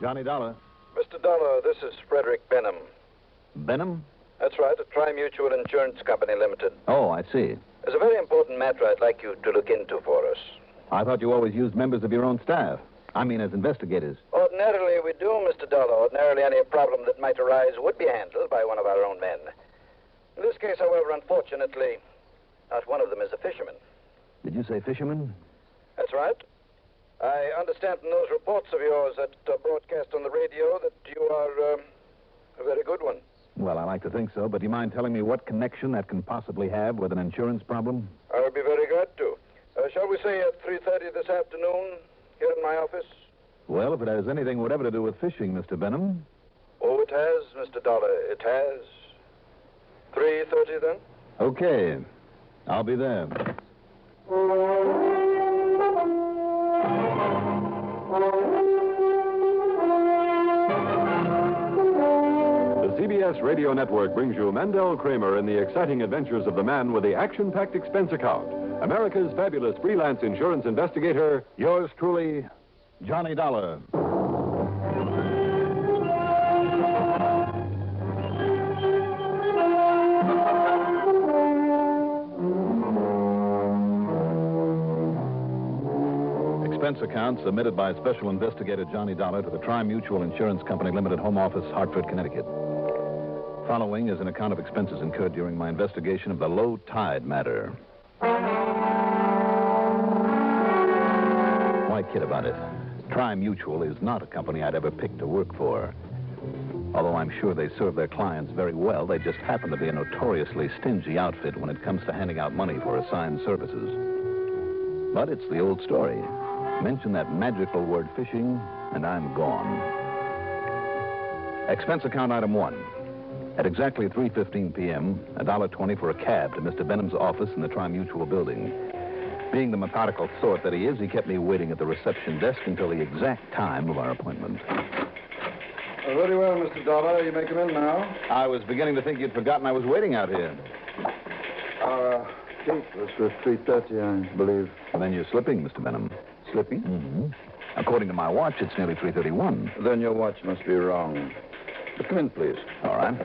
Johnny Dollar. Mr. Dollar, this is Frederick Benham. Benham? That's right, at Tri-Mutual Insurance Company Limited. Oh, I see. There's a very important matter I'd like you to look into for us. I thought you always used members of your own staff. I mean, as investigators. Ordinarily, we do, Mr. Dollar. Ordinarily, any problem that might arise would be handled by one of our own men. In this case, however, unfortunately, not one of them is a fisherman. Did you say fisherman? That's right. I understand from those reports of yours that broadcast on the radio that you are a very good one. Well, I like to think so, but do you mind telling me what connection that can possibly have with an insurance problem? I would be very glad to. Shall we say at 3:30 this afternoon here in my office? Well, if it has anything whatever to do with fishing, Mr. Benham. Oh, it has, Mr. Dollar. It has. 3:30 then? Okay. I'll be there. The CBS Radio Network brings you Mandel Kramer in the exciting adventures of the man with the action-packed expense account. America's fabulous freelance insurance investigator, Yours truly, Johnny Dollar. Expense account submitted by Special Investigator Johnny Dollar to the Tri-Mutual Insurance Company Limited, Home Office, Hartford, Connecticut. Following is an account of expenses incurred during my investigation of the low tide matter. Why kid about it? Tri-Mutual is not a company I'd ever pick to work for. Although I'm sure they serve their clients very well, they just happen to be a notoriously stingy outfit when it comes to handing out money for assigned services. But it's the old story. Mention that magical word fishing, and I'm gone. Expense account item 1. At exactly 3:15 p.m., $1.20 for a cab to Mr. Benham's office in the Tri-Mutual building. Being the methodical sort that he is, he kept me waiting at the reception desk until the exact time of our appointment. Very well, Mr. Dollar. You may come in now. I was beginning to think you'd forgotten I was waiting out here. Our date was for 3:30, I believe. Well, then you're slipping, Mr. Benham. Slipping? Mm-hmm. According to my watch, it's nearly 3:31. Then your watch must be wrong. But come in, please. All right.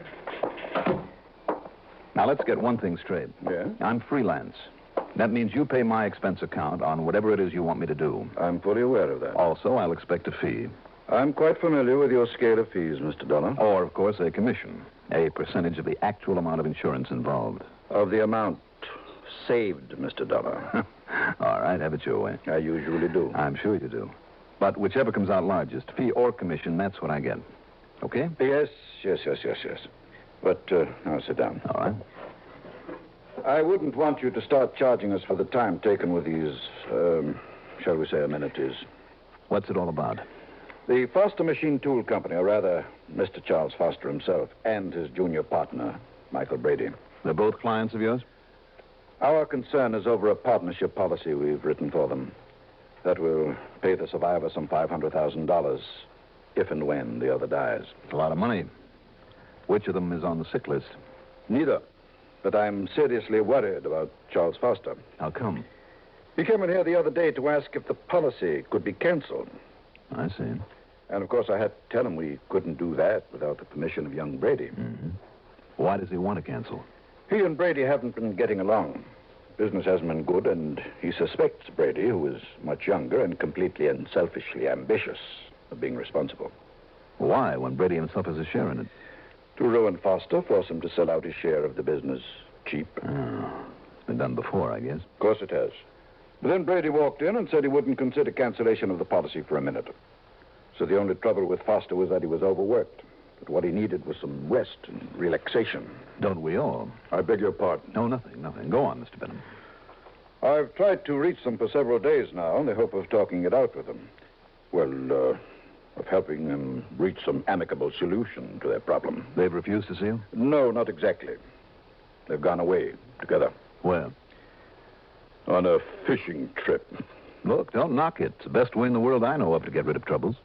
Now, let's get one thing straight. Yeah? I'm freelance. That means you pay my expense account on whatever it is you want me to do. I'm fully aware of that. Also, I'll expect a fee. I'm quite familiar with your scale of fees, Mr. Dollar. Or, of course, a commission. A percentage of the actual amount of insurance involved. Of the amount saved, Mr. Dollar. All right, have it your way. I usually do. I'm sure you do. But whichever comes out largest, fee or commission, that's what I get. Okay? Yes. But now sit down. All right. I wouldn't want you to start charging us for the time taken with these, shall we say, amenities. What's it all about? The Foster Machine Tool Company, or rather, Mr. Charles Foster himself, and his junior partner, Michael Brady. They're both clients of yours? Our concern is over a partnership policy we've written for them. That will pay the survivor some $500,000 if and when the other dies. It's a lot of money. Which of them is on the sick list? Neither. But I'm seriously worried about Charles Foster. How come? He came in here the other day to ask if the policy could be canceled. I see. And, of course, I had to tell him we couldn't do that without the permission of young Brady. Mm-hmm. Why does he want to cancel? He and Brady haven't been getting along. Business hasn't been good, and he suspects Brady, who is much younger and completely and selfishly ambitious, of being responsible. Why, when Brady himself has a share in it? To ruin Foster, force him to sell out his share of the business cheap. Oh, it's been done before, I guess. Of course it has. But then Brady walked in and said he wouldn't consider cancellation of the policy for a minute. So the only trouble with Foster was that he was overworked. But what he needed was some rest and relaxation. Don't we all? I beg your pardon. No, nothing. Go on, Mr. Benham. I've tried to reach them for several days now in the hope of talking it out with them. Well, of helping them reach some amicable solution to their problem. They've refused to see you? No, not exactly. They've gone away together. Where? On a fishing trip. Look, don't knock it. It's the best way in the world I know of to get rid of troubles.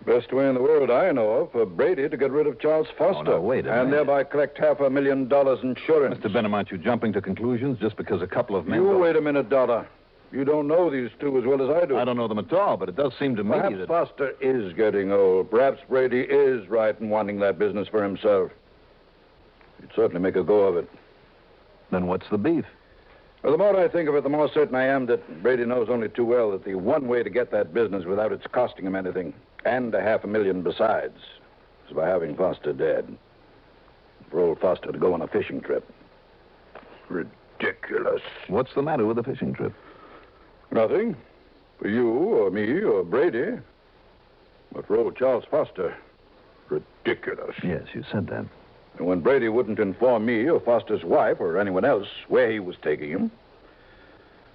Best way in the world I know of for Brady to get rid of Charles Foster. Oh, now, wait a minute. And thereby collect $500,000 insurance. Mr. Benham, aren't you jumping to conclusions just because a couple of men... You wait a minute, Dollar. You don't know these two as well as I do. I don't know them at all, but it does seem to me Perhaps that... Foster is getting old. Perhaps Brady is right in wanting that business for himself. He'd certainly make a go of it. Then what's the beef? Well, the more I think of it, the more certain I am that Brady knows only too well that the one way to get that business without its costing him anything, and $500,000 besides, is by having Foster dead. For old Foster to go on a fishing trip. Ridiculous. What's the matter with the fishing trip? Nothing. For you or me or Brady. But for old Charles Foster, ridiculous. Yes, you said that. And when Brady wouldn't inform me or Foster's wife or anyone else where he was taking him,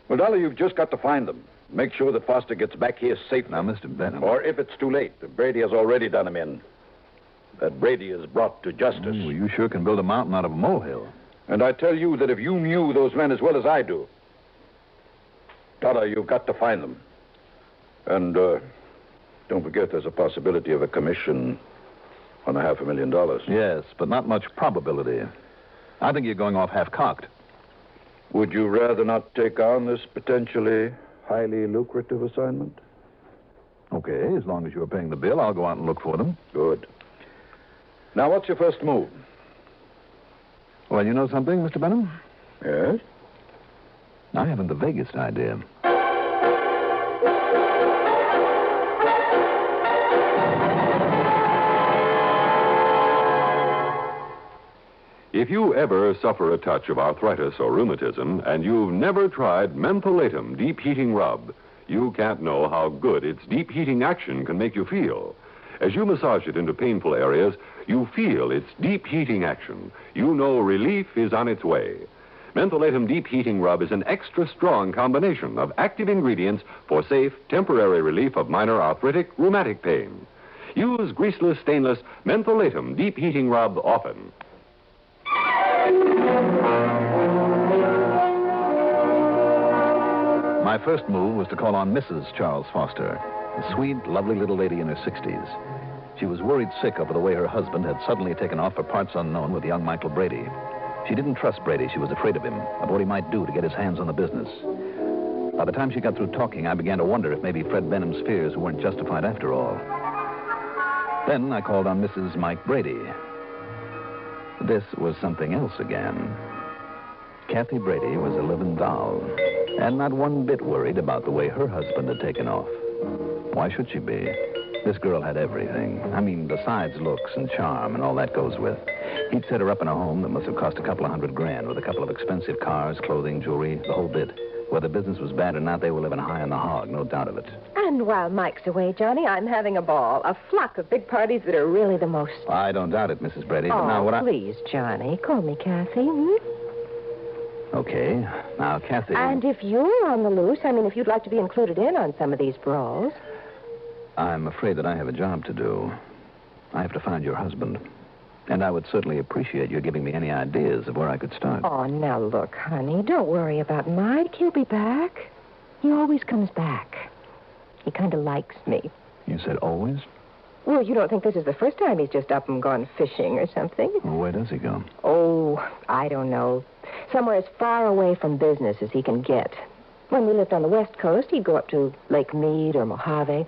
well, Dolly, you've just got to find them. Make sure that Foster gets back here safe. Now, Mr. Benham... Or if it's too late, that Brady has already done him in. That Brady is brought to justice. Well, you sure can build a mountain out of a molehill. And I tell you that if you knew those men as well as I do, Dolly, you've got to find them. And don't forget there's a possibility of a commission on $500,000. Yes, but not much probability. I think you're going off half-cocked. Would you rather not take on this potentially highly lucrative assignment? Okay, as long as you're paying the bill, I'll go out and look for them. Good. Now, what's your first move? Well, you know something, Mr. Benham? Yes? I haven't the vaguest idea. If you ever suffer a touch of arthritis or rheumatism and you've never tried mentholatum deep heating rub, you can't know how good its deep heating action can make you feel. As you massage it into painful areas, you feel its deep heating action. You know relief is on its way. Mentholatum Deep Heating Rub is an extra strong combination of active ingredients for safe, temporary relief of minor arthritic, rheumatic pain. Use greaseless, stainless Mentholatum Deep Heating Rub often. My first move was to call on Mrs. Charles Foster, a sweet, lovely little lady in her 60s. She was worried sick over the way her husband had suddenly taken off for parts unknown with young Michael Brady. She didn't trust Brady. She was afraid of him, of what he might do to get his hands on the business. By the time she got through talking, I began to wonder if maybe Fred Benham's fears weren't justified after all. Then I called on Mrs. Mike Brady. This was something else again. Kathy Brady was a living doll, and not one bit worried about the way her husband had taken off. Why should she be? This girl had everything. I mean, besides looks and charm and all that goes with. He'd set her up in a home that must have cost a couple of $100,000 with a couple of expensive cars, clothing, jewelry, the whole bit. Whether business was bad or not, they were living high on the hog, no doubt of it. And while Mike's away, Johnny, I'm having a ball. A flock of big parties that are really the most... I don't doubt it, Mrs. Brady, but Oh, now what please, Johnny, call me Kathy. Okay. Now, Kathy... And if you're on the loose, I mean, if you'd like to be included in on some of these brawls... I'm afraid that I have a job to do. I have to find your husband. And I would certainly appreciate your giving me any ideas of where I could start. Oh, now look, honey, don't worry about Mike. He'll be back. He always comes back. He kind of likes me. You said always? Well, you don't think this is the first time he's just up and gone fishing or something? Well, where does he go? Oh, I don't know. Somewhere as far away from business as he can get. When we lived on the West Coast, he'd go up to Lake Mead or Mojave.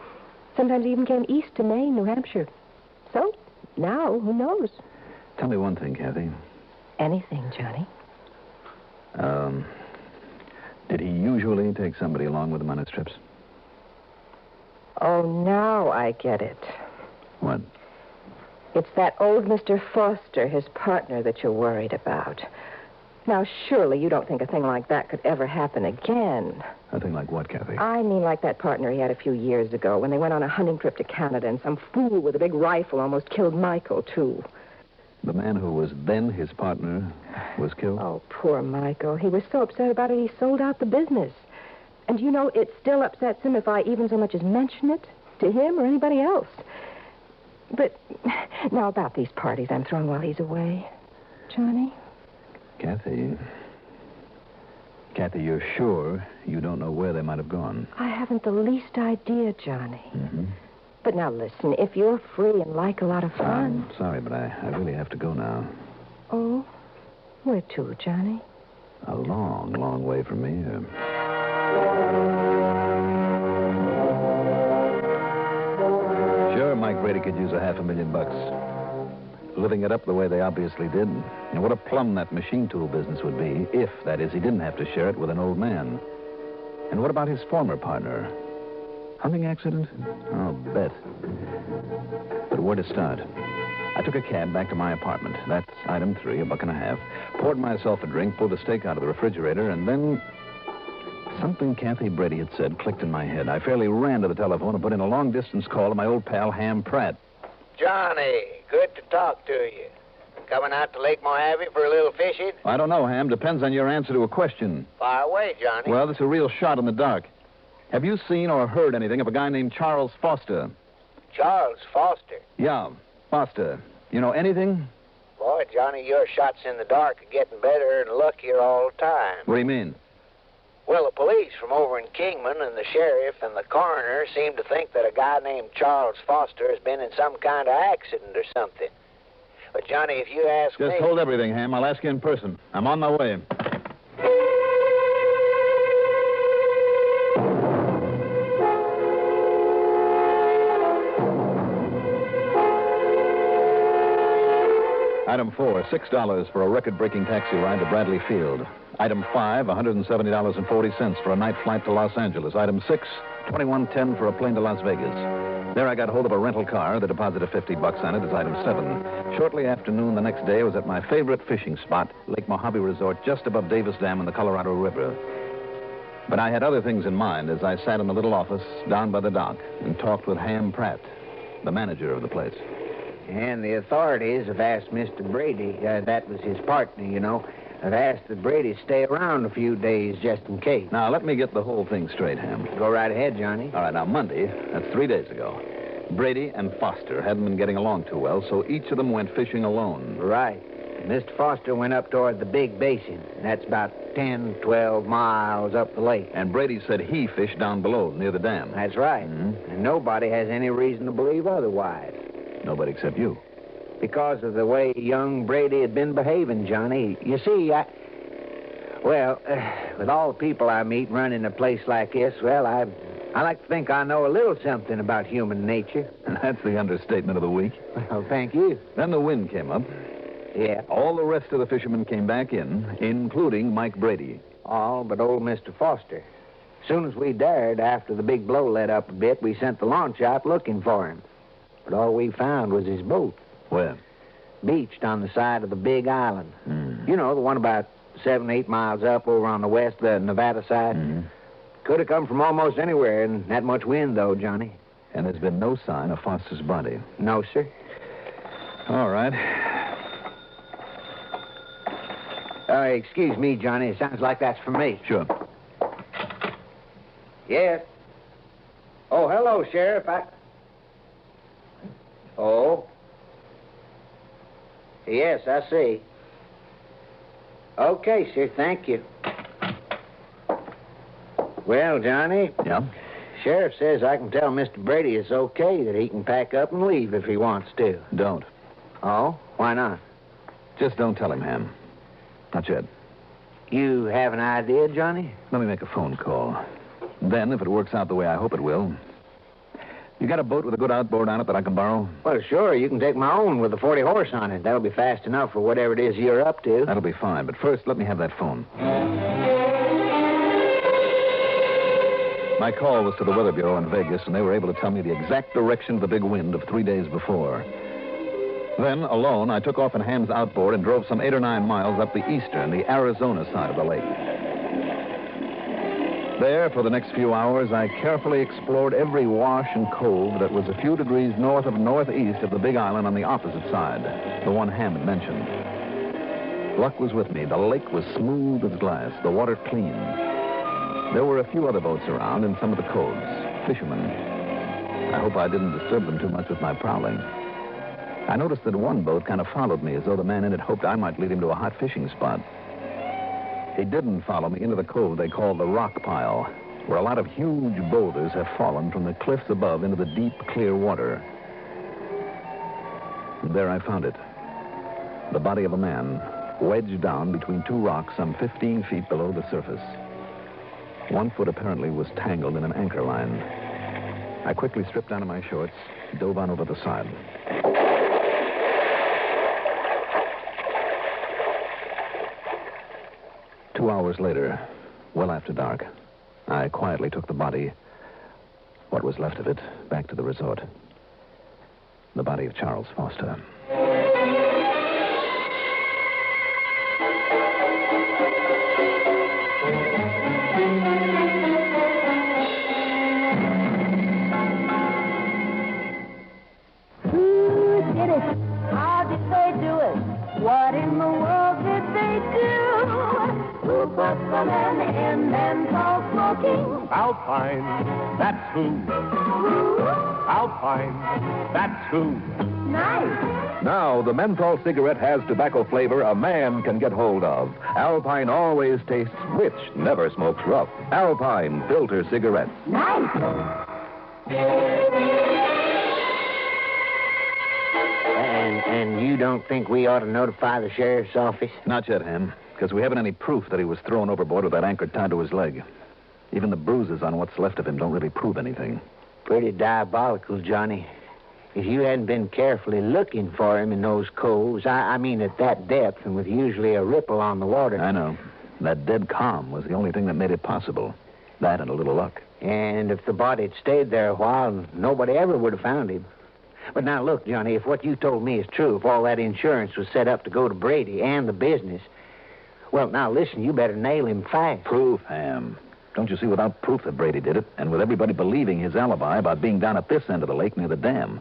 Sometimes he even came east to Maine, New Hampshire. So, now, who knows? Tell me one thing, Kathy. Anything, Johnny. Did he usually take somebody along with him on his trips? Oh, now I get it. What? It's that old Mr. Foster, his partner, that you're worried about. Now, surely you don't think a thing like that could ever happen again. A thing like what, Kathy? I mean like that partner he had a few years ago when they went on a hunting trip to Canada and some fool with a big rifle almost killed Michael, too. The man who was then his partner was killed? Oh, poor Michael. He was so upset about it, he sold out the business. And you know, it still upsets him if I even so much as mention it to him or anybody else. But now about these parties I'm throwing while he's away. Johnny? Kathy, you're sure you don't know where they might have gone? I haven't the least idea, Johnny. Mm-hmm. But now listen, if you're free and like a lot of fun... I'm sorry, but I really have to go now. Oh? Where to, Johnny? A long, long way from here. Sure, Mike Brady could use a $500,000. Living it up the way they obviously did. And what a plum that machine tool business would be if, that is, he didn't have to share it with an old man. And what about his former partner? Hunting accident? I'll bet. But where to start? I took a cab back to my apartment. That's item 3, $1.50. Poured myself a drink, pulled a steak out of the refrigerator, and then something Kathy Brady had said clicked in my head. I fairly ran to the telephone and put in a long-distance call to my old pal, Ham Pratt. Johnny, good to talk to you. Coming out to Lake Mojave for a little fishing? I don't know, Ham. Depends on your answer to a question. Fire away, Johnny. Well, it's a real shot in the dark. Have you seen or heard anything of a guy named Charles Foster? Charles Foster? Yeah, Foster. You know anything? Boy, Johnny, your shots in the dark are getting better and luckier all the time. What do you mean? Well, the police from over in Kingman and the sheriff and the coroner seem to think that a guy named Charles Foster has been in some kind of accident or something. But, Johnny, if you ask me... Just hold everything, Ham. I'll ask you in person. I'm on my way. Item 4, $6 for a record-breaking taxi ride to Bradley Field. Item 5, $170.40 for a night flight to Los Angeles. Item 6, $21.10 for a plane to Las Vegas. There I got hold of a rental car. The deposit of $50 on it is item 7. Shortly after noon the next day, I was at my favorite fishing spot, Lake Mojave Resort, just above Davis Dam in the Colorado River. But I had other things in mind as I sat in the little office down by the dock and talked with Ham Pratt, the manager of the place. And the authorities have asked Mr. Brady, that was his partner, you know, have asked that Brady stay around a few days just in case. Now, let me get the whole thing straight, Ham. Go right ahead, Johnny. All right, now, Monday, that's 3 days ago, Brady and Foster hadn't been getting along too well, so each of them went fishing alone. Right. Mr. Foster went up toward the Big Basin. That's about 10, 12 miles up the lake. And Brady said he fished down below, near the dam. That's right. Mm-hmm. And nobody has any reason to believe otherwise. Nobody except you. Because of the way young Brady had been behaving, Johnny. You see, with all the people I meet running a place like this, well, I like to think I know a little something about human nature. That's the understatement of the week. Well, thank you. Then the wind came up. Yeah. All the rest of the fishermen came back in, including Mike Brady. All but old Mr. Foster. As soon as we dared, after the big blow let up a bit, we sent the launch out looking for him. But all we found was his boat. Where? Beached on the side of the Big Island. Mm. You know, the one about 7, 8 miles up over on the west, the Nevada side. Mm. Could have come from almost anywhere in that much wind, though, Johnny. And there's been no sign of Foster's body. No, sir. All right. Excuse me, Johnny. It sounds like that's for me. Sure. Yes. Oh, hello, Sheriff. Oh. Yes, I see. Okay, sir. Thank you. Well, Johnny. Yeah? Sheriff says I can tell Mr. Brady it's okay, that he can pack up and leave if he wants to. Don't. Oh? Why not? Just don't tell him, Ham. Not yet. You have an idea, Johnny? Let me make a phone call. Then, if it works out the way I hope it will... You got a boat with a good outboard on it that I can borrow? Well, sure. You can take my own with a 40 horse on it. That'll be fast enough for whatever it is you're up to. That'll be fine. But first, let me have that phone. My call was to the Weather Bureau in Vegas, and they were able to tell me the exact direction of the big wind of 3 days before. Then, alone, I took off in Ham's outboard and drove some 8 or 9 miles up the eastern, the Arizona side of the lake. There, for the next few hours, I carefully explored every wash and cove that was a few degrees north of northeast of the Big Island on the opposite side, the one Ham had mentioned. Luck was with me. The lake was smooth as glass, the water clean. There were a few other boats around in some of the coves, fishermen. I hope I didn't disturb them too much with my prowling. I noticed that one boat kind of followed me, as though the man in it hoped I might lead him to a hot fishing spot. He didn't follow me into the cove they call the Rock Pile, where a lot of huge boulders have fallen from the cliffs above into the deep, clear water. And there I found it. The body of a man, wedged down between 2 rocks some 15 feet below the surface. One foot apparently was tangled in an anchor line. I quickly stripped down to my shorts, dove on over the side. Two hours later, well after dark, I quietly took the body, what was left of it, back to the resort. The body of Charles Foster. Who did it? How did they do it? What in the world did they do? Who put the men in menthol smoking? Alpine, that's who. Alpine, that's who. Nice. Now, the menthol cigarette has tobacco flavor a man can get hold of. Alpine always tastes rich, never smokes rough. Alpine filter cigarettes. Nice. And you don't think we ought to notify the sheriff's office? Not yet, Ham, because we haven't any proof that he was thrown overboard with that anchor tied to his leg. Even the bruises on what's left of him don't really prove anything. Pretty diabolical, Johnny. If you hadn't been carefully looking for him in those coves, I mean at that depth and with usually a ripple on the water. I know. That dead calm was the only thing that made it possible. That and a little luck. And if the body had stayed there a while, nobody ever would have found him. But now look, Johnny, if what you told me is true, if all that insurance was set up to go to Brady and the business, well, now listen, you better nail him fast. Proof, Ham. Don't you see, without proof that Brady did it, and with everybody believing his alibi about being down at this end of the lake near the dam,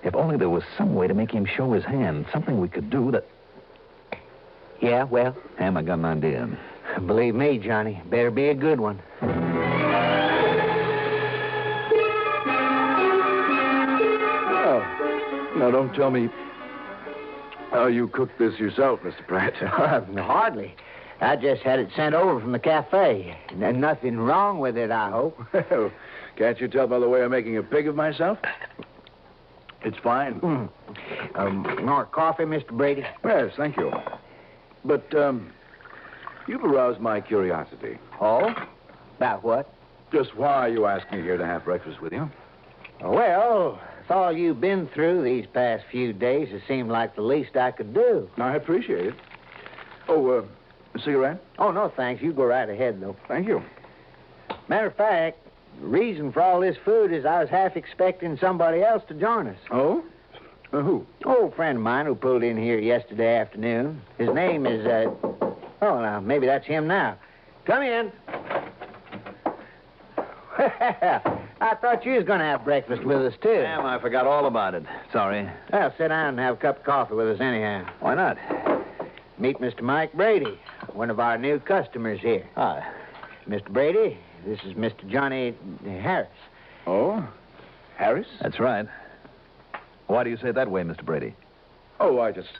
if only there was some way to make him show his hand, something we could do that... Yeah, well? Ham, I got an idea. Believe me, Johnny, better be a good one. Now, don't tell me how you cooked this yourself, Mr. Pratt. Hardly. I just had it sent over from the cafe. And nothing wrong with it, I hope. Well, can't you tell by the way I'm making a pig of myself? It's fine. More coffee, Mr. Brady? Yes, thank you. But, you've aroused my curiosity. Oh? About what? Just why you asked me here to have breakfast with you. Well, with all you've been through these past few days, it seemed like the least I could do. I appreciate it. Oh, a cigarette? Oh, no, thanks. You go right ahead, though. Thank you. Matter of fact, the reason for all this food is I was half expecting somebody else to join us. Oh? Who? Oh, a friend of mine who pulled in here yesterday afternoon. His name is, oh, now, maybe that's him now. Come in. I thought you was going to have breakfast with us, too. Ham, I forgot all about it. Sorry. Well, sit down and have a cup of coffee with us anyhow. Why not? Meet Mr. Mike Brady, one of our new customers here. Hi. Mr. Brady, this is Mr. Johnny Harris. Oh? Harris? That's right. Why do you say it that way, Mr. Brady? Oh, I just,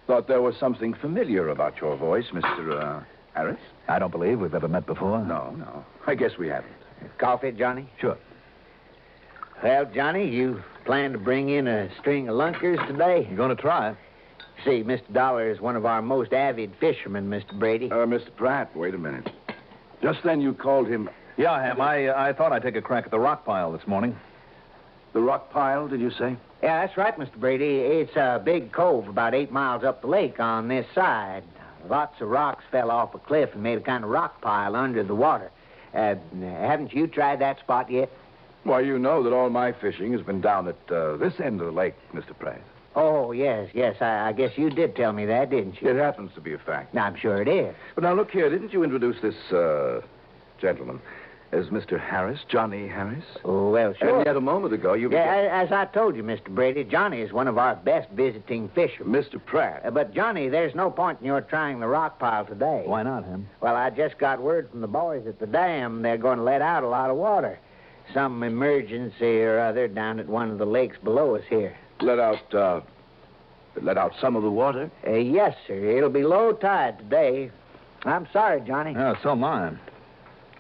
thought there was something familiar about your voice, Mr. Harris. I don't believe we've ever met before. No. I guess we haven't. Coffee, Johnny? Sure. Well, Johnny, you plan to bring in a string of lunkers today? You're going to try. See, Mr. Dollar is one of our most avid fishermen, Mr. Brady. Mr. Pratt, wait a minute. Just then you called him... Yeah, Ham, I thought I'd take a crack at the rock pile this morning. The rock pile, did you say? Yeah, that's right, Mr. Brady. It's a big cove about 8 miles up the lake on this side. Lots of rocks fell off a cliff and made a kind of rock pile under the water. Haven't you tried that spot yet? Why, you know that all my fishing has been down at this end of the lake, Mr. Pratt. Oh, yes. I guess you did tell me that, didn't you? It happens to be a fact. I'm sure it is. But now, look here, didn't you introduce this, gentleman as Mr. Harris, Johnny Harris? Oh, well, sure. And yet a moment ago, you... Yeah, as I told you, Mr. Brady, Johnny is one of our best visiting fishermen. Mr. Pratt. But, Johnny, there's no point in your trying the rock pile today. Why not, Ham? Well, I just got word from the boys at the dam they're going to let out a lot of water. Some emergency or other down at one of the lakes below us here. Let out some of the water? Yes, sir. It'll be low tide today. I'm sorry, Johnny. Oh, so am I.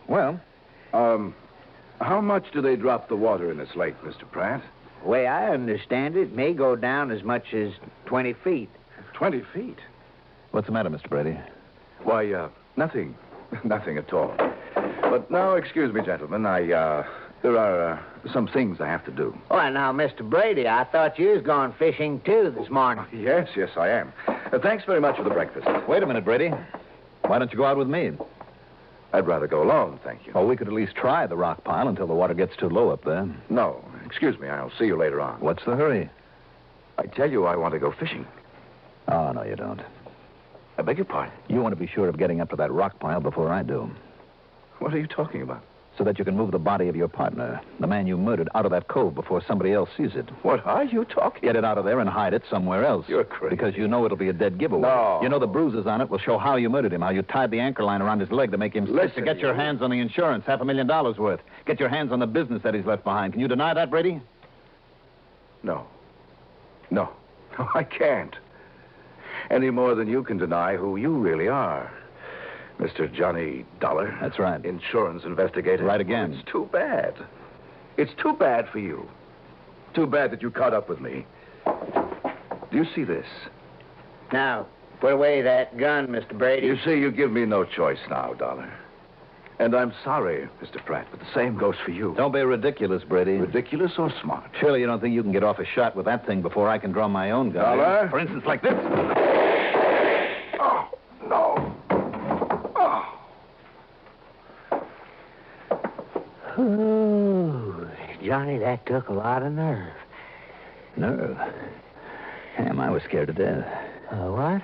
Well... how much do they drop the water in this lake, Mr. Pratt? The way I understand it, may go down as much as 20 feet. 20 feet? What's the matter, Mr. Brady? Why, nothing. Nothing at all. But now, excuse me, gentlemen. There are some things I have to do. Well, now, Mr. Brady, I thought you was going fishing, too, this morning. Yes, I am. Thanks very much for the breakfast. Wait a minute, Brady. Why don't you go out with me? I'd rather go alone, thank you. Oh, we could at least try the rock pile until the water gets too low up there. No, excuse me. I'll see you later on. What's the hurry? I tell you, I want to go fishing. Oh, no, you don't. I beg your pardon. You want to be sure of getting up to that rock pile before I do, What are you talking about? so that you can move the body of your partner, the man you murdered, out of that cove before somebody else sees it. What are you talking Get it out of there and hide it somewhere else. You're crazy. Because you know it'll be a dead giveaway. No. You know the bruises on it will show how you murdered him, how you tied the anchor line around his leg to make him sick, to Listen, get your you- hands on the insurance, $500,000 worth. Get your hands on the business that he's left behind. Can you deny that, Brady? No, I can't. Any more than you can deny who you really are. Mr. Johnny Dollar. That's right. Insurance investigator. Right again. Well, it's too bad. It's too bad for you. Too bad that you caught up with me. Do you see this? Now, put away that gun, Mr. Brady. You see, you give me no choice now, Dollar. And I'm sorry, Mr. Pratt, but the same goes for you. Don't be ridiculous, Brady. Ridiculous or smart? Surely you don't think you can get off a shot with that thing before I can draw my own gun. Dollar? For instance, like this. Oh, no. Oh. Ooh, Johnny, that took a lot of nerve. Nerve. Damn, I was scared to death. What?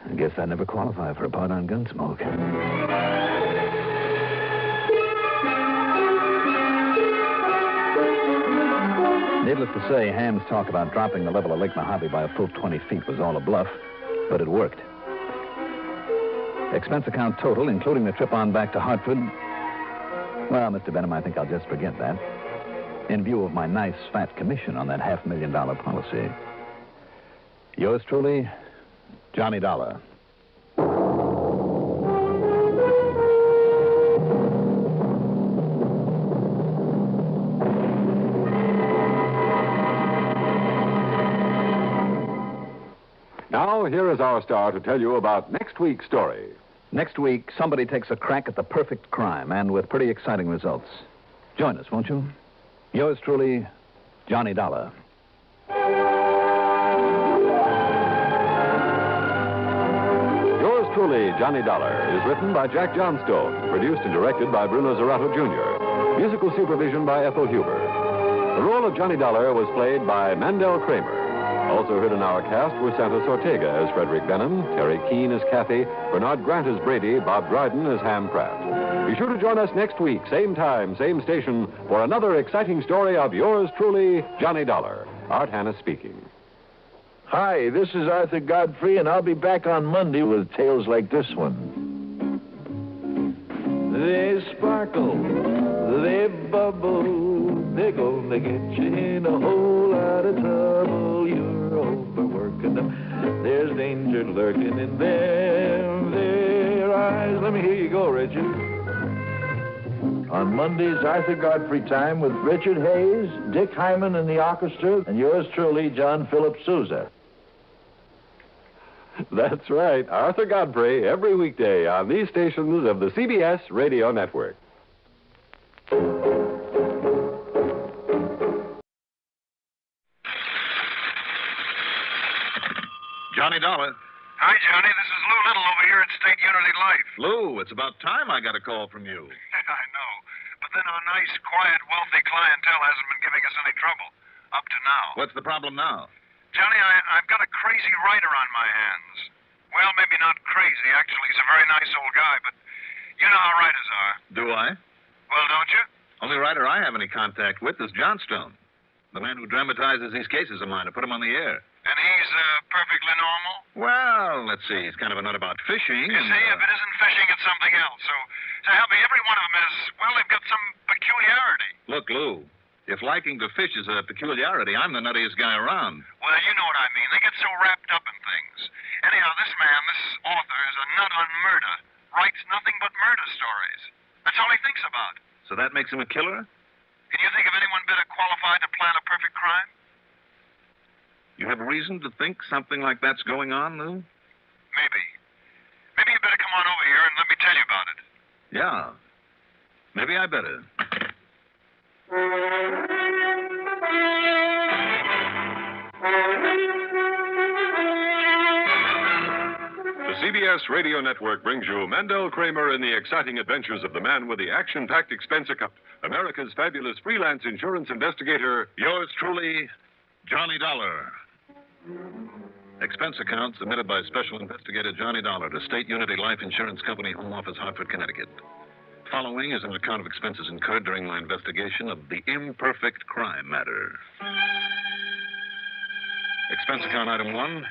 I guess I never qualify for a part on Gunsmoke. Needless to say, Ham's talk about dropping the level of Lake Mojave by a full 20 feet was all a bluff, but it worked. Expense account total, including the trip on back to Hartford. Well, Mr. Benham, I think I'll just forget that. In view of my nice fat commission on that $500,000 policy. Yours truly, Johnny Dollar. Now, here is our star to tell you about next week's story. Next week, somebody takes a crack at the perfect crime, and with pretty exciting results. Join us, won't you? Yours truly, Johnny Dollar. Yours truly, Johnny Dollar, is written by Jack Johnstone, produced and directed by Bruno Zerato Jr., musical supervision by Ethel Huber. The role of Johnny Dollar was played by Mandel Kramer. Also heard in our cast were Santos Ortega as Frederick Benham, Terry Keane as Kathy, Bernard Grant as Brady, Bob Dryden as Ham Pratt. Be sure to join us next week, same time, same station, for another exciting story of yours truly, Johnny Dollar. Art Hannes speaking. Hi, this is Arthur Godfrey, and I'll be back on Monday with tales like this one. They sparkle, they bubble, they're gonna get you in a whole lot of trouble. You're overworking them. There's danger lurking in their eyes. Let me hear you go, Richard. On Monday's Arthur Godfrey time with Richard Hayes, Dick Hyman and the orchestra, and yours truly, John Philip Sousa. That's right, Arthur Godfrey, every weekday on these stations of the CBS Radio Network. Johnny Dollar. Hi, Johnny. This is Lou Little over here at State Unity Life. Lou, it's about time I got a call from you. I know. But then our nice, quiet, wealthy clientele hasn't been giving us any trouble. Up to now. What's the problem now? Johnny, I've got a crazy writer on my hands. Well, maybe not crazy. Actually, he's a very nice old guy, but you know how writers are. Do I? Well, don't you? Only writer I have any contact with is Johnstone, the man who dramatizes these cases of mine to put them on the air. And he's perfectly normal? Well, let's see. He's kind of a nut about fishing. You see, if it isn't fishing, it's something else. So help me, every one of them is, well, they've got some peculiarity. Look, Lou, if liking to fish is a peculiarity, I'm the nuttiest guy around. Well, you know what I mean. They get so wrapped up in things. Anyhow, this man, this author, is a nut on murder. Writes nothing but murder stories. That's all he thinks about. So that makes him a killer? Can you think of anyone better qualified to plan a perfect crime? You have reason to think something like that's going on, Lou? Maybe. Maybe you better come on over here and let me tell you about it. Yeah. Maybe I better. The CBS Radio Network brings you Mandel Kramer in the exciting adventures of the man with the action-packed expense account, America's fabulous freelance insurance investigator, Yours truly, Johnny Dollar. Expense account submitted by Special Investigator Johnny Dollar to State Unity Life Insurance Company, Home Office, Hartford, Connecticut. Following is an account of expenses incurred during my investigation of the imperfect crime matter. Expense account item 1,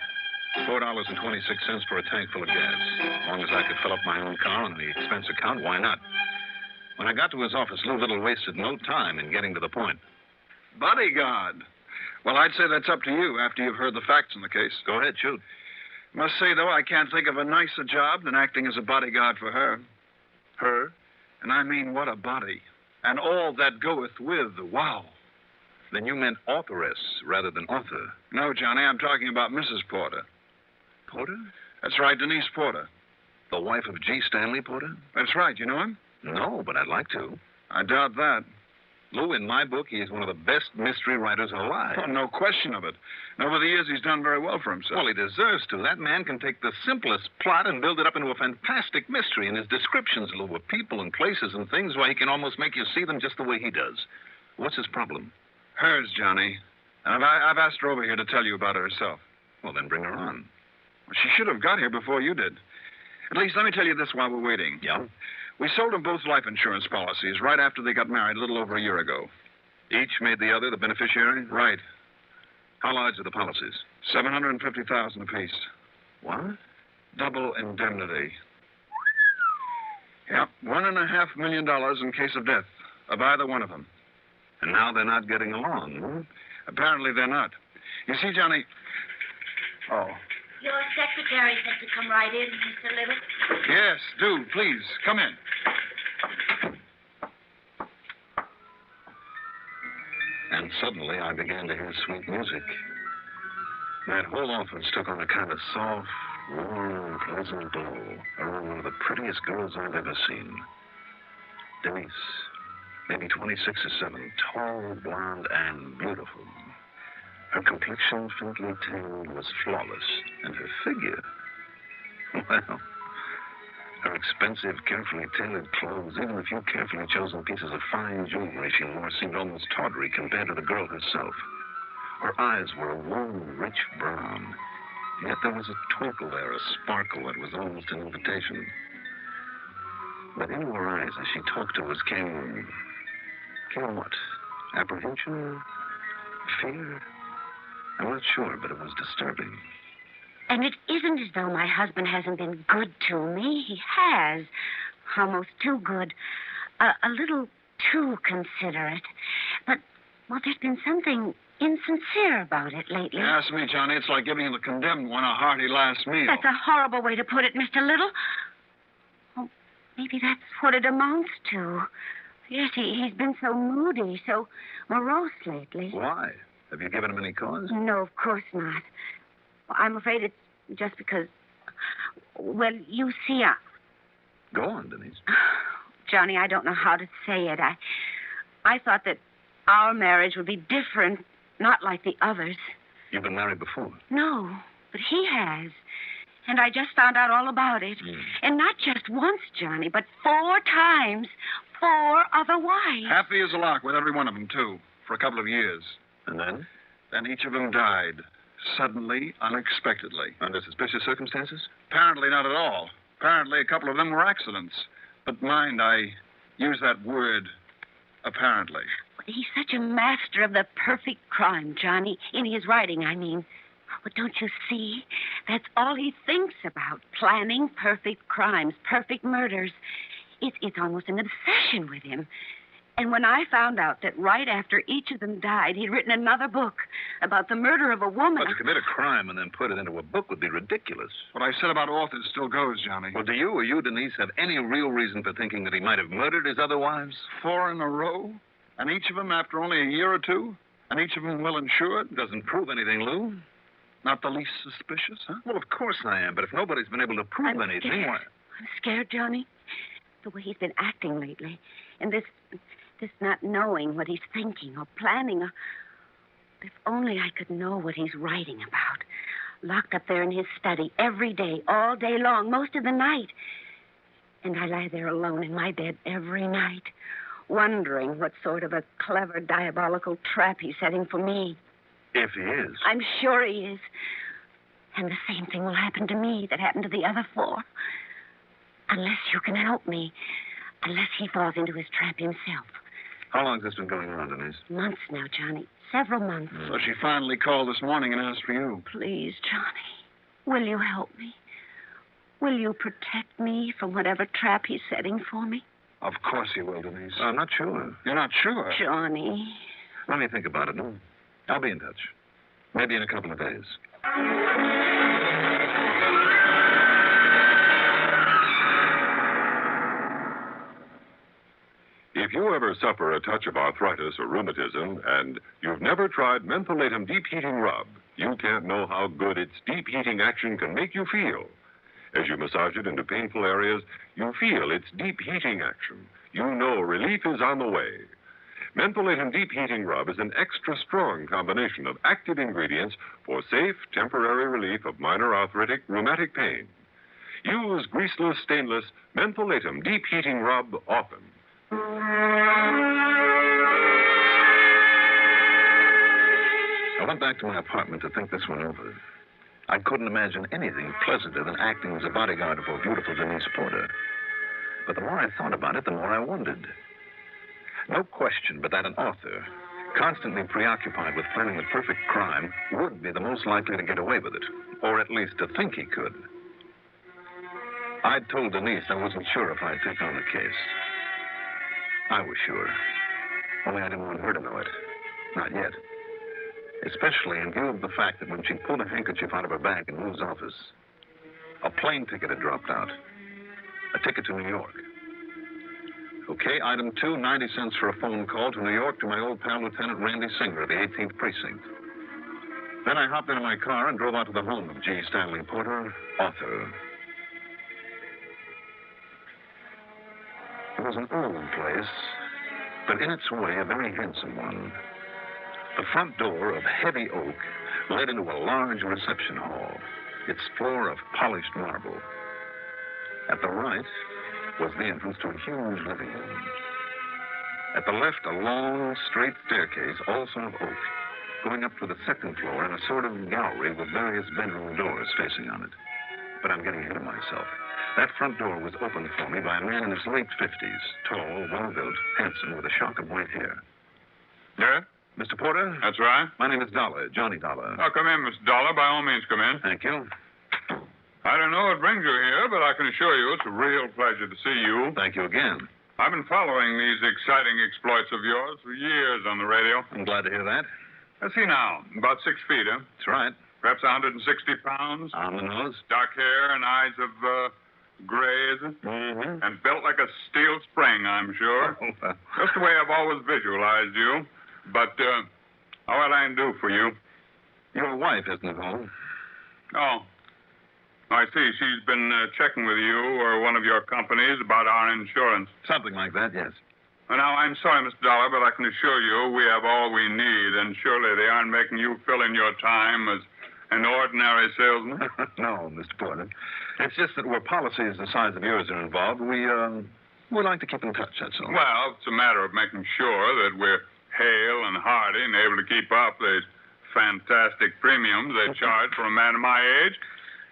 $4.26 for a tank full of gas. As long as I could fill up my own car on the expense account, why not? When I got to his office, Lou Little wasted no time in getting to the point. Bodyguard. Well, I'd say that's up to you after you've heard the facts in the case. Go ahead, shoot. Must say, though, I can't think of a nicer job than acting as a bodyguard for her. Her? And I mean, what a body. And all that goeth with, wow. Then you meant authoress rather than author. No, Johnny, I'm talking about Mrs. Porter. Porter? That's right, Denise Porter. The wife of G. Stanley Porter? That's right. You know him? No, but I'd like to. I doubt that. Lou, in my book, he is one of the best mystery writers alive. Oh, no question of it. And over the years, he's done very well for himself. Well, he deserves to. That man can take the simplest plot and build it up into a fantastic mystery. And his descriptions, Lou, of people and places and things, why, he can almost make you see them just the way he does. What's his problem? Hers, Johnny. And I've asked her over here to tell you about her herself. Well, then bring her on. Well, she should have got here before you did. At least, let me tell you this while we're waiting. Yeah? We sold them both life insurance policies right after they got married a little over a year ago. Each made the other the beneficiary? Right. How large are the policies? $750,000 apiece. What? Double indemnity. Yep, $1.5 million in case of death of either one of them. And now they're not getting along, huh? Apparently they're not. You see, Johnny... Oh. Your secretary said to come right in, Mr. Little. Yes, do. Please, come in. And suddenly I began to hear sweet music. That whole office took on a kind of soft, warm, pleasant glow around one of the prettiest girls I've ever seen. Denise, maybe 26 or 7, tall, blonde, and beautiful. Her complexion, faintly tanned, was flawless, and her figure, well, her expensive, carefully tailored clothes, even a few carefully chosen pieces of fine jewelry she wore, seemed almost tawdry compared to the girl herself. Her eyes were a warm, rich brown, yet there was a twinkle there, a sparkle that was almost an invitation. But into her eyes, as she talked to us, came what? Apprehension? Fear? I'm not sure, but it was disturbing. And it isn't as though my husband hasn't been good to me. He has. Almost too good. A little too considerate. But, well, there's been something insincere about it lately. Ask me, Johnny. It's like giving the condemned one a hearty last meal. That's a horrible way to put it, Mr. Little. Oh, maybe that's what it amounts to. Yes, he's been so moody, so morose lately. Why? Have you given him any cause? No, of course not. I'm afraid it's just because... Well, you see, Go on, Denise. Johnny, I don't know how to say it. I thought that our marriage would be different, not like the others. You've been married before? No, but he has. And I just found out all about it. And not just once, Johnny, but 4 times. 4 other wives. Happy as a lark with every one of them, too, for a couple of years. And then? Then each of them died. Suddenly, unexpectedly. Under suspicious circumstances? Apparently not at all. Apparently a couple of them were accidents. But mind, I use that word, apparently. He's such a master of the perfect crime, Johnny. In his writing, I mean. But don't you see? That's all he thinks about. Planning perfect crimes, perfect murders. It's almost an obsession with him. And when I found out that right after each of them died, he'd written another book about the murder of a woman... But to commit a crime and then put it into a book would be ridiculous. What I said about authors still goes, Johnny. Well, do you or you, Denise, have any real reason for thinking that he might have murdered his other wives? 4 in a row? And each of them after only a year or 2? And each of them well insured? Doesn't prove anything, Lou. Not the least suspicious, huh? Well, of course I am, but if nobody's been able to prove anything, why... I'm scared, Johnny. The way he's been acting lately. And this not knowing what he's thinking or planning. Or... If only I could know what he's writing about. Locked up there in his study every day, all day long, most of the night. And I lie there alone in my bed every night, wondering what sort of a clever, diabolical trap he's setting for me. If he is. I'm sure he is. And the same thing will happen to me that happened to the other 4. Unless you can help me. Unless he falls into his trap himself. How long has this been going on, Denise? Months now, Johnny. Several months. So she finally called this morning and asked for you. Please, Johnny, will you help me? Will you protect me from whatever trap he's setting for me? Of course he will, Denise. I'm not sure. You're not sure? Johnny. Let me think about it. No? I'll be in touch. Maybe in a couple of days. If you ever suffer a touch of arthritis or rheumatism and you've never tried mentholatum deep heating rub, you can't know how good its deep heating action can make you feel. As you massage it into painful areas, you feel its deep heating action. You know relief is on the way. Mentholatum deep heating rub is an extra strong combination of active ingredients for safe, temporary relief of minor arthritic, rheumatic pain. Use greaseless, stainless mentholatum deep heating rub often. I went back to my apartment to think this one over. I couldn't imagine anything pleasanter than acting as a bodyguard for beautiful Denise Porter. But the more I thought about it, the more I wondered. No question but that an author, constantly preoccupied with planning the perfect crime, would be the most likely to get away with it, or at least to think he could. I'd told Denise I wasn't sure if I'd take on the case. I was sure. Only I didn't want her to know it. Not yet. Especially in view of the fact that when she pulled a handkerchief out of her bag in Lou's office, a plane ticket had dropped out. A ticket to New York. Okay, item 2, 90 cents for a phone call to New York to my old pal, Lieutenant Randy Singer of the 18th Precinct. Then I hopped into my car and drove out to the home of G. Stanley Porter, author. It was an old place, but in its way, a very handsome one. The front door of heavy oak led into a large reception hall, its floor of polished marble. At the right was the entrance to a huge living room. At the left, a long, straight staircase, also of oak, going up to the second floor in a sort of gallery with various bedroom doors facing on it. But I'm getting ahead of myself. That front door was opened for me by a man in his late 50s, tall, well-built, handsome, with a shock of white hair. Yeah? Mr. Porter? That's right. My name is Dollar, Johnny Dollar. Oh, come in, Mr. Dollar. By all means, come in. Thank you. I don't know what brings you here, but I can assure you it's a real pleasure to see you. Thank you again. I've been following these exciting exploits of yours for years on the radio. I'm glad to hear that. Let's see now. About 6 feet, huh? That's right. Perhaps 160 pounds. On the nose. Dark hair and eyes of gray, is it? Mm-hmm. And built like a steel spring, I'm sure. Just the way I've always visualized you. But, what I can do for you? Your wife isn't at home. Oh. I see. She's been checking with you or one of your companies about our insurance. Something like that, yes. Well, now, I'm sorry, Mr. Dollar, but I can assure you we have all we need, and surely they aren't making you fill in your time as an ordinary salesman. No, Mr. Porter. It's just that where policies the size of yours are involved, we like to keep in touch, that's all. Well, it's a matter of making sure that we're hale and hearty and able to keep up these fantastic premiums they charge for a man of my age.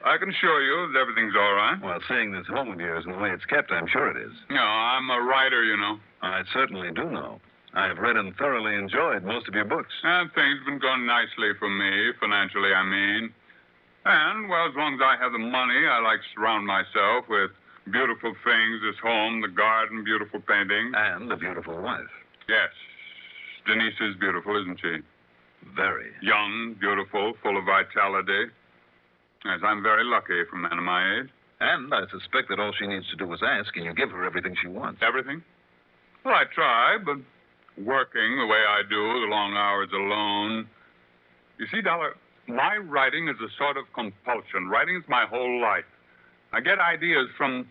I can assure you that everything's all right. Well, seeing this home of yours and the way it's kept, I'm sure it is. No, I'm a writer, you know. I certainly do know. I've read and thoroughly enjoyed most of your books. And things have been going nicely for me, financially, I mean. And, well, as long as I have the money, I like to surround myself with beautiful things, this home, the garden, beautiful paintings. And a beautiful wife. Yes. Denise is beautiful, isn't she? Very. Young, beautiful, full of vitality. Yes, I'm very lucky for a man of my age. And I suspect that all she needs to do is ask, and you give her everything she wants. Everything? Well, I try, but working the way I do, the long hours alone. You see, Dollar, my writing is a sort of compulsion. Writing is my whole life. I get ideas from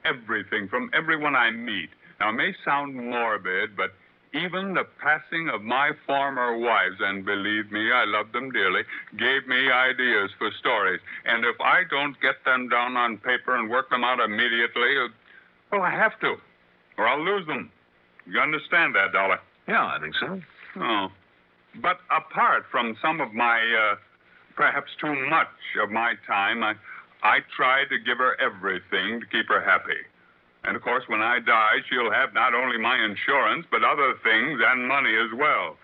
everything, from everyone I meet. Now, it may sound morbid, but even the passing of my former wives, and believe me, I love them dearly, gave me ideas for stories. And if I don't get them down on paper and work them out immediately, well, I have to, or I'll lose them. You understand that, Dollar? Yeah, I think so. Oh. But apart from some of my, perhaps too much of my time, I try to give her everything to keep her happy. And, of course, when I die, she'll have not only my insurance, but other things and money as well.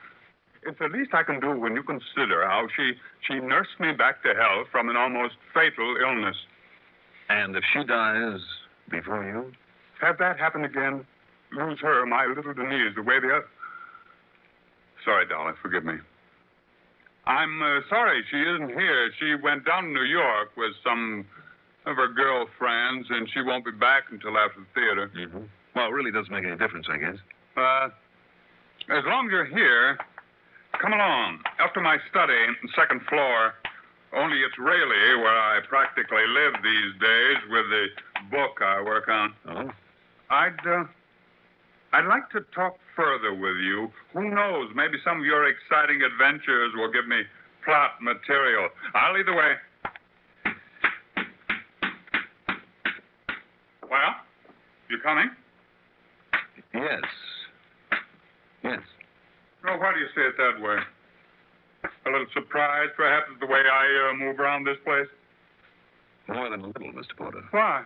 It's the least I can do when you consider how she nursed me back to health from an almost fatal illness. And if she dies before you? Have that happen again? Lose her, my little Denise, the way the other... Sorry, Dollar, forgive me. I'm sorry she isn't here. She went down to New York with some of her girlfriends, and she won't be back until after the theater. Mm-hmm. Well, it really doesn't make any difference, I guess. As long as you're here, come along. Up to my study, second floor. Only it's really where I practically live these days with the book I work on. Oh? I'd like to talk further with you. Who knows? Maybe some of your exciting adventures will give me plot material. I'll lead the way. Well, you coming? Yes. Yes. Oh, why do you say it that way? A little surprised, perhaps, at the way I move around this place? More than a little, Mr. Porter. Why?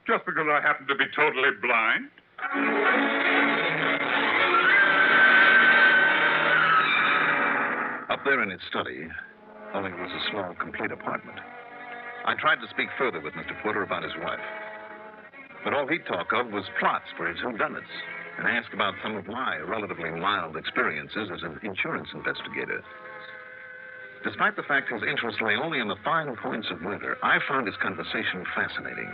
Just because I happen to be totally blind? Up there in his study, only it was a small, complete apartment. I tried to speak further with Mr. Porter about his wife. But all he'd talk of was plots for his whodunits, and ask about some of my relatively mild experiences as an insurance investigator. Despite the fact his interest lay only in the fine points of murder, I found his conversation fascinating.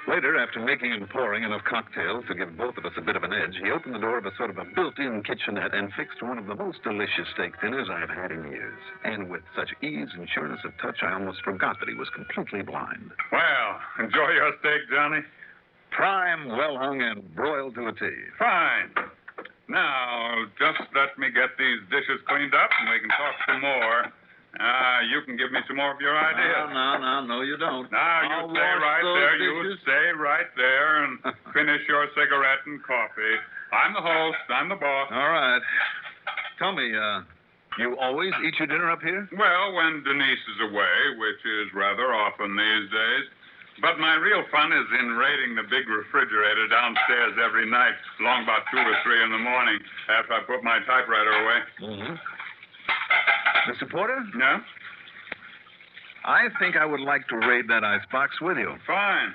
Later, after making and pouring enough cocktails to give both of us a bit of an edge, he opened the door of a sort of a built-in kitchenette and fixed one of the most delicious steak dinners I've had in years. And with such ease and sureness of touch, I almost forgot that he was completely blind. Well, enjoy your steak, Johnny. Prime, well-hung, and broiled to a T. Fine. Now, just let me get these dishes cleaned up, and we can talk some more. You can give me some more of your ideas. No, you don't. Now, you stay right there. You stay right there and finish your cigarette and coffee. I'm the host. I'm the boss. All right. Tell me, you always eat your dinner up here? Well, when Denise is away, which is rather often these days. But my real fun is in raiding the big refrigerator downstairs every night, long about 2 or 3 in the morning, after I put my typewriter away. Mm-hmm. Mr. Porter? Yeah? I think I would like to raid that icebox with you. Fine.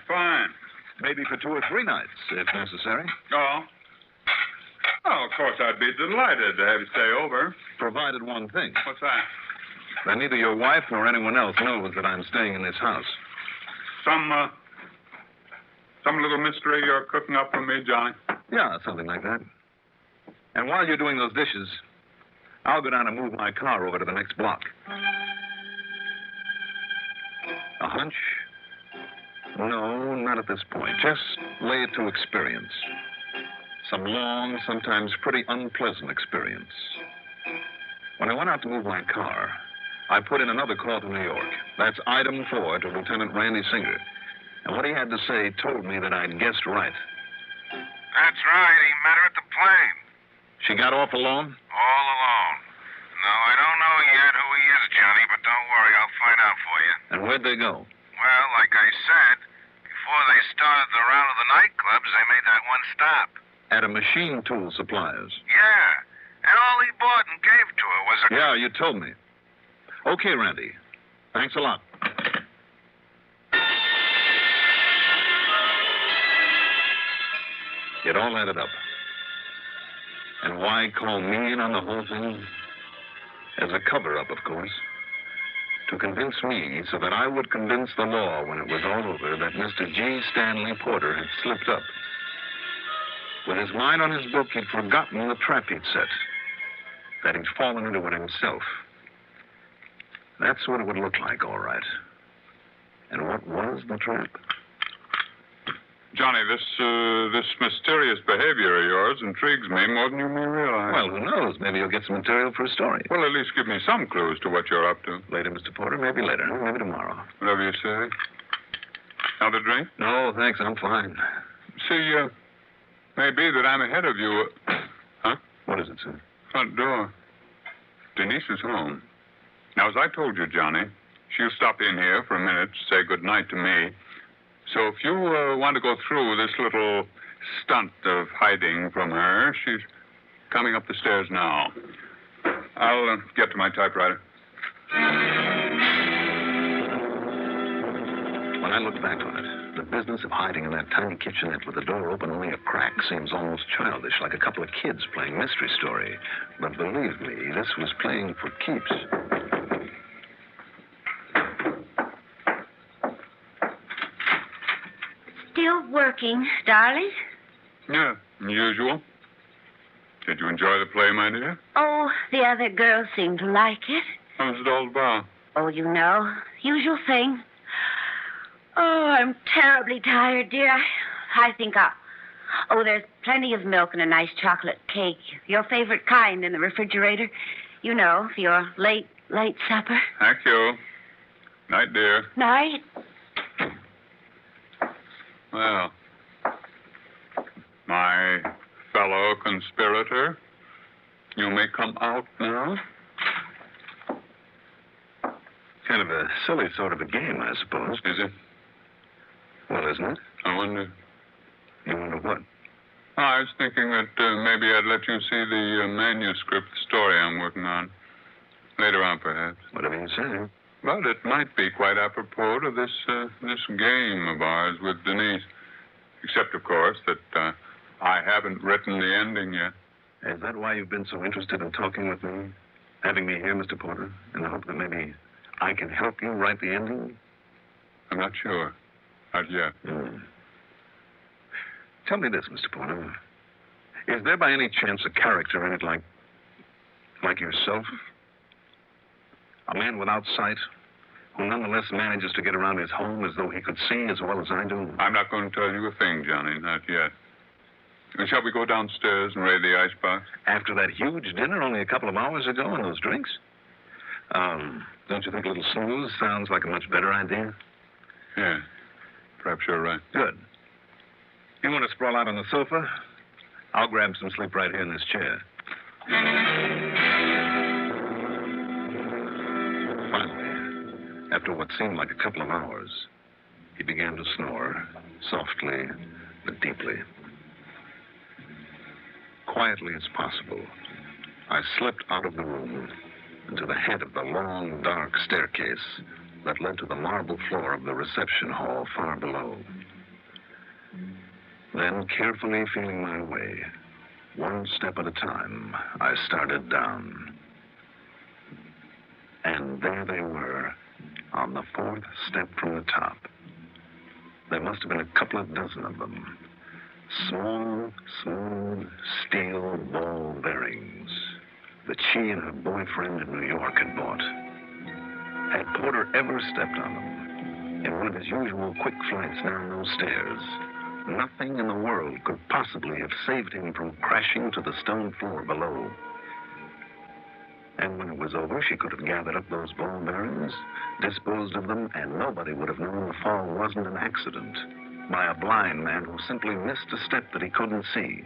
Maybe for 2 or 3 nights, if necessary. Oh? Oh, of course, I'd be delighted to have you stay over. Provided one thing. What's that? That neither your wife nor anyone else knows that I'm staying in this house. Some little mystery you're cooking up for me, Johnny? Yeah, something like that. And while you're doing those dishes, I'll go down and move my car over to the next block. A hunch? No, not at this point. Just lay it to experience. Some long, sometimes pretty unpleasant experience. When I went out to move my car, I put in another call to New York. That's item 4 to Lieutenant Randy Singer. And what he had to say told me that I'd guessed right. That's right. He met her at the plane. She got off alone? All alone. No, I don't know yet who he is, Johnny, but don't worry. I'll find out for you. And where'd they go? Well, like I said, before they started the round of the nightclubs, they made that one stop. At a machine tool supplier's. Yeah. And all he bought and gave to her was a... Yeah, you told me. Okay, Randy. Thanks a lot. It all added up. And why call me in on the whole thing? As a cover-up, of course. To convince me so that I would convince the law when it was all over that Mr. G. Stanley Porter had slipped up. With his mind on his book, he'd forgotten the trap he'd set. That he'd fallen into it himself. That's what it would look like, all right. And what was the trap? Johnny, this mysterious behavior of yours intrigues me more than you may realize. Well, who knows? Maybe you'll get some material for a story. Well, at least give me some clues to what you're up to. Later, Mr. Porter. Maybe later. Maybe tomorrow. Whatever you say. Another drink? No, thanks. I'm fine. See, maybe that I'm ahead of you. Huh? What is it, sir? Front door. Denise is home. Now, as I told you, Johnny, she'll stop in here for a minute to say good night to me. So if you want to go through this little stunt of hiding from her, she's coming up the stairs now. I'll get to my typewriter. When I look back on it, the business of hiding in that tiny kitchenette with the door open only a crack seems almost childish, like a couple of kids playing mystery story. But believe me, this was playing for keeps. Still working, darling? Yeah, usual. Did you enjoy the play, my dear? Oh, the other girls seem to like it. How's it all about? Oh, you know, usual thing. Oh, I'm terribly tired, dear. I think I'll... Oh, there's plenty of milk and a nice chocolate cake. Your favorite kind in the refrigerator. You know, for your late supper. Thank you. Night, dear. Night. Well, my fellow conspirator, you may come out now. Kind of a silly sort of a game, I suppose. Is it? Well, isn't it? I wonder. You wonder what? I was thinking that maybe I'd let you see the manuscript story I'm working on. Later on, perhaps. Whatever you say. But it might be quite apropos to this game of ours with Denise. Except, of course, that I haven't written the ending yet. Is that why you've been so interested in talking with me? Having me here, Mr. Porter, in the hope that maybe I can help you write the ending? I'm not sure. Not yet. Tell me this, Mr. Porter. Is there by any chance a character in it like yourself? A man without sight, who nonetheless manages to get around his home as though he could see as well as I do? I'm not going to tell you a thing, Johnny, not yet. Shall we go downstairs and raid the icebox? After that huge dinner only a couple of hours ago and those drinks? Don't you think a little snooze sounds like a much better idea? Yeah, perhaps you're right. Good. You want to sprawl out on the sofa? I'll grab some sleep right here in this chair. Finally, after what seemed like a couple of hours, he began to snore, softly but deeply. Quietly as possible, I slipped out of the room and to the head of the long, dark staircase that led to the marble floor of the reception hall far below. Then, carefully feeling my way, one step at a time, I started down. And there they were, on the fourth step from the top. There must have been a couple of dozen of them. Small, smooth, steel ball bearings that she and her boyfriend in New York had bought. Had Porter ever stepped on them, in one of his usual quick flights down those stairs, nothing in the world could possibly have saved him from crashing to the stone floor below. And when it was over, she could have gathered up those ball bearings, disposed of them, and nobody would have known the fall wasn't an accident by a blind man who simply missed a step that he couldn't see.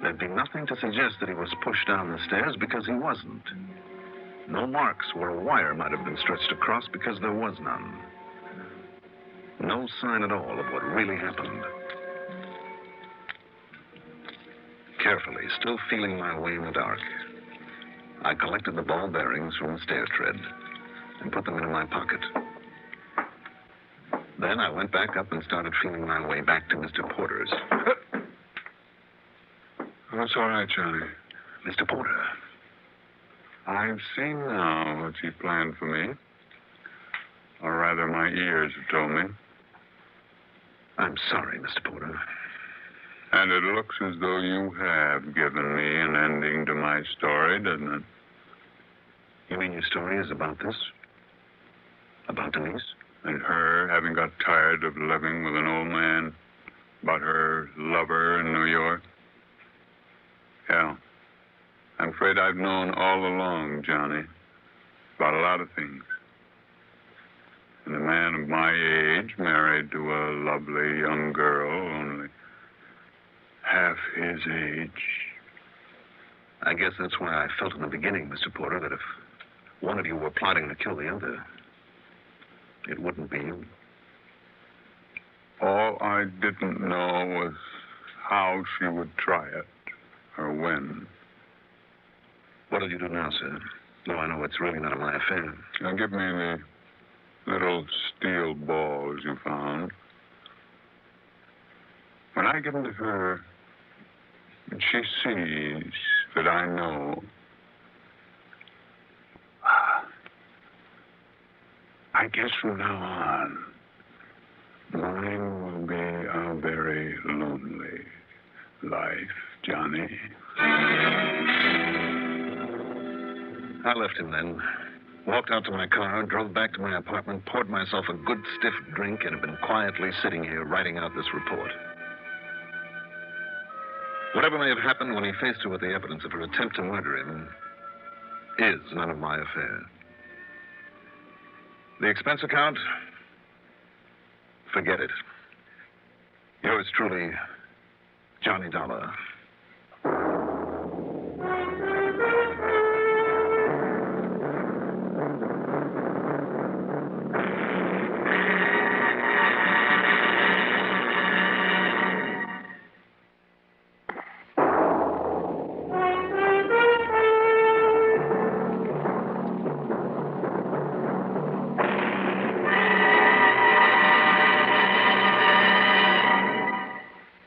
There'd be nothing to suggest that he was pushed down the stairs because he wasn't. No marks where a wire might have been stretched across because there was none. No sign at all of what really happened. Carefully, still feeling my way in the dark, I collected the ball bearings from the stair tread and put them in my pocket. Then I went back up and started feeling my way back to Mr. Porter's. That's all right, Johnny. Mr. Porter. I've seen now what you planned for me. Or rather, my ears have told me. I'm sorry, Mr. Porter. And it looks as though you have given me an ending to my story, doesn't it? You mean your story is about this? About Denise? And her having got tired of living with an old man about her lover in New York. Yeah. I'm afraid I've known all along, Johnny, about a lot of things. And a man of my age married to a lovely young girl, only half his age. I guess that's why I felt in the beginning, Mr. Porter, that if one of you were plotting to kill the other, it wouldn't be you. All I didn't know was how she would try it, or when. What'll you do now, sir? No, I know it's really none of my affair. Now, give me the little steel balls you found. When I give them to her, and she sees that I know, I guess from now on, mine will be a very lonely life, Johnny. I left him then, walked out to my car, drove back to my apartment, poured myself a good stiff drink, and have been quietly sitting here writing out this report. Whatever may have happened when he faced her with the evidence of her attempt to murder him is none of my affair. The expense account? Forget it. Yours truly, Johnny Dollar.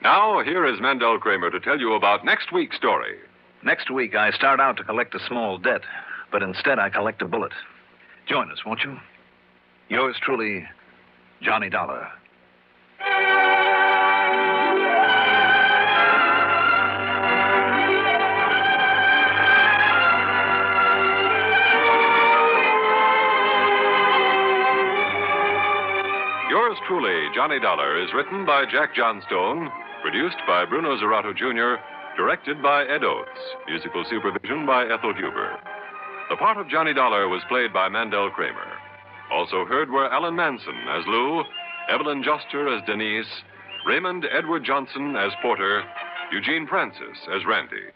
Now, here is Mandel Kramer to tell you about next week's story. Next week, I start out to collect a small debt, but instead I collect a bullet. Join us, won't you? Yours truly, Johnny Dollar. Yours truly, Johnny Dollar, is written by Jack Johnstone, produced by Bruno Zerato Jr., directed by Ed Oates, musical supervision by Ethel Huber. The part of Johnny Dollar was played by Mandel Kramer. Also heard were Alan Manson as Lou, Evelyn Joster as Denise, Raymond Edward Johnson as Porter, Eugene Francis as Randy.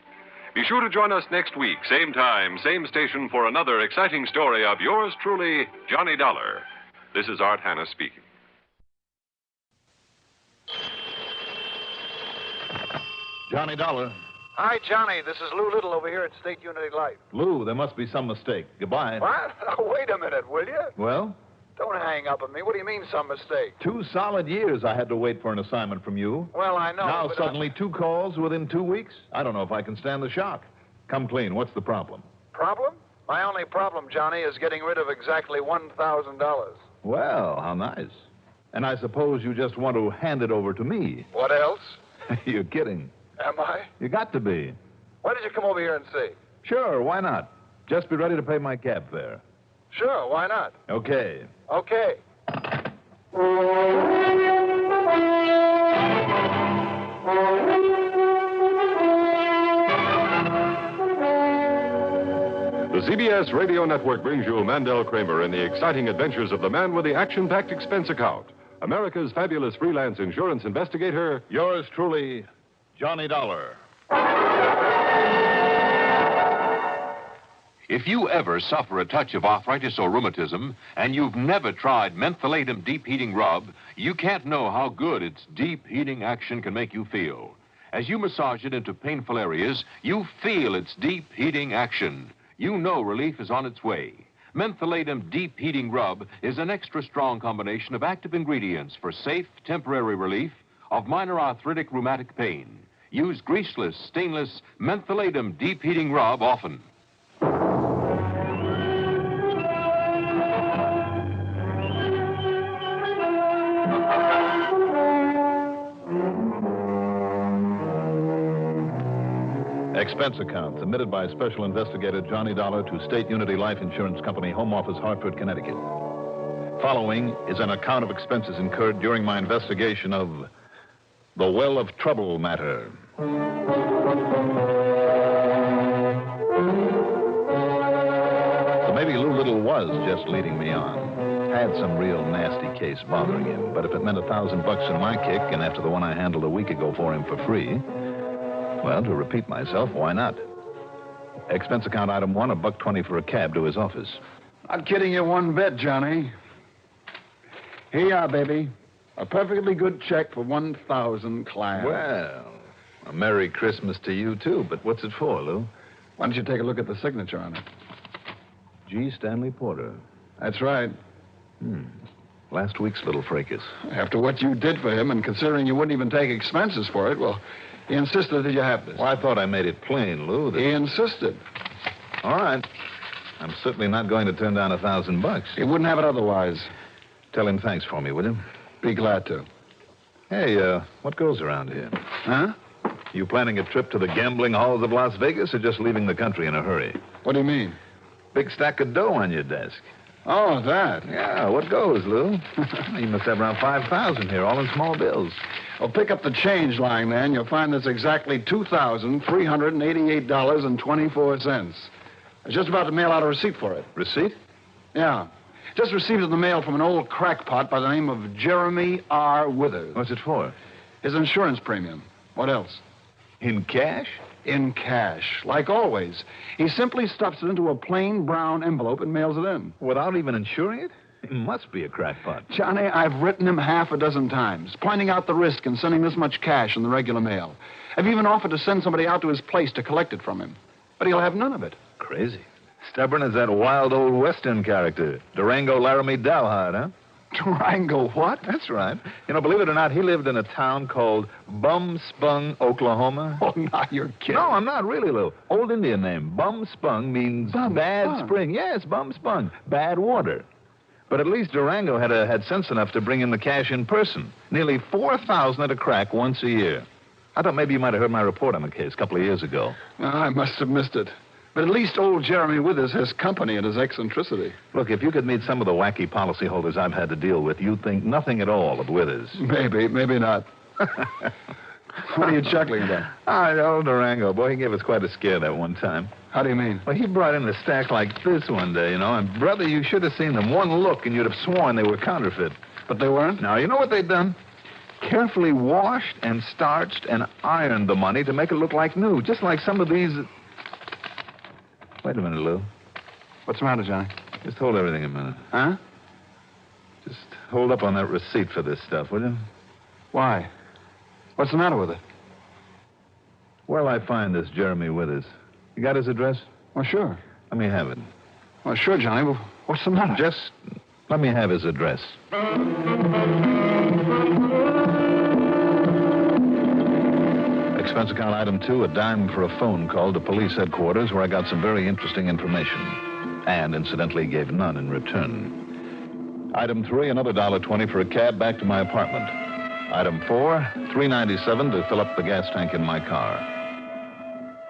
Be sure to join us next week, same time, same station, for another exciting story of yours truly, Johnny Dollar. This is Art Hanna speaking. Johnny Dollar. Hi, Johnny. This is Lou Little over here at State Unity Life. Lou, there must be some mistake. Goodbye. What? Oh, wait a minute, will you? Well? Don't hang up on me. What do you mean, some mistake? 2 solid years I had to wait for an assignment from you. Well, I know. Now but suddenly 2 calls within 2 weeks? I don't know if I can stand the shock. Come clean. What's the problem? Problem? My only problem, Johnny, is getting rid of exactly $1,000. Well, how nice. And I suppose you just want to hand it over to me. What else? You're kidding. Am I? You got to be. Why did you come over here and see? Sure, why not? Just be ready to pay my cab fare. Sure, why not? Okay. Okay. The CBS Radio Network brings you Mandel Kramer in the exciting adventures of the man with the action-packed expense account, America's fabulous freelance insurance investigator, yours truly, Johnny Dollar. If you ever suffer a touch of arthritis or rheumatism and you've never tried mentholatum deep heating rub, you can't know how good its deep heating action can make you feel. As you massage it into painful areas, you feel its deep heating action. You know relief is on its way. Mentholatum deep heating rub is an extra strong combination of active ingredients for safe, temporary relief of minor arthritic rheumatic pain. Use greaseless, stainless mentholatum deep heating rub often. Expense account submitted by Special Investigator Johnny Dollar to State Unity Life Insurance Company, Home Office, Hartford, Connecticut. Following is an account of expenses incurred during my investigation of the Well of Trouble matter. So maybe Lou Little was just leading me on. Had some real nasty case bothering him, but if it meant $1,000 in my kick, and after the one I handled a week ago for him for free, well, to repeat myself, why not? Expense account item 1, $1.20 for a cab to his office. Not kidding you one bit, Johnny. Here you are, baby. A perfectly good check for 1,000 clams. Well, a Merry Christmas to you, too, but what's it for, Lou? Why don't you take a look at the signature on it? G. Stanley Porter. That's right. Last week's little fracas. After what you did for him, and considering you wouldn't even take expenses for it, well, he insisted that you have this. Well, I thought I made it plain, Lou. He insisted. All right. I'm certainly not going to turn down $1,000. He wouldn't have it otherwise. Tell him thanks for me, will you? Be glad to. Hey, what goes around here? Huh? You planning a trip to the gambling halls of Las Vegas or just leaving the country in a hurry? What do you mean? Big stack of dough on your desk. Oh, that. Yeah, what goes, Lou? You must have around 5,000 here, all in small bills. Well, pick up the change line, then. You'll find there's exactly $2,388.24. I was just about to mail out a receipt for it. Receipt? Yeah. Just received it in the mail from an old crackpot by the name of Jeremy R. Withers. What's it for? His insurance premium. What else? In cash? In cash, like always. He simply stuffs it into a plain brown envelope and mails it in. Without even insuring it? He must be a crackpot. Johnny, I've written him half a dozen times, pointing out the risk in sending this much cash in the regular mail. I've even offered to send somebody out to his place to collect it from him. But he'll have none of it. Crazy. Stubborn as that wild old Western character, Durango Laramie Dalhart, huh? Durango what? That's right. You know, believe it or not, he lived in a town called Bum-Spung, Oklahoma. Oh, now you're kidding. No, I'm not really, Lou. Old Indian name. Bum-Spung means bad spring. Yes, Bum-Spung. Bad water. But at least Durango had sense enough to bring in the cash in person. Nearly 4,000 at a crack once a year. I thought maybe you might have heard my report on the case a couple of years ago. I must have missed it. But at least old Jeremy Withers has company in his eccentricity. Look, if you could meet some of the wacky policyholders I've had to deal with, you'd think nothing at all of Withers. Maybe not. What are you chuckling about? Old Durango. Boy, he gave us quite a scare that one time. How do you mean? Well, he brought in a stack like this one day, you know, and, brother, you should have seen them. One look, and you'd have sworn they were counterfeit. But they weren't? Now, you know what they'd done? Carefully washed and starched and ironed the money to make it look like new, just like some of these... Wait a minute, Lou. What's the matter, Johnny? Just hold everything a minute. Huh? Just hold up on that receipt for this stuff, will you? Why? What's the matter with it? Where'll I find this Jeremy Withers? You got his address? Well, sure. Let me have it. Well, sure, Johnny. Well, what's the matter? Just let me have his address. Expense account item 2, a dime for a phone call to police headquarters where I got some very interesting information. And, incidentally, gave none in return. Item 3, another $1.20 for a cab back to my apartment. Item 4, $3.97 to fill up the gas tank in my car.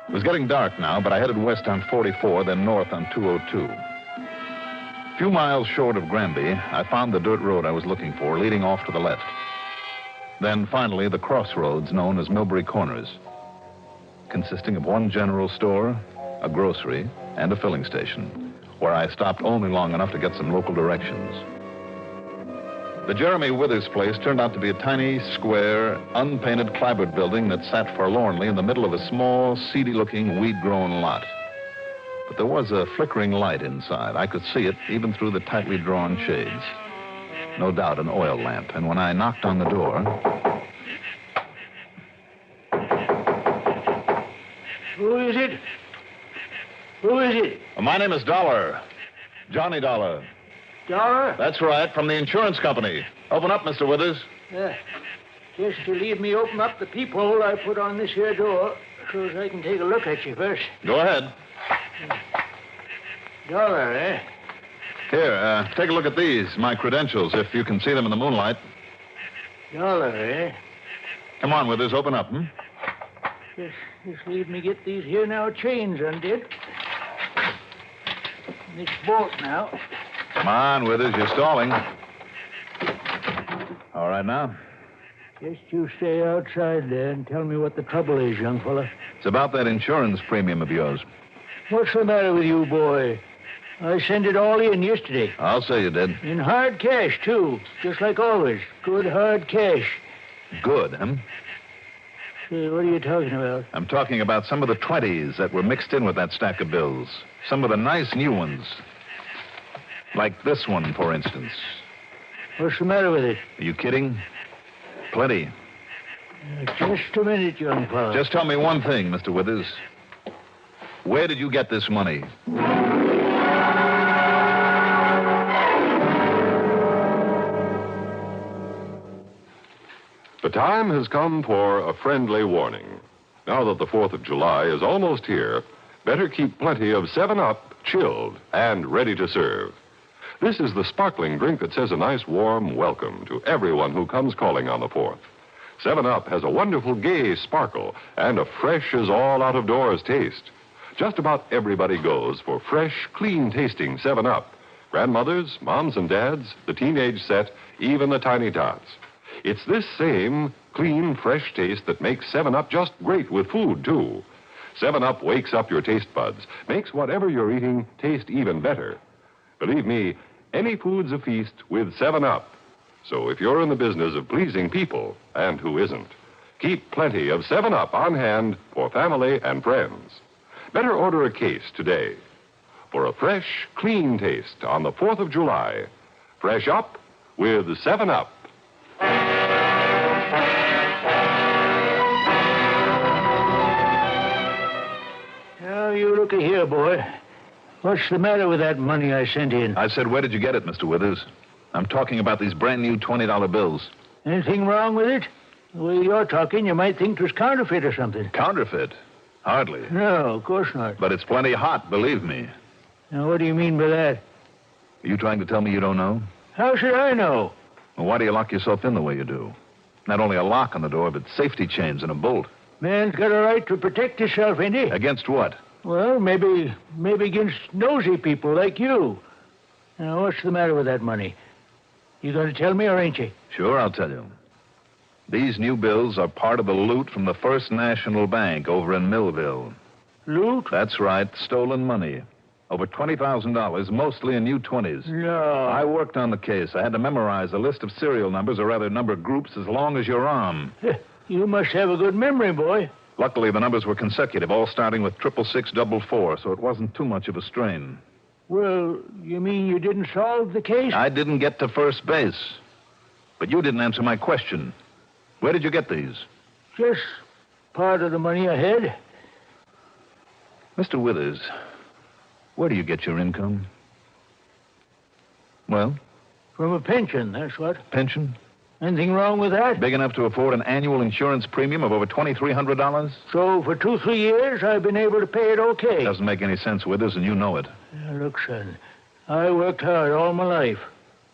It was getting dark now, but I headed west on 44, then north on 202. A few miles short of Granby, I found the dirt road I was looking for, leading off to the left. Then, finally, the crossroads known as Millbury Corners, consisting of one general store, a grocery, and a filling station, where I stopped only long enough to get some local directions. The Jeremy Withers place turned out to be a tiny, square, unpainted clapboard building that sat forlornly in the middle of a small, seedy-looking, weed-grown lot. But there was a flickering light inside. I could see it even through the tightly drawn shades. No doubt an oil lamp. And when I knocked on the door... Who is it? Who is it? My name is Dollar. Johnny Dollar. Dollar? That's right, from the insurance company. Open up, Mr. Withers. Just to leave me open up the peephole I put on this here door so as I can take a look at you first. Go ahead. Dollar, eh? Here, take a look at these, my credentials, if you can see them in the moonlight. Dollar, eh? Come on, Withers, open up, Just leave me get these here now chains undid. This bolt now. Come on, Withers, you're stalling. All right now? Just you stay outside there and tell me what the trouble is, young fella. It's about that insurance premium of yours. What's the matter with you, boy? I sent it all in yesterday. I'll say you did. In hard cash, too. Just like always. Good hard cash. Good, huh? Say, what are you talking about? I'm talking about some of the 20s that were mixed in with that stack of bills. Some of the nice new ones. Like this one, for instance. What's the matter with it? Are you kidding? Plenty. Just a minute, young fella. Just tell me one thing, Mr. Withers. Where did you get this money? The time has come for a friendly warning. Now that the 4th of July is almost here, better keep plenty of 7-Up chilled and ready to serve. This is the sparkling drink that says a nice warm welcome to everyone who comes calling on the 4th. 7-Up has a wonderful gay sparkle and a fresh as all out of doors taste. Just about everybody goes for fresh, clean-tasting 7-Up. Grandmothers, moms and dads, the teenage set, even the tiny tots. It's this same clean, fresh taste that makes 7-Up just great with food, too. 7-Up wakes up your taste buds, makes whatever you're eating taste even better. Believe me, any food's a feast with 7-Up. So if you're in the business of pleasing people, and who isn't, keep plenty of 7-Up on hand for family and friends. Better order a case today. For a fresh, clean taste on the 4th of July, fresh up with 7-Up. Now, you look here, boy. What's the matter with that money I sent in? I said, where did you get it, Mr. Withers? I'm talking about these brand new $20 bills. Anything wrong with it? The way you're talking, you might think it was counterfeit or something. Counterfeit? Hardly. No, of course not. But it's plenty hot, believe me. Now, what do you mean by that? Are you trying to tell me you don't know? How should I know? Well, why do you lock yourself in the way you do? Not only a lock on the door, but safety chains and a bolt. Man's got a right to protect himself, ain't he? Against what? Well, maybe against nosy people like you. Now, what's the matter with that money? You going to tell me or ain't you? Sure, I'll tell you. These new bills are part of the loot from the First National Bank over in Millville. Loot? That's right, stolen money. Over $20,000, mostly in new 20s. No. I worked on the case. I had to memorize a list of serial numbers, or rather number groups, as long as your arm. You must have a good memory, boy. Luckily, the numbers were consecutive, all starting with 66644, so it wasn't too much of a strain. Well, you mean you didn't solve the case? I didn't get to first base. But you didn't answer my question. Where did you get these? Just part of the money I had. Mr. Withers, where do you get your income? Well? From a pension, that's what. Pension? Anything wrong with that? Big enough to afford an annual insurance premium of over $2,300? So for 2-3 years, I've been able to pay it okay. Doesn't make any sense, Withers, and you know it. Now, look, son, I worked hard all my life.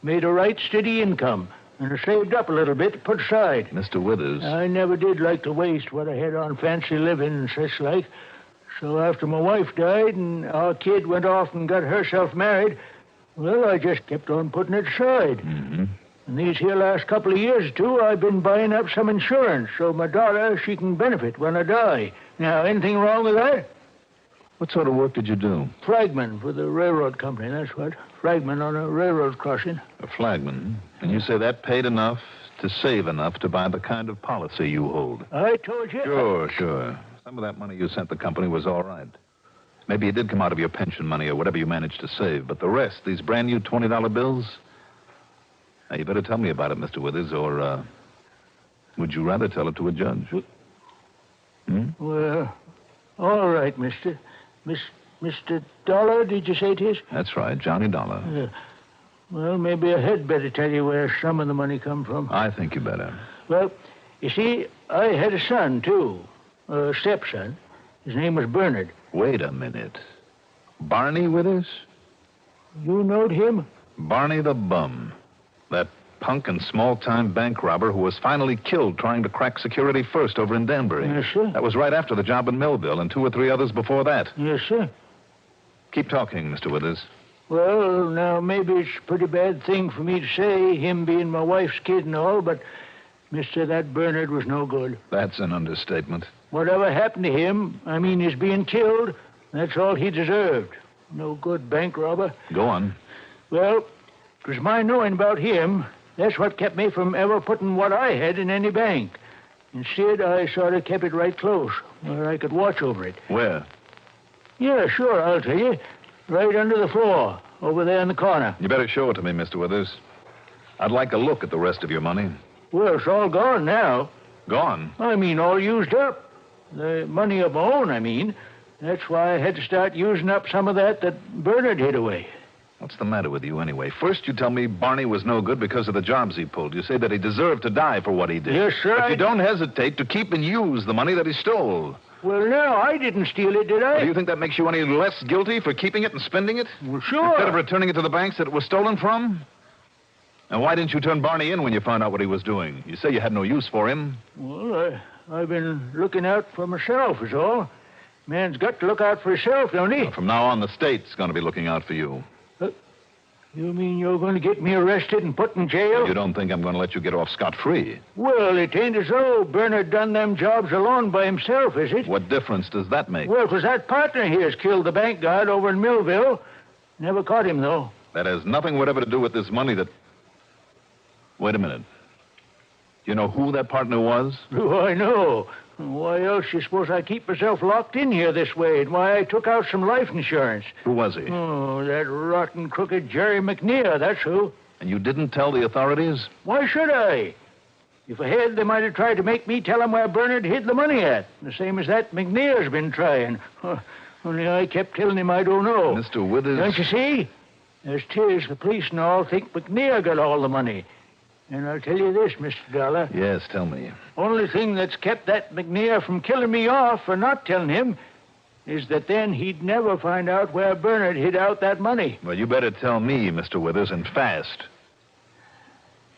Made a right steady income. And I saved up a little bit to put aside. Mr. Withers. I never did like to waste what I had on fancy living and such like. So after my wife died and our kid went off and got herself married, well, I just kept on putting it aside. Mm-hmm. And these here last couple of years, too, I've been buying up some insurance so my daughter, she can benefit when I die. Now, anything wrong with that? What sort of work did you do? Flagman for the railroad company, that's what. Flagman on a railroad crossing. A flagman? And you say that paid enough to save enough to buy the kind of policy you hold? I told you. Sure. Some of that money you sent the company was all right. Maybe it did come out of your pension money or whatever you managed to save, but the rest, these brand new $20 bills... Now, you better tell me about it, Mr. Withers, or, would you rather tell it to a judge? Well, all right, Mr. Mr. Dollar, did you say it is? That's right, Johnny Dollar. Well, maybe I had better tell you where some of the money come from. I think you better. Well, you see, I had a son, too. A stepson. His name was Bernard. Wait a minute. Barney Withers? You knowed him? Barney the Bum. That punk and small-time bank robber who was finally killed trying to crack Security First over in Danbury. Yes, sir. That was right after the job in Millville and 2 or 3 others before that. Yes, sir. Keep talking, Mr. Withers. Well, now, maybe it's a pretty bad thing for me to say, him being my wife's kid and all, but, mister, that Bernard was no good. That's an understatement. Whatever happened to him, I mean his being killed, that's all he deserved. No good bank robber. Go on. Well, it was my knowing about him. That's what kept me from ever putting what I had in any bank. Instead, I sort of kept it right close, where I could watch over it. Where? Yeah, sure, I'll tell you. Right under the floor, over there in the corner. You better show it to me, Mr. Withers. I'd like to look at the rest of your money. Well, it's all gone now. Gone? I mean, all used up. The money of my own, I mean. That's why I had to start using up some of that Bernard hid away. What's the matter with you, anyway? First, you tell me Barney was no good because of the jobs he pulled. You say that he deserved to die for what he did. Yes, sir. But you don't hesitate to keep and use the money that he stole. Well, no, I didn't steal it, did I? Well, do you think that makes you any less guilty for keeping it and spending it? Well, sure. Instead of returning it to the banks that it was stolen from? And why didn't you turn Barney in when you found out what he was doing? You say you had no use for him. Well, I've been looking out for myself, is all. Man's got to look out for himself, don't he? Well, from now on, the state's going to be looking out for you. You mean you're going to get me arrested and put in jail? You don't think I'm going to let you get off scot-free? Well, it ain't as though Bernard done them jobs alone by himself, is it? What difference does that make? Well, 'cause that partner of his killed the bank guard over in Millville. Never caught him, though. That has nothing whatever to do with this money that... Wait a minute. You know who that partner was? Oh, I know. Why else you suppose I keep myself locked in here this way, and why I took out some life insurance? Who was he? Oh, that rotten, crooked Jerry McNear, that's who. And you didn't tell the authorities? Why should I? If I had, they might have tried to make me tell them where Bernard hid the money at. The same as that McNear's been trying. Only I kept telling him I don't know. Mr. Withers... Don't you see? As 'tis, the police and all think McNear got all the money. And I'll tell you this, Mr. Dollar. Yes, tell me. Only thing that's kept that McNear from killing me off for not telling him is that then he'd never find out where Bernard hid out that money. Well, you better tell me, Mr. Withers, and fast.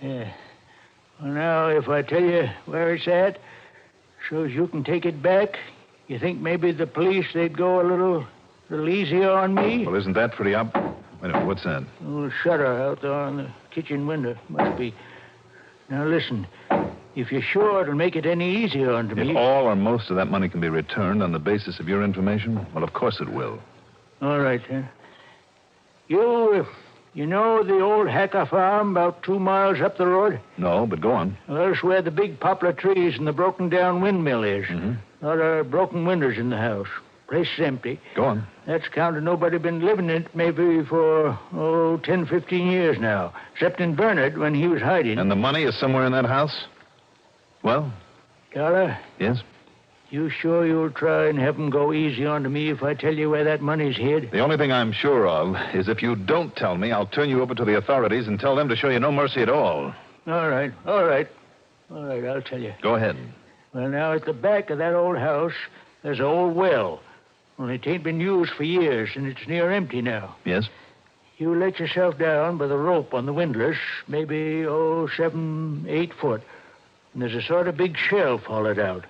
Yeah. Well, now, if I tell you where it's at, so's you can take it back, you think maybe the police, they'd go a little easier on me? Well, isn't that pretty Wait a minute, what's that? A little shutter out there on the kitchen window. Must be. Now, listen. If you're sure it'll make it any easier on me... If all or most of that money can be returned on the basis of your information, well, of course it will. All right, then. You know the old Hacker farm about 2 miles up the road? No, but go on. Well, that's where the big poplar trees and the broken-down windmill is. Mm-hmm. A lot of broken windows in the house. Place is empty. Go on. That's counted nobody been living in it maybe for, 10, 15 years now. Except in Bernard when he was hiding. And the money is somewhere in that house? Well? Dollar? Yes? You sure you'll try and have them go easy onto me if I tell you where that money's hid? The only thing I'm sure of is if you don't tell me, I'll turn you over to the authorities and tell them to show you no mercy at all. All right, I'll tell you. Go ahead. Well, now, at the back of that old house, there's an old well. Only it ain't been used for years, and it's near empty now. Yes? You let yourself down by the rope on the windlass, maybe, 7, 8 foot. And there's a sort of big shelf hollowed out.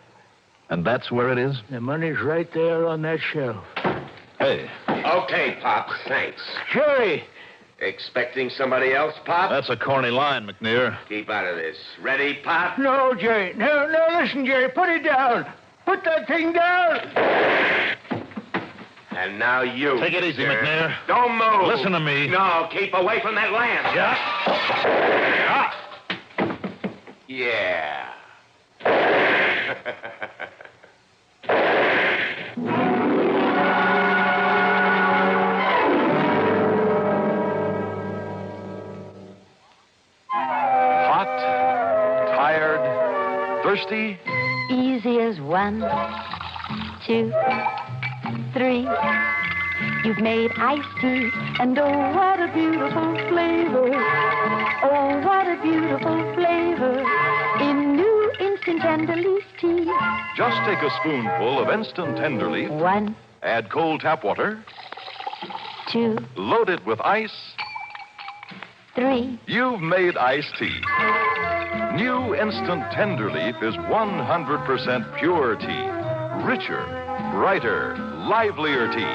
And that's where it is? The money's right there on that shelf. Hey. Okay, Pop, thanks. Jerry! Expecting somebody else, Pop? That's a corny line, McNear. Keep out of this. Ready, Pop? No, Jerry. No, listen, Jerry. Put it down. Put that thing down. And now you. Take it easy, mister. McNair. Don't move. Listen to me. No, keep away from that lamp. Yeah. Hot, tired, thirsty. Easy as 1, 2, 3. You've made iced tea, and oh, what a beautiful flavor. Oh, what a beautiful flavor in new instant Tenderleaf tea. Just take a spoonful of instant Tenderleaf. 1. Add cold tap water. 2. Load it with ice. 3. You've made iced tea. New instant Tenderleaf is 100% pure tea. Richer, brighter, livelier tea.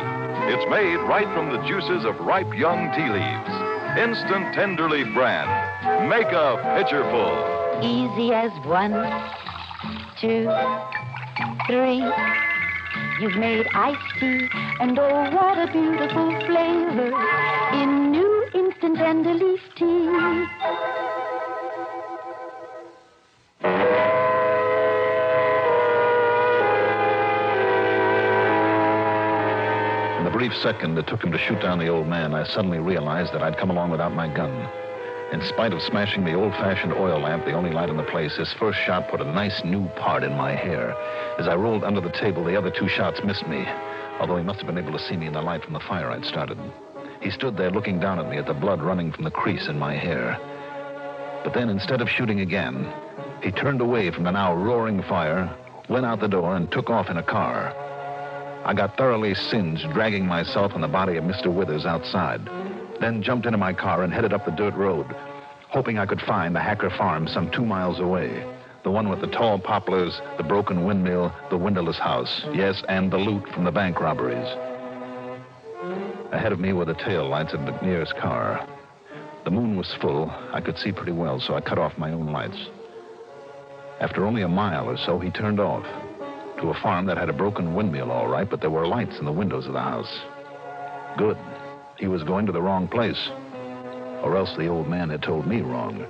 It's made right from the juices of ripe young tea leaves. Instant tender leaf brand. Make a pitcher full. Easy as 1, 2, 3. You've made iced tea, and oh, what a beautiful flavor in new instant tender leaf tea. In the brief second it took him to shoot down the old man, I suddenly realized that I'd come along without my gun. In spite of smashing the old-fashioned oil lamp, the only light in the place, his first shot put a nice new part in my hair. As I rolled under the table, the other 2 shots missed me, although he must have been able to see me in the light from the fire I'd started. He stood there looking down at me at the blood running from the crease in my hair. But then, instead of shooting again, he turned away from the now roaring fire, went out the door, and took off in a car. I got thoroughly singed, dragging myself and the body of Mr. Withers outside. Then jumped into my car and headed up the dirt road, hoping I could find the Hacker farm some 2 miles away. The one with the tall poplars, the broken windmill, the windowless house. Yes, and the loot from the bank robberies. Ahead of me were the tail lights of McNair's car. The moon was full. I could see pretty well, so I cut off my own lights. After only a mile or so, he turned off to a farm that had a broken windmill, all right, but there were lights in the windows of the house. Good. He was going to the wrong place. Or else the old man had told me wrong.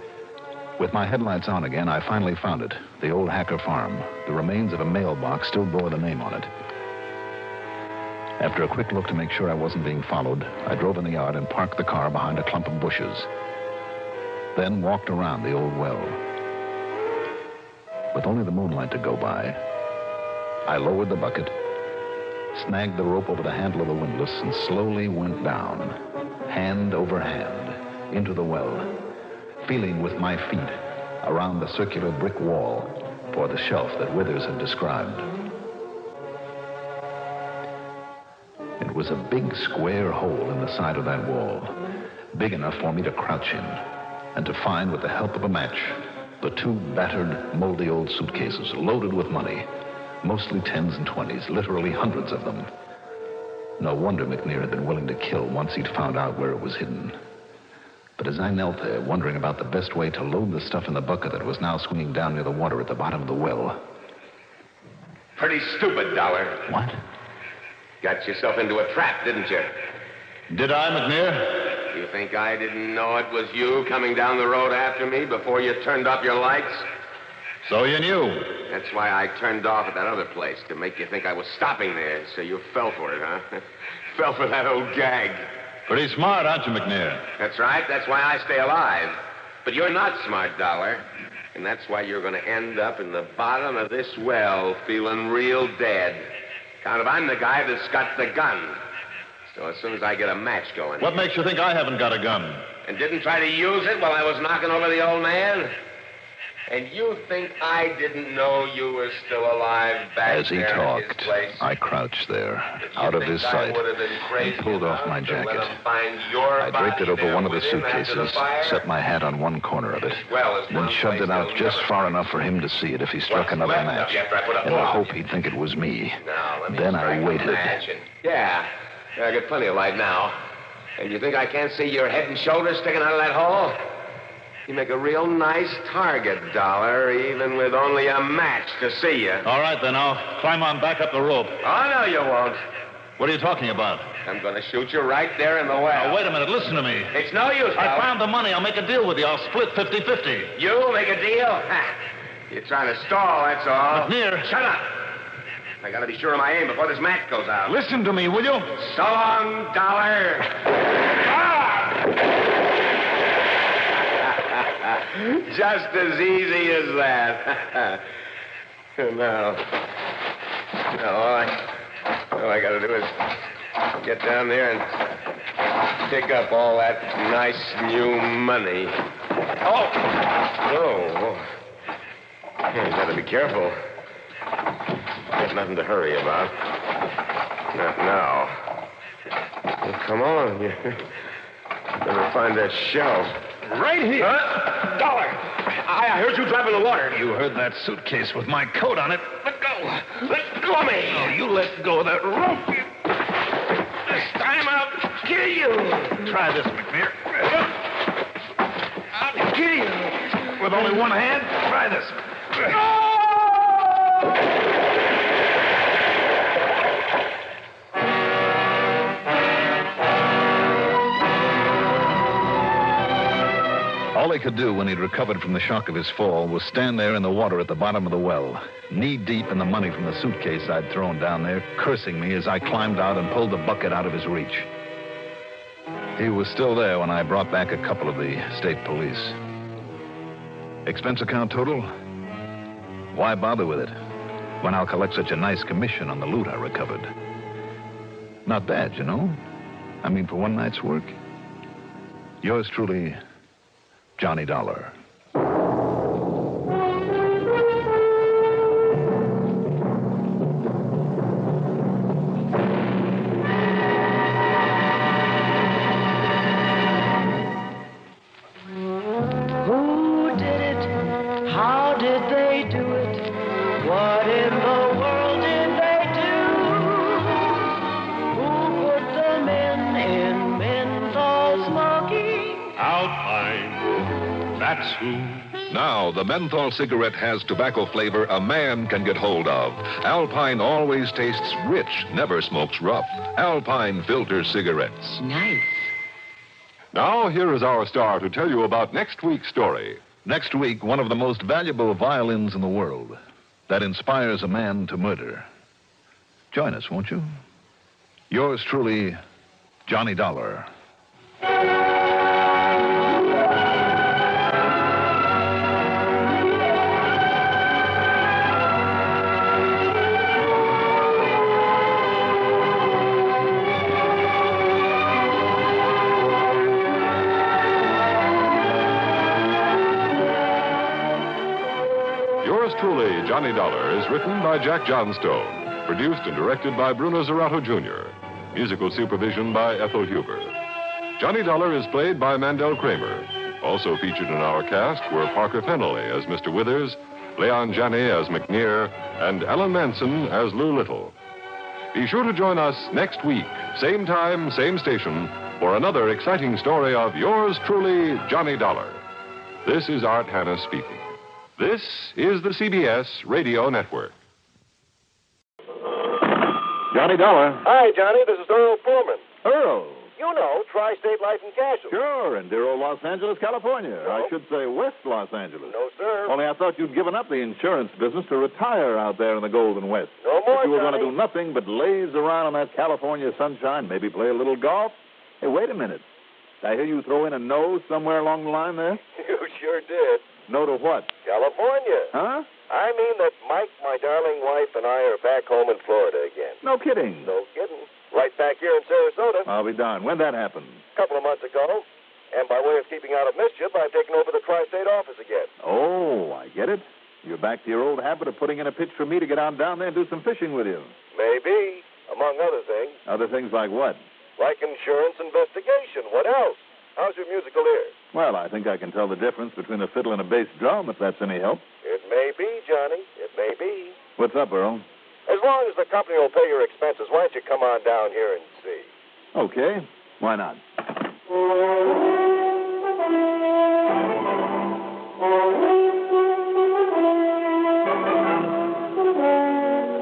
With my headlights on again, I finally found it. The old Hacker farm. The remains of a mailbox still bore the name on it. After a quick look to make sure I wasn't being followed, I drove in the yard and parked the car behind a clump of bushes. Then walked around the old well. With only the moonlight to go by, I lowered the bucket, snagged the rope over the handle of the windlass, and slowly went down, hand over hand, into the well, feeling with my feet around the circular brick wall for the shelf that Withers had described. It was a big square hole in the side of that wall, big enough for me to crouch in and to find, with the help of a match, the 2 battered, moldy old suitcases loaded with money. Mostly 10s and 20s, literally hundreds of them. No wonder McNair had been willing to kill once he'd found out where it was hidden. But as I knelt there, wondering about the best way to load the stuff in the bucket that was now swinging down near the water at the bottom of the well. Pretty stupid, Dollar. What? Got yourself into a trap, didn't you? Did I, McNair? You think I didn't know it was you coming down the road after me before you turned off your lights? So you knew. That's why I turned off at that other place, to make you think I was stopping there, so you fell for it, huh? Fell for that old gag. Pretty smart, aren't you, McNair? That's right. That's why I stay alive. But you're not smart, Dollar. And that's why you're going to end up in the bottom of this well feeling real dead. Kind of, I'm the guy that's got the gun. So as soon as I get a match going... What makes you think I haven't got a gun? And didn't try to use it while I was knocking over the old man? And you think I didn't know you were still alive back As he there talked, in his place? I crouched there, out of his sight, and pulled off my jacket. I draped it over one of the suitcases, set my hat on one corner of it, then shoved it out just far enough for him to see it if he struck another match, in the hope he'd think it was me. Then I waited. Yeah, I got plenty of light now. And you think I can't see your head and shoulders sticking out of that hole? You make a real nice target, Dollar, even with only a match to see you. All right, then, I'll climb on back up the rope. Oh, no, you won't. What are you talking about? I'm going to shoot you right there in the well. Now, wait a minute. Listen to me. It's no use, I found the money. I'll make a deal with you. I'll split 50-50. You make a deal? Ha. You're trying to stall, that's all. McNair. Shut up. I got to be sure of my aim before this match goes out. Listen to me, will you? So long, Dollar. Just as easy as that. Now, all I got to do is get down there and pick up all that nice new money. Oh. You got to be careful. Got nothing to hurry about. Not now. Well, come on. You better find that shelf. Right here. Dollar! I heard you drop in the water. You heard that suitcase with my coat on it. Let go. Let go of me. Oh, you let go of that rope. kill you. Try this, McNear. I'll kill you. With only one hand, try this. All he could do when he'd recovered from the shock of his fall was stand there in the water at the bottom of the well, knee-deep in the money from the suitcase I'd thrown down there, cursing me as I climbed out and pulled the bucket out of his reach. He was still there when I brought back a couple of the state police. Expense account total? Why bother with it when I'll collect such a nice commission on the loot I recovered? Not bad, you know. I mean, for one night's work. Yours truly, Johnny Dollar. Who did it? How did they do it? What in the world did they do? Who put the men in menthol smoking? Alpine, that's who. Now, the menthol cigarette has tobacco flavor a man can get hold of. Alpine always tastes rich, never smokes rough. Alpine filter cigarettes. Nice. Now, here is our star to tell you about next week's story. Next week, one of the most valuable violins in the world that inspires a man to murder. Join us, won't you? Yours truly, Johnny Dollar. Yours truly, Johnny Dollar, is written by Jack Johnstone, produced and directed by Bruno Zerato Jr., musical supervision by Ethel Huber. Johnny Dollar is played by Mandel Kramer. Also featured in our cast were Parker Fennelly as Mr. Withers, Leon Janney as McNear, and Ellen Manson as Lou Little. Be sure to join us next week, same time, same station, for another exciting story of yours truly, Johnny Dollar. This is Art Hanna speaking. This is the CBS Radio Network. Johnny Dollar. Hi, Johnny. This is Earl Foreman. Earl. You know, Tri-State Life and Casualty. Sure, in dear old Los Angeles, California. No. I should say West Los Angeles. No, sir. Only I thought you'd given up the insurance business to retire out there in the Golden West. No more, That you were going to Johnny. do nothing but laze around in that California sunshine, maybe play a little golf. Hey, wait a minute. I hear you throw in a no somewhere along the line there? You sure did. No to what? California. Huh? I mean that Mike, my darling wife, and I are back home in Florida again. No kidding. No kidding. Right back here in Sarasota. I'll be darned. When'd that happen? A couple of months ago. And by way of keeping out of mischief, I've taken over the Tri-State office again. Oh, I get it. You're back to your old habit of putting in a pitch for me to get on down there and do some fishing with you. Maybe, among other things. Other things like what? Like insurance investigation. What else? How's your musical ear? Well, I think I can tell the difference between a fiddle and a bass drum, if that's any help. It may be, Johnny. It may be. What's up, Earl? As long as the company will pay your expenses, why don't you come on down here and see? Okay. Why not?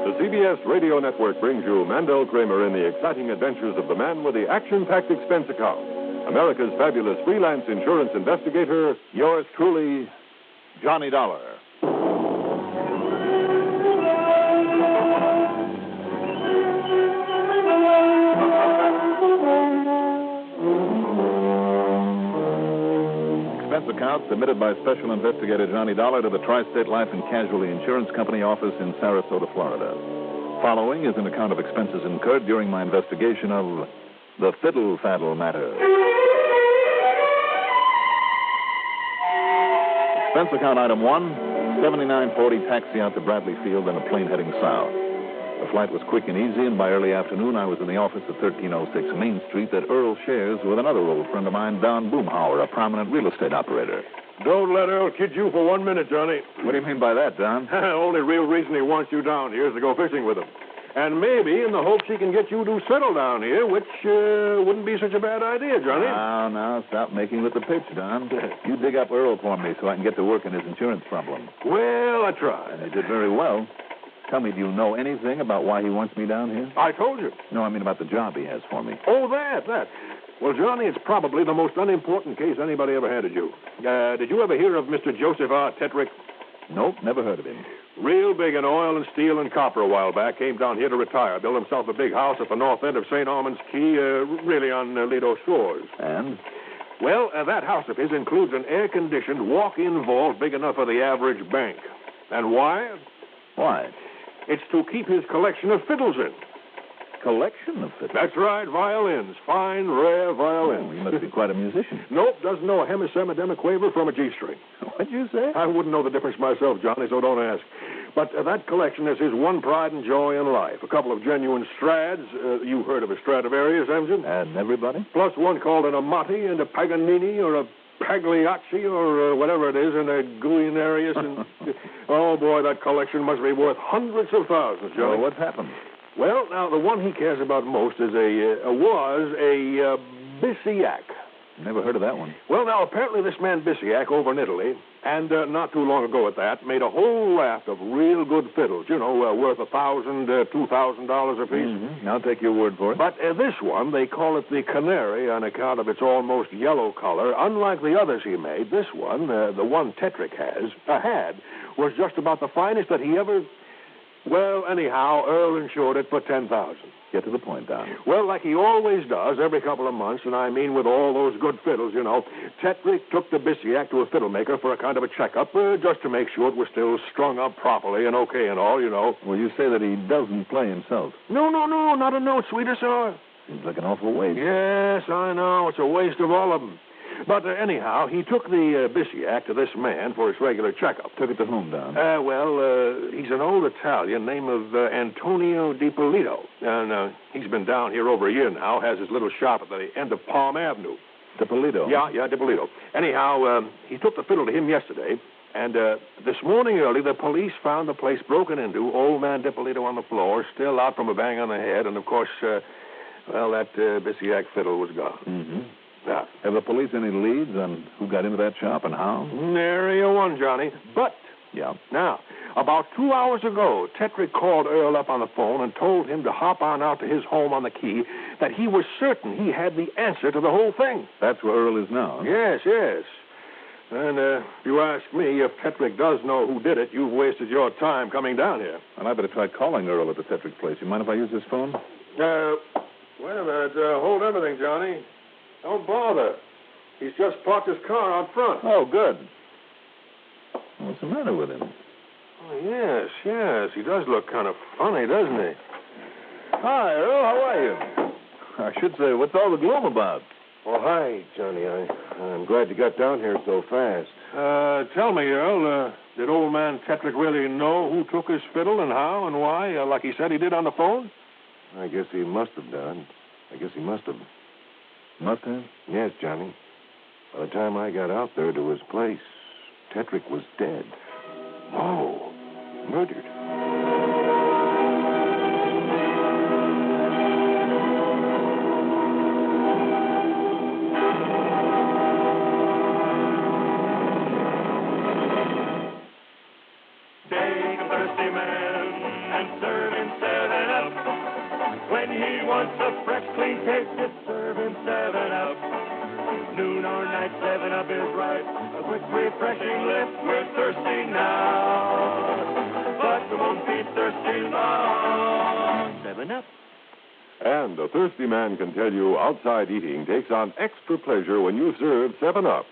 The CBS Radio Network brings you Mandel Kramer in the exciting adventures of the man with the action-packed expense account. America's fabulous freelance insurance investigator, Yours truly, Johnny Dollar. Expense account submitted by Special Investigator Johnny Dollar to the Tri-State Life and Casualty Insurance Company office in Sarasota, Florida. Following is an account of expenses incurred during my investigation of the fiddle-faddle matter. Expense account item 1, 7940 taxi out to Bradley Field and a plane heading south. The flight was quick and easy, and by early afternoon I was in the office at 1306 Main Street that Earl shares with another old friend of mine, Don Boomhauer, a prominent real estate operator. Don't let Earl kid you for 1 minute, Johnny. What do you mean by that, Don? Only real reason he wants you down here is to go fishing with him. And maybe in the hopes he can get you to settle down here, which wouldn't be such a bad idea, Johnny. Now, stop making with the pitch, Don. You dig up Earl for me so I can get to work on his insurance problem. Well, I tried. And you did very well. Tell me, do you know anything about why he wants me down here? I told you. No, I mean about the job he has for me. Oh, that. Well, Johnny, it's probably the most unimportant case anybody ever handed you. Did you ever hear of Mr. Joseph R. Tetrick? Nope, never heard of him. Real big in oil and steel and copper a while back. Came down here to retire. Built himself a big house at the north end of St. Armand's Key, really on Lido Shores. And? Well, that house of his includes an air-conditioned walk-in vault big enough for the average bank. And why? Why? It's to keep his collection of fiddles in. Collection of fiddles? That's right, violins. Fine, rare violins. Oh, you must be quite a musician. Nope, doesn't know a hemisemidemic quaver from a G-string. What'd you say? I wouldn't know the difference myself, Johnny, so don't ask. But that collection is his one pride and joy in life. A couple of genuine Strads. You've heard of a Stradivarius, haven't you? And everybody? Plus one called an Amati and a Paganini or a Pagliacci or whatever it is, and a Guianarius. And oh, boy, that collection must be worth hundreds of thousands, Johnny. Well, what's happened? Well, now, the one he cares about most is was a Bisiac. Never heard of that one. Well, now, apparently this man Bisiac over in Italy, and not too long ago at that, made a whole raft of real good fiddles, worth $1,000, $2,000 apiece. Mm-hmm. I'll take your word for it. But this one, they call it the Canary on account of its almost yellow color. Unlike the others he made, this one, the one Tetrick had, was just about the finest that he ever... Well, anyhow, Earl insured it for $10,000. Get to the point, Don. Well, like he always does every couple of months, and I mean with all those good fiddles, Tetrick took the Bisiac to a fiddle maker for a kind of a checkup, just to make sure it was still strung up properly and okay and all, Well, you say that he doesn't play himself. No, not a note, sweeter, sir. Seems like an awful waste. Yes, I know. It's a waste of all of them. But anyhow, he took the Bisiac to this man for his regular checkup. Took it to whom, Don? He's an old Italian named of Antonio DiPolito. And he's been down here over a year now, has his little shop at the end of Palm Avenue. DiPolito? Yeah, DiPolito. Anyhow, he took the fiddle to him yesterday, and this morning early, the police found the place broken into, old man DiPolito on the floor, still out from a bang on the head, and of course, that Bisiac fiddle was gone. Mm-hmm. Yeah. Have the police any leads on who got into that shop and how? Nary a one, Johnny. But, now, about 2 hours ago, Tetrick called Earl up on the phone and told him to hop on out to his home on the Key, that he was certain he had the answer to the whole thing. That's where Earl is now, huh? Yes. And if you ask me, if Tetrick does know who did it, you've wasted your time coming down here. And I better try calling Earl at the Tetrick place. You mind if I use his phone? Wait a minute. Hold everything, Johnny. Don't bother. He's just parked his car out front. Oh, good. What's the matter with him? Oh, yes. He does look kind of funny, doesn't he? Hi, Earl. How are you? I should say, what's all the gloom about? Oh, hi, Johnny. I'm glad you got down here so fast. Tell me, Earl, did old man Tetrick really know who took his fiddle and how and why, like he said he did on the phone? I guess he must have done. Must have? Yes, Johnny. By the time I got out there to his place, Tetrick was dead. No, murdered. Take a thirsty man and serve him 7-Up. When he wants a fresh, clean taste, just serve him 7-Up. Noon or night, 7-Up is right. A quick, refreshing lift, we're thirsty now. But we won't be thirsty long. 7-Up. And a thirsty man can tell you outside eating takes on extra pleasure when you serve 7-Up.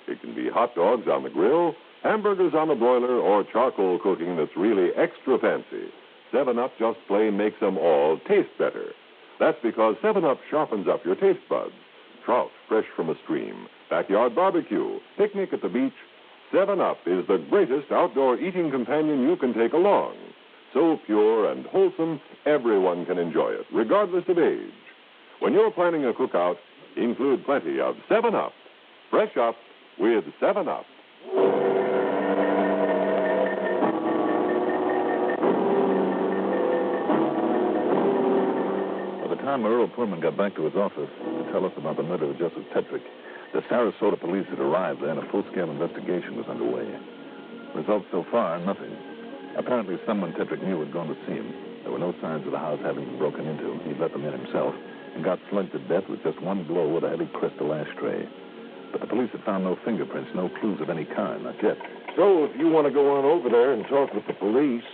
It can be hot dogs on the grill, hamburgers on the broiler, or charcoal cooking that's really extra fancy. 7-Up just plain makes them all taste better. That's because 7-Up sharpens up your taste buds. Trout fresh from a stream, backyard barbecue, picnic at the beach. 7-Up is the greatest outdoor eating companion you can take along. So pure and wholesome, everyone can enjoy it, regardless of age. When you're planning a cookout, include plenty of 7-Up. Fresh up with 7-Up. time Earl Pullman got back to his office to tell us about the murder of Joseph Tetrick, the Sarasota police had arrived there and a full-scale investigation was underway. Results so far, nothing. Apparently someone Tetrick knew had gone to see him. There were no signs of the house having been broken into. He'd let them in himself and got slugged to death with just one blow with a heavy crystal ashtray. But the police had found no fingerprints, no clues of any kind, not yet. So if you want to go on over there and talk with the police,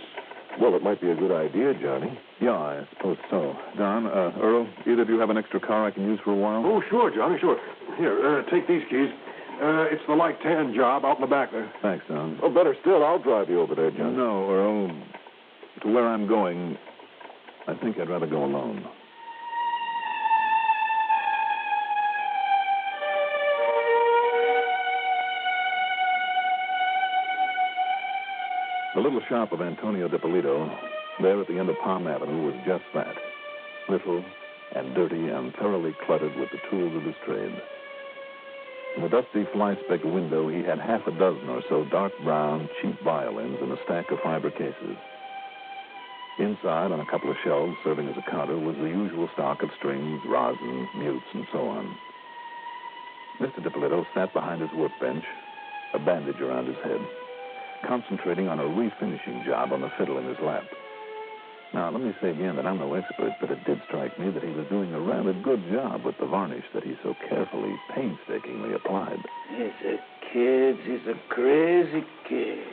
well, it might be a good idea, Johnny. Yeah, I suppose so. Don, Earl, either of you have an extra car I can use for a while? Oh, sure, Johnny, sure. Here, take these keys. It's the light tan job out in the back there. Thanks, Don. Oh, better still, I'll drive you over there, Johnny. No, Earl. To where I'm going, I think I'd rather go alone. The little shop of Antonio DiPolito, there at the end of Palm Avenue, was just that. Little and dirty and thoroughly cluttered with the tools of his trade. In the dusty fly-specked window, he had half a dozen or so dark brown, cheap violins in a stack of fiber cases. Inside, on a couple of shelves serving as a counter, was the usual stock of strings, rosins, mutes, and so on. Mr. DiPolito sat behind his workbench, a bandage around his head, concentrating on a refinishing job on the fiddle in his lap. Now, let me say again that I'm no expert, but it did strike me that he was doing a rather good job with the varnish that he so carefully, painstakingly applied. He's a kid. He's a crazy kid.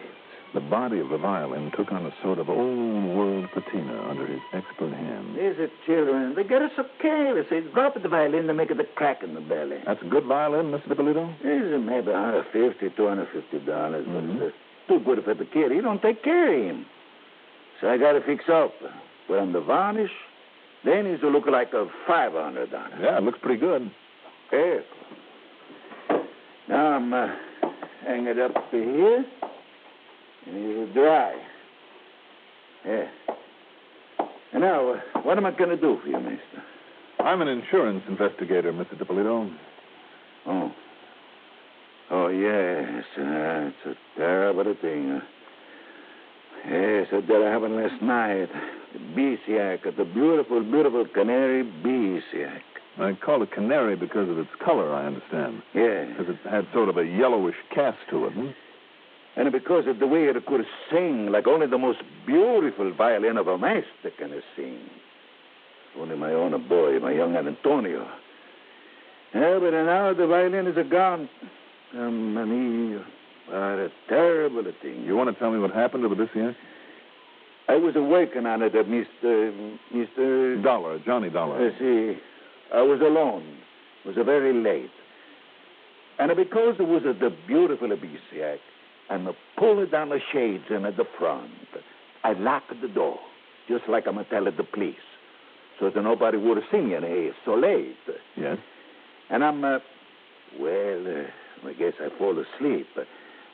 The body of the violin took on a sort of old-world patina under his expert hand. These are children. They get us so careless. They drop the violin to make it a crack in the belly. That's a good violin, Mr. DiPolito? It's maybe $150, $250, but it's too good for the kid. He don't take care of him. So I got to fix up. Put on the varnish. Then he's to look like a $500. Yeah, it looks pretty good. Yeah. Now I'm hang it up to here. And it'll dry. Yeah. And now, what am I going to do for you, mister? I'm an insurance investigator, Mr. DiPolito. Oh. Oh, yes. It's a terrible thing. Yes, that happened last night. The Beesiac, the beautiful, beautiful canary Beesiac. I call it canary because of its color, I understand. Yeah. Because it had sort of a yellowish cast to it, And because of the way it could sing, like only the most beautiful violin of a master can sing. Only my own boy, my young Antonio. Yeah, but now the violin is gone. What a terrible thing. You want to tell me what happened to the Beesiac? I was working on it, Mr. Dollar, Johnny Dollar. See, I was alone. It was very late. And because it was the beautiful Beesiac, and pulled down the shades in at the front, I locked the door, just like I'm telling the police, so that nobody would see me, and it's so late. Yes? And I'm, I guess I fall asleep.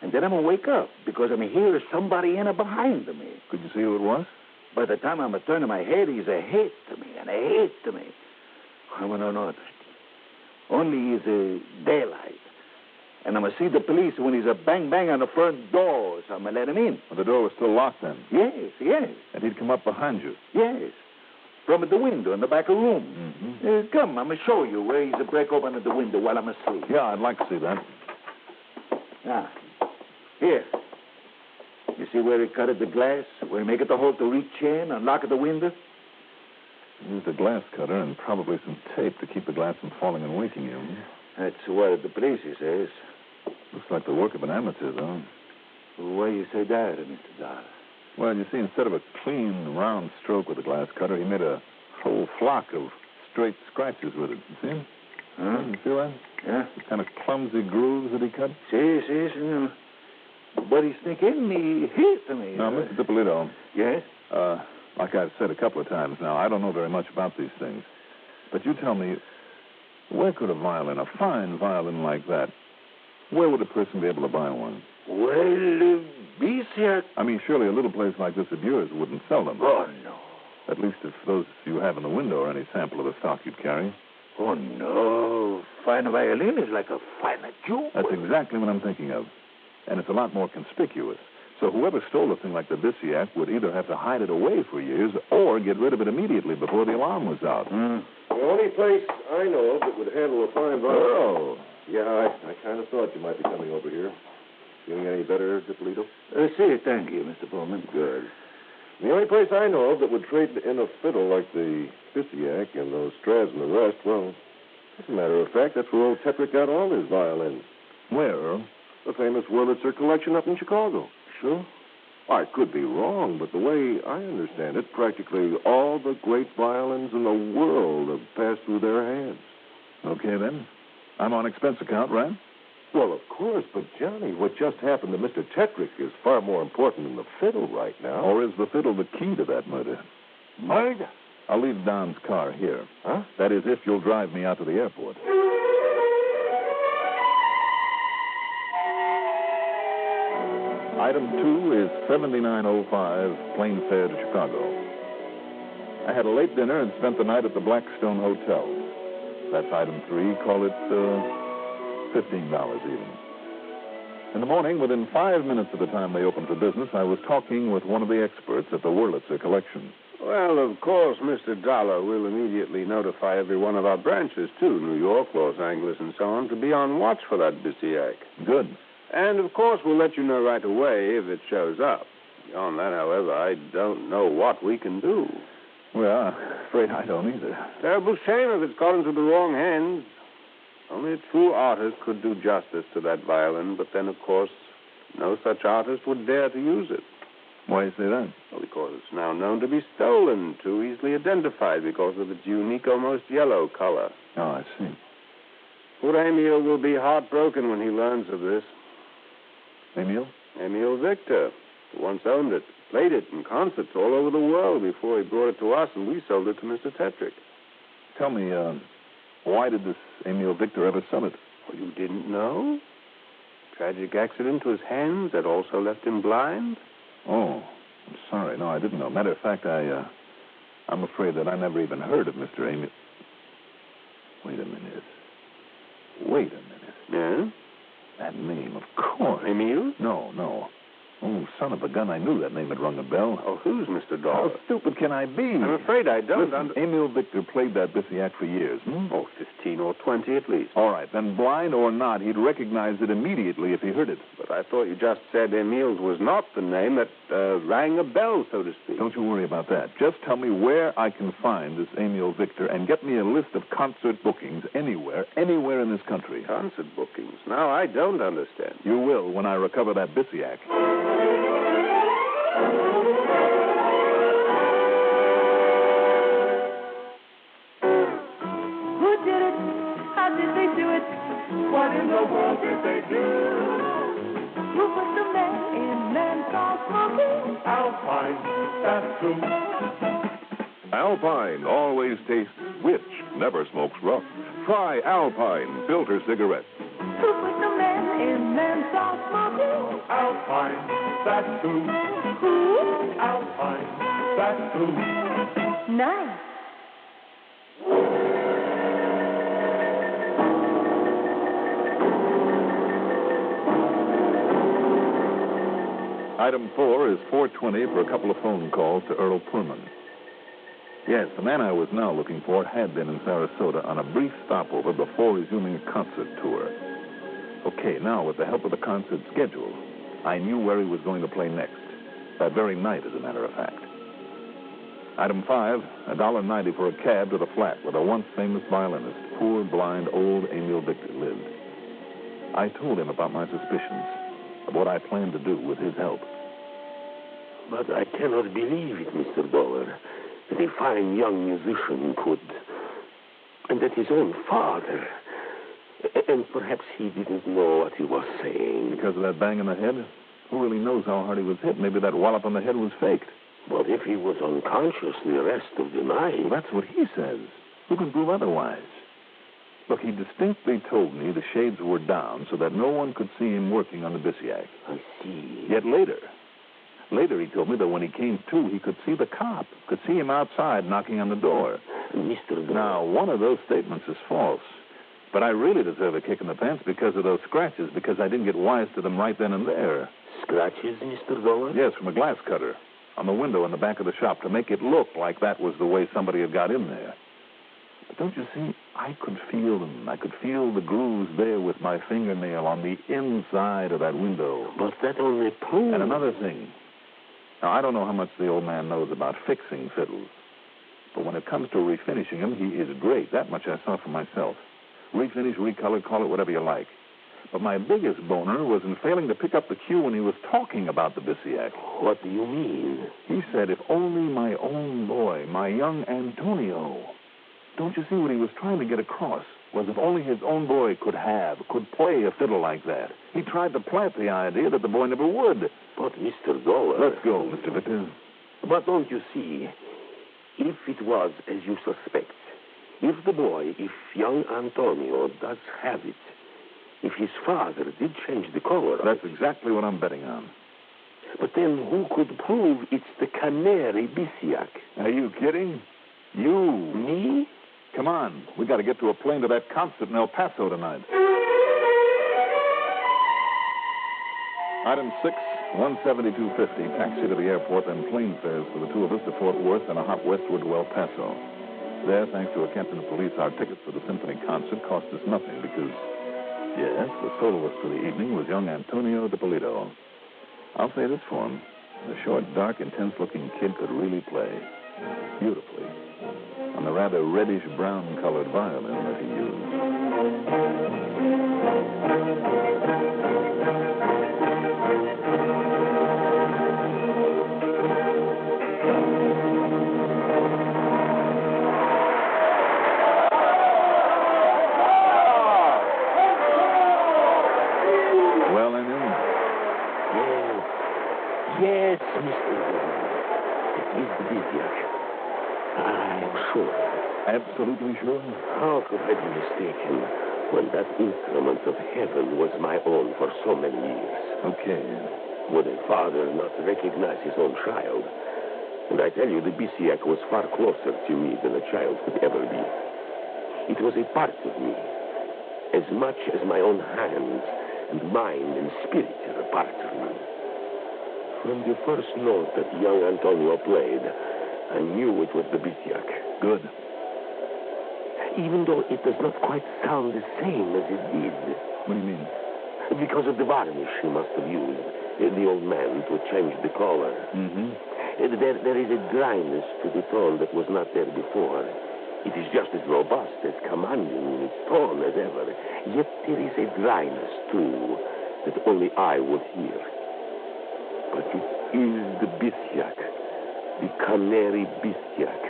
And then I'm going to wake up, because I'm hearing somebody in behind me. Could you see who it was? By the time I'm turning my head, he's a hit to me, and a hit to me. I don't know. Only is daylight. And I'm going to see the police when he's a bang-bang on the front door, so I'm going to let him in. Well, the door was still locked then? Yes. And he'd come up behind you? Yes. From the window in the back room. Mm-hmm. Come, I'm going to show you where he's break open the window while I'm asleep. Yeah, I'd like to see that. Now, here. You see where he cut the glass? Where he make it the hole to reach in and lock the window? Used a glass cutter and probably some tape to keep the glass from falling and waking you. That's what the police says. Looks like the work of an amateur, though. Why you say that, Mr. Dollar? Well, you see, instead of a clean, round stroke with a glass cutter, he made a whole flock of straight scratches with it. You see? Huh? You feel that? Yeah. The kind of clumsy grooves that he cut? See. But he's thinking he hit me. Now, Mr. DiPolito. Yes? Like I've said a couple of times now, I don't know very much about these things. But you tell me, where could a violin, a fine violin like that, where would a person be able to buy one? Well, Beesiac. I mean, surely a little place like this of yours wouldn't sell them. Oh, no. At least if those you have in the window are any sample of the stock you'd carry. Oh, no. Fine violin is like a fine jewel. That's exactly what I'm thinking of. And it's a lot more conspicuous. So whoever stole a thing like the Bisiac would either have to hide it away for years or get rid of it immediately before the alarm was out. The only place I know of that would handle a fine violin. Oh. Yeah, I kind of thought you might be coming over here. Feeling any better, Dippolito? See, thank you, Mr. Pullman. Good. The only place I know of that would trade in a fiddle like the Bisiac and those Strads and the rest, well, as a matter of fact, that's where old Tetrick got all his violins. Where, Earl? The famous Wurlitzer collection up in Chicago. Sure? I could be wrong, but the way I understand it, practically all the great violins in the world have passed through their hands. Okay, then. I'm on expense account, right? Well, of course, but Johnny, what just happened to Mr. Tetrick is far more important than the fiddle right now. Or is the fiddle the key to that murder? Murder? I'll leave Don's car here. Huh? That is, if you'll drive me out to the airport. Item 2 is $79.05, plane fare to Chicago. I had a late dinner and spent the night at the Blackstone Hotel. That's item 3. Call it $15 even. In the morning, within 5 minutes of the time they opened for business, I was talking with one of the experts at the Wurlitzer collection. Well, of course, Mr. Dollar will immediately notify every one of our branches, too, New York, Los Angeles, and so on, to be on watch for that Bisiac. Good. And, of course, we'll let you know right away if it shows up. Beyond that, however, I don't know what we can do. Well, I'm afraid I don't either. Terrible shame if it's got into the wrong hands. Only a true artist could do justice to that violin, but then, of course, no such artist would dare to use it. Why you say that? Well, because it's now known to be stolen, too easily identified because of its unique, almost yellow color. Oh, I see. Poor Emil will be heartbroken when he learns of this. Emil? Emil Victor, who once owned it, played it in concerts all over the world before he brought it to us, and we sold it to Mr. Tetrick. Tell me, why did this Emil Victor ever sell it? Oh, you didn't know? Tragic accident to his hands that also left him blind? Oh, I'm sorry. No, I didn't know. Matter of fact, I'm afraid that I never even heard of Mr. Emil. Wait a minute. Yeah? That name, of course. Emil? No. Oh, son of a gun, I knew that name had rung a bell. Oh, who's Mr. Dollar? How stupid can I be? I'm afraid I don't. Listen, Emil Victor played that Bisiac for years. Oh, 15 or 20 at least. All right, then blind or not, he'd recognize it immediately if he heard it. But I thought you just said Emil's was not the name that rang a bell, so to speak. Don't you worry about that. Just tell me where I can find this Emil Victor and get me a list of concert bookings anywhere in this country. Concert bookings? Now, I don't understand. You will when I recover that Bisiac. Who did it? How did they do it? What in the world did they do? Who put the man in menthol smoking? Alpine, that's true. Alpine always tastes rich, never smokes rough. Try Alpine filter cigarettes. Who put the man in menthol smoking? Alpine, that's true. Who? Alpine, that's true. Nice. Item 4 is $4.20 for a couple of phone calls to Earl Pullman. Yes, the man I was now looking for had been in Sarasota on a brief stopover before resuming a concert tour. Okay, now with the help of the concert schedule, I knew where he was going to play next. That very night, as a matter of fact. Item 5, $1.90 for a cab to the flat where the once famous violinist, poor, blind, old Emil Victor lived. I told him about my suspicions, of what I planned to do with his help. But I cannot believe it, Mr. Dollar, that a fine young musician could... and that his own father... And perhaps he didn't know what he was saying. Because of that bang in the head? Who really knows how hard he was hit? Maybe that wallop on the head was faked. But if he was unconscious the rest of the night... Well, that's what he says. Who can prove otherwise? Look, he distinctly told me the shades were down so that no one could see him working on the Bisiac. I see. Yet later he told me that when he came to, he could see the cop, could see him outside knocking on the door. Mr. Dollar... Now, one of those statements is false. But I really deserve a kick in the pants because of those scratches, because I didn't get wise to them right then and there. Scratches, Mr. Dollar? Yes, from a glass cutter on the window in the back of the shop to make it look like that was the way somebody had got in there. But don't you see, I could feel them. I could feel the grooves there with my fingernail on the inside of that window. But that only proves... And another thing. Now, I don't know how much the old man knows about fixing fiddles. But when it comes to refinishing them, he is great. That much I saw for myself. Refinish, recolor, call it whatever you like. But my biggest boner was in failing to pick up the cue when he was talking about the Bisiac. What do you mean? He said, if only my own boy, my young Antonio. Don't you see what he was trying to get across? Was if only his own boy could play a fiddle like that. He tried to plant the idea that the boy never would. But, Mr. Dollar... Let's go, Mr. Victor. But don't you see, if it was as you suspect, if the boy, if young Antonio does have it, if his father did change the color... That's exactly what I'm betting on. But then who could prove it's the Canary Bisiac? Are you kidding? You. Me? Come on. We got to get to a plane to that concert in El Paso tonight. Item 6, $172.50. Taxi to the airport, then plane fares for the two of us to Fort Worth and a hop westward to El Paso. There, thanks to a captain of police, our tickets for the symphony concert cost us nothing because, yes, the soloist for the evening was young Antonio DiPolito. I'll say this for him. The short, dark, intense-looking kid could really play beautifully on the rather reddish-brown-colored violin that he used. Well, Amy? Yes, Mr. Dollar. It is the Bisiac. I'm sure. Absolutely sure? How could I be mistaken when that instrument of heaven was my own for so many years? Okay. Would a father not recognize his own child? And I tell you, the Bisiac was far closer to me than a child could ever be. It was a part of me, as much as my own hands and mind and spirit are a part of me. From the first note that young Antonio played, I knew it was the Bisiac. Good. Even though it does not quite sound the same as it did. What do you mean? Because of the varnish he must have used, the old man, to change the color. Mm-hmm. There is a dryness to the tone that was not there before. It is just as robust, as commanding in its tone as ever. Yet there is a dryness, too, that only I would hear. But it is the Bisiac, the Canary Bisiac.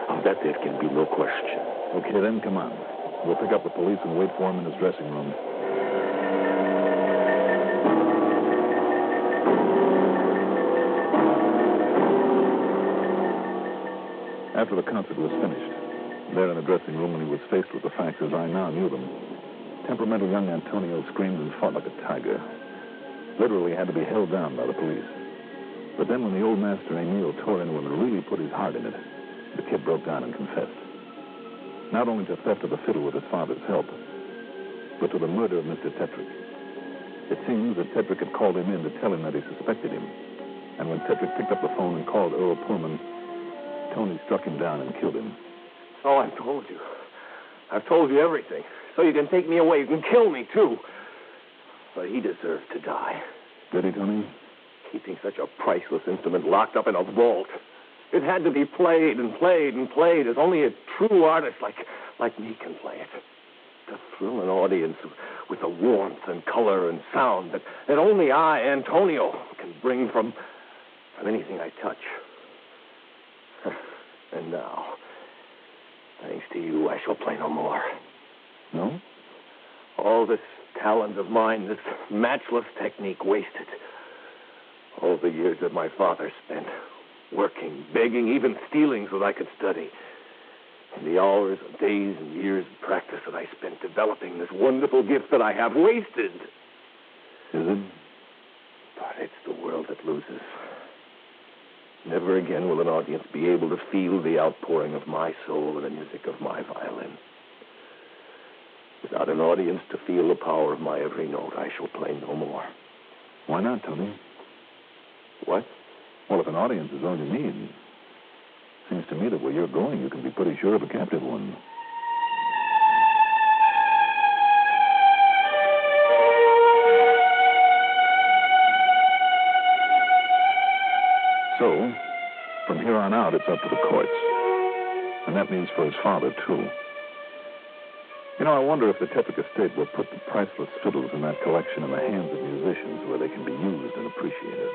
Of that there can be no question. Okay, then, come on. We'll pick up the police and wait for him in his dressing room. After the concert was finished, there in the dressing room when he was faced with the facts as I now knew them, temperamental young Antonio screamed and fought like a tiger. Literally had to be held down by the police. But then when the old master Emil tore into him and really put his heart in it, the kid broke down and confessed. Not only to theft of the fiddle with his father's help, but to the murder of Mr. Tetrick. It seems that Tetrick had called him in to tell him that he suspected him. And when Tetrick picked up the phone and called Earl Pullman, Tony struck him down and killed him. That's all I've told you. I've told you everything. So you can take me away. You can kill me, too. But he deserves to die. Did he, Tony? Keeping such a priceless instrument locked up in a vault. It had to be played and played and played as only a true artist like me can play it. To thrill an audience with the warmth and color and sound that only I, Antonio, can bring from anything I touch. And now, thanks to you, I shall play no more. No? All this talent of mine, this matchless technique wasted. All the years that my father spent working, begging, even stealing so that I could study. And the hours of days and years of practice that I spent developing this wonderful gift that I have wasted. Is it? But it's the world that loses. Never again will an audience be able to feel the outpouring of my soul in the music of my violin. Without an audience to feel the power of my every note, I shall play no more. Why not, Tony? What? Well, if an audience is all you need, seems to me that where you're going, you can be pretty sure of a captive one. So, from here on out, it's up to the courts. And that means for his father, too. You know, I wonder if the Tetrick estate will put the priceless fiddles in that collection in the hands of musicians where they can be used and appreciated.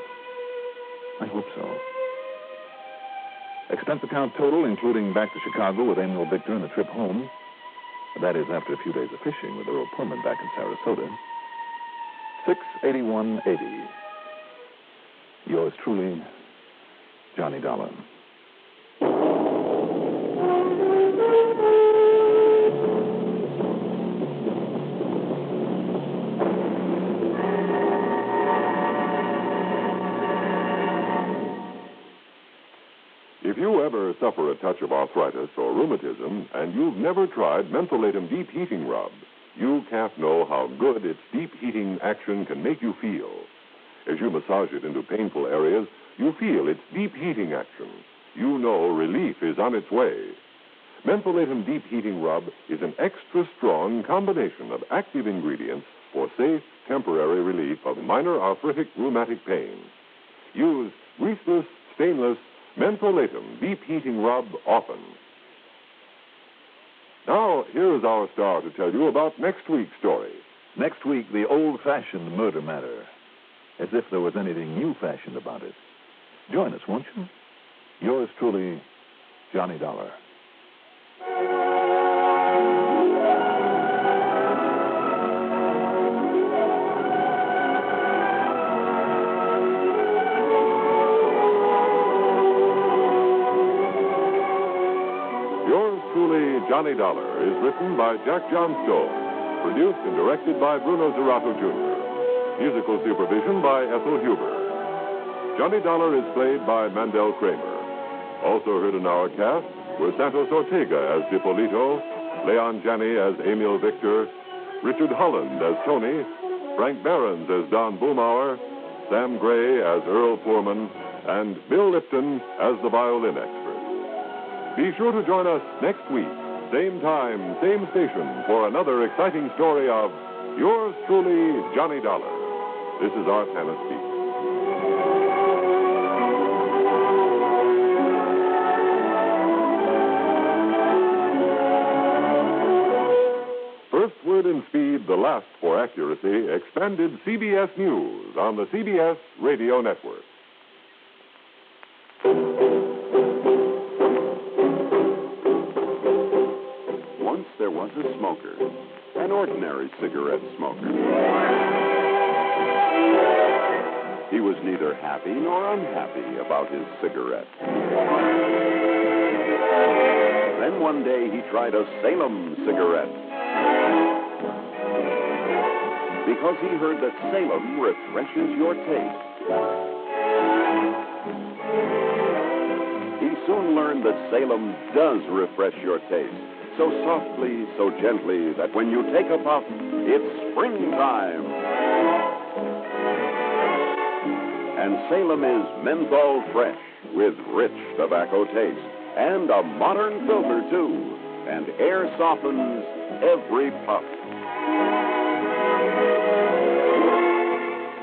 I hope so. Expense account total, including back to Chicago with Emil Victor and the trip home. That is, after a few days of fishing with Earl Pullman back in Sarasota. $681.80. Yours truly, Johnny Dollar. If you ever suffer a touch of arthritis or rheumatism and you've never tried Mentholatum Deep Heating Rub, you can't know how good its deep heating action can make you feel. As you massage it into painful areas, you feel its deep heating action. You know relief is on its way. Mentholatum Deep Heating Rub is an extra strong combination of active ingredients for safe, temporary relief of minor arthritic rheumatic pain. Use greaseless, stainless Mentholatum Deep Heating Rub often. Now, here's our star to tell you about next week's story. Next week, the old-fashioned murder matter. As if there was anything new-fashioned about it. Join us, won't you? Yours truly, Johnny Dollar. Yours truly, Johnny Dollar, is written by Jack John Stowe, produced and directed by Bruno Zerato Jr., musical supervision by Ethel Huber. Johnny Dollar is played by Mandel Kramer. Also heard in our cast were Santos Ortega as Dipolito, Leon Janney as Emil Victor, Richard Holland as Tony, Frank Behrens as Don Boomauer, Sam Gray as Earl Poorman, and Bill Lipton as the violin expert. Be sure to join us next week, same time, same station, for another exciting story of yours truly, Johnny Dollar. This is Art Hanna speaking. First word in speed, the last for accuracy, expanded CBS News on the CBS Radio Network. Once there was a smoker, an ordinary cigarette smoker. He was neither happy nor unhappy about his cigarette. Then one day he tried a Salem cigarette. Because he heard that Salem refreshes your taste. He soon learned that Salem does refresh your taste. So softly, so gently, that when you take a puff, it's springtime. And Salem is menthol fresh, with rich tobacco taste, and a modern filter, too. And air softens every puff.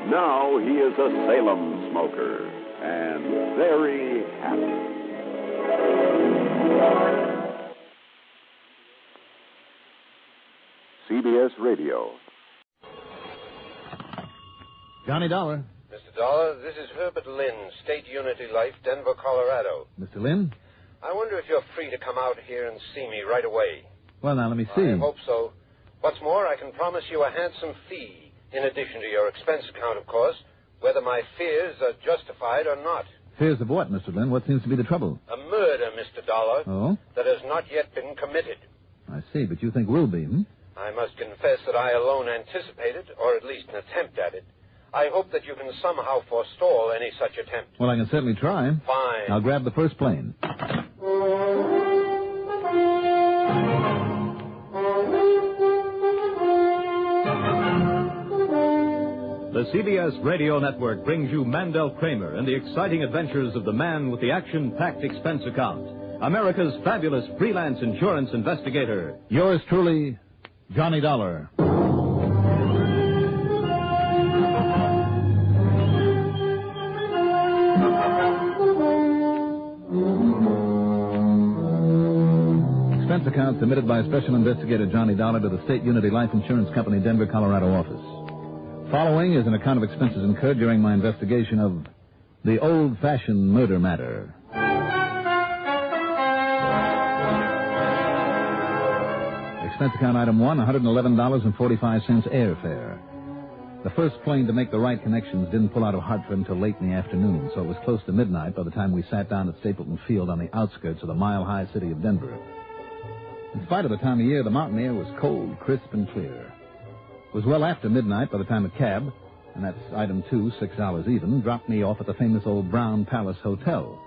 Now he is a Salem smoker, and very happy. CBS Radio. Johnny Dollar. Mr. Dollar, this is Herbert Lynn, State Unity Life, Denver, Colorado. Mr. Lynn? I wonder if you're free to come out here and see me right away. Well, now, let me see. I hope so. What's more, I can promise you a handsome fee, in addition to your expense account, of course, whether my fears are justified or not. Fears of what, Mr. Lynn? What seems to be the trouble? A murder, Mr. Dollar. Oh? That has not yet been committed. I see, but you think will be, hmm? I must confess that I alone anticipated, or at least an attempt at it. I hope that you can somehow forestall any such attempt. Well, I can certainly try. Fine. I'll grab the first plane. The CBS Radio Network brings you Mandel Kramer and the exciting adventures of the man with the action-packed expense account. America's fabulous freelance insurance investigator. Yours truly, Johnny Dollar. Expense account submitted by Special Investigator Johnny Dollar to the State Unity Life Insurance Company, Denver, Colorado office. Following is an account of expenses incurred during my investigation of the old-fashioned murder matter. Expense account item 1, $111.45 airfare. The first plane to make the right connections didn't pull out of Hartford until late in the afternoon, so it was close to midnight by the time we sat down at Stapleton Field on the outskirts of the mile-high city of Denver. In spite of the time of year, the mountain air was cold, crisp, and clear. It was well after midnight by the time a cab, and that's item 2, $6 even, dropped me off at the famous old Brown Palace Hotel.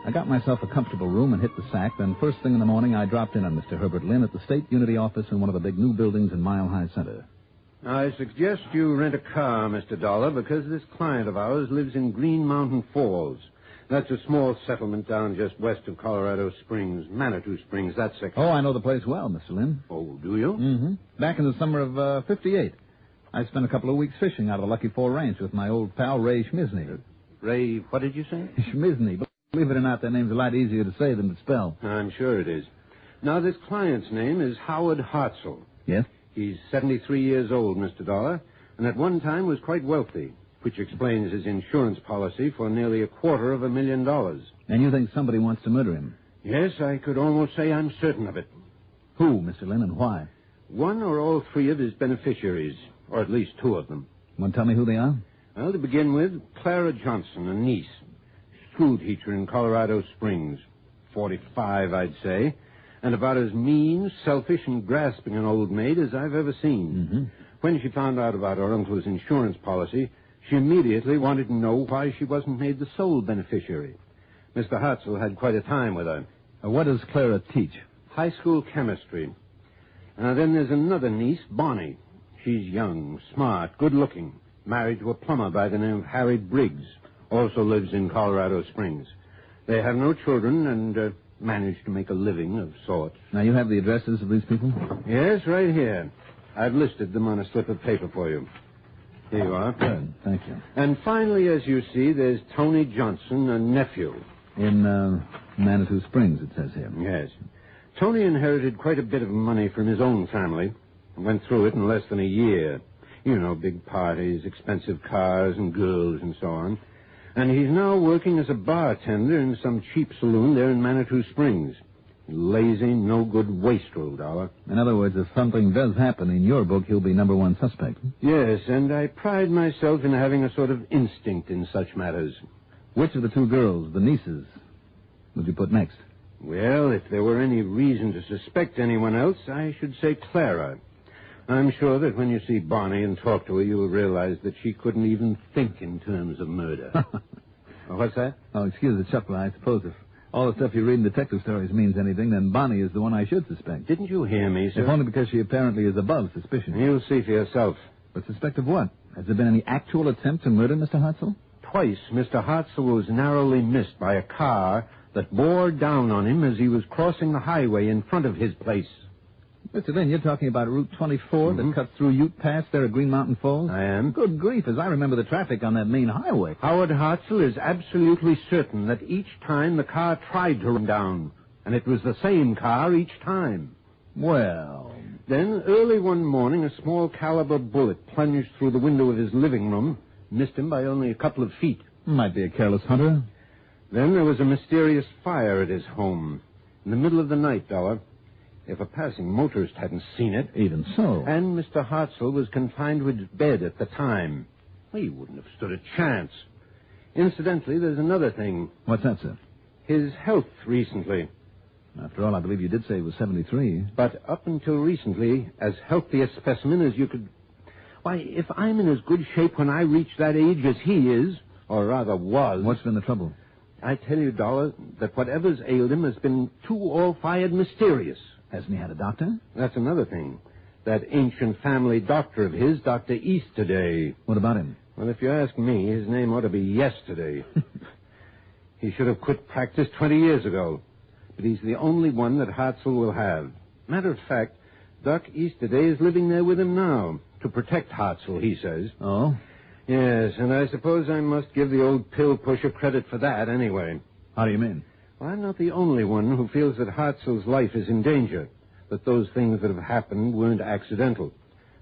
I got myself a comfortable room and hit the sack. Then first thing in the morning, I dropped in on Mr. Herbert Lynn at the State Unity office in one of the big new buildings in Mile High Center. I suggest you rent a car, Mr. Dollar, because this client of ours lives in Green Mountain Falls. That's a small settlement down just west of Colorado Springs, Manitou Springs, that section. Oh, I know the place well, Mr. Lynn. Oh, do you? Mm-hmm. Back in the summer of 58. I spent a couple of weeks fishing out of the Lucky Four Ranch with my old pal, Ray Schmisny. Ray, what did you say? Schmisny. But believe it or not, that name's a lot easier to say than to spell. I'm sure it is. Now, this client's name is Howard Hartzell. Yes? He's 73 years old, Mr. Dollar, and at one time was quite wealthy, which explains his insurance policy for nearly $250,000. And you think somebody wants to murder him? Yes, I could almost say I'm certain of it. Who, Mr. Lynn, and why? One or all three of his beneficiaries, or at least two of them. Want to tell me who they are? Well, to begin with, Clara Johnson, a niece, school teacher in Colorado Springs, 45, I'd say, and about as mean, selfish, and grasping an old maid as I've ever seen. Mm-hmm. When she found out about her uncle's insurance policy, she immediately wanted to know why she wasn't made the sole beneficiary. Mr. Hartzell had quite a time with her. What does Clara teach? High school chemistry. Then there's another niece, Bonnie. She's young, smart, good-looking, married to a plumber by the name of Harry Briggs, also lives in Colorado Springs. They have no children and manage to make a living of sorts. Now, you have the addresses of these people? Yes, right here. I've listed them on a slip of paper for you. Here you are. Good, thank you. And finally, as you see, there's Tony Johnson, a nephew. In Manitou Springs, it says here. Yes. Tony inherited quite a bit of money from his own family and went through it in less than a year. You know, big parties, expensive cars and girls and so on. And he's now working as a bartender in some cheap saloon there in Manitou Springs. Lazy, no-good wastrel, Dollar. In other words, if something does happen in your book, he'll be number one suspect. Yes, and I pride myself in having a sort of instinct in such matters. Which of the two girls, the nieces, would you put next? Well, if there were any reason to suspect anyone else, I should say Clara. I'm sure that when you see Bonnie and talk to her, you'll realize that she couldn't even think in terms of murder. What's that? Oh, excuse the chuckle. I suppose if all the stuff you read in detective stories means anything, then Bonnie is the one I should suspect. Didn't you hear me, sir? If only because she apparently is above suspicion. You'll see for yourself. But suspect of what? Has there been any actual attempt to murder Mr. Hartzell? Twice, Mr. Hartzell was narrowly missed by a car that bore down on him as he was crossing the highway in front of his place. Mr. Lynn, you're talking about Route 24 that cuts through Ute Pass there at Green Mountain Falls? I am. Good grief, as I remember the traffic on that main highway. Howard Hartzell is absolutely certain that each time the car tried to run down, and it was the same car each time. Well... Then, early one morning, a small caliber bullet plunged through the window of his living room, missed him by only a couple of feet. Might be a careless hunter. Then there was a mysterious fire at his home, in the middle of the night, Dollar. If a passing motorist hadn't seen it... Even so. And Mr. Hartzell was confined to his bed at the time. Well, he wouldn't have stood a chance. Incidentally, there's another thing. What's that, sir? His health recently. After all, I believe you did say he was 73. But up until recently, as healthy a specimen as you could... Why, if I'm in as good shape when I reach that age as he is, or rather was... What's been the trouble? I tell you, Dollar, that whatever's ailed him has been too all-fired mysterious. Hasn't he had a doctor? That's another thing. that ancient family doctor of his, Dr. Easterday. What about him? Well, if you ask me, his name ought to be Yesterday. He should have quit practice 20 years ago. But he's the only one that Hartzell will have. Matter of fact, Doc Easterday is living there with him now, to protect Hartzell, he says. Oh? Yes, and I suppose I must give the old pill pusher credit for that anyway. How do you mean? Well, I'm not the only one who feels that Hartzell's life is in danger, that those things that have happened weren't accidental.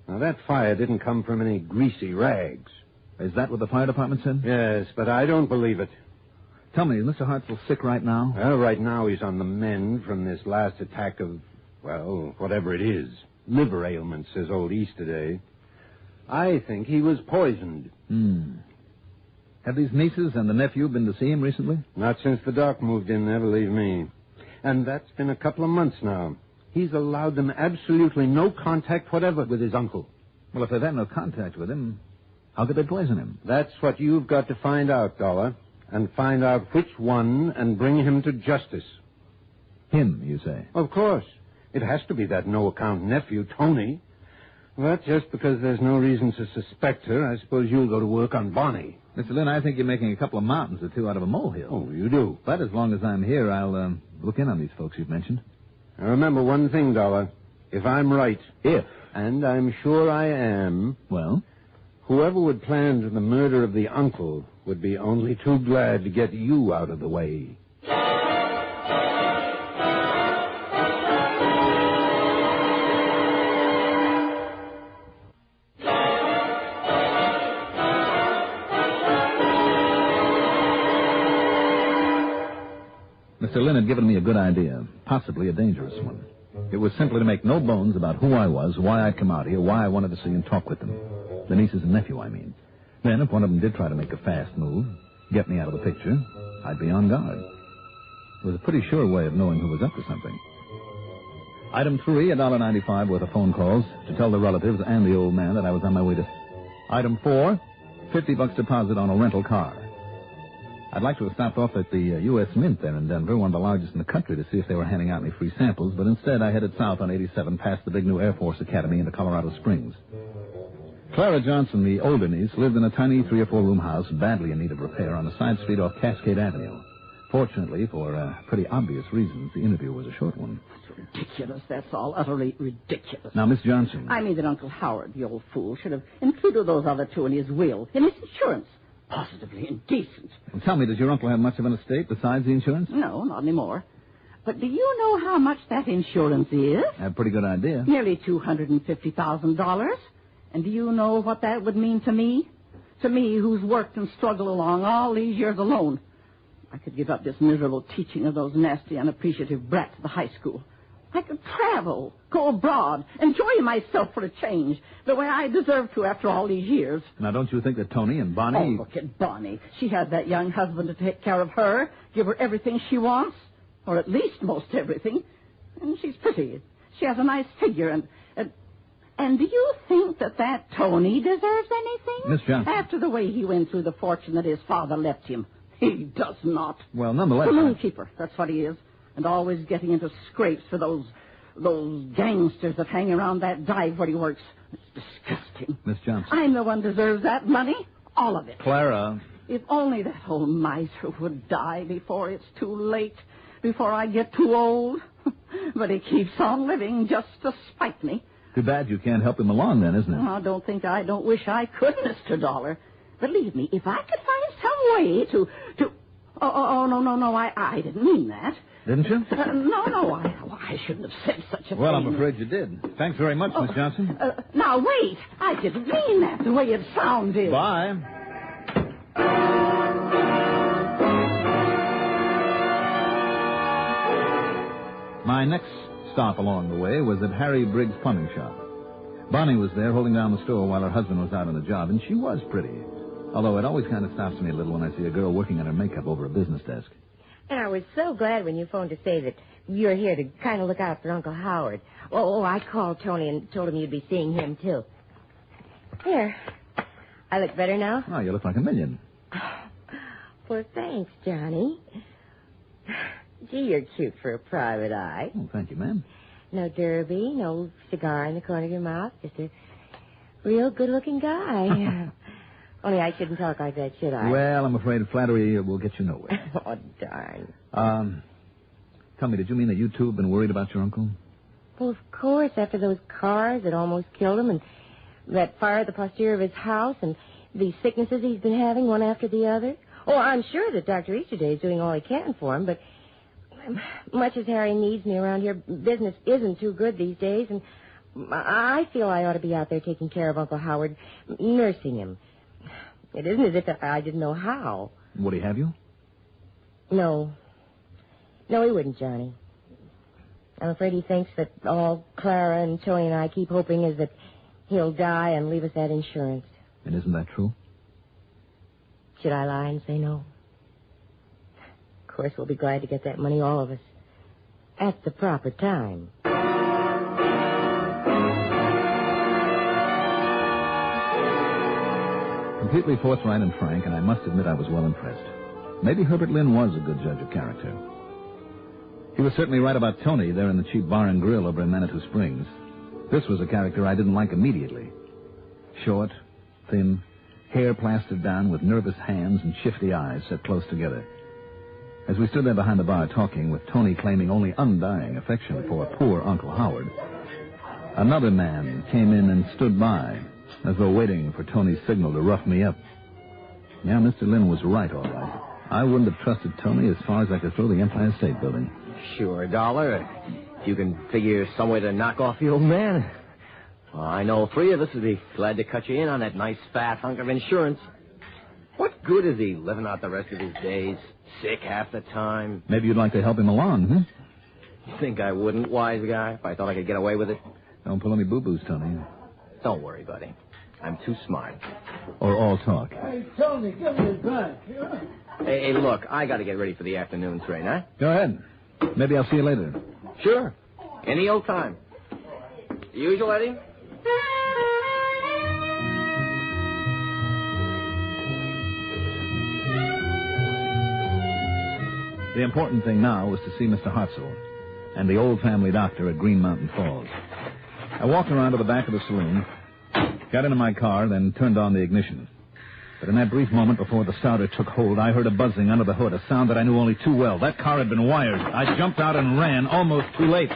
Now, that fire didn't come from any greasy rags. Is that what the fire department said? Yes, but I don't believe it. Tell me, is Mr. Hartzell sick right now? Well, right now he's on the mend from this last attack of, well, whatever it is. Liver ailment, says old Easterday. I think he was poisoned. Have these nieces and the nephew been to see him recently? Not since the doc moved in there, believe me. And that's been a couple of months now. He's allowed them absolutely no contact whatever with his uncle. Well, if they've had no contact with him, how could they poison him? That's what you've got to find out, Dollar. And find out which one and bring him to justice. Him, you say? Of course. It has to be that no-account nephew, Tony. But just because there's no reason to suspect her, I suppose you'll go to work on Bonnie. Mr. Lynn, I think you're making a couple of mountains or two out of a molehill. Oh, you do? But as long as I'm here, I'll look in on these folks you've mentioned. Now remember one thing, Dollar. If I'm right... If? And I'm sure I am... Well? Whoever would plan the murder of the uncle would be only too glad to get you out of the way. Mr. Lynn had given me a good idea, possibly a dangerous one. It was simply to make no bones about who I was, why I'd come out here, why I wanted to see and talk with them. The nieces and nephew, I mean. Then, if one of them did try to make a fast move, get me out of the picture, I'd be on guard. It was a pretty sure way of knowing who was up to something. Item 3, $1.95 worth of phone calls to tell the relatives and the old man that I was on my way to... Item 4, $50 deposit on a rental car. I'd like to have stopped off at the U.S. Mint there in Denver, one of the largest in the country, to see if they were handing out any free samples, but instead I headed south on 87 past the big new Air Force Academy into Colorado Springs. Clara Johnson, the older niece, lived in a tiny 3 or 4 room house badly in need of repair on a side street off Cascade Avenue. Fortunately, for pretty obvious reasons, the interview was a short one. It's ridiculous, that's all. Utterly ridiculous. Now, Miss Johnson... I mean that Uncle Howard, the old fool, should have included those other two in his will, in his insurance. Positively indecent. Well, tell me, does your uncle have much of an estate besides the insurance? No, not anymore. But do you know how much that insurance is? I have a pretty good idea. Nearly $250,000. And do you know what that would mean to me? To me, who's worked and struggled along all these years alone. I could give up this miserable teaching of those nasty, unappreciative brats at the high school. I could travel, go abroad, enjoy myself for a change, the way I deserve to after all these years. Now, don't you think that Tony and Bonnie... Oh, look at Bonnie. She has that young husband to take care of her, give her everything she wants, or at least most everything. And she's pretty. She has a nice figure, and do you think that Tony deserves anything? Miss Johnson. After the way he went through the fortune that his father left him. He does not. Well, nonetheless... Saloon keeper, that's what he is. And always getting into scrapes for those gangsters that hang around that dive where he works. It's disgusting. Miss Johnson. I'm the one who deserves that money. All of it. Clara. If only that old miser would die before it's too late, before I get too old. But he keeps on living just to spite me. Too bad you can't help him along then, isn't it? I don't wish I could, Mr. Dollar. Believe me, if I could find some way to... Oh, no, I didn't mean that. Didn't you? No, I shouldn't have said such a thing. Well, I'm afraid you did. Thanks very much, Miss Johnson. Now, wait. I didn't mean that the way it sounded. Bye. My next stop along the way was at Harry Briggs' plumbing shop. Bonnie was there holding down the store while her husband was out on the job, and she was pretty. Although it always kind of stops me a little when I see a girl working on her makeup over a business desk. And I was so glad when you phoned to say that you're here to kind of look out for Uncle Howard. Oh, I called Tony and told him you'd be seeing him, too. Here. I look better now? Oh, you look like a million. Well, thanks, Johnny. Gee, you're cute for a private eye. Oh, thank you, ma'am. No derby, no cigar in the corner of your mouth. Just a real good-looking guy. Only I shouldn't talk like that, should I? Well, I'm afraid flattery will get you nowhere. Oh, darn. Tell me, did you mean that you two have been worried about your uncle? Well, of course, after those cars that almost killed him and that fire at the posterior of his house and the sicknesses he's been having one after the other. Oh, I'm sure that Dr. Easterday is doing all he can for him, but much as Harry needs me around here, business isn't too good these days, and I feel I ought to be out there taking care of Uncle Howard, nursing him. It isn't as if I didn't know how. Would he have you? No. No, he wouldn't, Johnny. I'm afraid he thinks that all Clara and Tony and I keep hoping is that he'll die and leave us that insurance. And isn't that true? Should I lie and say no? Of course, we'll be glad to get that money, all of us, at the proper time. Completely forthright and frank, and I must admit I was well impressed. Maybe Herbert Lynn was a good judge of character. He was certainly right about Tony there in the cheap bar and grill over in Manitou Springs. This was a character I didn't like immediately. Short, thin, hair plastered down with nervous hands and shifty eyes set close together. As we stood there behind the bar talking, with Tony claiming only undying affection for poor Uncle Howard, another man came in and stood by, as though waiting for Tony's signal to rough me up. Yeah, Mr. Lynn was right, all right. I wouldn't have trusted Tony as far as I could throw the Empire State Building. Sure, Dollar. If you can figure some way to knock off the old man. Well, I know 3 of us would be glad to cut you in on that nice fat hunk of insurance. What good is he living out the rest of his days? Sick half the time. Maybe you'd like to help him along, huh? You think I wouldn't, wise guy, if I thought I could get away with it? Don't pull any boo-boos, Tony. Don't worry, buddy. I'm too smart. Or all talk. Hey, Tony, give me a drink. Hey, look, I got to get ready for the afternoon train, huh? Go ahead. Maybe I'll see you later. Sure. Any old time. Usual, Eddie? The important thing now was to see Mr. Hartzell and the old family doctor at Green Mountain Falls. I walked around to the back of the saloon, got into my car, then turned on the ignition. But in that brief moment before the starter took hold, I heard a buzzing under the hood, a sound that I knew only too well. That car had been wired. I jumped out and ran, almost too late.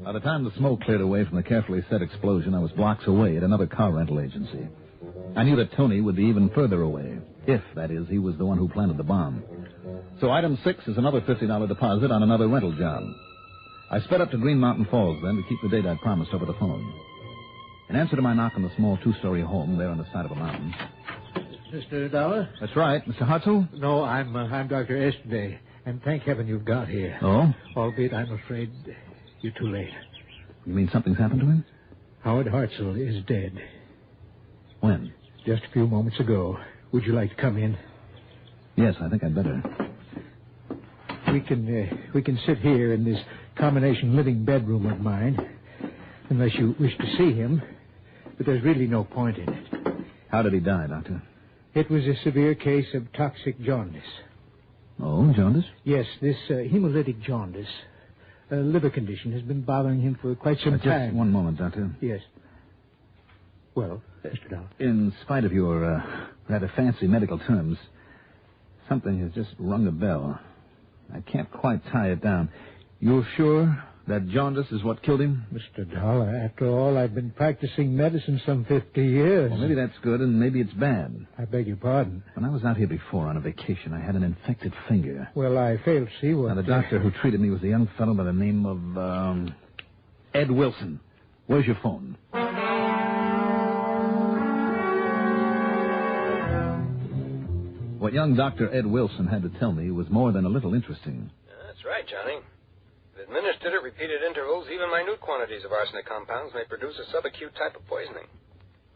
By the time the smoke cleared away from the carefully set explosion, I was blocks away at another car rental agency. I knew that Tony would be even further away, if, that is, he was the one who planted the bomb. So item 6 is another $50 deposit on another rental job. I sped up to Green Mountain Falls, then, to keep the date I'd promised over the phone. In answer to my knock on the small 2-story home there on the side of a mountain. Mr. Dollar? That's right. Mr. Hartzell? No, I'm Dr. Esterday, and thank heaven you've got here. Oh? Albeit I'm afraid you're too late. You mean something's happened to him? Howard Hartzell is dead. When? Just a few moments ago. Would you like to come in? Yes, I think I'd better. We can sit here in this combination living bedroom of mine, unless you wish to see him. But there's really no point in it. How did he die, Doctor? It was a severe case of toxic jaundice. Oh, jaundice? Yes, this hemolytic jaundice, a liver condition, has been bothering him for quite some time. Just one moment, Doctor. Yes. Well, Mr. Dollar. In spite of your rather fancy medical terms, something has just rung a bell. I can't quite tie it down. You're sure that jaundice is what killed him? Mr. Dollar, after all, I've been practicing medicine some 50 years. Well, maybe that's good, and maybe it's bad. I beg your pardon. When I was out here before on a vacation, I had an infected finger. Well, I failed to see what... Now, the doctor who treated me was a young fellow by the name of, Ed Wilson. Where's your phone? What young Dr. Ed Wilson had to tell me was more than a little interesting. That's right, Johnny. If administered at repeated intervals, even minute quantities of arsenic compounds may produce a subacute type of poisoning.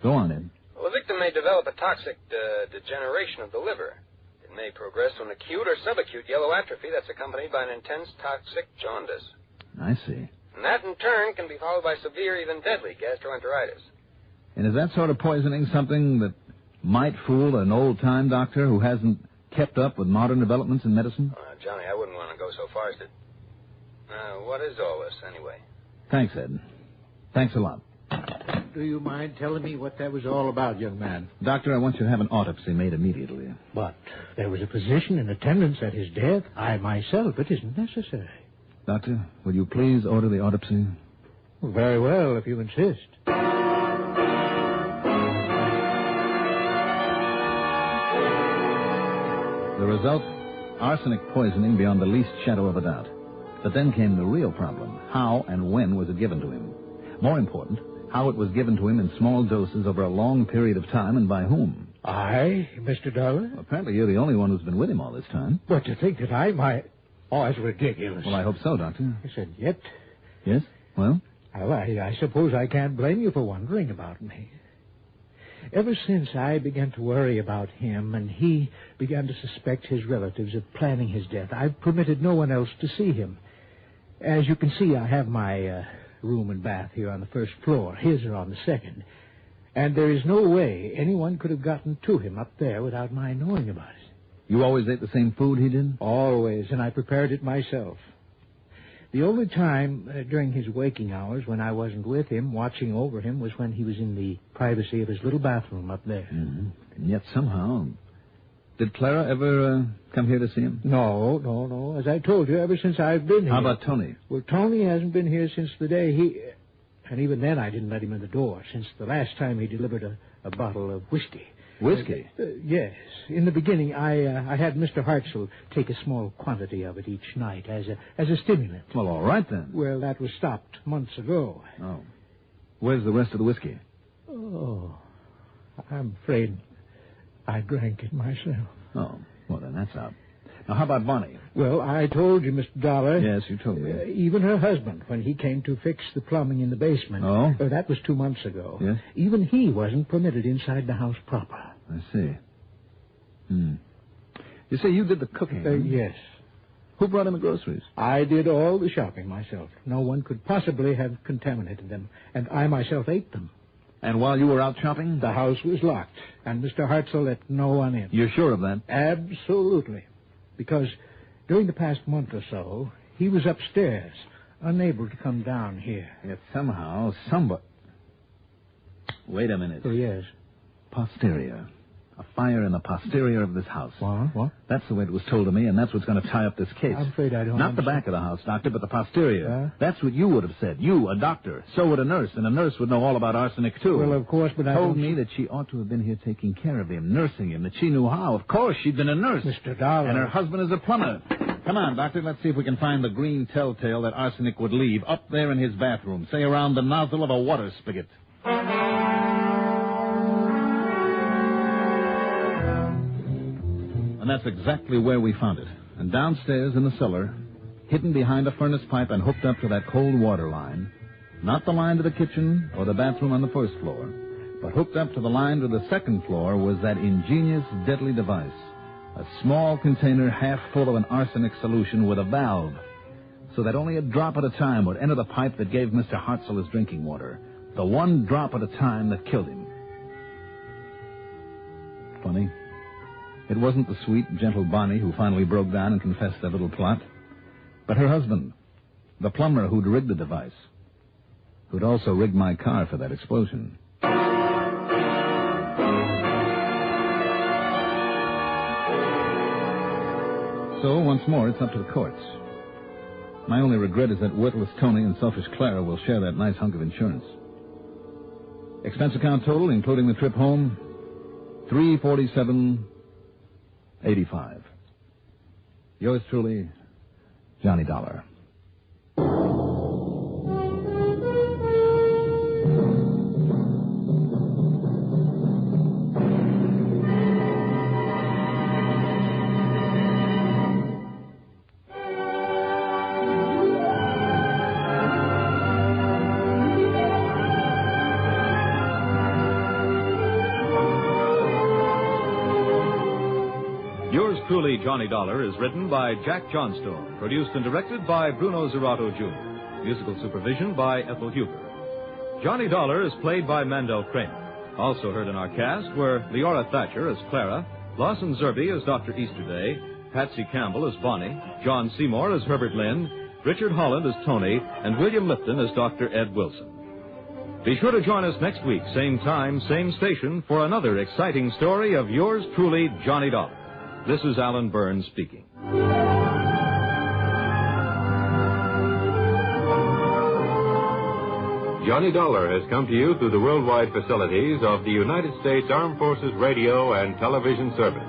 Go on, Ed. Well, the victim may develop a toxic degeneration of the liver. It may progress to an acute or subacute yellow atrophy that's accompanied by an intense toxic jaundice. I see. And that, in turn, can be followed by severe, even deadly gastroenteritis. And is that sort of poisoning something that might fool an old-time doctor who hasn't kept up with modern developments in medicine? Johnny, I wouldn't want to go so far as to... what is all this, anyway? Thanks, Ed. Thanks a lot. Do you mind telling me what that was all about, young man? Doctor, I want you to have an autopsy made immediately. But there was a physician in attendance at his death. I myself, it isn't necessary. Doctor, will you please order the autopsy? Well, very well, if you insist. The result? Arsenic poisoning beyond the least shadow of a doubt. But then came the real problem. How and when was it given to him? More important, how it was given to him in small doses over a long period of time and by whom? I, Mr. Dollar? Apparently you're the only one who's been with him all this time. But to think that I might... Oh, that's ridiculous. Well, I hope so, Doctor. I said, yet... Yes? Well? Well, I suppose I can't blame you for wondering about me. Ever since I began to worry about him and he began to suspect his relatives of planning his death, I've permitted no one else to see him. As you can see, I have my room and bath here on the first floor. His are on the second. And there is no way anyone could have gotten to him up there without my knowing about it. You always ate the same food he did? Always, and I prepared it myself. The only time during his waking hours when I wasn't with him, watching over him, was when he was in the privacy of his little bathroom up there. Mm-hmm. And yet somehow... Did Clara ever come here to see him? No. As I told you, ever since I've been here. How about Tony? Well, Tony hasn't been here since the day he... And even then I didn't let him in the door, since the last time he delivered a bottle of whiskey. Whiskey? Yes. In the beginning, I had Mr. Hartzell take a small quantity of it each night as a stimulant. Well, all right, then. Well, that was stopped months ago. Oh. Where's the rest of the whiskey? Oh, I'm afraid I drank it myself. Oh, well, then that's out. Now, how about Bonnie? Well, I told you, Mr. Dollar. Yes, you told me. Even her husband, when he came to fix the plumbing in the basement. Oh? That was 2 months ago. Yes? Even he wasn't permitted inside the house proper. I see. You say you did the cooking? Yes. Who brought in the groceries? I did all the shopping myself. No one could possibly have contaminated them, and I myself ate them. And while you were out shopping? The house was locked, and Mr. Hartzell let no one in. You're sure of that? Absolutely. Because during the past month or so, he was upstairs, unable to come down here. Yet somehow, somebody... Wait a minute. Oh, yes. Posterior. A fire in the posterior of this house. What? That's the way it was told to me, and that's what's going to tie up this case. I'm afraid I don't Not the back of the house, Doctor, but the posterior. That's what you would have said. You, a doctor. So would a nurse, and a nurse would know all about arsenic, too. Well, of course, but I told me that she ought to have been here taking care of him, nursing him, that she knew how. Of course, she'd been a nurse. Mr. Dollar. And her husband is a plumber. Come on, Doctor, let's see if we can find the green telltale that arsenic would leave up there in his bathroom, say around the nozzle of a water spigot. And that's exactly where we found it. And downstairs in the cellar, hidden behind a furnace pipe and hooked up to that cold water line, not the line to the kitchen or the bathroom on the first floor, but hooked up to the line to the second floor was that ingenious, deadly device, a small container half full of an arsenic solution with a valve, so that only a drop at a time would enter the pipe that gave Mr. Hartzell his drinking water, the one drop at a time that killed him. Funny. It wasn't the sweet, gentle Bonnie who finally broke down and confessed their little plot, but her husband, the plumber who'd rigged the device, who'd also rigged my car for that explosion. So, once more, it's up to the courts. My only regret is that worthless Tony and selfish Clara will share that nice hunk of insurance. Expense account total, including the trip home, $347.85. Yours truly, Johnny Dollar. Truly, Johnny Dollar is written by Jack Johnstone, produced and directed by Bruno Zerato, Jr., musical supervision by Ethel Huber. Johnny Dollar is played by Mandel Kramer. Also heard in our cast were Leora Thatcher as Clara, Lawson Zerby as Dr. Easterday, Patsy Campbell as Bonnie, John Seymour as Herbert Lynn, Richard Holland as Tony, and William Lipton as Dr. Ed Wilson. Be sure to join us next week, same time, same station, for another exciting story of yours truly, Johnny Dollar. This is Alan Burns speaking. Johnny Dollar has come to you through the worldwide facilities of the United States Armed Forces Radio and Television Service.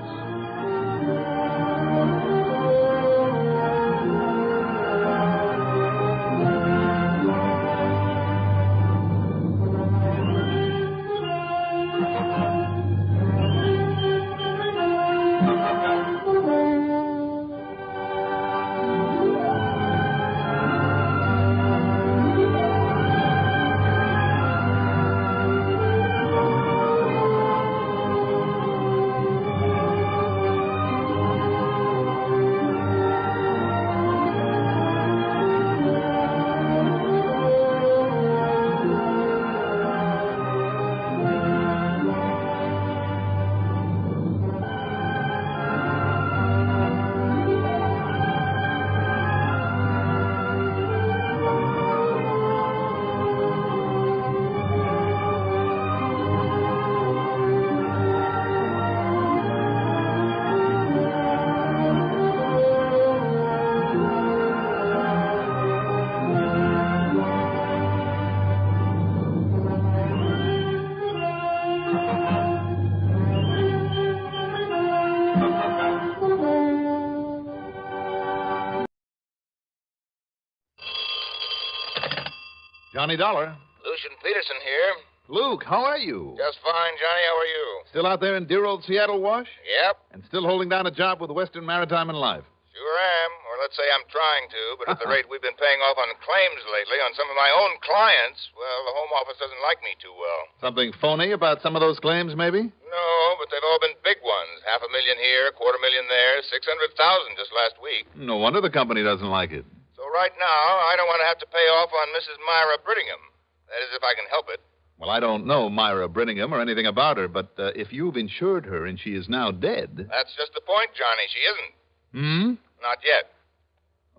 Johnny Dollar. Lucian Peterson here. Luke, how are you? Just fine, Johnny. How are you? Still out there in dear old Seattle, Wash? Yep. And still holding down a job with the Western Maritime and Life? Sure am. Or let's say I'm trying to, but at the rate we've been paying off on claims lately on some of my own clients, well, the Home Office doesn't like me too well. Something phony about some of those claims, maybe? No, but they've all been big ones. $500,000 here, $250,000 there, $600,000 just last week. No wonder the company doesn't like it. So right now, I don't want to have to pay off on Mrs. Myra Brittingham. That is, if I can help it. Well, I don't know Myra Brittingham or anything about her, but if you've insured her and she is now dead... That's just the point, Johnny. She isn't. Hmm? Not yet.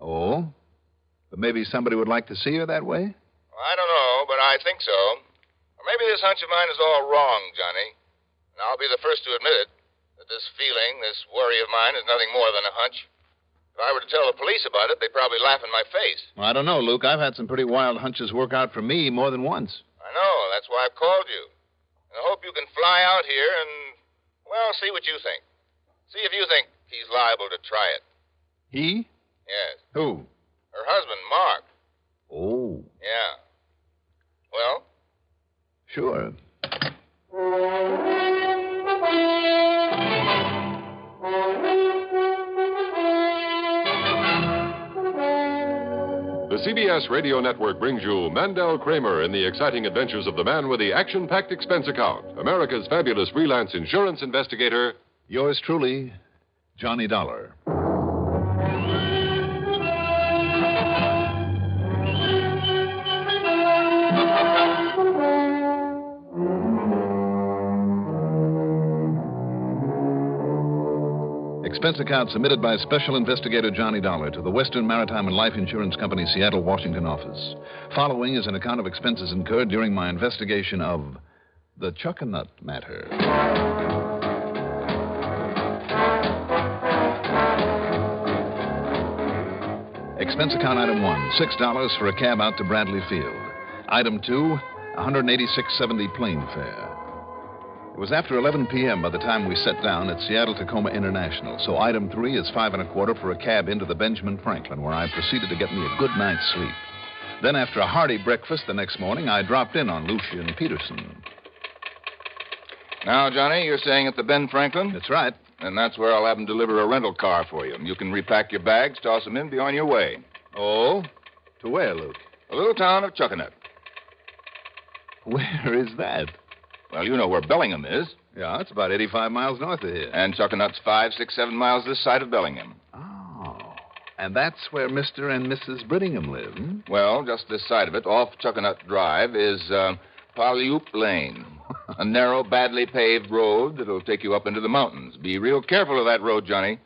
Oh? But maybe somebody would like to see her that way? Well, I don't know, but I think so. Or maybe this hunch of mine is all wrong, Johnny. And I'll be the first to admit it, that this feeling, this worry of mine is nothing more than a hunch. If I were to tell the police about it, they'd probably laugh in my face. Well, I don't know, Luke. I've had some pretty wild hunches work out for me more than once. I know. That's why I've called you. And I hope you can fly out here and, well, see what you think. See if you think he's liable to try it. He? Yes. Who? Her husband, Mark. Oh. Yeah. Well? Sure. The CBS Radio Network brings you Mandel Kramer in the exciting adventures of the man with the action-packed expense account, America's fabulous freelance insurance investigator. Yours truly, Johnny Dollar. Expense account submitted by Special Investigator Johnny Dollar to the Western Maritime and Life Insurance Company, Seattle, Washington office. Following is an account of expenses incurred during my investigation of the Chuckanut matter. Expense account item 1, $6 for a cab out to Bradley Field. Item 2, $186.70 plane fare. It was after 11 p.m. by the time we sat down at Seattle-Tacoma International, so item 3 is $5.25 for a cab into the Benjamin Franklin, where I proceeded to get me a good night's sleep. Then, after a hearty breakfast the next morning, I dropped in on Lucian Peterson. Now, Johnny, you're staying at the Ben Franklin? That's right. And that's where I'll have them deliver a rental car for you. You can repack your bags, toss them in, be on your way. Oh? To where, Luke? The little town of Chuckanut. Where is that? Well, you know where Bellingham is. Yeah, it's about 85 miles north of here. And Chuckanut's 5, 6, 7 miles this side of Bellingham. Oh. And that's where Mr. and Mrs. Brittingham live, hmm? Well, just this side of it, off Chuckanut Drive, is Paleoop Lane. A narrow, badly paved road that'll take you up into the mountains. Be real careful of that road, Johnny.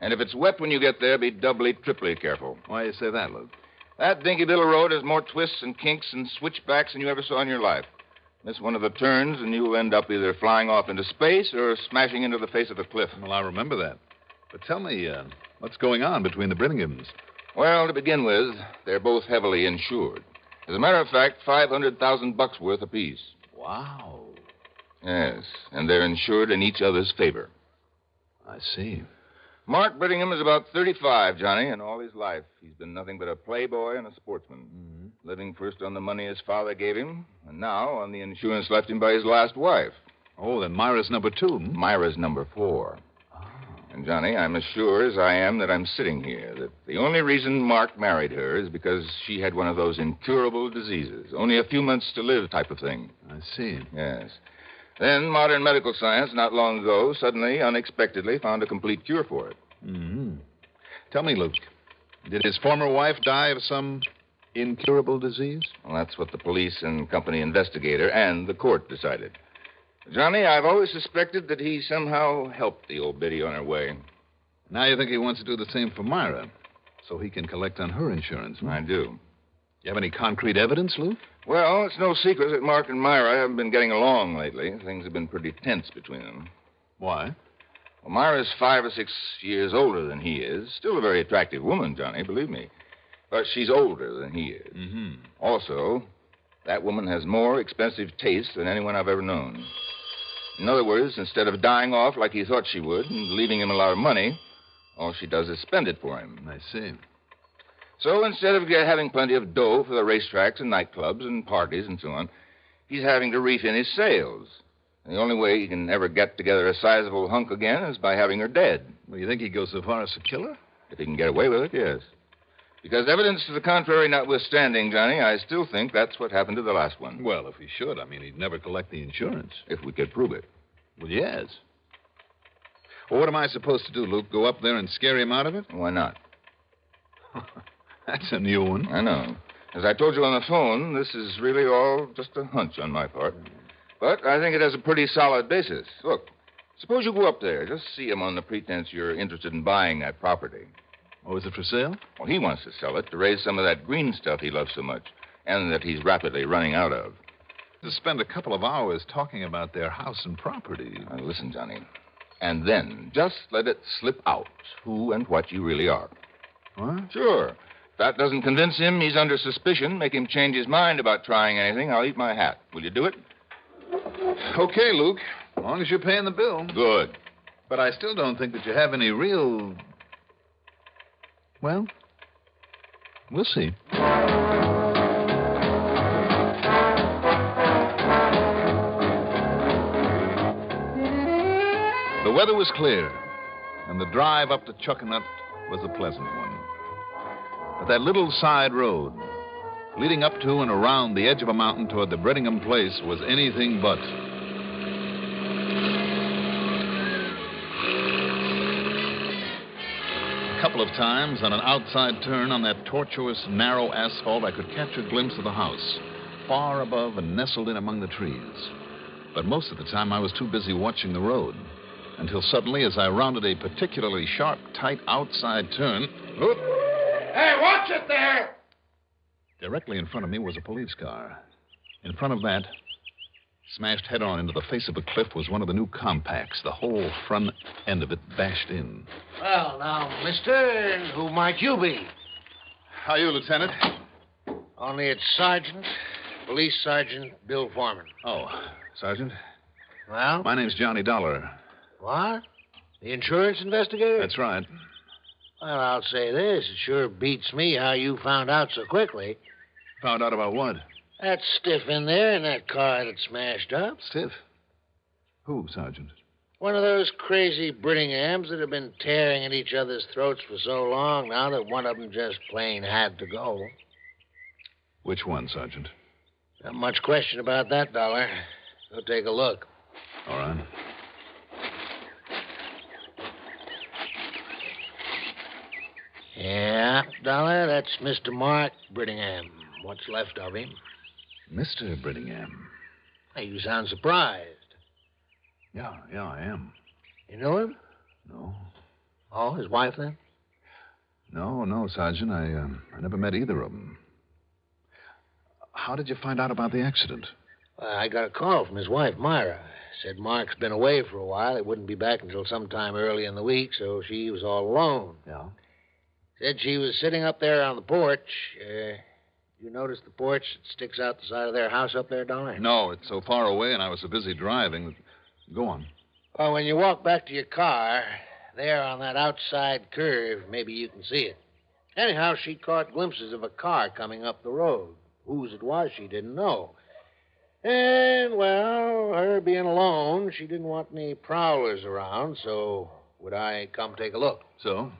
And if it's wet when you get there, be doubly, triply careful. Why do you say that, Luke? That dinky little road has more twists and kinks and switchbacks than you ever saw in your life. Miss one of the turns, and you'll end up either flying off into space or smashing into the face of a cliff. Well, I remember that. But tell me, what's going on between the Brittinghams? Well, to begin with, they're both heavily insured. As a matter of fact, $500,000 worth apiece. Wow. Yes, and they're insured in each other's favor. I see. Mark Brittingham is about 35, Johnny, and all his life he's been nothing but a playboy and a sportsman. Mm-hmm. Living first on the money his father gave him, and now on the insurance left him by his last wife. Oh, then Myra's number 2. Myra's number 4. Oh. And, Johnny, I'm as sure as I am that I'm sitting here, that the only reason Mark married her is because she had one of those incurable diseases, only a few months to live type of thing. I see. Yes. Then modern medical science, not long ago, suddenly, unexpectedly, found a complete cure for it. Mm-hmm. Tell me, Luke, did his former wife die of some incurable disease? Well, that's what the police and company investigator and the court decided. Johnny, I've always suspected that he somehow helped the old biddy on her way. Now you think he wants to do the same for Myra, so he can collect on her insurance? I do. You have any concrete evidence, Luke? Well, it's no secret that Mark and Myra haven't been getting along lately. Things have been pretty tense between them. Why? Well, Myra's 5 or 6 years older than he is. Still a very attractive woman, Johnny, believe me. But she's older than he is. Mm-hmm. Also, that woman has more expensive taste than anyone I've ever known. In other words, instead of dying off like he thought she would and leaving him a lot of money, all she does is spend it for him. I see. So instead of having plenty of dough for the racetracks and nightclubs and parties and so on, he's having to reef in his sails. And the only way he can ever get together a sizable hunk again is by having her dead. Well, you think he'd go so far as to kill her? If he can get away with it, yes. Because evidence to the contrary notwithstanding, Johnny, I still think that's what happened to the last one. Well, if he should, I mean, he'd never collect the insurance. If we could prove it. Well, yes. Well, what am I supposed to do, Luke? Go up there and scare him out of it? Why not? That's a new one. I know. As I told you on the phone, this is really all just a hunch on my part. But I think it has a pretty solid basis. Look, suppose you go up there. Just see him on the pretense you're interested in buying that property. Oh, is it for sale? Well, he wants to sell it to raise some of that green stuff he loves so much and that he's rapidly running out of. To spend a couple of hours talking about their house and property. Now, listen, Johnny. And then just let it slip out who and what you really are. What? Sure. If that doesn't convince him he's under suspicion, make him change his mind about trying anything, I'll eat my hat. Will you do it? Okay, Luke. As long as you're paying the bill. Good. But I still don't think that you have any real... Well, we'll see. The weather was clear, and the drive up to Chuckanut was a pleasant one. But that little side road, leading up to and around the edge of a mountain toward the Brittingham place, was anything but. A couple of times, on an outside turn on that tortuous, narrow asphalt, I could catch a glimpse of the house, far above and nestled in among the trees. But most of the time, I was too busy watching the road, until suddenly, as I rounded a particularly sharp, tight outside turn... Whoop, Hey, watch it there! directly in front of me was a police car. In front of that, smashed head-on into the face of a cliff, was one of the new compacts, the whole front end of it bashed in. Well, now, mister, who might you be? How are you, Lieutenant? Only it's Sergeant, Police Sergeant Bill Foreman. Oh, Sergeant? Well? My name's Johnny Dollar. What? The insurance investigator? That's right. Well, I'll say this. It sure beats me how you found out so quickly. Found out about what? That stiff in there in that car that smashed up. Stiff? Who, Sergeant? One of those crazy Brittinghams that have been tearing at each other's throats for so long now that one of them just plain had to go. Which one, Sergeant? Not much question about that, Dollar. Go take a look. All right. Yeah, Dollar, that's Mr. Mark Brittingham. What's left of him. Mr. Brittingham. Hey, you sound surprised. Yeah, I am. You know him? No. Oh, his wife, then? No, Sergeant. I never met either of them. How did you find out about the accident? I got a call from his wife, Myra. Said Mark's been away for a while. He wouldn't be back until sometime early in the week, so she was all alone. Yeah? Said she was sitting up there on the porch. You notice the porch that sticks out the side of their house up there, Dollar? No, it's so far away and I was so busy driving. Go on. Well, when you walk back to your car, there on that outside curve, maybe you can see it. Anyhow, she caught glimpses of a car coming up the road. Whose it was, she didn't know. And, well, her being alone, she didn't want any prowlers around, so would I come take a look? So?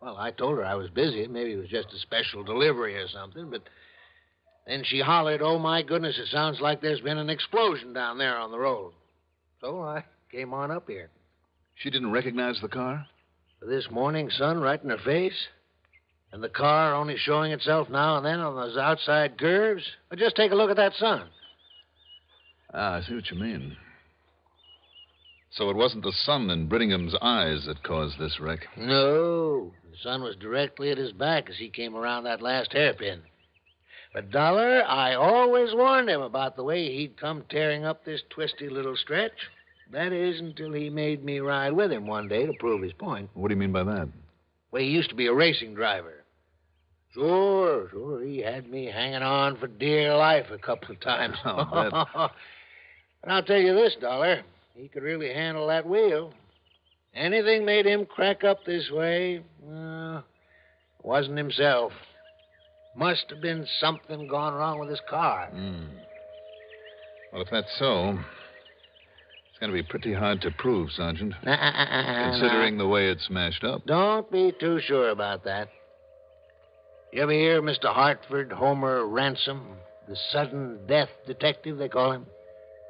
Well, I told her I was busy. Maybe it was just a special delivery or something, but then she hollered, "Oh, my goodness, it sounds like there's been an explosion down there on the road." So I came on up here. She didn't recognize the car? This morning sun right in her face, and the car only showing itself now and then on those outside curves. But just take a look at that sun. Ah, I see what you mean. So it wasn't the sun in Brittingham's eyes that caused this wreck? No. The sun was directly at his back as he came around that last hairpin. But, Dollar, I always warned him about the way he'd come tearing up this twisty little stretch. That is, until he made me ride with him one day to prove his point. What do you mean by that? Well, he used to be a racing driver. Sure. He had me hanging on for dear life a couple of times. But I'll tell you this, Dollar. He could really handle that wheel. Anything made him crack up this way, wasn't himself. Must have been something gone wrong with his car. Well, if that's so, it's going to be pretty hard to prove, Sergeant. Considering the way it's smashed up. Don't be too sure about that. You ever hear of Mr. Hartford Homer Ransom, the sudden death detective, they call him?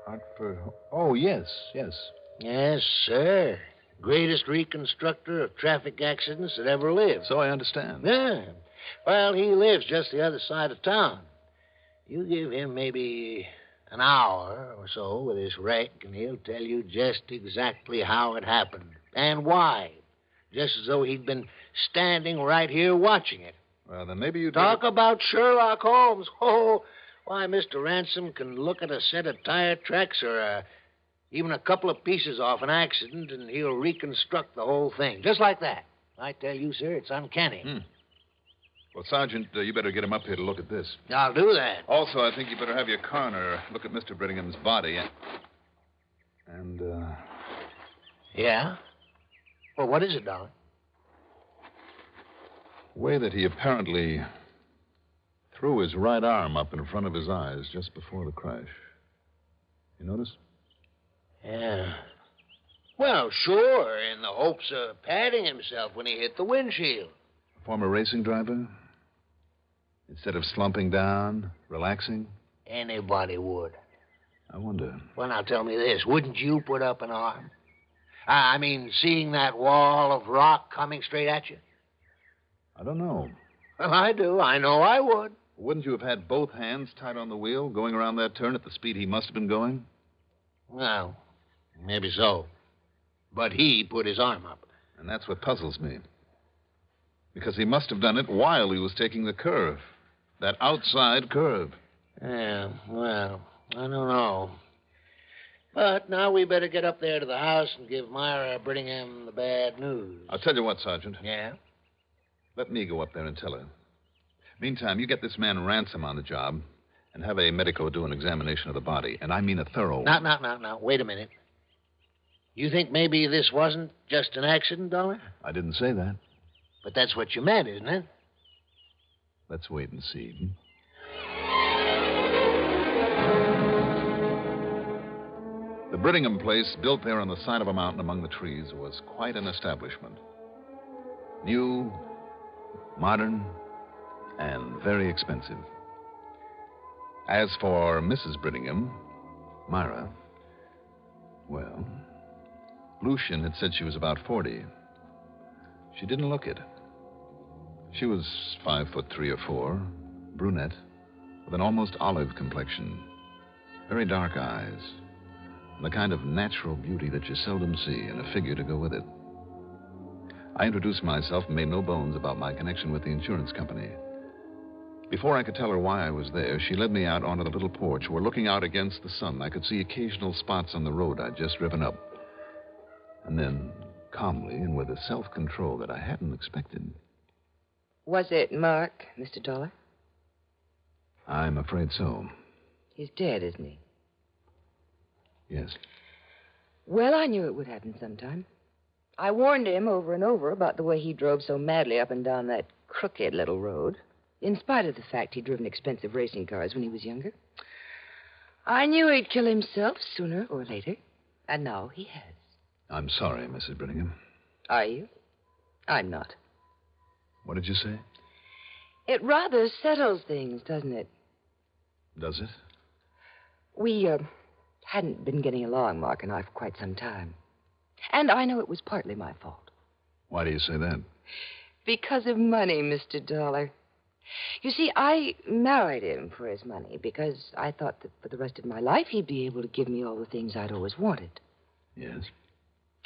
Hartford? Oh, yes. Yes, sir. Greatest reconstructor of traffic accidents that ever lived. So I understand. Yeah. Well, he lives just the other side of town. You give him maybe an hour or so with this wreck, and he'll tell you just exactly how it happened and why. Just as though he'd been standing right here watching it. Well, then maybe you Talk about Sherlock Holmes. Oh, why, Mr. Ransom can look at a set of tire tracks or even a couple of pieces off an accident, and he'll reconstruct the whole thing. Just like that. I tell you, sir, it's uncanny. Well, Sergeant, you better get him up here to look at this. I'll do that. Also, I think you better have your coroner look at Mr. Brittingham's body. Yeah? Well, what is it, Dollar? The way that he apparently threw his right arm up in front of his eyes just before the crash. You notice? Yeah. Well, sure, in the hopes of patting himself when he hit the windshield. Former racing driver? Instead of slumping down, relaxing? Anybody would. I wonder. Well, now tell me this. Wouldn't you put up an arm? I mean, seeing that wall of rock coming straight at you? I don't know. Well, I do. I know I would. Wouldn't you have had both hands tight on the wheel, going around that turn at the speed he must have been going? Well, maybe so. But he put his arm up. And that's what puzzles me. Because he must have done it while he was taking the curve. That outside curve. Yeah, well, I don't know. But now we better get up there to the house and give Myra Brittingham the bad news. I'll tell you what, Sergeant. Yeah? Let me go up there and tell her. Meantime, you get this man Ransom on the job and have a medico do an examination of the body. And I mean a thorough one. Now. Wait a minute. You think maybe this wasn't just an accident, Dollar? I didn't say that. But that's what you meant, isn't it? Let's wait and see. The Brittingham place, built there on the side of a mountain among the trees, was quite an establishment. New, modern, and very expensive. As for Mrs. Brittingham, Myra, well, Lucian had said she was about 40. She didn't look it. She was 5'3" or 4", brunette, with an almost olive complexion, very dark eyes, and the kind of natural beauty that you seldom see, and a figure to go with it. I introduced myself and made no bones about my connection with the insurance company. Before I could tell her why I was there, she led me out onto the little porch where, looking out against the sun, I could see occasional spots on the road I'd just driven up. And then, calmly and with a self-control that I hadn't expected. Was it Mark, Mr. Dollar? I'm afraid so. He's dead, isn't he? Yes. Well, I knew it would happen sometime. I warned him over and over about the way he drove so madly up and down that crooked little road, in spite of the fact he'd driven expensive racing cars when he was younger. I knew he'd kill himself sooner or later, and now he has. I'm sorry, Mrs. Brittingham. Are you? I'm not. What did you say? It rather settles things, doesn't it? Does it? We hadn't been getting along, Mark and I, for quite some time. And I know it was partly my fault. Why do you say that? Because of money, Mr. Dollar. You see, I married him for his money because I thought that for the rest of my life he'd be able to give me all the things I'd always wanted. Yes?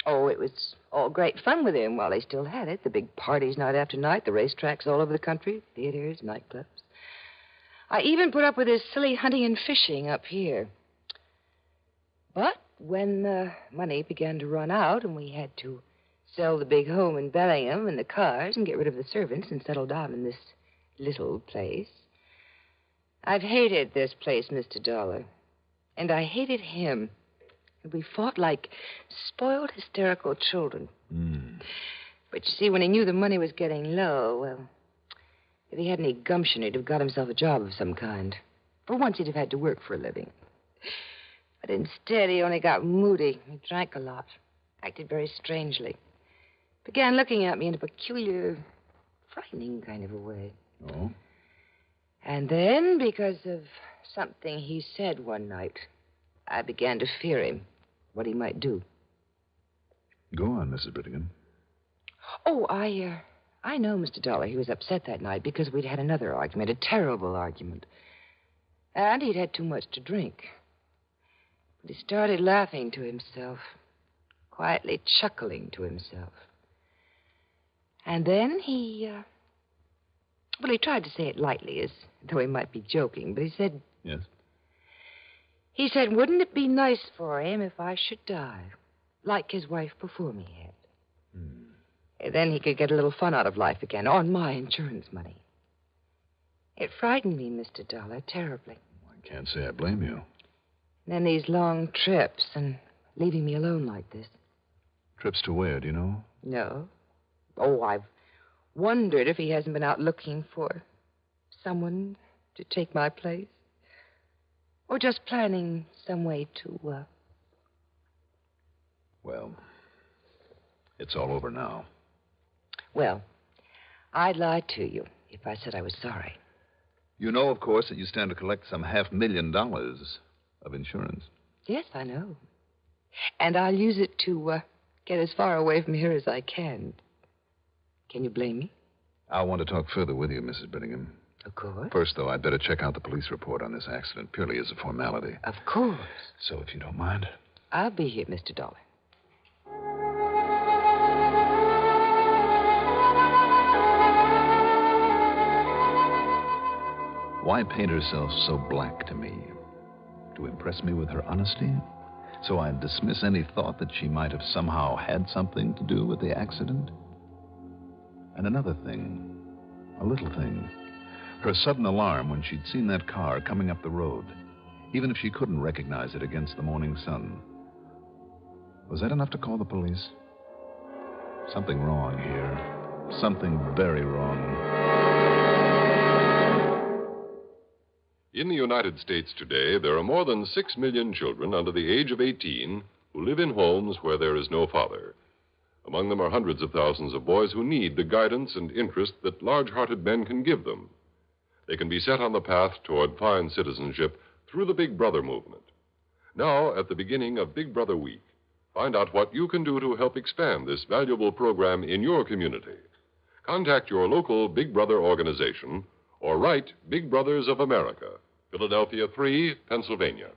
Oh, it was all great fun with him while he still had it. The big parties night after night, the racetracks all over the country, theaters, nightclubs. I even put up with his silly hunting and fishing up here. But when the money began to run out and we had to sell the big home in Bellingham and the cars and get rid of the servants and settle down in this little place, I've hated this place, Mr. Dollar. And I hated him. And we fought like spoiled, hysterical children. But you see, when he knew the money was getting low, well, if he had any gumption, he'd have got himself a job of some kind. For once, he'd have had to work for a living. But instead, he only got moody. He drank a lot, acted very strangely. Began looking at me in a peculiar, frightening kind of a way. Oh? And then, because of something he said one night, I began to fear him, what he might do. Go on, Mrs. Brittingham. Oh, I know, Mr. Dollar. He was upset that night because we'd had another argument, a terrible argument. And he'd had too much to drink. But he started laughing to himself, quietly chuckling to himself. And then he tried to say it lightly, as though he might be joking, but he said... Yes? He said, wouldn't it be nice for him if I should die, like his wife before me had? Then he could get a little fun out of life again, on my insurance money. It frightened me, Mr. Dollar, terribly. I can't say I blame you. And then these long trips and leaving me alone like this. Trips to where, do you know? No. Oh, I've wondered if he hasn't been out looking for someone to take my place. Or just planning some way to, Well, it's all over now. Well, I'd lie to you if I said I was sorry. You know, of course, that you stand to collect some $500,000 of insurance. Yes, I know. And I'll use it to get as far away from here as I can. Can you blame me? I want to talk further with you, Mrs. Brittingham. Of course. First, though, I'd better check out the police report on this accident, purely as a formality. Of course. So, if you don't mind. I'll be here, Mr. Dollar. Why paint herself so black to me? To impress me with her honesty? So I'd dismiss any thought that she might have somehow had something to do with the accident? And another thing, a little thing. Her sudden alarm when she'd seen that car coming up the road, even if she couldn't recognize it against the morning sun. Was that enough to call the police? Something wrong here. Something very wrong. In the United States today, there are more than 6 million children under the age of 18 who live in homes where there is no father. Among them are hundreds of thousands of boys who need the guidance and interest that large-hearted men can give them. They can be set on the path toward fine citizenship through the Big Brother movement. Now, at the beginning of Big Brother Week, find out what you can do to help expand this valuable program in your community. Contact your local Big Brother organization or write Big Brothers of America, Philadelphia 3, Pennsylvania.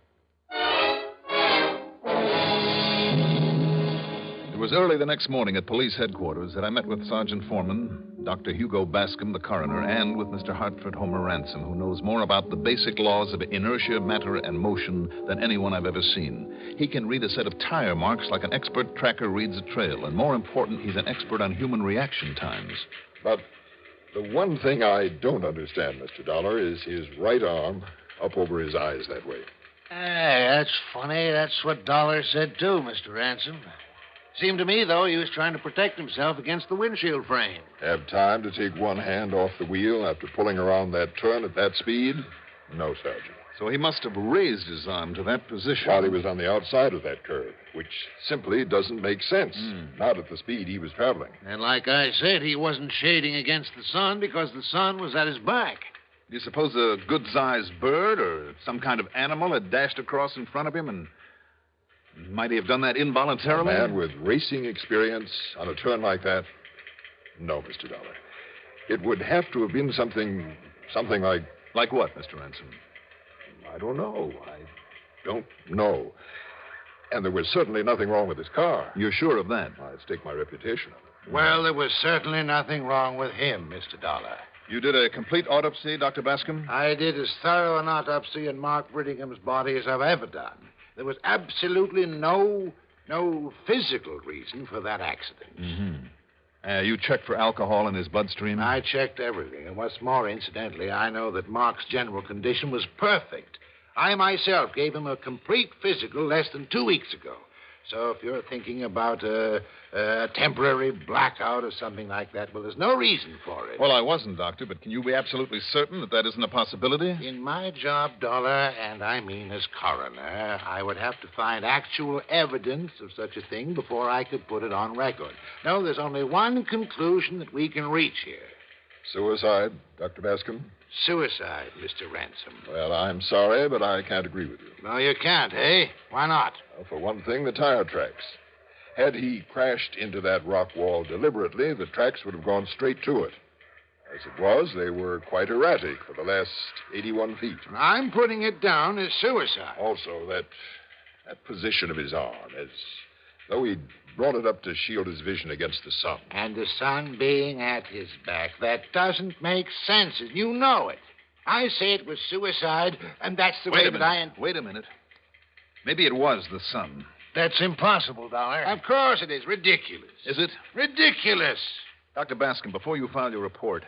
It was early the next morning at police headquarters that I met with Sergeant Foreman, Dr. Hugo Bascom, the coroner, and with Mr. Hartford Homer Ransom, who knows more about the basic laws of inertia, matter, and motion than anyone I've ever seen. He can read a set of tire marks like an expert tracker reads a trail, and more important, he's an expert on human reaction times. But the one thing I don't understand, Mr. Dollar, is his right arm up over his eyes that way. Hey, that's funny. That's what Dollar said, too, Mr. Ransom. Seemed to me, though, he was trying to protect himself against the windshield frame. Have time to take one hand off the wheel after pulling around that turn at that speed? No, Sergeant. So he must have raised his arm to that position. While he was on the outside of that curve, which simply doesn't make sense. Not at the speed he was traveling. And like I said, he wasn't shading against the sun because the sun was at his back. Do you suppose a good-sized bird or some kind of animal had dashed across in front of him and might he have done that involuntarily? A man with racing experience on a turn like that? No, Mr. Dollar. It would have to have been something like... Like what, Mr. Ransom? I don't know. I don't know. And there was certainly nothing wrong with his car. You're sure of that? I'd stake my reputation on it. Well, there was certainly nothing wrong with him, Mr. Dollar. You did a complete autopsy, Dr. Bascom? I did as thorough an autopsy in Mark Brittingham's body as I've ever done. There was absolutely no physical reason for that accident. Mm-hmm. You checked for alcohol in his bloodstream? I checked everything. And what's more, incidentally, I know that Mark's general condition was perfect. I myself gave him a complete physical less than 2 weeks ago. So if you're thinking about a temporary blackout or something like that, well, there's no reason for it. Well, I wasn't, Doctor, but can you be absolutely certain that that isn't a possibility? In my job, Dollar, and I mean as coroner, I would have to find actual evidence of such a thing before I could put it on record. No, there's only one conclusion that we can reach here. Suicide, Dr. Bascom? Suicide, Mr. Ransom. Well, I'm sorry, but I can't agree with you. No, you can't, eh? Why not? Well, for one thing, the tire tracks. Had he crashed into that rock wall deliberately, the tracks would have gone straight to it. As it was, they were quite erratic for the last 81 feet. I'm putting it down as suicide. Also, that position of his arm, as though he'd brought it up to shield his vision against the sun. And the sun being at his back. That doesn't make sense, and you know it. I say it was suicide, and that's the way that I... Wait a minute. Maybe it was the sun. That's impossible, Dollar. Of course it is. Ridiculous. Is it? Ridiculous. Dr. Bascom, before you file your report,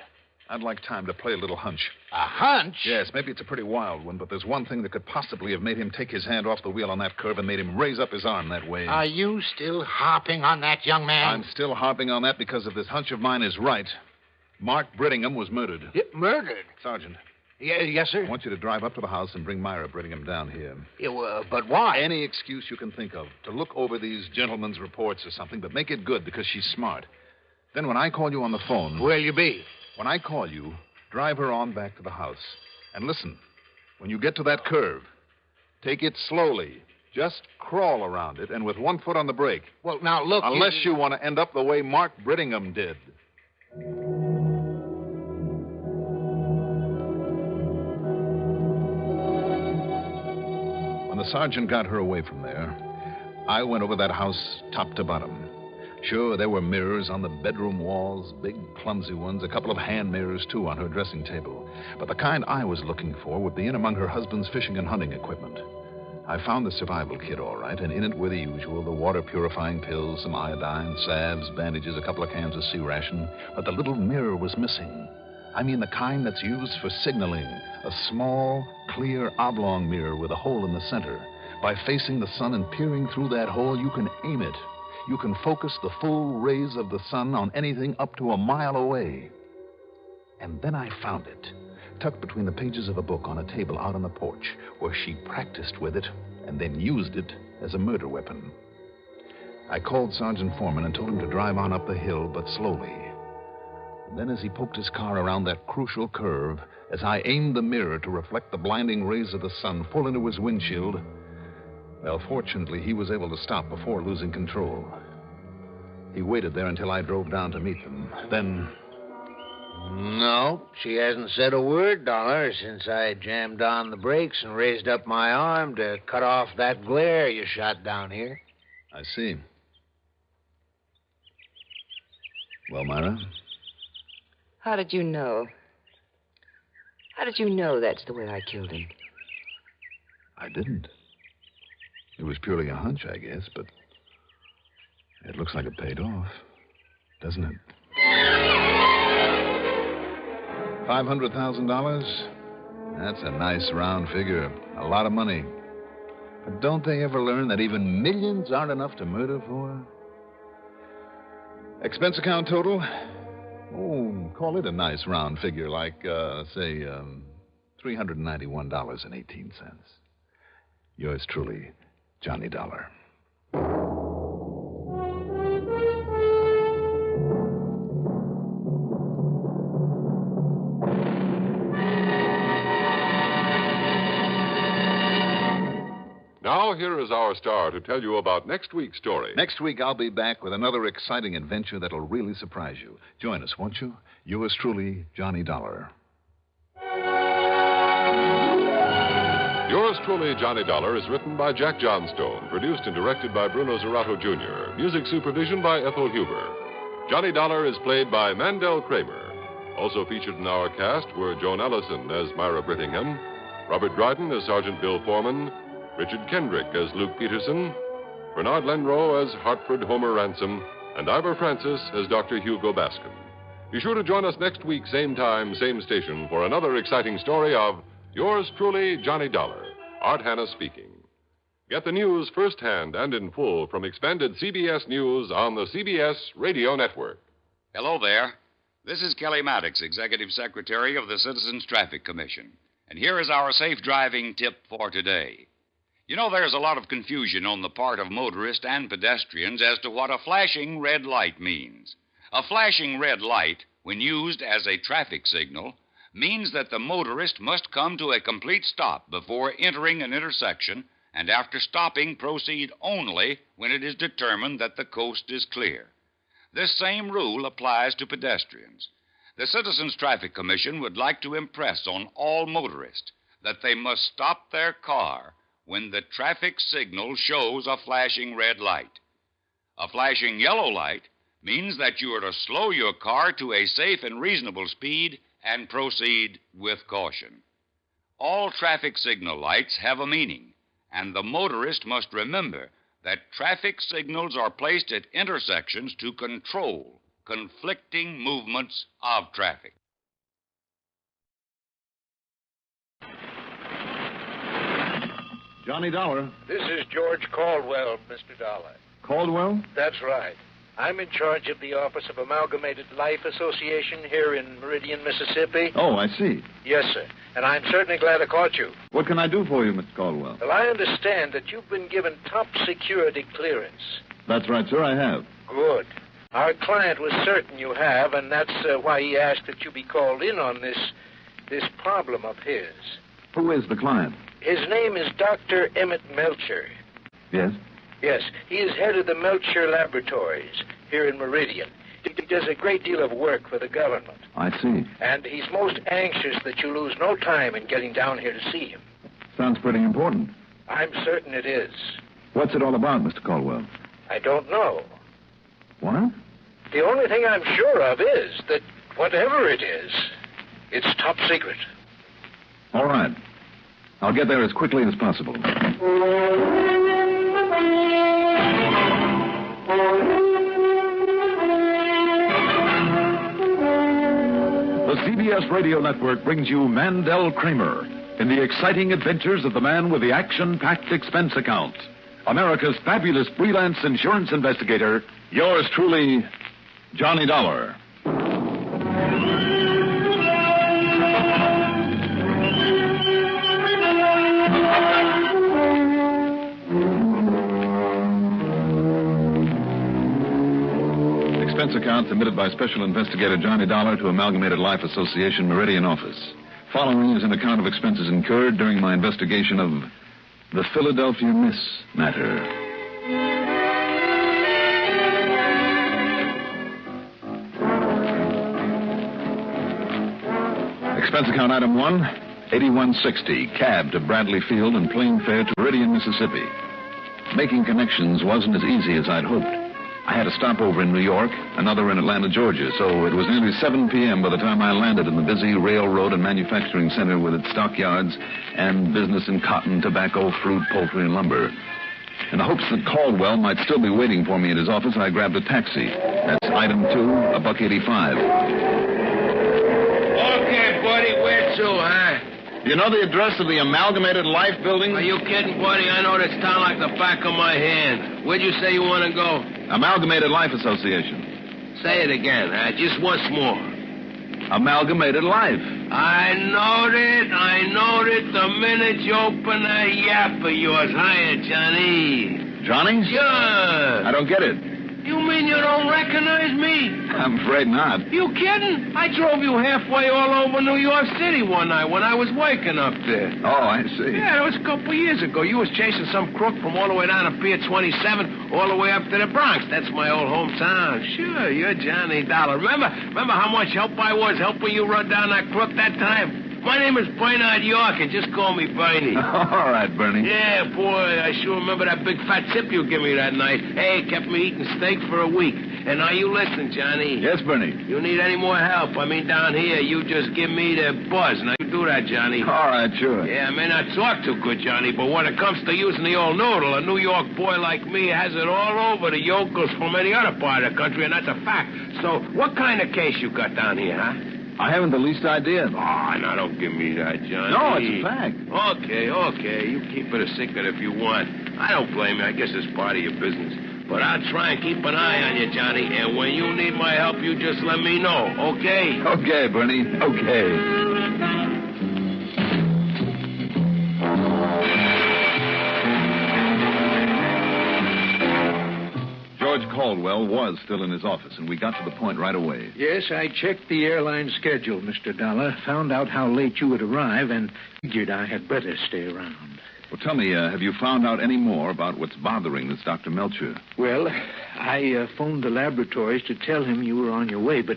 I'd like time to play a little hunch. A hunch? Yes, maybe it's a pretty wild one, but there's one thing that could possibly have made him take his hand off the wheel on that curve and made him raise up his arm that way. Are you still harping on that, young man? I'm still harping on that because if this hunch of mine is right, Mark Brittingham was murdered. Murdered? Sergeant. Yes, sir? I want you to drive up to the house and bring Myra Brittingham down here. But why? Any excuse you can think of to look over these gentlemen's reports or something, but make it good because she's smart. Then when I call you on the phone... Where'll you be? When I call you, drive her on back to the house. And listen, when you get to that curve, take it slowly. Just crawl around it and with one foot on the brake. Well, now, look... Unless you want to end up the way Mark Brittingham did. When the sergeant got her away from there, I went over that house top to bottom. Sure, there were mirrors on the bedroom walls, big, clumsy ones, a couple of hand mirrors, too, on her dressing table. But the kind I was looking for would be in among her husband's fishing and hunting equipment. I found the survival kit, all right, and in it were the usual, the water-purifying pills, some iodine, salves, bandages, a couple of cans of sea ration. But the little mirror was missing. I mean the kind that's used for signaling. A small, clear, oblong mirror with a hole in the center. By facing the sun and peering through that hole, you can aim it. You can focus the full rays of the sun on anything up to a mile away. And then I found it, tucked between the pages of a book on a table out on the porch, where she practiced with it and then used it as a murder weapon. I called Sergeant Foreman and told him to drive on up the hill, but slowly. And then as he poked his car around that crucial curve, as I aimed the mirror to reflect the blinding rays of the sun full into his windshield, well, fortunately, he was able to stop before losing control. He waited there until I drove down to meet them. Then No, she hasn't said a word, Dollar, since I jammed on the brakes and raised up my arm to cut off that glare you shot down here. I see. Well, Myra? How did you know? How did you know that's the way I killed him? I didn't. It was purely a hunch, I guess, but it looks like it paid off, doesn't it? $500,000? That's a nice round figure. A lot of money. But don't they ever learn that even millions aren't enough to murder for? Expense account total? Oh, call it a nice round figure, like, say, $391.18. Yours truly, Johnny Dollar. Now, here is our star to tell you about next week's story. Next week, I'll be back with another exciting adventure that'll really surprise you. Join us, won't you? Yours truly, Johnny Dollar. Yours truly, Johnny Dollar, is written by Jack Johnstone, produced and directed by Bruno Zerato, Jr., music supervision by Ethel Huber. Johnny Dollar is played by Mandel Kramer. Also featured in our cast were Joan Ellison as Myra Brittingham, Robert Dryden as Sergeant Bill Foreman, Richard Kendrick as Luke Peterson, Bernard Lenrow as Hartford Homer Ransom, and Ivor Francis as Dr. Hugo Bascom. Be sure to join us next week, same time, same station, for another exciting story of Yours truly, Johnny Dollar. Art Hanna speaking. Get the news firsthand and in full from expanded CBS News on the CBS Radio Network. Hello there. This is Kelly Maddox, Executive Secretary of the Citizens Traffic Commission. And here is our safe driving tip for today. You know, there's a lot of confusion on the part of motorists and pedestrians as to what a flashing red light means. A flashing red light, when used as a traffic signal, means that the motorist must come to a complete stop before entering an intersection, and after stopping, proceed only when it is determined that the coast is clear. This same rule applies to pedestrians. The Citizens Traffic Commission would like to impress on all motorists that they must stop their car when the traffic signal shows a flashing red light. A flashing yellow light means that you are to slow your car to a safe and reasonable speed and proceed with caution. All traffic signal lights have a meaning, and the motorist must remember that traffic signals are placed at intersections to control conflicting movements of traffic. Johnny Dollar. This is George Caldwell, Mr. Dollar. Caldwell? That's right. I'm in charge of the Office of Amalgamated Life Association here in Meridian, Mississippi. Oh, I see. Yes, sir. And I'm certainly glad I caught you. What can I do for you, Mr. Caldwell? Well, I understand that you've been given top security clearance. That's right, sir, I have. Good. Our client was certain you have, and that's why he asked that you be called in on this problem of his. Who is the client? His name is Dr. Emmett Melcher. Yes? Yes, he is head of the Melcher Laboratories here in Meridian. He does a great deal of work for the government. I see. And he's most anxious that you lose no time in getting down here to see him. Sounds pretty important. I'm certain it is. What's it all about, Mr. Caldwell? I don't know. What? The only thing I'm sure of is that whatever it is, it's top secret. All right. I'll get there as quickly as possible. The CBS Radio Network brings you Mandel Kramer in the exciting adventures of the man with the action-packed expense account. America's fabulous freelance insurance investigator, yours truly, Johnny Dollar. Expense account submitted by Special Investigator Johnny Dollar to Amalgamated Life Association Meridian office. Following is an account of expenses incurred during my investigation of the Philadelphia Miss matter. Expense account item 1, $81.60, cab to Bradley Field and plane fare to Meridian, Mississippi. Making connections wasn't as easy as I'd hoped. I had a stopover in New York, another in Atlanta, Georgia, so it was nearly 7 p.m. by the time I landed in the busy railroad and manufacturing center with its stockyards and business in cotton, tobacco, fruit, poultry, and lumber. In the hopes that Caldwell might still be waiting for me at his office, I grabbed a taxi. That's item 2, $1.85. Okay, buddy, where to, huh? You know the address of the Amalgamated Life building? Are you kidding, buddy? I know this town like the back of my hand. Where'd you say you want to go? Amalgamated Life Association. Say it again, just once more. Amalgamated Life. I knowed it the minute you open that yap of yours. Hiya, Johnny. Johnny? Sure. I don't get it. You mean you don't recognize me? I'm afraid not. You kidding? I drove you halfway all over New York City one night when I was working up there. Oh, I see. Yeah, it was a couple years ago. You was chasing some crook from all the way down to Pier 27 all the way up to the Bronx. That's my old hometown. Sure, you're Johnny Dollar. Remember how much help I was helping you run down that crook that time? My name is Bernard York, and just call me Bernie. All right, Bernie. Yeah, boy, I sure remember that big fat tip you gave me that night. Hey, kept me eating steak for a week. And now you listen, Johnny. Yes, Bernie. You need any more help? I mean, down here, you just give me the buzz. Now, you do that, Johnny. All right, sure. Yeah, I may not talk too good, Johnny, but when it comes to using the old noodle, a New York boy like me has it all over the yokels from any other part of the country, and that's a fact. So, what kind of case you got down here, huh? I haven't the least idea. Oh, now don't give me that, Johnny. No, it's a fact. Okay. You keep it a secret if you want. I don't blame you. I guess it's part of your business. But I'll try and keep an eye on you, Johnny. And when you need my help, you just let me know, okay? Okay, Bernie. Okay. George Caldwell was still in his office, and we got to the point right away. Yes, I checked the airline schedule, Mr. Dollar, found out how late you would arrive, and figured I had better stay around. Well, tell me, have you found out any more about what's bothering this Dr. Melcher? Well, I phoned the laboratories to tell him you were on your way, but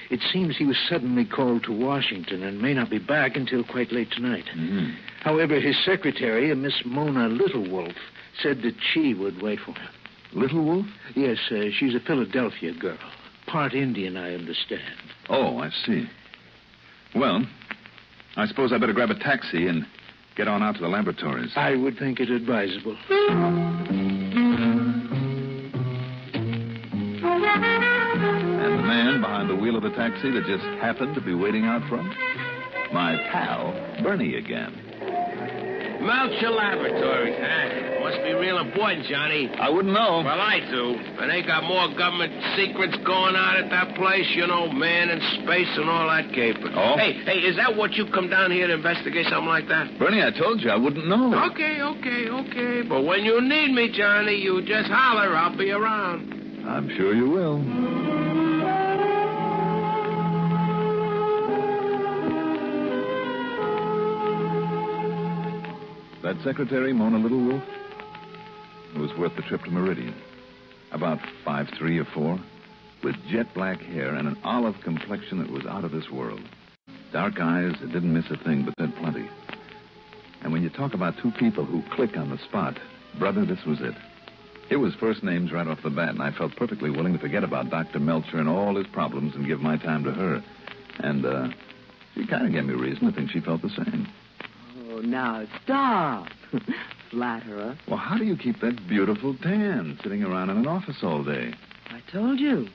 it seems he was suddenly called to Washington and may not be back until quite late tonight. Mm-hmm. However, his secretary, Miss Mona Littlewolf, said that she would wait for him. Littlewolf? Yes, she's a Philadelphia girl. Part Indian, I understand. Oh, I see. Well, I suppose I better grab a taxi and get on out to the laboratories. I would think it advisable. And the man behind the wheel of the taxi that just happened to be waiting out front? My pal, Bernie again. Melcher Laboratories, huh? Must be real important, Johnny. I wouldn't know. Well, I do. And they got more government secrets going on at that place, you know, man in space and all that caper. Oh? Hey, is that what you come down here to investigate, something like that? Bernie, I told you I wouldn't know. Okay. But when you need me, Johnny, you just holler. I'll be around. I'm sure you will. That secretary, Mona Littlewolf, it was worth the trip to Meridian. About 5'3" or 4", with jet black hair and an olive complexion that was out of this world. Dark eyes that didn't miss a thing but said plenty. And when you talk about two people who click on the spot, brother, this was it. It was first names right off the bat, and I felt perfectly willing to forget about Dr. Melcher and all his problems and give my time to her. And, she kind of gave me reason to think she felt the same. Oh, now stop. Flatterer. Well, how do you keep that beautiful tan sitting around in an office all day? I told you.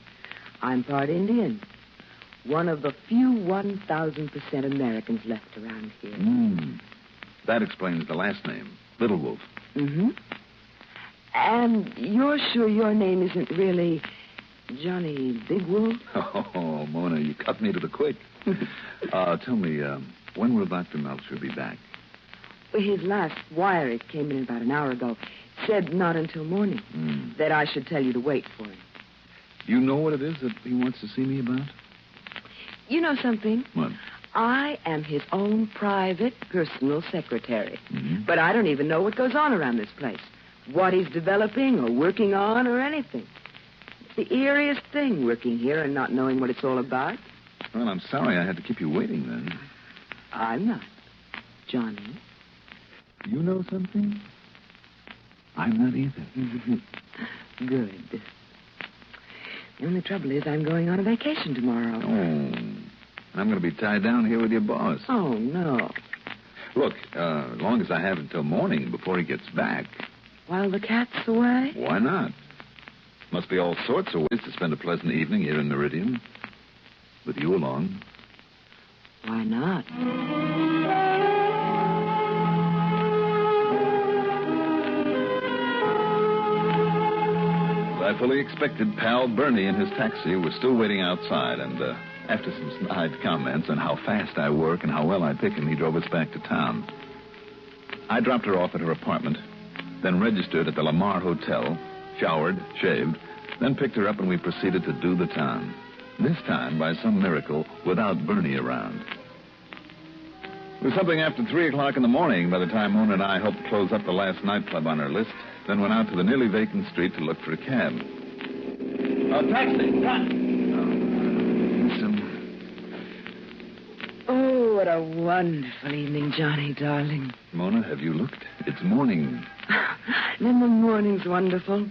I'm part Indian. One of the few 1,000% Americans left around here. That explains the last name, Littlewolf. Mm-hmm. And you're sure your name isn't really Johnny Big Wolf? Oh, Mona, you cut me to the quick. Tell me, when will Dr. Melcher be back? His last wire, it came in about an hour ago, said not until morning. That I should tell you to wait for him. You know what it is that he wants to see me about? You know something? What? I am his own private personal secretary. Mm-hmm. But I don't even know what goes on around this place. What he's developing or working on or anything. It's the eeriest thing, working here and not knowing what it's all about. Well, I'm sorry I had to keep you waiting then. I'm not. Johnny? You know something? I'm not either. Good. The only trouble is I'm going on a vacation tomorrow. Oh. I'm going to be tied down here with your boss. Oh, no. Look, as long as I have until morning before he gets back. While the cat's away? Why not? Must be all sorts of ways to spend a pleasant evening here in Meridian. With you along. Why not? I fully expected pal Bernie and his taxi was still waiting outside, and after some snide comments on how fast I work and how well I pick him, he drove us back to town. I dropped her off at her apartment, then registered at the Lamar Hotel, showered, shaved, then picked her up and we proceeded to do the town. This time, by some miracle, without Bernie around. It was something after 3 o'clock in the morning by the time Mona and I helped close up the last nightclub on our list, then went out to the nearly vacant street to look for a cab. Taxi, cut! Oh, what a wonderful evening, Johnny, darling. Mona, have you looked? It's morning. Then the morning's wonderful.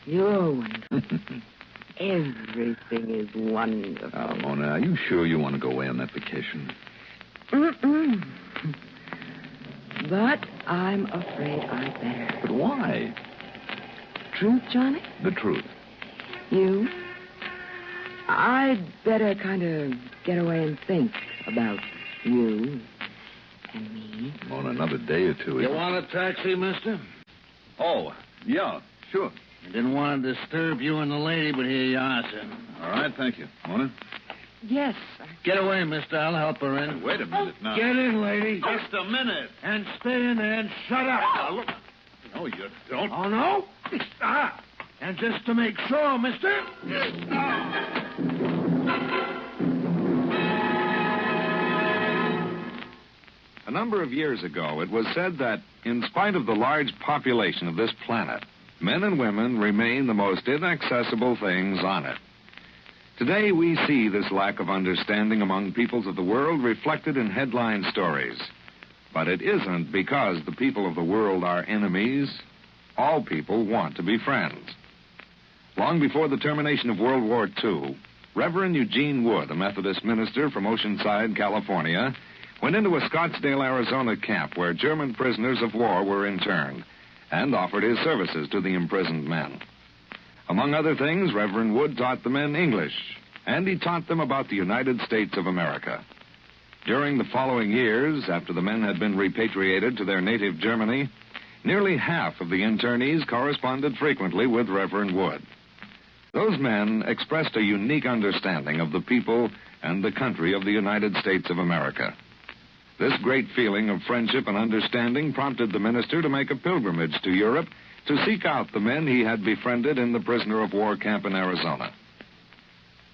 You're wonderful. Everything is wonderful. Oh, Mona, are you sure you want to go away on that vacation? Mm-mm. But I'm afraid I better. But why? Truth, Johnny? The truth. You? I'd better kind of get away and think about you and me. Mona, another day or two. You want a taxi, mister? Oh, yeah, sure. I didn't want to disturb you and the lady, but here you are, sir. All right, thank you. Mona? Yes. Get away, mister. I'll help her in. Wait a minute now. Get in, lady. Just a minute. And stay in there and shut up. Now, look. No, you don't. Oh, no? Ah. And just to make sure, mister. A number of years ago, it was said that, in spite of the large population of this planet, men and women remain the most inaccessible things on it. Today, we see this lack of understanding among peoples of the world reflected in headline stories. But it isn't because the people of the world are enemies. All people want to be friends. Long before the termination of World War II, Reverend Eugene Wood, a Methodist minister from Oceanside, California, went into a Scottsdale, Arizona camp where German prisoners of war were interned and offered his services to the imprisoned men. Among other things, Reverend Wood taught the men English, and he taught them about the United States of America. During the following years, after the men had been repatriated to their native Germany, nearly half of the internees corresponded frequently with Reverend Wood. Those men expressed a unique understanding of the people and the country of the United States of America. This great feeling of friendship and understanding prompted the minister to make a pilgrimage to Europe to seek out the men he had befriended in the prisoner of war camp in Arizona.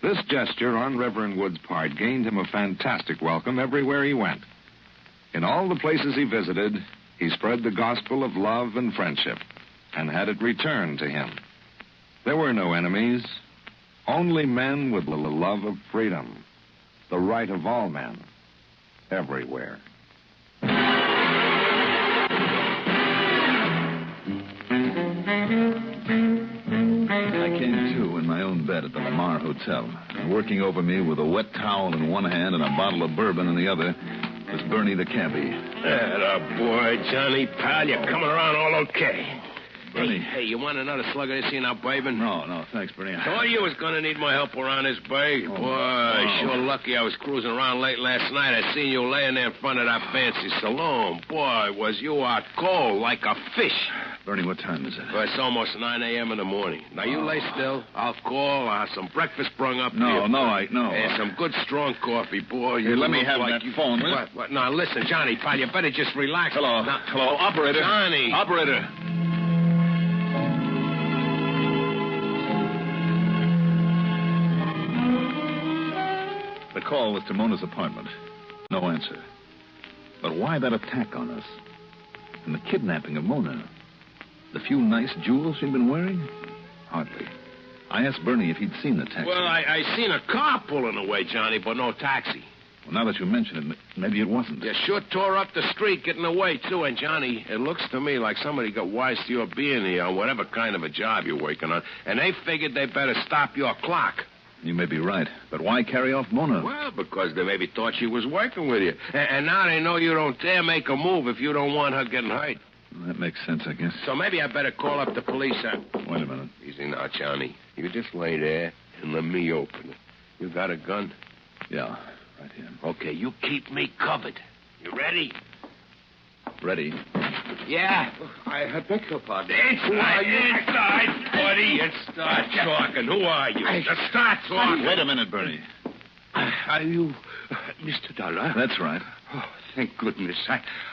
This gesture on Reverend Wood's part gained him a fantastic welcome everywhere he went. In all the places he visited, he spread the gospel of love and friendship and had it returned to him. There were no enemies, only men with the love of freedom, the right of all men, everywhere. I came to in my own bed at the Lamar Hotel. And working over me with a wet towel in one hand and a bottle of bourbon in the other was Bernie the cabbie. That boy, Johnny, pal, you're coming around all okay. Bernie. Hey, you want another slug of this here now, bourbon? No, thanks, Bernie. Told you was going to need my help around this bay. Sure lucky I was cruising around late last night. I seen you laying there in front of that fancy saloon. Boy, was you out cold like a fish. Bernie, what time is it? Well, it's almost 9 a.m. in the morning. Now, you lay still. I'll call. I'll have some breakfast brung up. No. And some good, strong coffee, boy. Here, let me have that phone, will you? What? Now, listen, Johnny, pal, you better just relax. Hello. Now, Hello, operator. Johnny. Operator. The call was to Mona's apartment. No answer. But why that attack on us? And the kidnapping of Mona? The few nice jewels she'd been wearing? Hardly. I asked Bernie if he'd seen the taxi. Well, I seen a car pulling away, Johnny, but no taxi. Well, now that you mention it, maybe it wasn't. You sure tore up the street getting away, too. And, Johnny, it looks to me like somebody got wise to your being here on whatever kind of a job you're working on, and they figured they better stop your clock. You may be right. But why carry off Mona? Well, because they maybe thought she was working with you. And now they know you don't dare make a move if you don't want her getting hurt. Well, that makes sense, I guess. So maybe I better call up the police. Wait a minute. Easy now, Johnny. You just lay there and let me open it. You got a gun? Yeah, right here. Okay, you keep me covered. You ready? Ready. Yeah. I beg your pardon. Who are you? Inside, buddy. Start talking. Who are you? Start talking. Wait a minute, Bernie. Are you Mr. Dollar? That's right. Oh, thank goodness.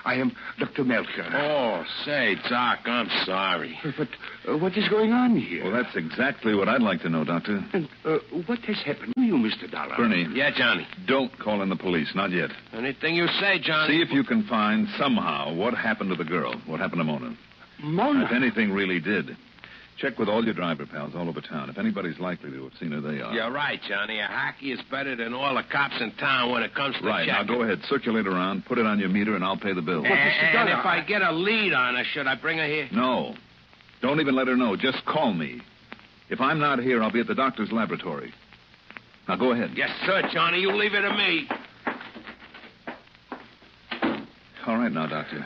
I am Dr. Melcher. Oh, say, Doc, I'm sorry. But what is going on here? Well, that's exactly what I'd like to know, Doctor. And what has happened to you, Mr. Dollar? Bernie. Yeah, Johnny. Don't call in the police, not yet. Anything you say, Johnny. See if you can find somehow what happened to the girl, what happened to Mona. Mona? If anything really did. Check with all your driver pals all over town. If anybody's likely to have seen her, they are. You're right, Johnny. A hockey is better than all the cops in town when it comes to right, now go ahead. Circulate around, put it on your meter, and I'll pay the bill. And if I get a lead on her, should I bring her here? No. Don't even let her know. Just call me. If I'm not here, I'll be at the doctor's laboratory. Now go ahead. Yes, sir, Johnny. You leave it to me. All right now, Doctor.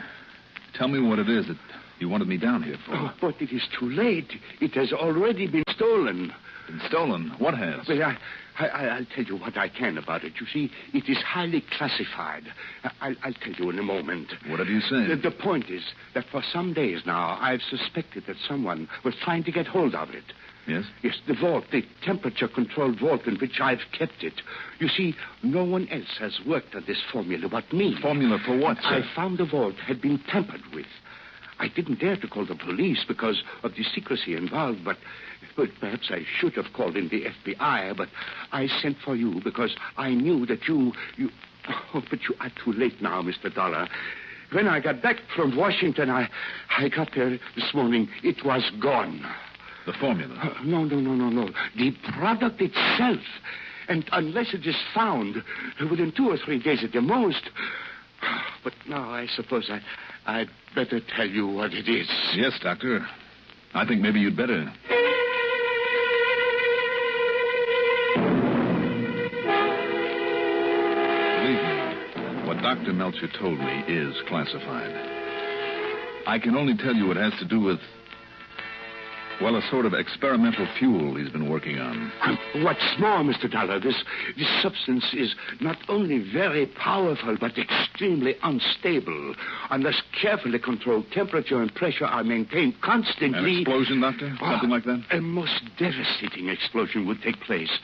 Tell me what it is that you wanted me down here for. Oh, but it is too late. It has already been stolen. Been stolen? What has? Well, I'll tell you what I can about it. You see, it is highly classified. I'll tell you in a moment. Whatever you say. The point is that for some days now, I've suspected that someone was trying to get hold of it. Yes? Yes, the vault, the temperature-controlled vault in which I've kept it. You see, no one else has worked on this formula but me. Formula for what, sir? I found the vault had been tampered with. I didn't dare to call the police because of the secrecy involved, but perhaps I should have called in the FBI, but I sent for you because I knew that you... Oh, but you are too late now, Mr. Dollar. When I got back from Washington, I got there this morning. It was gone. The formula? No. The product itself. And unless it is found within 2 or 3 days at the most... But now I suppose I'd better tell you what it is. Yes, Doctor. I think maybe you'd better. Believe me, what Dr. Melcher told me is classified. I can only tell you it has to do with, well, a sort of experimental fuel he's been working on. What's more, Mr. Dollar, this substance is not only very powerful, but extremely unstable. Unless carefully controlled temperature and pressure are maintained constantly... An explosion, Doctor? Something like that? A most devastating explosion would take place.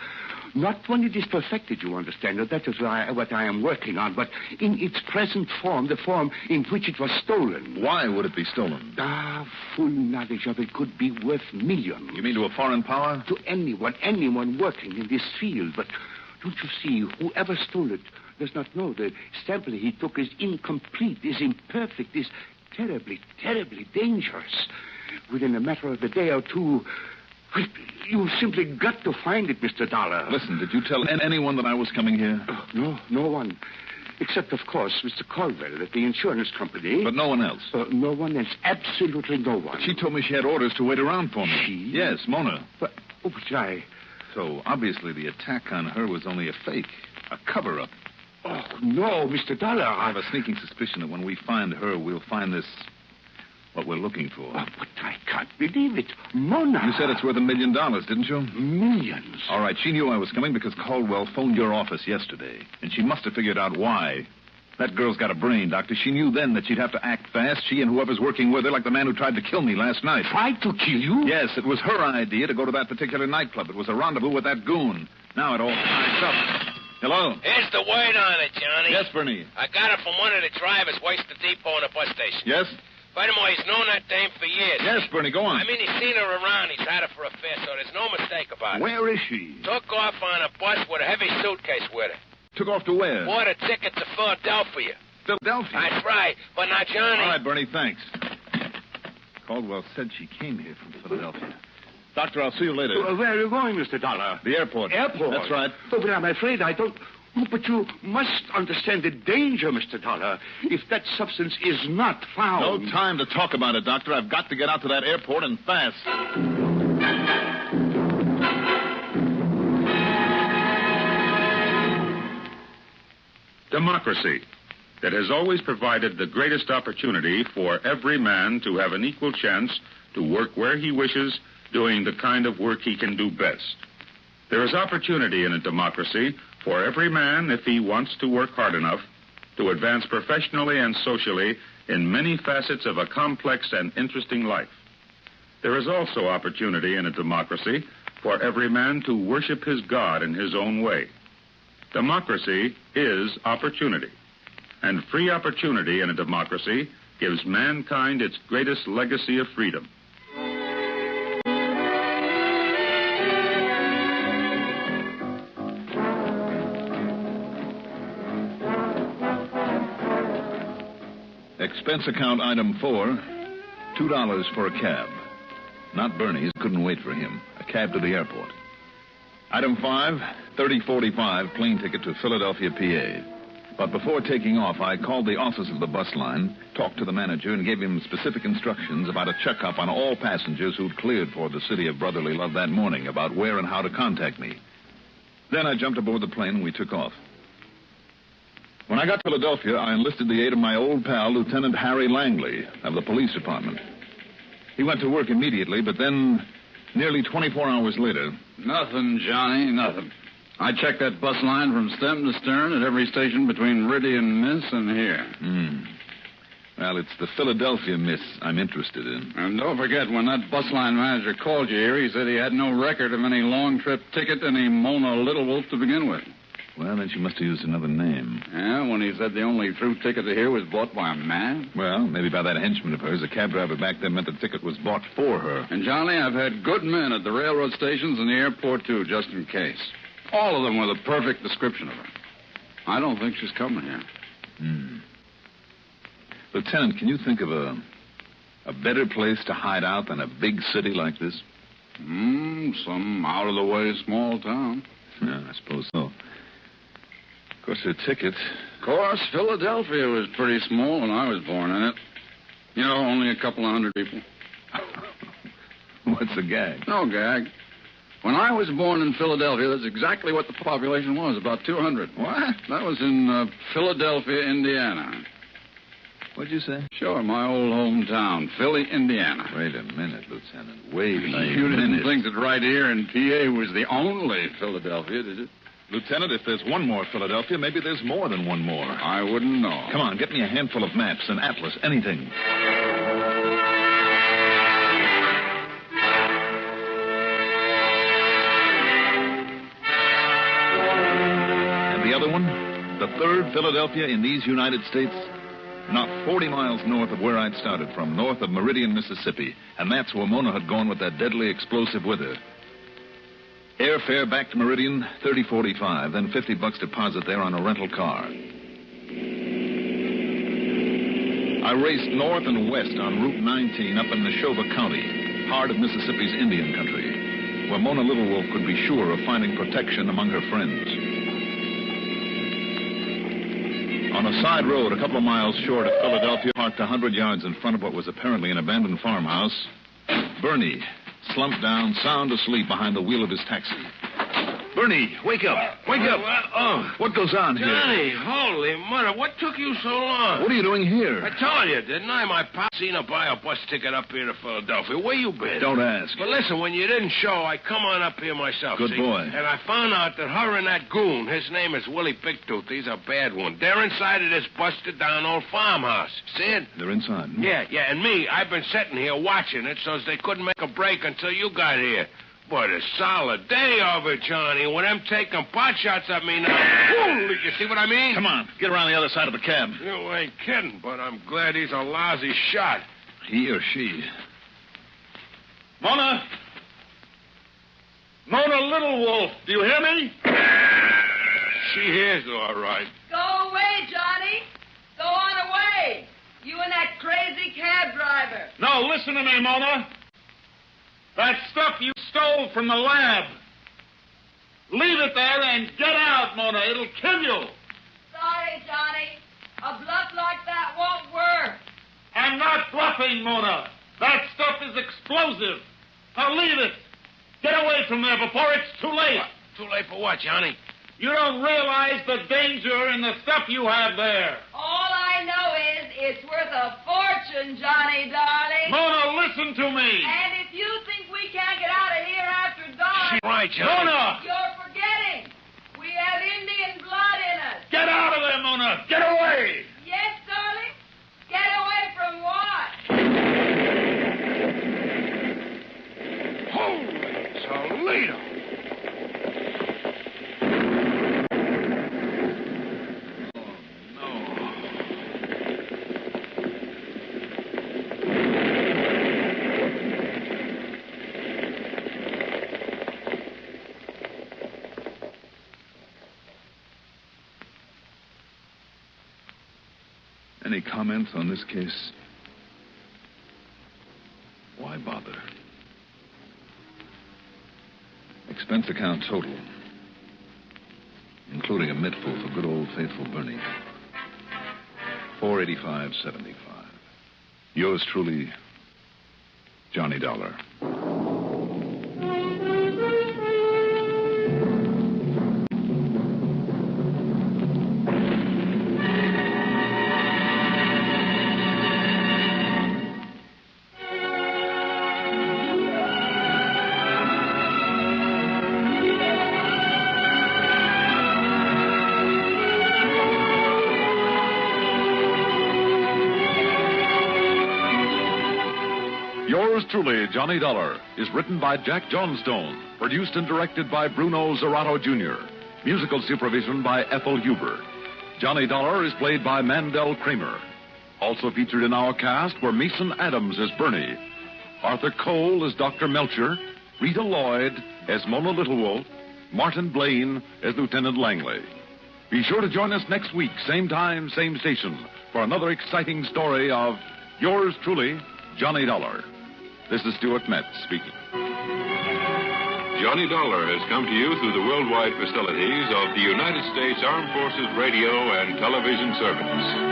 Not when it is perfected, you understand. That is what I am working on. But in its present form, the form in which it was stolen. Why would it be stolen? Full knowledge of it could be worth millions. You mean to a foreign power? To anyone working in this field. But don't you see, whoever stole it does not know the sample he took is incomplete, is imperfect, is terribly, terribly dangerous. Within a matter of a day or two... You've simply got to find it, Mr. Dollar. Listen, did you tell anyone that I was coming here? No one. Except, of course, Mr. Caldwell at the insurance company. But no one else? No one else. Absolutely no one. But she told me she had orders to wait around for me. She? Yes, Mona. But I... So, obviously, the attack on her was only a fake. A cover-up. Oh, no, Mr. Dollar. I have a sneaking suspicion that when we find her, we'll find this... what we're looking for. Oh, but I can't believe it. Mona. You said it's worth $1 million, didn't you? Millions. All right, she knew I was coming because Caldwell phoned your office yesterday. And she must have figured out why. That girl's got a brain, Doctor. She knew then that she'd have to act fast, she and whoever's working with her, like the man who tried to kill me last night. Tried to kill you? Yes, it was her idea to go to that particular nightclub. It was a rendezvous with that goon. Now it all ties up. Hello? Here's the word on it, Johnny. Yes, Bernie. I got it from one of the drivers waste the depot in the bus station. Yes? Furthermore, he's known that dame for years. Yes, Bernie, go on. I mean, he's seen her around. He's had her for a fair, so there's no mistake about it. Where is she? Took off on a bus with a heavy suitcase with her. Took off to where? Bought a ticket to Philadelphia. Philadelphia? That's right. But now, Johnny... All right, Bernie, thanks. Caldwell said she came here from Philadelphia. Doctor, I'll see you later. Where are you going, Mr. Dollar? The airport. Airport? That's right. Oh, but I'm afraid I don't... Oh, but you must understand the danger, Mr. Dollar, if that substance is not found. No time to talk about it, Doctor. I've got to get out to that airport and fast. Democracy. That has always provided the greatest opportunity for every man to have an equal chance to work where he wishes, doing the kind of work he can do best. There is opportunity in a democracy for every man, if he wants to work hard enough, to advance professionally and socially in many facets of a complex and interesting life. There is also opportunity in a democracy for every man to worship his God in his own way. Democracy is opportunity. And free opportunity in a democracy gives mankind its greatest legacy of freedom. Expense account item 4, $2 for a cab. Not Bernie's, couldn't wait for him. A cab to the airport. Item 5, $30.45 plane ticket to Philadelphia, PA. But before taking off, I called the office of the bus line, talked to the manager, and gave him specific instructions about a checkup on all passengers who'd cleared for the city of brotherly love that morning, about where and how to contact me. Then I jumped aboard the plane and we took off. When I got to Philadelphia, I enlisted the aid of my old pal, Lieutenant Harry Langley, of the police department. He went to work immediately, but then, nearly 24 hours later... Nothing, Johnny, nothing. I checked that bus line from stem to stern at every station between Riddy and Miss and here. Well, it's the Philadelphia Miss I'm interested in. And don't forget, when that bus line manager called you here, he said he had no record of any long-trip ticket, any Mona Little Wolf to begin with. Well, then she must have used another name. Yeah, when he said the only through ticket to here was bought by a man? Well, maybe by that henchman of hers. The cab driver back there meant the ticket was bought for her. And, Johnny, I've had good men at the railroad stations and the airport, too, just in case. All of them with a perfect description of her. I don't think she's coming here. Lieutenant, can you think of a better place to hide out than a big city like this? Some out-of-the-way small town. Yeah, I suppose so. Of course, her ticket... Of course, Philadelphia was pretty small when I was born in it. You know, only a couple of hundred people. What's the gag? No gag. When I was born in Philadelphia, that's exactly what the population was, about 200. What? That was in Philadelphia, Indiana. What'd you say? Sure, my old hometown, Philly, Indiana. Wait a minute, Lieutenant. Wait a minute. You didn't think that right here in PA was the only Philadelphia, did you? Lieutenant, if there's one more Philadelphia, maybe there's more than one more. I wouldn't know. Come on, get me a handful of maps, an atlas, anything. The other one, the third Philadelphia in these United States, not 40 miles north of where I'd started from, north of Meridian, Mississippi. And that's where Mona had gone with that deadly explosive with her. Airfare back to Meridian, $30.45, then $50 deposit there on a rental car. I raced north and west on Route 19 up in Neshoba County, heart of Mississippi's Indian country, where Mona Little Wolf could be sure of finding protection among her friends. On a side road a couple of miles short of Philadelphia, parked 100 yards in front of what was apparently an abandoned farmhouse, Bernie slumped down, sound asleep behind the wheel of his taxi. Bernie, wake up. Wake up. What goes on here? Johnny, holy mother, what took you so long? What are you doing here? I told you, didn't I? My pop seen her buy a bus ticket up here to Philadelphia. Where you been? Don't ask. But listen, when you didn't show, I come on up here myself. Good see? boy. And I found out that her and that goon, his name is Willie Bigtooth, he's a bad one. They're inside of this busted down old farmhouse. See it? They're inside. Yeah, and me, I've been sitting here watching it so they couldn't make a break until you got here. What a solid day of it, Johnny. When them taking pot shots at me now. Ooh, you see what I mean? Come on, get around the other side of the cab. You ain't kidding, but I'm glad he's a lousy shot. He or she. Mona! Mona Little Wolf, do you hear me? She hears all right. Go away, Johnny. Go on away. You and that crazy cab driver. No, listen to me, Mona. That stuff you stole from the lab. Leave it there and get out, Mona. It'll kill you. Sorry, Johnny. A bluff like that won't work. I'm not bluffing, Mona. That stuff is explosive. Now leave it. Get away from there before it's too late. Too late for what, Johnny? You don't realize the danger in the stuff you have there. All I know is it's worth a fortune, Johnny, darling. Mona, listen to me. And if you think we can't get out of here after dark... Right, Johnny. Mona! You're forgetting. We have Indian blood in us. Get out of there, Mona. Get away. Yes, darling? Get away from what? Holy Toledo. Any comments on this case? Why bother? Expense account total, including a mittful for good old faithful Bernie, $485.75. Yours truly, Johnny Dollar. Yours truly, Johnny Dollar, is written by Jack Johnstone, produced and directed by Bruno Zerato Jr., musical supervision by Ethel Huber. Johnny Dollar is played by Mandel Kramer. Also featured in our cast were Mason Adams as Bernie, Arthur Cole as Dr. Melcher, Rita Lloyd as Mona Littlewolf, Martin Blaine as Lieutenant Langley. Be sure to join us next week, same time, same station, for another exciting story of Yours truly, Johnny Dollar. This is Stuart Metz speaking. Johnny Dollar has come to you through the worldwide facilities of the United States Armed Forces Radio and Television Service.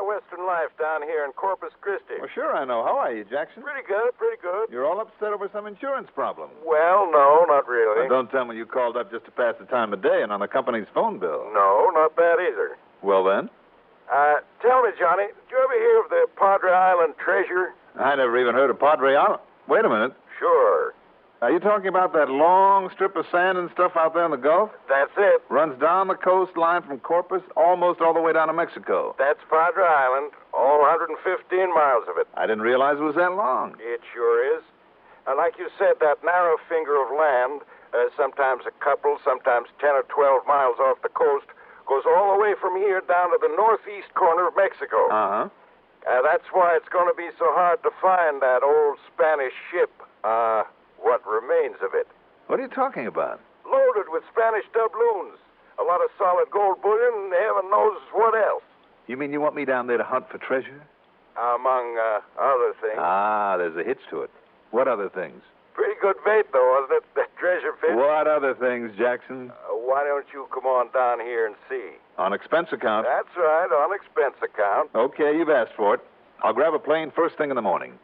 Western life down here in Corpus Christi. Well, sure I know. How are you, Jackson? Pretty good, pretty good. You're all upset over some insurance problem. Well, no, not really. Well, don't tell me you called up just to pass the time of day and on the company's phone bill. No, not that either. Well, then? Tell me, Johnny, did you ever hear of the Padre Island treasure? I never even heard of Padre Island. Wait a minute. Sure. Are you talking about that long strip of sand and stuff out there in the Gulf? That's it. Runs down the coastline from Corpus almost all the way down to Mexico. That's Padre Island, all 115 miles of it. I didn't realize it was that long. It sure is. And like you said, that narrow finger of land, sometimes a couple, sometimes 10 or 12 miles off the coast, goes all the way from here down to the northeast corner of Mexico. Uh-huh. That's why it's going to be so hard to find that old Spanish ship, what remains of it. What are you talking about? Loaded with Spanish doubloons. A lot of solid gold bullion and heaven knows what else. You mean you want me down there to hunt for treasure? Among other things. Ah, there's a hitch to it. What other things? Pretty good bait, though, wasn't it? That treasure fish. What other things, Jackson? Why don't you come on down here and see? On expense account? That's right, on expense account. Okay, you've asked for it. I'll grab a plane first thing in the morning.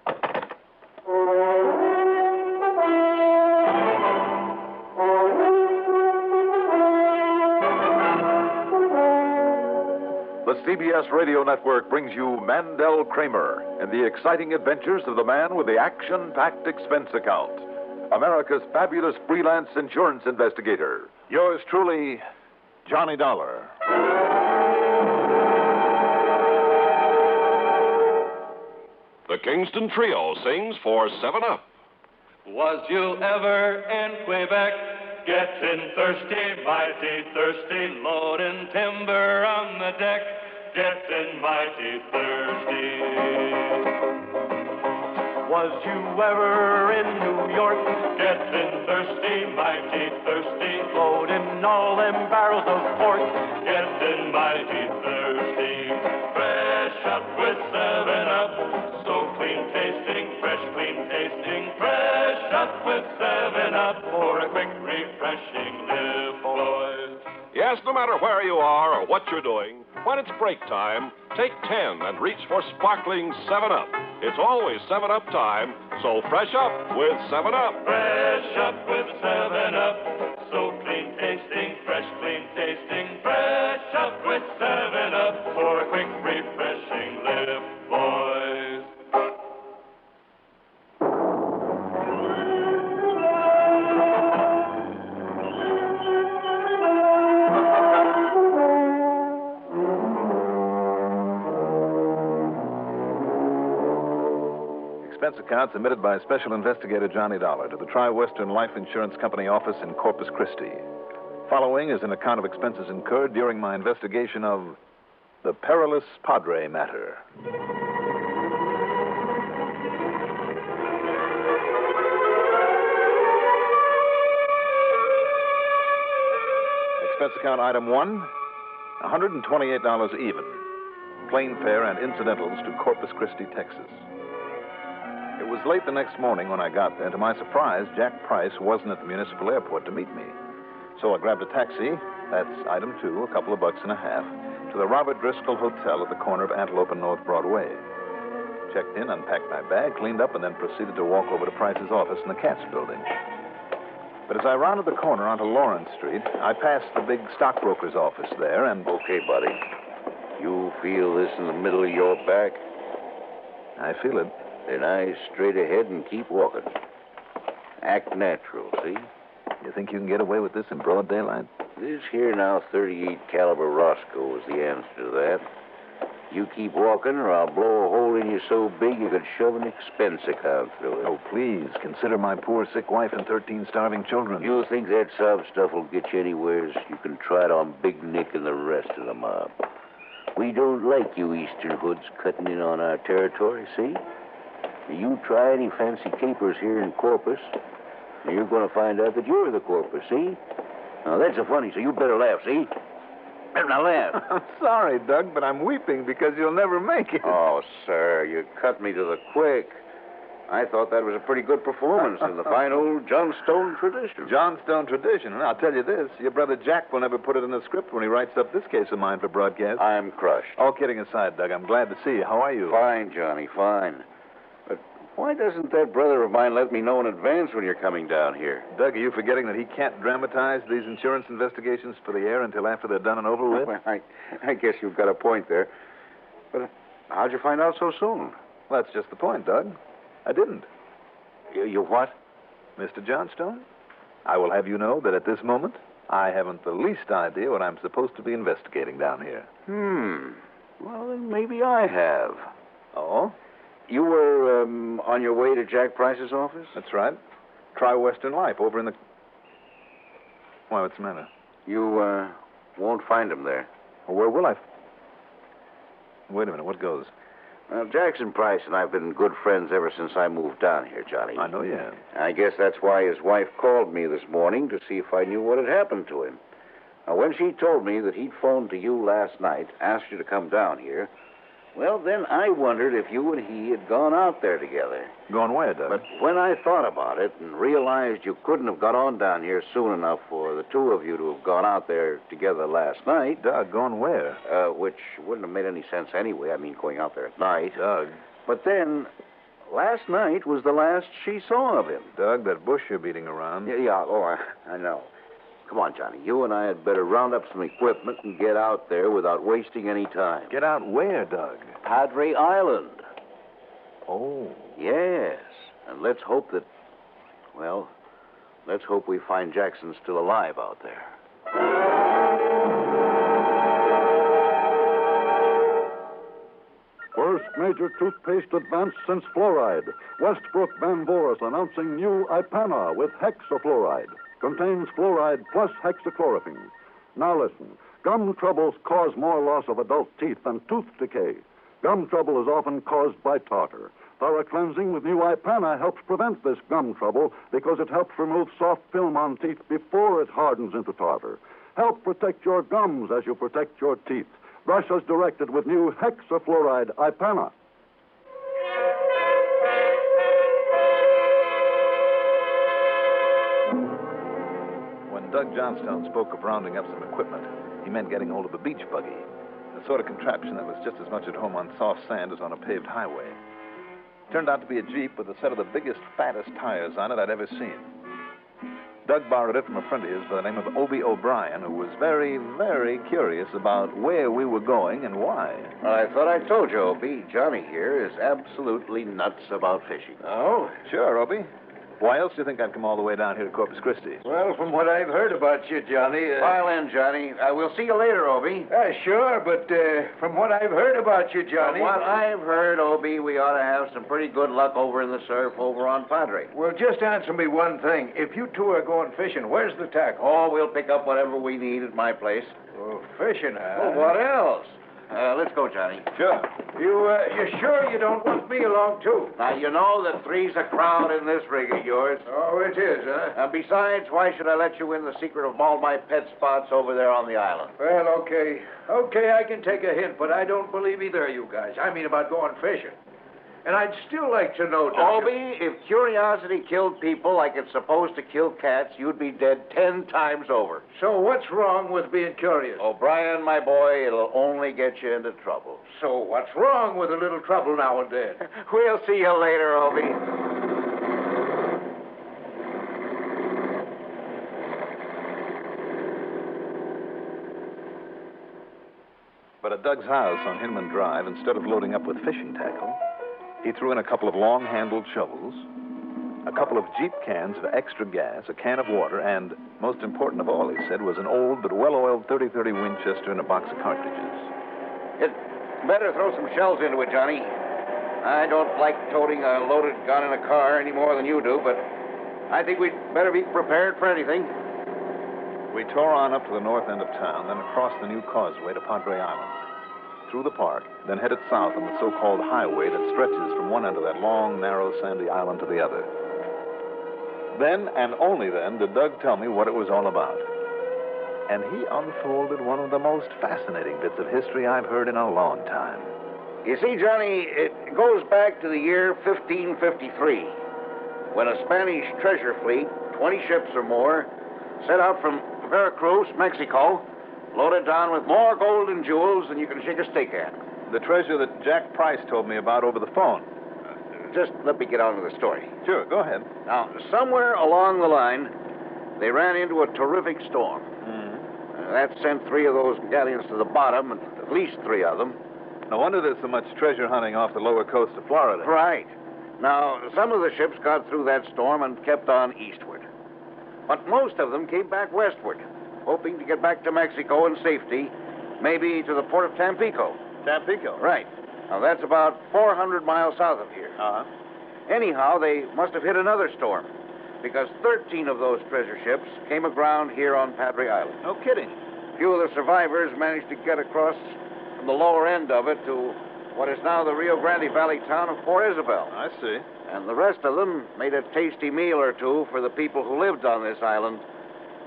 The CBS Radio Network brings you Mandel Kramer and the exciting adventures of the man with the action-packed expense account. America's fabulous freelance insurance investigator. Yours truly, Johnny Dollar. The Kingston Trio sings for 7-Up. Was you ever in Quebec? getting thirsty, mighty thirsty, loading timber on the deck, getting mighty thirsty. Was you ever in New York, getting thirsty, mighty thirsty, loading all them barrels of pork, getting mighty thirsty. Fresh up with 7-Up, so clean tasting, fresh clean tasting, fresh up with 7-Up for a quick refreshing nip, boys. Yes, no matter where you are or what you're doing, when it's break time, take 10 and reach for sparkling 7-Up. It's always 7-Up time, so fresh up with 7-Up. Fresh up with 7-Up, so clean tasting, fresh clean tasting, fresh up with 7-Up for a quick refreshing lip, boys. Expense account submitted by Special Investigator Johnny Dollar to the Tri-Western Life Insurance Company office in Corpus Christi. Following is an account of expenses incurred during my investigation of the perilous Padre matter. Expense account item 1, $128 even. Plane fare and incidentals to Corpus Christi, Texas. It was late the next morning when I got there. To my surprise, Jack Price wasn't at the municipal airport to meet me. So I grabbed a taxi, that's item 2, a couple of bucks and a half, to the Robert Driscoll Hotel at the corner of Antelope and North Broadway. Checked in, unpacked my bag, cleaned up, and then proceeded to walk over to Price's office in the Katz building. But as I rounded the corner onto Lawrence Street, I passed the big stockbroker's office there and... Okay, buddy. You feel this in the middle of your back? I feel it. Then eyes straight ahead and keep walking. Act natural, see? You think you can get away with this in broad daylight? This here now 38 caliber Roscoe is the answer to that. You keep walking or I'll blow a hole in you so big you could shove an expense account through it. Oh, please, consider my poor sick wife and 13 starving children. You think that sob stuff will get you anywheres? You can try it on Big Nick and the rest of the mob. We don't like you Eastern hoods cutting in on our territory, see? You try any fancy capers here in Corpus, and you're going to find out that you're the Corpus, see? Now, that's a funny, so you better laugh, see? Now, laugh. I'm sorry, Doug, but I'm weeping because you'll never make it. Oh, sir, you cut me to the quick. I thought that was a pretty good performance in the fine old Johnstone tradition. Johnstone tradition. And I'll tell you this, your brother Jack will never put it in the script when he writes up this case of mine for broadcast. I'm crushed. All kidding aside, Doug, I'm glad to see you. How are you? Fine, Johnny, fine. But why doesn't that brother of mine let me know in advance when you're coming down here? Doug, are you forgetting that he can't dramatize these insurance investigations for the air until after they're done and over with? Well, I guess you've got a point there. But how'd you find out so soon? Well, that's just the point, Doug. I didn't. You what? Mr. Johnstone, I will have you know that at this moment, I haven't the least idea what I'm supposed to be investigating down here. Well, then maybe I have. Oh? You were on your way to Jack Price's office? That's right. Tri-Western Life over in the... Why, what's the matter? You won't find him there. Well, where will I... Wait a minute, what goes? Well, Jackson Price and I have been good friends ever since I moved down here, Johnny. I know you have. I guess that's why his wife called me this morning to see if I knew what had happened to him. Now, when she told me that he'd phoned to you last night, asked you to come down here, well, then I wondered if you and he had gone out there together. Gone where, Doug? But when I thought about it and realized you couldn't have got on down here soon enough for the two of you to have gone out there together last night... Doug, gone where? Which wouldn't have made any sense anyway. I mean, going out there at night. Doug. But then, last night was the last she saw of him. Doug, that bush you're beating around... Yeah, I know. Come on, Johnny. You and I had better round up some equipment and get out there without wasting any time. Get out where, Doug? Padre Island. Oh. Yes. And let's hope that... Well, let's hope we find Jackson still alive out there. First major toothpaste advance since fluoride. Westbrook Van Voris announcing new Ipana with hexafluoride. contains fluoride plus hexachlorophene. Now listen, gum troubles cause more loss of adult teeth than tooth decay. Gum trouble is often caused by tartar. Thorough cleansing with new Ipana helps prevent this gum trouble because it helps remove soft film on teeth before it hardens into tartar. Help protect your gums as you protect your teeth. Brush as directed with new hexafluoride Ipana. When Doug Johnstone spoke of rounding up some equipment, he meant getting hold of a beach buggy, the sort of contraption that was just as much at home on soft sand as on a paved highway. Turned out to be a Jeep with a set of the biggest, fattest tires on it I'd ever seen. Doug borrowed it from a friend of his by the name of Obie O'Brien, who was very, very curious about where we were going and why. I thought I told you, Obie. Johnny here is absolutely nuts about fishing. Oh? Sure, Obie. Why else do you think I'd come all the way down here to Corpus Christi? Well, from what I've heard about you, Johnny... File in, Johnny. We'll see you later, Obie. Sure, but from what I've heard about you, Johnny... From what I've heard, Obie, we ought to have some pretty good luck over in the surf over on Padre. Well, just answer me one thing. If you two are going fishing, where's the tackle? Oh, we'll pick up whatever we need at my place. Oh, fishing, huh? Well, what else? Let's go, Johnny. Sure. You sure you don't want me along, too? Now, you know that three's a crowd in this rig of yours. Oh, it is, huh? And besides, why should I let you in the secret of all my pet spots over there on the island? Well, okay. Okay, I can take a hint, but I don't believe either of you guys. I mean about going fishing. And I'd still like to know, Doctor... Obie, if curiosity killed people like it's supposed to kill cats, you'd be dead 10 times over. So what's wrong with being curious? O'Brien, my boy, it'll only get you into trouble. So what's wrong with a little trouble now and then? We'll see you later, Obie. But at Doug's house on Hinman Drive, instead of loading up with fishing tackle, he threw in a couple of long-handled shovels, a couple of Jeep cans of extra gas, a can of water, and, most important of all, he said, was an old but well-oiled 30-30 Winchester and a box of cartridges. You'd better throw some shells into it, Johnny. I don't like toting a loaded gun in a car any more than you do, but I think we'd better be prepared for anything. We tore on up to the north end of town, then across the new causeway to Padre Island, through the park, then headed south on the so-called highway that stretches from one end of that long, narrow, sandy island to the other. Then, and only then, did Doug tell me what it was all about. And he unfolded one of the most fascinating bits of history I've heard in a long time. You see, Johnny, it goes back to the year 1553, when a Spanish treasure fleet, 20 ships or more, set out from Veracruz, Mexico, loaded down with more gold and jewels than you can shake a stick at. The treasure that Jack Price told me about over the phone. Just let me get on to the story. Sure, go ahead. Now, somewhere along the line, they ran into a terrific storm. That sent 3 of those galleons to the bottom, at least 3 of them. No wonder there's so much treasure hunting off the lower coast of Florida. Right. Now, some of the ships got through that storm and kept on eastward. But most of them came back westward, hoping to get back to Mexico in safety, maybe to the port of Tampico. Tampico? Right. Now, that's about 400 miles south of here. Uh-huh. Anyhow, they must have hit another storm, because 13 of those treasure ships came aground here on Padre Island. No kidding. Few of the survivors managed to get across from the lower end of it to what is now the Rio Grande Valley town of Port Isabel. I see. And the rest of them made a tasty meal or two for the people who lived on this island.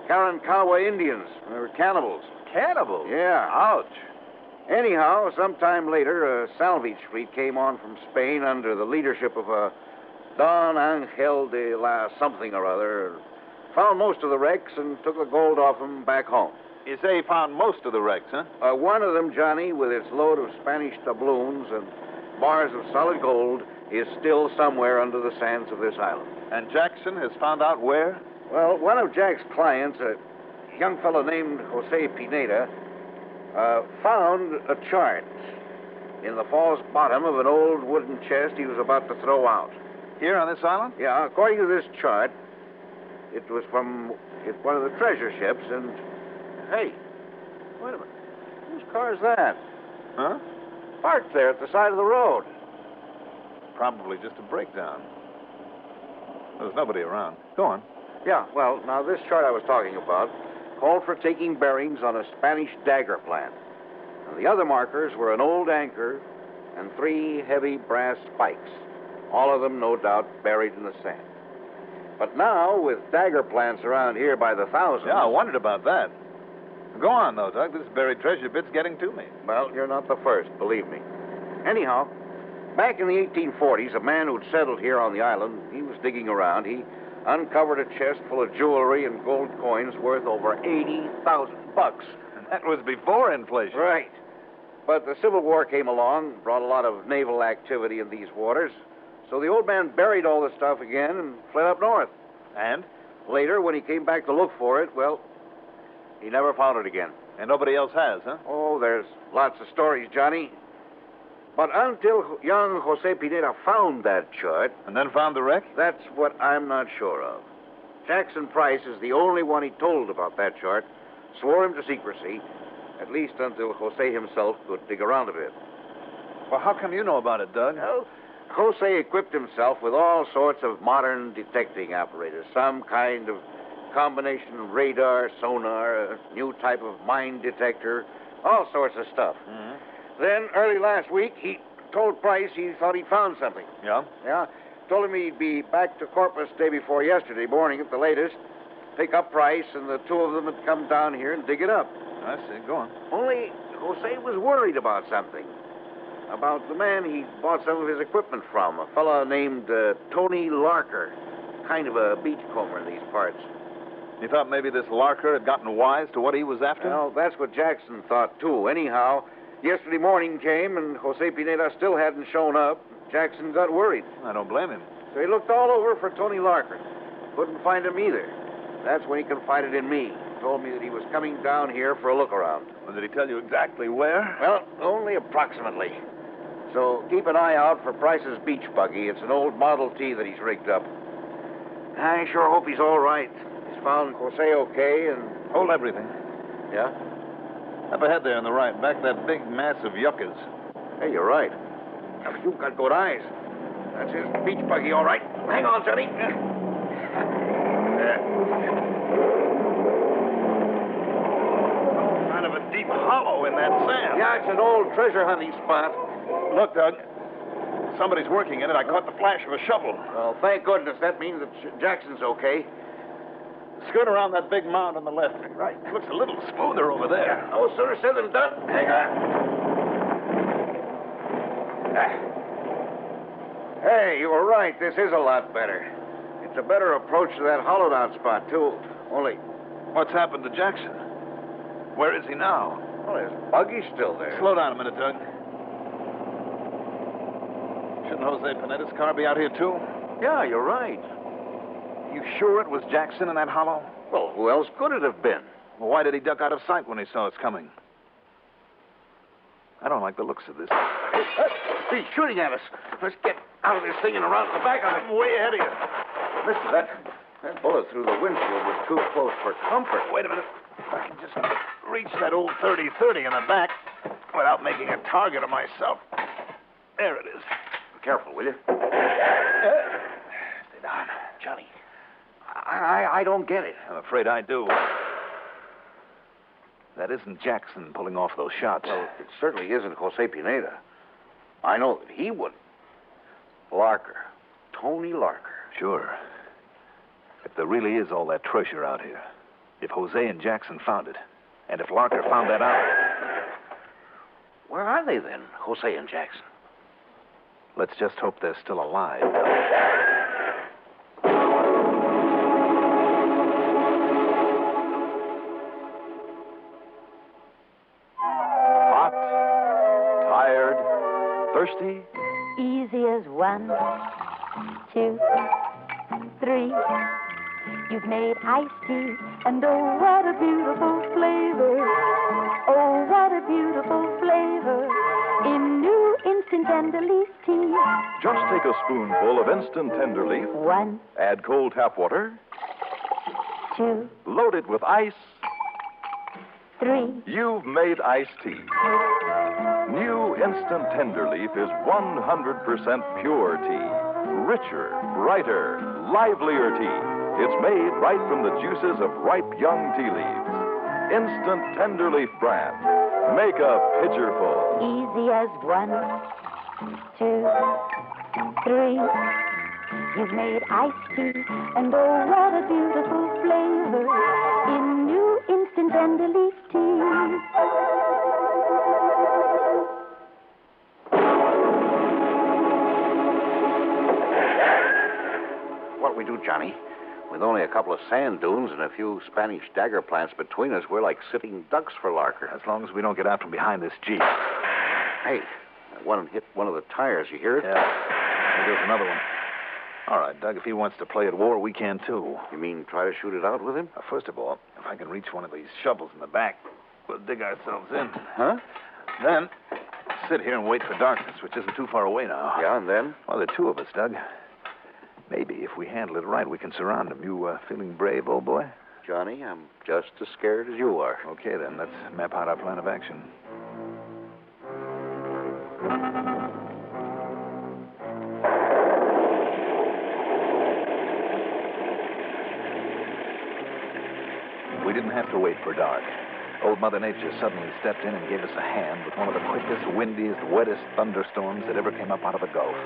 Karankawa Indians. They were cannibals. Cannibals? Yeah. Ouch. Anyhow, sometime later, a salvage fleet came on from Spain under the leadership of a Don Angel de la something or other. Found most of the wrecks and took the gold off them back home. You say he found most of the wrecks, huh? One of them, Johnny, with its load of Spanish doubloons and bars of solid gold, is still somewhere under the sands of this island. And Jackson has found out where? Well, one of Jack's clients, a young fellow named Jose Pineda, found a chart in the false bottom of an old wooden chest he was about to throw out. Here on this island? Yeah, according to this chart, it was from one of the treasure ships, and... Hey, wait a minute. Whose car is that? Huh? Parked there at the side of the road. Probably just a breakdown. There's nobody around. Go on. Yeah, well, now this chart I was talking about called for taking bearings on a Spanish dagger plant. And the other markers were an old anchor and 3 heavy brass spikes, all of them, no doubt, buried in the sand. But now, with dagger plants around here by the thousands... Yeah, I wondered about that. Go on, though, Doug. This buried treasure bit's getting to me. Well, you're not the first, believe me. Anyhow, back in the 1840s, a man who'd settled here on the island, he was digging around. He uncovered a chest full of jewelry and gold coins worth over $80,000. And that was before inflation. Right. But the Civil War came along, brought a lot of naval activity in these waters. So the old man buried all the stuff again and fled up north. And? Later, when he came back to look for it, well, he never found it again. And nobody else has, huh? Oh, there's lots of stories, Johnny. But until young Jose Pineda found that chart... And then found the wreck? That's what I'm not sure of. Jackson Price is the only one he told about that chart, swore him to secrecy, at least until Jose himself could dig around a bit. Well, how come you know about it, Doug? Well, Jose equipped himself with all sorts of modern detecting apparatus, some kind of combination of radar, sonar, a new type of mine detector, all sorts of stuff. Mm-hmm. Then, early last week, he told Price he thought he'd found something. Yeah? Yeah. Told him he'd be back to Corpus day before yesterday morning at the latest, pick up Price, and the two of them would come down here and dig it up. I see. Go on. Only Jose was worried about something. About the man he bought some of his equipment from, a fellow named Tony Larker, kind of a beachcomber in these parts. You thought maybe this Larker had gotten wise to what he was after? Well, that's what Jackson thought, too. Anyhow, yesterday morning came, and Jose Pineda still hadn't shown up. Jackson got worried. I don't blame him. So he looked all over for Tony Larker. Couldn't find him either. That's when he confided in me. Told me that he was coming down here for a look around. Well, did he tell you exactly where? Well, only approximately. So keep an eye out for Price's beach buggy. It's an old Model T that he's rigged up. I sure hope he's all right. He's found Jose okay and... Hold everything. Yeah? Up ahead there on the right, back of that big mass of yuccas. Hey, you're right. Now, you've got good eyes. That's his beach buggy, all right. Hang on, Johnny. Kind of a deep hollow in that sand. Yeah, it's an old treasure hunting spot. Look, Doug. Somebody's working in it. I caught the flash of a shovel. Well, thank goodness. That means that Jackson's okay. Skirt around that big mound on the left. Right. It looks a little smoother over there. No sooner said than done. Hang on. Hey, you were right. This is a lot better. It's a better approach to that hollowed-out spot, too. Only... What's happened to Jackson? Where is he now? Well, his buggy's still there. Slow down a minute, Doug. Shouldn't Jose Pineda's car be out here, too? Yeah, you're right. You sure it was Jackson in that hollow? Well, who else could it have been? Well, why did he duck out of sight when he saw us coming? I don't like the looks of this. He's shooting at us. Let's get out of this thing and around to the back of it. I'm way ahead of you. Listen, that bullet through the windshield was too close for comfort. Wait a minute. I can just reach that old 30-30 in the back without making a target of myself. There it is. Be careful, will you? Stay down. Johnny, I don't get it. I'm afraid I do. That isn't Jackson pulling off those shots. Well, it certainly isn't Jose Pineda. I know that he wouldn't. Larker. Tony Larker. Sure. If there really is all that treasure out here, if Jose and Jackson found it, and if Larker found that out... Where are they then, Jose and Jackson? Let's just hope they're still alive. Hot, tired, thirsty. Easy as 1, 2, 3. You've made iced tea, and oh, what a beautiful flavor. Oh, what a beautiful flavor in new instant tender leaf tea. Just take a spoonful of instant tender leaf. 1, Add cold tap water. 2, Load it with ice. 3. You've made iced tea. New instant tender leaf is 100% pure tea. Richer, brighter, livelier tea. It's made right from the juices of ripe young tea leaves. Instant tender leaf brand. Make a pitcher full. Easy as 1, 2, 3. You've made iced tea, and oh, what a beautiful flavor in new instant tender leaf tea. What'll we do, Johnny? With only a couple of sand dunes and a few Spanish dagger plants between us, we're like sitting ducks for Larker. As long as we don't get out from behind this Jeep. Hey, that one hit one of the tires. You hear it? Yeah. There goes another one. All right, Doug, if he wants to play at war, we can too. You mean try to shoot it out with him? First of all, if I can reach one of these shovels in the back, we'll dig ourselves in. Huh? Then, sit here and wait for darkness, which isn't too far away now. Yeah, and then? Well, there are two of us, Doug. Maybe if we handle it right, we can surround him. You feeling brave, old boy? Johnny, I'm just as scared as you are. Okay, then. Let's map out our plan of action. We didn't have to wait for dark. Old Mother Nature suddenly stepped in and gave us a hand with one of the quickest, windiest, wettest thunderstorms that ever came up out of the Gulf.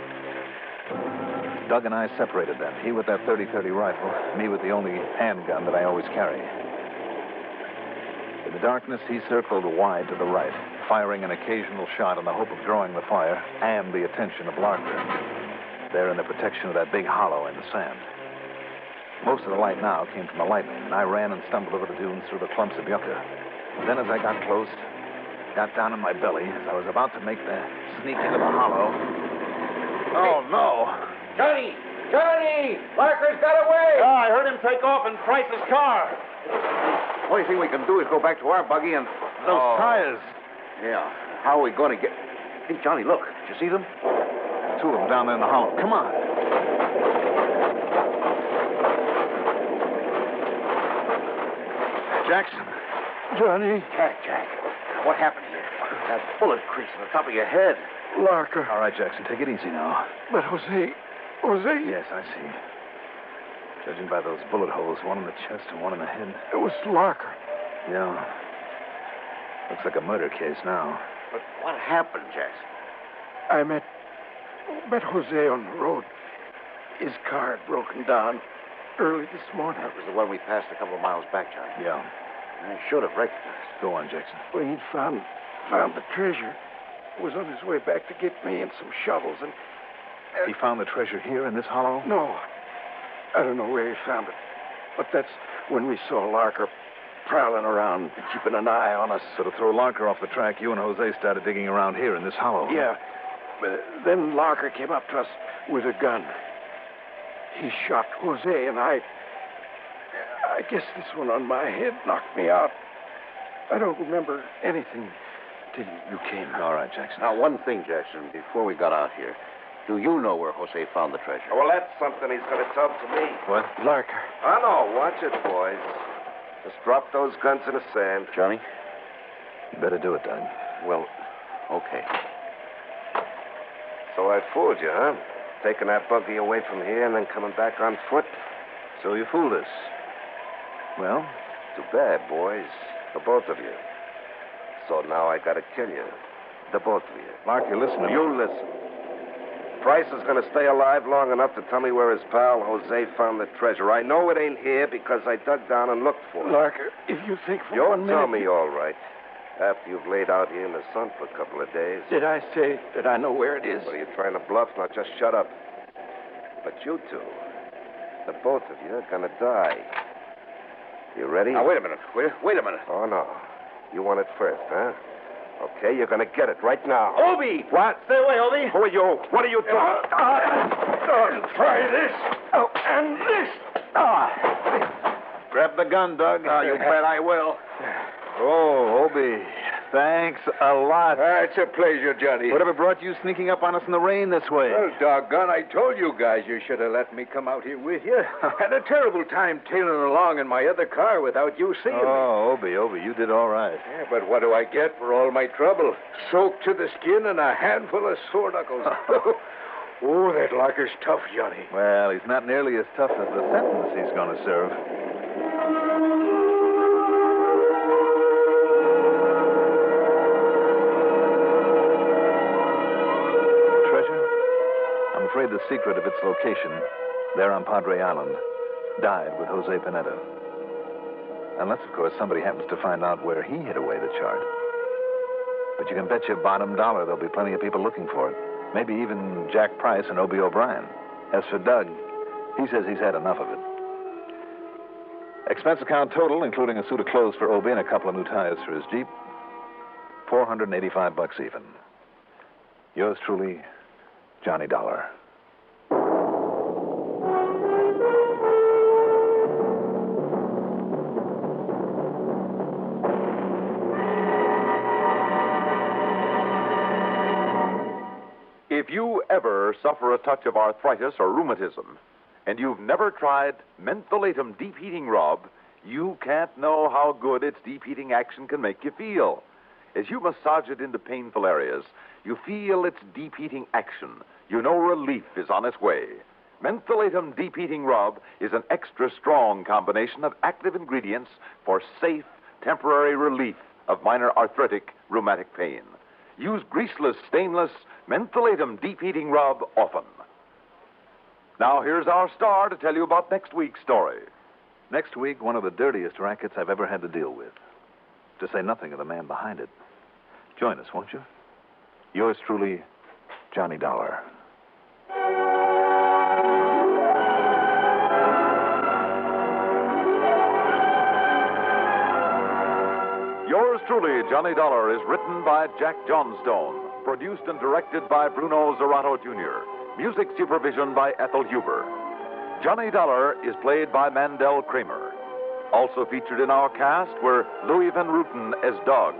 Doug and I separated then. He with that 30-30 rifle, me with the only handgun that I always carry. In the darkness, he circled wide to the right, firing an occasional shot in the hope of drawing the fire and the attention of Larker, there in the protection of that big hollow in the sand. Most of the light now came from the lightning, and I ran and stumbled over the dunes through the clumps of yucca. Then as I got close, got down on my belly as I was about to make the sneak into the hollow. Oh, no. Johnny! Johnny! Larker's got away! I heard him take off in Price's car. Only thing we can do is go back to our buggy and... Those tires. Yeah. How are we going to get... Hey, Johnny, look. Did you see them? Two of them down there in the hollow. Come on. Jackson. Johnny. Jack. What happened here? That bullet crease on the top of your head. Larker. All right, Jackson, take it easy now. But Jose... Yes, I see. Judging by those bullet holes, one in the chest and one in the head. It was Larker. Yeah. Looks like a murder case now. But what happened, Jackson? I met Jose on the road. His car had broken down early this morning. That was the one we passed a couple of miles back, Johnny. Yeah. I should have recognized. Go on, Jackson. Well, he'd found the treasure. He was on his way back to get me and some shovels, and... He found the treasure here in this hollow? No. I don't know where he found it. But that's when we saw Larker prowling around, keeping an eye on us. So to throw Larker off the track, you and Jose started digging around here in this hollow. Yeah. But then Larker came up to us with a gun. He shot Jose, and I guess this one on my head knocked me out. I don't remember anything till you came. All right, Jackson. Now, one thing, Jackson, before we got out here. Do you know where Jose found the treasure? Well, that's something he's going to tell to me. What? Larker. I know. Watch it, boys. Just drop those guns in the sand. Johnny? You better do it, Doug. Well, okay. So I fooled you, huh? Taking that buggy away from here and then coming back on foot? So you fooled us. Well? Too bad, boys. For both of you. So now I got to kill you. The both of you. Larker, listen to me. You listen. Price is going to stay alive long enough to tell me where his pal Jose found the treasure. I know it ain't here because I dug down and looked for it. Larker, if you think for You'll 1 minute... tell me all right. After you've laid out here in the sun for a couple of days. Did I say that I know where it is? What, are you trying to bluff? Now, just shut up. But you two, the both of you, are going to die. You ready? Now, wait a minute. Wait a minute. Oh, no. You want it first, huh? Okay, you're going to get it right now. Obi! What? Stay away, Obi. Who are you? What are you doing? Try this. Oh, and this. Grab the gun, Doug. Oh, you bet I will. Oh, Obi. Thanks a lot. It's a pleasure, Johnny. Whatever brought you sneaking up on us in the rain this way? Well, doggone, I told you guys you should have let me come out here with you. Had a terrible time tailing along in my other car without you seeing me. Oh, Obi, you did all right. Yeah, but what do I get for all my trouble? Soaked to the skin and a handful of sore knuckles. Oh, that locker's tough, Johnny. Well, he's not nearly as tough as the sentence he's going to serve. Treasure? I'm afraid the secret of its location, there on Padre Island, died with Jose Pineda. Unless, of course, somebody happens to find out where he hid away the chart. But you can bet your bottom dollar there'll be plenty of people looking for it. Maybe even Jack Price and Obie O'Brien. As for Doug, he says he's had enough of it. Expense account total, including a suit of clothes for Obie and a couple of new tires for his Jeep, $485 even. Yours truly, Johnny Dollar. If you ever suffer a touch of arthritis or rheumatism, and you've never tried mentholatum deep heating rub, you can't know how good its deep heating action can make you feel. As you massage it into painful areas, you feel its deep heating action. You know relief is on its way. Mentholatum deep heating rub is an extra strong combination of active ingredients for safe, temporary relief of minor arthritic rheumatic pain. Use greaseless, stainless mentholatum deep heating rub often. Now here's our star to tell you about next week's story. Next week, one of the dirtiest rackets I've ever had to deal with. To say nothing of the man behind it. Join us, won't you? Yours truly, Johnny Dollar. Yours truly, Johnny Dollar, is written by Jack Johnstone, produced and directed by Bruno Zerato Jr., music supervision by Ethel Huber. Johnny Dollar is played by Mandel Kramer. Also featured in our cast were Louis Van Ruten as Doug,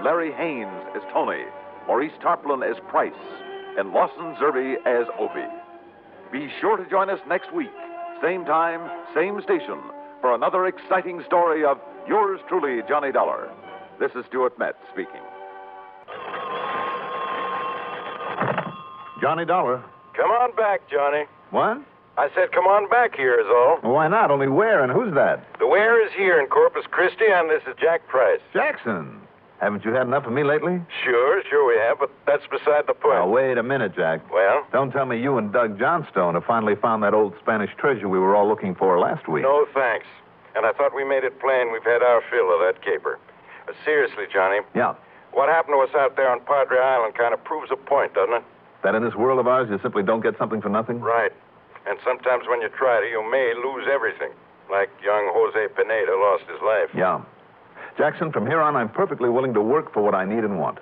Larry Haynes as Tony, Maurice Tarplin as Price, and Lawson Zerby as Obie. Be sure to join us next week, same time, same station, for another exciting story of Yours truly, Johnny Dollar. This is Stuart Metz speaking. Johnny Dollar. Come on back, Johnny. What? I said come on back here is all. Well, why not? Only where and who's that? The where is here in Corpus Christi, and this is Jack Price. Jackson. Haven't you had enough of me lately? Sure we have, but that's beside the point. Now, wait a minute, Jack. Well? Don't tell me you and Doug Johnstone have finally found that old Spanish treasure we were all looking for last week. No, thanks. And I thought we made it plain we've had our fill of that caper. Seriously, Johnny. Yeah. What happened to us out there on Padre Island kind of proves a point, doesn't it? That in this world of ours, you simply don't get something for nothing? Right. And sometimes when you try to, you may lose everything. Like young Jose Pineda lost his life. Yeah. Jackson, from here on, I'm perfectly willing to work for what I need and want.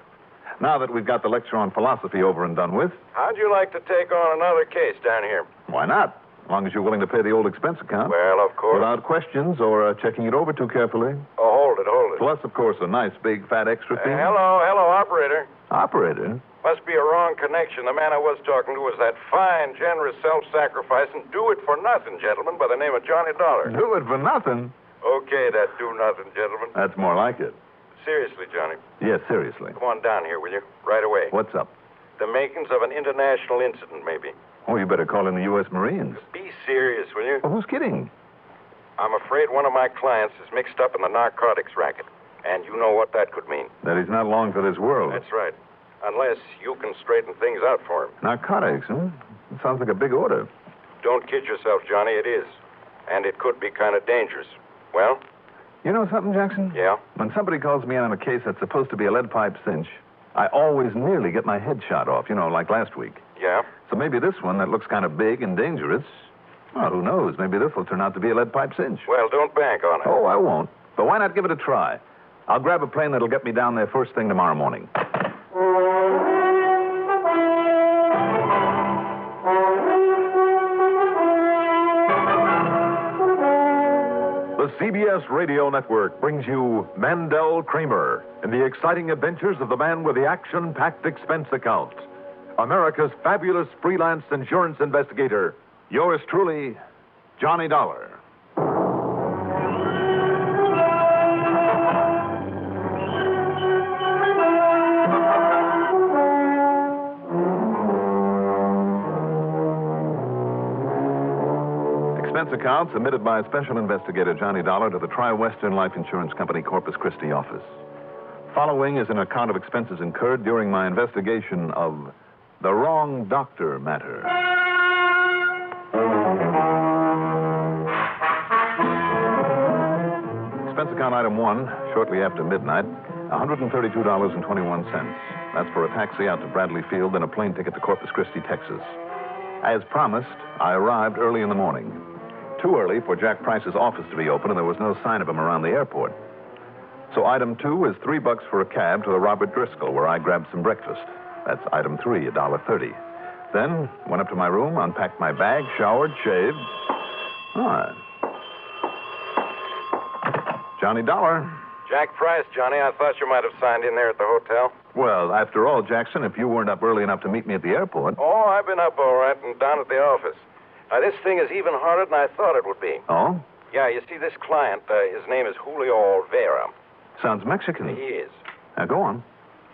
Now that we've got the lecture on philosophy over and done with... How'd you like to take on another case down here? Why not? As long as you're willing to pay the old expense account. Well, of course. Without questions or checking it over too carefully. Oh, hold it. Plus, of course, a nice, big, fat extra fee. Hello, operator. Operator? Must be a wrong connection. The man I was talking to was that fine, generous, self-sacrificing, do-it-for-nothing gentleman by the name of Johnny Dollar. Do it for nothing? Okay, that do-nothing gentleman. That's more like it. Seriously, Johnny. Yes, seriously. Come on down here, will you? Right away. What's up? The makings of an international incident, maybe. Oh, you better call in the U.S. Marines. Be serious, will you? Well, who's kidding? I'm afraid one of my clients is mixed up in the narcotics racket. And you know what that could mean. That he's not long for this world. That's right. Unless you can straighten things out for him. Narcotics, huh? That sounds like a big order. Don't kid yourself, Johnny. It is. And it could be kind of dangerous. Well? You know something, Jackson? Yeah? When somebody calls me in on a case that's supposed to be a lead pipe cinch, I always nearly get my head shot off, like last week. Yeah? So maybe this one that looks kind of big and dangerous, well, who knows? Maybe this will turn out to be a lead pipe cinch. Well, don't bank on it. Oh, I won't. But why not give it a try? I'll grab a plane that'll get me down there first thing tomorrow morning. The CBS Radio Network brings you Mandel Kramer in the exciting adventures of the man with the action-packed expense account. America's fabulous freelance insurance investigator. Yours truly, Johnny Dollar. expense account submitted by Special Investigator Johnny Dollar to the Tri-Western Life Insurance Company Corpus Christi office. Following is an account of expenses incurred during my investigation of the wrong doctor matter. Expense account item 1, shortly after midnight, $132.21. That's for a taxi out to Bradley Field and a plane ticket to Corpus Christi, Texas. As promised, I arrived early in the morning. Too early for Jack Price's office to be open, and there was no sign of him around the airport. So item 2 is $3 for a cab to the Robert Driscoll, where I grabbed some breakfast. That's item 3, $1.30. Then went up to my room, unpacked my bag, showered, shaved. All right. Johnny Dollar. Jack Price, Johnny. I thought you might have signed in there at the hotel. Well, after all, Jackson, if you weren't up early enough to meet me at the airport... Oh, I've been up all right and down at the office. Now, this thing is even harder than I thought it would be. Oh? Yeah, you see, this client, his name is Julio Olvera. Sounds Mexican. He is. Now, go on.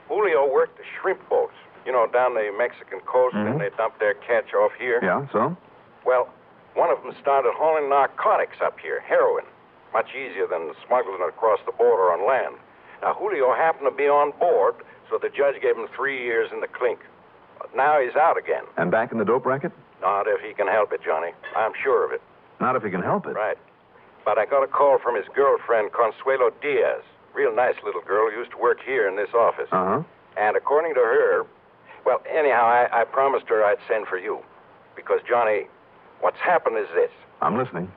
Julio worked the shrimp boats, down the Mexican coast, and they dump their catch off here. Yeah, so? Well, one of them started hauling narcotics up here, heroin. Much easier than smuggling it across the border on land. Now, Julio happened to be on board, so the judge gave him 3 years in the clink. But now he's out again. And back in the dope racket? Not if he can help it, Johnny. I'm sure of it. Not if he can help it? Right. But I got a call from his girlfriend, Consuelo Diaz. Real nice little girl, used to work here in this office. Uh-huh. And according to her, well, anyhow, I promised her I'd send for you. Because, Johnny, what's happened is this. I'm listening.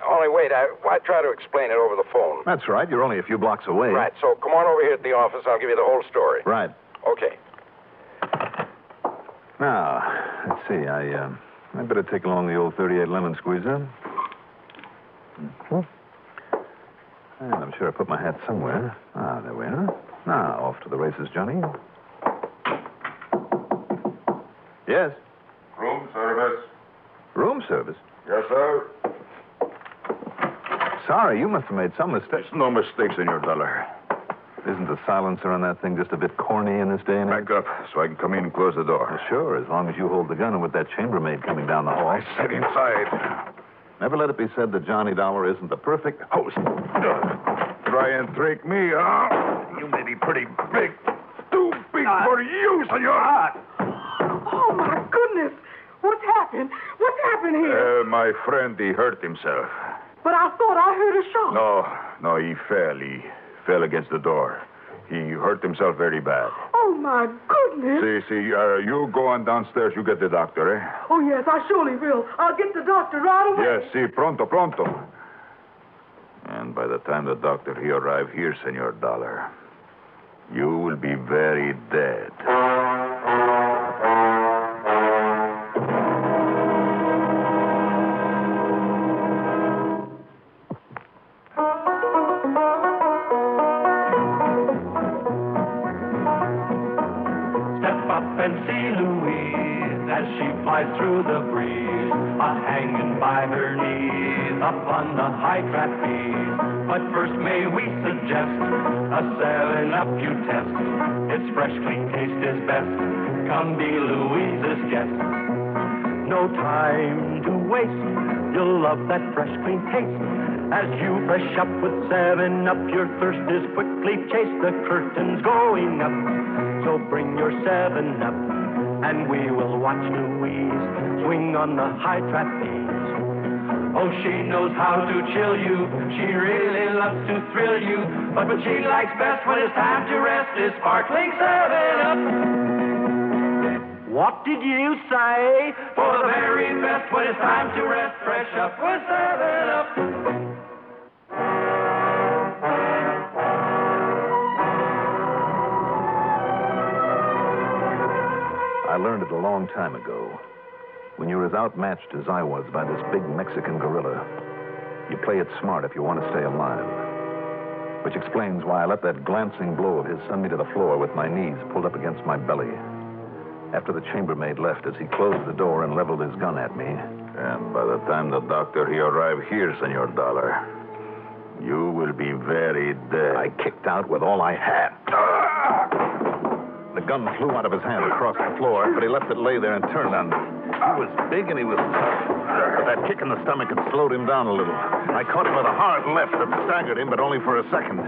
Only wait, I try to explain it over the phone. That's right. You're only a few blocks away. Right, so come on over here at the office. I'll give you the whole story. Right. Okay. Now, let's see. I better take along the old 38 lemon squeezer. Mm-hmm. And I'm sure I put my hat somewhere. Ah, there we are. Now, off to the races, Johnny. Yes? Room service. Room service? Yes, sir. Sorry, you must have made some mistake. There's no mistakes in your dollar. Isn't the silencer on that thing just a bit corny in this day and age? Back up so I can come in and close the door. Well, sure, as long as you hold the gun and with that chambermaid coming down the hall. I sit inside. Never let it be said that Johnny Dollar isn't the perfect host. Try and trick me, huh? You may be pretty big. Too big for you, senor. Oh, my goodness. What's happened? What's happened here? My friend, he hurt himself. But I thought I heard a shot. No, he fell. He fell against the door. He hurt himself very bad. Oh, my goodness. See, you go on downstairs. You get the doctor, eh? Oh, yes, I surely will. I'll get the doctor right away. Yes, pronto. And by the time the doctor he arrive here, Senor Dollar, you will be very dead. Flies through the breeze, hanging by her knees, up on the high trapeze. But first may we suggest a 7-Up you test. Its fresh, clean taste is best. Come be Louise's guest. No time to waste. You'll love that fresh, clean taste. As you fresh up with 7-Up, your thirst is quickly chased. The curtain's going up, so bring your 7-Up. And we will watch Louise swing on the high trapeze. Oh, she knows how to chill you. She really loves to thrill you. But what she likes best when it's time to rest is sparkling 7-Up. What did you say? For the very best when it's time to rest, fresh up with 7-Up. I learned it a long time ago. When you're as outmatched as I was by this big Mexican gorilla, you play it smart if you want to stay alive. Which explains why I let that glancing blow of his send me to the floor with my knees pulled up against my belly. After the chambermaid left as he closed the door and leveled his gun at me. And by the time the doctor he arrive here, Senor Dollar, you will be very dead. I kicked out with all I had. The gun flew out of his hand across the floor, but he left it lay there and turned on me. He was big and he was tough. But that kick in the stomach had slowed him down a little. I caught him with a hard left that staggered him, but only for a second.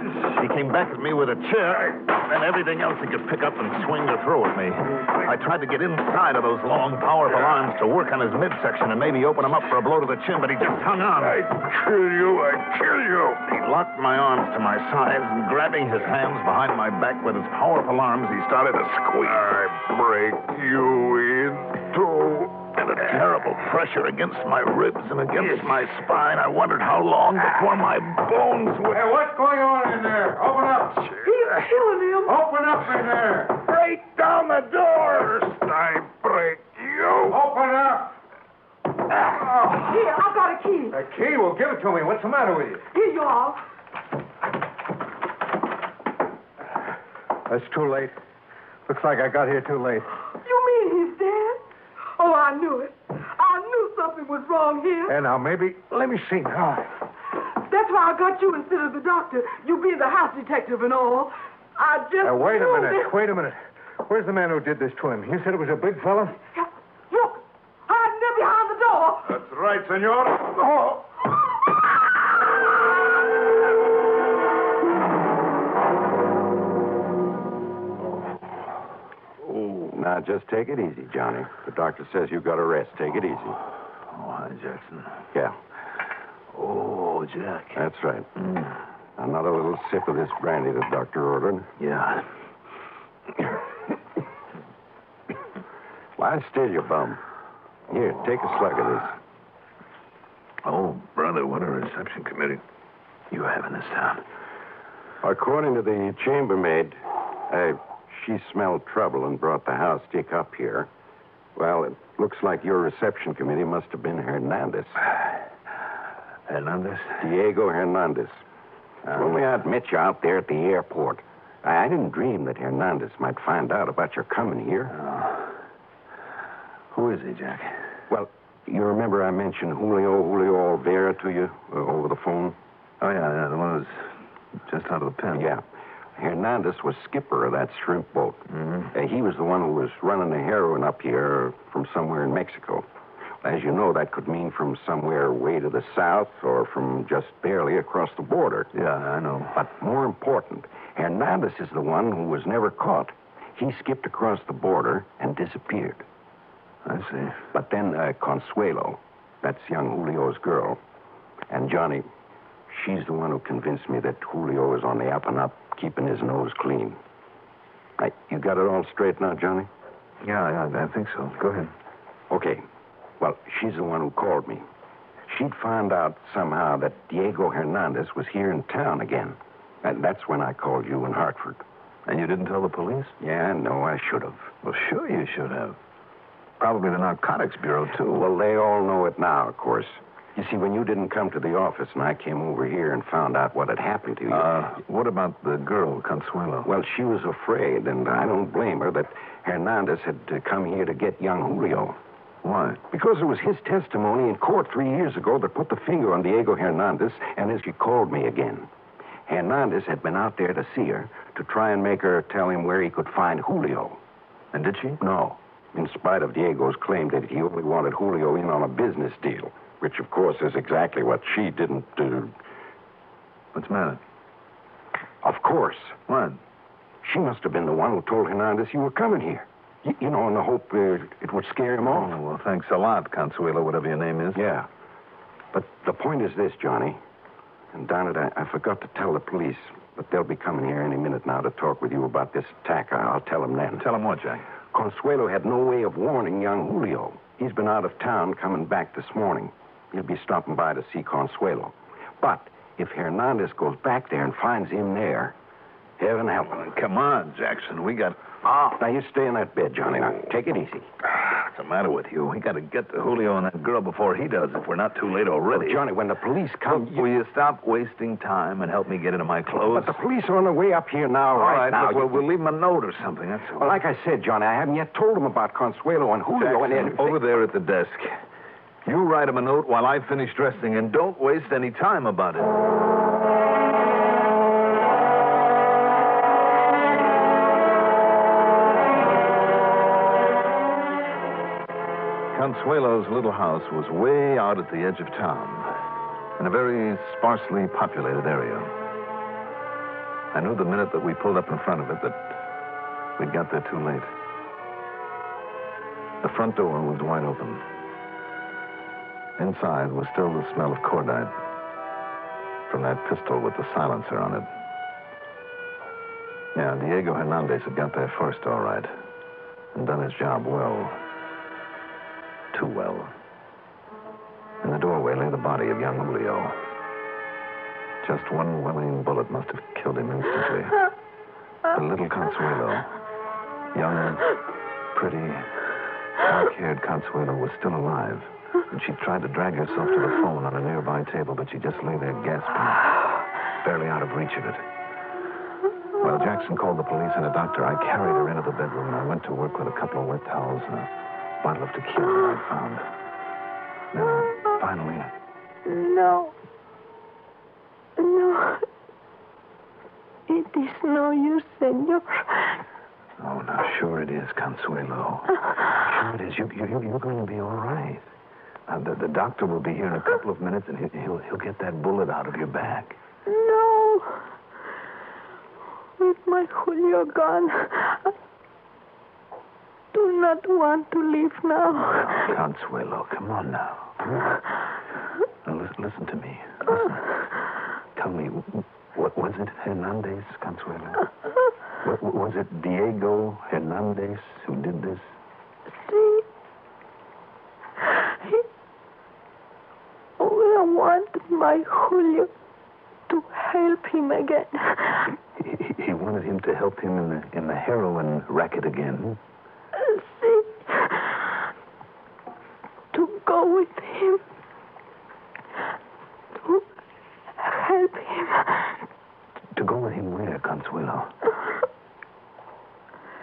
He came back at me with a chair and everything else he could pick up and swing or throw at me. I tried to get inside of those long, powerful arms to work on his midsection and maybe open him up for a blow to the chin, but he just hung on. I'd kill you. He locked my arms to my sides, and grabbing his hands behind my back with his powerful arms, he started to squeeze. I break you in two. And a terrible pressure against my ribs and against my spine. I wondered how long before my bones would... Hey, what's going on in there? Open up. He's killing him. Open up in there. Break down the door. I break you. Open up. Here, I've got a key. A key? Well, give it to me. What's the matter with you? Here you are. It's too late. Looks like I got here too late. You mean he's dead? Oh, I knew it. I knew something was wrong here. And now, maybe... Let me see. That's why I got you instead of the doctor. You being the house detective and all. I just... Wait a minute. Where's the man who did this to him? You said it was a big fella? Look, hiding there behind the door. That's right, senor. Oh. Now, just take it easy, Johnny. The doctor says you've got to rest. Take it easy. Oh, hi, Jackson. Yeah. Oh, Jack. That's right. Another little sip of this brandy the doctor ordered. Yeah. Lie still, you bum. Here, take a slug of this. Oh, brother, what a reception committee you have in this town. According to the chambermaid, she smelled trouble and brought the house stick up here. Well, it looks like your reception committee must have been Hernandez. Hernandez? Diego Hernandez. Only I'd met you out there at the airport. I didn't dream that Hernandez might find out about your coming here. Oh. Who is he, Jack? Well, you remember I mentioned Julio Olvera to you over the phone? Oh, yeah, the one who was just out of the pen. Yeah. Hernandez was skipper of that shrimp boat. Mm-hmm. He was the one who was running the heroin up here from somewhere in Mexico. As you know, that could mean from somewhere way to the south or from just barely across the border. Yeah, I know. But more important, Hernandez is the one who was never caught. He skipped across the border and disappeared. I see. But then Consuelo, that's young Julio's girl, and Johnny, she's the one who convinced me that Julio is on the up and up, keeping his nose clean. You got it all straight now, Johnny? Yeah, I think so. Go ahead. Okay. Well, she's the one who called me. She'd found out somehow that Diego Hernandez was here in town again. And that's when I called you in Hartford. And you didn't tell the police? Yeah, no, I should have. Well, sure you should have. Probably the Narcotics Bureau, too. Well, they all know it now, of course. You see, when you didn't come to the office and I came over here and found out what had happened to you... What about the girl, Consuelo? Well, she was afraid, and I don't blame her, that Hernandez had come here to get young Julio. Why? Because it was his testimony in court 3 years ago that put the finger on Diego Hernandez, and as she called me again. Hernandez had been out there to see her, to try and make her tell him where he could find Julio. And did she? No. In spite of Diego's claim that he only wanted Julio in on a business deal, which, of course, is exactly what she didn't do. What's the matter? Of course. What? She must have been the one who told Hernandez you were coming here. You know, in the hope it would scare him off. Oh, well, thanks a lot, Consuelo, whatever your name is. Yeah. But the point is this, Johnny. And darn it, I forgot to tell the police, but they'll be coming here any minute now to talk with you about this attack. I'll tell them then. Tell them what, Jack? Consuelo had no way of warning young Julio. He's been out of town coming back this morning. He'll be stopping by to see Consuelo. But if Hernandez goes back there and finds him there, heaven help him. Come on, Jackson. We got... Now, you stay in that bed, Johnny. Now, take it easy. What's the matter with you? We got to get to Julio and that girl before he does, if we're not too late already. Well, Johnny, when the police come... Will you stop wasting time and help me get into my clothes? But the police are on their way up here now, right now. Look, we'll leave them a note or something, that's all. Well, like I said, Johnny, I haven't yet told them about Consuelo and Julio. Jackson, over there at the desk. You write him a note while I finish dressing, and don't waste any time about it. Consuelo's little house was way out at the edge of town, in a very sparsely populated area. I knew the minute that we pulled up in front of it that we'd got there too late. The front door was wide open. Inside was still the smell of cordite from that pistol with the silencer on it. Yeah, Diego Hernandez had got there first, all right, and done his job well. Too well. In the doorway lay the body of young Julio. Just one well-aimed bullet must have killed him instantly. The little Consuelo, young, pretty, dark-haired Consuelo, was still alive. And she tried to drag herself to the phone on a nearby table, but she just lay there gasping, barely out of reach of it. While Jackson called the police and a doctor, I carried her into the bedroom, and I went to work with a couple of wet towels and a bottle of tequila that I found. Then, finally... No. It is no use, senor. Oh, now, sure it is, Consuelo. Sure it is. You're going to be all right. The doctor will be here in a couple of minutes, and he'll get that bullet out of your back. No. With my Julio gone, I do not want to leave now. Consuelo, come on now. Now listen to me. Listen. Tell me, what was it Hernandez, Consuelo? Was it Diego Hernandez who did this? See? I want my Julio to help him again. He wanted him to help him in the heroin racket again. See? To go with him. To help him. To go with him where, Consuelo?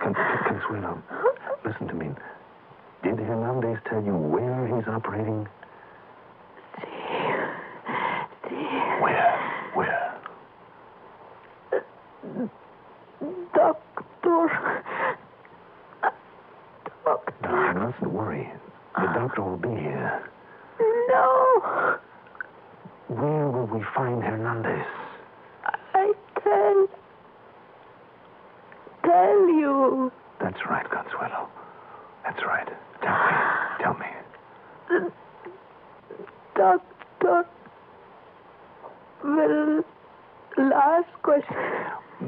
Consuelo, listen to me. Did Hernandez tell you where he's operating? Where? Doctor. No, you mustn't worry. The doctor will be here. No. Where will we find Hernandez? I can't tell you. That's right, Consuelo. That's right. Tell me. Doctor. Well, last question.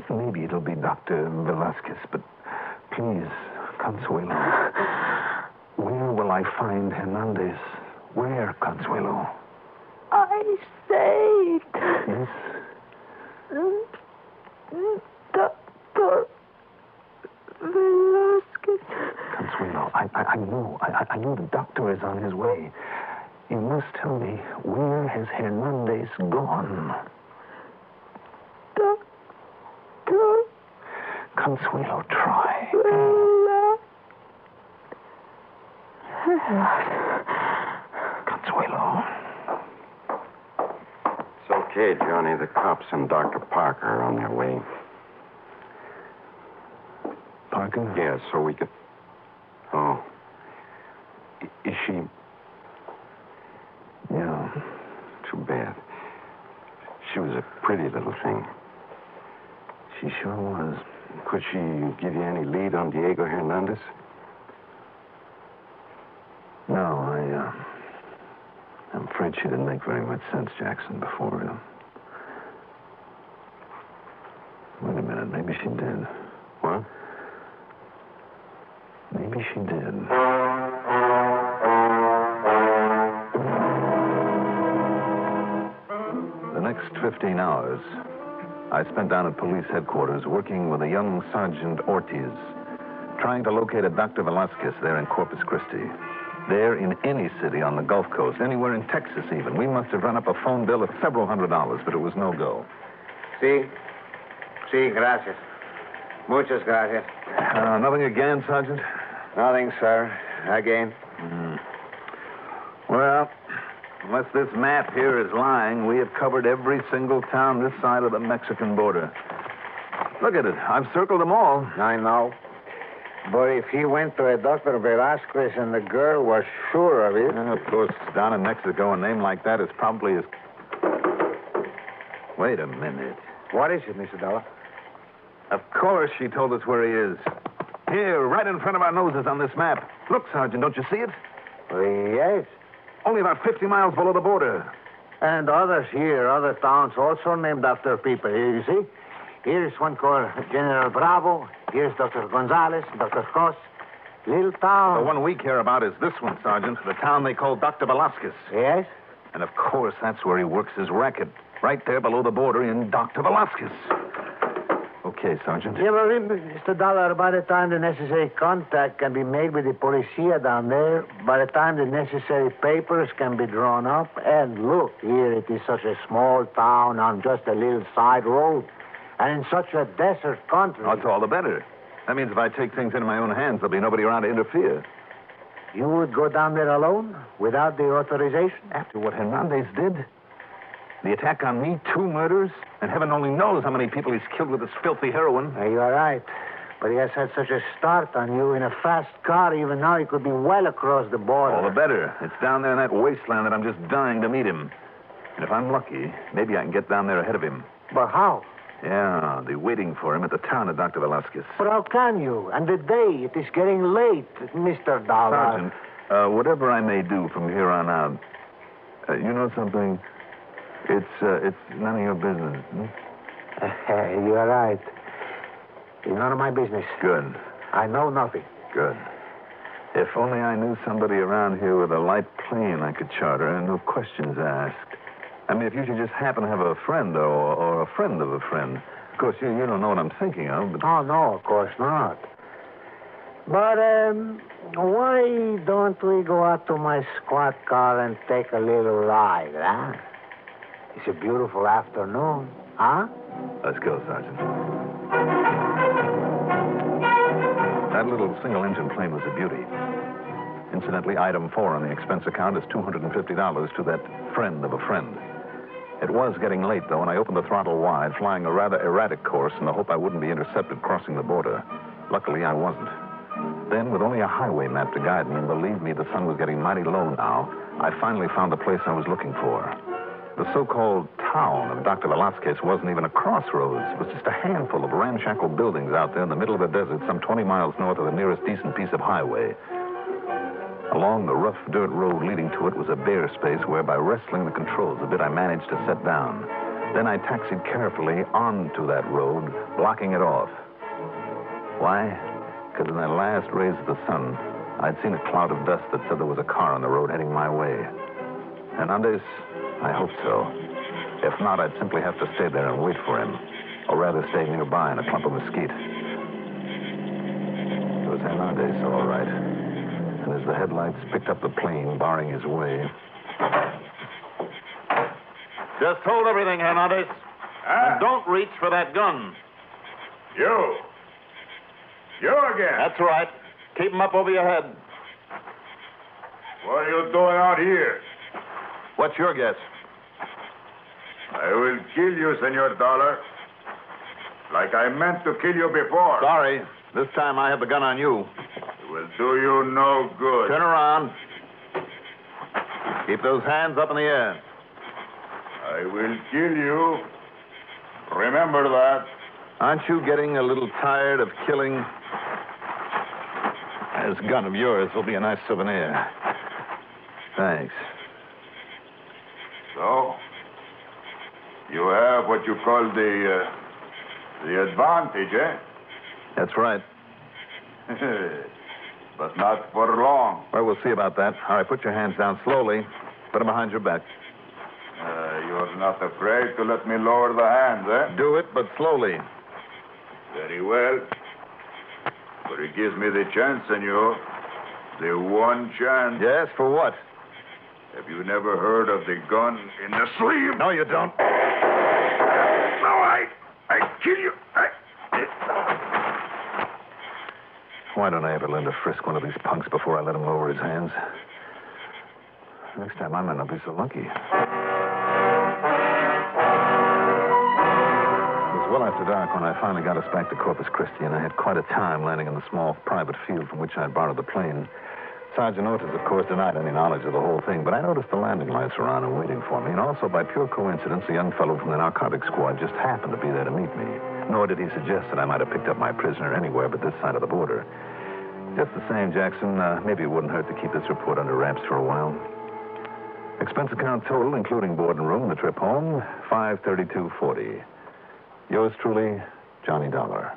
Maybe it'll be Dr. Velasquez, but please, Consuelo. Where will I find Hernandez? Where, Consuelo? I say it. Yes? Dr. Velasquez. Consuelo, I know the doctor is on his way. You must tell me, where has Hernandez gone? Doctor. Consuelo, try. Consuelo. It's okay, Johnny. The cops and Dr. Parker are on their way. Parker? Yeah, so we could... Oh. Is she... Yeah. Too bad. She was a pretty little thing. She sure was. Could she give you any lead on Diego Hernandez? No, I'm afraid she didn't make very much sense, Jackson, before. Wait a minute, maybe she did. What? Maybe she did. The next 15 hours, I spent down at police headquarters working with a young Sergeant Ortiz, trying to locate a Dr. Velasquez there in Corpus Christi. There in any city on the Gulf Coast, anywhere in Texas even. We must have run up a phone bill of several $100s, but it was no go. Sí, gracias. Muchas gracias. Nothing again, Sergeant? Nothing, sir. Again. Well, unless this map here is lying, we have covered every single town this side of the Mexican border. Look at it. I've circled them all. I know. But if he went to a Dr. Velasquez and the girl was sure of it... Of course, down in Mexico, a name like that is probably as... Wait a minute. What is it, Mr. Dollar? Of course she told us where he is. Here, right in front of our noses on this map. Look, Sergeant, don't you see it? Yes. Only about 50 miles below the border. And others here, other towns also named after people. Here, you see? Here is one called General Bravo. Here's Dr. Gonzalez, Dr. Cross. Little town. The one we care about is this one, Sergeant. The town they call Dr. Velasquez. Yes? And of course, that's where he works his racket. Right there below the border in Dr. Velasquez. Okay, Sergeant. Yeah, well, Mr. Dollar, by the time the necessary contact can be made with the policia down there, by the time the necessary papers can be drawn up, and look, here it is such a small town on just a little side road, and in such a desert country. Oh, it's all the better. That means if I take things into my own hands, there'll be nobody around to interfere. You would go down there alone, without the authorization? After what Hernandez did? The attack on me, 2 murders, and heaven only knows how many people he's killed with this filthy heroin. You are right. But he has had such a start on you in a fast car. Even now, he could be well across the border. All the better. It's down there in that wasteland that I'm just dying to meet him. And if I'm lucky, maybe I can get down there ahead of him. But how? Yeah, I'll be waiting for him at the town of Dr. Velasquez. But how can you? And the day, it is getting late, Mr. Dollar. Sergeant, whatever I may do from here on out, you know something? It's none of your business. You are right. It's none of my business. Good. I know nothing. Good. If only I knew somebody around here with a light plane I could charter and no questions asked. I mean, if you should just happen to have a friend or a friend of a friend. Of course, you don't know what I'm thinking of, but... Oh, no, of course not. But, why don't we go out to my squad car and take a little ride, huh? It's a beautiful afternoon, huh? Let's go, Sergeant. That little single-engine plane was a beauty. Incidentally, item 4 on the expense account is $250 to that friend of a friend. It was getting late, though, and I opened the throttle wide, flying a rather erratic course in the hope I wouldn't be intercepted crossing the border. Luckily, I wasn't. Then, with only a highway map to guide me, and believe me, the sun was getting mighty low now, I finally found the place I was looking for. The so-called town of Dr. Velasquez wasn't even a crossroads. It was just a handful of ramshackle buildings out there in the middle of the desert, some 20 miles north of the nearest decent piece of highway. Along the rough dirt road leading to it was a bare space where, by wrestling the controls a bit, I managed to set down. Then I taxied carefully onto that road, blocking it off. Why? Because in the last rays of the sun, I'd seen a cloud of dust that said there was a car on the road heading my way. Hernandez? I hope so. If not, I'd simply have to stay there and wait for him. Or rather, stay nearby in a clump of mesquite. It was Hernandez, all right. And as the headlights picked up the plane, barring his way... Just hold everything, Hernandez. And don't reach for that gun. You again? That's right. Keep him up over your head. What are you doing out here? What's your guess? I will kill you, Senor Dollar. Like I meant to kill you before. Sorry. This time I have the gun on you. It will do you no good. Turn around. Keep those hands up in the air. I will kill you. Remember that. Aren't you getting a little tired of killing? This gun of yours will be a nice souvenir. Thanks. So, you have what you call the advantage, eh? That's right. But not for long. Well, we'll see about that. All right, put your hands down slowly. Put them behind your back. You're not afraid to let me lower the hands, eh? Do it, but slowly. Very well. But it gives me the chance, senor. The one chance. Yes, for what? Have you never heard of the gun in the sleeve? No, you don't. No, I kill you. Why don't I ever learn to frisk one of these punks before I let him lower his hands? Next time I might not be so lucky. It was well after dark when I finally got us back to Corpus Christi, and I had quite a time landing in the small private field from which I'd borrowed the plane. Sergeant Otis, of course, denied any knowledge of the whole thing, but I noticed the landing lights were on and waiting for me, and also, by pure coincidence, a young fellow from the narcotics squad just happened to be there to meet me. Nor did he suggest that I might have picked up my prisoner anywhere but this side of the border. Just the same, Jackson, maybe it wouldn't hurt to keep this report under wraps for a while. Expense account total, including board and room, and the trip home, $532.40. Yours truly, Johnny Dollar.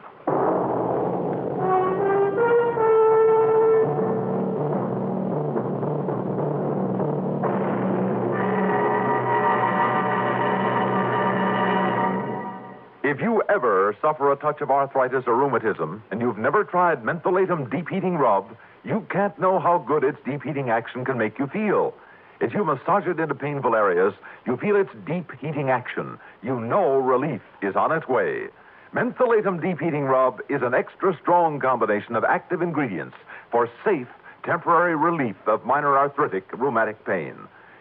If you ever suffer a touch of arthritis or rheumatism, and you've never tried mentholatum deep heating rub, you can't know how good its deep heating action can make you feel. As you massage it into painful areas, you feel its deep heating action. You know relief is on its way. Mentholatum deep heating rub is an extra strong combination of active ingredients for safe, temporary relief of minor arthritic rheumatic pain.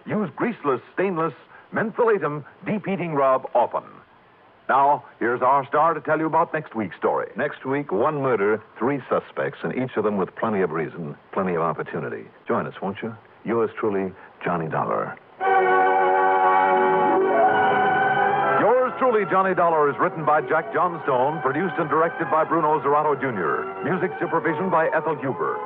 Use greaseless, stainless mentholatum deep heating rub often. Now, here's our star to tell you about next week's story. Next week, 1 murder, 3 suspects, and each of them with plenty of reason, plenty of opportunity. Join us, won't you? Yours truly, Johnny Dollar. Yours truly, Johnny Dollar, is written by Jack Johnstone, produced and directed by Bruno Zerato Jr., music supervision by Ethel Huber.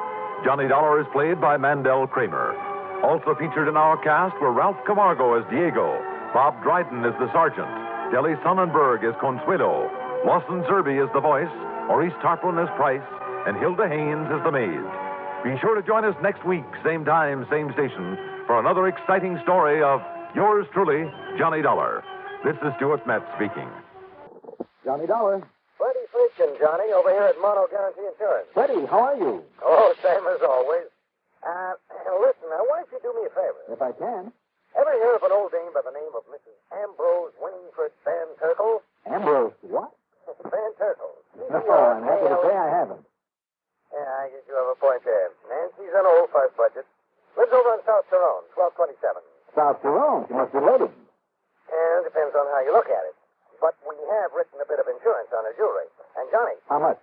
Johnny Dollar is played by Mandel Kramer. Also featured in our cast were Ralph Camargo as Diego, Bob Dryden as the sergeant, Deli Sonnenberg as Consuelo, Lawson Zerby as the voice, Maurice Tarplin as Price, and Hilda Haynes as the maid. Be sure to join us next week, same time, same station, for another exciting story of yours truly, Johnny Dollar. This is Stuart Metz speaking. Johnny Dollar. Freddie Friedkin, Johnny, over here at Mono Guarantee Insurance. Freddie, how are you? Oh, same as always. Listen, why don't you do me a favor? If I can. Ever hear of an old dame by the name of Mrs. Ambrose Winifred Van Turkle? Ambrose, what? Van Turkle. No, I'm happy to say I haven't. Yeah, I guess you have a point there. Nancy's an old first budget. Lives over in South Tyrone, 1227. South Tyrone? She must be loaded. And depends on how you look at it. But we have written a bit of insurance on her jewelry. And Johnny. How much?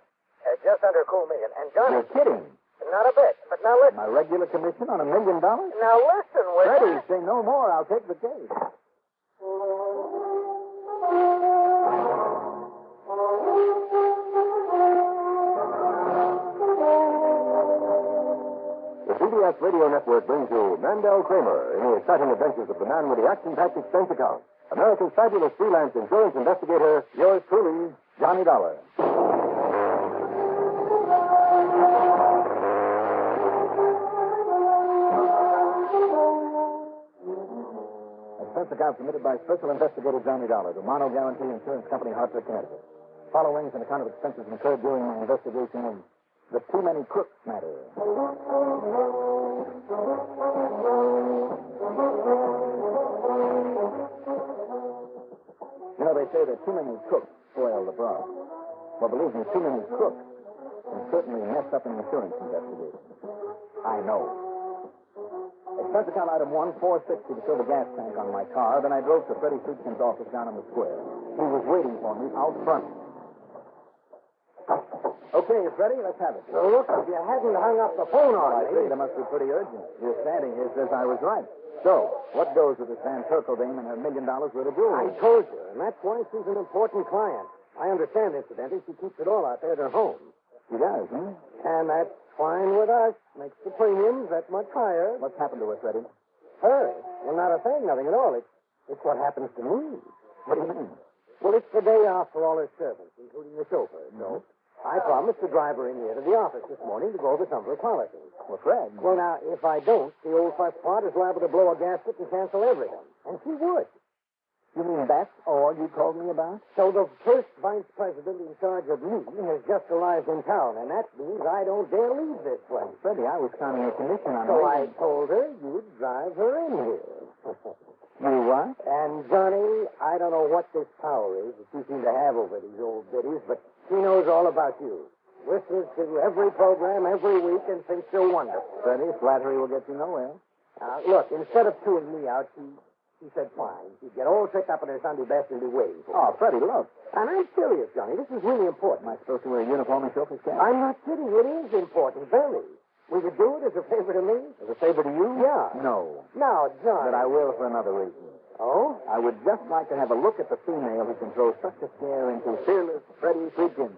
Just under $250,000. And Johnny. You're kidding. Not a bit. But now listen. My regular commission on $1 million? Now listen, will Freddie, you? say no more. I'll take the case. The CBS Radio Network brings you Mandel Kramer in the exciting adventures of the man with the action-packed expense account. America's fabulous freelance insurance investigator, yours truly, Johnny Dollar. Expense account submitted by Special Investigator Johnny Dollar to Mono Guarantee Insurance Company, Hartford, Connecticut. Following is an account of expenses incurred during my investigation of the Too Many Crooks matter. You know, they say that too many cooks spoil the broth. Well, believe me, too many crooks can certainly mess up an insurance investigation. I know. Expense account item 1, $460 to fill the gas tank on my car. Then I drove to Freddie Friedkin's office down on the square. He was waiting for me out front. Okay, Freddie, let's have it. Now, look, if you hadn't hung up the phone on I me... figured it must be pretty urgent. You're standing here says I was right. So, what goes with this Van Turkle dame and her $1 million worth of jewelry? I told you, and that's why she's an important client. I understand, incidentally, she keeps it all out there at her home. She does, huh? And that's fine with us. Makes the premiums that much higher. What's happened to her, Freddie? Her? Well, not a thing, nothing at all. It's what happens to me. What do you mean? Well, it's the day off for all her servants, including the chauffeur. So I promised to drive her in here to the office this morning to go over some of her policies. Well, Fred. Well, now, if I don't, the old fuss pot is liable to blow a gasket and cancel everything. And she would. You mean that's all you told me about? So the first vice president in charge of me has just arrived in town, and that means I don't dare leave this place. Freddie, I was counting a commission on So her. I told her you'd drive her in here. You what? And, Johnny, I don't know what this power is that you seem to have over these old biddies, but she knows all about you. Listens to every program every week and thinks you're wonderful. Freddie, flattery will get you nowhere. Now, look, instead of chewing me out, She said fine. She'd get all tricked up in her Sunday best and be waiting for me. Oh, Freddie, look. And I'm serious, Johnny. This is really important. Am I supposed to wear a uniform and chauffeur's cap? I'm not kidding. It is important, very. Will you do it as a favor to me? As a favor to you? Yeah. No. Now, Johnny. But I will for another reason. Oh? I would just like to have a look at the female who can throw such a scare into fearless Freddie Friedkin.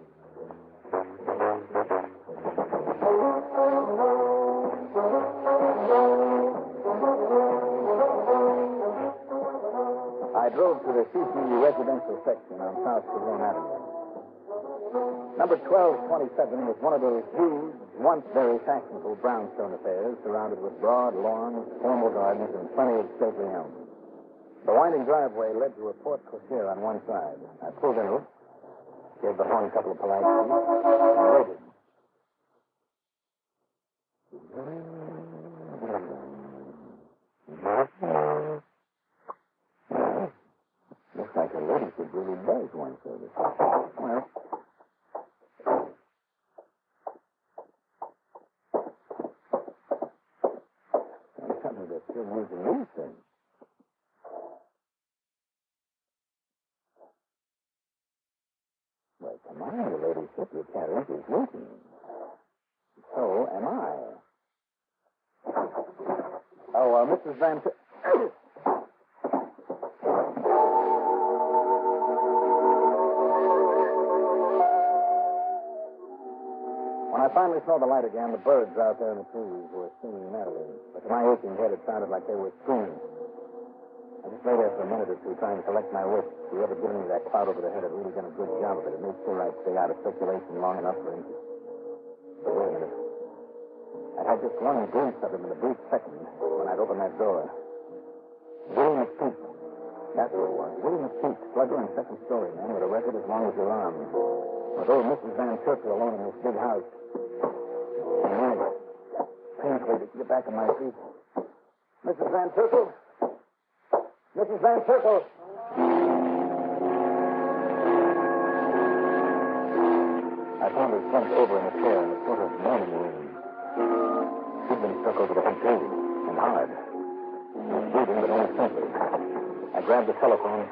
I drove to the CCU residential section on South Trevone Avenue. Number 1227 was one of those huge, once very fashionable brownstone affairs surrounded with broad lawns, formal gardens, and plenty of stately elms. The winding driveway led to a porte cochere on one side. I pulled into it, gave the horn a couple of polite beats, and waited. Looks like a ladyship really does one service. Well, there's something that still needs a new thing. Well, come on, the ladyship you carry is waiting. So am I. Oh, Mrs. Van... When I finally saw the light again, the birds out there in the trees were singing merrily. But to my aching head, it sounded like they were screaming. I just lay there for a minute or two trying to collect my wits. Whoever given me that cloud over the head had really done a good job of it. It made sure I'd stay out of circulation long enough for him to... But wait a minute. I had just one glimpse of him in a brief second when I'd opened that door. Willie McPeak. That's who it was. Willie McPeak, slugger and second story man with a record as long as your arm. With old Mrs. Van Turkle alone in this big house. I managed painfully to get back on my feet. Mrs. Van Turkle? Mrs. Van Turkle! I found her slumped over in a chair in a sort of morning room. She'd been struck over the head too, and hard. She was breathing, but only faintly. I grabbed the telephone.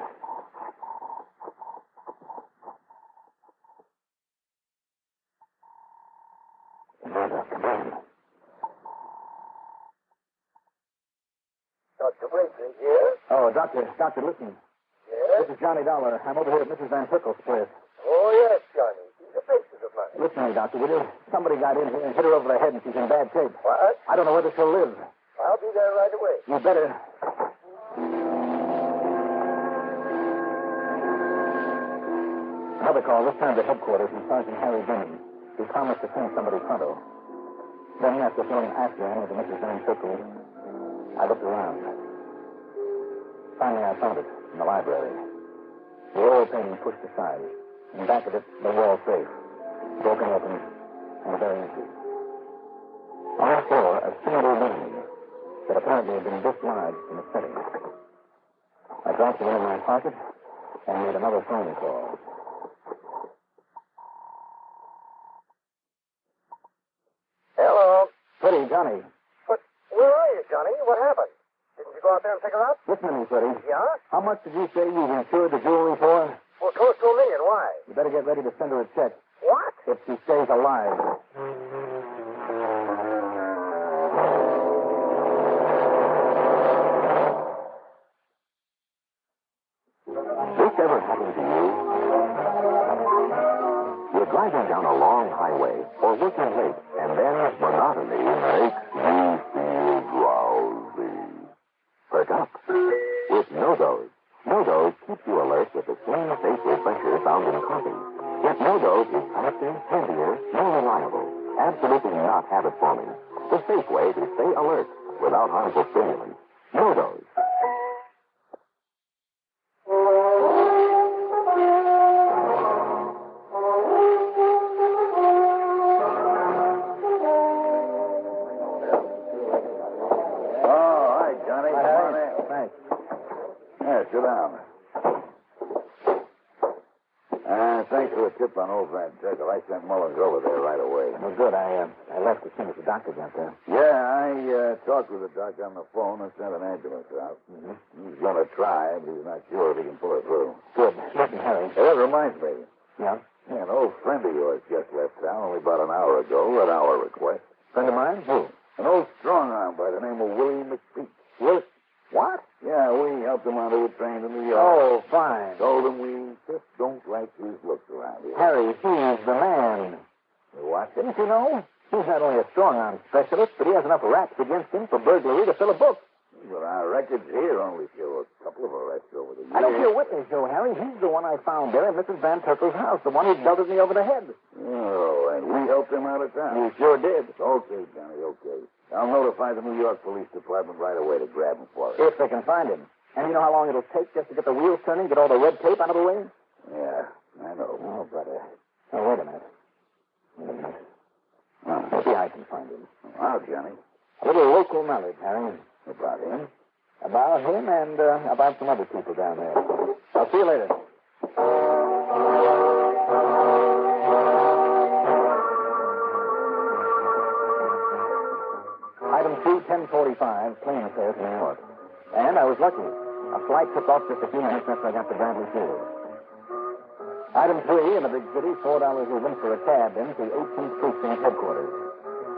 Amanda, come on. Dr. Blakely here? Oh, Doctor, listen. Yes? This is Johnny Dollar. I'm over here at Mrs. Van Turkle's place. Oh, yes, Johnny. She's a patient of mine. Listen to me, Doctor, will you? Somebody got in here and hit her over the head, and she's in bad shape. What? I don't know whether she'll live. I'll be there right away. You better. Another call, this time to headquarters from Sergeant Harry Denham. He promised to send somebody pronto. Then, after throwing after him to Mrs. Van Turkle, I looked around. Finally, I found it in the library. The oil painting pushed aside. In back of it, the wall safe, broken open and very empty. On the floor, a single ring that apparently had been dislodged in the setting. I dropped it in my pocket and made another phone call. Hello. Freddie, Johnny. But where are you, Johnny? What happened? Didn't you go out there and pick her up? Listen to me, Freddie. Yeah? How much did you say you insured the jewelry for? Well, close to $1 million. Why? You better get ready to send her a check. What? If she stays alive. This ever happened to you? You're driving down a long highway or working late, and then monotony makes you feel drowsy. Perk up with No-Dose. No-Dose keeps you alert with the same safe refresher found in coffee. Yet No-Dose is faster, heavier, more reliable, absolutely not habit-forming. The safe way to stay alert without harmful stimulants. No-Dose. thanks for the tip on old Van Turtle. I sent Mullins over there right away. Well, good. I left as soon as the doctor got there. Yeah, I talked with the doctor on the phone and sent an ambulance out. Mm-hmm. He's going to try, but he's not sure if he can pull it through. Good. Listen, Harry. Hey, that reminds me. Yeah? Yeah, an old friend of yours just left town only about an hour ago at our request. Friend of mine? Who? An old strong-arm by the name of Willie McPeak. Willie? What? Yeah, we helped him onto a train to New York. Oh, fine. Told him we just don't like his looks around here. Harry, he's the man. What? Didn't you know? He's not only a strong-arm specialist, but he has enough raps against him for burglary to fill a book. Well, our records here only show a couple of arrests over the years. I don't care what they show, Harry. He's the one I found there at Mrs. Van Turkle's house, the one who belted me over the head. Oh, and we helped him out of town. You sure did. Okay, Johnny, okay. I'll notify the New York Police Department right away to grab him for us. If they can find him. And you know how long it'll take just to get the wheels turning, get all the red tape out of the way? Yeah, I know. Oh, brother. Oh, wait a minute. Maybe I can find him. Wow, Johnny. A little local knowledge, Harry. About him? About him and about some other people down there. I'll see you later. Item 2, 1045, plane fare to New York. And I was lucky. A flight took off just a few minutes after I got to Bradley Field. Item 3, in the big city, $4 even for a cab in to 18th Precinct headquarters.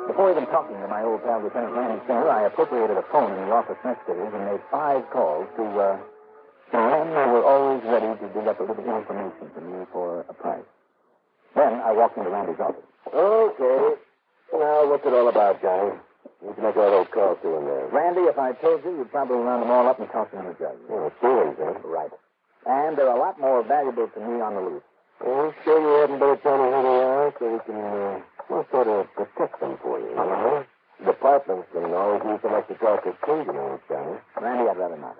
Before even talking to my old pal, Lieutenant Randy Singer, I appropriated a phone in the office next to his and made 5 calls to men who were always ready to dig up a little information from me for a price. Then I walked into Randy's office. Okay. Now, what's it all about, Johnny? You can make all those calls to him there. Randy, if I told you, you'd probably round them all up and toss them in the jug. Oh, feelings, eh? Right. And they're a lot more valuable to me on the loose. Well, sure you hadn't better tell me who they are so we can, sort of protect them for you, huh? Departments can always use some extra talk of criminals, Johnny. Randy, I'd rather not.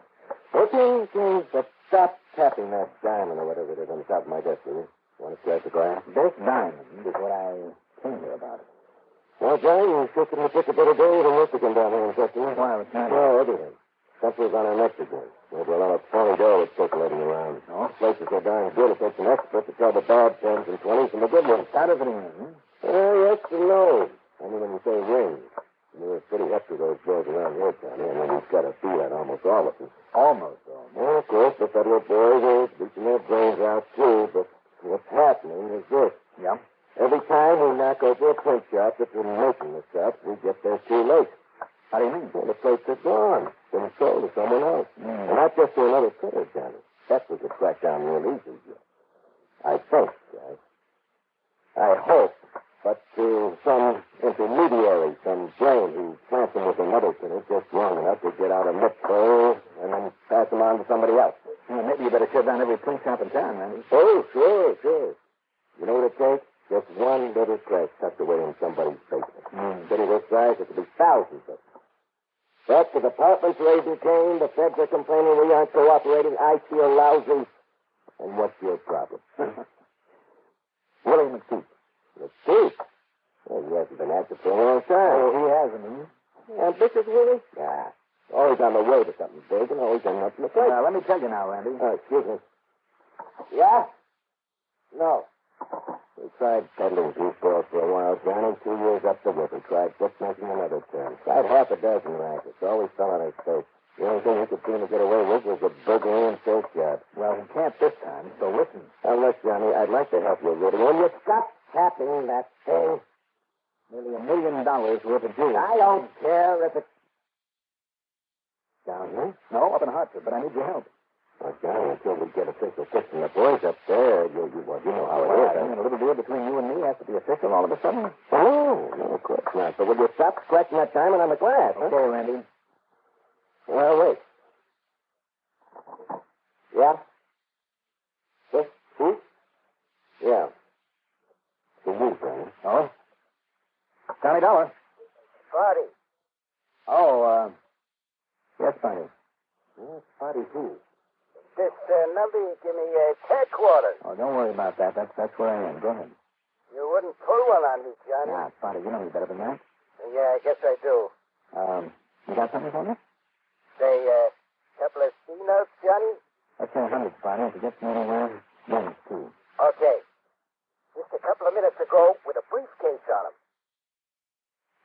Okay, but stop tapping that diamond or whatever it is on the top of my desk, will you? Want to scratch the glass? This diamond is what I came here about. Well, Johnny, you sure couldn't pick a bit of gold and Michigan down here in Chester. Why, what's that? Oh, everything. Country's on our necks again. There's a lot of phony dollars circulating around. Oh? Places are darn good. It takes an expert to tell the bad 10s and 20s from the good ones. How does it mean? Yes and no. I mean, when you say rings, you're pretty up to those girls around here, Johnny. I mean, we've got a feel at almost all of them. Almost. Well, of course, the federal boys are beating their brains out, too, but what's happening is this. Yeah? Every time we knock over a print shop that's been making the stuff, we get there too late. How do you mean? Well, the plates are gone. Been sold to someone else. And not just to another printer, Johnny. That we could track down real easy. I think, I hope, but to some intermediary, some brain who plants them with another printer just long enough to get out a mitzvah and then pass them on to somebody else. Well, maybe you better shut down every print shop in town, Randy. Oh, sure. You know what it takes? Just one little crack tucked away in somebody's basement. City this size, it could be thousands of them. But the department's raising Cain, the feds are complaining we aren't cooperating, I feel lousy. And what's your problem? Willie McPeak. McPeak? Well, he hasn't been active for a long time. Oh, he hasn't, Ambitious, Willie? Nah. Always on the way to something big and always ending up in the place. Let me tell you now, Randy. Excuse me. Yeah? No. We tried peddling these girls for a while, Johnny. 2 years up the river. Tried just making another turn. Tried half a dozen rackets. Always fell on his face. The only thing he could seem to get away with was a burglary and safe job. Well, he can't this time, so listen. Now, look, Johnny, I'd like to help you, Rudy. Will you stop tapping that thing? Nearly $1 million worth of jewels. I don't care if it's... Down here? No, up in Hartford, but I need your help. Well, Johnny, until we get official fix from the boys up there, you know how it is. I mean, a little deal between you and me has to be official all of a sudden? Oh, no, of course not. But will you stop scratching that diamond on the glass, huh? Okay, Randy. Well, wait. Yeah? This? Yeah. To you, Johnny. Oh? Johnny Dollar. Party. Oh, yes, Barney. Yes, party who? This number you give me headquarters. Oh, don't worry about that. That's where I am. Go ahead. You wouldn't pull one on me, Johnny. Nah, Spotty, you know me better than that. Yeah, I guess I do. You got something for me? Say, couple of C-notes, Johnny? Let's say 100, Spotty. If it gets me anywhere, wins, too. Okay. couple of minutes ago with a briefcase on him.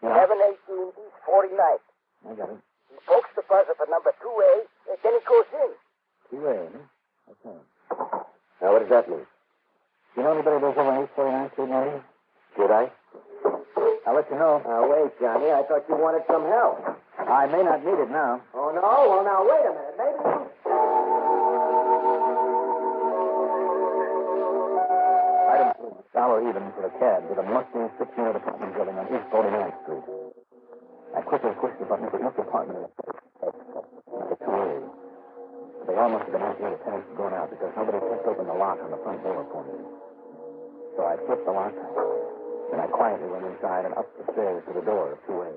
Yeah. 718 East 49th. I got it. He pokes the buzzer for number 2A, and then he goes in. 2A, huh? Okay. Now, what does that mean? You know anybody who lives over on East 49th Street, Randy? Should I? I'll let you know. Now, wait, Johnny. I thought you wanted some help. I may not need it now. Oh, no? Well, now, wait a minute. Maybe you... Item 2, dollar even for a cab with a musty 6-unit apartment building on East 49th Street. I quickly pushed the button for each apartment. Number 2A. They all must have been after the tenants had gone out because nobody kept open the lock on the front door for me. So I flipped the lock, and I quietly went inside and up the stairs to the door of 2A.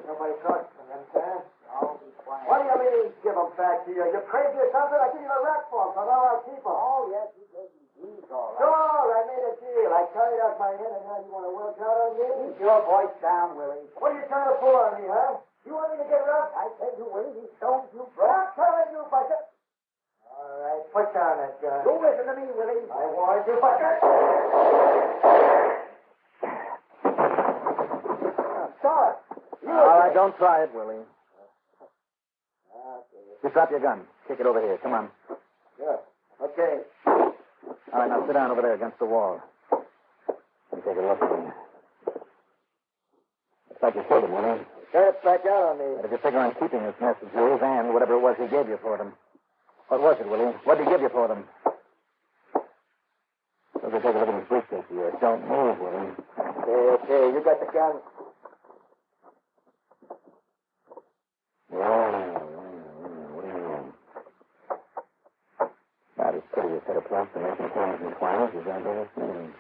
Nobody talks to them, Sam. I'll be quiet. What do you mean, give them back to you? You crazy or something? I give you a rec form, so now I'll keep them. Oh, yes, you gave me these, all right. Sure, I made a deal. I carried out my head, and now you want to work out on me? Keep your voice down, Willie. What are you trying to pull on me, huh? You want me to get rough? I said you, Willie. These stones you broke. I'm telling you, Buster. All right, put down that gun. You listen to me, Willie. I warned you, Buster. Start. All right, don't try it, Willie. Just drop your gun. Kick it over here. Come on. Sure. Okay. All right, now sit down over there against the wall. Let me take a look at you. Looks like you killed him, Willie. Turn it back out on me. But if you figure on keeping this nest of jewels and whatever it was he gave you for them. What was it, Willie? What did he give you for them? Look, take a look at his briefcase here. Don't move, Willie. Okay. You got the gun. About as pretty a set of plots to make mechanics and climbers as I've ever seen.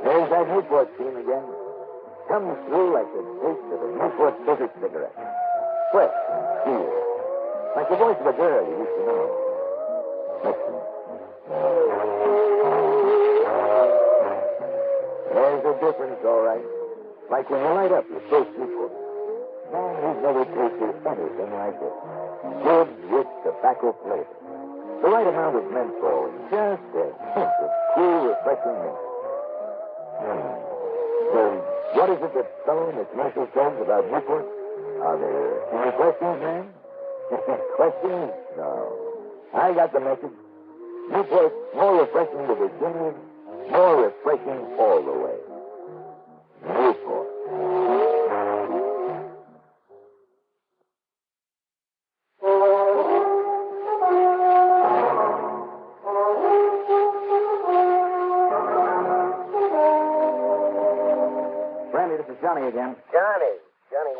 There's that Newport scene again. Comes through like the taste of a Newport desert cigarette. Fresh and clear. Like the voice of a girl you used to know. Listen. There's a difference, all right. Like when you light up your first Newport. Man, you've never tasted anything like it. Good, rich tobacco flavor. The right amount of menthol and just a hint of cool, refreshing mint. Well, what is it that's so in the commercial says about Newport? Are there any questions, man? Questions? No. I got the message. Newport, more refreshing to begin with, more refreshing all the way. Newport. Randy, this is Johnny again. Johnny,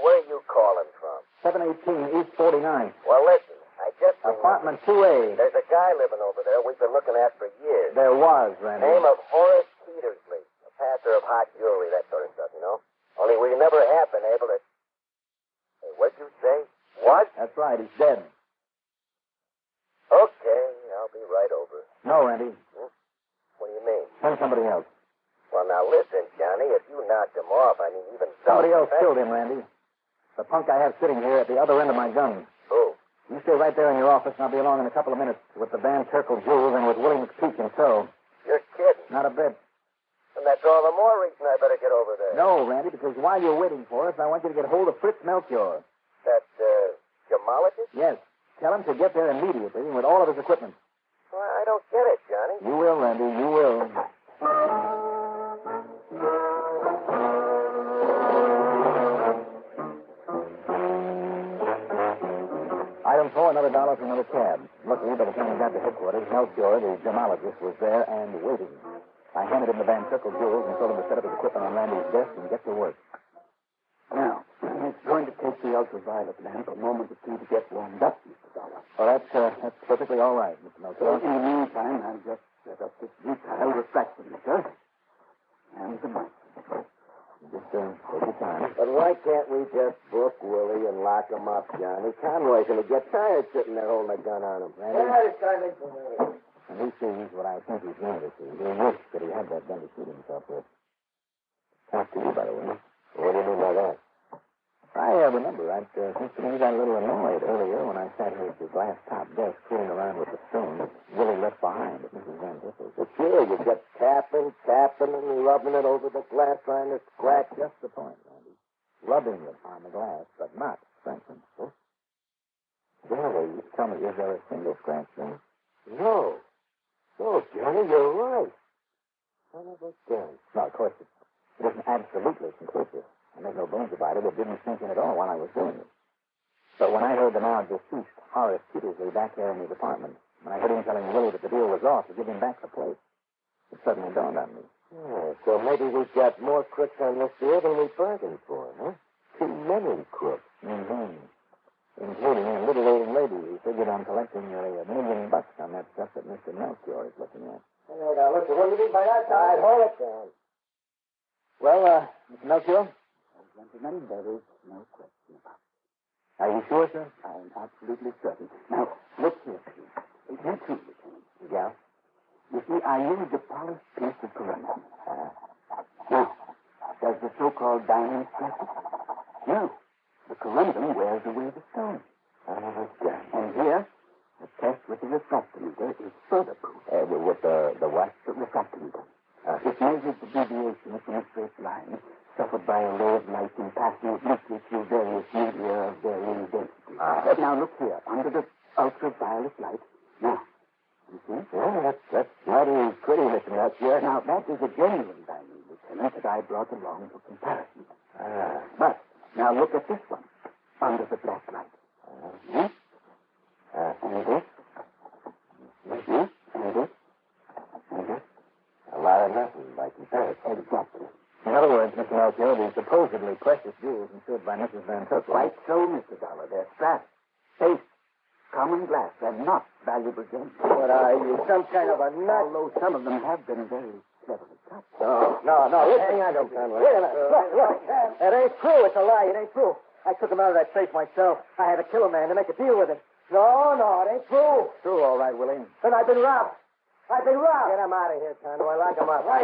where are you calling from? 718 East 49th. Well, listen, I just... Apartment 2A. There's a guy living over there we've been looking at for years. There was, Randy. Name of Horace Petersley. A passer of hot jewelry, that sort of stuff, you know? Only we never have been able to... Hey, what'd you say? What? That's right, he's dead. Okay, I'll be right over. No, Randy. What do you mean? Send somebody else. Well, now listen, Johnny, if you knocked him off, I mean, even... Somebody else killed him, Randy. The punk I have sitting here at the other end of my gun. Who? You stay right there in your office, and I'll be along in a couple of minutes with the Van Terkel jewels and with Willie McPeak in tow. You're kidding. Not a bit. And that's all the more reason I better get over there. No, Randy, because while you're waiting for us, I want you to get hold of Fritz Melchior. That, gemologist? Yes. Tell him to get there immediately with all of his equipment. Well, I don't get it, Johnny. You will, Randy, you will. Item 4, another $1 for another cab. Luckily, by the time we got to headquarters, Melchior, the gemologist, was there and waiting. I handed him the Van Terkel jewels and told him to set up his equipment on Randy's desk and get to work. Now, it's going to take the ultraviolet lamp a moment or two to get warmed up, Mr. Dollar. Well, that's perfectly all right, Mr. Melchior. So, in the meantime, I'll just set up this retail refractometer and the mic. Just take your time. But why can't we just book Willie and lock him up, Johnny? Conroy's going to get tired sitting there holding a gun on him. Randy? Yeah, this guy makes me nervous. And he sees what I think he's going to see. He wished that he had that gun to shoot himself with. Talk to you, by the way. What do you mean by that? I remember that seems to me got a little annoyed earlier when I sat here at your glass top desk fooling around with the stone that Willie left behind at Mrs. Van Tipple's. But sure, you kept tapping, and rubbing it over the glass, trying to scratch. Just the point, Randy. Rubbing it on the glass, but not scratching. Huh? Johnny, tell me, is there a single scratch there? No. No, Johnny, you're right. Son of a gun. No, of course, it isn't absolutely conclusive. I make no bones about it. It didn't sink in at all while I was doing it. But when I heard the now deceased Horace Petersley back there in his apartment, when I heard him telling Willie that the deal was off to give him back the place, it suddenly dawned on me. Yeah, so maybe we've got more crooks on this deal than we bargained for, huh? Too many crooks. Mm-hmm. Including a little old lady who figured on collecting nearly $1 million on that stuff that Mr. Melchior is looking at. Hey, now, listen, what do you mean by that? All right, hold it down. Well, Mr. Melchior? Gentlemen, there is no question about it. Are you sure, sir? I'm absolutely certain. Now, look here, please. You too, Lieutenant. Yeah? You see, I used a polished piece of corundum. Now, does the so-called diamond stress it? No. The corundum wears away the stone. And here, the test with the refractometer is further proof. With the what? The refractometer. It measures the deviation from a straight line suffered by a ray of light in passing obliquely through various media of varying density. Now, look here, under the ultraviolet light. Now, you see? Yeah, that's mighty pretty, Mr. Melchior. Now, that is a genuine diamond, Lieutenant, that I brought along for comparison. But, now look at this one, under the black light. And this. And this. And this. And this. A lot of nothing by comparison. Exactly. In other words, Mr. Melchior, these supposedly precious jewels insured by Mrs. Van Tippel. Quite so, Mr. Dollar. They're scrap, paste, common glass. They're not valuable gems. What are you, some kind of a nut? Although some of them have been very cleverly cut. No. Hang on, Conway. Wait a minute. Look. It ain't true. It's a lie. It ain't true. I took him out of that safe myself. I had to kill a man to make a deal with him. No, it ain't true. True, all right, Willie. Then I've been robbed. Get him out of here, Conway. Lock him up. Right.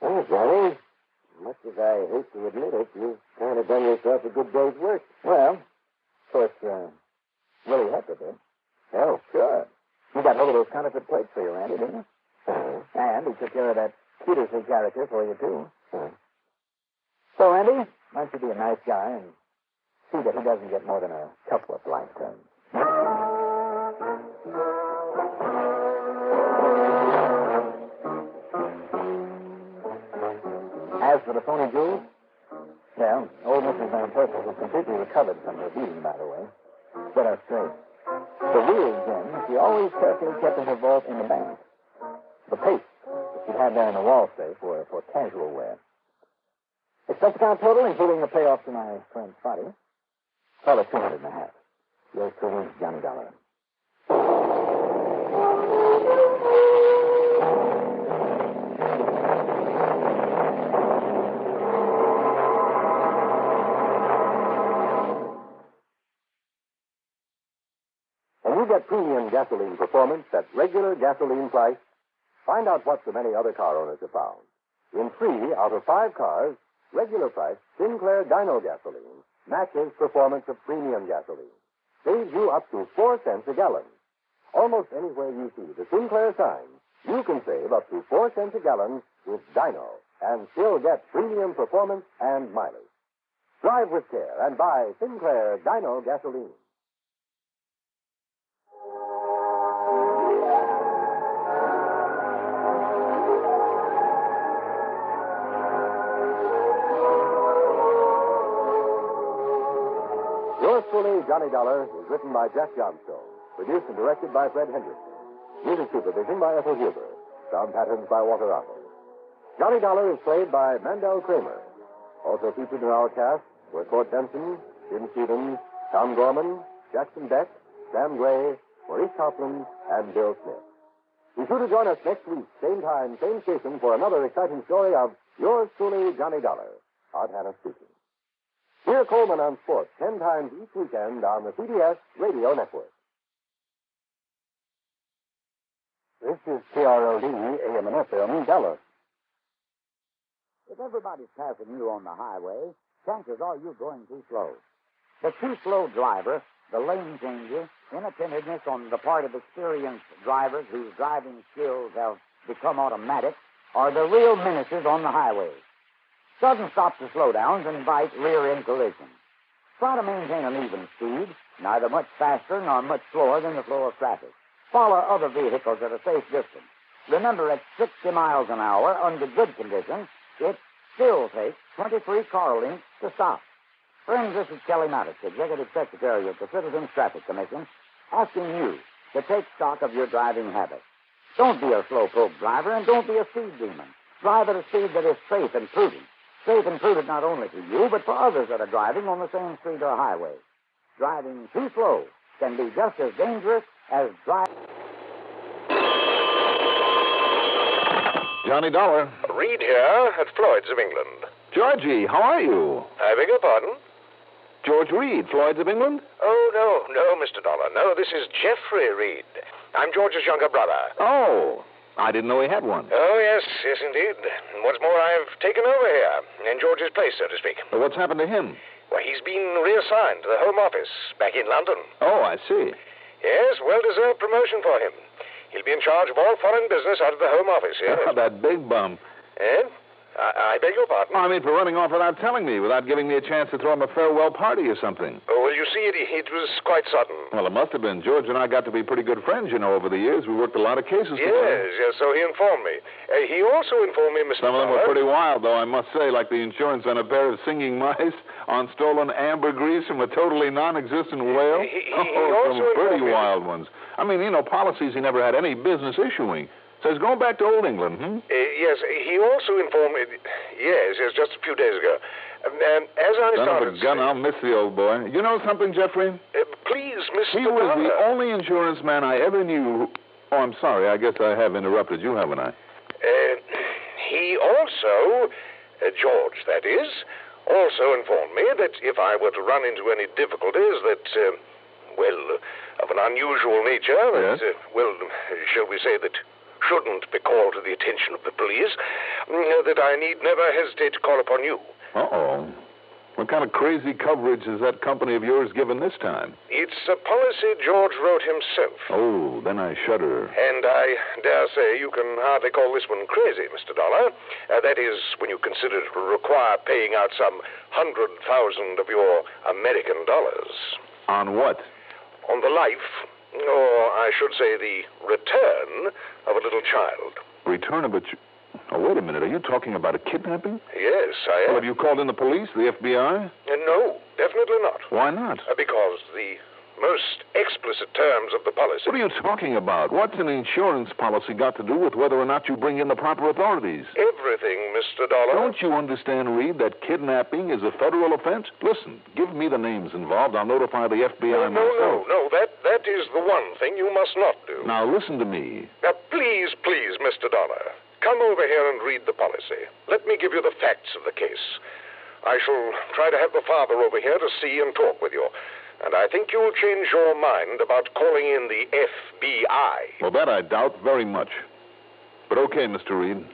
Well, Johnny, much as I hate to admit it, you've kind of done yourself a good day's work. Well, of course, Willie Hector did. Oh, sure. He got hold of those counterfeit plates for you, Randy, didn't he? And he took care of that Petersley character for you, too. So, Randy, why don't you be a nice guy and see that he doesn't get more than a couple of lifetimes. As for the phony jewels, well, old Mrs. Van Tippel was completely recovered from her beating, by the way. Set her straight. The real gem she always carefully kept in her vault in the bank. The paste that she had there in the wall safe were for casual wear. Expense account total, including the payoff to my friend Spotty, call it $250. Yours truly, Johnny Dollar. When you get premium gasoline performance at regular gasoline price, find out what so many other car owners have found. In 3 out of 5 cars, regular price Sinclair Dyno gasoline matches performance of premium gasoline. Saves you up to 4 cents a gallon. Almost anywhere you see the Sinclair sign, you can save up to 4 cents a gallon with Dyno and still get premium performance and mileage. Drive with care and buy Sinclair Dyno gasoline. Yours truly, Johnny Dollar, is written by Jeff Johnstone, produced and directed by Fred Henderson. Music supervision by Ethel Huber. Sound patterns by Walter Otto. Johnny Dollar is played by Mandel Kramer. Also featured in our cast were Court Benson, Jim Stevens, Tom Gorman, Jackson Beck, Sam Gray, Maurice Copeland, and Bill Smith. Be sure to join us next week, same time, same station, for another exciting story of yours truly, Johnny Dollar. Art Hannah speaking. Hear Coleman on Sports 10 times each weekend on the CBS Radio Network. This is KRLD, AM and FM, Dallas. If everybody's passing you on the highway, chances are you're going too slow. The too slow driver, the lane changer, inattentiveness on the part of experienced drivers whose driving skills have become automatic are the real menaces on the highway. Sudden stops or slowdowns invite rear-end collisions. Try to maintain an even speed, neither much faster nor much slower than the flow of traffic. Follow other vehicles at a safe distance. Remember, at 60 miles an hour, under good conditions, it still takes 23 car lengths to stop. Friends, this is Kelly Maddox, Executive Secretary of the Citizens Traffic Commission, asking you to take stock of your driving habits. Don't be a slowpoke driver, and don't be a speed demon. Drive at a speed that is safe and prudent. Safe and prudent not only for you, but for others that are driving on the same street or highway. Driving too slow can be just as dangerous as driving... Johnny Dollar. Reed here at Floyd's of England. Georgie, how are you? I beg your pardon? George Reed, Floyd's of England? Oh, no, Mr. Dollar. No, this is Geoffrey Reed. I'm George's younger brother. Oh, I didn't know he had one. Oh, yes, indeed. And what's more, I've taken over here, in George's place, so to speak. Well, what's happened to him? Well, he's been reassigned to the Home Office back in London. Oh, I see. Yes, well-deserved promotion for him. He'll be in charge of all foreign business out of the Home Office, yes. That big bum. Eh? I beg your pardon? I mean, for running off without telling me, without giving me a chance to throw him a farewell party or something. Oh, well, you see, it was quite sudden. Well, it must have been. George and I got to be pretty good friends, you know, over the years. We worked a lot of cases together. Yes, so he informed me. He also informed me, Mr. Some of them Dollar. were pretty wild, though, I must say, like the insurance on a pair of singing mice, on stolen ambergris from a totally non-existent whale. He also some pretty informed me. wild ones. I mean, you know, policies he never had any business issuing. So he's going back to Old England, Yes, he also informed me... Yes, just a few days ago. And as I Son started... of a gun, I'll miss the old boy. You know something, Jeffrey? Please, Mr. He was Dollar. the only insurance man I ever knew... Oh, I'm sorry. I guess I have interrupted you, haven't I? He also... George, that is... also informed me that if I were to run into any difficulties that... of an unusual nature, that, shall we say that... shouldn't be called to the attention of the police, that I need never hesitate to call upon you. Uh-oh. What kind of crazy coverage has that company of yours given this time? It's a policy George wrote himself. Oh, then I shudder. And I dare say you can hardly call this one crazy, Mr. Dollar. That is, when you consider it will require paying out some 100,000 of your American dollars. On what? On the life, or I should say the return of a little child. Return of a Oh, wait a minute. Are you talking about a kidnapping? Yes, I am. Well, have you called in the police, the FBI? No, definitely not. Why not? Because the most explicit terms of the policy... What are you talking about? What's an insurance policy got to do with whether or not you bring in the proper authorities? Everything, Mr. Dollar. Don't you understand, Reed, that kidnapping is a federal offense? Listen, give me the names involved. I'll notify the FBI myself. No. That is the one thing you must not do. Now, listen to me. Now, please, Mr. Dollar, come over here and read the policy. Let me give you the facts of the case. I shall try to have the father over here to see and talk with you. And I think you'll change your mind about calling in the FBI. Well, that I doubt very much. But okay, Mr. Reed.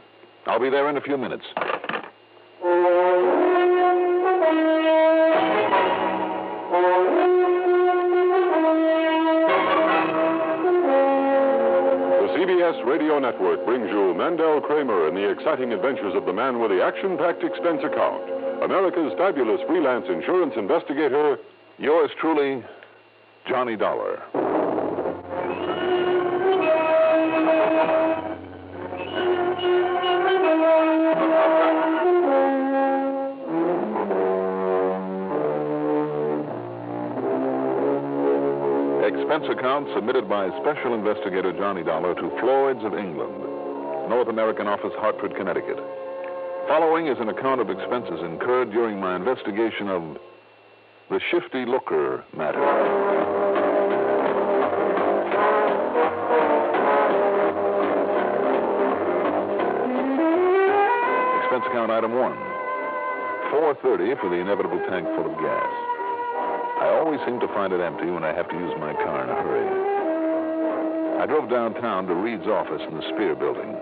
I'll be there in a few minutes. The CBS Radio Network brings you Mandel Kramer and the exciting adventures of the man with the action-packed expense account. America's fabulous freelance insurance investigator... Yours truly, Johnny Dollar. Expense account submitted by Special Investigator Johnny Dollar to Floyd's of England, North American Office, Hartford, Connecticut. Following is an account of expenses incurred during my investigation of the Shifty Looker matter. Expense account item 1. 4:30 for the inevitable tank full of gas. I always seem to find it empty when I have to use my car in a hurry. I drove downtown to Reed's office in the Spear Building.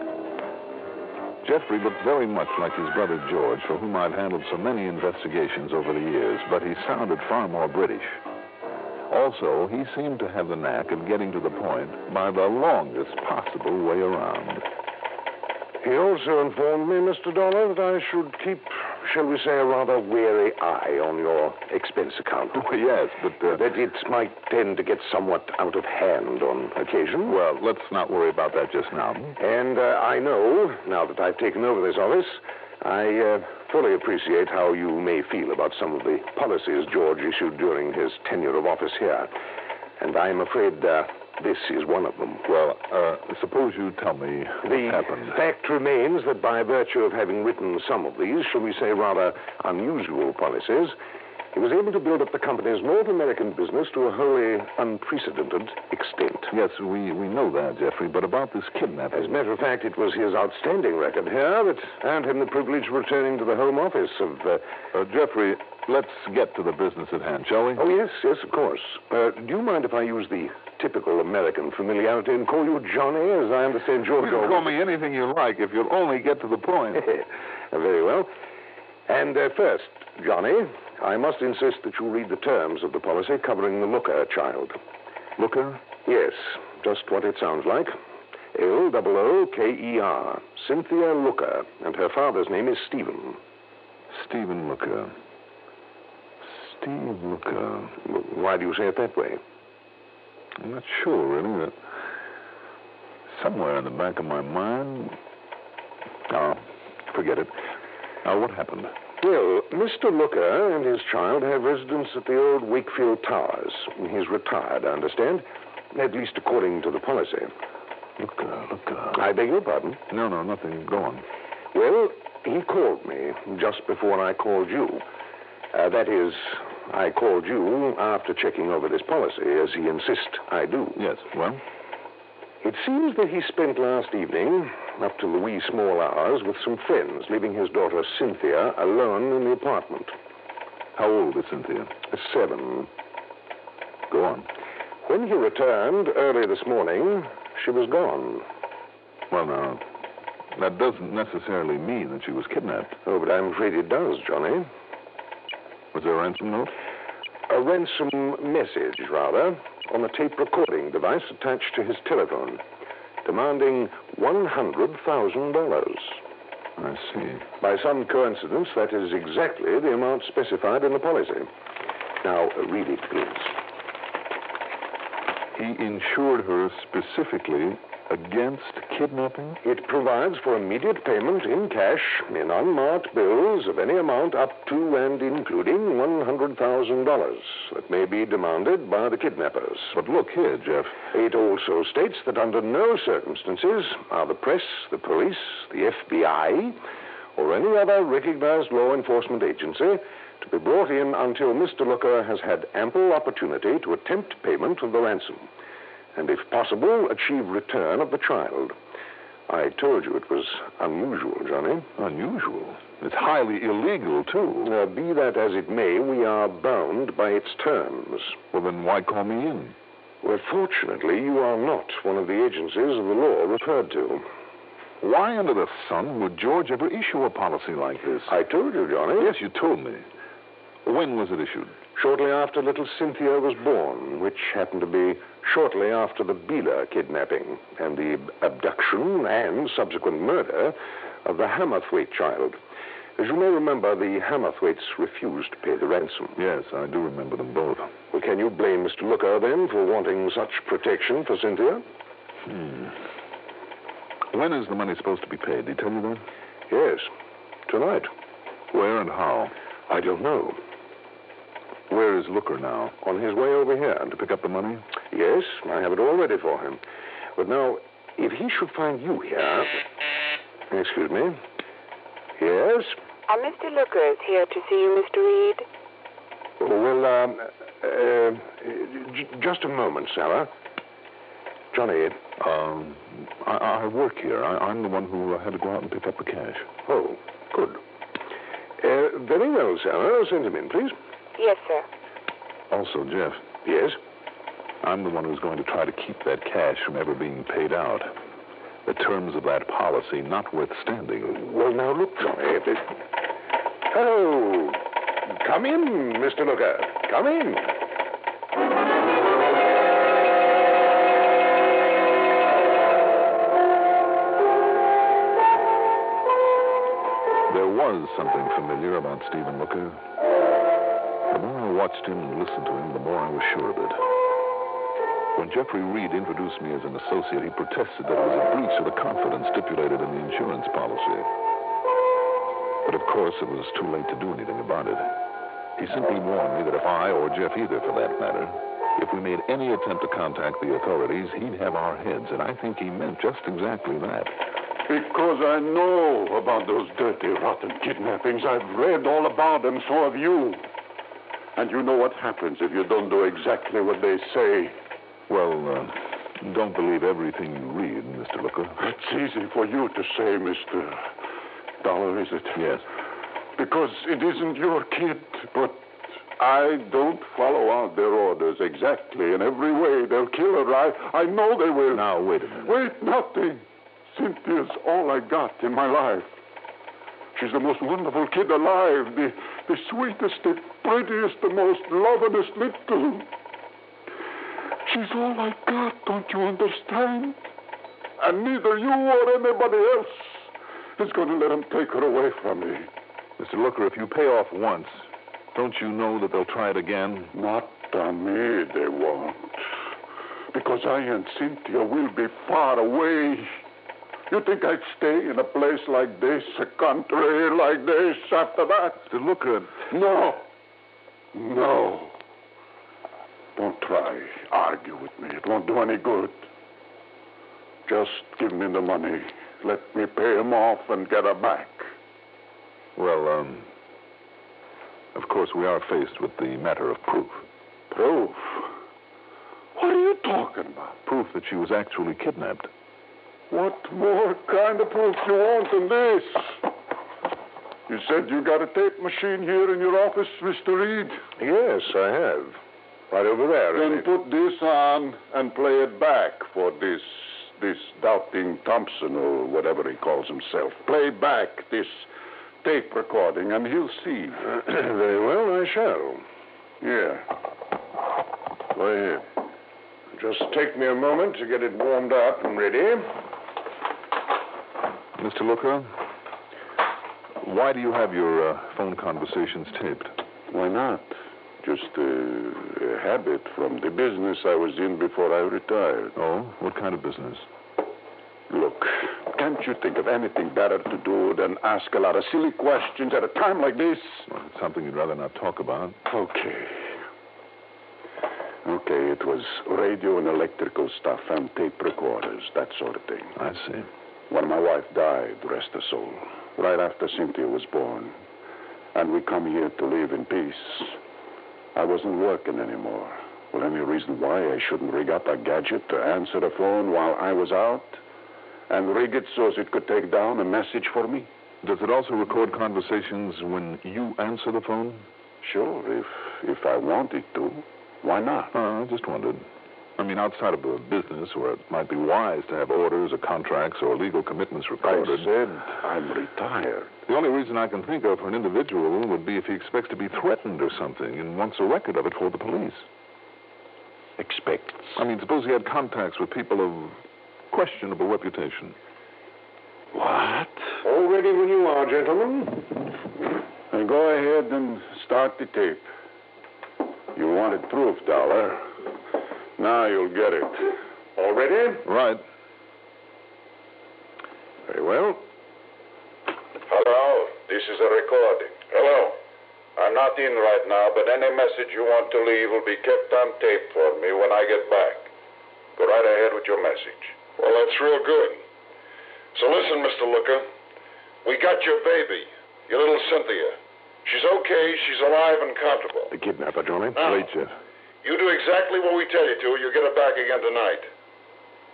Jeffrey looked very much like his brother George, for whom I've handled so many investigations over the years, but he sounded far more British. Also, he seemed to have the knack of getting to the point by the longest possible way around. He also informed me, Mr. Dollar, that I should keep, shall we say, a rather wary eye on your expense account. Oh, yes, but... that it might tend to get somewhat out of hand on occasion. Well, let's not worry about that just now. And I know, now that I've taken over this office, I fully appreciate how you may feel about some of the policies George issued during his tenure of office here. And I'm afraid this is one of them. Well, suppose you tell me what happened. The fact remains that by virtue of having written some of these, shall we say, rather unusual policies, he was able to build up the company's North American business to a wholly unprecedented extent. Yes, we know that, Jeffrey, but about this kidnapping... As a matter of fact, it was his outstanding record here that earned him the privilege of returning to the home office of... Jeffrey, let's get to the business at hand, shall we? Oh, yes, of course. Do you mind if I use the typical American familiarity and call you Johnny, as I understand George... You can call me anything you like if you'll only get to the point. Very well. And first, Johnny, I must insist that you read the terms of the policy covering the Looker child. Looker? Yes, just what it sounds like. Looker. Cynthia Looker, and her father's name is Stephen. Stephen Looker. Steve Looker. Why do you say it that way? I'm not sure, really. That somewhere in the back of my mind... Oh, forget it. Now, what happened? Well, Mr. Looker and his child have residence at the old Wakefield Towers. He's retired, I understand. At least according to the policy. Looker. I beg your pardon? No, nothing. Go on. Well, he called me just before I called you. That is, I called you after checking over this policy, as he insists I do. Yes, well? It seems that he spent last evening, up to the wee small hours, with some friends, leaving his daughter Cynthia alone in the apartment. How old is Cynthia? 7. Go on. When he returned early this morning, she was gone. Well, now, that doesn't necessarily mean that she was kidnapped. Oh, but I'm afraid it does, Johnny. Was there a ransom note? A ransom message, rather, on a tape recording device attached to his telephone, demanding $100,000. I see. By some coincidence, that is exactly the amount specified in the policy. Now, read it, please. He insured her specifically against kidnapping? It provides for immediate payment in cash, in unmarked bills of any amount up to and including $100,000 that may be demanded by the kidnappers. But look here, Jeff. It also states that under no circumstances are the press, the police, the FBI, or any other recognized law enforcement agency to be brought in until Mr. Looker has had ample opportunity to attempt payment of the ransom, and if possible, achieve return of the child. I told you it was unusual, Johnny. Unusual? It's highly illegal, too. Be that as it may, we are bound by its terms. Well, then why call me in? Well, fortunately, you are not one of the agencies of the law referred to. Why under the sun would George ever issue a policy like this? I told you, Johnny. Yes, you told me. When was it issued? Shortly after little Cynthia was born, which happened to be shortly after the Beeler kidnapping and the abduction and subsequent murder of the Hammerthwaite child. As you may remember, the Hammerthwaites refused to pay the ransom. Yes, I do remember them both. Well, can you blame Mr. Looker, then, for wanting such protection for Cynthia? When is the money supposed to be paid? Did he tell you that? Yes, tonight. Where and how? I don't know. Where is Looker now? On his way over here. To pick up the money? Yes, I have it all ready for him. But now, if he should find you here... Excuse me. Yes? Mr. Looker is here to see you, Mr. Reed. Well, just a moment, Sarah. Johnny... I work here. I'm the one who had to go out and pick up the cash. Oh, good. Very well, sir. Send him in, please. Yes, sir. Also, Jeff. Yes? I'm the one who's going to try to keep that cash from ever being paid out. The terms of that policy notwithstanding. Well, now, look, Johnny. Hello. Come in, Mr. Looker. Come in. There was something familiar about Stephen Looker. The more I watched him and listened to him, the more I was sure of it. When Jeffrey Reed introduced me as an associate, he protested that it was a breach of the confidence stipulated in the insurance policy. But of course, it was too late to do anything about it. He simply warned me that if I, or Jeff either for that matter, if we made any attempt to contact the authorities, he'd have our heads, and I think he meant just exactly that. Because I know about those dirty, rotten kidnappings. I've read all about them, so have you. And you know what happens if you don't do exactly what they say. Well, don't believe everything you read, Mr. Looker. It's easy for you to say, Mr. Dollar, is it? Yes. Because it isn't your kid, but I don't follow out their orders exactly in every way. They'll kill her. I know they will. Now, wait a minute. Wait, nothing. Cynthia's all I got in my life. She's the most wonderful kid alive, the sweetest, the prettiest, the most lovin'est little. She's all I got, don't you understand? And neither you or anybody else is going to let them take her away from me. Mr. Looker, if you pay off once, don't you know that they'll try it again? Not on me, they won't. Because I and Cynthia will be far away. You think I'd stay in a place like this, a country like this, after that? Mr. Looker... No. No. Don't try. Argue with me. It won't do any good. Just give me the money. Let me pay him off and get her back. Well, of course, we are faced with the matter of proof. Proof? What are you talking about? Proof that she was actually kidnapped. What more kind of proof you want than this? You said you got a tape machine here in your office, Mr. Reed? Yes, I have. Right over there. Then put this on and play it back for this doubting Thompson or whatever he calls himself. Play back this tape recording and he'll see. Very well, I shall. Yeah. Go ahead. Just take me a moment to get it warmed up and ready. Mr. Looker, why do you have your phone conversations taped? Why not? Just a habit from the business I was in before I retired. Oh? What kind of business? Look, can't you think of anything better to do than ask a lot of silly questions at a time like this? Well, it's something you'd rather not talk about. Okay, it was radio and electrical stuff and tape recorders, that sort of thing. I see. When my wife died, rest her soul, right after Cynthia was born, and we come here to live in peace, I wasn't working anymore. Well, any reason why I shouldn't rig up a gadget to answer the phone while I was out and rig it so as it could take down a message for me? Does it also record conversations when you answer the phone? Sure, if I wanted to. Why not? I just wondered. I mean, outside of a business where it might be wise to have orders or contracts or legal commitments recorded. I said I'm retired. The only reason I can think of for an individual would be if he expects to be threatened or something and wants a record of it for the police. Expects? I mean, suppose he had contacts with people of questionable reputation. What? All ready when you are, gentlemen. Then go ahead and start the tape. You wanted proof, Dollar. Now you'll get it. All ready? Right. Very well. Hello, this is a recording. Hello. I'm not in right now, but any message you want to leave will be kept on tape for me when I get back. Go right ahead with your message. Well, that's real good. So listen, Mr. Looker. We got your baby, your little Cynthia. She's okay, she's alive and comfortable. The kidnapper, Johnny. Now, Wait, Jeff. you do exactly what we tell you to, you'll get her back again tonight.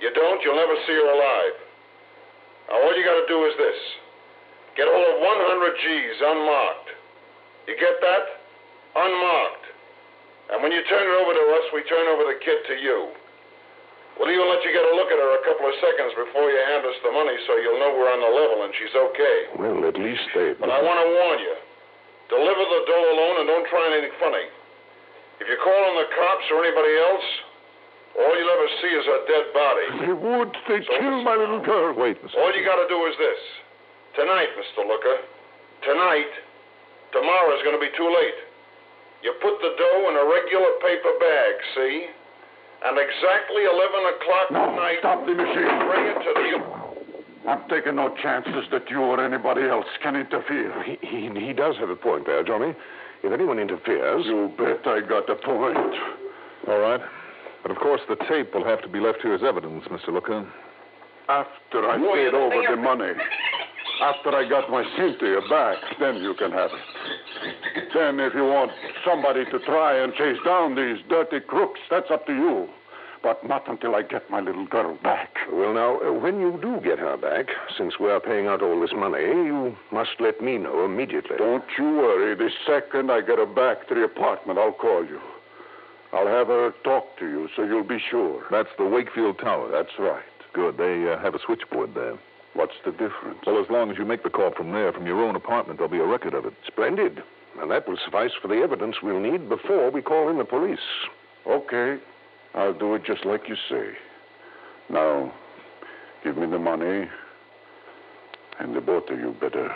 You don't, you'll never see her alive. Now, all you got to do is this. Get all of 100 G's unmarked. You get that? Unmarked. And when you turn it over to us, we turn over the kid to you. We'll even let you get a look at her a couple of seconds before you hand us the money so you'll know we're on the level and she's okay. Well, at least they... But I want to warn you. Deliver the dough alone and don't try anything funny. If you call on the cops or anybody else, all you'll ever see is a dead body. They would. They'd kill my little girl. Wait, Mr. All you got to do is this. Tonight, Mr. Looker. Tonight. Tomorrow's going to be too late. You put the dough in a regular paper bag, see? And exactly 11 o'clock tonight... Stop the machine. Bring it to the... I'm taking no chances that you or anybody else can interfere. He does have a point there, Johnny. If anyone interferes... You bet I got a point. All right. But, of course, the tape will have to be left here as evidence, Mr. Looker. After I paid over the money. After I got my Cynthia back, then you can have it. Then if you want somebody to try and chase down these dirty crooks, that's up to you. But not until I get my little girl back. Well, now, when you do get her back, since we're paying out all this money, you must let me know immediately. Don't you worry. The second I get her back to the apartment, I'll call you. I'll have her talk to you so you'll be sure. That's the Wakefield Tower. That's right. Good. They have a switchboard there. What's the difference? Well, as long as you make the call from there, from your own apartment, there'll be a record of it. Splendid. And that will suffice for the evidence we'll need before we call in the police. Okay. I'll do it just like you say. Now, give me the money, and the both of you better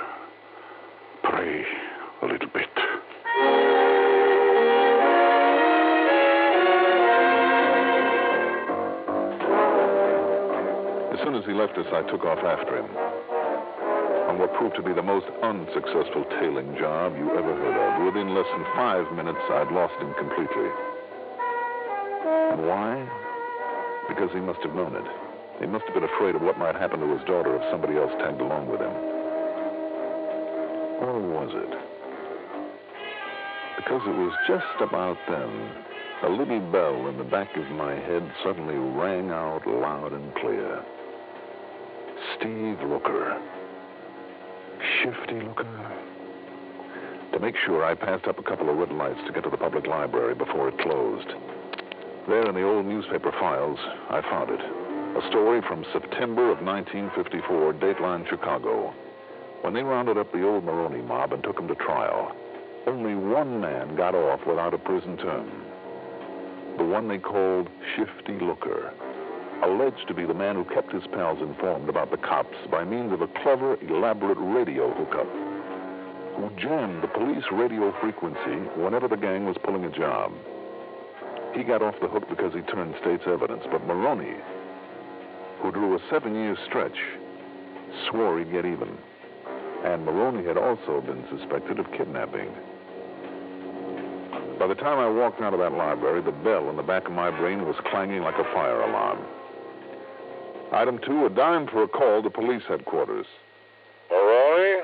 pray a little bit. As soon as he left us, I took off after him on what proved to be the most unsuccessful tailing job you ever heard of. Within less than 5 minutes, I'd lost him completely. And why? Because he must have known it. He must have been afraid of what might happen to his daughter if somebody else tagged along with him. Or was it? Because it was just about then, a little bell in the back of my head suddenly rang out loud and clear. Steve Looker. Shifty Looker. To make sure, I passed up a couple of red lights to get to the public library before it closed. There in the old newspaper files, I found it. A story from September of 1954, Dateline Chicago. When they rounded up the old Maroney mob and took him to trial, only one man got off without a prison term. The one they called Shifty Looker, alleged to be the man who kept his pals informed about the cops by means of a clever, elaborate radio hookup, who jammed the police radio frequency whenever the gang was pulling a job. He got off the hook because he turned state's evidence, but Maroney, who drew a 7-year stretch, swore he'd get even. And Maroney had also been suspected of kidnapping. By the time I walked out of that library, the bell in the back of my brain was clanging like a fire alarm. Item 2, a dime for a call to police headquarters. Maroney?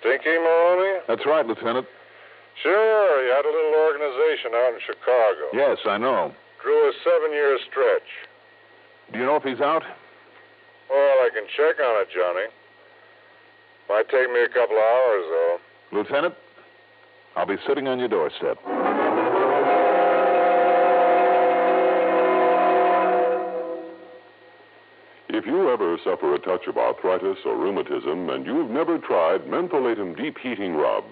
Stinky Maroney? That's right, Lieutenant. Sure, you had a little organization out in Chicago. Yes, I know. Drew a 7-year stretch. Do you know if he's out? Well, I can check on it, Johnny. Might take me a couple of hours, though. Lieutenant, I'll be sitting on your doorstep. If you ever suffer a touch of arthritis or rheumatism and you've never tried Mentholatum Deep Heating Rub,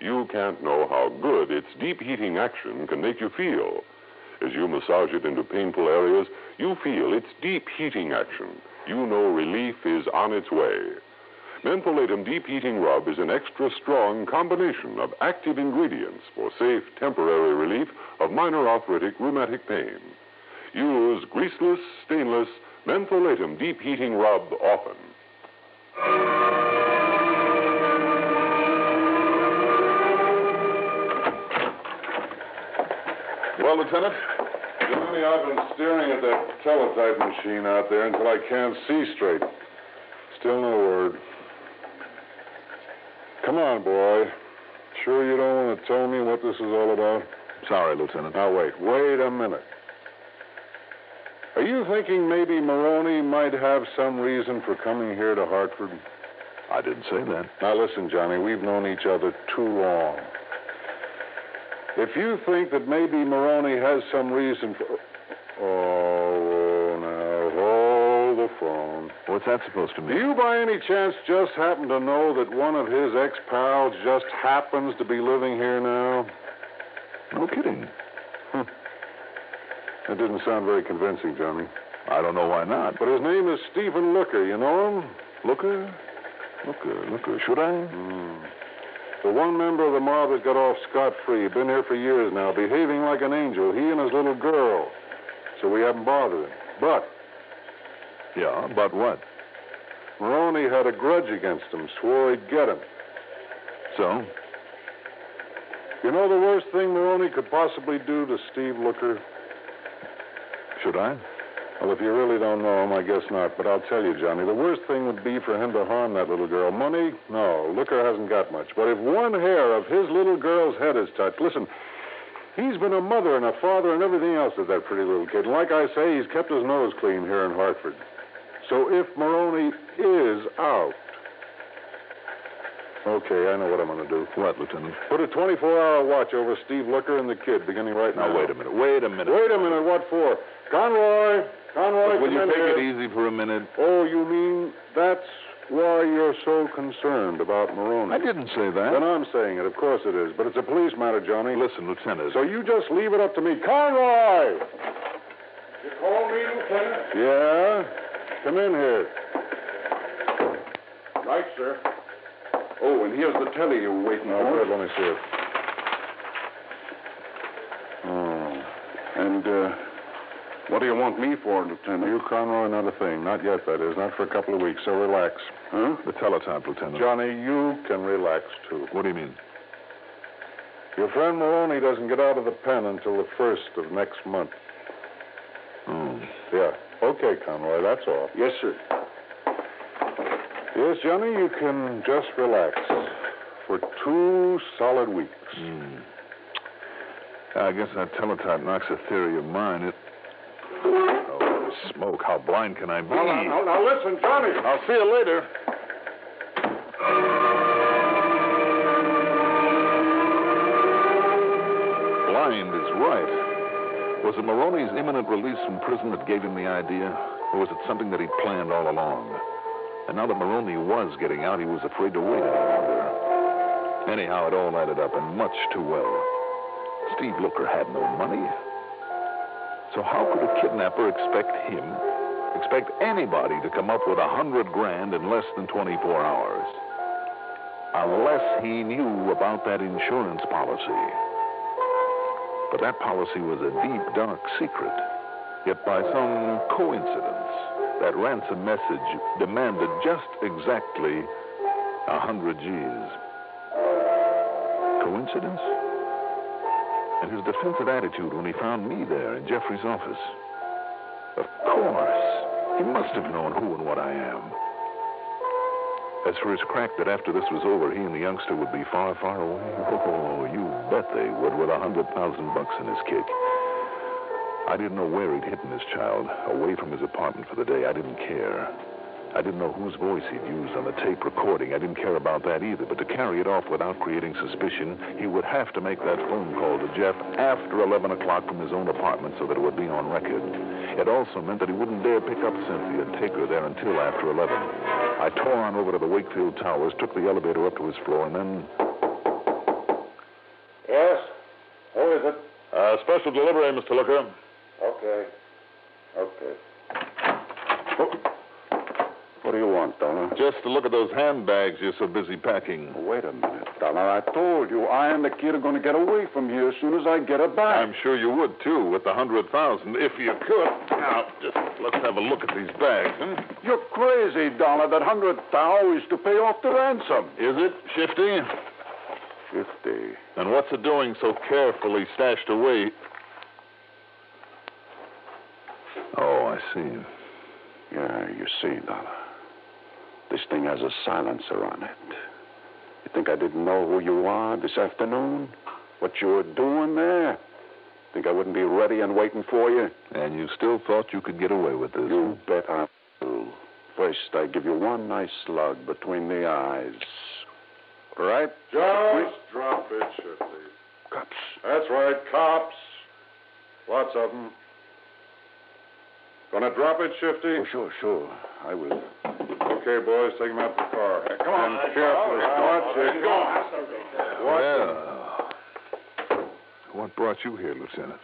you can't know how good its deep heating action can make you feel. As you massage it into painful areas, you feel its deep heating action. You know relief is on its way. Mentholatum Deep Heating Rub is an extra strong combination of active ingredients for safe temporary relief of minor arthritic rheumatic pain. Use greaseless, stainless Mentholatum Deep Heating Rub often. Well, Lieutenant? Johnny, I've been staring at that teletype machine out there until I can't see straight. Still no word. Come on, boy. Sure you don't want to tell me what this is all about? Sorry, Lieutenant. Now, wait a minute. Are you thinking maybe Maroney might have some reason for coming here to Hartford? I didn't say that. Now, listen, Johnny, we've known each other too long. If you think that maybe Maroney has some reason for... Oh, now, hold the phone. What's that supposed to mean? Do you by any chance just happen to know that one of his ex-pals just happens to be living here now? No kidding. That didn't sound very convincing, Johnny. I don't know why not. But his name is Stephen Looker. You know him? Looker? Should I? The one member of the mob that got off scot-free. Been here for years now, behaving like an angel. He and his little girl. So we haven't bothered him. But... Yeah, but what? Maroney had a grudge against him. Swore he'd get him. So? You know the worst thing Maroney could possibly do to Steve Looker? Should I? Well, if you really don't know him, I guess not. But I'll tell you, Johnny, the worst thing would be for him to harm that little girl. Money? No, Looker hasn't got much. But if one hair of his little girl's head is touched, listen, he's been a mother and a father and everything else to that pretty little kid. And like I say, he's kept his nose clean here in Hartford. So if Maroney is out... Okay, I know what I'm going to do. What, Lieutenant? Put a 24-hour watch over Steve Looker and the kid, beginning right now. Now, wait a minute. Wait a minute, what for? Conroy, will you take it easy for a minute? Oh, you mean that's why you're so concerned about Maroney? I didn't say that. Then I'm saying it. Of course it is. But it's a police matter, Johnny. Listen, Lieutenant. So you just leave it up to me. Conroy! You call me, Lieutenant? Yeah? Come in here. Right, sir. Oh, and here's the telly you were waiting for. Good. Let me see it. Oh. And, what do you want me for, Lieutenant? You, Conroy, not a thing. Not yet, that is. Not for a couple of weeks, so relax. Huh? The teletype, Lieutenant. Johnny, you can relax, too. What do you mean? Your friend Maroney doesn't get out of the pen until the 1st of next month. Oh. Yeah. Okay, Conroy, that's all. Yes, sir. Yes, Johnny, you can just relax for 2 solid weeks. I guess that teletype knocks a theory of mine. Oh, smoke. How blind can I be? Now, listen, Johnny. I'll see you later. Blind is right. Was it Maroney's imminent release from prison that gave him the idea? Or was it something that he'd planned all along? And now that Maroney was getting out, he was afraid to wait any longer. Anyhow, it all added up, and much too well. Steve Looker had no money. So how could a kidnapper expect anybody to come up with $100,000 in less than 24 hours? Unless he knew about that insurance policy. But that policy was a deep, dark secret. Yet by some coincidence, that ransom message demanded just exactly 100 G's. Coincidence? And his defensive attitude when he found me there in Jeffrey's office. Of course. He must have known who and what I am. As for his crack that after this was over, he and the youngster would be far, far away. Oh, you bet they would, with $100,000 in his kick. I didn't know where he'd hidden his child, away from his apartment for the day. I didn't care. I didn't know whose voice he'd used on the tape recording. I didn't care about that either. But to carry it off without creating suspicion, he would have to make that phone call to Jeff after 11 o'clock from his own apartment so that it would be on record. It also meant that he wouldn't dare pick up Cynthia and take her there until after 11. I tore on over to the Wakefield Towers, took the elevator up to his floor, and then... Yes? Who is it? Special delivery, Mr. Looker. Okay. What do you want, Dollar? Just to look at those handbags you're so busy packing. Wait a minute, Dollar. I told you I and the kid are going to get away from here as soon as I get her back. I'm sure you would, too, with the $100,000, if you could. Now, just let's have a look at these bags, huh? You're crazy, Dollar. That $100,000 is to pay off the ransom. Is it, Shifty? 50. And what's it doing so carefully stashed away? Oh, I see. Yeah, you see, Dollar. This thing has a silencer on it. You think I didn't know who you are this afternoon? What you were doing there? Think I wouldn't be ready and waiting for you? And you still thought you could get away with this? You bet I will. First, I give you one nice slug between the eyes. Right? Just drop it, Shifty. Cops. That's right, cops. Lots of them. Gonna drop it, Shifty? Oh, sure. I will. Okay, boys, take him out to the car. Come on. And carefully. Watch it. Well, what brought you here, Lieutenant?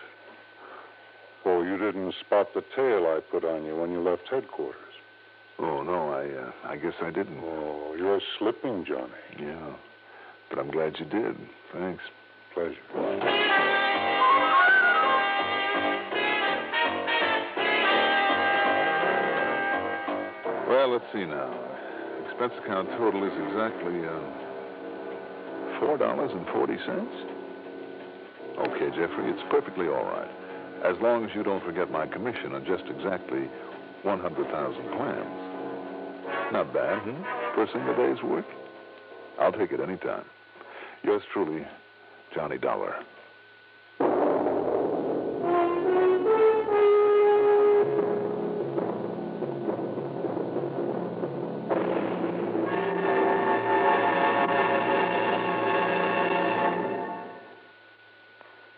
Oh, you didn't spot the tail I put on you when you left headquarters. Oh, no, I guess I didn't. Oh, you're slipping, Johnny. Yeah, but I'm glad you did. Thanks. Pleasure. Well, let's see now. Expense account total is exactly $4.40. Okay, Jeffrey, it's perfectly all right. As long as you don't forget my commission on just exactly 100,000 clams. Not bad, for a single day's work? I'll take it any time. Yours truly, Johnny Dollar.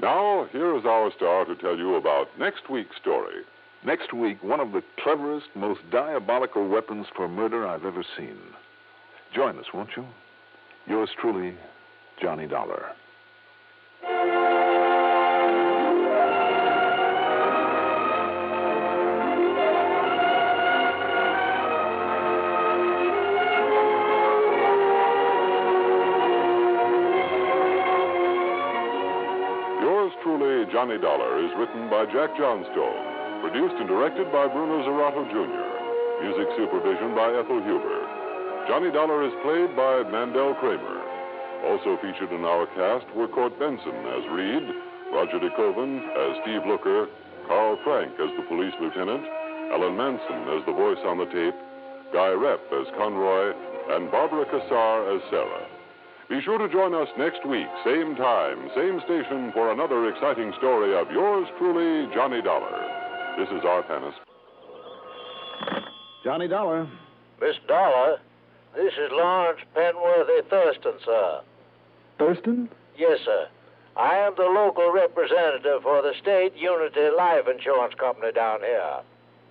Now, here is our star to tell you about next week's story. Next week, one of the cleverest, most diabolical weapons for murder I've ever seen. Join us, won't you? Yours truly, Johnny Dollar. Yours truly, Johnny Dollar, is written by Jack Johnstone. Produced and directed by Bruno Zerato, Jr. Music supervision by Ethel Huber. Johnny Dollar is played by Mandel Kramer. Also featured in our cast were Court Benson as Reed, Roger DeKoven as Steve Looker, Carl Frank as the police lieutenant, Ellen Manson as the voice on the tape, Guy Repp as Conroy, and Barbara Cassar as Sarah. Be sure to join us next week, same time, same station, for another exciting story of yours truly, Johnny Dollar. This is Art Hannes. Johnny Dollar. Miss Dollar, this is Lawrence Penworthy Thurston, sir. Thurston? Yes, sir. I am the local representative for the State Unity Life Insurance Company down here.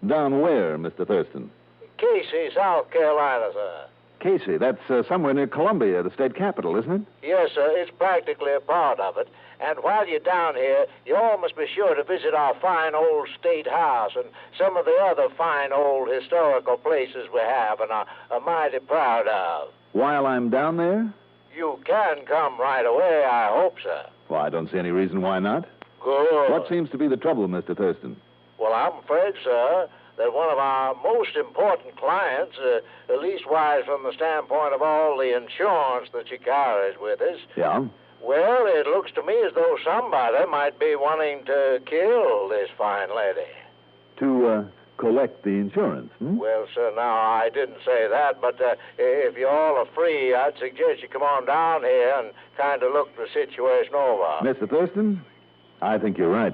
Down where, Mr. Thurston? Casey, South Carolina, sir. Casey, that's somewhere near Columbia, the state capital, isn't it? Yes, sir. It's practically a part of it. And while you're down here, you all must be sure to visit our fine old state house and some of the other fine old historical places we have and are mighty proud of. While I'm down there? You can come right away, I hope, sir. Well, I don't see any reason why not. Good. What seems to be the trouble, Mr. Thurston? Well, I'm afraid, sir, that one of our most important clients, leastwise from the standpoint of all the insurance that she carries with us. Yeah? Well, it looks to me as though somebody might be wanting to kill this fine lady. To collect the insurance, Well, sir, now, I didn't say that, but if you all are free, I'd suggest you come on down here and kind of look the situation over. Mr. Thurston, I think you're right.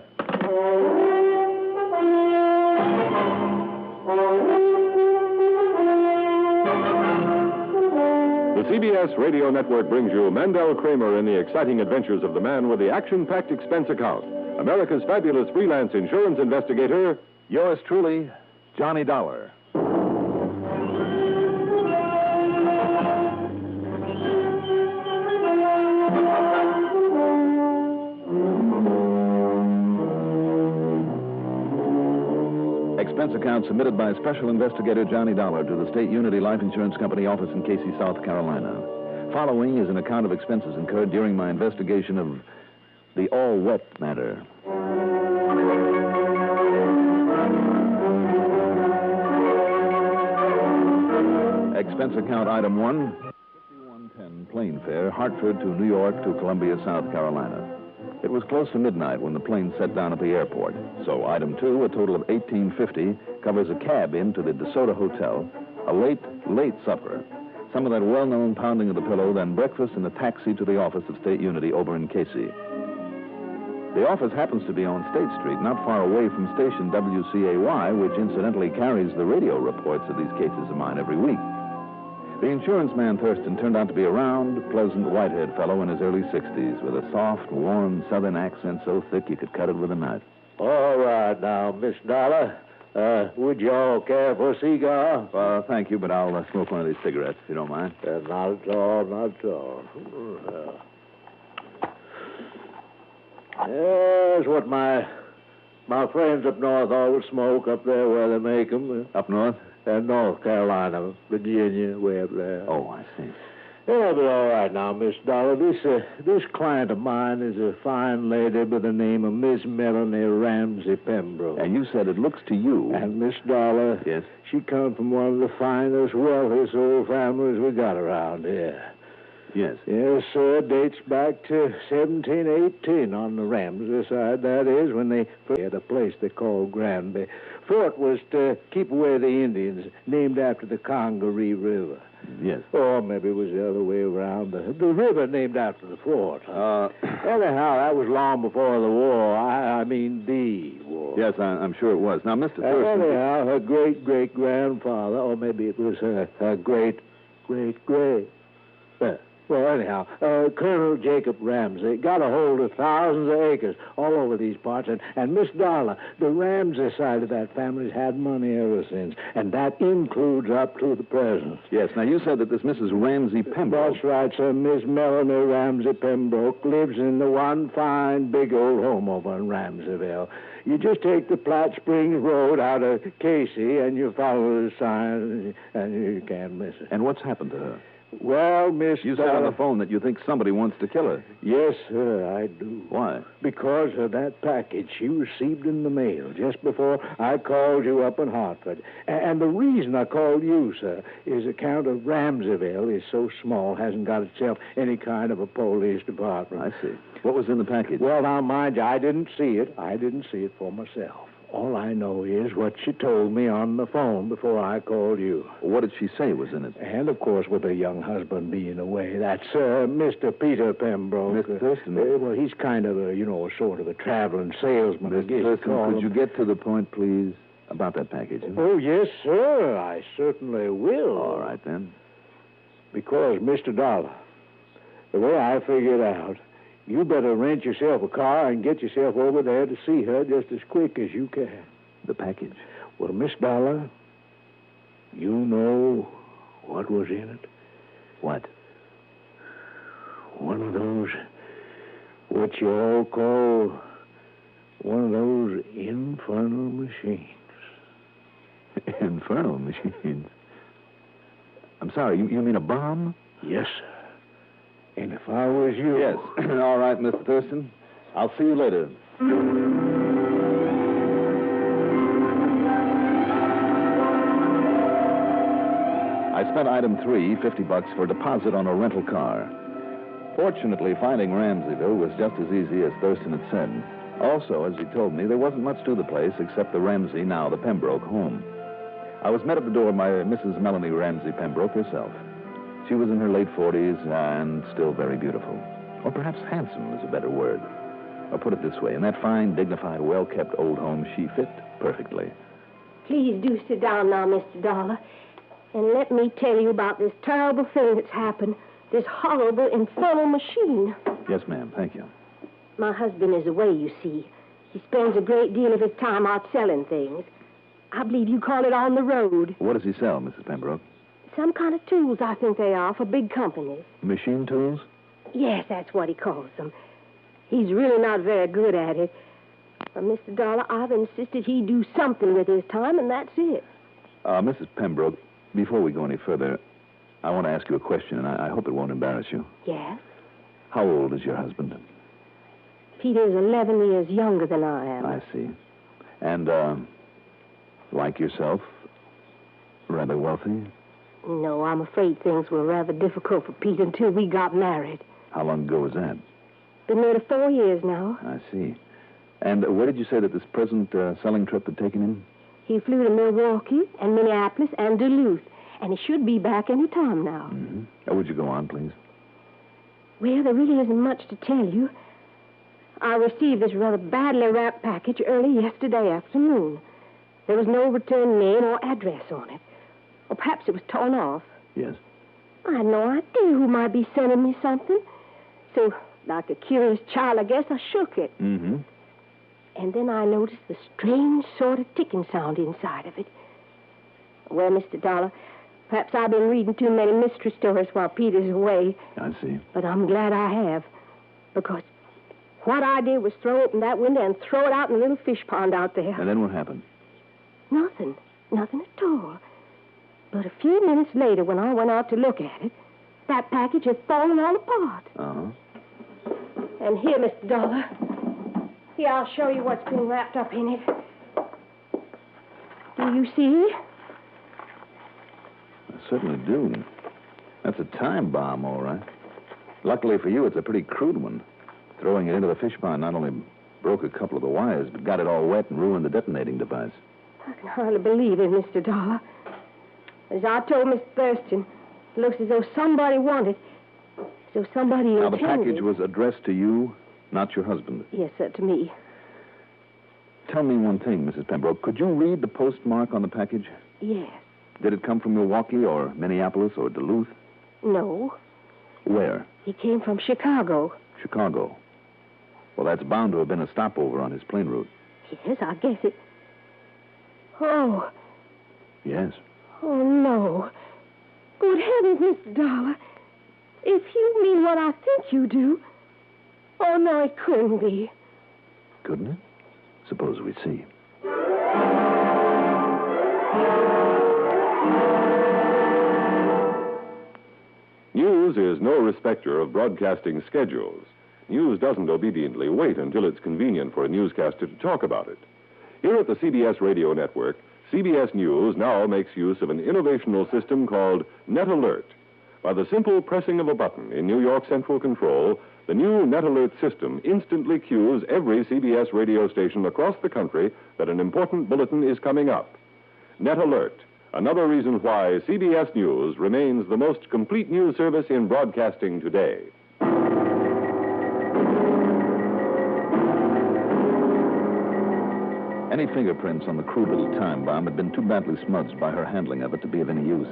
The CBS Radio Network brings you Mandel Kramer in the exciting adventures of the man with the action-packed expense account. America's fabulous freelance insurance investigator. Yours truly, Johnny Dollar. Expense account submitted by Special Investigator Johnny Dollar to the State Unity Life Insurance Company office in Casey, South Carolina. Following is an account of expenses incurred during my investigation of the all-wet matter. Expense account item 1, 5110 plane fare, Hartford to New York to Columbia, South Carolina. It was close to midnight when the plane set down at the airport. So item 2, a total of $18.50, covers a cab into the DeSoto Hotel, a late supper, some of that well-known pounding of the pillow, then breakfast and a taxi to the office of State Unity over in Casey. The office happens to be on State Street, not far away from station WCAY, which incidentally carries the radio reports of these cases of mine every week. The insurance man, Thurston, turned out to be a round, pleasant, white-haired fellow in his early 60s with a soft, warm southern accent so thick you could cut it with a knife. All right now, Miss Dollar. Would you all care for a cigar? Thank you, but I'll smoke one of these cigarettes, if you don't mind. Not at all, not at all. That's what my friends up north always smoke up there where they make them. Up north? North Carolina, Virginia, way up there. Oh, I see. Yeah, but all right now, Miss Dollar. This client of mine is a fine lady by the name of Miss Melanie Ramsey Pembroke. And you said it looks to you. And Miss Dollar. Yes? She come from one of the finest, wealthiest old families we got around here. Yes. Yes, sir. Dates back to 1718 on the Ramsey side, that is, when they first had a place they called Granby. Fort was to keep away the Indians, named after the Congaree River. Yes. Or maybe it was the other way around. The river named after the fort. Anyhow, that was long before the war. I mean the war. Yes, I'm sure it was. Now, Mr. Thurston... Anyhow, her great-great-grandfather, or maybe it was her great-great-great... Well, anyhow, Colonel Jacob Ramsey got a hold of thousands of acres all over these parts, and Miss Dollar, the Ramsey side of that family's had money ever since, and that includes up to the present. Yes, now you said that this Mrs. Ramsey Pembroke... That's right, sir. Miss Melanie Ramsey Pembroke lives in the one fine big old home over in Ramseyville. You just take the Platte Springs Road out of Casey, and you follow the sign, and you can't miss it. And what's happened to her? Well, Miss You said on the phone that you think somebody wants to kill her. Yes, sir, I do. Why? Because of that package she received in the mail just before I called you up in Hartford. And the reason I called you, sir, is account of Ramseyville is so small, hasn't got itself any kind of a police department. I see. What was in the package? Well, now, mind you, I didn't see it. I didn't see it for myself. All I know is what she told me on the phone before I called you. What did she say was in it? And, of course, with her young husband being away, that's Mr. Peter Pembroke. Mr. Thurston? Well, he's kind of a sort of a traveling salesman. Mr. Thurston, could you get to the point, please, about that package? Oh, yes, sir. I certainly will. All right, then. Because, Mr. Dollar, the way I figure it out, you better rent yourself a car and get yourself over there to see her just as quick as you can. The package? Well, Miss Dollar, you know what was in it? What? One of those, what you all call, one of those infernal machines. Infernal machines? I'm sorry, you mean a bomb? Yes, sir. And if I was you... Yes. All right, Mr. Thurston. I'll see you later. I spent item 3, $50 for a deposit on a rental car. Fortunately, finding Ramseyville was just as easy as Thurston had said. Also, as he told me, there wasn't much to the place except the Ramsey, now the Pembroke, home. I was met at the door by Mrs. Melanie Ramsey Pembroke herself. She was in her late 40s and still very beautiful. Or perhaps handsome is a better word. Or put it this way, in that fine, dignified, well-kept old home, she fit perfectly. Please do sit down now, Mr. Dollar. And let me tell you about this terrible thing that's happened. This horrible, infernal machine. Yes, ma'am. Thank you. My husband is away, you see. He spends a great deal of his time out selling things. I believe you call it on the road. What does he sell, Mrs. Pembroke? Some kind of tools, I think they are, for big companies. Machine tools? Yes, that's what he calls them. He's really not very good at it. But, Mr. Dollar, I've insisted he do something with his time, and that's it. Mrs. Pembroke, before we go any further, I want to ask you a question, and I hope it won't embarrass you. Yes? How old is your husband? Peter's 11 years younger than I am. I see. And, like yourself, rather wealthy? No, I'm afraid things were rather difficult for Pete until we got married. How long ago was that? Been married 4 years now. I see. And where did you say that this present selling trip had taken him? He flew to Milwaukee and Minneapolis and Duluth, and he should be back any time now. Mm-hmm. Would you go on, please? Well, there really isn't much to tell you. I received this rather badly wrapped package early yesterday afternoon. There was no return name or address on it. Or perhaps it was torn off. Yes. I had no idea who might be sending me something. So, like a curious child, I guess I shook it. Mm-hmm. And then I noticed the strange sort of ticking sound inside of it. Well, Mr. Dollar, perhaps I've been reading too many mystery stories while Peter's away. I see. But I'm glad I have. Because what I did was throw open that window and throw it out in the little fish pond out there. And then what happened? Nothing. Nothing at all. But a few minutes later, when I went out to look at it, that package had fallen all apart. Uh-huh. And here, Mr. Dollar. Here, I'll show you what's been wrapped up in it. Do you see? I certainly do. That's a time bomb, all right. Luckily for you, it's a pretty crude one. Throwing it into the fish pond not only broke a couple of the wires, but got it all wet and ruined the detonating device. I can hardly believe it, Mr. Dollar. As I told Miss Thurston, it looks as though somebody wanted, as though somebody Now, intended. the package was addressed to you, not your husband. Yes, sir, to me. Tell me one thing, Mrs. Pembroke. Could you read the postmark on the package? Yes. Did it come from Milwaukee or Minneapolis or Duluth? No. Where? He came from Chicago. Chicago. Well, that's bound to have been a stopover on his plane route. Yes, I guess it. Oh. Yes. Oh, no. Good heavens, Mr. Dollar. If you mean what I think you do. Oh, no, it couldn't be. Couldn't it? Suppose we see. News is no respecter of broadcasting schedules. News doesn't obediently wait until it's convenient for a newscaster to talk about it. Here at the CBS Radio Network, CBS News now makes use of an innovational system called Net Alert. By the simple pressing of a button in New York Central Control, the new Net Alert system instantly cues every CBS radio station across the country that an important bulletin is coming up. Net Alert, another reason why CBS News remains the most complete news service in broadcasting today. Any fingerprints on the crude little time bomb had been too badly smudged by her handling of it to be of any use.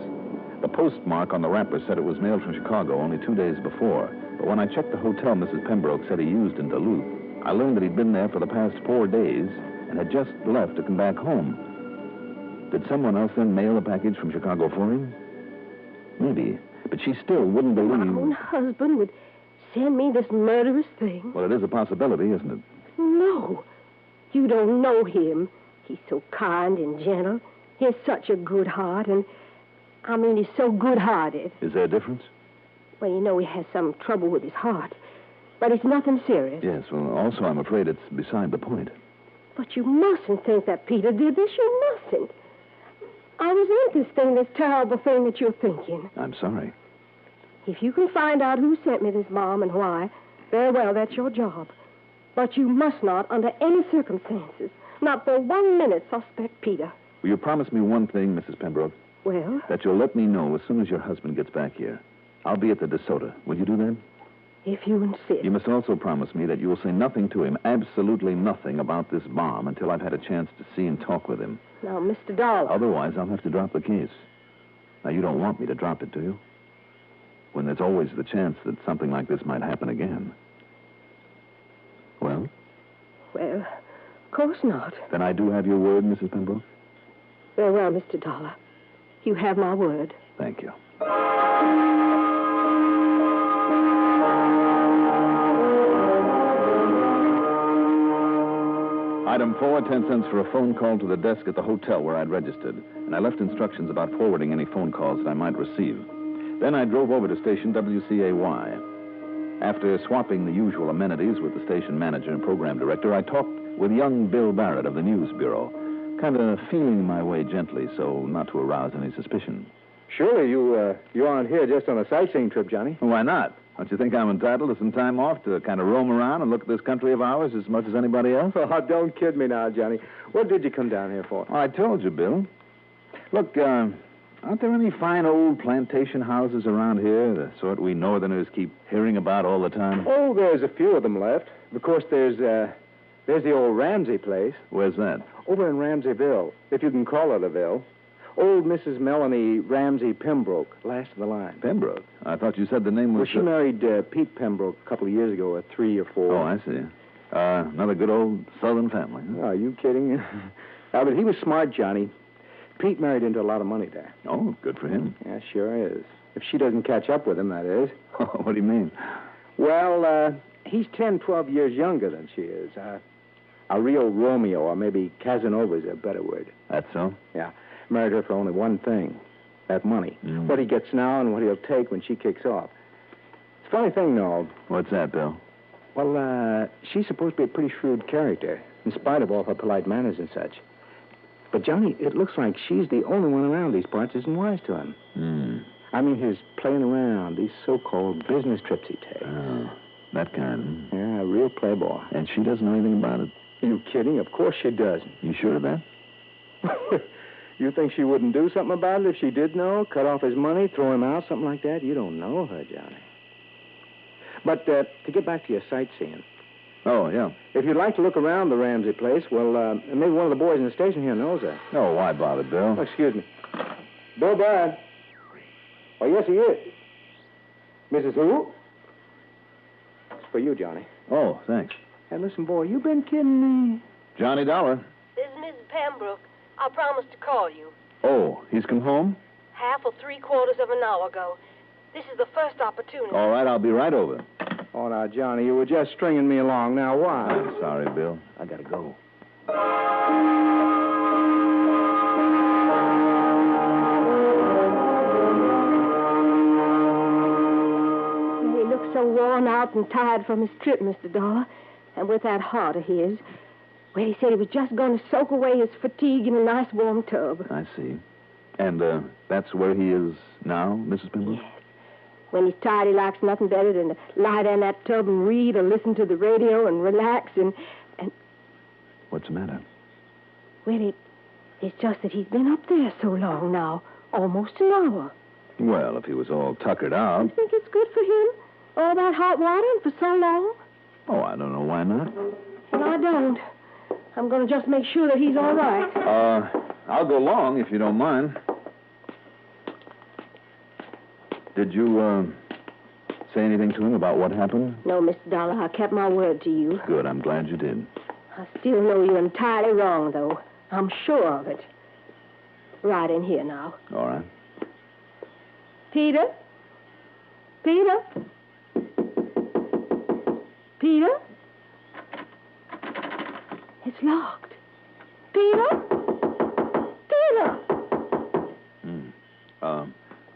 The postmark on the wrapper said it was mailed from Chicago only 2 days before. But when I checked the hotel Mrs. Pembroke said he used in Duluth, I learned that he'd been there for the past 4 days and had just left to come back home. Did someone else then mail a package from Chicago for him? Maybe. But she still wouldn't believe... My own husband would send me this murderous thing. Well, it is a possibility, isn't it? No. You don't know him. He's so kind and gentle. He has such a good heart, and... I mean, he's so good-hearted. Is there a difference? Well, you know he has some trouble with his heart. But it's nothing serious. Yes, well, also I'm afraid it's beside the point. But you mustn't think that Peter did this. You mustn't. I resent this thing, this terrible thing that you're thinking. I'm sorry. If you can find out who sent me this bomb and why, very well, that's your job. But you must not, under any circumstances, not for 1 minute, suspect Peter. Will you promise me one thing, Mrs. Pembroke? Well? That you'll let me know as soon as your husband gets back here. I'll be at the DeSoto. Will you do that? If you insist. You must also promise me that you will say nothing to him, absolutely nothing about this bomb until I've had a chance to see and talk with him. Now, Mr. Dollar. Otherwise, I'll have to drop the case. Now, you don't want me to drop it, do you? When there's always the chance that something like this might happen again. Well? Well, of course not. Then I do have your word, Mrs. Pembroke? Very well, Mr. Dollar. You have my word. Thank you. Item 4, 10 cents for a phone call to the desk at the hotel where I'd registered, and I left instructions about forwarding any phone calls that I might receive. Then I drove over to station WCAY. After swapping the usual amenities with the station manager and program director, I talked with young Bill Barrett of the News Bureau, kind of feeling my way gently so not to arouse any suspicion. Surely you aren't here just on a sightseeing trip, Johnny. Why not? Don't you think I'm entitled to some time off to kind of roam around and look at this country of ours as much as anybody else? Oh, don't kid me now, Johnny. What did you come down here for? Oh, I told you, Bill. Look, aren't there any fine old plantation houses around here, the sort we Northerners keep hearing about all the time? Oh, there's a few of them left. Of course, there's the old Ramsey place. Where's that? Over in Ramseyville, if you can call it a ville. Old Mrs. Melanie Ramsey Pembroke, last of the line. Pembroke? I thought you said the name was... Well, she married Pete Pembroke a couple of years ago, 3 or 4. Oh, I see. Another good old Southern family. Huh? Oh, are you kidding? But he was smart, Johnny. Pete married into a lot of money there. Oh, good for him. Yeah, sure is. If she doesn't catch up with him, that is. What do you mean? Well, he's 10, 12 years younger than she is. A real Romeo, or maybe Casanova is a better word. That's so? Yeah. Married her for only one thing, that money. Mm. What he gets now and what he'll take when she kicks off. It's a funny thing, though. What's that, Bill? Well, she's supposed to be a pretty shrewd character, in spite of all her polite manners and such. But, Johnny, it looks like she's the only one around these parts isn't wise to him. Hmm. I mean, his playing around, these so-called business trips he takes. Oh, that kind. Yeah, a real playboy. And she doesn't know anything about it? Are you kidding? Of course she doesn't. You sure of that? You think she wouldn't do something about it if she did know? Cut off his money, throw him out, something like that? You don't know her, Johnny. But to get back to your sightseeing. Oh, yeah. If you'd like to look around the Ramsey place, well, maybe one of the boys in the station here knows her. Oh, why bother, Bill? Oh, excuse me. Bill Bryan. Oh, yes, he is. Mrs. Who? It's for you, Johnny. Oh, thanks. Hey, listen, boy, you been kidding me? Johnny Dollar. This is Mrs. Pembroke. I promised to call you. Oh, he's come home? Half or 3/4 of an hour ago. This is the first opportunity. All right, I'll be right over. Oh, now, Johnny, you were just stringing me along. Now, why? I'm sorry, Bill. I gotta go. He looks so worn out and tired from his trip, Mr. Dollar. And with that heart of his, well, he said he was just going to soak away his fatigue in a nice warm tub. I see. And that's where he is now, Mrs. Pembroke? Yes. When he's tired, he likes nothing better than to lie there in that tub and read or listen to the radio and relax and... What's the matter? Well, it's just that he's been up there so long now, almost an hour. Well, if he was all tuckered out... You think it's good for him? All that hot water and for so long? Oh, I don't know why not. Well, I don't. I'm going to just make sure that he's all right. I'll go along if you don't mind. Did you, say anything to him about what happened? No, Mr. Dollar, I kept my word to you. Good, I'm glad you did. I still know you're entirely wrong, though. I'm sure of it. Right in here now. All right. Peter? Peter? Peter? It's locked. Peter? Peter!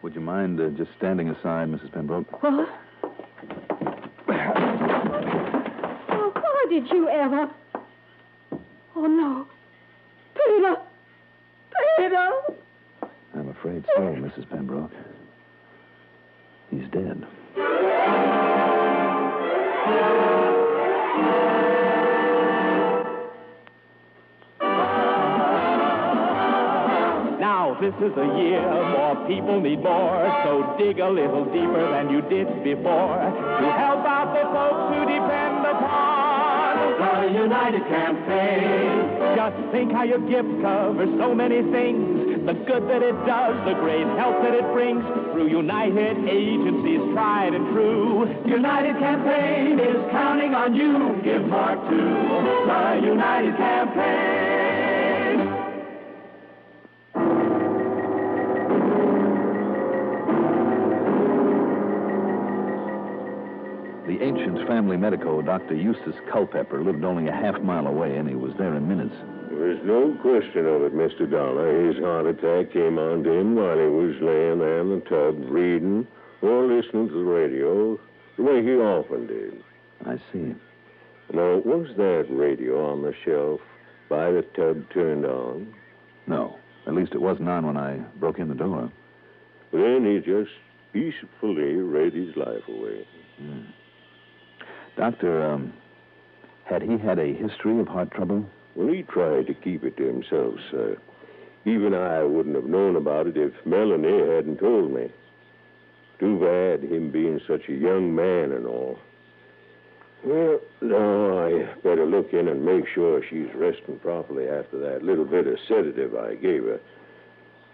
Would you mind just standing aside, Mrs. Pembroke? What? Oh, why did you ever? Oh, no. Peter! Peter! I'm afraid so, Mrs. Pembroke. He's dead. Now this is the year more people need more, so dig a little deeper than you did before to help out the folks who depend upon the United Campaign. Just think how your gift covers so many things, the good that it does, the great help that it brings, through United agencies tried and true. United Campaign is counting on you. Give heart to the United Campaign. The ancient family medico, Dr. Eustace Culpepper, lived only a half-mile away, and he was there in minutes. There's no question of it, Mr. Dollar. His heart attack came on to him while he was laying there in the tub reading or listening to the radio, the way he often did. I see. Now, was that radio on the shelf by the tub turned on? No. At least it wasn't on when I broke in the door. Then he just peacefully read his life away. Doctor, had he had a history of heart trouble? Well, he tried to keep it to himself, sir. Even I wouldn't have known about it if Melanie hadn't told me. Too bad, him being such a young man and all. Well, now I better look in and make sure she's resting properly after that little bit of sedative I gave her.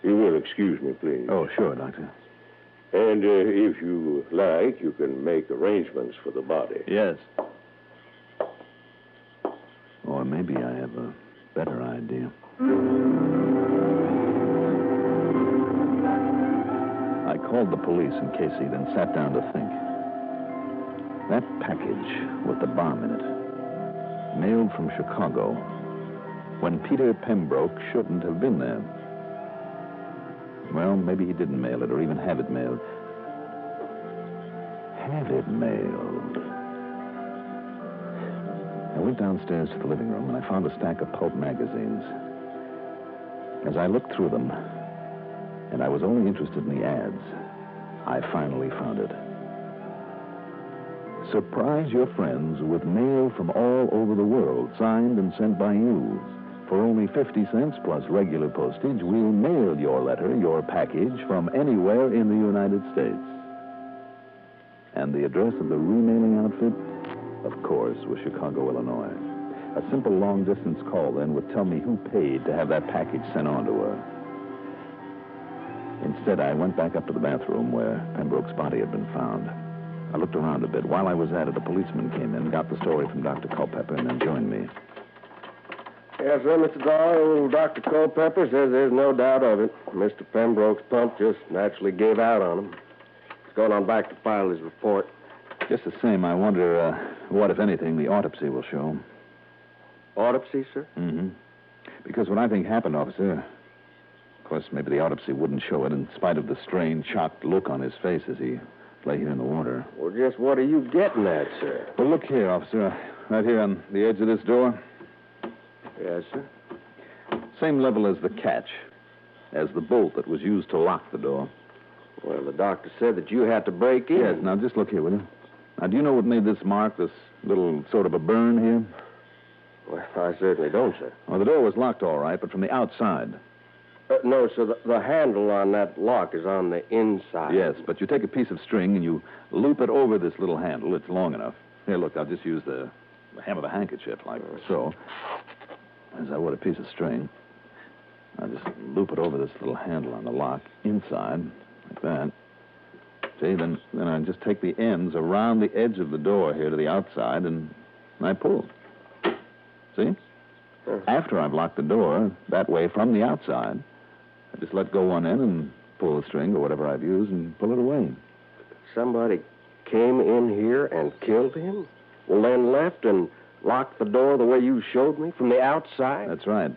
You will excuse me, please. Oh, sure, Doctor. And if you like, you can make arrangements for the body. Yes. Or maybe I have a better idea. I called the police in Casey, then sat down to think. That package with the bomb in it, mailed from Chicago, when Peter Pembroke shouldn't have been there. Well, maybe he didn't mail it or even have it mailed. Have it mailed. I went downstairs to the living room and I found a stack of pulp magazines. As I looked through them, and I was only interested in the ads, I finally found it. Surprise your friends with mail from all over the world, signed and sent by you. For only 50 cents plus regular postage, we'll mail your letter, your package, from anywhere in the United States. And the address of the remailing outfit, of course, was Chicago, Illinois. A simple long-distance call then would tell me who paid to have that package sent on to her. Instead, I went back up to the bathroom where Pembroke's body had been found. I looked around a bit. While I was at it, a policeman came in, got the story from Dr. Culpepper, and then joined me. Yes, sir, Mr. Dahl. Old Dr. Culpepper says there's no doubt of it. Mr. Pembroke's pump just naturally gave out on him. He's gone on back to file his report. Just the same, I wonder what, if anything, the autopsy will show. Autopsy, sir? Mm-hmm. Because what I think happened, officer, of course, maybe the autopsy wouldn't show it in spite of the strained, shocked look on his face as he lay here in the water. Well, just what are you getting at, sir? Well, look here, officer. Right here on the edge of this door. Yes, sir. Same level as the catch, as the bolt that was used to lock the door. Well, the doctor said that you had to break in. Yes, now just look here, will you? Now, do you know what made this mark, this little sort of a burn here? Well, I certainly don't, sir. Well, the door was locked all right, but from the outside. No, sir, the handle on that lock is on the inside. Yes, but you take a piece of string and you loop it over this little handle. It's long enough. Here, look, I'll just use the hem of a handkerchief, like so. As I would a piece of string. I'll just loop it over this little handle on the lock inside, like that. See, then I just take the ends around the edge of the door here to the outside, and I pull. See? After I've locked the door, that way from the outside, I just let go one end and pull the string or whatever I've used and pull it away. Somebody came in here and killed him? Well, then left and locked the door the way you showed me, from the outside? That's right.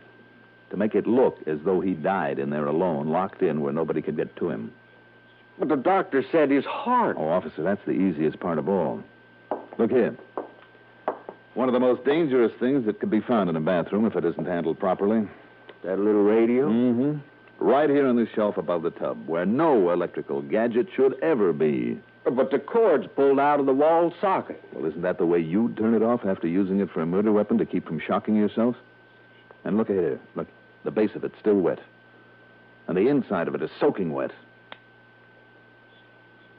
To make it look as though he died in there alone, locked in where nobody could get to him. But the doctor said his heart. Oh, officer, that's the easiest part of all. Look here. One of the most dangerous things that could be found in a bathroom if it isn't handled properly. That little radio? Mm-hmm. Right here on the shelf above the tub, where no electrical gadget should ever be. But the cord's pulled out of the wall socket. Well, isn't that the way you'd turn it off after using it for a murder weapon to keep from shocking yourself? And look here. Look, the base of it's still wet. And the inside of it is soaking wet.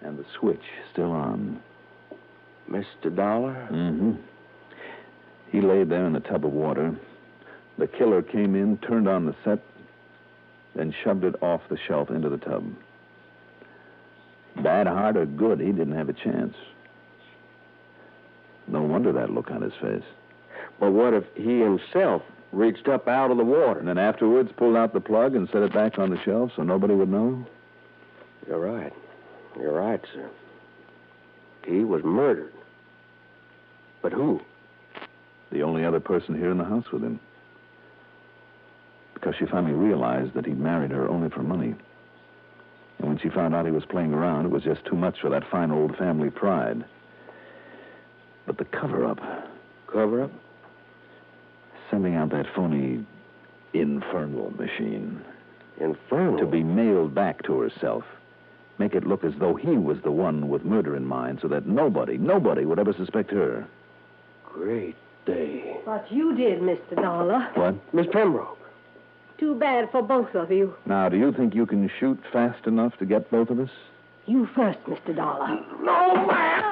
And the switch still on. Mr. Dollar? Mm-hmm. He lay there in the tub of water. The killer came in, turned on the set, then shoved it off the shelf into the tub. Bad heart or good, he didn't have a chance. No wonder that look on his face. But what if he himself reached up out of the water? And then afterwards pulled out the plug and set it back on the shelf so nobody would know? You're right. You're right, sir. He was murdered. But who? The only other person here in the house with him. Because she finally realized that he'd married her only for money. And when she found out he was playing around, it was just too much for that fine old family pride. But the cover-up... Cover-up? Sending out that phony infernal machine. Infernal? To be mailed back to herself. Make it look as though he was the one with murder in mind so that nobody would ever suspect her. Great day. What you did, Mr. Dollar. What? Miss Pembroke. Too bad for both of you. Now, do you think you can shoot fast enough to get both of us? You first, Mr. Dollar. No, man!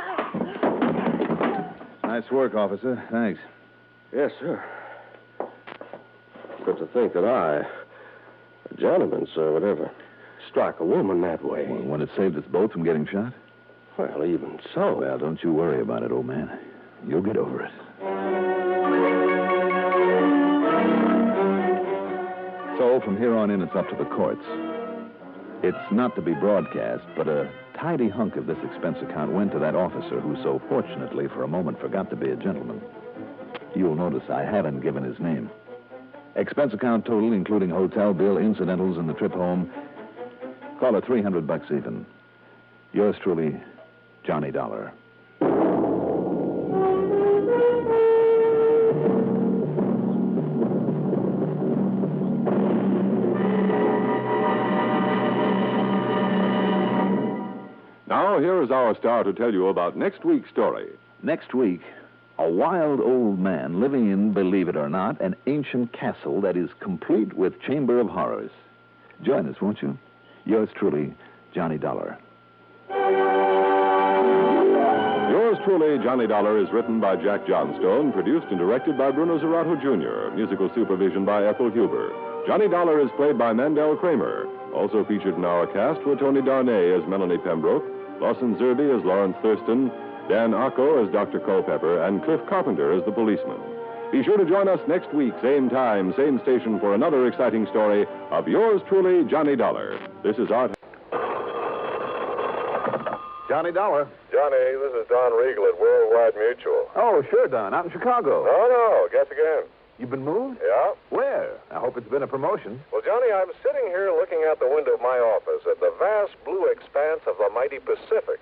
Nice work, officer. Thanks. Yes, sir. But to think that I, a Gentlemen, sir, whatever struck a woman that way. Well, when it saved us both from getting shot? Well, even so. Well, don't you worry about it, old man. You'll get over it. So, from here on in, it's up to the courts. It's not to be broadcast, but a tidy hunk of this expense account went to that officer who so fortunately for a moment forgot to be a gentleman. You'll notice I haven't given his name. Expense account total, including hotel bill, incidentals, and the trip home, call it $300 even. Yours truly, Johnny Dollar. Now, here is our star to tell you about next week's story. Next week, a wild old man living in, believe it or not, an ancient castle that is complete with Chamber of Horrors. Join us, won't you? Yours truly, Johnny Dollar. Yours truly, Johnny Dollar, is written by Jack Johnstone, produced and directed by Bruno Zerato, Jr., musical supervision by Ethel Huber. Johnny Dollar is played by Mandel Kramer. Also featured in our cast were Tony Darnay as Melanie Pembroke, Lawson Zerby as Lawrence Thurston, Dan Ocko as Dr. Culpepper, and Cliff Carpenter as the policeman. Be sure to join us next week, same time, same station, for another exciting story of yours truly, Johnny Dollar. This is Art. Johnny Dollar. Johnny, this is Don Regal at Worldwide Mutual. Oh, sure, Don. Out in Chicago. No, guess again. You've been moved? Yeah. Where? I hope it's been a promotion. Well, Johnny, I'm sitting here looking out the window of my office at the vast blue expanse of the mighty Pacific.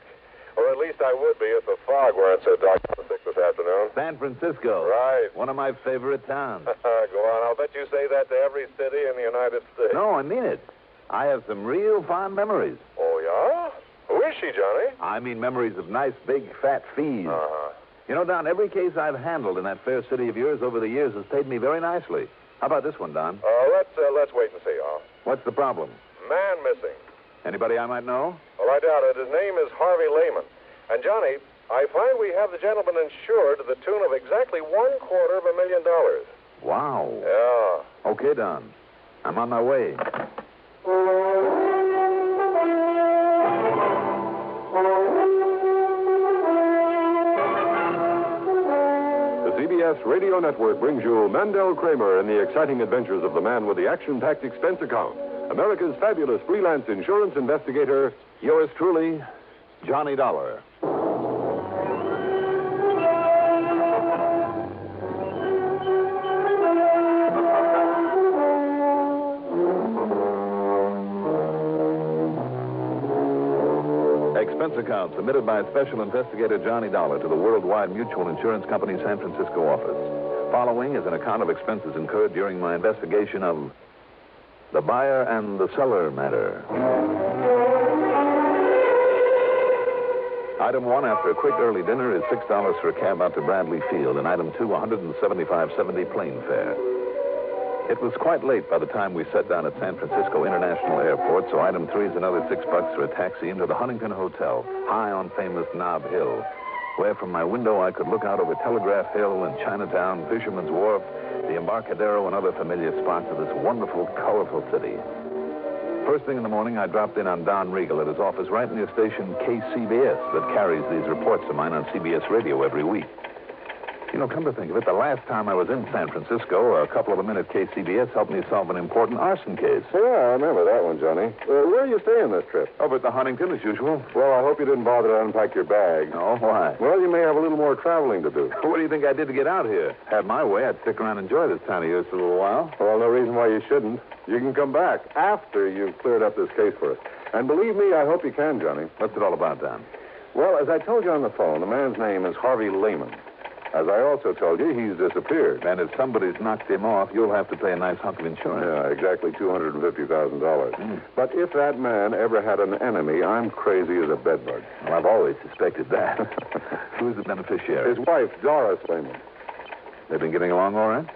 Or at least I would be if the fog weren't so dark and thick this afternoon. San Francisco. Right. One of my favorite towns. Go on. I'll bet you say that to every city in the United States. No, I mean it. I have some real fond memories. Oh, yeah? Who is she, Johnny? I mean memories of nice, big, fat fees. Uh-huh. You know, Don, every case I've handled in that fair city of yours over the years has paid me very nicely. How about this one, Don? Let's wait and see, huh? What's the problem? Man missing. Anybody I might know? Well, I doubt it. His name is Harvey Lehman. And, Johnny, I find we have the gentleman insured to the tune of exactly $250,000. Wow. Yeah. Okay, Don. I'm on my way. CBS Radio Network brings you Mandel Kramer and the exciting adventures of the man with the action-packed expense account, America's fabulous freelance insurance investigator, yours truly, Johnny Dollar. Expense account submitted by Special Investigator Johnny Dollar to the Worldwide Mutual Insurance Company San Francisco office. Following is an account of expenses incurred during my investigation of the buyer and the seller matter. Item 1, after a quick early dinner, is $6 for a cab out to Bradley Field, and item 2, $175.70 plane fare. It was quite late by the time we sat down at San Francisco International Airport, so item 3 is another $6 for a taxi into the Huntington Hotel, high on famous Nob Hill, where from my window I could look out over Telegraph Hill and Chinatown, Fisherman's Wharf, the Embarcadero, and other familiar spots of this wonderful, colorful city. First thing in the morning, I dropped in on Don Regal at his office right near station KCBS that carries these reports of mine on CBS Radio every week. You know, come to think of it, the last time I was in San Francisco, a couple of them in at KCBS helped me solve an important arson case. Yeah, I remember that one, Johnny. Where are you staying this trip? Over at the Huntington, as usual. Well, I hope you didn't bother to unpack your bag. No, why? Well, you may have a little more traveling to do. What do you think I did to get out here? Had my way, I'd stick around and enjoy this town of yours for a little while. Well, no reason why you shouldn't. You can come back after you've cleared up this case for us. And believe me, I hope you can, Johnny. What's it all about, Don? Well, as I told you on the phone, the man's name is Harvey Lehman. As I also told you, he's disappeared. And if somebody's knocked him off, you'll have to pay a nice hunk of insurance. Yeah, exactly $250,000. But if that man ever had an enemy, I'm crazy as a bedbug. Well, I've always suspected that. Who's the beneficiary? His wife, Doris Lehman. They've been getting along all right?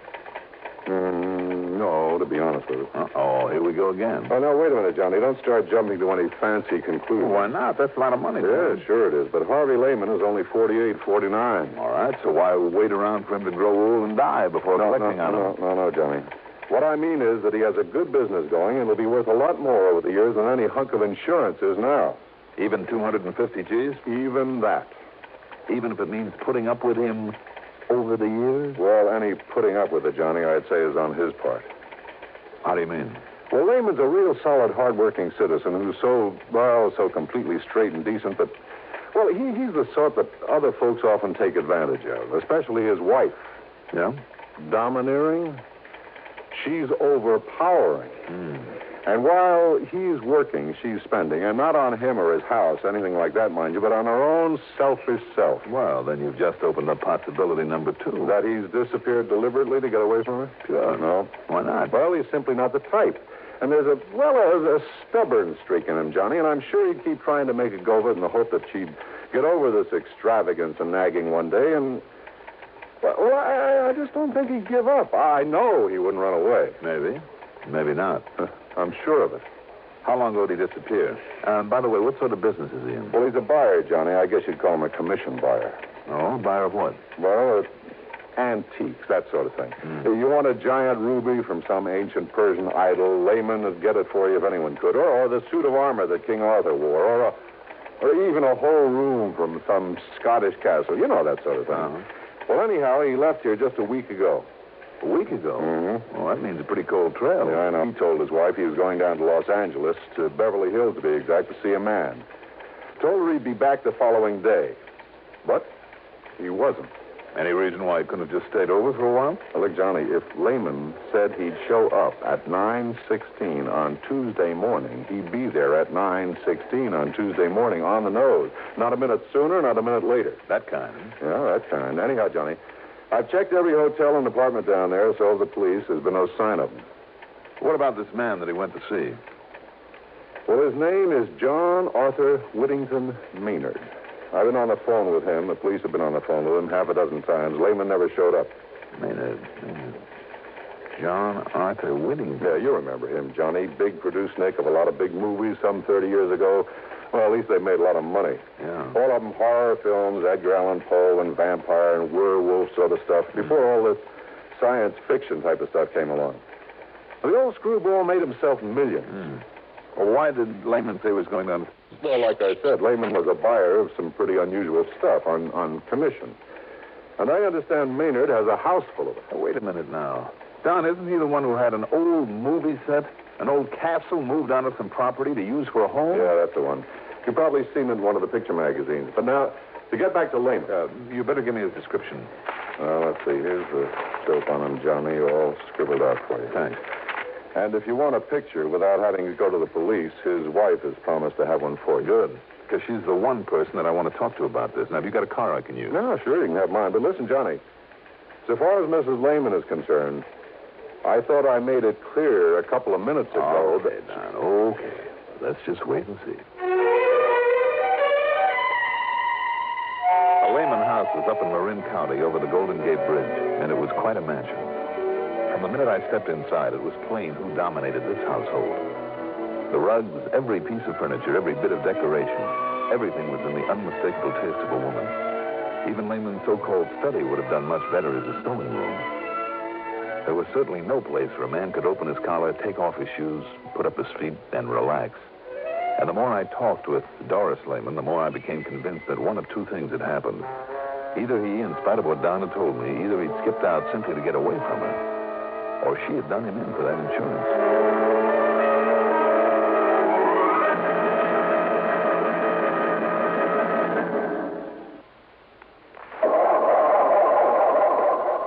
No, to be honest with you. Uh-oh, here we go again. Oh, no, wait a minute, Johnny. Don't start jumping to any fancy conclusions. Why not? That's a lot of money. Yeah, sure it is. But Harvey Lehman is only 48, 49. All right, so why wait around for him to grow old and die before collecting on him? No, Johnny. What I mean is that he has a good business going and will be worth a lot more over the years than any hunk of insurance is now. Even 250 G's? Even that. Even if it means putting up with him over the years? Well, any putting up with it, Johnny, I'd say is on his part. How do you mean? Well, Lehman's a real solid, hard-working citizen who's so completely straight and decent that, well, he's the sort that other folks often take advantage of, especially his wife. Yeah? Domineering. She's overpowering. And while he's working, she's spending, and not on him or his house, anything like that, mind you, but on her own selfish self. Well, then you've just opened up possibility number 2. That he's disappeared deliberately to get away from her? Sure. No. Why not? Well, he's simply not the type. And there's a stubborn streak in him, Johnny, and I'm sure he'd keep trying to make a go of it in the hope that she'd get over this extravagance and nagging one day, and... Well, I just don't think he'd give up. I know he wouldn't run away. Maybe. Maybe not. I'm sure of it. How long ago did he disappear? By the way, what sort of business is he in? Well, he's a buyer, Johnny. I guess you'd call him a commission buyer. Oh, buyer of what? Well, antiques, that sort of thing. You want a giant ruby from some ancient Persian idol, Lehman would get it for you if anyone could. Or the suit of armor that King Arthur wore. Or even a whole room from some Scottish castle. You know that sort of thing. Uh-huh. Well, anyhow, he left here just a week ago. A week ago? Mm-hmm. Well, that means a pretty cold trail. Yeah, I know. He told his wife he was going down to Los Angeles, to Beverly Hills to be exact, to see a man. Told her he'd be back the following day. But he wasn't. Any reason why he couldn't have just stayed over for a while? Well, look, Johnny, if Lehman said he'd show up at 9:16 on Tuesday morning, he'd be there at 9:16 on Tuesday morning on the nose. Not a minute sooner, not a minute later. That kind. Yeah, that kind. Anyhow, Johnny, I've checked every hotel and apartment down there, so have the police. There's been no sign of him. What about this man that he went to see? Well, his name is John Arthur Whittington Maynard. I've been on the phone with him. The police have been on the phone with him half a dozen times. Lehman never showed up. Maynard. John Arthur Whittington. Yeah, you remember him, Johnny. Big producer-nick of a lot of big movies some 30 years ago. Well, at least they made a lot of money. Yeah. All of them horror films, Edgar Allan Poe and vampire and werewolf sort of stuff, before all this science fiction type of stuff came along. Well, the old screwball made himself millions. Well, why did Lehman say he was going down? Well, like I said, Lehman was a buyer of some pretty unusual stuff on commission. And I understand Maynard has a house full of it. Oh, wait a minute now. Don, isn't he the one who had an old movie set, an old castle moved onto some property to use for a home? Yeah, that's the one. You've probably seen it in one of the picture magazines. But now, to get back to Lehman. You better give me his description. Let's see. Here's the dope on him, Johnny, all scribbled out for you. Thanks. And if you want a picture without having to go to the police, his wife has promised to have one for you. Good. Because she's the one person that I want to talk to about this. Now, have you got a car I can use? No, sure, you can have mine. But listen, Johnny, so far as Mrs. Lehman is concerned, I thought I made it clear a couple of minutes ago Okay, Don, okay. Let's just wait and see. The Lehman house was up in Marin County over the Golden Gate Bridge, and it was quite a mansion. From the minute I stepped inside, it was plain who dominated this household. The rugs, every piece of furniture, every bit of decoration, everything was in the unmistakable taste of a woman. Even Lehman's so-called study would have done much better as a sewing room. There was certainly no place where a man could open his collar, take off his shoes, put up his feet, and relax. And the more I talked with Doris Lehman, the more I became convinced that one of two things had happened. Either he, in spite of what Don had told me, either he'd skipped out simply to get away from her, or she had done him in for that insurance.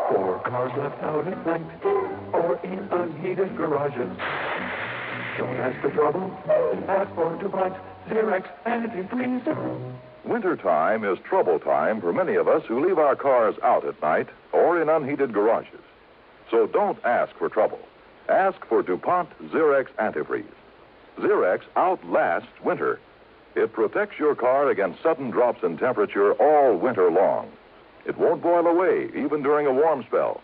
For cars left out at night or in unheated garages, don't ask for trouble. Ask for DuPont Xerox antifreeze. Wintertime is trouble time for many of us who leave our cars out at night or in unheated garages. So don't ask for trouble. Ask for DuPont Xerox antifreeze. Xerox outlasts winter. It protects your car against sudden drops in temperature all winter long. It won't boil away even during a warm spell.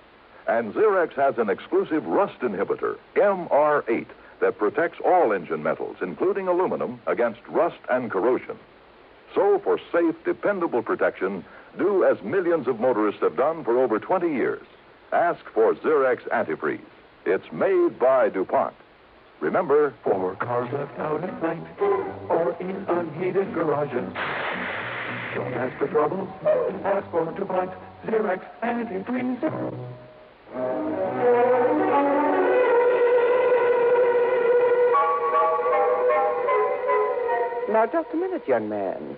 And Xerox has an exclusive rust inhibitor, MR8, that protects all engine metals, including aluminum, against rust and corrosion. So for safe, dependable protection, do as millions of motorists have done for over 20 years. Ask for Xerox antifreeze. It's made by DuPont. Remember, For cars left out at night or in unheated garages. Don't ask for trouble. Ask for DuPont Xerox antifreeze. Now, just a minute, young man.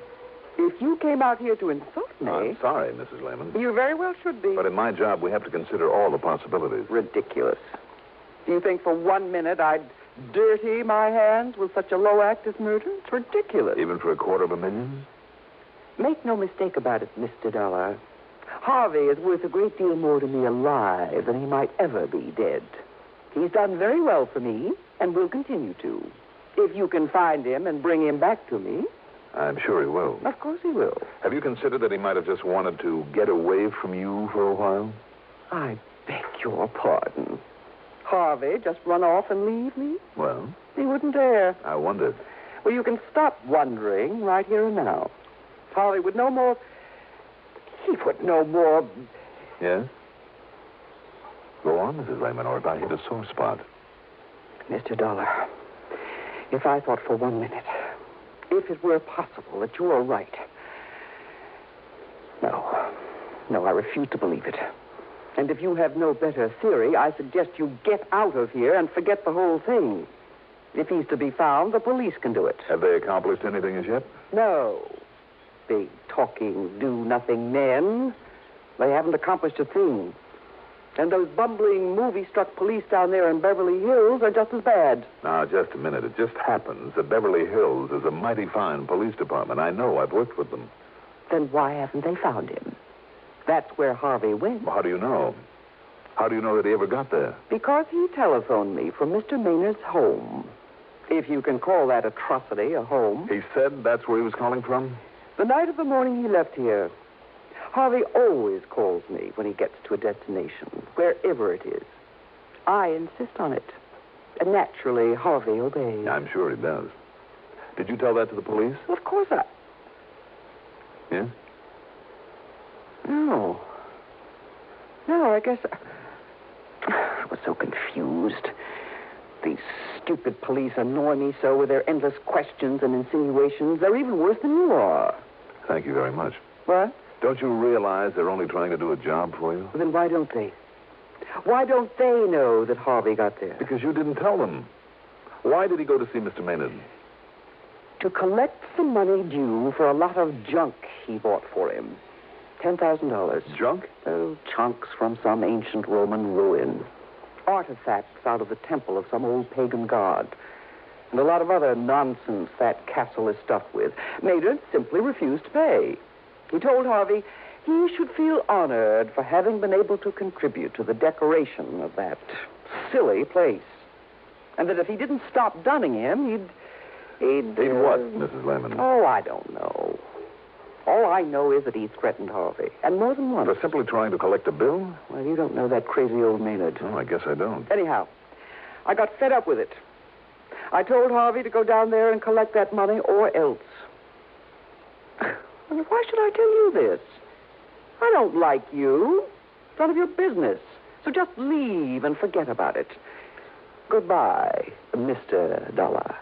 If you came out here to insult me... I'm sorry, Mrs. Lehman. You very well should be. But in my job, we have to consider all the possibilities. Ridiculous. Do you think for 1 minute I'd dirty my hands with such a low act as murder? It's ridiculous. Even for $250,000? Make no mistake about it, Mr. Dollar. Harvey is worth a great deal more to me alive than he might ever be dead. He's done very well for me and will continue to. If you can find him and bring him back to me. I'm sure he will. Of course he will. Have you considered that he might have just wanted to get away from you for a while? I beg your pardon. Harvey just run off and leave me? Well? He wouldn't dare. I wondered. Well, you can stop wondering right here and now. Harvey would no more... He would no more... Yes? Go on, Mrs. Lehman, or if I hit a sore spot. Mr. Dollar, if I thought for 1 minute, if it were possible that you were right... No, I refuse to believe it. And if you have no better theory, I suggest you get out of here and forget the whole thing. If he's to be found, the police can do it. Have they accomplished anything as yet? No. Big, talking, do-nothing men. They haven't accomplished a thing. And those bumbling, movie-struck police down there in Beverly Hills are just as bad. Now, just a minute. It just happens that Beverly Hills is a mighty fine police department. I know. I've worked with them. Then why haven't they found him? That's where Harvey went. Well, how do you know? How do you know that he ever got there? Because he telephoned me from Mr. Maynard's home. If you can call that atrocity a home. He said that's where he was calling from? The night of the morning he left here. Harvey always calls me when he gets to a destination, wherever it is. I insist on it. And naturally, Harvey obeys. I'm sure he does. Did you tell that to the police? Of course I... Yes? No, I guess I was so confused. These stupid police annoy me so with their endless questions and insinuations. They're even worse than you are. Thank you very much. What? Don't you realize they're only trying to do a job for you? Then why don't they? Why don't they know that Harvey got there? Because you didn't tell them. Why did he go to see Mr. Maynard? To collect the money due for a lot of junk he bought for him. $10,000. Junk? Oh, chunks from some ancient Roman ruin. Artifacts out of the temple of some old pagan god. And a lot of other nonsense that castle is stuffed with. Maynard simply refused to pay. He told Harvey he should feel honored for having been able to contribute to the decoration of that silly place. And that if he didn't stop dunning him, he'd what, Mrs. Lehman? Oh, I don't know. All I know is that he threatened Harvey, and more than once. For simply trying to collect a bill? Well, you don't know that crazy old Maynard. Oh, I guess I don't. Anyhow, I got fed up with it. I told Harvey to go down there and collect that money or else. Why should I tell you this? I don't like you. It's none of your business. So just leave and forget about it. Goodbye, Mr. Dollar.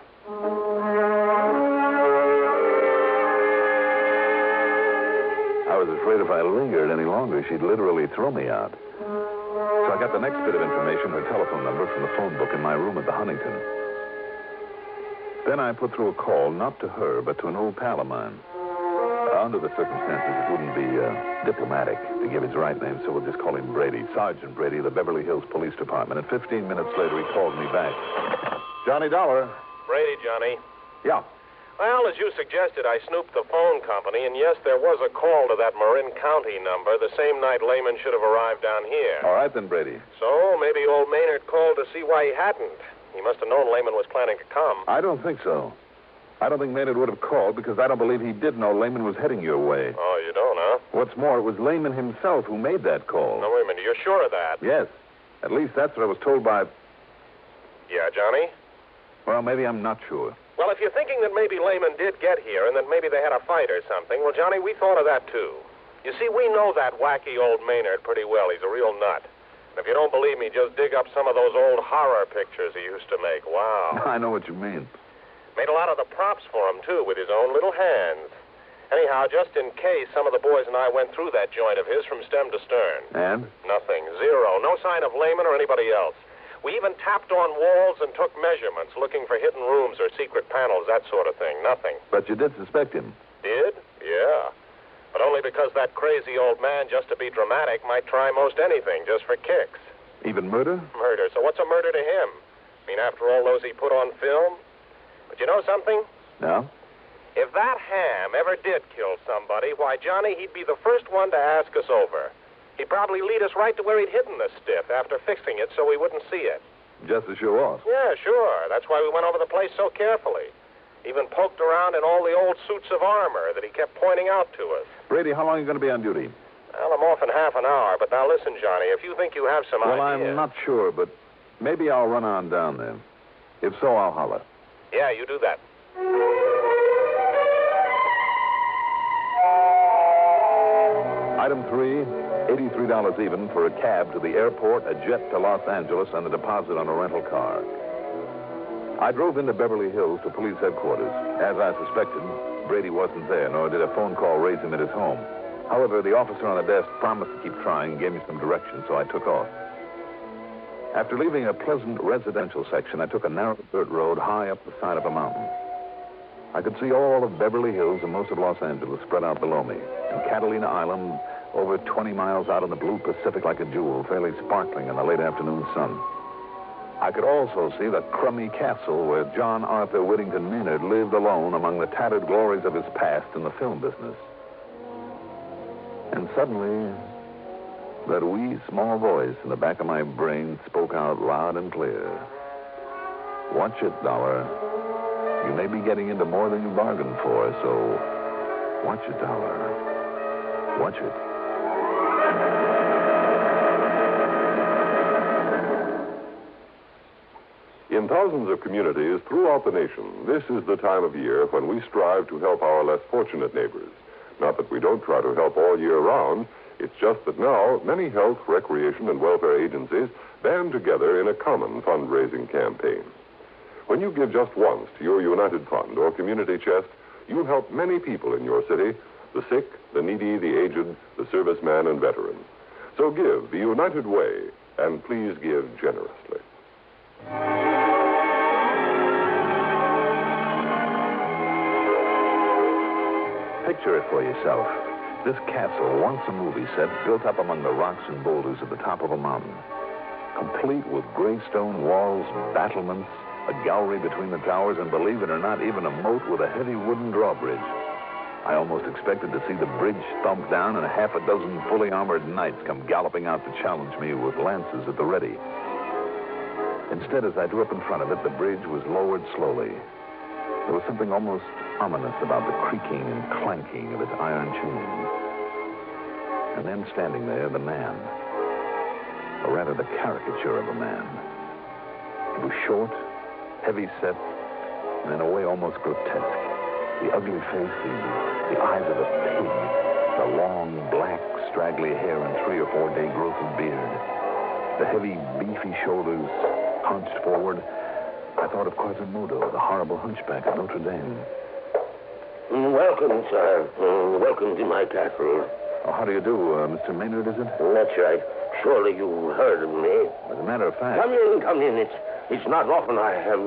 I was afraid if I lingered any longer, she'd literally throw me out. So I got the next bit of information, her telephone number, from the phone book in my room at the Huntington. Then I put through a call, not to her, but to an old pal of mine. Under the circumstances, it wouldn't be diplomatic to give his right name, so we'll just call him Brady. Sergeant Brady, the Beverly Hills Police Department. And 15 minutes later, he called me back. Johnny Dollar. Brady, Johnny. Yeah. Well, as you suggested, I snooped the phone company, and yes, there was a call to that Marin County number the same night Lehman should have arrived down here. All right, then, Brady. So maybe old Maynard called to see why he hadn't. He must have known Lehman was planning to come. I don't think so. I don't think Maynard would have called because I don't believe he did know Lehman was heading your way. Oh, you don't, huh? What's more, it was Lehman himself who made that call. No, wait a minute. You're sure of that? Yes. At least that's what I was told by... Yeah, Johnny? Well, maybe I'm not sure. Well, if you're thinking that maybe Lehman did get here and that maybe they had a fight or something, well, Johnny, we thought of that, too. You see, we know that wacky old Maynard pretty well. He's a real nut. If you don't believe me, just dig up some of those old horror pictures he used to make. Wow. I know what you mean. Made a lot of the props for him, too, with his own little hands. Anyhow, just in case, some of the boys and I went through that joint of his from stem to stern. And? Nothing. Zero. No sign of Lehman or anybody else. We even tapped on walls and took measurements, looking for hidden rooms or secret panels, that sort of thing. Nothing. But you did suspect him. Did? Yeah. But only because that crazy old man, just to be dramatic, might try most anything just for kicks. Even murder? Murder. So what's a murder to him? I mean, after all those he put on film? But you know something? No? If that ham ever did kill somebody, why, Johnny, he'd be the first one to ask us over. He'd probably lead us right to where he'd hidden the stiff after fixing it so we wouldn't see it. Just to show off? Yeah, sure. That's why we went over the place so carefully. Even poked around in all the old suits of armor that he kept pointing out to us. Brady, how long are you going to be on duty? Well, I'm off in half an hour, but now listen, Johnny, if you think you have some Well, ideas... I'm not sure, but maybe I'll run on down there. If so, I'll holler. Yeah, you do that. Item 3, $83 even for a cab to the airport, a jet to Los Angeles, and a deposit on a rental car. I drove into Beverly Hills to police headquarters. As I suspected, Brady wasn't there, nor did a phone call raise him at his home. However, the officer on the desk promised to keep trying and gave me some directions, so I took off. After leaving a pleasant residential section, I took a narrow dirt road high up the side of a mountain. I could see all of Beverly Hills and most of Los Angeles spread out below me, and Catalina Island over 20 miles out in the blue Pacific like a jewel, fairly sparkling in the late afternoon sun. I could also see the crummy castle where John Arthur Whittington Maynard lived alone among the tattered glories of his past in the film business. And suddenly, that wee small voice in the back of my brain spoke out loud and clear. Watch it, Dollar. You may be getting into more than you bargained for, so watch it, Dollar. Watch it. In thousands of communities throughout the nation, this is the time of year when we strive to help our less fortunate neighbors. Not that we don't try to help all year round. It's just that now many health, recreation, and welfare agencies band together in a common fundraising campaign. When you give just once to your United Fund or community chest, you help many people in your city, the sick, the needy, the aged, the serviceman, and veteran. So give the United Way, and please give generously. Picture it for yourself. This castle, once a movie set, built up among the rocks and boulders at the top of a mountain. Complete with gray stone walls, battlements, a gallery between the towers, and believe it or not, even a moat with a heavy wooden drawbridge. I almost expected to see the bridge thumped down and a half a dozen fully armored knights come galloping out to challenge me with lances at the ready. Instead, as I drew up in front of it, the bridge was lowered slowly. There was something almost ominous about the creaking and clanking of its iron chains. And then standing there, the man. Or rather, the caricature of a man. He was short, heavy-set, and in a way almost grotesque. The ugly face, the eyes of a pig, the long, black, straggly hair and 3 or 4 day growth of beard, the heavy, beefy shoulders hunched forward. I thought of Quasimodo, the horrible hunchback of Notre Dame. Welcome, sir. Welcome to my castle. Oh, how do you do, Mr. Maynard, is it? That's right. Surely you heard of me. As a matter of fact... Come in. It's not often I have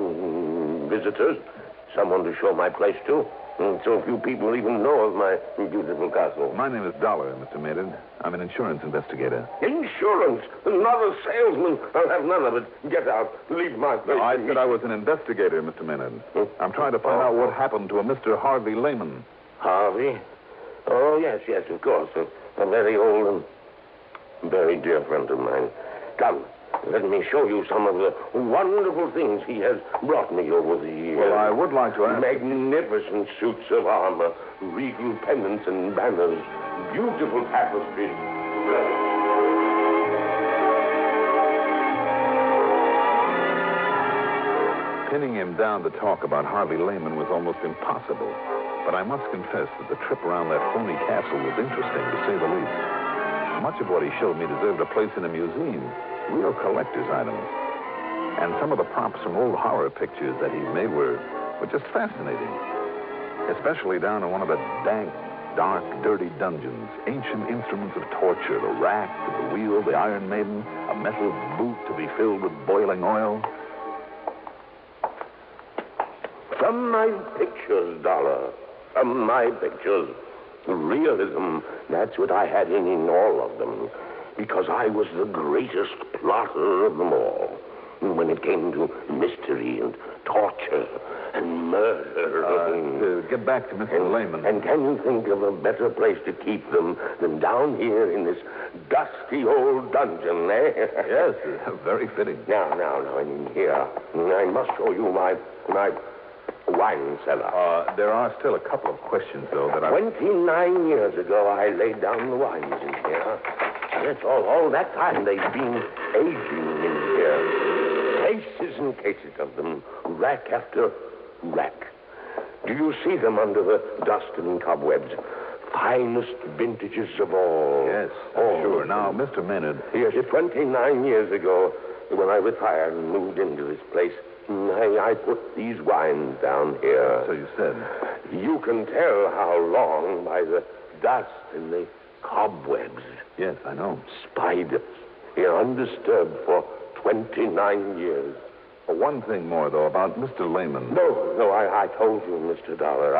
visitors. Someone to show my place to. So few people even know of my beautiful castle. My name is Dollar, Mr. Maynard. I'm an insurance investigator. Insurance? Not a salesman. I'll have none of it. Get out. Leave my place. No, I said I was an investigator, Mr. Maynard. I'm trying to find out what happened to a Mr. Harvey Lehman. Harvey? Oh, yes, of course. A very old and very dear friend of mine. Come. Let me show you some of the wonderful things he has brought me over the years. Well, I would like to ask... Magnificent suits of armor, regal pennants and banners, beautiful tapestries. Pinning him down to talk about Harvey Lehman was almost impossible. But I must confess that the trip around that phony castle was interesting, to say the least. Much of what he showed me deserved a place in a museum. Real collector's items. And some of the props from old horror pictures that he's made were just fascinating. Especially down in one of the dank, dark, dirty dungeons. Ancient instruments of torture, the rack, the wheel, the Iron Maiden, a metal boot to be filled with boiling oil. From my pictures, Dollar. From my pictures. Realism, that's what I had in all of them. Because I was the greatest plotter of them all. When it came to mystery and torture and murder. Get back to Mr. Lehman. And can you think of a better place to keep them than down here in this dusty old dungeon, eh? Yes, very fitting. Now, in here, I must show you my wine cellar. There are still a couple of questions, though, that 29 years ago, I laid down the wines in here. Yes, all that time they've been aging in here. Cases and cases of them, rack after rack. Do you see them under the dust and cobwebs? Finest vintages of all. Yes, sure. Now, Mr. Maynard. Yes, 29 years ago, when I retired and moved into this place, I put these wines down here. So you said. You can tell how long by the dust and the cobwebs. Yes, I know. Spiders. Here, undisturbed for 29 years. One thing more, though, about Mr. Lehman. No, I told you, Mr. Dollar.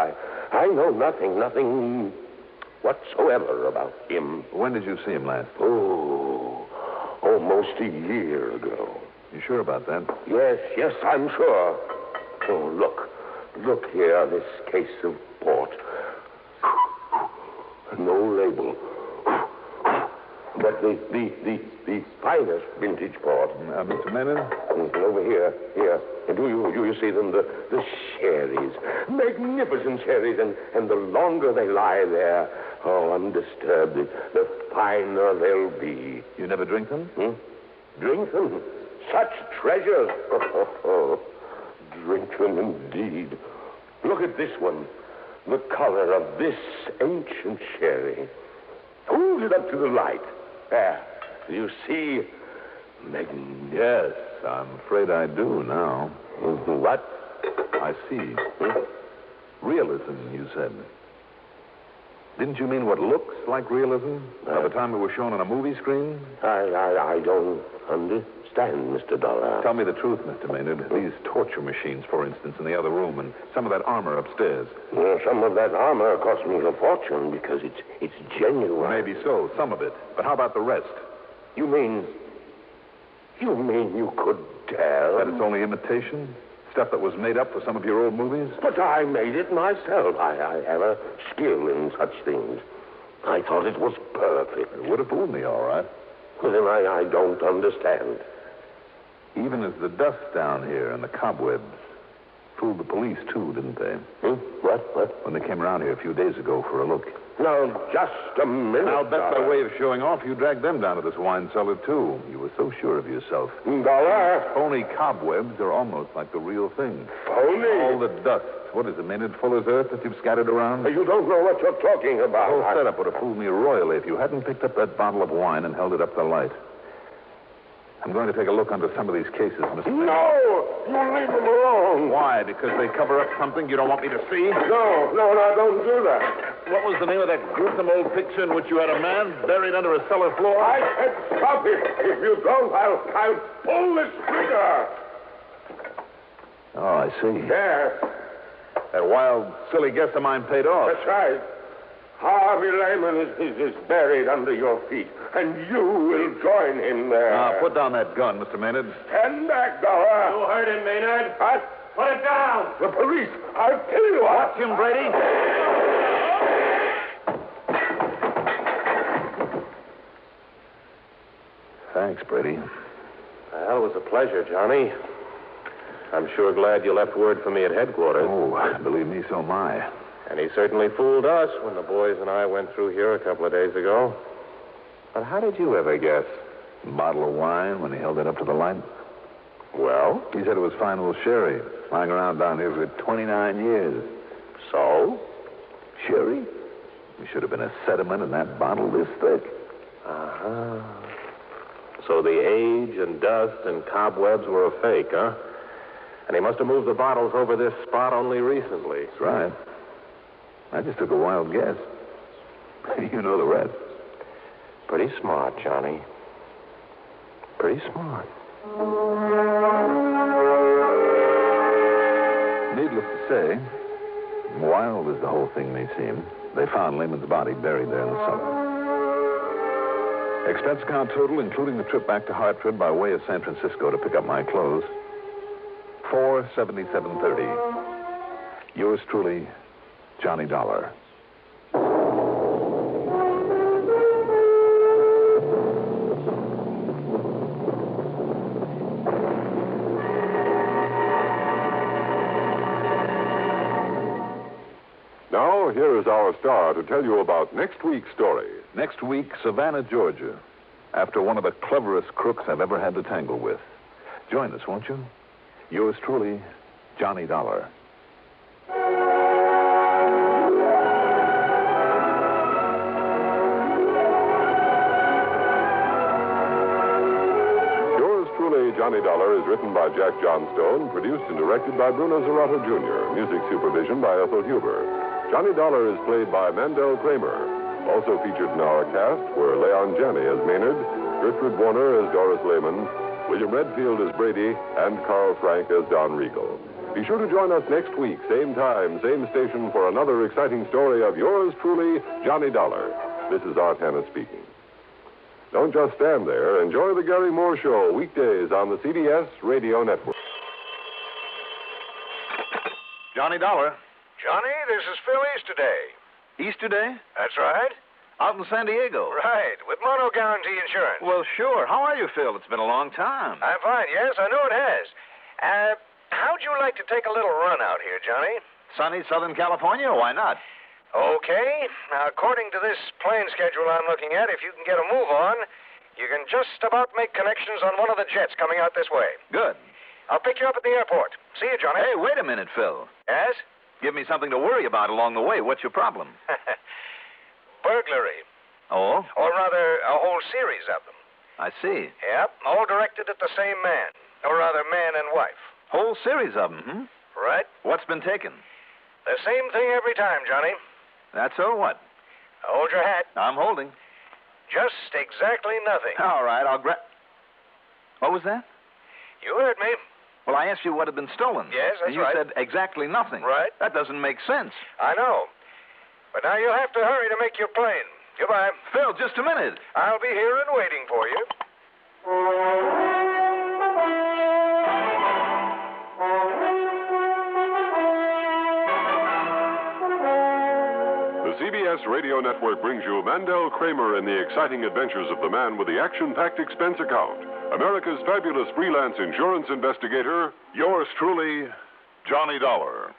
I know nothing whatsoever about him. When did you see him last? Oh, almost a year ago. You sure about that? Yes, I'm sure. Oh, look here, this case of port. No label. But the finest vintage port. Mr. Maynard? Over here. Do you see them? The sherries. Magnificent sherries. And the longer they lie there, undisturbed, the finer they'll be. You never drink them? Drink them? Such treasures. Drink them indeed. Look at this one. The color of this ancient sherry. Hold it up to the light. There. Do you see? Yes, I'm afraid I do now. What? I see. Realism, you said. Didn't you mean what looks like realism? By the time it was shown on a movie screen? I don't understand, Mr. Dollar. Tell me the truth, Mr. Maynard. These torture machines, for instance, in the other room, and some of that armor upstairs. Well, some of that armor cost me a fortune because it's genuine. Maybe so, some of it. But how about the rest? You mean you could tell? That it's only imitation? Stuff that was made up for some of your old movies? But I made it myself. I have a skill in such things. I thought it was perfect. It would have fooled me, all right. Well, then I don't understand. Even as the dust down here and the cobwebs fooled the police, too, didn't they? What? When they came around here a few days ago for a look. Now, just a minute. I'll bet by way of showing off, you dragged them down to this wine cellar, too. You were so sure of yourself. Dollar? Phony cobwebs are almost like the real thing. Phony? All the dust. What is it, Maynard? Fuller's earth that you've scattered around? You don't know what you're talking about. The whole setup would have fooled me royally if you hadn't picked up that bottle of wine and held it up to the light. I'm going to take a look under some of these cases, Mr. Maynard. No! You leave them alone. Why? Because they cover up something you don't want me to see? No, don't do that. What was the name of that gruesome old picture in which you had a man buried under a cellar floor? I said stop it. If you don't, I'll pull this trigger. Oh, I see. There. That wild, silly guess of mine paid off. That's right. Harvey Lehman is buried under your feet, and you will join him there. Now, put down that gun, Mr. Maynard. Stand back, Dollar. You heard him, Maynard. What? Put it down. The police. I'll kill you. Watch him, Brady. Thanks, Brady. Well, it was a pleasure, Johnny. I'm sure glad you left word for me at headquarters. Oh, believe me, so am I. And he certainly fooled us when the boys and I went through here a couple of days ago. But how did you ever guess? A bottle of wine when he held it up to the light. Well? He said it was fine old sherry, lying around down here for 29 years. So? Sherry? There should have been a sediment in that bottle this thick. Uh-huh. So the age and dust and cobwebs were a fake, huh? And he must have moved the bottles over this spot only recently. That's right. I just took a wild guess. You know the rest. Pretty smart, Johnny. Pretty smart. Needless to say, wild as the whole thing may seem, they found Lehman's body buried there in the cellar. Expense account total, including the trip back to Hartford by way of San Francisco to pick up my clothes, $477.30. Yours truly, Johnny Dollar. Now, here is our star to tell you about next week's story. Next week, Savannah, Georgia, after one of the cleverest crooks I've ever had to tangle with. Join us, won't you? Yours truly, Johnny Dollar. Yours truly, Johnny Dollar is written by Jack Johnstone, produced and directed by Bruno Zerato Jr., music supervision by Ethel Huber. Johnny Dollar is played by Mandel Kramer. Also featured in our cast were Leon Janney as Maynard, Gertrude Warner as Doris Lehman, William Redfield as Brady, and Carl Frank as Don Riegel. Be sure to join us next week, same time, same station, for another exciting story of yours truly, Johnny Dollar. This is Art Hanna speaking. Don't just stand there. Enjoy the Gary Moore Show weekdays on the CBS Radio Network. Johnny Dollar. Johnny, this is Phil Easterday. Easterday? That's right. Out in San Diego. Right, with Mono Guarantee Insurance. Well, sure. How are you, Phil? It's been a long time. I'm fine, yes, I know it has. How'd you like to take a little run out here, Johnny? Sunny Southern California? Why not? Okay. Now, according to this plane schedule I'm looking at, if you can get a move on, you can just about make connections on one of the jets coming out this way. Good. I'll pick you up at the airport. See you, Johnny. Hey, wait a minute, Phil. Yes? Give me something to worry about along the way. What's your problem? Burglary. Oh? Or rather, a whole series of them. I see. Yep, all directed at the same man. Or rather, man and wife. Whole series of them, hmm? Right. What's been taken? The same thing every time, Johnny. That's so what? Hold your hat. I'm holding. Just exactly nothing. All right, I'll grab... What was that? You heard me. Well, I asked you what had been stolen. Yes, that's and you right. said exactly nothing. Right. That doesn't make sense. I know. But now you'll have to hurry to make your plane. Goodbye. Phil, just a minute. I'll be here and waiting for you. The CBS Radio Network brings you Mandel Kramer in the exciting adventures of the man with the action-packed expense account. America's fabulous freelance insurance investigator, Yours truly, Johnny Dollar.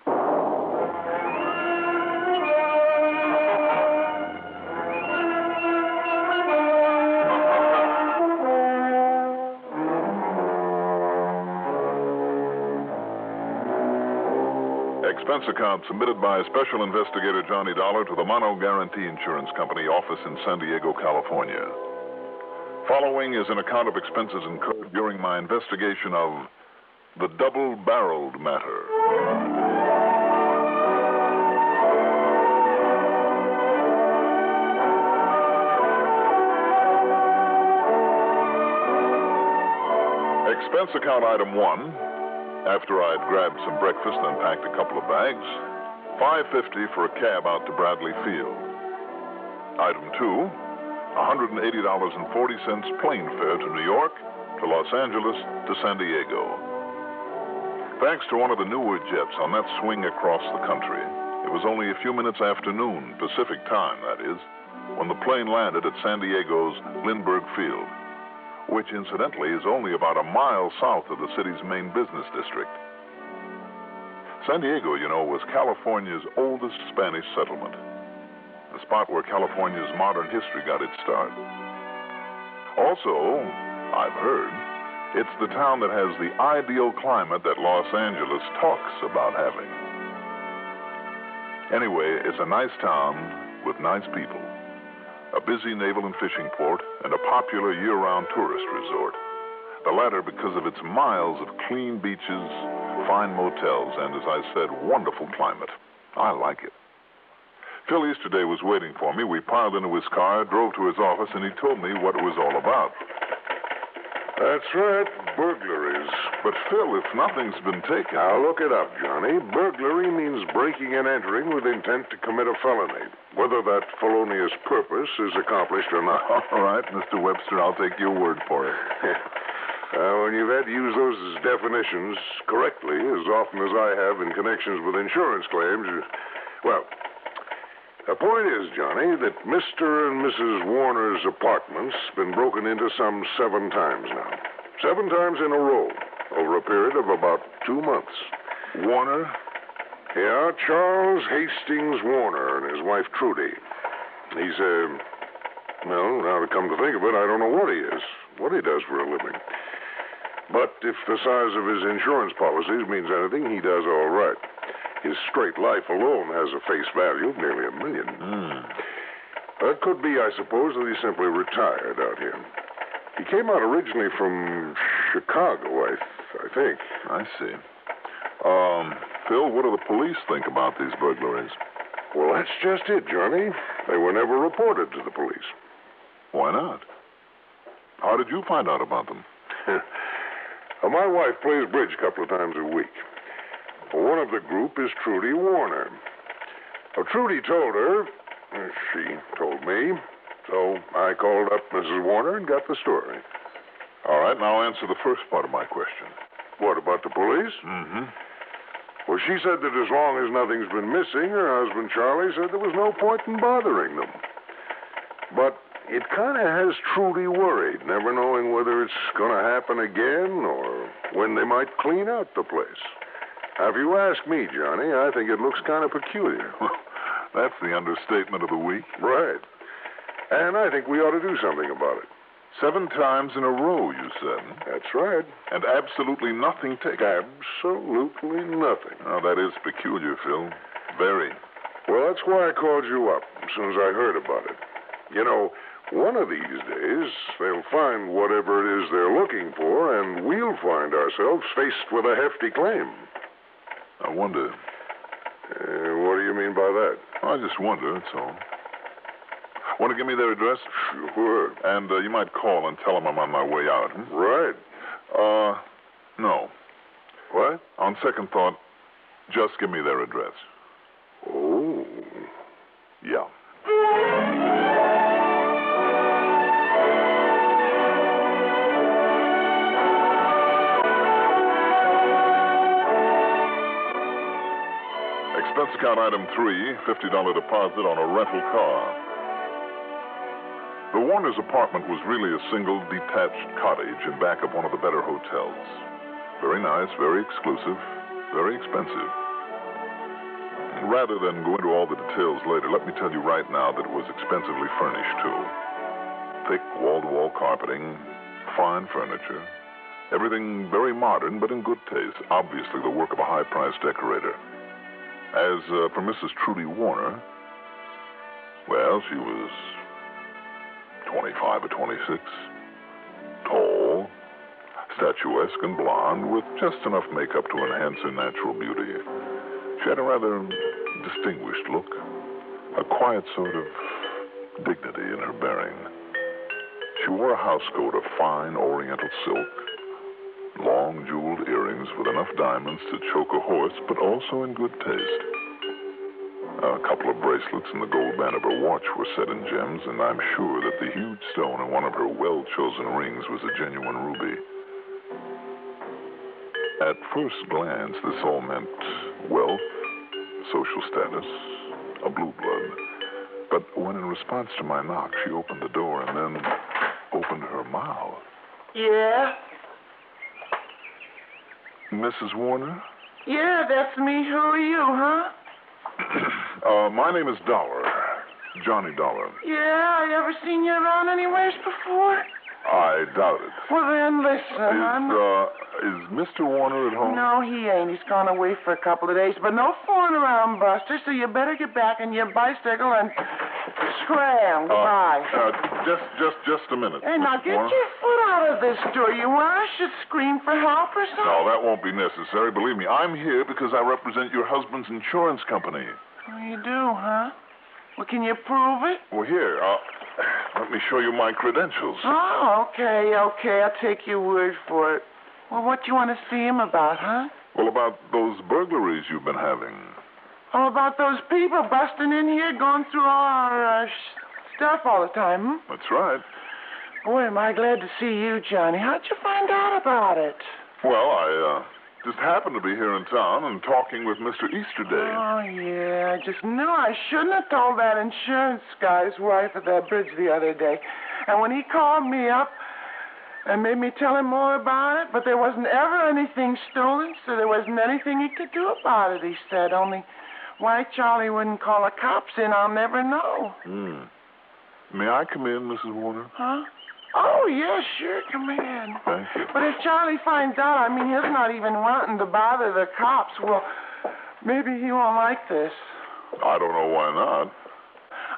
Expense account submitted by Special Investigator Johnny Dollar to the Mono Guarantee Insurance Company office in San Diego, California. Following is an account of expenses incurred during my investigation of the double-barreled matter. Expense account item 1, after I'd grabbed some breakfast and packed a couple of bags, $5.50 for a cab out to Bradley Field. Item 2, $180.40 plane fare to New York, to Los Angeles, to San Diego. Thanks to one of the newer jets on that swing across the country, it was only a few minutes after noon, Pacific time, that is, when the plane landed at San Diego's Lindbergh Field, which incidentally is only about a mile south of the city's main business district. San Diego, you know, was California's oldest Spanish settlement, the spot where California's modern history got its start. Also, I've heard, it's the town that has the ideal climate that Los Angeles talks about having. Anyway, it's a nice town with nice people. a busy naval and fishing port, and a popular year-round tourist resort. The latter because of its miles of clean beaches, fine motels, and, as I said, wonderful climate. I like it. Phil Easterday was waiting for me. We piled into his car, drove to his office, and he told me what it was all about. That's right, burglaries. But, Phil, if nothing's been taken... Now, look it up, Johnny. Burglary means breaking and entering with intent to commit a felony, whether that felonious purpose is accomplished or not. All right, Mr. Webster, I'll take your word for it. When you've had to use those as definitions correctly, as often as I have in connections with insurance claims, well, the point is, Johnny, that Mr. and Mrs. Warner's apartment's been broken into some 7 times now. 7 times in a row, over a period of about 2 months. Warner? Yeah, Charles Hastings Warner and his wife, Trudy. He's, well, now to come to think of it, I don't know what he is, what he does for a living. But if the size of his insurance policies means anything, he does all right. His straight life alone has a face value of nearly $1 million. That could be, I suppose, that he simply retired out here. He came out originally from Chicago, I think. I see. Phil, what do the police think about these burglaries? Well, that's just it, Johnny. They were never reported to the police. Why not? How did you find out about them? My wife plays bridge a couple of times a week. One of the group is Trudy Warner. Trudy told her, she told me, so I called up Mrs. Warner and got the story. All right, now answer the first part of my question. What, about the police? Mm-hmm. Well, she said that as long as nothing's been missing, her husband Charlie said there was no point in bothering them. But it kind of has Trudy worried, never knowing whether it's going to happen again or when they might clean out the place. Now, if you ask me, Johnny, I think it looks kind of peculiar. That's the understatement of the week. Right. And I think we ought to do something about it. 7 times in a row, you said. That's right. And absolutely nothing taken. Absolutely nothing. Oh, that is peculiar, Phil. Very. Well, that's why I called you up as soon as I heard about it. You know, one of these days, they'll find whatever it is they're looking for, and we'll find ourselves faced with a hefty claim. I wonder. What do you mean by that? I just wonder, that's all. Want to give me their address? Sure. And you might call and tell them I'm on my way out. Right. No. What? On second thought, just give me their address. Oh. Yeah. Expense account item 3, $50 deposit on a rental car. The Warners' apartment was really a single detached cottage in back of one of the better hotels. Very nice, very exclusive, very expensive. Rather than go into all the details later, let me tell you right now that it was expensively furnished, too. Thick wall-to-wall carpeting, fine furniture, everything very modern but in good taste, obviously the work of a high-priced decorator. As for Mrs. Trudy Warner, well, she was 25 or 26, tall, statuesque and blonde, with just enough makeup to enhance her natural beauty. She had a rather distinguished look, a quiet sort of dignity in her bearing. She wore a housecoat of fine oriental silk, long jeweled earrings with enough diamonds to choke a horse, but also in good taste. A couple of bracelets and the gold band of her watch were set in gems, and I'm sure that the huge stone in one of her well-chosen rings was a genuine ruby. At first glance, this all meant wealth, social status, a blue blood. But when in response to my knock, she opened the door and then opened her mouth. Yeah? Mrs. Warner? Yeah, that's me. Who are you, huh? My name is Dollar. Johnny Dollar. Yeah, I ever seen you around anywheres before? I doubt it. Well, then, listen, Is Mr. Warner at home? No, he ain't. He's gone away for a couple of days. But no fooling around, Buster, so you better get back on your bicycle and scram. Goodbye. Just a minute. Hey, now Mr. get Warner. your foot out of this door. You want I should scream for help or something? No, that won't be necessary. Believe me, I'm here because I represent your husband's insurance company. Oh, you do, huh? Well, can you prove it? Well, here, let me show you my credentials. Oh, okay. I'll take your word for it. Well, what do you want to see him about, huh? Well, about those burglaries you've been having. Oh, about those people busting in here, going through all our stuff all the time, hmm? That's right. Boy, am I glad to see you, Johnny. How'd you find out about it? Well, I just happened to be here in town and talking with Mr. Easterday. Oh, yeah. I just knew I shouldn't have told that insurance guy's wife at that bridge the other day. And when he called me up and made me tell him more about it, but there wasn't ever anything stolen, so there wasn't anything he could do about it, he said. Only why Charlie wouldn't call the cops in, I'll never know. May I come in, Mrs. Warner? Huh? Oh, yeah, sure, come in. Thank you. But if Charlie finds out, I mean, he's not even wanting to bother the cops, well, maybe he won't like this. I don't know why not.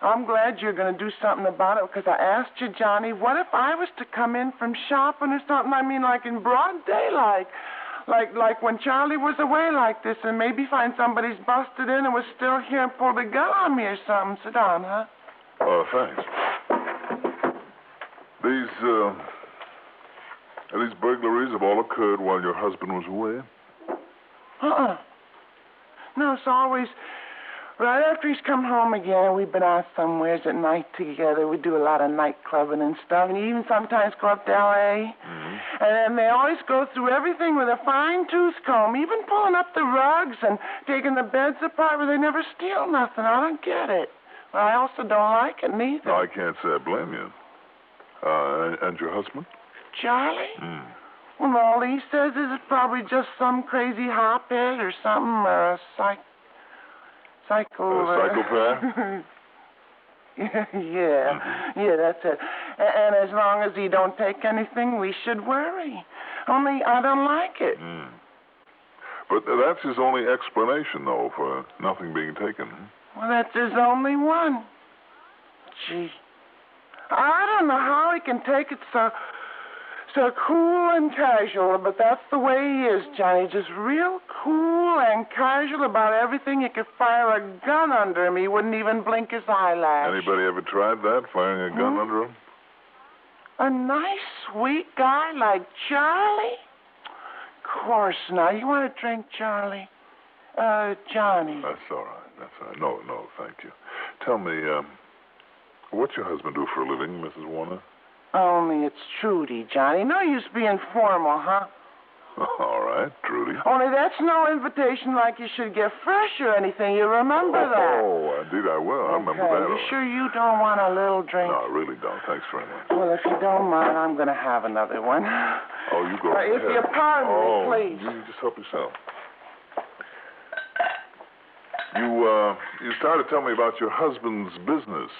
I'm glad you're going to do something about it, because I asked you, Johnny, what if I was to come in from shopping or something? I mean, like in broad daylight. Like when Charlie was away like this, and maybe find somebody's busted in and was still here and pulled a gun on me or something. Sit down, huh? Thanks. These burglaries have all occurred while your husband was away? No, it's always right after he's come home again. We've been out somewheres at night together. We do a lot of night clubbing and stuff, and even sometimes go up to L.A. And they always go through everything with a fine-tooth comb, even pulling up the rugs and taking the beds apart, but they never steal nothing. I don't get it. But I also don't like it neither. No, I can't say I blame you. And your husband? Charlie? Well, all he says is it's probably just some crazy hophead or something, or a psychopath? Yeah, that's it. And as long as he don't take anything, we should worry. Only I don't like it. But that's his only explanation, though, for nothing being taken. Well, that's his only one. Gee. I don't know how he can take it so cool and casual, but that's the way he is, Johnny. Just real cool and casual about everything. You could fire a gun under him. He wouldn't even blink his eyelash. Anybody ever tried that, firing a gun under him? A nice, sweet guy like Charlie? Of course not. You want a drink, Charlie? Johnny. That's all right. No, thank you. Tell me, what's your husband do for a living, Mrs. Warner? Only it's Trudy, Johnny. No use being formal, huh? All right, Trudy. Only that's no invitation like you should get fresh or anything. You remember that? Oh, indeed I will. I remember that. You sure you don't want a little drink? No, I really don't. Thanks very much. Well, if you don't mind, I'm going to have another one. Oh, you go ahead. If you pardon me, please. You just help yourself. You started telling me about your husband's business.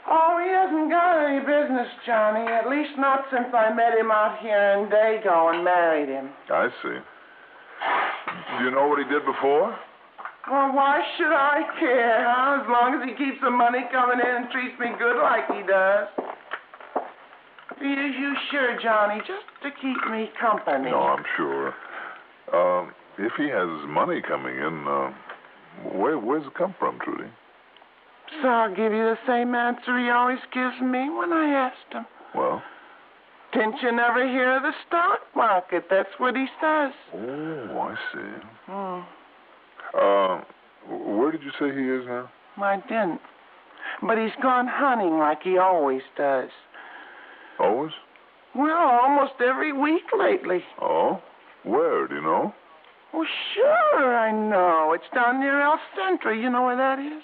Oh, he hasn't got any business, Johnny. At least not since I met him out here in Dago and married him. I see. Do you know what he did before? Well, why should I care, huh? As long as he keeps the money coming in and treats me good like he does. You sure, Johnny? Just to keep me company. No, I'm sure. If he has money coming in, where's it come from, Trudy? So I'll give you the same answer he always gives me when I asked him. Well? Didn't you never hear of the stock market? That's what he says. Oh, I see. Where did you say he is now? I didn't. But he's gone hunting like he always does. Always? Well, almost every week lately. Oh? Where, do you know? Well, sure I know. It's down near El Centro. You know where that is?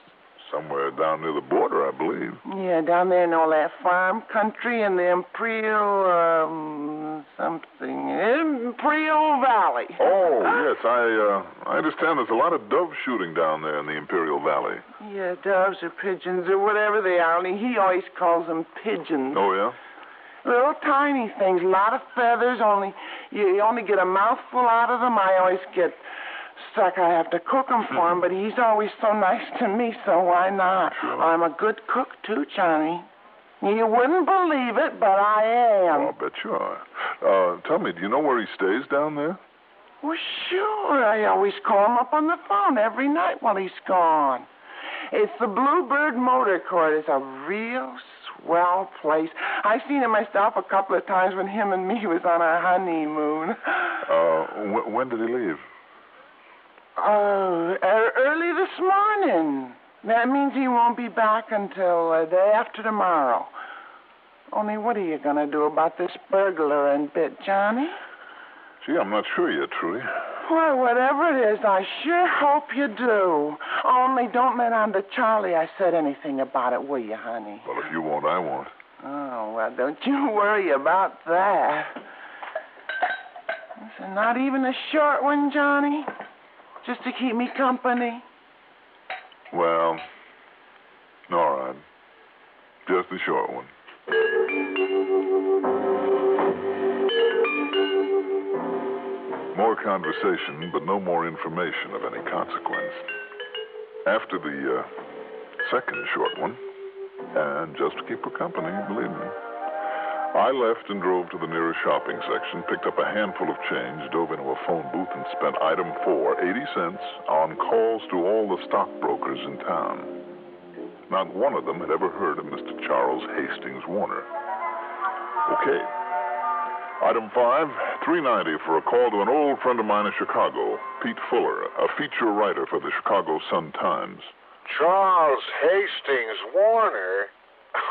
Somewhere down near the border, I believe. Yeah, down there in all that farm country in the Imperial Valley. Oh, yes. I understand there's a lot of dove shooting down there in the Imperial Valley. Yeah, doves or pigeons or whatever they are. Only he always calls them pigeons. Oh, yeah? Little tiny things, a lot of feathers, you only get a mouthful out of them. I always get stuck. I have to cook them for him, but he's always so nice to me, so why not? Sure. I'm a good cook, too, Johnny. You wouldn't believe it, but I am. Oh, I bet you are. Tell me, do you know where he stays down there? Well, sure. I always call him up on the phone every night while he's gone. It's the Bluebird Motor Court. It's a real swell place. I've seen it myself a couple of times when him and me was on our honeymoon. When did he leave? Early this morning. That means he won't be back until day after tomorrow. Only what are you going to do about this burglar and bit, Johnny? Gee, I'm not sure yet, Trudy. Well, whatever it is, I sure hope you do. Only don't let on to Charlie I said anything about it, will you, honey? Well, if you won't, I won't. Oh, well, don't you worry about that. This is not even a short one, Johnny. Just to keep me company. Well, all right. Just a short one. More conversation, but no more information of any consequence. After the second short one, and just to keep her company, believe me, I left and drove to the nearest shopping section, picked up a handful of change, dove into a phone booth, and spent item 4, 80 cents, on calls to all the stockbrokers in town. Not one of them had ever heard of Mr. Charles Hastings Warner. Okay. Item 5, $3.90 for a call to an old friend of mine in Chicago, Pete Fuller, a feature writer for the Chicago Sun-Times. Charles Hastings Warner?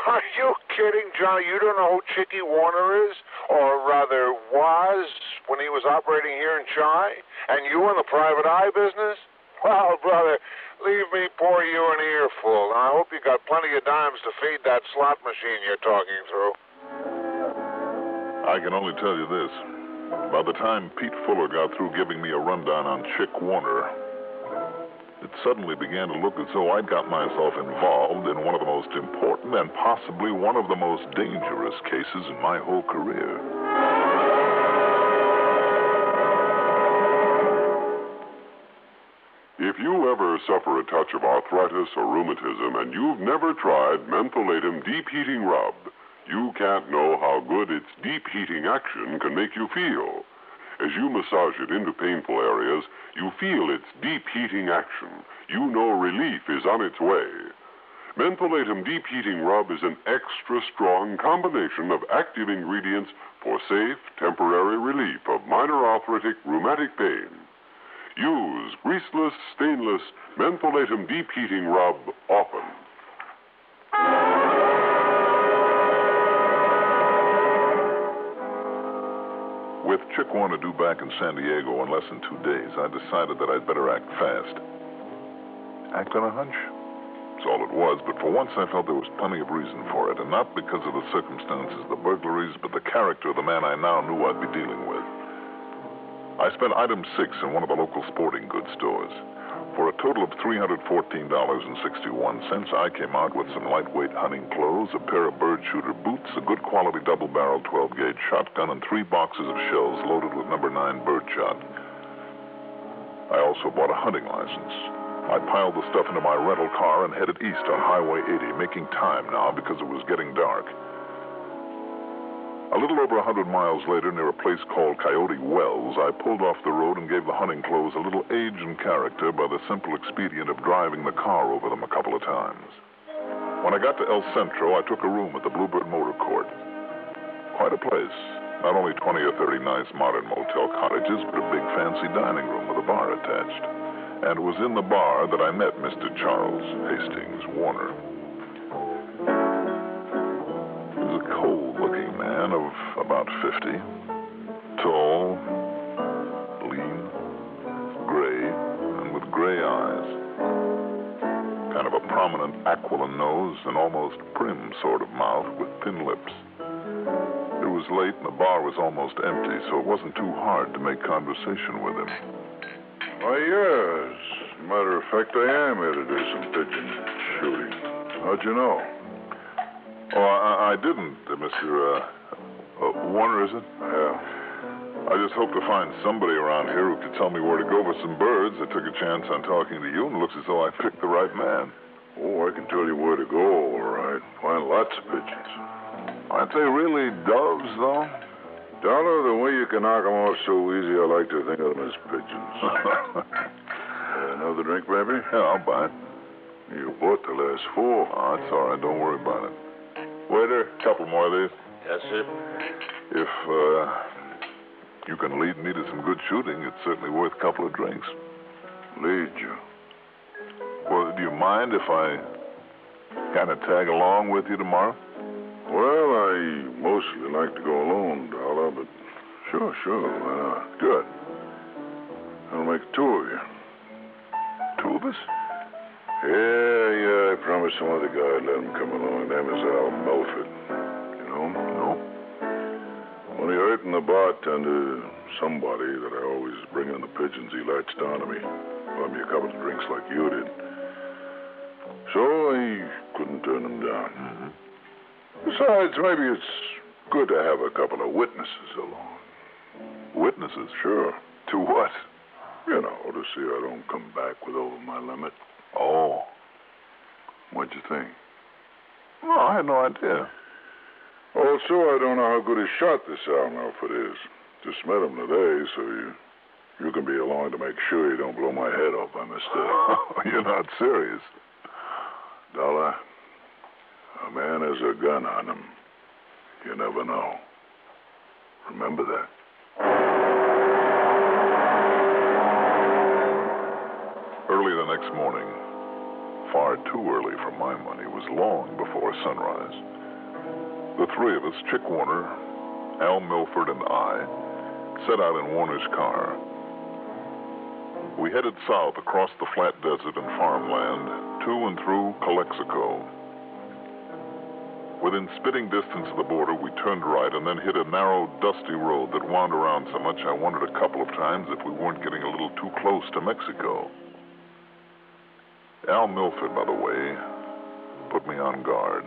Are you kidding, Johnny? You don't know who Chicky Warner is? Or rather, was when he was operating here in Chi? And you in the private eye business? Well, brother, leave me pour you an earful. And I hope you got plenty of dimes to feed that slot machine you're talking through. I can only tell you this. By the time Pete Fuller got through giving me a rundown on Chick Warner, it suddenly began to look as though I'd got myself involved in one of the most important and possibly one of the most dangerous cases in my whole career. If you ever suffer a touch of arthritis or rheumatism and you've never tried Mentholatum Deep Heating Rub, you can't know how good its deep heating action can make you feel. As you massage it into painful areas, you feel its deep heating action. You know relief is on its way. Mentholatum Deep Heating Rub is an extra strong combination of active ingredients for safe, temporary relief of minor arthritic rheumatic pain. Use greaseless, stainless Mentholatum Deep Heating Rub often. With Chick Warner due back in San Diego in less than 2 days, I decided that I'd better act fast. Act on a hunch? That's all it was, but for once I felt there was plenty of reason for it, and not because of the circumstances, the burglaries, but the character of the man I now knew I'd be dealing with. I spent item 6 in one of the local sporting goods stores. For a total of $314.61, I came out with some lightweight hunting clothes, a pair of bird shooter boots, a good quality double-barrel 12-gauge shotgun, and 3 boxes of shells loaded with number 9 birdshot. I also bought a hunting license. I piled the stuff into my rental car and headed east on Highway 80, making time now because it was getting dark. A little over 100 miles later, near a place called Coyote Wells, I pulled off the road and gave the hunting clothes a little age and character by the simple expedient of driving the car over them a couple of times. When I got to El Centro, I took a room at the Bluebird Motor Court. Quite a place. Not only 20 or 30 nice modern motel cottages, but a big fancy dining room with a bar attached. And it was in the bar that I met Mr. Charles Hastings Warner. He was a cold-looking man of about 50. Tall, lean, gray, and with gray eyes. Kind of a prominent aquiline nose and almost prim sort of mouth with thin lips. It was late and the bar was almost empty, so it wasn't too hard to make conversation with him. Why, yes. Matter of fact, I am here to do some pigeon shooting. How'd you know? Oh, I didn't, Mr. Warner, is it? Yeah. I just hope to find somebody around here who could tell me where to go for some birds. I took a chance on talking to you, and it looks as though I picked the right man. Oh, I can tell you where to go, all right. Find lots of pigeons. Aren't they really doves, though? Dollar, the way you can knock them off so easy, I like to think of them as pigeons. Another drink, baby? Yeah, I'll buy it. You bought the last 4. Oh, that's all right. Don't worry about it. Waiter, a couple more of these. Yes, sir. If you can lead me to some good shooting, it's certainly worth a couple of drinks. Lead you? Well, do you mind if I kind of tag along with you tomorrow? Well, I mostly like to go alone, Dollar, but sure, why not? Good. I'll make 2 of you. 2 of us? Yeah, I promised some other guy I'd let him come along. Name is Al Melford. You know him? No. When he hurt in the bartender, somebody that I always bring in the pigeons, he latched onto me. Bought me a couple of drinks like you did. So I couldn't turn him down. Mm-hmm. Besides, maybe it's good to have a couple of witnesses along. Witnesses? Sure. To what? You know, to see I don't come back with over my limit. Oh. What'd you think? Well, I had no idea. Also, I don't know how good a shot this Al Melford is. Just met him today, so you can be along to make sure you don't blow my head off by mistake. You're not serious. Dollar, a man has a gun on him. You never know. Remember that. Early the next morning, far too early for my money, was long before sunrise. The 3 of us, Chick Warner, Al Milford, and I, set out in Warner's car. We headed south across the flat desert and farmland, to and through Calexico. Within spitting distance of the border, we turned right and then hit a narrow, dusty road that wound around so much I wondered a couple of times if we weren't getting a little too close to Mexico. Al Milford, by the way, put me on guard.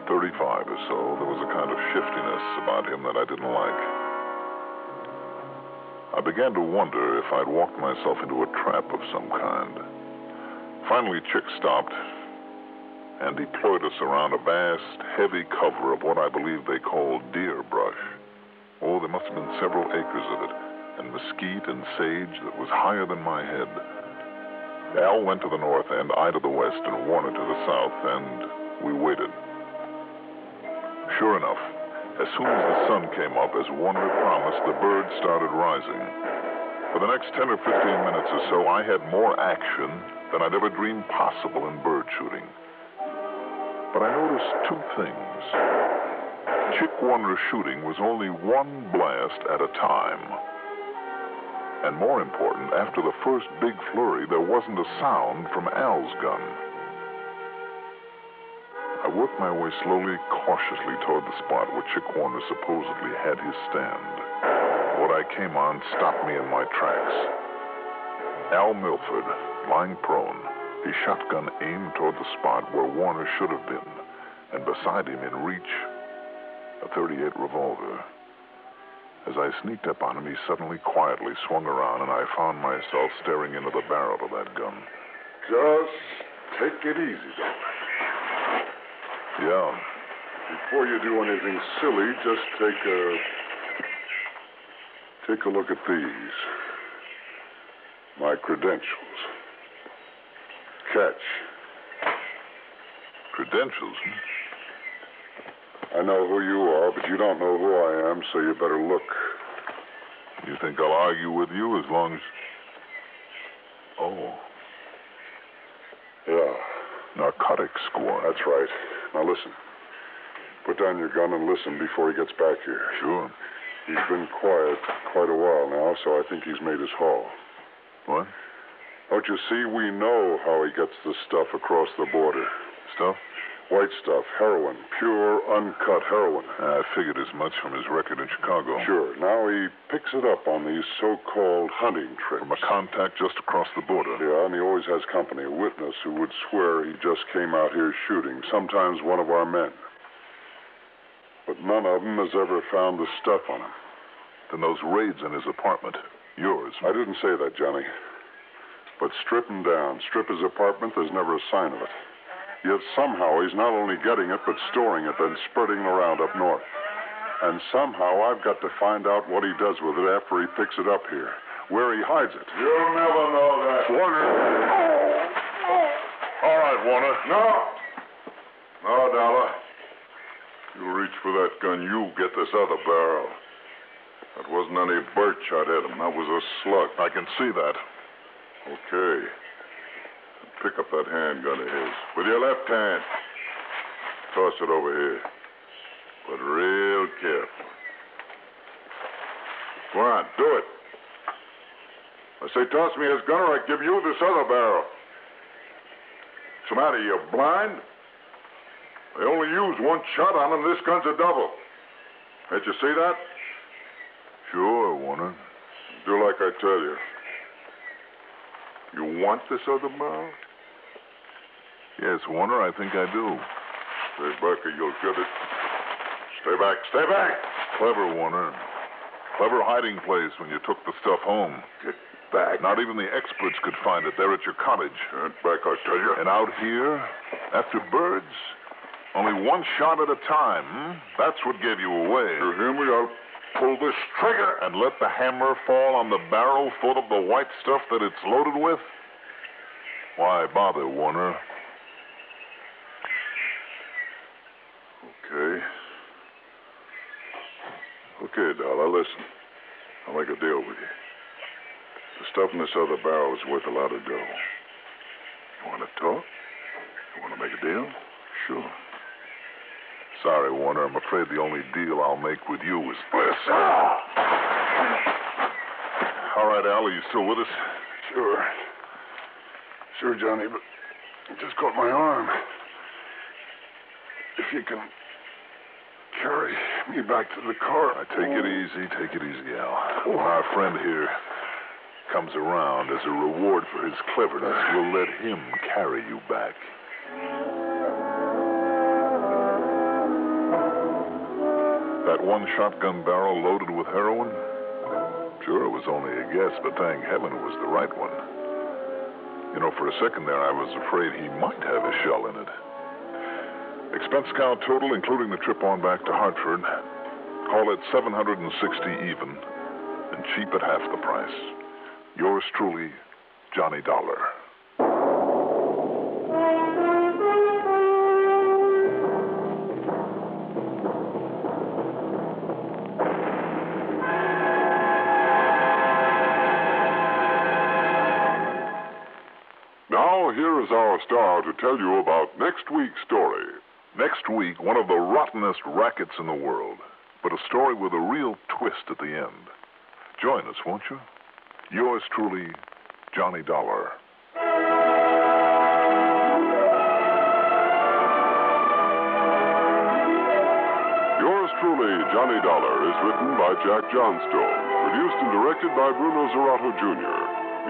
35 or so, there was a kind of shiftiness about him that I didn't like. I began to wonder if I'd walked myself into a trap of some kind. Finally, Chick stopped and deployed us around a vast, heavy cover of what I believe they called deer brush. Oh, there must have been several acres of it, and mesquite and sage that was higher than my head. Al went to the north end, I to the west, and Warner to the south, and we waited. Sure enough, as soon as the sun came up, as Warner had promised, the birds started rising. For the next 10 or 15 minutes or so, I had more action than I'd ever dreamed possible in bird shooting. But I noticed 2 things. Chick Warner's shooting was only 1 blast at a time. And more important, after the first big flurry, there wasn't a sound from Al's gun. I worked my way slowly, cautiously toward the spot where Chick Warner supposedly had his stand. What I came on stopped me in my tracks. Al Milford, lying prone, his shotgun aimed toward the spot where Warner should have been, and beside him in reach, a .38 revolver. As I sneaked up on him, he suddenly quietly swung around, and I found myself staring into the barrel of that gun. Just take it easy, Dollar. Yeah. Before you do anything silly, just take a look at these. My credentials. Catch. Credentials? I know who you are, but you don't know who I am, so you better look. You think I'll argue with you as long as... Oh. Yeah. Narcotics squad. That's right. Now listen. Put down your gun and listen before he gets back here. Sure. He's been quiet quite a while now, so I think he's made his haul. What? Don't you see? We know how he gets the stuff across the border. Stuff? White stuff, heroin, pure, uncut heroin. I figured as much from his record in Chicago. Sure. Now he picks it up on these so-called hunting trips. From a contact just across the border. Yeah, and he always has company, a witness who would swear he just came out here shooting, sometimes one of our men. but none of them has ever found the stuff on him. Then those raids in his apartment, yours. I didn't say that, Johnny. But strip him down, strip his apartment, there's never a sign of it. Yet somehow he's not only getting it, but storing it, then spreading it around up north. And somehow I've got to find out what he does with it after he picks it up here, where he hides it. You'll never know that. Warner! All right, Warner. No, Dollar. You reach for that gun, you get this other barrel. That wasn't any birch shot at him. That was a slug. I can see that. Okay. Pick up that handgun of his. With your left hand. Toss it over here. But real careful. Go on, do it. I say toss me his gun or I give you this other barrel. What's the matter, you blind? They only use one shot on him. This gun's a double. Can't you see that? Sure, Warner. Do like I tell you. You want this other barrel? Yes, Warner, I think I do. Stay back or you'll get it. Stay back. Stay back! Clever, Warner. Clever hiding place when you took the stuff home. Get back. Not even the experts could find it there at your cottage. Get back, I tell you. And out here, after birds, only one shot at a time. That's what gave you away. You hear me? I'll pull this trigger. And let the hammer fall on the barrel full of the white stuff that it's loaded with? Why bother, Warner? Okay. Okay, Dollar, listen. I'll make a deal with you. The stuff in this other barrel is worth a lot of dough. You want to talk? You want to make a deal? Sure. Sorry, Warner. I'm afraid the only deal I'll make with you is this. All right, Al, are you still with us? Sure. Sure, Johnny, but it just caught my arm. If you can carry me back to the car. Take it easy, Al. When our friend here comes around as a reward for his cleverness, we'll let him carry you back. That one shotgun barrel loaded with heroin? Sure, it was only a guess, but thank heaven it was the right one. You know, for a second there, I was afraid he might have a shell in it. Expense count total, including the trip on back to Hartford, call it $760 even, and cheap at half the price. Yours truly, Johnny Dollar. Now, here is our star to tell you about next week's story. Next week, one of the rottenest rackets in the world, but a story with a real twist at the end. Join us, won't you? Yours truly, Johnny Dollar. Yours truly, Johnny Dollar, is written by Jack Johnstone, produced and directed by Bruno Zerato Jr.,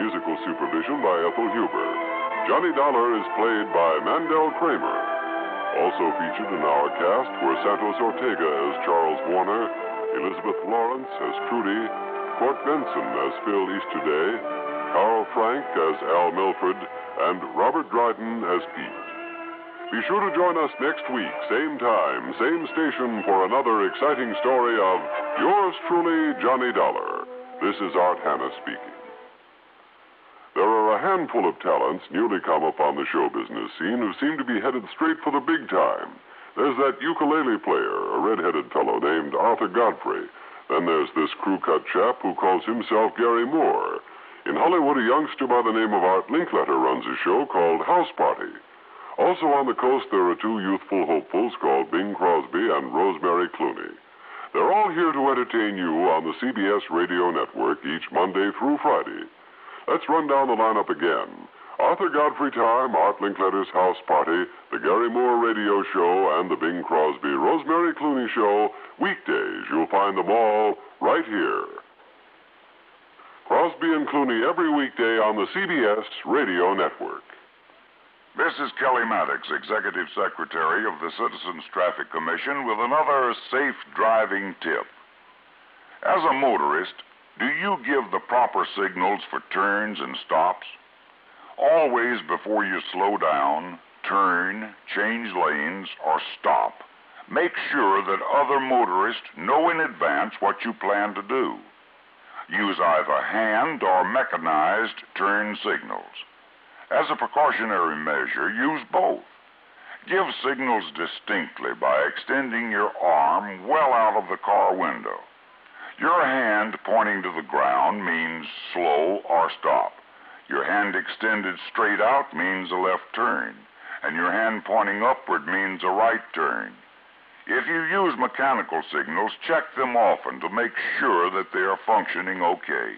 musical supervision by Ethel Huber. Johnny Dollar is played by Mandel Kramer. Also featured in our cast were Santos Ortega as Charles Warner, Elizabeth Lawrence as Trudy, Court Benson as Phil Easterday, Carl Frank as Al Milford, and Robert Dryden as Pete. Be sure to join us next week, same time, same station, for another exciting story of yours truly, Johnny Dollar. This is Art Hanna speaking. There are a handful of talents newly come up on the show business scene who seem to be headed straight for the big time. There's that ukulele player, a red-headed fellow named Arthur Godfrey. Then there's this crew-cut chap who calls himself Gary Moore. In Hollywood, a youngster by the name of Art Linkletter runs a show called House Party. Also on the coast, there are two youthful hopefuls called Bing Crosby and Rosemary Clooney. They're all here to entertain you on the CBS radio network each Monday through Friday. Let's run down the lineup again. Arthur Godfrey Time, Art Linkletter's House Party, the Gary Moore Radio Show, and the Bing Crosby Rosemary Clooney Show. Weekdays, you'll find them all right here. Crosby and Clooney every weekday on the CBS Radio Network. This is Kelly Maddox, Executive Secretary of the Citizens Traffic Commission, with another safe driving tip. As a motorist, do you give the proper signals for turns and stops? Always before you slow down, turn, change lanes, or stop, make sure that other motorists know in advance what you plan to do. Use either hand or mechanized turn signals. As a precautionary measure, use both. Give signals distinctly by extending your arm well out of the car window. Your hand pointing to the ground means slow or stop. Your hand extended straight out means a left turn, and your hand pointing upward means a right turn. If you use mechanical signals, check them often to make sure that they are functioning okay.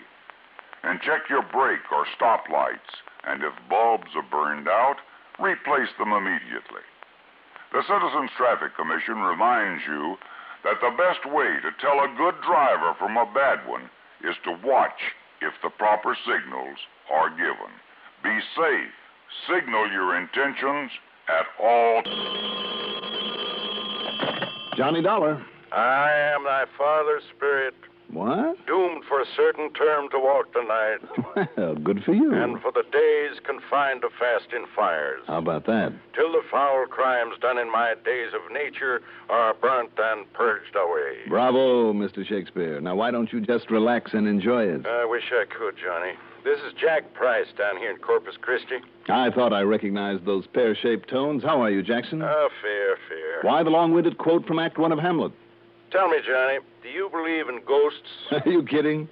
And check your brake or stop lights, and if bulbs are burned out, replace them immediately. The Citizens Traffic Commission reminds you that the best way to tell a good driver from a bad one is to watch if the proper signals are given. Be safe. Signal your intentions at all. Johnny Dollar. I am thy father's spirit, What? doomed for a certain term to walk the night, Well, good for you. and for the days confined to fasting fires, How about that? till the foul crimes done in my days of nature are burnt and purged away. Bravo, Mr. Shakespeare. Now, why don't you just relax and enjoy it? I wish I could, Johnny. This is Jack Price down here in Corpus Christi. I thought I recognized those pear-shaped tones. How are you, Jackson? Fair. Why the long-winded quote from Act One of Hamlet? Tell me, Johnny, do you believe in ghosts? Are you kidding?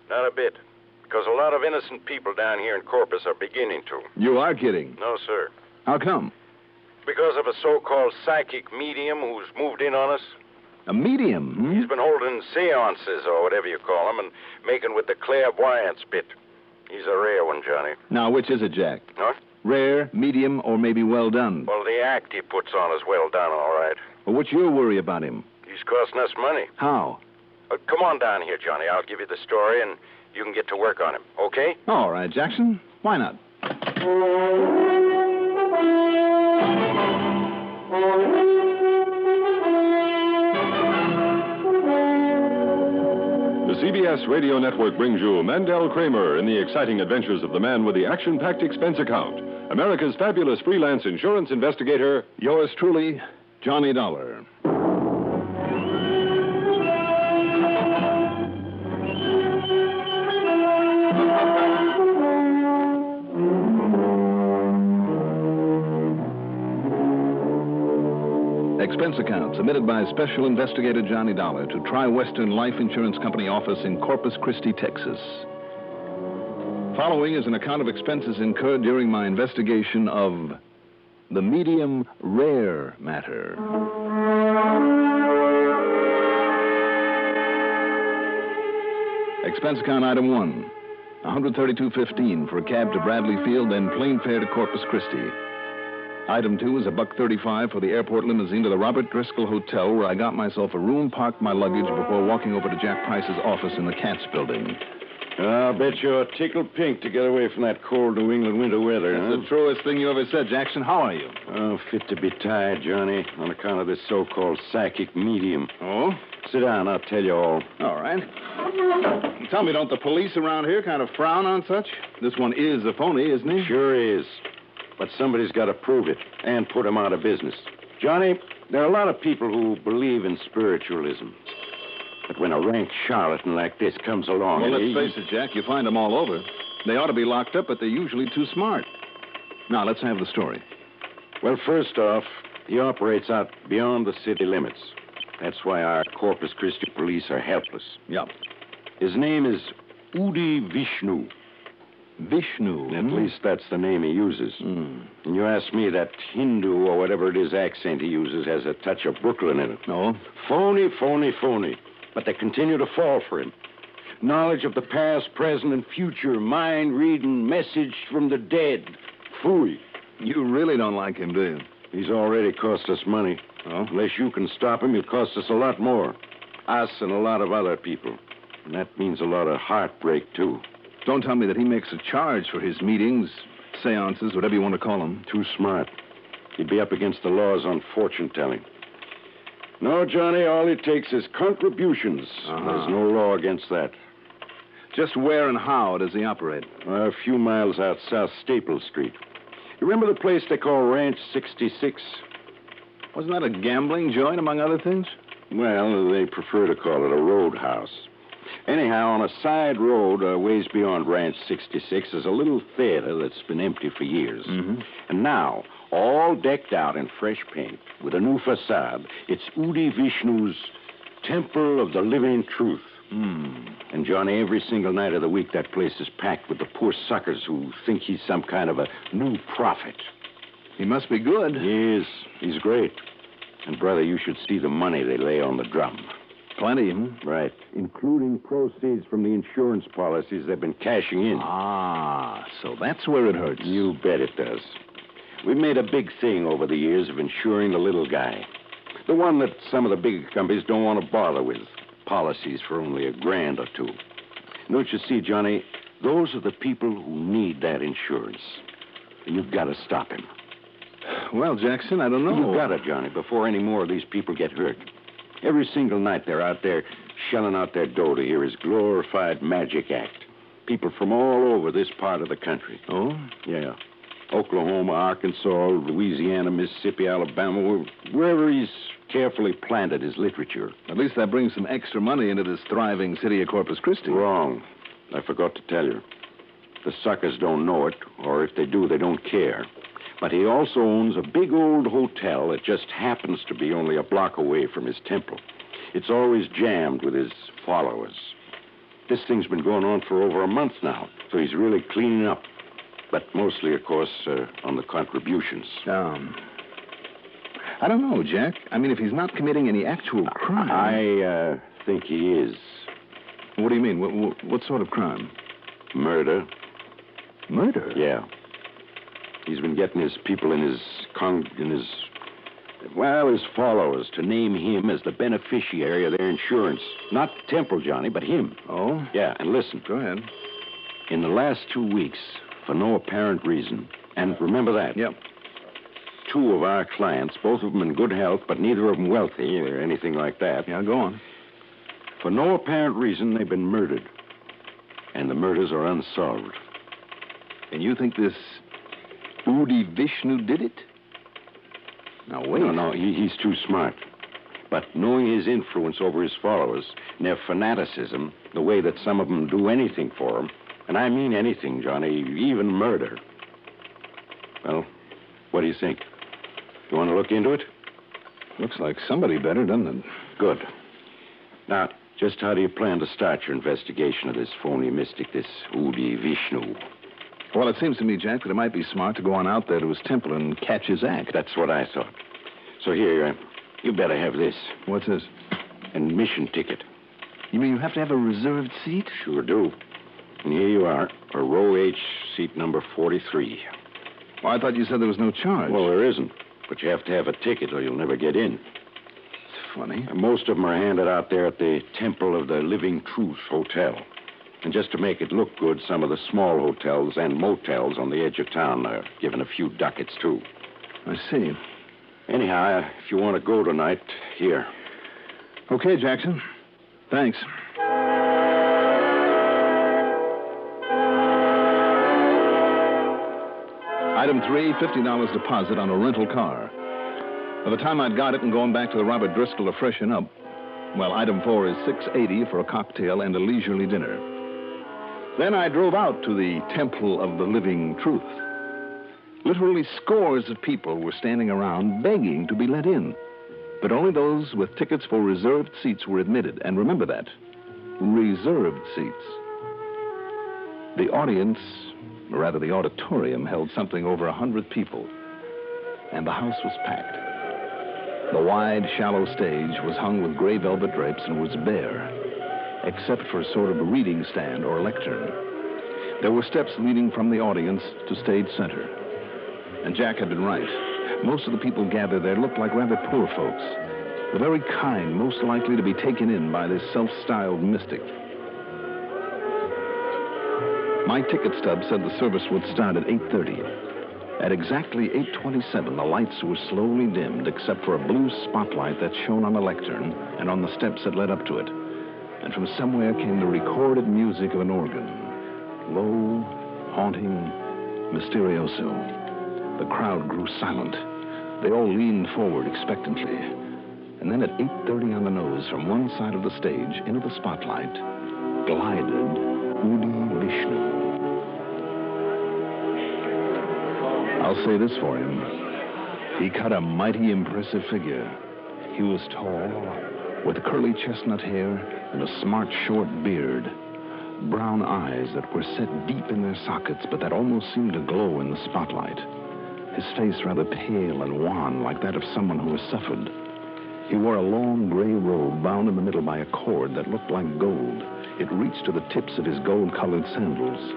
Not a bit. Because a lot of innocent people down here in Corpus are beginning to. You are kidding. No, sir. How come? Because of a so-called psychic medium who's moved in on us. A medium? Hmm? He's been holding seances, or whatever you call them, and making with the clairvoyance bit. He's a rare one, Johnny. Now, which is it, Jack? Huh? Rare, medium, or maybe well done? Well, the act he puts on is well done, all right. Well, what's your worry about him? He's costing us money. How? Come on down here, Johnny. I'll give you the story, and you can get to work on him, okay? All right, Jackson. Why not? The CBS Radio Network brings you Mandel Kramer in the exciting adventures of the man with the action-packed expense account, America's fabulous freelance insurance investigator. Yours truly, Johnny Dollar. Expense account submitted by Special Investigator Johnny Dollar to Tri-Western Life Insurance Company office in Corpus Christi, Texas. Following is an account of expenses incurred during my investigation of the medium rare matter. Expense account item 1, $132.15 for a cab to Bradley Field, then plane fare to Corpus Christi. Item 2 is $1.35 for the airport limousine to the Robert Driscoll Hotel, where I got myself a room, parked my luggage before walking over to Jack Price's office in the Katz building. I'll bet you're tickled pink to get away from that cold New England winter weather, That's the truest thing you ever said, Jackson. How are you? Oh, fit to be tied, Johnny, on account of this so-called psychic medium. Oh? Sit down, I'll tell you all. All right. Tell me, don't the police around here kind of frown on such? This one is a phony, isn't he? Sure is. But somebody's got to prove it and put him out of business. Johnny, there are a lot of people who believe in spiritualism. But when a rank charlatan like this comes along... Well, let's face it, Jack, you find them all over. They ought to be locked up, but they're usually too smart. Now, let's have the story. Well, first off, he operates out beyond the city limits. That's why our Corpus Christi police are helpless. Yep. His name is Udi Vishnu. Vishnu? At least that's the name he uses. And you ask me, that Hindu or whatever it is accent he uses has a touch of Brooklyn in it. No? Phony, phony, phony. But they continue to fall for him. Knowledge of the past, present, and future. Mind reading, message from the dead. Phooey. You really don't like him, do you? He's already cost us money. Oh? Unless you can stop him, he'll cost us a lot more. Us and a lot of other people. And that means a lot of heartbreak, too. Don't tell me that he makes a charge for his meetings seances, whatever you want to call them. Too smart. He'd be up against the laws on fortune-telling. No, Johnny, all it takes is contributions. There's no law against that. Just where and how does he operate? A few miles out South Staple Street. You remember the place they call Ranch 66? Wasn't that a gambling joint, among other things? Well, they prefer to call it a roadhouse. Anyhow, on a side road ways beyond Ranch 66 is a little theater that's been empty for years. Mm-hmm. And now, all decked out in fresh paint, with a new facade, it's Udi Vishnu's Temple of the Living Truth. And, Johnny, every single night of the week, that place is packed with the poor suckers who think he's some kind of a new prophet. He must be good. He is. He's great. And, brother, you should see the money they lay on the drum. Plenty, Right. Including proceeds from the insurance policies they've been cashing in. Ah, so that's where it hurts. You bet it does. We've made a big thing over the years of insuring the little guy. The one that some of the big companies don't want to bother with. Policies for only $1,000 or $2,000. Don't you see, Johnny? Those are the people who need that insurance. And you've got to stop him. Well, Jackson, I don't know. You've got to, Johnny, before any more of these people get hurt. Every single night they're out there shelling out their dough to hear his glorified magic act. People from all over this part of the country. Oh? Yeah. Oklahoma, Arkansas, Louisiana, Mississippi, Alabama, wherever he's carefully planted his literature. At least that brings some extra money into this thriving city of Corpus Christi. Wrong. I forgot to tell you. The suckers don't know it, or if they do, they don't care. But he also owns a big old hotel that just happens to be only a block away from his temple. It's always jammed with his followers. This thing's been going on for over a month now, so he's really cleaning up. But mostly, of course, on the contributions. I don't know, Jack. I mean, if he's not committing any actual crime... I think he is. What do you mean? What sort of crime? Murder. Murder? Yeah. He's been getting his people his followers to name him as the beneficiary of their insurance. Not the temple, Johnny, but him. Oh? Yeah, and listen. Go ahead. In the last 2 weeks, for no apparent reason, and remember that. Yep. 2 of our clients, both of them in good health, but neither of them wealthy or anything like that. Yeah, go on. For no apparent reason, they've been murdered. And the murders are unsolved. And you think this Udi Vishnu did it? Now, wait. No, he's too smart. But knowing his influence over his followers and their fanaticism, the way that some of them do anything for him, and I mean anything, Johnny, even murder. Well, what do you think? You want to look into it? Looks like somebody better, doesn't it? Good. Now, just how do you plan to start your investigation of this phony mystic, this Udi Vishnu? Well, it seems to me, Jack, that it might be smart to go on out there to his temple and catch his act. That's what I thought. So here, you better have this. What's this? Admission ticket. You mean you have to have a reserved seat? Sure do. And here you are, a row H, seat number 43. Well, I thought you said there was no charge. Well, there isn't. But you have to have a ticket or you'll never get in. It's funny. And most of them are handed out there at the Temple of the Living Truth Hotel. And just to make it look good, some of the small hotels and motels on the edge of town are given a few ducats, too. I see. Anyhow, if you want to go tonight, here. Okay, Jackson. Thanks. Item 3, $50 deposit on a rental car. By the time I'd got it and going back to the Robert Driscoll to freshen up, well, item 4 is $6.80 for a cocktail and a leisurely dinner. Then I drove out to the Temple of the Living Truth. Literally scores of people were standing around begging to be let in. But only those with tickets for reserved seats were admitted. And remember that. Reserved seats. The audience, or rather the auditorium, held something over 100 people. And the house was packed. The wide, shallow stage was hung with gray velvet drapes and was bare, except for a sort of a reading stand or lectern. There were steps leading from the audience to stage center. And Jack had been right. Most of the people gathered there looked like rather poor folks. The very kind most likely to be taken in by this self-styled mystic. My ticket stub said the service would start at 8:30. At exactly 8:27, the lights were slowly dimmed except for a blue spotlight that shone on the lectern and on the steps that led up to it. And from somewhere came the recorded music of an organ. Low, haunting, mysterioso. The crowd grew silent. They all leaned forward expectantly. And then at 8:30 on the nose, from one side of the stage into the spotlight, glided Udi Vishnu. I'll say this for him. He cut a mighty impressive figure. He was tall, with curly chestnut hair and a smart, short beard. Brown eyes that were set deep in their sockets, but that almost seemed to glow in the spotlight. His face rather pale and wan, like that of someone who has suffered. He wore a long gray robe bound in the middle by a cord that looked like gold. It reached to the tips of his gold-colored sandals.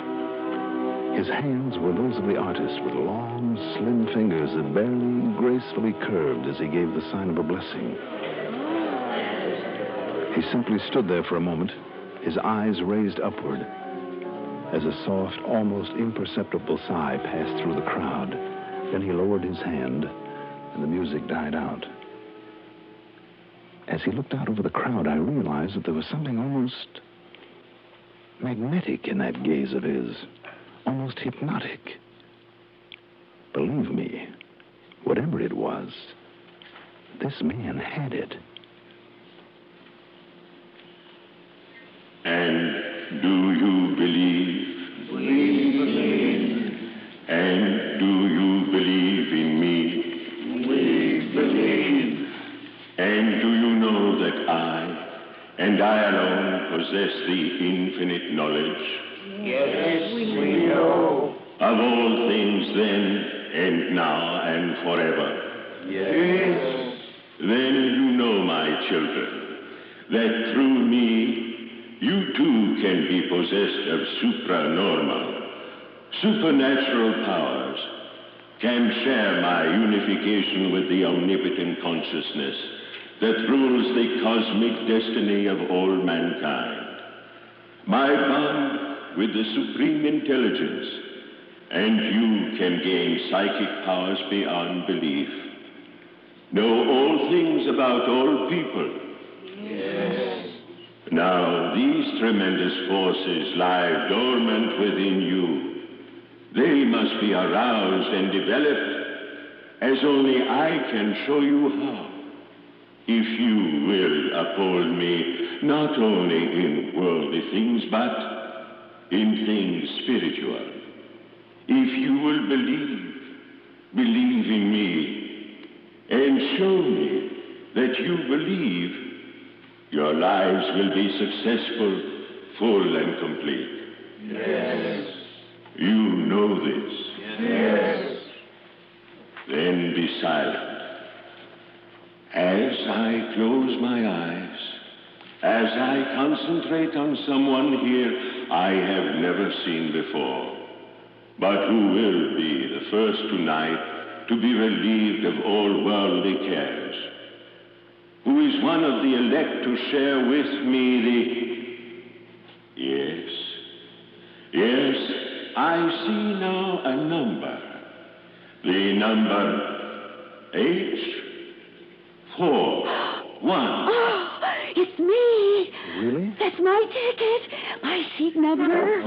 His hands were those of the artist, with long, slim fingers that barely gracefully curved as he gave the sign of a blessing. He simply stood there for a moment, his eyes raised upward, as a soft, almost imperceptible sigh passed through the crowd. Then he lowered his hand, and the music died out. As he looked out over the crowd, I realized that there was something almost magnetic in that gaze of his, almost hypnotic. Believe me, whatever it was, this man had it. And do you believe? We believe. And do you believe in me? We believe. And do you know that I, and I alone, possess the infinite knowledge? Yes, we know. Of all things then, and now, and forever. Yes. Then you know, my children, that through me, you too can be possessed of supranormal, supernatural powers, can share my unification with the omnipotent consciousness that rules the cosmic destiny of all mankind. My bond with the supreme intelligence, and you can gain psychic powers beyond belief. Know all things about all people. Yes. Now, these tremendous forces lie dormant within you. They must be aroused and developed, as only I can show you how. If you will uphold me, not only in worldly things, but in things spiritual. If you will believe in me, and show me that you believe, your lives will be successful, full, and complete. Yes. You know this. Yes. Then be silent. As I close my eyes, as I concentrate on someone here I have never seen before, but who will be the first tonight to be relieved of all worldly cares, who is one of the elect to share with me Yes, I see now a number. The number H41. Oh, it's me. Really? That's my ticket. My seat number.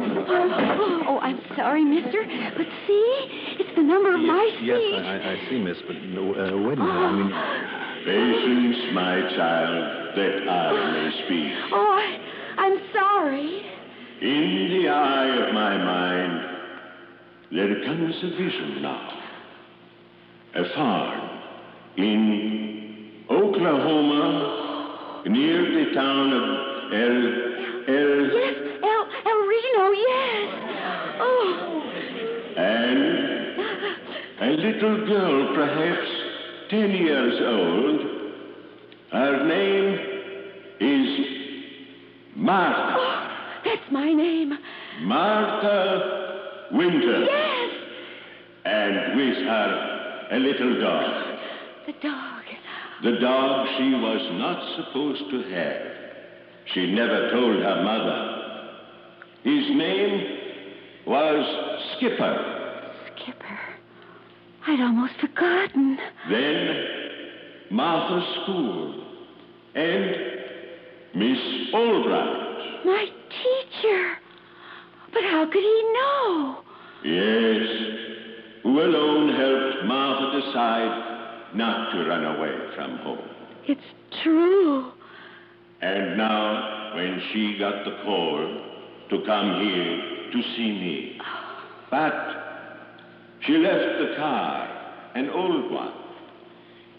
Oh, I'm sorry, mister. But see? It's the number of my seat. Yes, I see, miss, but no, wait a minute. I mean... Patience, my child, that I may speak. Oh, I'm sorry. In the eye of my mind, there comes a vision now. A farm in Oklahoma, near the town of Yes, El Reno, yes. Oh. And a little girl, perhaps 10 years old. Her name is Martha. Oh, that's my name. Martha Winter. Yes. And with her, a little dog. The dog. The dog she was not supposed to have. She never told her mother. His name Skipper. Skipper. I'd almost forgotten. Then Martha School. And Miss Albright. My teacher. But how could he know? Yes, who alone helped Martha decide not to run away from home. It's true. And now, when she got the call to come here to see me, but she left the car, an old one.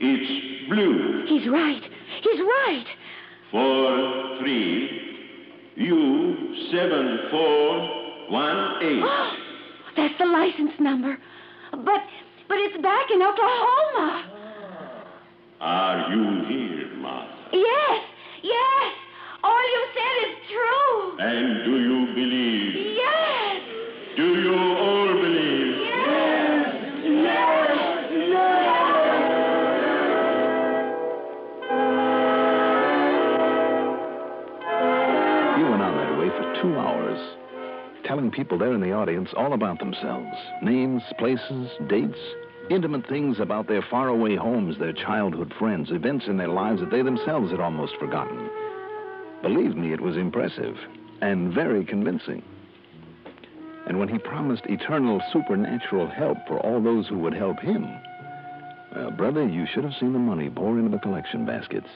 It's blue. He's right. He's right. 43 U7418. Oh, that's the license number. But it's back in Oklahoma. Are you here, Martha? Yes. All you said is true. And do you believe? Yes. Do you all believe? Yes. He went on that way for 2 hours, telling people there in the audience all about themselves. Names, places, dates, intimate things about their faraway homes, their childhood friends, events in their lives that they themselves had almost forgotten. Believe me, it was impressive and very convincing. And when he promised eternal supernatural help for all those who would help him, well, brother, you should have seen the money pour into the collection baskets.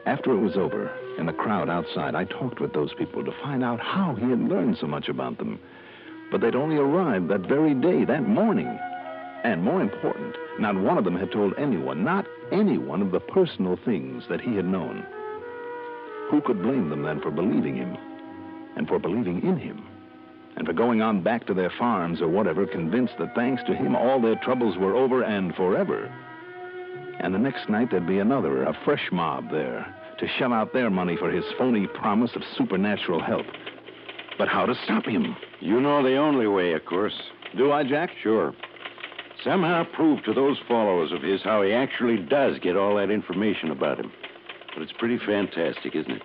After it was over, in the crowd outside, I talked with those people to find out how he had learned so much about them. But they'd only arrived that very day, that morning. And more important, not one of them had told anyone, not anyone, of the personal things that he had known. Who could blame them then for believing him, and for believing in him, and for going on back to their farms or whatever, convinced that thanks to him all their troubles were over and forever? And the next night there'd be another, a fresh mob there, to shell out their money for his phony promise of supernatural help. But how to stop him? You know the only way, of course. Do I, Jack? Sure. Somehow prove to those followers of his how he actually does get all that information about him. But it's pretty fantastic, isn't it?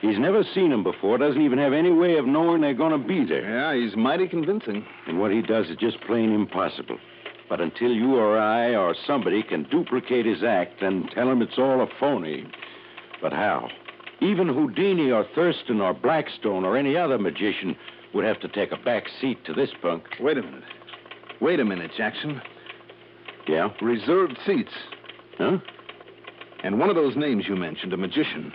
He's never seen them before, doesn't even have any way of knowing they're going to be there. Yeah, he's mighty convincing. And what he does is just plain impossible. But until you or I or somebody can duplicate his act and tell him it's all a phony. But how? Even Houdini or Thurston or Blackstone or any other magician would have to take a back seat to this punk. Wait a minute, Jackson. Yeah? Reserved seats. Huh? And one of those names you mentioned, a magician,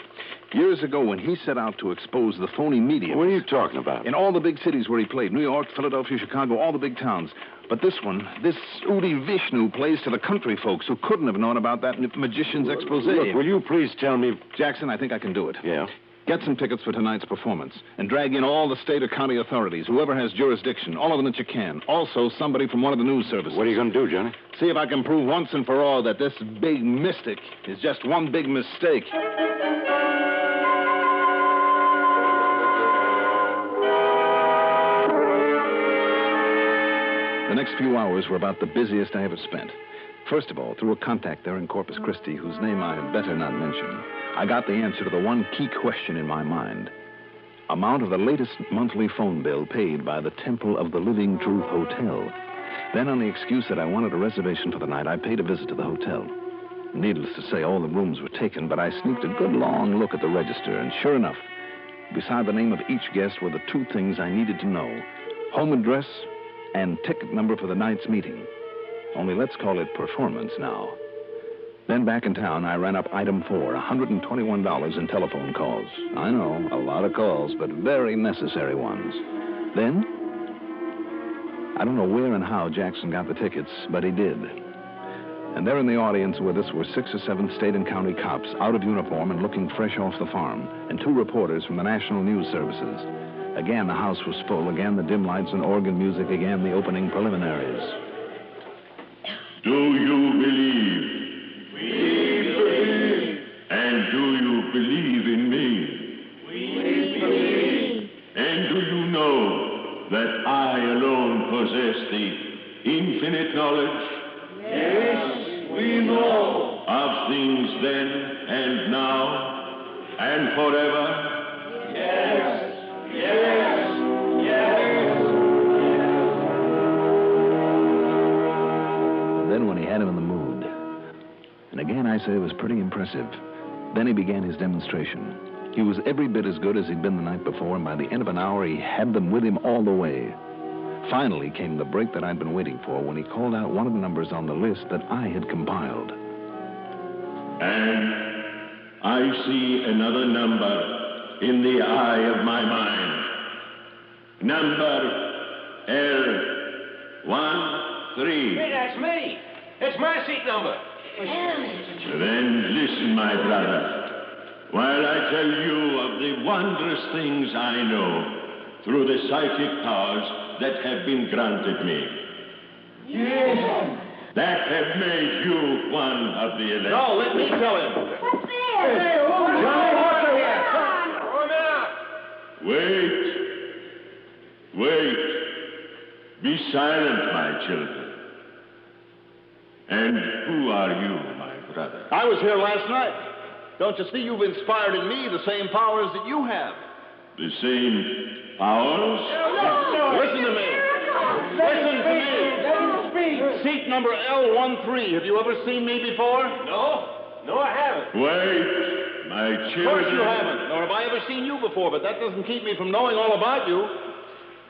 years ago when he set out to expose the phony media. What are you talking about? In all the big cities where he played, New York, Philadelphia, Chicago, all the big towns. But this one, this Udi Vishnu, plays to the country folks who couldn't have known about that magician's expose. Look, will you please tell me... Jackson, I think I can do it. Yeah? Get some tickets for tonight's performance and drag in all the state or county authorities, whoever has jurisdiction, all of them that you can. Also, somebody from one of the news services. What are you going to do, Johnny? See if I can prove once and for all that this big mystic is just one big mistake. The next few hours were about the busiest I ever spent. First of all, through a contact there in Corpus Christi, whose name I had better not mention, I got the answer to the one key question in my mind. Amount of the latest monthly phone bill paid by the Temple of the Living Truth Hotel. Then, on the excuse that I wanted a reservation for the night, I paid a visit to the hotel. Needless to say, all the rooms were taken, but I sneaked a good long look at the register, and sure enough, beside the name of each guest were the two things I needed to know: home address and ticket number for the night's meeting. Only let's call it performance now. Then back in town, I ran up item 4, $121 in telephone calls. I know, a lot of calls, but very necessary ones. Then, I don't know where and how Jackson got the tickets, but he did. And there in the audience with us were 6 or 7 state and county cops, out of uniform and looking fresh off the farm, and 2 reporters from the National News Services. Again, the house was full. Again, the dim lights and organ music. Again, the opening preliminaries. Do you believe? We believe. And do you believe in me? We believe. And do you know that I alone possess the infinite knowledge? Yes, we know. Of things then and now and forever? Yes, yes, yes. then when he had him in the mood. And again, I say it was pretty impressive. Then he began his demonstration. He was every bit as good as he'd been the night before, and by the end of an hour, he had them with him all the way. Finally came the break that I'd been waiting for when he called out one of the numbers on the list that I had compiled. And I see another number in the eye of my mind. Number L13. Hey, that's me. It's my seat number. Then listen, my brother, while I tell you of the wondrous things I know through the psychic powers that have been granted me. Yes. That have made you one of the elect. No, let me tell him. What's this? Hey, Johnny, what's here? Throw him out. Wait. Be silent, my children. And who are you, my brother? I was here last night. Don't you see you've inspired in me the same powers that you have? The same powers? Listen to me. Listen to me. Seat number L13. Have you ever seen me before? No, I haven't. Wait, my children. Of course you haven't, nor have I ever seen you before, but that doesn't keep me from knowing all about you.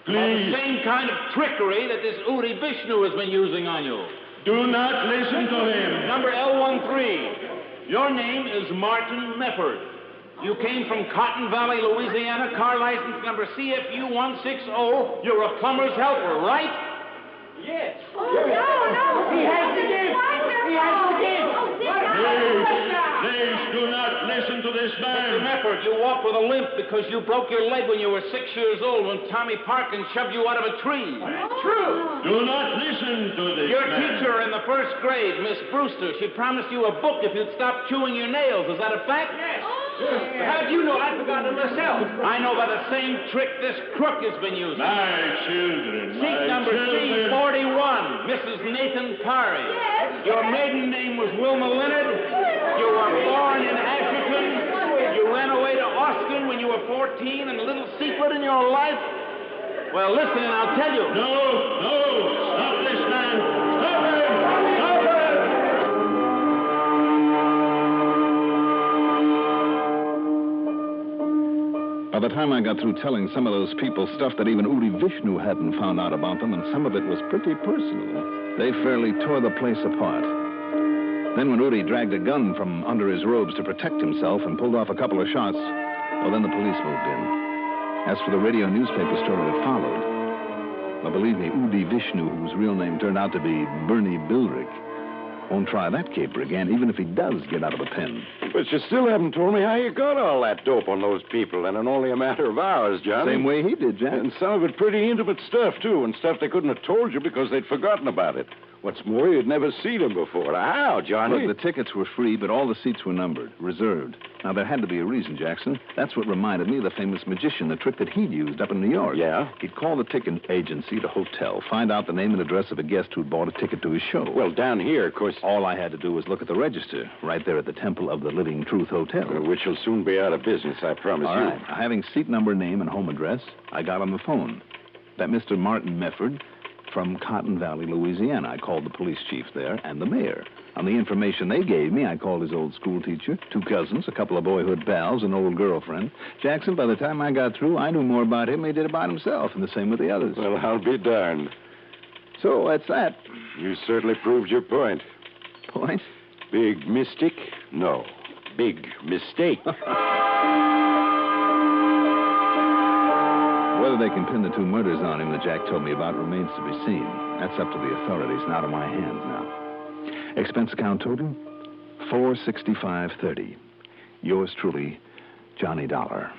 Please. About the same kind of trickery that this Uri Vishnu has been using on you. Do not listen to him. Number L13. Your name is Martin Mefford. You came from Cotton Valley, Louisiana, car license number CFU 160. You're a plumber's helper, right? Yes. Oh, no. He has the gift. He has the gift. Please do not listen to this man. Mr. Mefford, you walk with a limp because you broke your leg when you were 6 years old when Tommy Parkins shoved you out of a tree. That's true. Do not listen to this Your man. teacher in the first grade, Miss Brewster, she promised you a book if you'd stop chewing your nails. Is that a fact? Yes. How do you know? I forgot it myself. I know by the same trick this crook has been using. My children, Seat number C41, Mrs. Nathan Parry. Yes. Your maiden name was Wilma Leonard. You were born in Asherton. You ran away to Austin when you were 14, and a little secret in your life. Well, listen, and I'll tell you. No. Stop this man. Stop him. Stop him. By the time I got through telling some of those people stuff that even Uri Vishnu hadn't found out about them, and some of it was pretty personal, they fairly tore the place apart. Then when Uri dragged a gun from under his robes to protect himself and pulled off a couple of shots, well, then the police moved in. As for the radio newspaper story that followed, well, believe me, Uri Vishnu, whose real name turned out to be Bernie Bildrick, won't try that caper again, even if he does get out of a pen. But you still haven't told me how you got all that dope on those people, and in only a matter of hours, Johnny. Same way he did, Jack. And some of it pretty intimate stuff, too, and stuff they couldn't have told you because they'd forgotten about it. What's more, you'd never seen them before. How, Johnny? Look, the tickets were free, but all the seats were numbered, reserved. Now, there had to be a reason, Jackson. That's what reminded me of the famous magician, the trick that he'd used up in New York. Yeah? He'd call the ticket agency at a hotel, find out the name and address of a guest who'd bought a ticket to his show. Well, down here, of course... All I had to do was look at the register, right there at the Temple of the Living Truth Hotel. Which will soon be out of business, I promise you. All right. Having seat number, name, and home address, I got on the phone. That Mr. Martin Mefford from Cotton Valley, Louisiana. I called the police chief there and the mayor. On the information they gave me, I called his old school teacher, 2 cousins, a couple of boyhood pals, an old girlfriend. Jackson, by the time I got through, I knew more about him than he did about himself, and the same with the others. Well, I'll be darned. So, that's that. You certainly proved your point. Point? Big mystic? No. Big mistake. Whether they can pin the 2 murders on him that Jack told me about remains to be seen. That's up to the authorities and out of my hands now. Expense account total, $465.30. Yours truly, Johnny Dollar.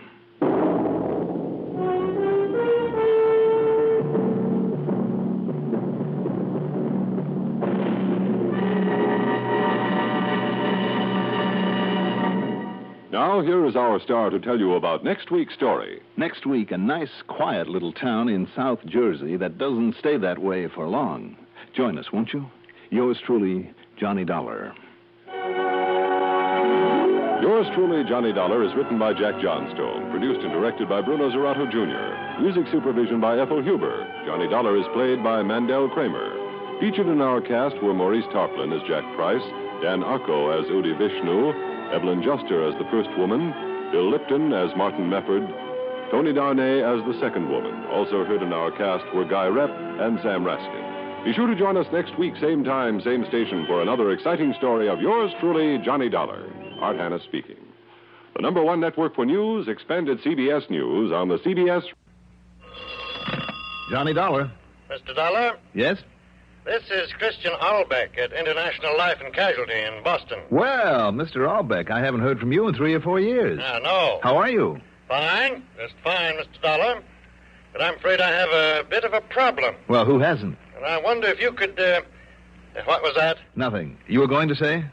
Now, here is our star to tell you about next week's story. Next week, a nice, quiet little town in South Jersey that doesn't stay that way for long. Join us, won't you? Yours truly, Johnny Dollar. Yours truly, Johnny Dollar, is written by Jack Johnstone, produced and directed by Bruno Zerato, Jr., music supervision by Ethel Huber. Johnny Dollar is played by Mandel Kramer. Featured in our cast were Maurice Tarplin as Jack Price, Dan Arco as Udi Vishnu, Evelyn Juster as the first woman, Bill Lipton as Martin Mefford, Tony Darnay as the second woman. Also heard in our cast were Guy Rep and Sam Raskin. Be sure to join us next week, same time, same station, for another exciting story of yours truly, Johnny Dollar. Art Hanna speaking. The #1 network for news, expanded CBS News on the CBS... Johnny Dollar. Mr. Dollar? Yes? This is Christian Albeck at International Life and Casualty in Boston. Well, Mr. Albeck, I haven't heard from you in 3 or 4 years. No. How are you? Fine. Just fine, Mr. Dollar. But I'm afraid I have a bit of a problem. Well, who hasn't? And I wonder if you could, what was that? Nothing. You were going to say?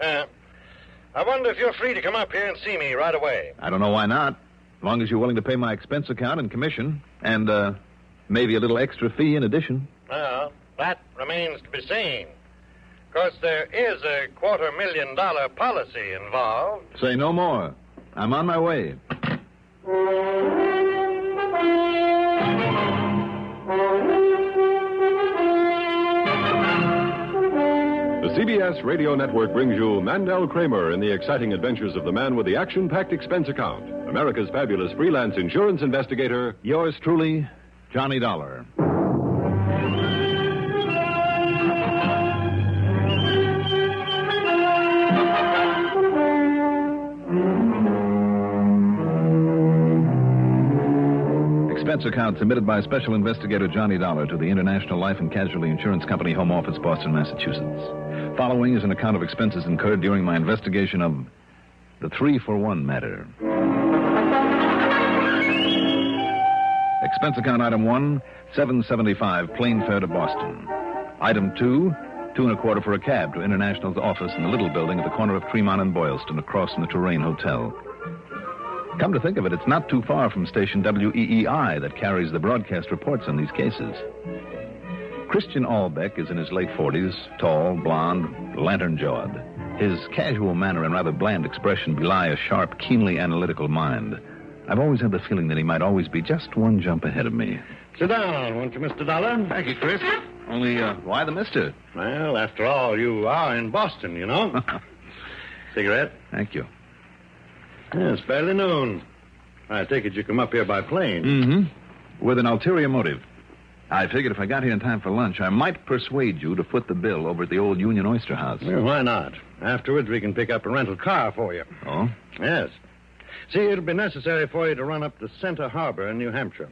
I wonder if you're free to come up here and see me right away. I don't know why not. As long as you're willing to pay my expense account and commission, and maybe a little extra fee in addition. Well, that remains to be seen. Of course, there is a $250,000 policy involved. Say no more. I'm on my way. The CBS Radio Network brings you Mandel Kramer in the exciting adventures of the man with the action-packed expense account, America's fabulous freelance insurance investigator. Yours truly, Johnny Dollar. Expense account submitted by Special Investigator Johnny Dollar to the International Life and Casualty Insurance Company, Home Office, Boston, Massachusetts. Following is an account of expenses incurred during my investigation of the 3-for-1 matter. Expense account item 1, $775, plane fare to Boston. Item 2, $2.25 for a cab to International's office in the Little Building at the corner of Tremont and Boylston, across from the Touraine Hotel. Come to think of it, it's not too far from station WEEI that carries the broadcast reports on these cases. Christian Albeck is in his late 40s, tall, blond, lantern-jawed. His casual manner and rather bland expression belie a sharp, keenly analytical mind. I've always had the feeling that he might always be just one jump ahead of me. Sit down, won't you, Mr. Dollar? Thank you, Chris. Only, why the mister? Well, after all, you are in Boston, you know. Cigarette? Thank you. Yeah, it's barely noon. I take it you come up here by plane. Mm-hmm. With an ulterior motive. I figured if I got here in time for lunch, I might persuade you to foot the bill over at the old Union Oyster House. Well, why not? Afterwards, we can pick up a rental car for you. Oh? Yes. See, it'll be necessary for you to run up to Center Harbor in New Hampshire.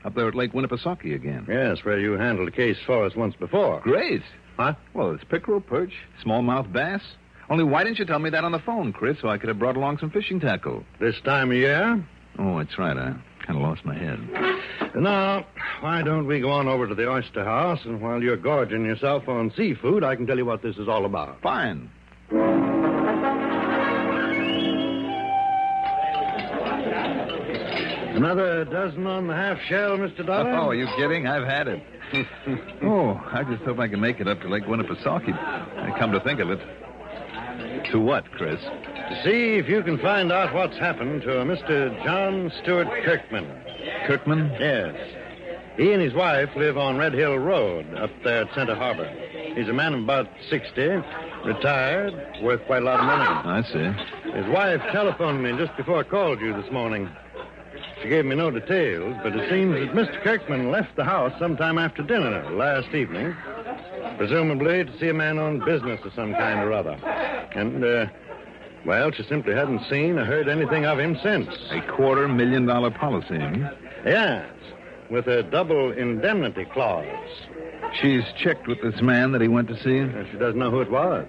Up there at Lake Winnipesaukee again? Yes, where you handled a case for us once before. Great. Huh? Well, it's pickerel, perch, smallmouth bass. Only why didn't you tell me that on the phone, Chris, so I could have brought along some fishing tackle? This time of year? Oh, that's right. I kind of lost my head. Now, why don't we go on over to the Oyster House, and while you're gorging yourself on seafood, I can tell you what this is all about. Fine. Another dozen on the half shell, Mr. Dollar? Oh, are you kidding? I've had it. Oh, I just hope I can make it up to Lake Winnipesaukee. I come to think of it. To what, Chris? To see if you can find out what's happened to a Mr. John Stewart Kirkman. Kirkman? Yes. He and his wife live on Red Hill Road up there at Center Harbor. He's a man of about 60, retired, worth quite a lot of money. I see. His wife telephoned me just before I called you this morning. She gave me no details, but it seems that Mr. Kirkman left the house sometime after dinner last evening, presumably to see a man on business of some kind or other. And, well, she simply hadn't seen or heard anything of him since. A $250,000 policy, hmm? Yes, with a double indemnity clause. She's checked with this man that he went to see? She doesn't know who it was.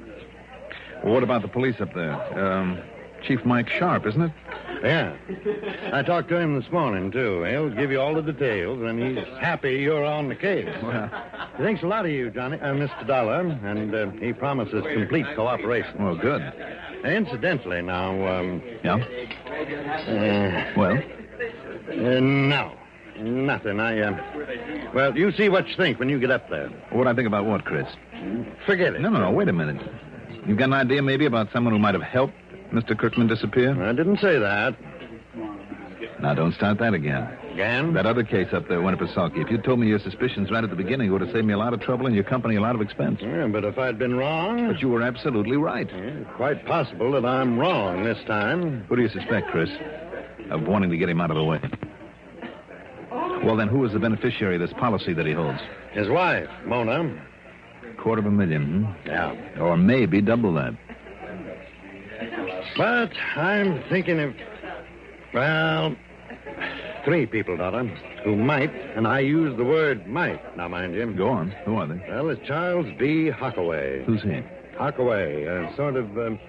Well, what about the police up there? Chief Mike Sharp, isn't it? Yeah. I talked to him this morning, too. He'll give you all the details, and he's happy you're on the case. Well, he thinks a lot of you, Johnny, Mr. Dollar, and he promises complete cooperation. Well, good. Incidentally, now, Yeah? Well? No. Nothing. Well, you see what you think when you get up there. What I think about what, Chris? Forget it. No, wait a minute. You've got an idea maybe about someone who might have helped Mr. Kirkman disappear? I didn't say that. Now, don't start that again. Again? That other case up there, Winnipesaukee. If you'd told me your suspicions right at the beginning, it would have saved me a lot of trouble and your company a lot of expense. Yeah, but if I'd been wrong... But you were absolutely right. Yeah, quite possible that I'm wrong this time. Who do you suspect, Chris, of wanting to get him out of the way? Well, then, who is the beneficiary of this policy that he holds? His wife, Mona. $250,000, Yeah. Or maybe double that. But I'm thinking of, well, 3 people, Dollar, who might, and I use the word might, now mind you. Go on. Who are they? Well, it's Charles B. Hockaway. Who's he? Hockaway, a sort of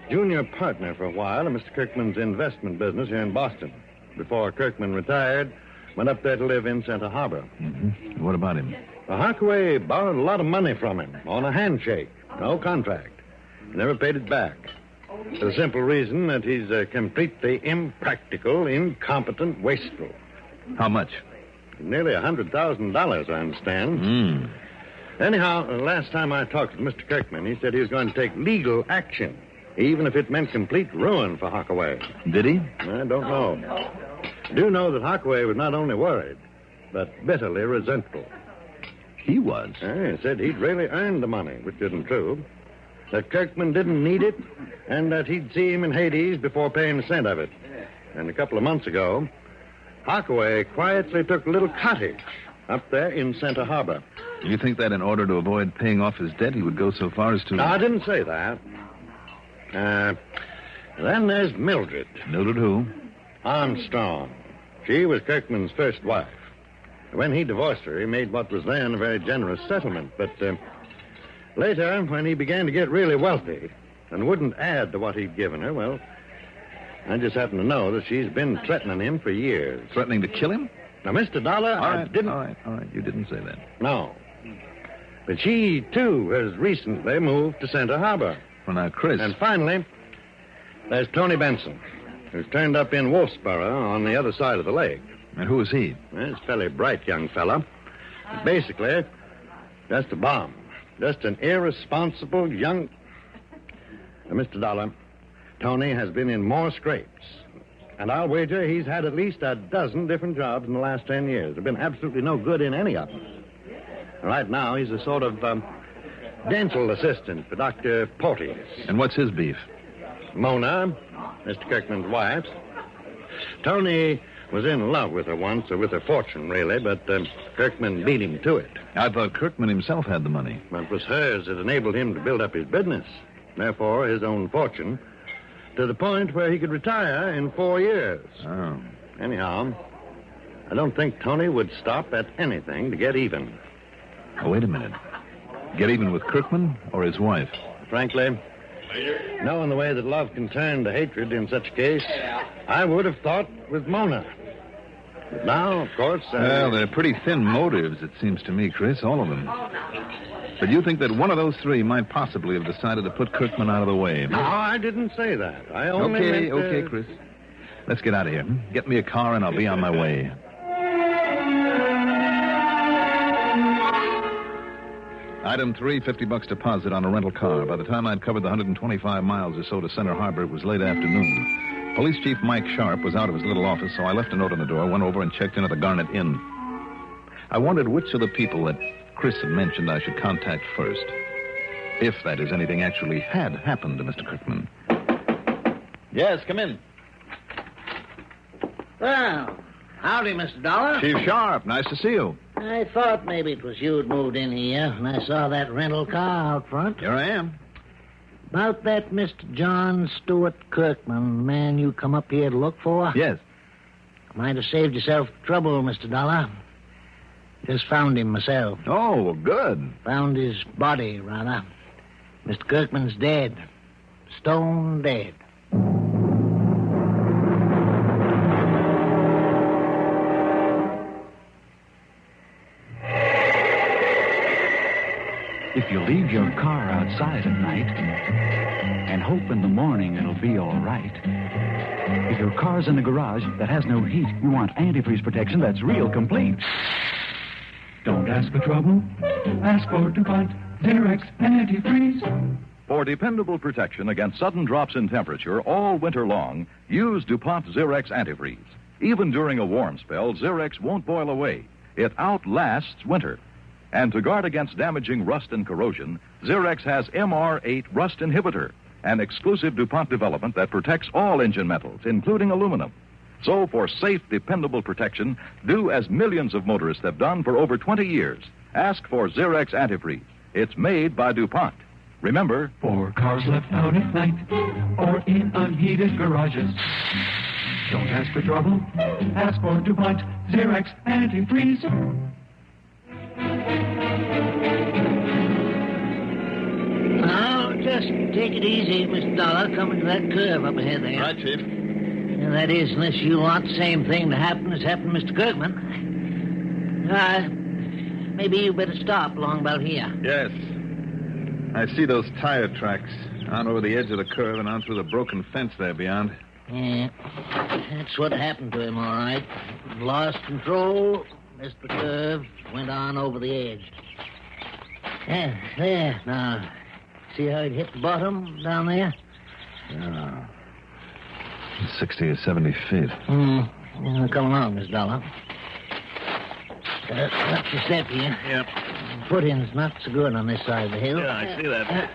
junior partner for a while in Mr. Kirkman's investment business here in Boston. Before Kirkman retired, went up there to live in Santa Harbor. Mm-hmm. What about him? Hockaway borrowed a lot of money from him on a handshake, no contract. Never paid it back. For the simple reason that he's a completely impractical, incompetent wastrel. How much? Nearly $100,000, I understand. Anyhow, the last time I talked with Mr. Kirkman, he said he was going to take legal action, even if it meant complete ruin for Hockaway. Did he? I don't know. I do know that Hockaway was not only worried, but bitterly resentful. He was? He said he'd really earned the money, which isn't true. That Kirkman didn't need it, and that he'd see him in Hades before paying a cent of it. And a couple of months ago, Hockaway quietly took a little cottage up there in Santa Harbor. You think that in order to avoid paying off his debt, he would go so far as to... No, I didn't say that. Then there's Mildred. Mildred who? Armstrong. She was Kirkman's first wife. When he divorced her, he made what was then a very generous settlement. But later, when he began to get really wealthy and wouldn't add to what he'd given her, well, I just happen to know that she's been threatening him for years. Threatening to kill him? Now, Mr. Dollar, I didn't... All right. You didn't say that. No. But she, too, has recently moved to Santa Harbor. Well, now, Chris... And finally, there's Tony Benson, who's turned up in Wolfsboro on the other side of the lake. And who is he? Well, he's a fairly bright young fella. Basically, just a bum. Just an irresponsible young... Mr. Dollar, Tony has been in more scrapes. And I'll wager he's had at least a dozen different jobs in the last 10 years. There's been absolutely no good in any of them. Right now, he's a sort of dental assistant for Dr. Porteous. And what's his beef? Mona, Mr. Kirkman's wife. Tony was in love with her once, or with her fortune, really, but Kirkman beat him to it. I thought Kirkman himself had the money. But it was hers that enabled him to build up his business. Therefore, his own fortune, to the point where he could retire in 4 years. Oh. Anyhow, I don't think Tony would stop at anything to get even. Oh, wait a minute. Get even with Kirkman or his wife? Frankly, knowing the way that love can turn to hatred in such a case, I would have thought with Mona. But now, of course... Well, they're pretty thin motives, it seems to me, Chris, all of them. But you think that one of those 3 might possibly have decided to put Kirkman out of the way? No, I didn't say that. I only meant... Okay, Chris. Let's get out of here. Get me a car and I'll be on my way. Item 3, $50 deposit on a rental car. By the time I'd covered the 125 miles or so to Center Harbor, it was late afternoon. Police Chief Mike Sharp was out of his little office, so I left a note on the door, went over and checked in at the Garnet Inn. I wondered which of the people that Chris had mentioned I should contact first. If, that is, anything actually had happened to Mr. Kirkman. Yes, come in. Well, howdy, Mr. Dollar. Chief Sharp, nice to see you. I thought maybe it was you who'd moved in here, and I saw that rental car out front. Here I am. About that Mr. John Stewart Kirkman, man you come up here to look for? Yes. Might have saved yourself trouble, Mr. Dollar. Just found him myself. Oh, well, good. Found his body, rather. Mr. Kirkman's dead. Stone dead. If you leave your car outside at night and hope in the morning it'll be all right. If your car's in a garage that has no heat, you want antifreeze protection that's real complete. Don't ask for trouble. Ask for DuPont Zerex Antifreeze. For dependable protection against sudden drops in temperature all winter long, use DuPont Zerex Antifreeze. Even during a warm spell, Xerex won't boil away. It outlasts winter. And to guard against damaging rust and corrosion, Xerex has MR8 Rust Inhibitor, an exclusive DuPont development that protects all engine metals, including aluminum. So for safe, dependable protection, do as millions of motorists have done for over 20 years. Ask for Xerex Antifreeze. It's made by DuPont. Remember, for cars left out at night or in unheated garages, don't ask for trouble. Ask for DuPont Xerex Antifreeze. Now, just take it easy, Mr. Dollar, coming to that curve up ahead there. Right, Chief. And that is, unless you want the same thing to happen as happened to Mr. Kirkman. Maybe you better stop along about here. Yes. I see those tire tracks out over the edge of the curve and on through the broken fence there beyond. Yeah, that's what happened to him, all right. Lost control, missed the curve, went on over the edge. Yeah, there. Now, see how it hit the bottom down there? Yeah. 60 or 70 feet. Yeah, come along, Miss Dollar. Watch your step here. Yep. Footing's not so good on this side of the hill. Yeah, I see that.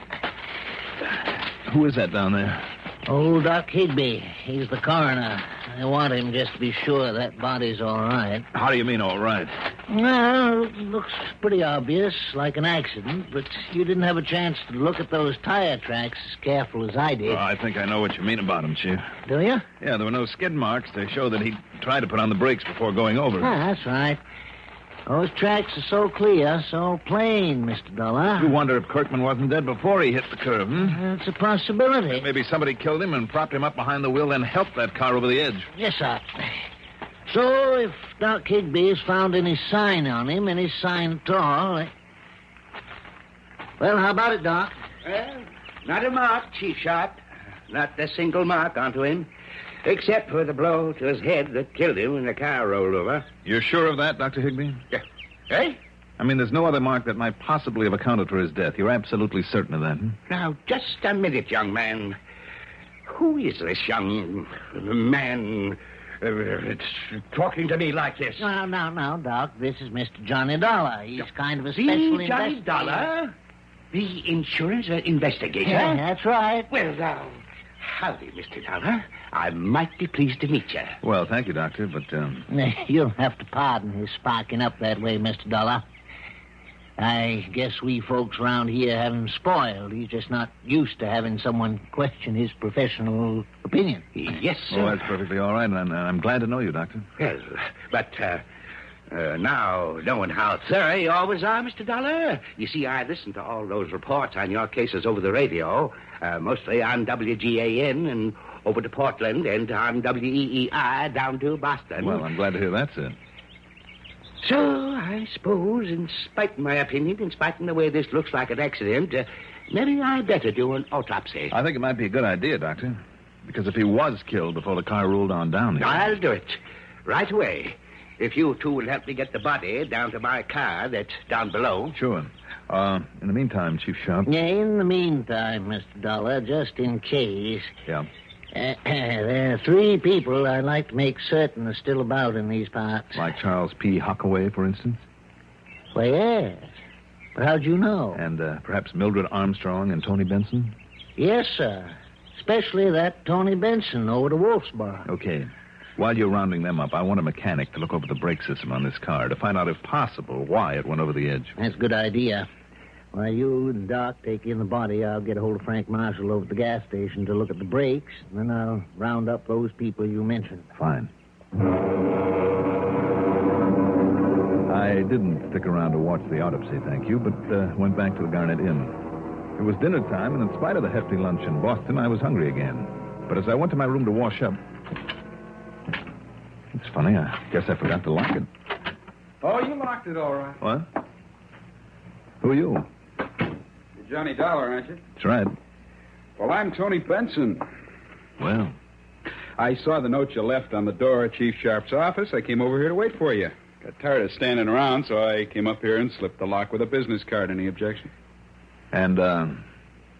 Who is that down there? Old Doc Higby. He's the coroner. I want him just to be sure that body's all right. How do you mean, all right? Well, it looks pretty obvious, like an accident, but you didn't have a chance to look at those tire tracks as careful as I did. Oh, I think I know what you mean about him, Chief. Do you? Yeah, there were no skid marks. They show that he tried to put on the brakes before going over. That's right. Those tracks are so clear, so plain, Mr. Dollar. You wonder if Kirkman wasn't dead before he hit the curve, It's a possibility. Maybe somebody killed him and propped him up behind the wheel, then helped that car over the edge. Yes, sir. So, if Doc Higby has found any sign on him, any sign at all... Well, how about it, Doc? Well, not a mark, Chief Sharp. Not a single mark onto him. Except for the blow to his head that killed him when the car rolled over. You're sure of that, Dr. Higby? Yeah. Eh? I mean, there's no other mark that might possibly have accounted for his death. You're absolutely certain of that, Now, just a minute, young man. Who is this young man talking to me like this? Now, Doc. This is Mr. Johnny Dollar. He's kind of a special The Johnny investigator. Dollar? The insurance investigator? Yeah, that's right. Well, now, howdy, Mr. Dollar. I'm mighty pleased to meet you. Well, thank you, Doctor, but, You'll have to pardon his sparking up that way, Mr. Dollar. I guess we folks around here have him spoiled. He's just not used to having someone question his professional opinion. Yes, sir. Oh, that's perfectly all right, and I'm glad to know you, Doctor. Well, but, now, knowing how thorough you always are, Mr. Dollar, you see, I listened to all those reports on your cases over the radio, mostly on WGAN and over to Portland and on WEEI down to Boston. Well, I'm glad to hear that, sir. So, I suppose, in spite of my opinion, in spite of the way this looks like an accident, maybe I'd better do an autopsy. I think it might be a good idea, Doctor, because if he was killed before the car rolled on down here... I'll do it. Right away. If you two will help me get the body down to my car that's down below. Sure. In the meantime, Chief Sharp... Yeah, in the meantime, Mr. Dollar, just in case... Yeah. There are 3 people I'd like to make certain are still about in these parts. Like Charles P. Hockaway, for instance? Well, yes. But how'd you know? And perhaps Mildred Armstrong and Tony Benson? Yes, sir. Especially that Tony Benson over to Wolfsboro. Okay. While you're rounding them up, I want a mechanic to look over the brake system on this car to find out, if possible, why it went over the edge. That's a good idea. While you and Doc take in the body, I'll get a hold of Frank Marshall over at the gas station to look at the brakes, and then I'll round up those people you mentioned. Fine. I didn't stick around to watch the autopsy, thank you, but went back to the Garnet Inn. It was dinner time, and in spite of the hefty lunch in Boston, I was hungry again. But as I went to my room to wash up... It's funny, I guess I forgot to lock it. Oh, you locked it all right. What? Who are you? You're Johnny Dollar, aren't you? That's right. Well, I'm Tony Benson. Well? I saw the note you left on the door at Chief Sharp's office. I came over here to wait for you. Got tired of standing around, so I came up here and slipped the lock with a business card. Any objection? And,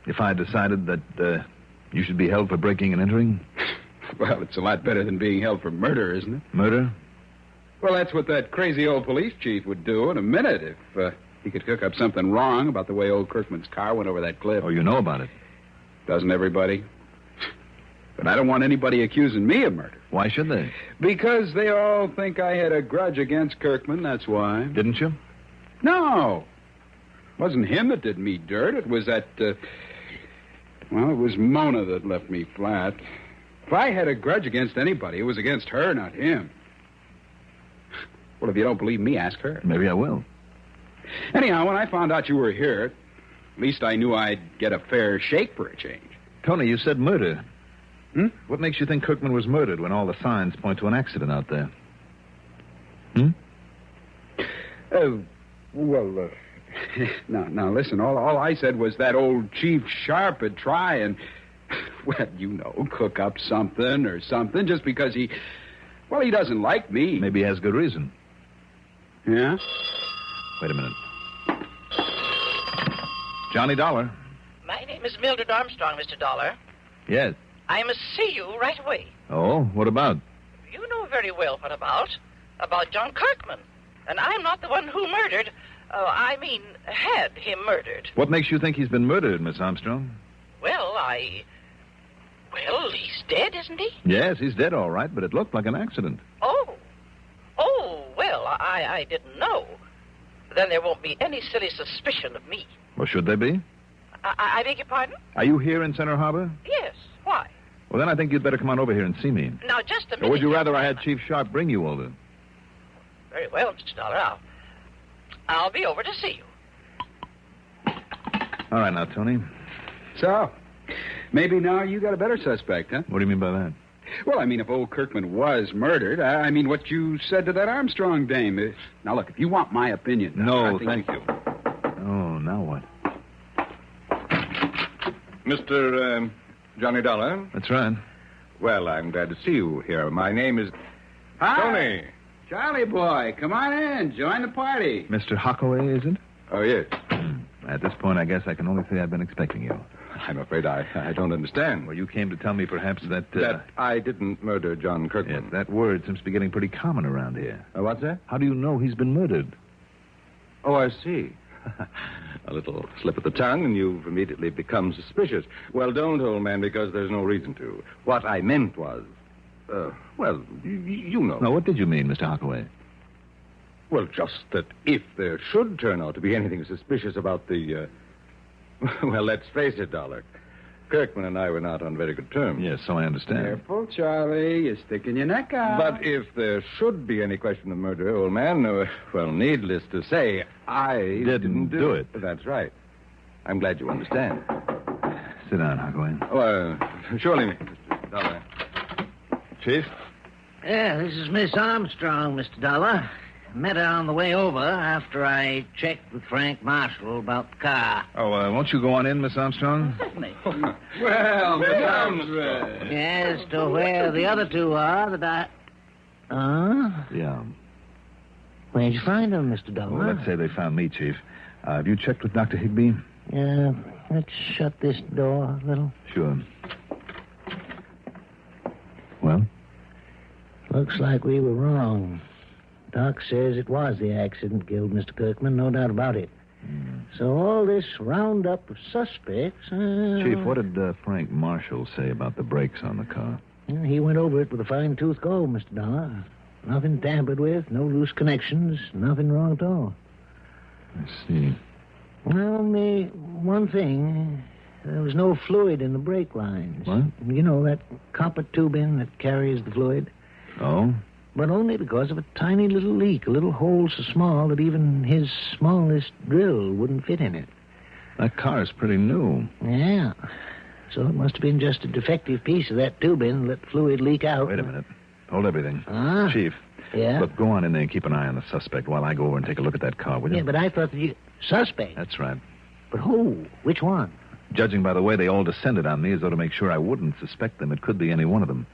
if I decided that, you should be held for breaking and entering? Well, it's a lot better than being held for murder, isn't it? Murder? Well, that's what that crazy old police chief would do in a minute if he could cook up something wrong about the way old Kirkman's car went over that cliff. Oh, you know about it? Doesn't everybody? But I don't want anybody accusing me of murder. Why should they? Because they all think I had a grudge against Kirkman, that's why. Didn't you? No. It wasn't him that did me dirt. It was that, it was Mona that left me flat. If I had a grudge against anybody, it was against her, not him. Well, if you don't believe me, ask her. Maybe I will. Anyhow, when I found out you were here, at least I knew I'd get a fair shake for a change. Tony, you said murder. What makes you think Kirkman was murdered when all the signs point to an accident out there? Now, listen, all I said was that old Chief Sharp would try and, cook up something or something just because he doesn't like me. Maybe he has good reason. Yeah? Wait a minute. Johnny Dollar. My name is Mildred Armstrong, Mr. Dollar. Yes. I must see you right away. Oh, what about? You know very well what about. About John Kirkman. And I'm not the one who murdered. Had him murdered. What makes you think he's been murdered, Miss Armstrong? Well, he's dead, isn't he? Yes, he's dead, all right, but it looked like an accident. I didn't know. Then there won't be any silly suspicion of me. Well, should there be? I beg your pardon? Are you here in Center Harbor? Yes. Why? Well, then I think you'd better come on over here and see me. Now, just a minute. Or would you rather I had Chief Sharp bring you over? Very well, Mr. Dollar. I'll be over to see you. All right, now, Tony. So, maybe now you got a better suspect, huh? What do you mean by that? Well, if old Kirkman was murdered, what you said to that Armstrong dame. Now, look, if you want my opinion... No, thank you. Oh, now what? Mr. Johnny Dollar? That's right. Well, I'm glad to see you here. My name is... Hi. Tony. Charlie boy, come on in. Join the party. Mr. Hockaway, is it? Oh, yes. At this point, I guess I can only say I've been expecting you. I'm afraid I don't understand. Well, you came to tell me perhaps that... That I didn't murder John Kirkman. Yes, that word seems to be getting pretty common around here. What's that? How do you know he's been murdered? Oh, I see. A little slip of the tongue, and you've immediately become suspicious. Well, don't, old man, because there's no reason to. What I meant was... you know. No, what did you mean, Mr. Hockaway? Well, just that if there should turn out to be anything suspicious about the... Well, let's face it, Dollar. Kirkman and I were not on very good terms. Yes, so I understand. Careful, Charlie. You're sticking your neck out. But if there should be any question of murder, old man, needless to say, I didn't do it. That's right. I'm glad you understand. Sit down, Hockaway. Oh, surely, Mr. Dollar. Chief? Yeah, this is Miss Armstrong, Mr. Dollar. Met her on the way over after I checked with Frank Marshall about the car. Oh, won't you go on in, Miss Armstrong? Well, Miss Armstrong. As to where the other two are that Yeah. Where'd you find them, Mr. Dollar? Well, let's say they found me, Chief. Have you checked with Dr. Higbee? Yeah, let's shut this door a little. Sure. Well? Looks like we were wrong. Doc says it was the accident killed Mr. Kirkman, no doubt about it. So all this roundup of suspects... Chief, what did Frank Marshall say about the brakes on the car? He went over it with a fine-tooth comb, Mr. Dollar. Nothing tampered with, no loose connections, nothing wrong at all. I see. Well, only one thing. There was no fluid in the brake lines. What? You know, that copper tubing that carries the fluid. Oh? But only because of a tiny little leak, a little hole so small that even his smallest drill wouldn't fit in it. That car's pretty new. Yeah. So it must have been just a defective piece of that tubing let fluid leak out. Wait a minute. Hold everything. Huh? Chief. Yeah? Look, go on in there and keep an eye on the suspect while I go over and take a look at that car, will you? Yeah, but I thought that you... Suspect? That's right. But who? Which one? Judging by the way they all descended on me as though to make sure I wouldn't suspect them, it could be any one of them.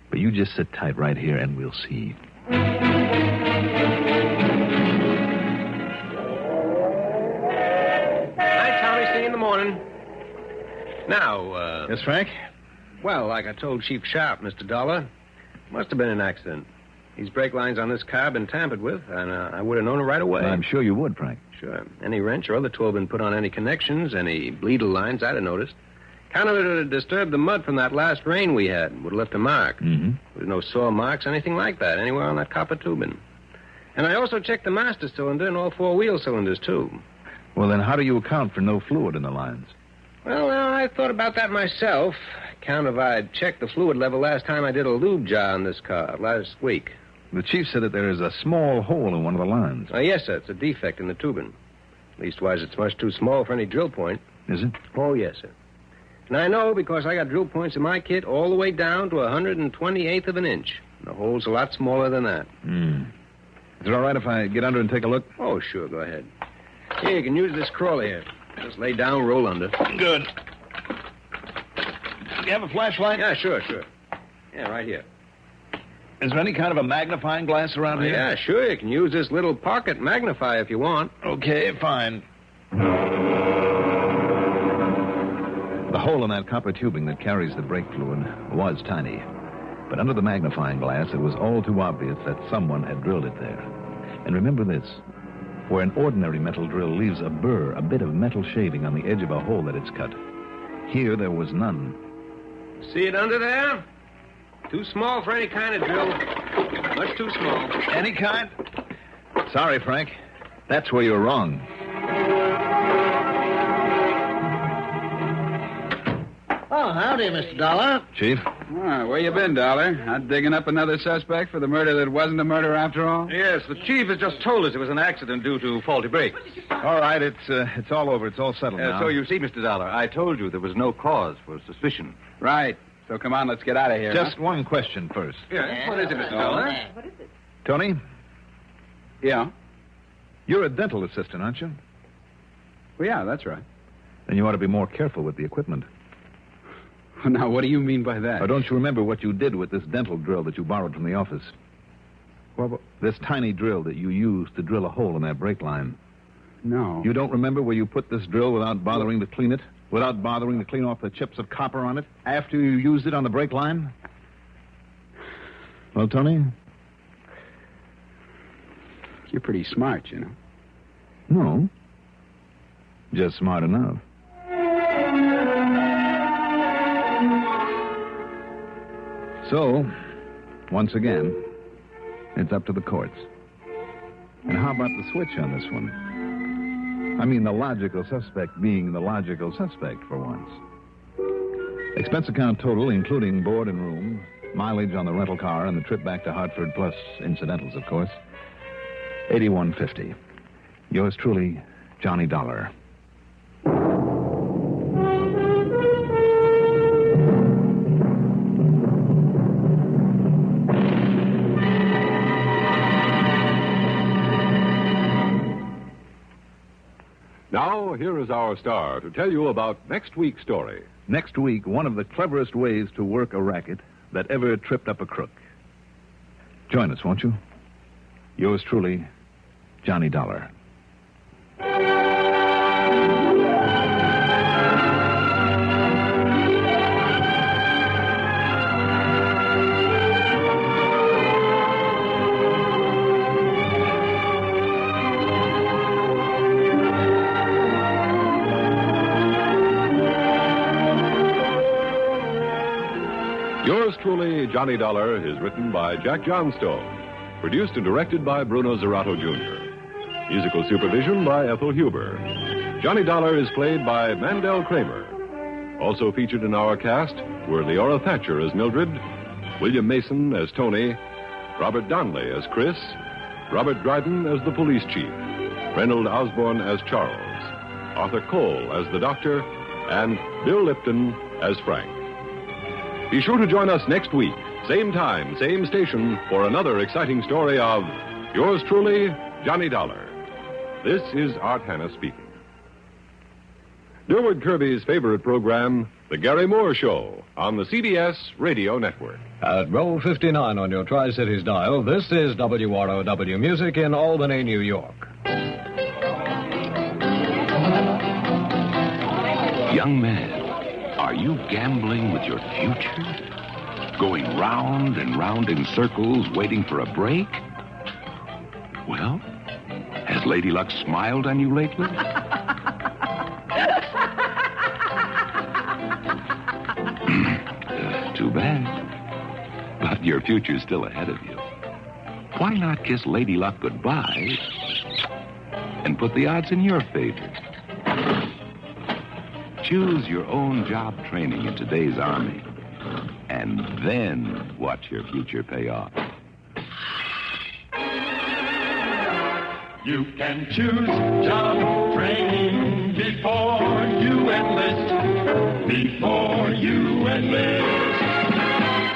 But you just sit tight right here and we'll see. Night, Tommy. See you in the morning. Now, Yes, Frank? Well, like I told Chief Sharp, Mr. Dollar, must have been an accident. These brake lines on this car have been tampered with, and I would have known it right away. I'm sure you would, Frank. Sure. Any wrench or other tool been put on any connections, any bleedle lines, I'd have noticed. Kind of would have disturbed the mud from that last rain we had. Would have left a mark. Mm-hmm. With no sore marks, anything like that, anywhere on that copper tubing. And I also checked the master cylinder and all four wheel cylinders, too. Well, then how do you account for no fluid in the lines? Well, I thought about that myself. Count if I'd checked the fluid level last time I did a lube jar on this car, last week. The chief said that there is a small hole in one of the lines. Yes, sir. It's a defect in the tubing. Leastwise, it's much too small for any drill point. Is it? Oh, yes, sir. And I know because I got drill points in my kit all the way down to 128th of an inch. And the hole's a lot smaller than that. Is it all right if I get under and take a look? Oh, sure. Go ahead. Here, you can use this crawler here. Just lay down, roll under. Good. You have a flashlight? Yeah, sure. Yeah, right here. Is there any kind of a magnifying glass around here? Yeah, sure. You can use this little pocket magnifier if you want. Okay, fine. The hole in that copper tubing that carries the brake fluid was tiny. But under the magnifying glass, it was all too obvious that someone had drilled it there. And remember this. Where an ordinary metal drill leaves a burr, a bit of metal shaving on the edge of a hole that it's cut. Here, there was none. See it under there? Too small for any kind of drill. Much too small. Any kind? Sorry, Frank. That's where you're wrong. Oh, howdy, Mr. Dollar. Chief? Where you been, Dollar? Not digging up another suspect for the murder that wasn't a murder after all? Yes, the chief has just told us it was an accident due to faulty brakes. All right, it's all over. It's all settled now. So you see, Mr. Dollar, I told you there was no cause for suspicion. Right. So come on, let's get out of here. Just one question first. Yes, what is it, Mr. Dollar? What is it? Tony? Yeah? You're a dental assistant, aren't you? Well, yeah, that's right. Then you ought to be more careful with the equipment. Now, what do you mean by that? Or don't you remember what you did with this dental drill that you borrowed from the office? Well, this tiny drill that you used to drill a hole in that brake line. No. You don't remember where you put this drill without bothering to clean it? Without bothering to clean off the chips of copper on it after you used it on the brake line? Well, Tony? You're pretty smart, you know. No. Just smart enough. So, once again, it's up to the courts. And how about the switch on this one? I mean, the logical suspect being the logical suspect for once. Expense account total, including board and room, mileage on the rental car, and the trip back to Hartford, plus incidentals, of course, $81.50. Yours truly, Johnny Dollar. Now, here is our star to tell you about next week's story. Next week, one of the cleverest ways to work a racket that ever tripped up a crook. Join us, won't you? Yours truly, Johnny Dollar. Yours truly, Johnny Dollar, is written by Jack Johnstone. Produced and directed by Bruno Zerato, Jr. Musical supervision by Ethel Huber. Johnny Dollar is played by Mandel Kramer. Also featured in our cast were Leora Thatcher as Mildred, William Mason as Tony, Robert Donnelly as Chris, Robert Dryden as the police chief, Reynold Osborne as Charles, Arthur Cole as the doctor, and Bill Lipton as Frank. Be sure to join us next week, same time, same station, for another exciting story of yours truly, Johnny Dollar. This is Art Hanna speaking. Durward Kirby's favorite program, The Gary Moore Show, on the CBS Radio Network. At roll 59 on your Tri-Cities dial, this is WROW Music in Albany, New York. Young man, are you gambling with your future? Going round and round in circles, waiting for a break? Well, has Lady Luck smiled on you lately? Too bad. But your future's still ahead of you. Why not kiss Lady Luck goodbye and put the odds in your favor? Choose your own job training in today's Army, and then watch your future pay off. You can choose job training before you enlist. Before you enlist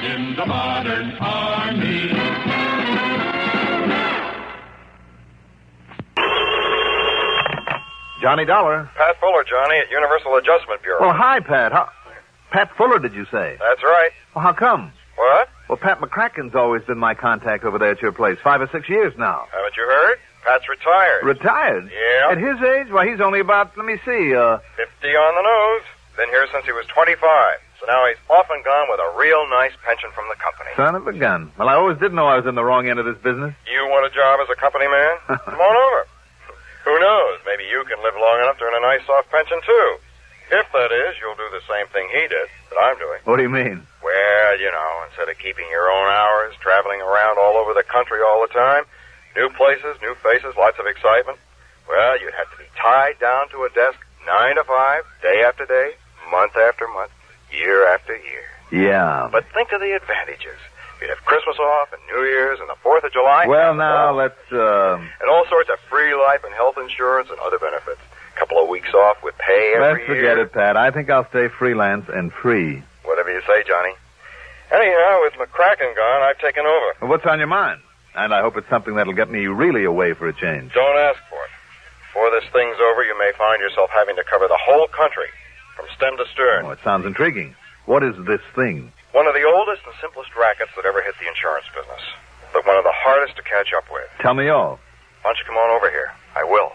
in the modern army. Johnny Dollar. Pat Fuller, Johnny, at Universal Adjustment Bureau. Well, hi, Pat. Pat Fuller, did you say? That's right. Well, how come? What? Well, Pat McCracken's always been my contact over there at your place, 5 or 6 years now. Haven't you heard? Pat's retired. Retired? Yeah. At his age? Well, he's only about, let me see, 50 on the nose. Been here since he was 25. So now he's off and gone with a real nice pension from the company. Son of a gun. Well, I always did know I was in the wrong end of this business. You want a job as a company man? Come on over. Who knows? Maybe you can live long enough to earn a nice soft pension, too. If that is, you'll do the same thing he did that I'm doing. What do you mean? Well, you know, instead of keeping your own hours, traveling around all over the country all the time, new places, new faces, lots of excitement, well, you'd have to be tied down to a desk 9 to 5, day after day, month after month, year after year. Yeah. But think of the advantages. You'd have Christmas off and New Year's and the 4th of July. Well, now, let's, And all sorts of free life and health insurance and other benefits. A couple of weeks off with pay every let's forget year. it, Pat. I think I'll stay freelance and free. Whatever you say, Johnny. Anyhow, with McCracken gone, I've taken over. Well, what's on your mind? And I hope it's something that'll get me really away for a change. Don't ask for it. Before this thing's over, you may find yourself having to cover the whole country, from stem to stern. Oh, it sounds intriguing. What is this thing? One of the oldest and simplest rackets that ever hit the insurance business. But one of the hardest to catch up with. Tell me all. Why don't you come on over here? I will.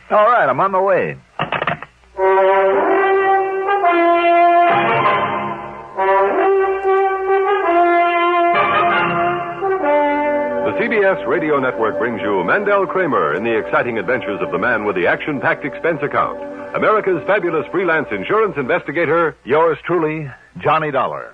All right, I'm on my way. The CBS Radio Network brings you Mandel Kramer in the exciting adventures of the man with the action-packed expense account. America's fabulous freelance insurance investigator. Yours truly, Johnny Dollar.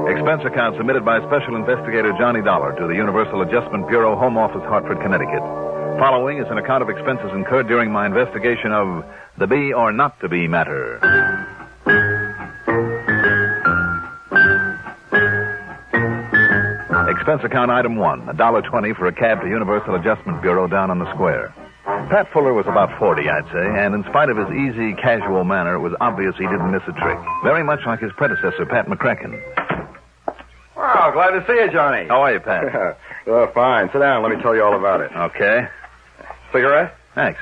Expense account submitted by Special Investigator Johnny Dollar to the Universal Adjustment Bureau, Home Office, Hartford, Connecticut. Following is an account of expenses incurred during my investigation of the be or not to be matter. Expense account item 1, $1.20 for a cab to Universal Adjustment Bureau down on the square. Pat Fuller was about 40, I'd say, and in spite of his easy, casual manner, it was obvious he didn't miss a trick. Very much like his predecessor, Pat McCracken. Wow, glad to see you, Johnny. How are you, Pat? Fine. Sit down. Let me tell you all about it. Okay. Cigarette? Thanks.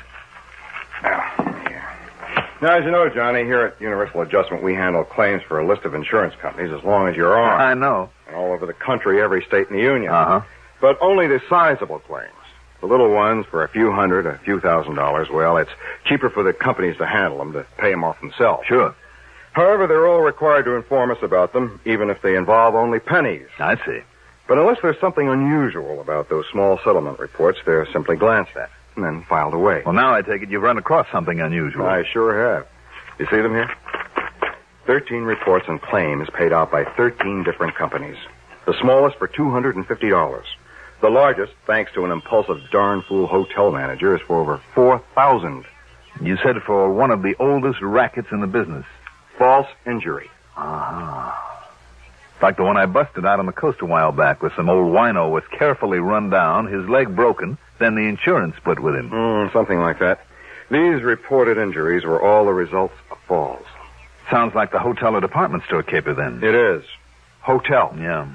Now, as you know, Johnny, here at Universal Adjustment, we handle claims for a list of insurance companies as long as you're on. I know. And all over the country, every state in the union. Uh-huh. But only the sizable claims. The little ones for a few hundred, a few $1,000s, well, it's cheaper for the companies to handle them, to pay them off themselves. Sure. However, they're all required to inform us about them, even if they involve only pennies. I see. But unless there's something unusual about those small settlement reports, they're simply glanced at and then filed away. Well, now I take it you've run across something unusual. I sure have. You see them here? 13 reports and claims paid out by 13 different companies. The smallest for $250. The largest, thanks to an impulsive darn fool hotel manager, is for over $4,000. You said for one of the oldest rackets in the business. False injury. Ah. Like the one I busted out on the coast a while back, where some old wino was carefully run down, his leg broken, then the insurance split with him. Something like that. These reported injuries were all the results of falls. Sounds like the hotel or department store caper, then. It is. Hotel. Yeah.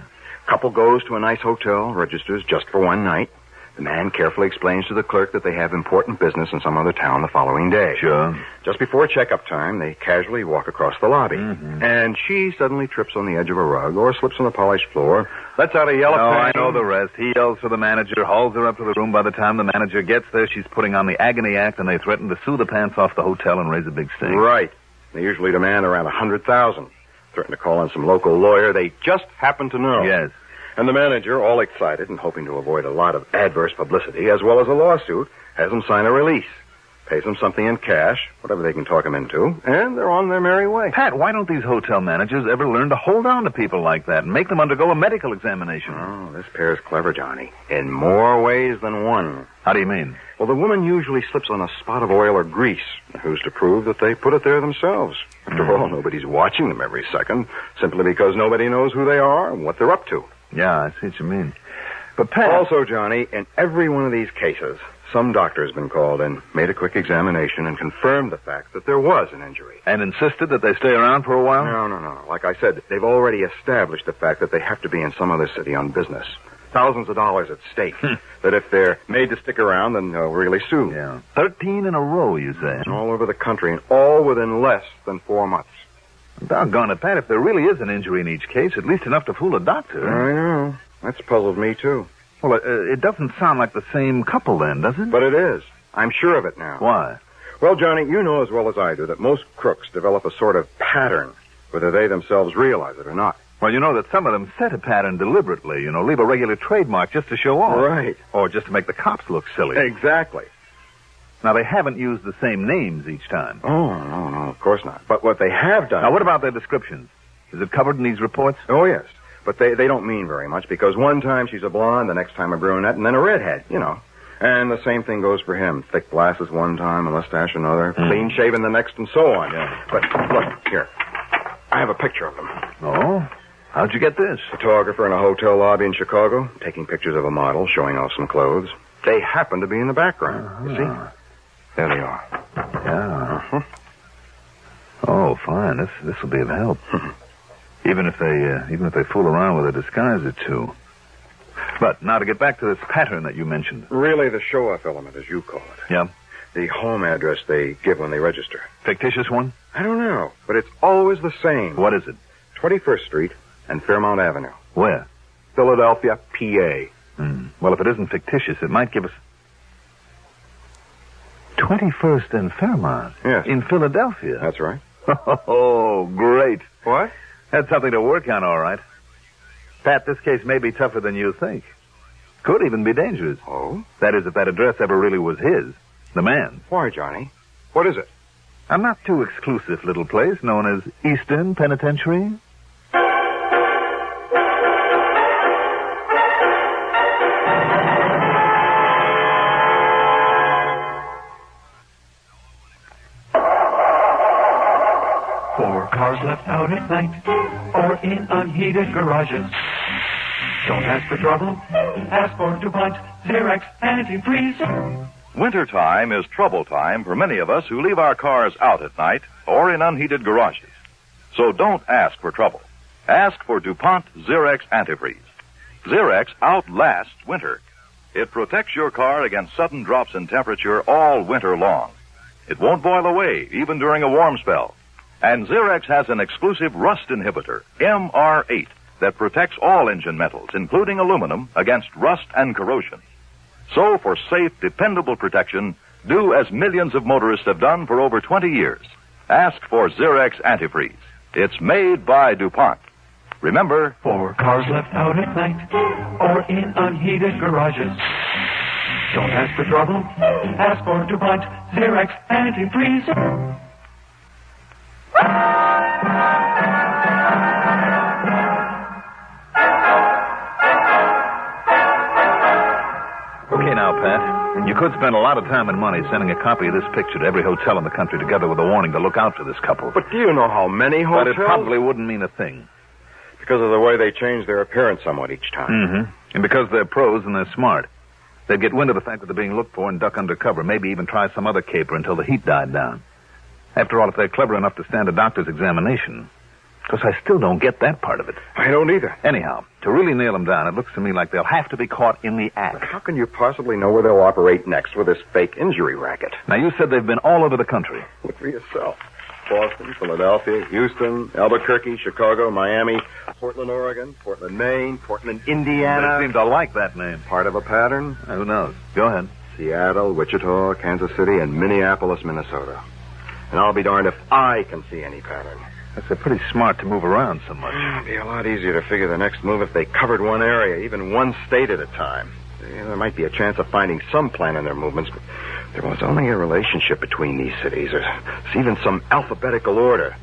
Couple goes to a nice hotel, registers just for one night. The man carefully explains to the clerk that they have important business in some other town the following day. Sure. Just before checkup time, they casually walk across the lobby. Mm-hmm. And she suddenly trips on the edge of a rug or slips on the polished floor, lets out a yell of I pain. know the rest. He yells for the manager, hauls her up to the room. By the time the manager gets there, she's putting on the agony act, and they threaten to sue the pants off the hotel and raise a big stink. Right. They usually demand around $100,000. Threaten to call in some local lawyer they just happen to know. Yes. And the manager, all excited and hoping to avoid a lot of adverse publicity, as well as a lawsuit, has them sign a release. Pays them something in cash, whatever they can talk them into, and they're on their merry way. Pat, why don't these hotel managers ever learn to hold on to people like that and make them undergo a medical examination? Oh, this pair's clever, Johnny. In more ways than one. How do you mean? Well, the woman usually slips on a spot of oil or grease. Who's to prove that they put it there themselves? After all, nobody's watching them every second, simply because nobody knows who they are and what they're up to. Yeah, I see what you mean. But Pat... Also, Johnny, in every one of these cases, some doctor's been called in, made a quick examination, and confirmed the fact that there was an injury. And insisted that they stay around for a while? No. Like I said, they've already established the fact that they have to be in some other city on business. Thousands of dollars at stake. That if they're made to stick around, then they'll really sue. Yeah. 13 in a row, you say? All over the country, and all within less than 4 months. Doggone it, Pat. If there really is an injury in each case, at least enough to fool a doctor. I know. That's puzzled me, too. Well, it doesn't sound like the same couple, then, does it? But it is. I'm sure of it now. Why? Well, Johnny, you know as well as I do that most crooks develop a sort of pattern, whether they themselves realize it or not. Well, you know that some of them set a pattern deliberately, leave a regular trademark just to show off. Right. Or just to make the cops look silly. Exactly. Now, they haven't used the same names each time. Oh, no, of course not. But what they have done... Now, what about their descriptions? Is it covered in these reports? Oh, yes. But they don't mean very much, because one time she's a blonde, the next time a brunette, and then a redhead, And the same thing goes for him. Thick glasses one time, a mustache another, clean-shaven the next, and so on. Yeah. But, look, here. I have a picture of them. Oh? How'd you get this? Photographer in a hotel lobby in Chicago, taking pictures of a model, showing off some clothes. They happen to be in the background. You see? There they are. Yeah. Oh, fine. This will be of help. Even if they fool around with a disguise or two. But now to get back to this pattern that you mentioned. Really the show-off element, as you call it. Yeah? The home address they give when they register. Fictitious one? I don't know, but it's always the same. What is it? 21st Street and Fairmount Avenue. Where? Philadelphia, PA. Well, if it isn't fictitious, it might give us... 21st and Fairmount? Yes. In Philadelphia? That's right. Oh, great. What? That's something to work on, all right. Pat, this case may be tougher than you think. Could even be dangerous. Oh? That is, if that address ever really was his, the man's. Why, Johnny? What is it? A not too exclusive little place known as Eastern Penitentiary. Cars left out at night or in unheated garages. Don't ask for trouble. Ask for DuPont Xerox Antifreeze. Wintertime is trouble time for many of us who leave our cars out at night or in unheated garages. So don't ask for trouble. Ask for DuPont Xerox Antifreeze. Xerox outlasts winter. It protects your car against sudden drops in temperature all winter long. It won't boil away even during a warm spell. And Xerox has an exclusive rust inhibitor, MR8, that protects all engine metals, including aluminum, against rust and corrosion. So, for safe, dependable protection, do as millions of motorists have done for over 20 years. Ask for Xerox Antifreeze. It's made by DuPont. Remember, for cars left out at night or in unheated garages. Don't ask for trouble. Ask for DuPont Xerox Antifreeze. Okay, now, Pat. You could spend a lot of time and money sending a copy of this picture to every hotel in the country together with a warning to look out for this couple. But do you know how many hotels? But it probably wouldn't mean a thing. Because of the way they change their appearance somewhat each time. Mm-hmm. And because they're pros and they're smart. They'd get wind of the fact that they're being looked for and duck under cover. Maybe even try some other caper until the heat died down. After all, if they're clever enough to stand a doctor's examination, Because I still don't get that part of it. I don't either. Anyhow, to really nail them down, it looks to me like they'll have to be caught in the act. But how can you possibly know where they'll operate next with this fake injury racket? Now, you said they've been all over the country. Look for yourself. Boston, Philadelphia, Houston, Albuquerque, Chicago, Miami, Portland, Oregon, Portland, Maine, Portland, Indiana. They seem to like that name. Part of a pattern? Who knows? Go ahead. Seattle, Wichita, Kansas City, and Minneapolis, Minnesota. And I'll be darned if I can see any pattern. That's pretty smart to move around so much. It'd be a lot easier to figure the next move if they covered one area, even one state at a time. There might be a chance of finding some plan in their movements, but there was only a relationship between these cities, or even some alphabetical order.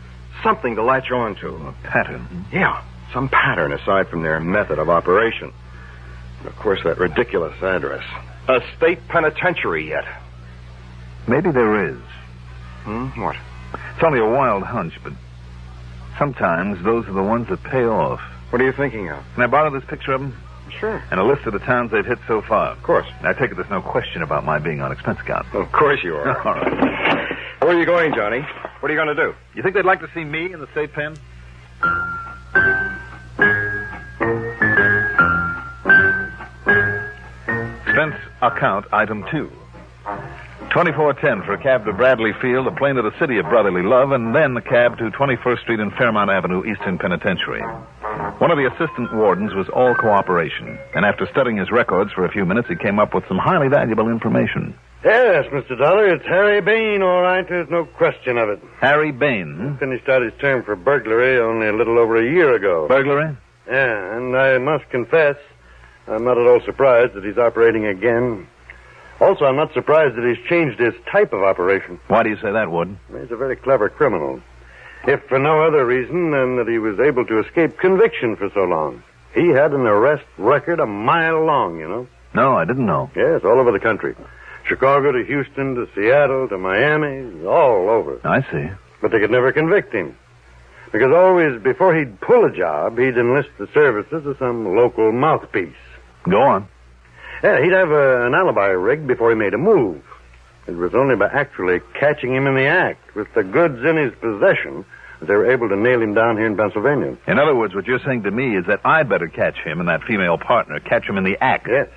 Something to latch on to. A pattern? Yeah, some pattern aside from their method of operation. And of course, that ridiculous address. A state penitentiary yet. Maybe there is. What? It's only a wild hunch, but sometimes those are the ones that pay off. What are you thinking of? Can I borrow this picture of them? Sure. And a list of the towns they've hit so far. Of course. I take it there's no question about my being on expense account. Of course you are. All right. Where are you going, Johnny? What are you going to do? You think they'd like to see me in the state pen? Expense account item 2. $24.10 for a cab to Bradley Field, a plane to the city of brotherly love, and then a cab to 21st Street and Fairmount Avenue, Eastern Penitentiary. One of the assistant wardens was all cooperation, and after studying his records for a few minutes, he came up with some highly valuable information. Yes, Mr. Dollar, it's Harry Bain, all right. There's no question of it. Harry Bain? He finished out his term for burglary only a little over a year ago. Burglary? Yeah, and I must confess, I'm not at all surprised that he's operating again. Also, I'm not surprised that he's changed his type of operation. Why do you say that, Warden? He's a very clever criminal. If for no other reason than that he was able to escape conviction for so long. He had an arrest record a mile long, you know. No, I didn't know. Yes, all over the country. Chicago to Houston to Seattle to Miami, all over. I see. But they could never convict him. Because always, before he'd pull a job, he'd enlist the services of some local mouthpiece. Go on. Yeah, he'd have an alibi rigged before he made a move. It was only by actually catching him in the act, with the goods in his possession, that they were able to nail him down here in Pennsylvania. In other words, what you're saying to me is that I'd better catch him and that female partner, catch him in the act. Yes.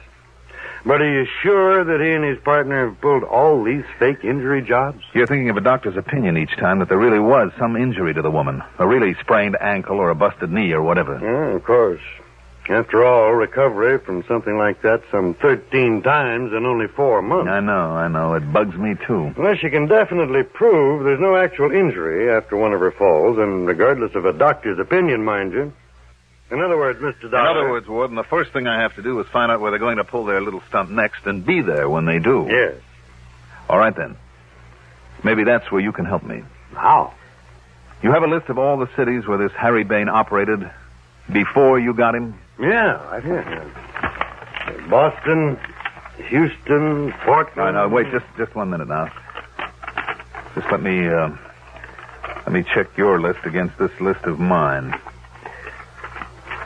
But are you sure that he and his partner have pulled all these fake injury jobs? You're thinking of a doctor's opinion each time that there really was some injury to the woman. A really sprained ankle or a busted knee or whatever. Yeah, of course. After all, recovery from something like that some 13 times in only 4 months. I know. It bugs me, too. Unless you can definitely prove there's no actual injury after one of her falls, and regardless of a doctor's opinion, mind you. In other words, Mr. Dollar... In other words, Warden, the first thing I have to do is find out where they're going to pull their little stunt next and be there when they do. Yes. All right, then. Maybe that's where you can help me. How? You have a list of all the cities where this Harry Bain operated before you got him? Yeah, right here. Boston, Houston, Portland... No, wait, just 1 minute now. Just let me check your list against this list of mine.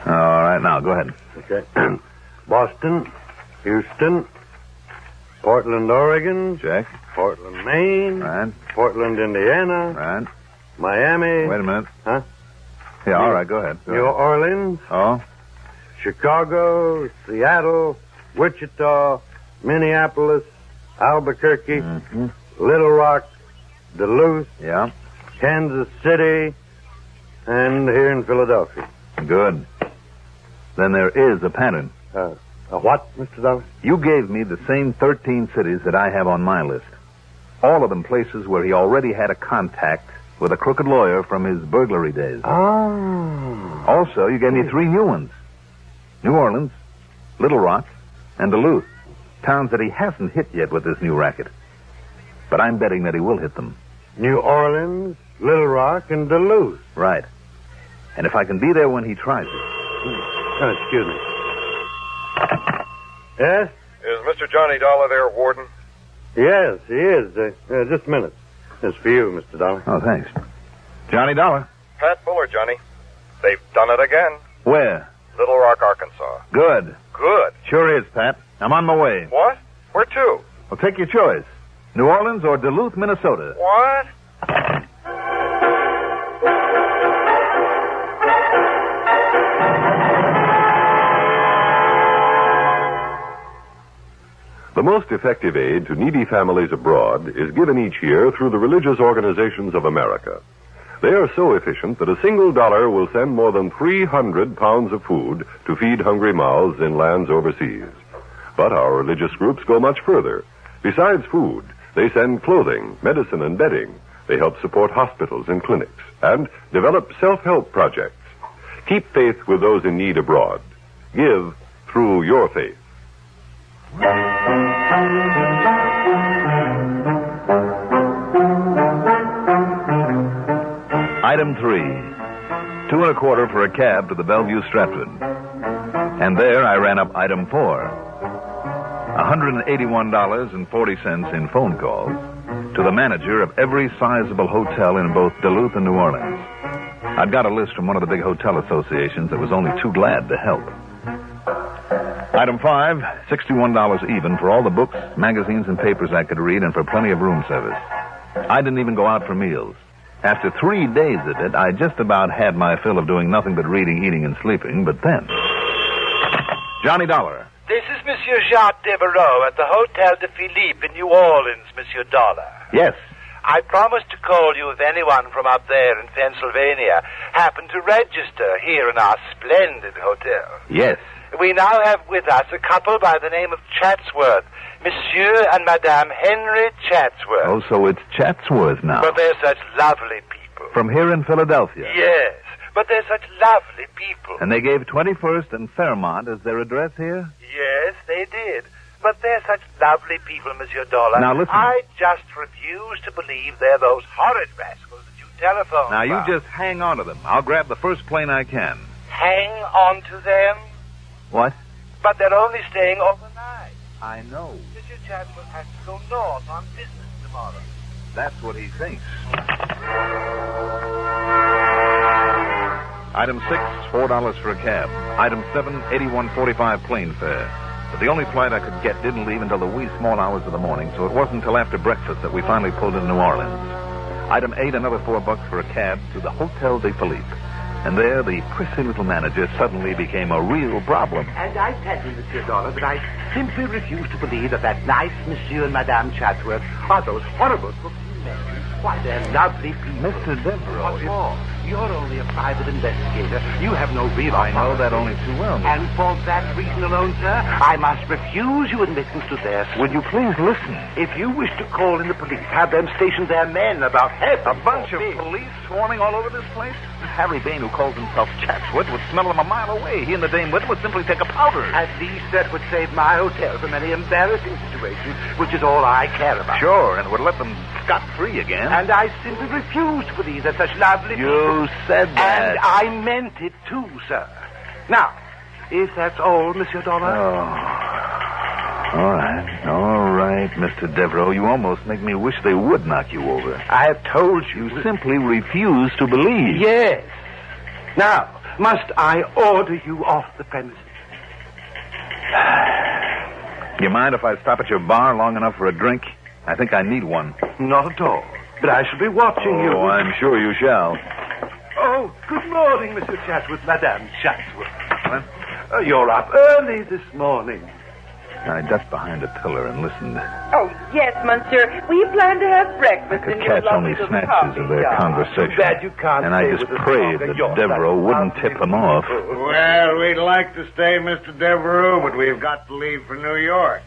All right, now, go ahead. Okay. Boston, Houston, Portland, Oregon. Check. Portland, Maine. Right. Portland, Indiana. Right. Miami. Wait a minute. Huh? Yeah, all right, go ahead. New Orleans. Oh? Chicago, Seattle, Wichita, Minneapolis, Albuquerque, Little Rock, Duluth, Kansas City, and here in Philadelphia. Good. Then there is a pattern. A what, Mr. Dollar? You gave me the same 13 cities that I have on my list. All of them places where he already had a contact with a crooked lawyer from his burglary days. Oh. Also, you gave me 3 new ones. New Orleans, Little Rock, and Duluth. Towns that he hasn't hit yet with this new racket. But I'm betting that he will hit them. New Orleans, Little Rock, and Duluth. Right. And if I can be there when he tries it. Oh, excuse me. Yes? Is Mr. Johnny Dollar there, Warden? Yes, he is. Just a minute. It's for you, Mr. Dollar. Oh, thanks. Johnny Dollar. Pat Fuller, Johnny. They've done it again. Where? Little Rock, Arkansas. Good. Good. Sure is, Pat. I'm on my way. What? Where to? Well, take your choice. New Orleans or Duluth, Minnesota. What? The most effective aid to needy families abroad is given each year through the religious organizations of America. They are so efficient that a single dollar will send more than 300 pounds of food to feed hungry mouths in lands overseas. But our religious groups go much further. Besides food, they send clothing, medicine, and bedding. They help support hospitals and clinics and develop self-help projects. Keep faith with those in need abroad. Give through your faith. Item 3, $2.25 for a cab to the Bellevue Stratford. And there I ran up item 4, $181.40 in phone calls to the manager of every sizable hotel in both Duluth and New Orleans. I'd got a list from one of the big hotel associations that was only too glad to help. Item 5, $61 even for all the books, magazines, and papers I could read and for plenty of room service. I didn't even go out for meals. After 3 days of it, I just about had my fill of doing nothing but reading, eating, and sleeping, but then... Johnny Dollar. This is Monsieur Jacques Devereaux at the Hotel de Philippe in New Orleans, Monsieur Dollar. Yes. I promised to call you if anyone from up there in Pennsylvania happened to register here in our splendid hotel. Yes. We now have with us a couple by the name of Chatsworth, Monsieur and Madame Henry Chatsworth. Oh, so it's Chatsworth now. But they're such lovely people. From here in Philadelphia. Yes, but they're such lovely people. And they gave 21st and Fairmont as their address here? Yes, they did. But they're such lovely people, Monsieur Dollar. Now, listen. I just refuse to believe they're those horrid rascals that you telephoned Now, about. you just hang on to them. I'll grab the first plane I can. Hang on to them? What? But they're only staying overnight. I know. Monsieur Chatsworth has to go north on business tomorrow. That's what he thinks. Item 6, $4 for a cab. Item 7, $81.45 plane fare. But the only flight I could get didn't leave until the wee small hours of the morning, so it wasn't until after breakfast that we finally pulled into New Orleans. Item 8, another $4 for a cab to the Hotel de Philippe. And there, the prissy little manager suddenly became a real problem. And I tell you, Monsieur Dollar, that I simply refuse to believe that nice Monsieur and Madame Chatsworth are those horrible looking men. Why, they're lovely people. Mr. Devereaux, What's more, you're only a private investigator. You have no real I know that only too well, Mr. And for that reason alone, sir, I must refuse you admittance to their... Would you please listen? If you wish to call in the police, have them station their men about heaven. A bunch of police swarming all over this place? Harry Bain, who calls himself Chatsworth, would smell them a mile away. He and the Dame Whit would simply take a powder. At least that would save my hotel from any embarrassing situation, which is all I care about. Sure, and it would let them scot-free again. And I simply refuse to believe that such lovely people... You said that. And I meant it too, sir. Now, if that's all, Monsieur Dollar... Oh. All right, Mr. Devereaux. You almost make me wish they would knock you over. I have told you. You simply refuse to believe. Yes. Now, must I order you off the premises? You mind if I stop at your bar long enough for a drink? I think I need one. Not at all. But I shall be watching you. Oh, I'm sure you shall. Oh, good morning, Mr. Chatsworth, Madame Chatsworth. What? You're up early this morning. I ducked behind a pillar and listened. Oh, yes, monsieur. We plan to have breakfast I could in your catch only lovely little snatches coffee of their shop. conversation. Glad you can't and I stay just with us prayed longer. that You're Devereaux such wouldn't tip them off. Well, we'd like to stay, Mr. Devereaux, but we've got to leave for New York.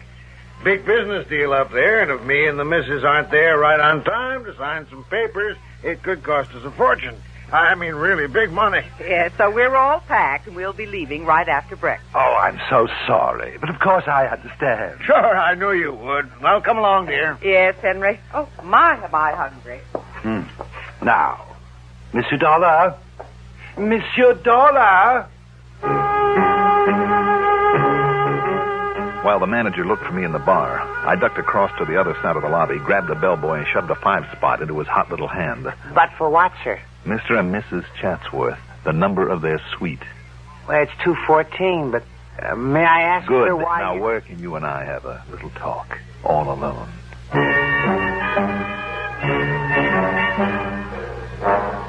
Big business deal up there, and if me and the missus aren't there right on time to sign some papers, it could cost us a fortune. I mean, really big money. Yes, so we're all packed, and we'll be leaving right after breakfast. Oh, I'm so sorry. But of course I understand. Sure, I knew you would. Well, come along, dear. Yes, Henry. Oh, my, am I hungry. Now, Monsieur Dollar. Monsieur Dollar. While the manager looked for me in the bar, I ducked across to the other side of the lobby, grabbed the bellboy, and shoved a 5-spot into his hot little hand. But for what, sir? Mr. and Mrs. Chatsworth, the number of their suite. Well, it's 214, but may I ask, Good. sir, why... Now, where can you and I have a little talk, all alone?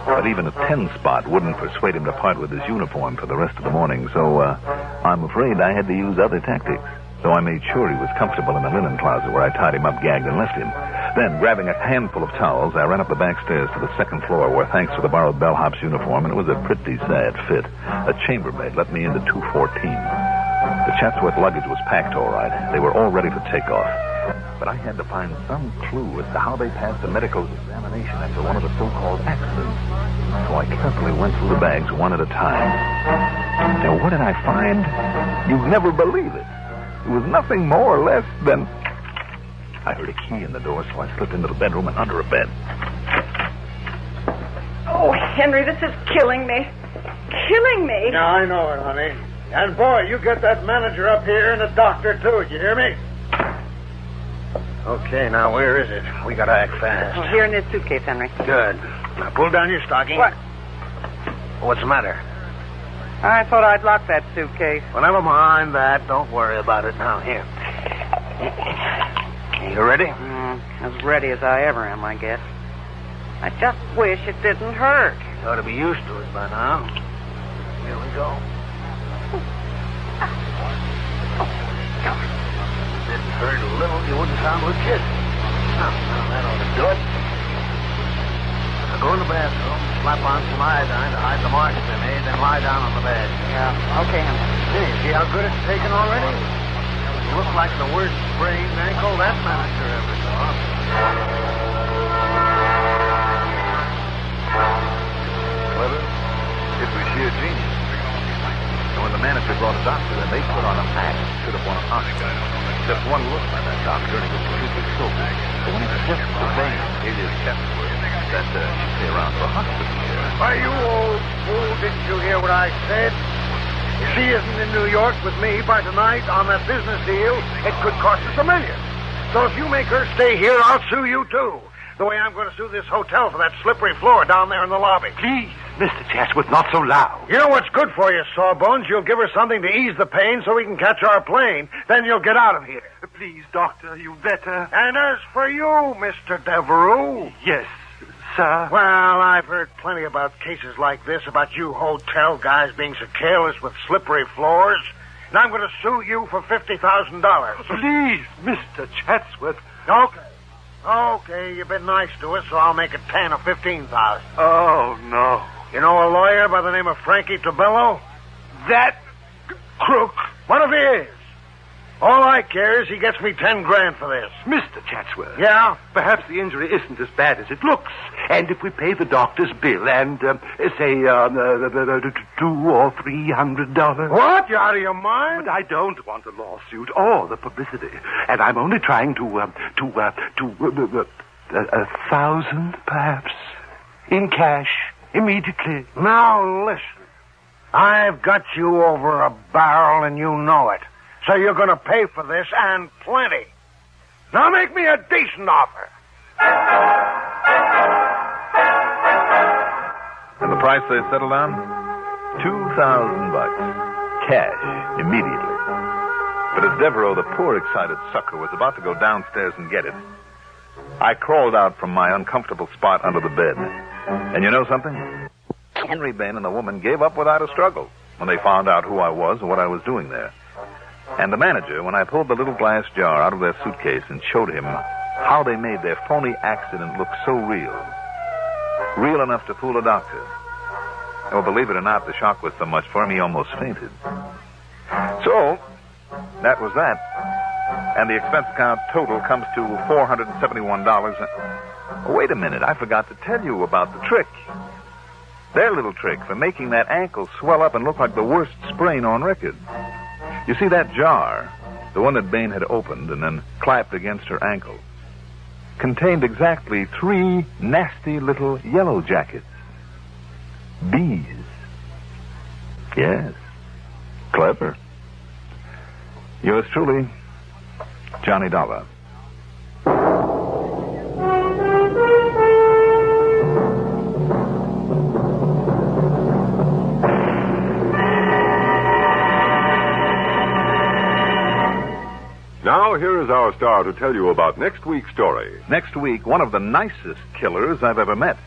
But even a 10-spot wouldn't persuade him to part with his uniform for the rest of the morning, so I'm afraid I had to use other tactics. so I made sure he was comfortable in the linen closet where I tied him up, gagged, and left him. Then, grabbing a handful of towels, I ran up the back stairs to the second floor where, thanks to the borrowed bellhop's uniform, and it was a pretty sad fit, a chambermaid let me into 214. The Chatsworth luggage was packed all right. They were all ready for takeoff. But I had to find some clue as to how they passed the medical examination after one of the so-called accidents. So I carefully went through the bags one at a time. Now, what did I find? You'd never believe it. It was nothing more or less than... I heard a key in the door, so I slipped into the bedroom and under a bed. Oh, Henry, this is killing me. Killing me. Yeah, I know it, honey. And, boy, you get that manager up here and the doctor, too. You hear me? Okay, now, where is it? We gotta act fast. Oh, here in this suitcase, Henry. Good. Now, pull down your stocking. What? What's the matter? I thought I'd lock that suitcase. Well, never mind that. Don't worry about it now. Here. You ready? As ready as I ever am, I guess. I just wish it didn't hurt. You ought to be used to it by now. Here we go. If it didn't hurt a little, you wouldn't sound legit. Now, that ought to do it. Now, go in the bathroom, slap on some iodine to hide the marks they made, then lie down on the bed. Yeah, okay, Henry. Hey, see how good it's taken already? You look like the worst sprained ankle that manager ever saw. Clever. It was sheer genius. And when the manager brought a doctor, then they put on a mask and should have won an Oscar. Just one look by that doctor, and he was completely sober. So when he suggested to Bain, Alias Chatsworth, that she'd stay around for a hospital care. Why, you old fool, didn't you hear what I said? If she isn't in New York with me by tonight on that business deal, it could cost us $1 million. So if you make her stay here, I'll sue you, too. The way I'm going to sue this hotel for that slippery floor down there in the lobby. Please, Mr. Chatsworth, not so loud. You know what's good for you, Sawbones? You'll give her something to ease the pain so we can catch our plane. Then you'll get out of here. Please, Doctor, you better. And as for you, Mr. Devereux... Yes, sir. Well, I've heard plenty about cases like this, about you hotel guys being so careless with slippery floors. And I'm going to sue you for $50,000. Please, Mr. Chatsworth. Okay, you've been nice to us, so I'll make it 10 or 15,000. Oh, no. You know a lawyer by the name of Frankie Tabello? That crook. One of his. All I care is he gets me 10 grand for this. Mr. Chatsworth. Yeah? Perhaps the injury isn't as bad as it looks. And if we pay the doctor's bill and, say, $200 or $300... What? You out of your mind? But I don't want a lawsuit or the publicity. And I'm only trying to 1,000, perhaps, in cash, immediately. Now, listen. I've got you over a barrel and you know it. So you're going to pay for this, and plenty. Now make me a decent offer. And the price they settled on? $2,000. Cash, immediately. But as Devereaux, the poor excited sucker, was about to go downstairs and get it, I crawled out from my uncomfortable spot under the bed. And you know something? Henry Bain and the woman gave up without a struggle when they found out who I was and what I was doing there. And the manager, when I pulled the little glass jar out of their suitcase and showed him how they made their phony accident look so real. Real enough to fool a doctor. Oh, believe it or not, the shock was so much for him he almost fainted. So, that was that. And the expense account total comes to $471. Wait a minute, I forgot to tell you about the trick. Their little trick for making that ankle swell up and look like the worst sprain on record. You see, that jar, the one that Bain had opened and then clapped against her ankle, contained exactly 3 nasty little yellow jackets. Bees. Yes. Clever. Yours truly, Johnny Dollar. Now, here is our star to tell you about next week's story. Next week, one of the nicest killers I've ever met.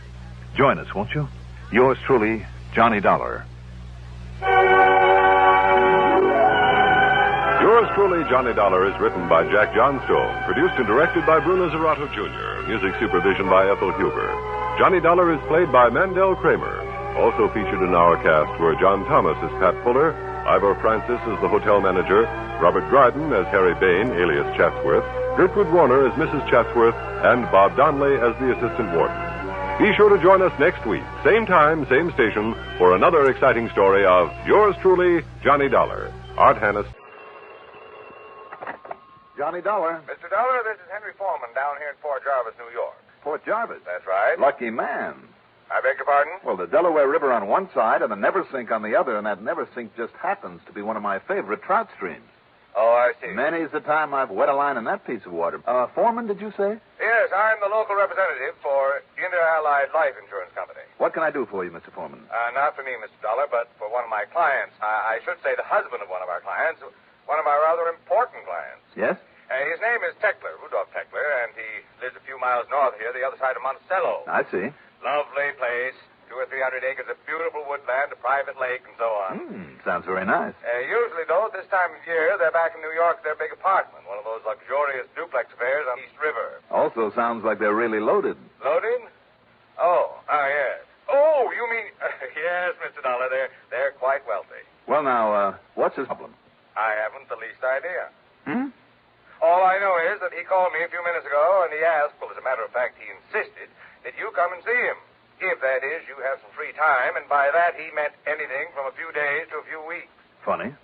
Join us, won't you? Yours truly, Johnny Dollar. Your Yours truly, Johnny Dollar, is written by Jack Johnstone, produced and directed by Bruno Zerato Jr., music supervision by Ethel Huber. Johnny Dollar is played by Mandel Kramer. Also featured in our cast were John Thomas as Pat Fuller, Ivor Francis as the hotel manager, Robert Dryden as Harry Bain, alias Chatsworth, Gertrude Warner as Mrs. Chatsworth, and Bob Donnelly as the assistant warden. Be sure to join us next week, same time, same station, for another exciting story of yours truly, Johnny Dollar. Art Hannes. Johnny Dollar. Mr. Dollar, this is Henry Foreman down here in Port Jarvis, New York. Port Jarvis? That's right. Lucky man. I beg your pardon? Well, the Delaware River on one side and the Neversink on the other, and that Neversink just happens to be one of my favorite trout streams. Oh, I see. Many's the time I've wet a line in that piece of water. Foreman, did you say? Yes, I'm the local representative for Inter-Allied Life Insurance Company. What can I do for you, Mr. Foreman? Not for me, Mr. Dollar, but for one of my clients. I should say the husband of one of our clients, one of our rather important clients. Yes? His name is Teckler, Rudolph Teckler, and he lives a few miles north here, the other side of Monticello. I see. Lovely place. 200 or 300 acres of beautiful woodland, a private lake, and so on. Sounds very nice. Usually, though, at this time of year, they're back in New York at their big apartment, one of those luxurious duplex affairs on East River. Also sounds like they're really loaded. Loaded? Yes. Oh, you mean... yes, Mr. Dollar, they're quite wealthy. Well, now, what's his problem? I haven't the least idea. Hmm? All I know is that he called me a few minutes ago, and he asked, well, as a matter of fact, he insisted that you come and see him. If, that is, you have some free time, and by that he meant anything from a few days to a few weeks. Funny.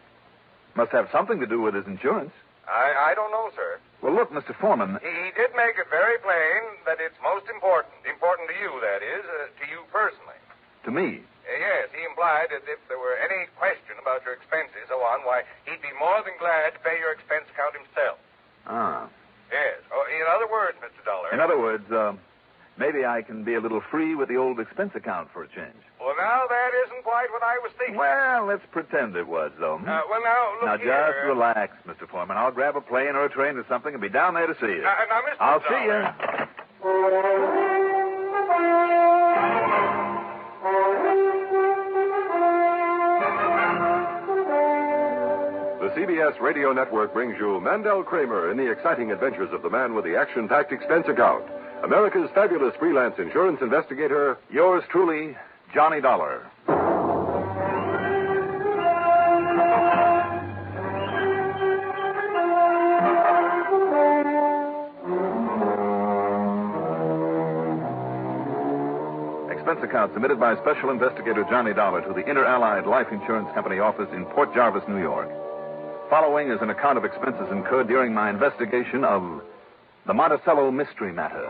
Must have something to do with his insurance. I don't know, sir. Well, look, Mr. Foreman. He did make it very plain that it's most important. Important to you, that is, to you personally. To me? Yes, he implied that if there were any question about your expenses, so on, why, he'd be more than glad to pay your expense account himself. Ah. Yes. In other words, Mr. Dollar... In other words, maybe I can be a little free with the old expense account for a change. Well, now, that isn't quite what I was thinking. Well, let's pretend it was, though. Now, look here. Now, just relax, Mr. Foreman. I'll grab a plane or a train or something and be down there to see you. Now, Mr. I'll Dollar. see you. The CBS Radio Network brings you Mandel Kramer in the exciting adventures of the man with the action-packed expense account. America's fabulous freelance insurance investigator, yours truly, Johnny Dollar. Expense account submitted by Special Investigator Johnny Dollar to the Inter-Allied Life Insurance Company office in Port Jarvis, New York. Following is an account of expenses incurred during my investigation of the Monticello mystery matter.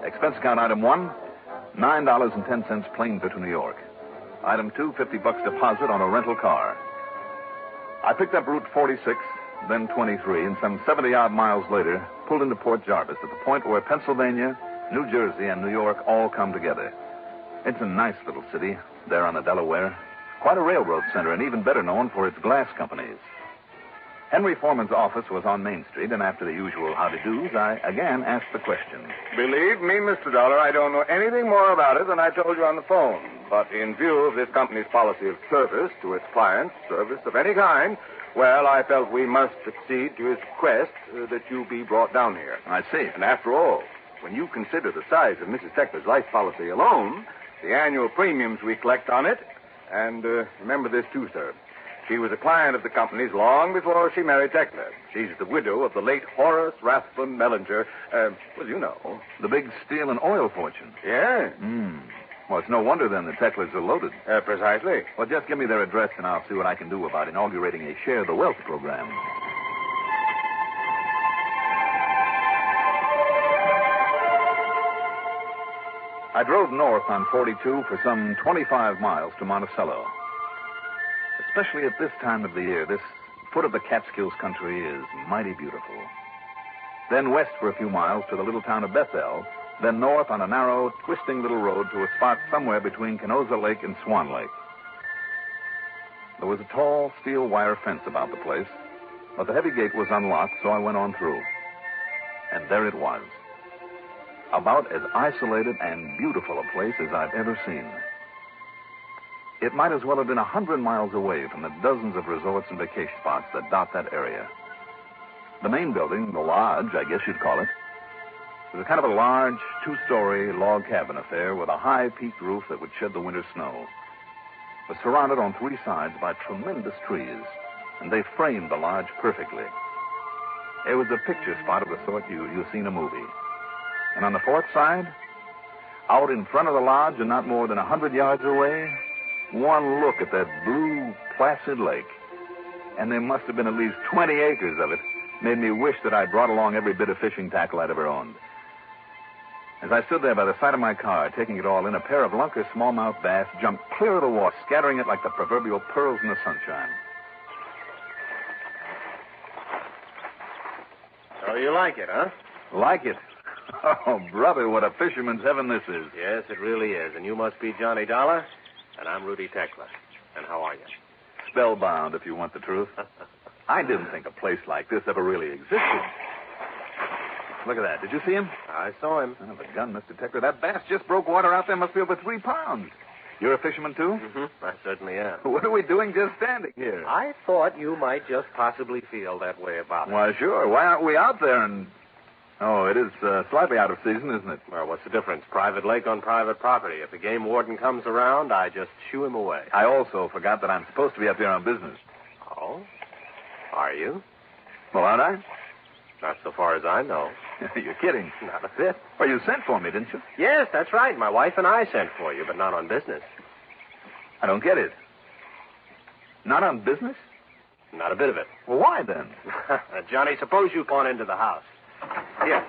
Expense account item 1, $9.10 plane fare to New York. Item 2, $50 deposit on a rental car. I picked up Route 46, then 23, and some 70-odd miles later, pulled into Port Jarvis at the point where Pennsylvania, New Jersey, and New York all come together. It's a nice little city there on the Delaware. Quite a railroad center and even better known for its glass companies. Henry Foreman's office was on Main Street, and after the usual howdy-do's, I again asked the question. Believe me, Mr. Dollar, I don't know anything more about it than I told you on the phone. But in view of this company's policy of service to its clients, service of any kind, well, I felt we must accede to his request that you be brought down here. I see. And after all, when you consider the size of Mrs. Teckler's life policy alone, the annual premiums we collect on it, and remember this too, sir. She was a client of the company's long before she married Teckler. She's the widow of the late Horace Rathbun Mellinger. Well, you know. The big steel and oil fortune. Yeah. Well, it's no wonder, then, the Tecklers are loaded. Precisely. Well, just give me their address, and I'll see what I can do about inaugurating a Share the Wealth program. I drove north on 42 for some 25 miles to Monticello. Especially at this time of the year, this foot of the Catskills country is mighty beautiful. Then west for a few miles to the little town of Bethel, then north on a narrow, twisting little road to a spot somewhere between Canosa Lake and Swan Lake. There was a tall steel wire fence about the place, but the heavy gate was unlocked, so I went on through. And there it was. About as isolated and beautiful a place as I've ever seen. It might as well have been 100 miles away from the dozens of resorts and vacation spots that dot that area. The main building, the lodge, I guess you'd call it, was a kind of a large, two-story log cabin affair with a high peaked roof that would shed the winter snow. It was surrounded on three sides by tremendous trees, and they framed the lodge perfectly. It was a picture spot of the sort you see in a movie. And on the fourth side, out in front of the lodge and not more than 100 yards away, one look at that blue, placid lake. And there must have been at least 20 acres of it. Made me wish that I'd brought along every bit of fishing tackle I'd ever owned. As I stood there by the side of my car, taking it all in, a pair of lunker smallmouth bass jumped clear of the water, scattering it like the proverbial pearls in the sunshine. So you like it, huh? Like it? Oh, brother, what a fisherman's heaven this is. Yes, it really is. And you must be Johnny Dollar, and I'm Rudy Tekla. And how are you? Spellbound, if you want the truth. I didn't think a place like this ever really existed. Look at that. Did you see him? I saw him. Son of a gun, Mr. Tekla. That bass just broke water out there. Must be over 3 pounds. You're a fisherman, too? Mm-hmm. I certainly am. What are we doing just standing here? I thought you might just possibly feel that way about it. Why, sure. Why aren't we out there and... Oh, it is slightly out of season, isn't it? Well, what's the difference? Private lake on private property. If the game warden comes around, I just shoo him away. I also forgot that I'm supposed to be up here on business. Oh? Are you? Well, aren't I? Not so far as I know. You're kidding. Not a bit. Well, you sent for me, didn't you? Yes, that's right. My wife and I sent for you, but not on business. I don't get it. Not on business? Not a bit of it. Well, why then? Johnny, suppose you go on into the house. Here,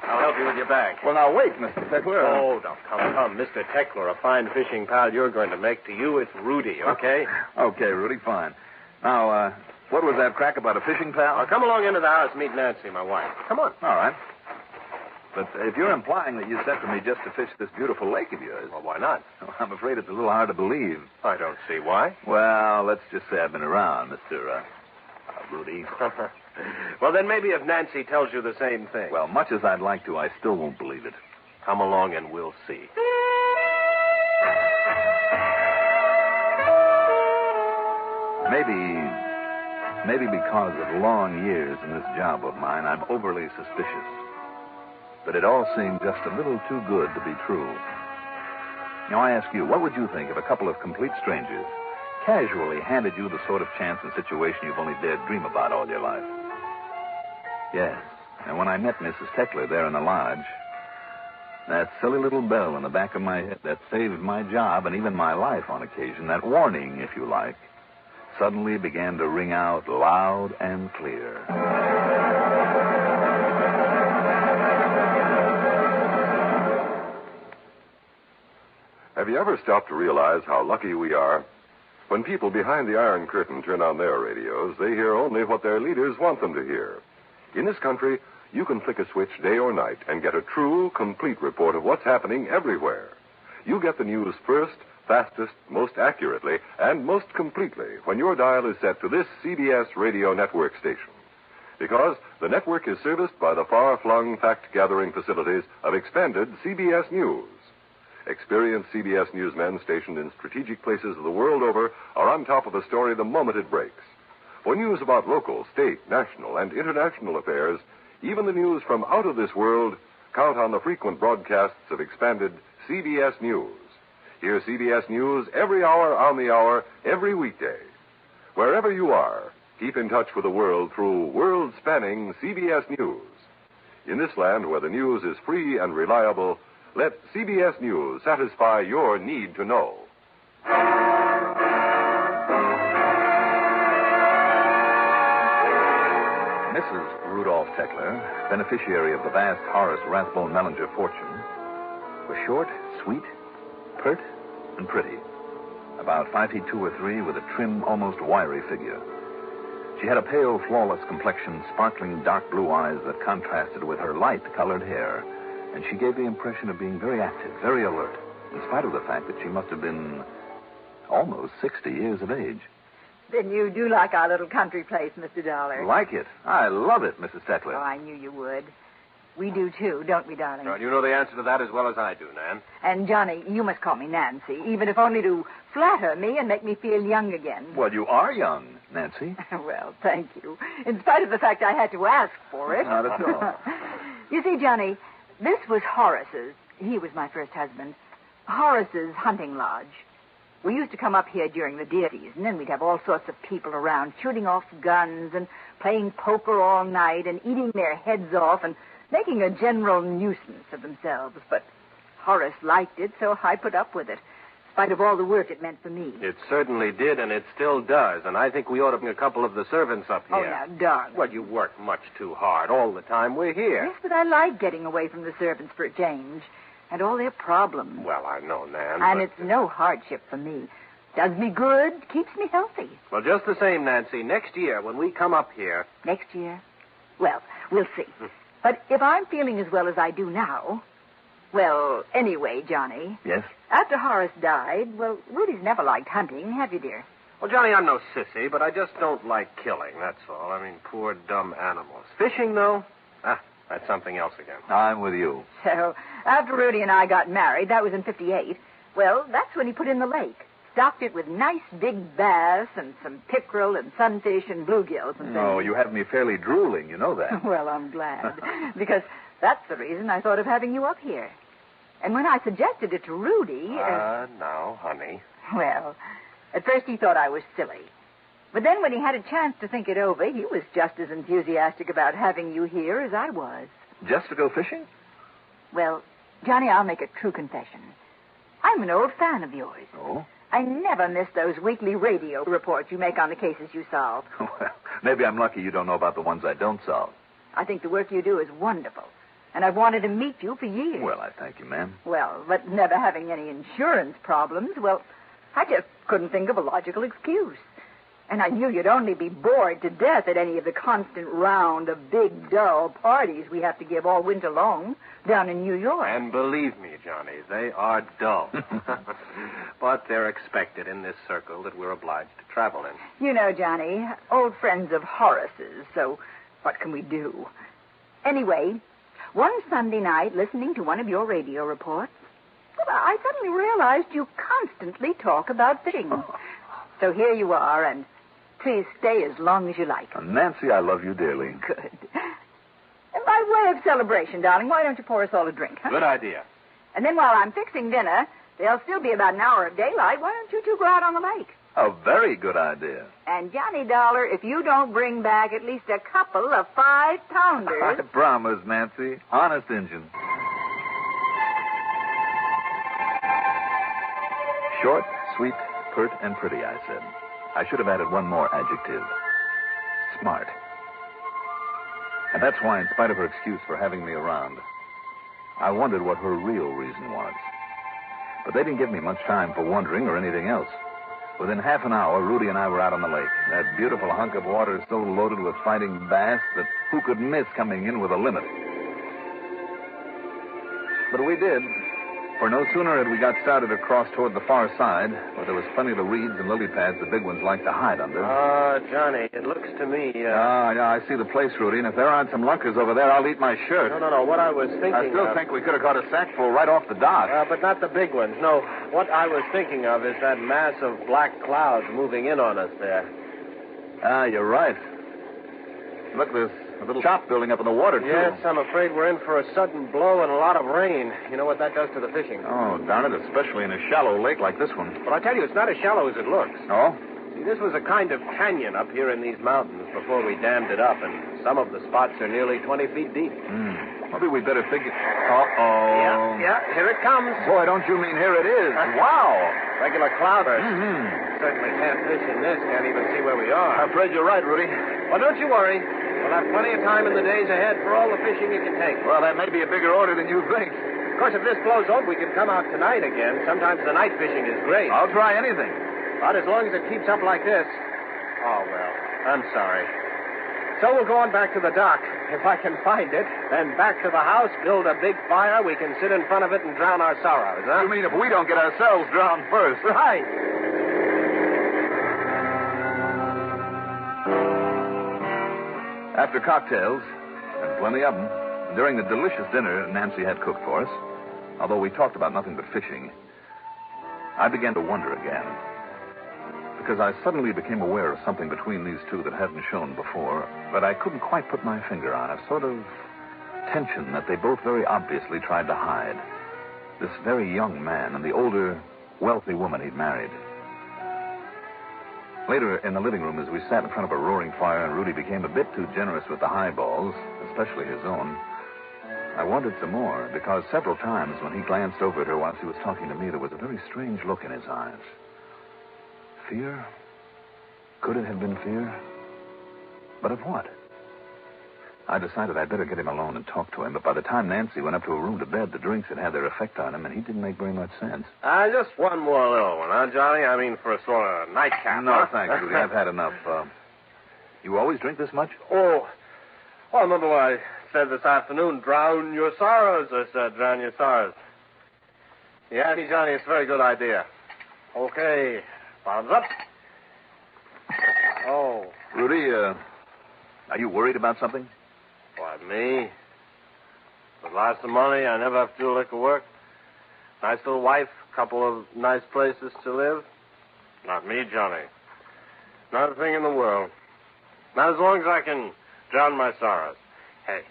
I'll help you with your bag. Well, now, wait, Mr. Tekla. Oh, now, come. Mr. Tekla, a fine fishing pal you're going to make. To you, it's Rudy, okay? Okay, Rudy, fine. Now, what was that crack about a fishing pal? Now, come along into the house and meet Nancy, my wife. Come on. All right. But if you're implying that you sent for me just to fish this beautiful lake of yours... Well, why not? Well, I'm afraid it's a little hard to believe. I don't see why. Well, let's just say I've been around, Mr. Rudy. Well, then maybe if Nancy tells you the same thing. Well, much as I'd like to, I still won't believe it. Come along and we'll see. Maybe because of long years in this job of mine, I'm overly suspicious. But it all seemed just a little too good to be true. Now, I ask you, what would you think if a couple of complete strangers casually handed you the sort of chance and situation you've only dared dream about all your life? Yes, and when I met Mrs. Tekla there in the lodge, that silly little bell in the back of my head that saved my job and even my life on occasion, that warning, if you like, suddenly began to ring out loud and clear. Have you ever stopped to realize how lucky we are? When people behind the Iron Curtain turn on their radios, they hear only what their leaders want them to hear. In this country, you can flick a switch day or night and get a true, complete report of what's happening everywhere. You get the news first, fastest, most accurately, and most completely when your dial is set to this CBS radio network station. Because the network is serviced by the far-flung fact-gathering facilities of expanded CBS News. Experienced CBS newsmen stationed in strategic places of the world over are on top of a story the moment it breaks. For news about local, state, national, and international affairs, even the news from out of this world, count on the frequent broadcasts of expanded CBS News. Hear CBS News every hour on the hour, every weekday. Wherever you are, keep in touch with the world through world-spanning CBS News. In this land where the news is free and reliable, let CBS News satisfy your need to know. Mrs. Rudolph Tekla, beneficiary of the vast Horace Rathbone Mellinger fortune, was short, sweet, pert, and pretty. About 5 feet 2 or 3 with a trim, almost wiry figure. She had a pale, flawless complexion, sparkling dark blue eyes that contrasted with her light-colored hair, and she gave the impression of being very active, very alert, in spite of the fact that she must have been almost 60 years of age. Then you do like our little country place, Mr. Dollar. Like it? I love it, Mrs. Tekla. Oh, I knew you would. We do, too, don't we, darling? Well, you know the answer to that as well as I do, Nan. And, Johnny, you must call me Nancy, even if only to flatter me and make me feel young again. Well, you are young, Nancy. Well, thank you. In spite of the fact I had to ask for it. Not at all. You see, Johnny, this was Horace's. He was my first husband. Horace's hunting lodge. We used to come up here during the deer season, and we'd have all sorts of people around shooting off guns and playing poker all night and eating their heads off and making a general nuisance of themselves. But Horace liked it, so I put up with it, in spite of all the work it meant for me. It certainly did, and it still does. And I think we ought to bring a couple of the servants up here. Oh, now, darling. Well, you work much too hard all the time we're here. Yes, but I like getting away from the servants for a change. And all their problems. Well, I know, Nan. And it's no hardship for me. Does me good, keeps me healthy. Well, just the same, Nancy, next year when we come up here... Next year? Well, we'll see. But if I'm feeling as well as I do now... Well, anyway, Johnny... Yes? After Horace died, well, Rudy's never liked hunting, have you, dear? Well, Johnny, I'm no sissy, but I just don't like killing, that's all. I mean, poor, dumb animals. Fishing, though? That's something else again. I'm with you. So, after Rudy and I got married, that was in 1958, well, that's when he put in the lake. Stocked it with nice big bass and some pickerel and sunfish and bluegills and things. Oh, you have me fairly drooling, you know that. Well, I'm glad, because that's the reason I thought of having you up here. And when I suggested it to Rudy... Now, honey. Well, at first he thought I was silly. But then when he had a chance to think it over, he was just as enthusiastic about having you here as I was. Just to go fishing? Well, Johnny, I'll make a true confession. I'm an old fan of yours. Oh? I never miss those weekly radio reports you make on the cases you solve. Well, maybe I'm lucky you don't know about the ones I don't solve. I think the work you do is wonderful. And I've wanted to meet you for years. Well, I thank you, ma'am. Well, but never having any insurance problems, well, I just couldn't think of a logical excuse. And I knew you'd only be bored to death at any of the constant round of big, dull parties we have to give all winter long down in New York. And believe me, Johnny, they are dull. But they're expected in this circle that we're obliged to travel in. You know, Johnny, old friends of Horace's, so what can we do? Anyway, one Sunday night, listening to one of your radio reports, well, I suddenly realized you constantly talk about fishing. So here you are, and please stay as long as you like. Nancy, I love you dearly. Good. And by way of celebration, darling, why don't you pour us all a drink, huh? Good idea. And then while I'm fixing dinner, there'll still be about an hour of daylight. Why don't you two go out on the lake? A very good idea. And, Johnny Dollar, if you don't bring back at least a couple of 5-pounders... I promise, Nancy. Honest Injun. Short, sweet, pert, and pretty, I said. I should have added one more adjective. Smart. And that's why, in spite of her excuse for having me around, I wondered what her real reason was. But they didn't give me much time for wondering or anything else. Within half an hour, Rudy and I were out on the lake. That beautiful hunk of water so loaded with fighting bass that who could miss coming in with a limit? But we did. For no sooner had we got started across toward the far side, where there was plenty of the reeds and lily pads the big ones like to hide under. Johnny, it looks to me... Yeah, I see the place, Rudy, and if there aren't some lunkers over there, I'll eat my shirt. No, what I was thinking I still think we could have got a sackful right off the dock. But not the big ones. No, what I was thinking of is that mass of black clouds moving in on us there. You're right. Look, there's a little shop building up in the water, too. Yes, I'm afraid we're in for a sudden blow and a lot of rain. You know what that does to the fishing? Oh, darn it, especially in a shallow lake like this one. But I tell you, it's not as shallow as it looks. Oh? See, this was a kind of canyon up here in these mountains before we dammed it up, and some of the spots are nearly 20 feet deep. Maybe we better figure... Uh-oh. Yeah, here it comes. Boy, don't you mean here it is. Wow. Regular cloudburst. Certainly can't fish in this, can't even see where we are. I'm afraid you're right, Rudy. Well, don't you worry. We'll have plenty of time in the days ahead for all the fishing you can take. Well, that may be a bigger order than you think. Of course, if this blows over, we can come out tonight again. Sometimes the night fishing is great. I'll try anything. But as long as it keeps up like this... Oh, well, I'm sorry. So we'll go on back to the dock. If I can find it, then back to the house, build a big fire. We can sit in front of it and drown our sorrows, huh? You mean if we don't get ourselves drowned first? Right. After cocktails, and plenty of them, During the delicious dinner Nancy had cooked for us, although we talked about nothing but fishing, I began to wonder again. Because I suddenly became aware of something between these two that hadn't shown before, but I couldn't quite put my finger on. A sort of tension that they both very obviously tried to hide. This very young man and the older, wealthy woman he'd married. Later, in the living room, as we sat in front of a roaring fire and Rudy became a bit too generous with the highballs, especially his own, I wondered some more, because several times when he glanced over at her while she was talking to me, there was a very strange look in his eyes. Fear? Could it have been fear? But of what? I decided I'd better get him alone and talk to him, but by the time Nancy went up to her room to bed, the drinks had had their effect on him, and he didn't make very much sense. Just one more little one, huh, Johnny? I mean, for a sort of nightcap. No, huh? thanks, Rudy. I've had enough. You always drink this much? Oh, well, remember what I said this afternoon? Drown your sorrows. I said, drown your sorrows. Yeah, Johnny, it's a very good idea. Okay, bottoms up. Oh. Rudy, are you worried about something? Why, me? With lots of money, I never have to do liquor work. Nice little wife, couple of nice places to live. Not me, Johnny. Not a thing in the world. Not as long as I can drown my sorrows. Hey,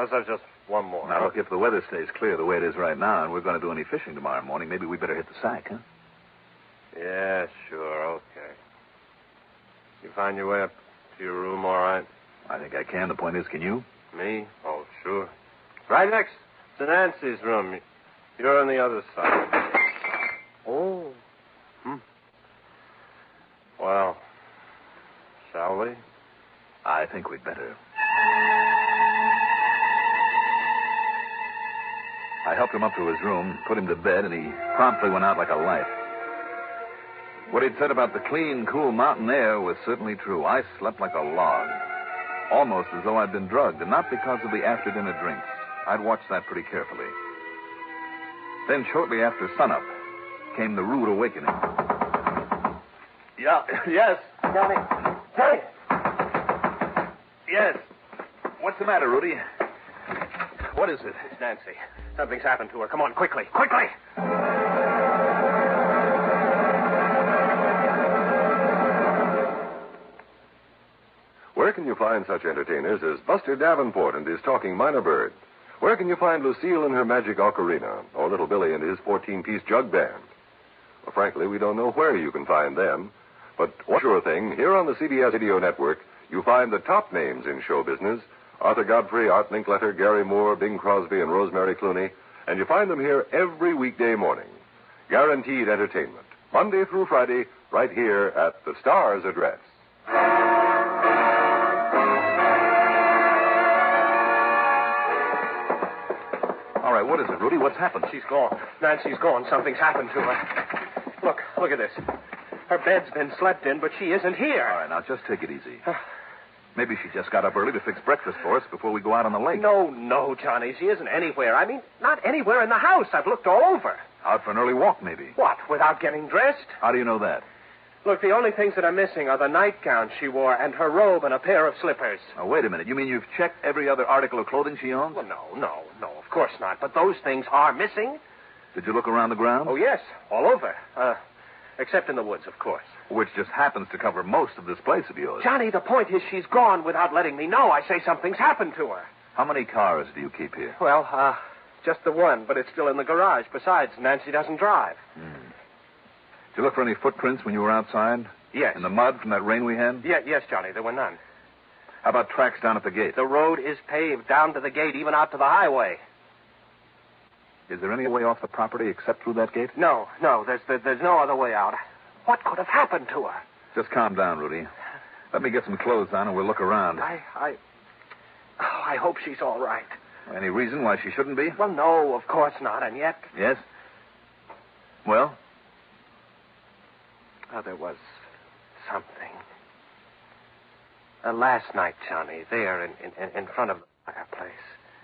let's have just one more. Now, look, if the weather stays clear the way it is right now and we're going to do any fishing tomorrow morning, maybe we better hit the sack, huh? Yeah, sure, okay. You find your way up to your room all right? I think I can. The point is, can you? Me? Oh, sure. Right next to Nancy's room. You're on the other side. Oh. Well, shall we? I think we'd better. I helped him up to his room, put him to bed, and he promptly went out like a light. What he'd said about the clean, cool mountain air was certainly true. I slept like a log, almost as though I'd been drugged, and not because of the after-dinner drinks. I'd watched that pretty carefully. Then, shortly after sunup, came the rude awakening. Yeah, yes, Johnny. Johnny! Yes. What's the matter, Rudy? What is it? It's Nancy. Something's happened to her. Come on, quickly, quickly! Where can you find such entertainers as Buster Davenport and his talking minor bird? Where can you find Lucille and her magic ocarina, or Little Billy and his 14-piece jug band? Well, frankly, we don't know where you can find them. But one sure thing, here on the CBS Radio Network, you find the top names in show business: Arthur Godfrey, Art Linkletter, Gary Moore, Bing Crosby, and Rosemary Clooney. And you find them here every weekday morning. Guaranteed entertainment, Monday through Friday, right here at the Star's address. All right, what is it, Rudy? What's happened? She's gone. Nancy's gone. Something's happened to her. Look at this. Her bed's been slept in, but she isn't here. All right, now, just take it easy. Maybe she just got up early to fix breakfast for us before we go out on the lake. No, Johnny. She isn't anywhere. I mean, not anywhere in the house. I've looked all over. Out for an early walk, maybe. What, without getting dressed? How do you know that? Look, the only things that are missing are the nightgown she wore and her robe and a pair of slippers. Now, wait a minute. You mean you've checked every other article of clothing she owns? Well, no, of course not. But those things are missing. Did you look around the ground? Oh, yes, all over. Except in the woods, of course. Which just happens to cover most of this place of yours. Johnny, the point is she's gone without letting me know. I say something's happened to her. How many cars do you keep here? Well, just the one, but it's still in the garage. Besides, Nancy doesn't drive. Did you look for any footprints when you were outside? Yes. In the mud from that rain we had? Yes, Johnny, there were none. How about tracks down at the gate? The road is paved down to the gate, even out to the highway. Is there any way off the property except through that gate? No, there's no other way out. What could have happened to her? Just calm down, Rudy. Let me get some clothes on and we'll look around. I hope she's all right. Any reason why she shouldn't be? Well, no, of course not, and yet... Yes? Well? There was something. Last night, Johnny, there in front of the fireplace.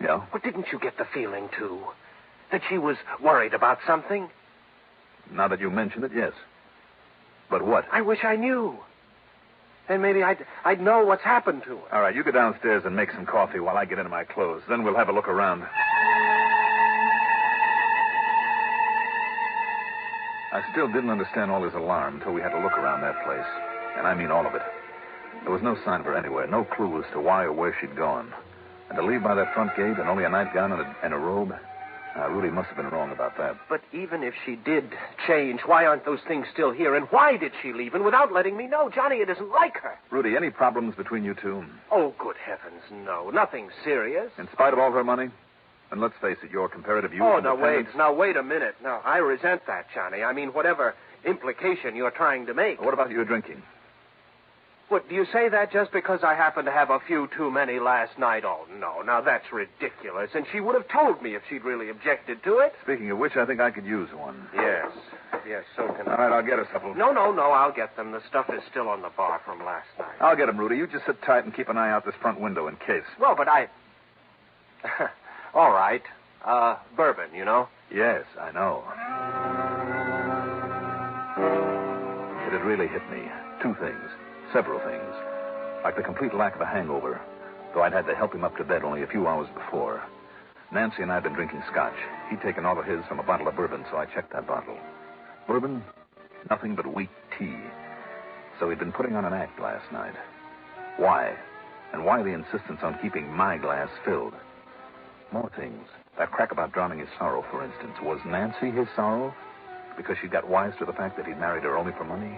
Yeah? Well, didn't you get the feeling, too, that she was worried about something? Now that you mention it, yes. But what? I wish I knew. Then maybe I'd know what's happened to her. All right, you go downstairs and make some coffee while I get into my clothes. Then we'll have a look around. I still didn't understand all his alarm until we had to look around that place. And I mean all of it. There was no sign of her anywhere, no clue as to why or where she'd gone. And to leave by that front gate in only a nightgown and a robe, Rudy must have been wrong about that. But even if she did change, why aren't those things still here? And why did she leave? And without letting me know, Johnny, it isn't like her. Rudy, any problems between you two? Oh, good heavens, no. Nothing serious. In spite of all her money? And let's face it, your comparative youth... Oh, now wait a minute. Now, I resent that, Johnny. I mean, whatever implication you're trying to make. What about your drinking? What, do you say that just because I happened to have a few too many last night? Oh, no. Now, that's ridiculous. And she would have told me if she'd really objected to it. Speaking of which, I think I could use one. Yes, so can I. All right, I'll get us a couple. No, I'll get them. The stuff is still on the bar from last night. I'll get them, Rudy. You just sit tight and keep an eye out this front window in case. Well, but I... All right. Bourbon, you know? Yes, I know. It had really hit me. Two things. Several things. Like the complete lack of a hangover, though I'd had to help him up to bed only a few hours before. Nancy and I had been drinking scotch. He'd taken all of his from a bottle of bourbon, so I checked that bottle. Bourbon? Nothing but weak tea. So he'd been putting on an act last night. Why? And why the insistence on keeping my glass filled? More things. That crack about drowning his sorrow, for instance. Was Nancy his sorrow? Because she got wise to the fact that he'd married her only for money?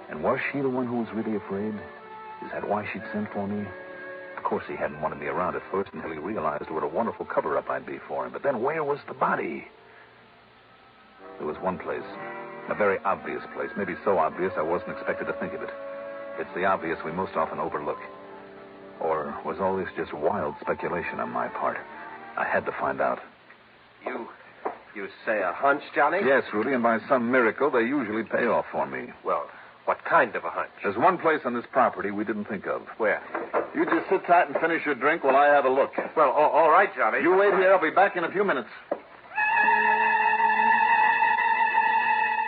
And was she the one who was really afraid? Is that why she'd sent for me? Of course, he hadn't wanted me around at first until he realized what a wonderful cover-up I'd be for him. But then where was the body? There was one place. A very obvious place. Maybe so obvious I wasn't expected to think of it. It's the obvious we most often overlook. Or was all this just wild speculation on my part? I had to find out. You say a hunch, Johnny? Yes, Rudy, and by some miracle, they usually pay off for me. Well, what kind of a hunch? There's one place on this property we didn't think of. Where? You just sit tight and finish your drink while I have a look. Well, all right, Johnny. You wait here. I'll be back in a few minutes.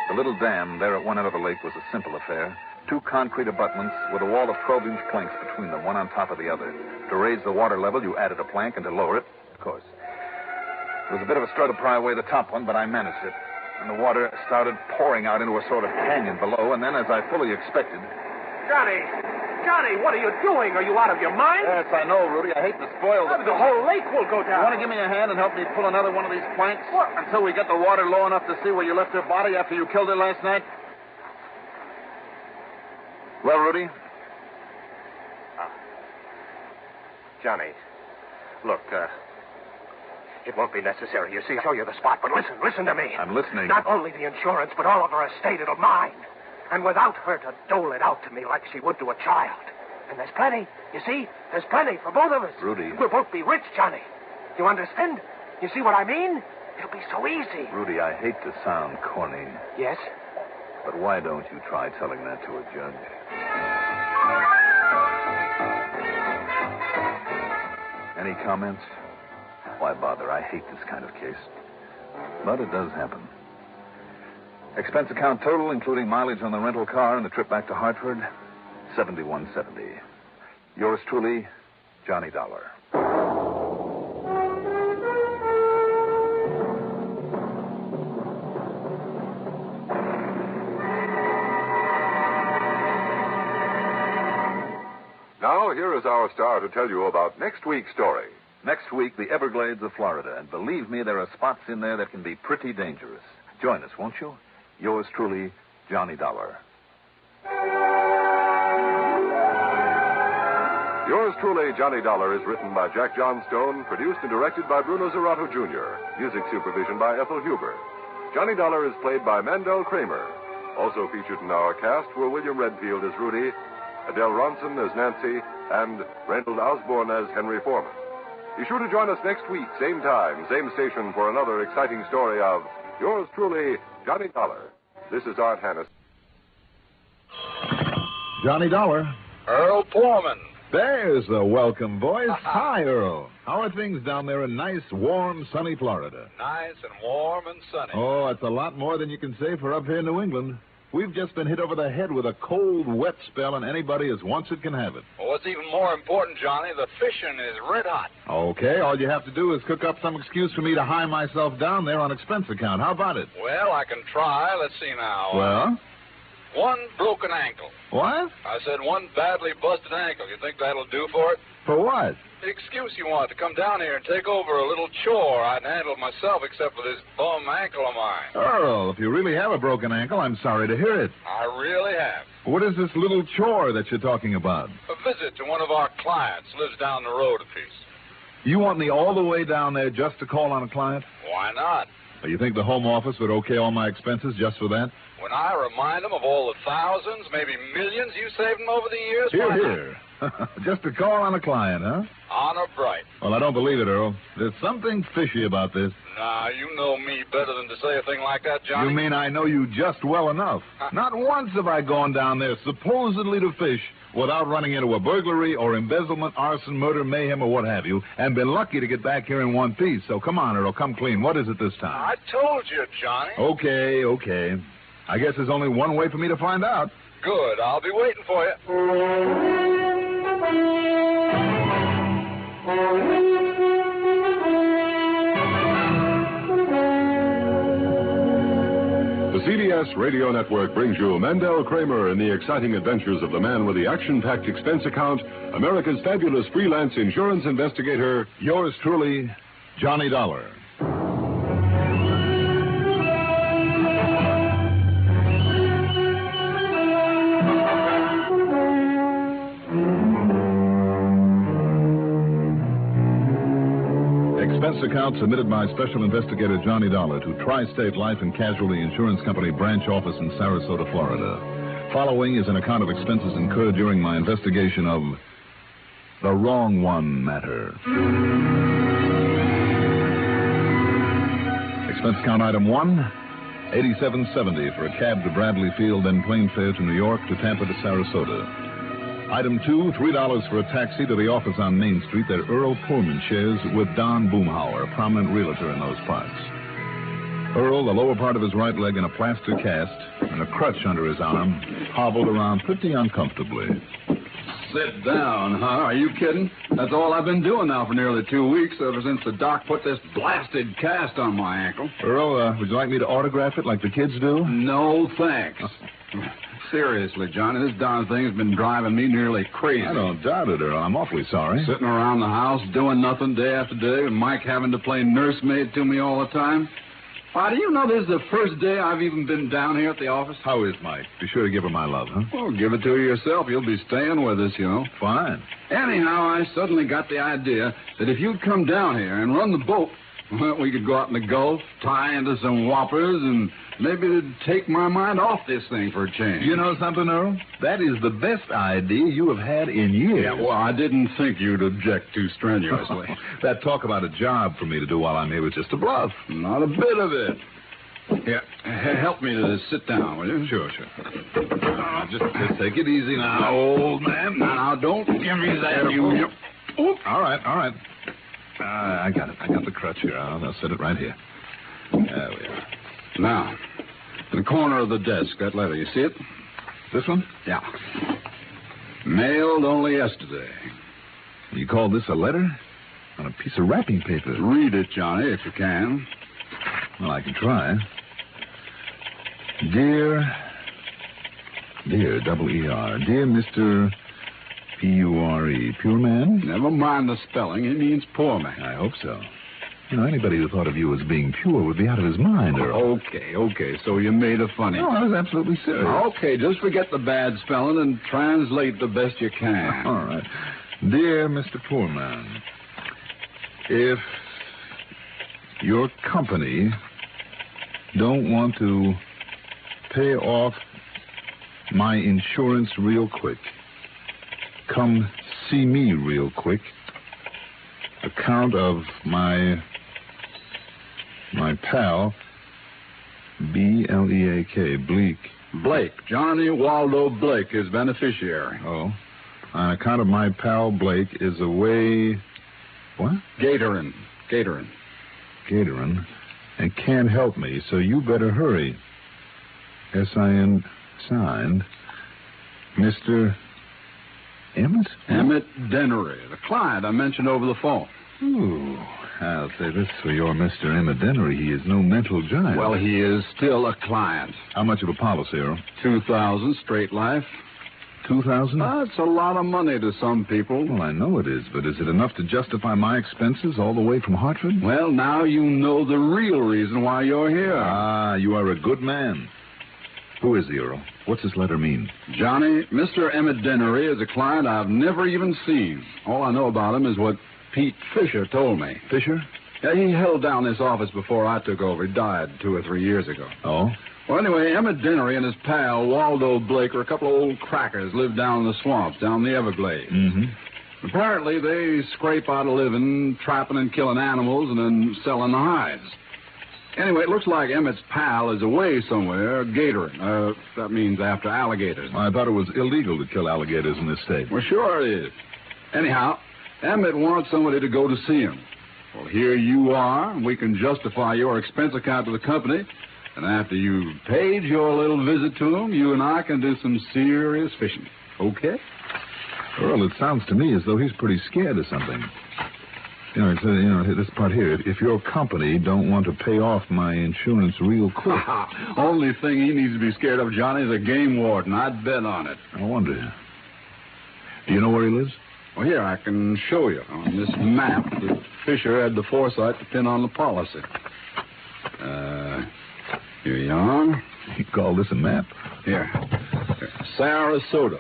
The little dam there at one end of the lake was a simple affair. 2 concrete abutments with a wall of 12-inch planks between them, one on top of the other. To raise the water level, you added a plank, and to lower it, of course. It was a bit of a struggle to pry away the top one, but I managed it. And the water started pouring out into a sort of canyon below, and then, as I fully expected... Johnny, what are you doing? Are you out of your mind? Yes, I know, Rudy. I hate to spoil the whole lake will go down. You want to give me a hand and help me pull another one of these planks? What? Until we get the water low enough to see where you left her body after you killed her last night? Well, Rudy? Johnny, look, it won't be necessary. You see, I'll show you the spot, but listen to me. I'm listening. Not only the insurance, but all of her estate, it'll mine. And without her to dole it out to me like she would to a child. And there's plenty. You see? There's plenty for both of us. Rudy. We'll both be rich, Johnny. You understand? You see what I mean? It'll be so easy. Rudy, I hate to sound corny. Yes? But why don't you try telling that to a judge? Any comments? Why bother? I hate this kind of case. But it does happen. Expense account total, including mileage on the rental car and the trip back to Hartford, $71.70. Yours truly, Johnny Dollar. Now, here is our star to tell you about next week's story. Next week, the Everglades of Florida. And believe me, there are spots in there that can be pretty dangerous. Join us, won't you? Yours truly, Johnny Dollar. Yours truly, Johnny Dollar, is written by Jack Johnstone, produced and directed by Bruno Zerato, Jr., music supervision by Ethel Huber. Johnny Dollar is played by Mandel Kramer. Also featured in our cast were William Redfield as Rudy, Adele Ronson as Nancy, and Reynold Osborne as Henry Foreman. Be sure to join us next week, same time, same station, for another exciting story of Yours truly, Johnny Dollar. This is Art Hannes. Johnny Dollar. Earl Foreman. There's the welcome voice. Hi, Earl. How are things down there in nice, warm, sunny Florida? Nice and warm and sunny. Oh, it's a lot more than you can say for up here in New England. We've just been hit over the head with a cold, wet spell, and anybody as wants it can have it. Well, what's even more important, Johnny, the fishing is red hot. Okay, all you have to do is cook up some excuse for me to hire myself down there on expense account. How about it? Well, I can try. Let's see now. Well? One broken ankle. What? I said one badly busted ankle. You think that'll do for it? For what? The excuse you want to come down here and take over a little chore I'd handle myself except for this bum ankle of mine. Earl, if you really have a broken ankle, I'm sorry to hear it. I really have. What is this little chore that you're talking about? A visit to one of our clients. Lives down the road a piece. You want me all the way down there just to call on a client? Why not? Well, you think the Home Office would okay all my expenses just for that? When I remind them of all the thousands, maybe millions you saved them over the years, Here, why here. Just to call on a client, huh? Honor bright. Well, I don't believe it, Earl. There's something fishy about this. Nah, you know me better than to say a thing like that, Johnny. You mean I know you just well enough? Not once have I gone down there supposedly to fish without running into a burglary or embezzlement, arson, murder, mayhem, or what have you, and been lucky to get back here in one piece. So come on, Earl, come clean. What is it this time? I told you, Johnny. Okay. I guess there's only one way for me to find out. Good. I'll be waiting for you. The CBS Radio Network brings you Mandel Kramer and the exciting adventures of the man with the action-packed expense account, America's fabulous freelance insurance investigator. Yours truly, Johnny Dollar. Expense account submitted by Special Investigator Johnny Dollar to Tri-State Life and Casualty Insurance Company branch office in Sarasota, Florida. Following is an account of expenses incurred during my investigation of the Wrong One matter. Expense account item 1, $87.70 for a cab to Bradley Field, then plane fare to New York to Tampa to Sarasota. Item 2, $3 for a taxi to the office on Main Street that Earl Pullman shares with Don Boomhauer, a prominent realtor in those parts. Earl, the lower part of his right leg in a plaster cast and a crutch under his arm, hobbled around pretty uncomfortably. Sit down, huh? Are you kidding? That's all I've been doing now for nearly 2 weeks, ever since the doc put this blasted cast on my ankle. Earl, would you like me to autograph it like the kids do? No, thanks. Seriously, Johnny, this darn thing has been driving me nearly crazy. I don't doubt it, Earl. I'm awfully sorry. Sitting around the house doing nothing day after day, and Mike having to play nursemaid to me all the time. Why, do you know this is the first day I've even been down here at the office? How is Mike? Be sure to give her my love, huh? Well, give it to her yourself. You'll be staying with us, you know. Fine. Anyhow, I suddenly got the idea that if you'd come down here and run the boat, well, we could go out in the Gulf, tie into some whoppers, and maybe it'd take my mind off this thing for a change. You know something, Earl? That is the best idea you have had in years. Yeah, well, I didn't think you'd object too strenuously. That talk about a job for me to do while I'm here was just a bluff. Not a bit of it. Yeah, help me to sit down, will you? Sure. Just take it easy now, old man. Now, don't give me that, you... Oop. All right. I got it. I got the crutch here. I'll set it right here. There we are. Now, in the corner of the desk, that letter, you see it? This one? Yeah. Mailed only yesterday. You call this a letter? On a piece of wrapping paper. Read it, Johnny, if you can. Well, I can try. Dear, W-E-R, dear Mr. P-U-R-E, Pure Man? Never mind the spelling. It means poor man. I hope so. You know, anybody who thought of you as being pure would be out of his mind, Earl. Okay. So you made it funny. No, I was absolutely serious. Okay, just forget the bad spelling and translate the best you can. All right. Dear Mr. Poor Man, if your company don't want to pay off my insurance real quick, come see me real quick. Account of my pal, B-L-E-A-K, Bleak. Blake. Johnny Waldo Blake is beneficiary. Oh. On account of my pal Blake is away... What? Gatorin. And can't help me, so you better hurry. S-I-N... Signed, Mr. Emmett? Emmett Dennery, the client I mentioned over the phone. Ooh, I'll say this for your Mr. Emmett Dennery. He is no mental giant. Well, he is still a client. How much of a policy, Earl? $2,000 straight life. $2,000? That's a lot of money to some people. Well, I know it is, but is it enough to justify my expenses all the way from Hartford? Well, now you know the real reason why you're here. Ah, you are a good man. Who is he, Earl? What's this letter mean? Johnny, Mr. Emmett Dennery is a client I've never even seen. All I know about him is what Pete Fisher told me. Fisher? Yeah, he held down this office before I took over. He died 2 or 3 years ago. Oh? Well, anyway, Emmett Dennery and his pal, Waldo Blake, are a couple of old crackers, live down in the swamps, down the Everglades. Mm-hmm. Apparently, they scrape out a living trapping and killing animals and then selling the hides. Anyway, it looks like Emmett's pal is away somewhere, gatoring. That means after alligators. I thought it was illegal to kill alligators in this state. Well, sure it is. Anyhow, Emmett wants somebody to go to see him. Well, here you are, and we can justify your expense account to the company. And after you've paid your little visit to him, you and I can do some serious fishing. Okay? Earl, it sounds to me as though he's pretty scared of something. This part here. If your company don't want to pay off my insurance real quick. Only thing he needs to be scared of, Johnny, is a game warden. I'd bet on it. I wonder. Do you know where he lives? Well, here, I can show you on this map that Fisher had the foresight to pin on the policy. Here you are. You call this a map? Here. Sarasota.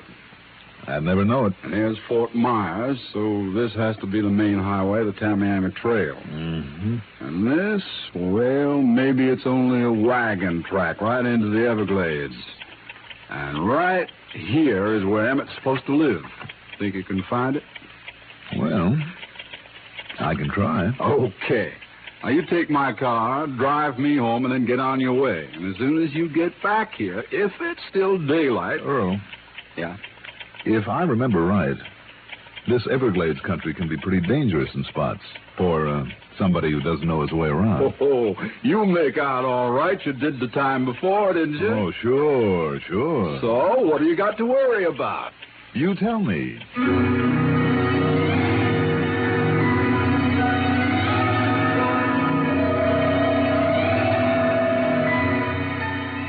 I'd never know it. And here's Fort Myers, so this has to be the main highway, the Tamiami Trail. Mm-hmm. And this, well, maybe it's only a wagon track right into the Everglades. And right here is where Emmett's supposed to live. Think you can find it? Well, I can try. Okay. Now, you take my car, drive me home, and then get on your way. And as soon as you get back here, if it's still daylight... Earl. Yeah? If I remember right, this Everglades country can be pretty dangerous in spots for somebody who doesn't know his way around. Oh, you make out all right. You did the time before, didn't you? Oh, sure. So, what do you got to worry about? You tell me.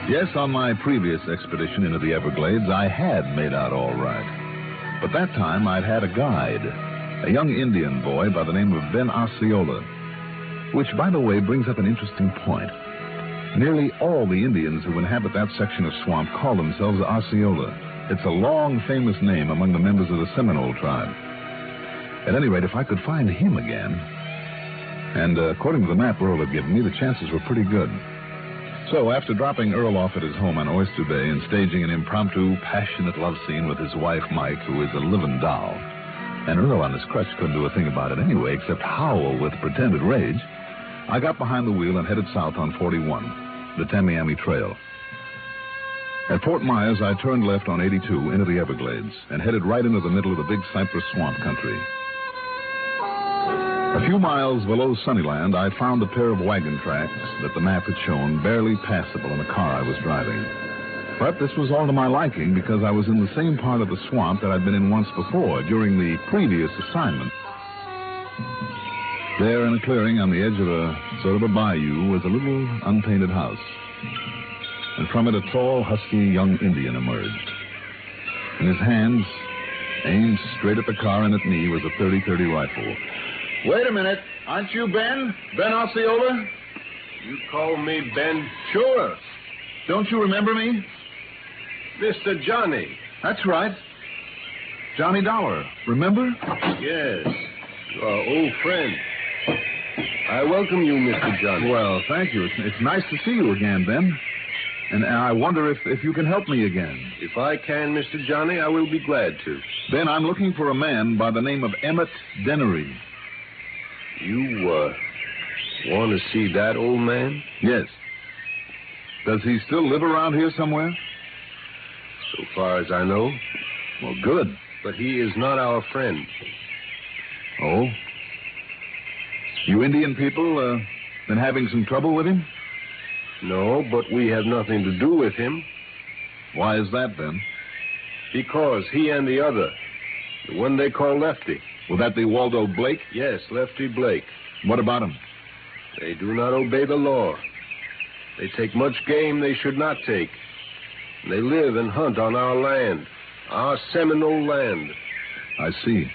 Yes, on my previous expedition into the Everglades, I had made out all right. But that time, I'd had a guide, a young Indian boy by the name of Ben Osceola, which, by the way, brings up an interesting point. Nearly all the Indians who inhabit that section of swamp call themselves Osceola. It's a long, famous name among the members of the Seminole tribe. At any rate, if I could find him again, and according to the map Earl had given me, the chances were pretty good. So, after dropping Earl off at his home on Oyster Bay and staging an impromptu, passionate love scene with his wife, Mike, who is a living doll, and Earl on his crutch couldn't do a thing about it anyway except howl with pretended rage, I got behind the wheel and headed south on 41, the Tamiami Trail. At Fort Myers, I turned left on 82 into the Everglades and headed right into the middle of the big cypress swamp country. A few miles below Sunnyland, I found a pair of wagon tracks that the map had shown barely passable in the car I was driving. But this was all to my liking because I was in the same part of the swamp that I'd been in once before during the previous assignment. There in a clearing on the edge of a sort of a bayou was a little unpainted house. And from it a tall, husky young Indian emerged. In his hands, aimed straight at the car and at me, was a .30-30 rifle. Wait a minute. Aren't you Ben? Ben Osceola? You call me Ben? Sure. Don't you remember me? Mr. Johnny. That's right. Johnny Dollar. Remember? Yes. Our old friend. I welcome you, Mr. Johnny. Well, thank you. It's nice to see you again, Ben. And I wonder if you can help me again. If I can, Mr. Johnny, I will be glad to. Ben, I'm looking for a man by the name of Emmett Dennery. You, want to see that old man? Yes. Does he still live around here somewhere? So far as I know. Well, good. But he is not our friend. Oh? You Indian people, been having some trouble with him? No, but we have nothing to do with him. Why is that, Ben? Because he and the other, the one they call Lefty. Will that be Waldo Blake? Yes, Lefty Blake. What about him? They do not obey the law. They take much game they should not take. They live and hunt on our land, our Seminole land. I see.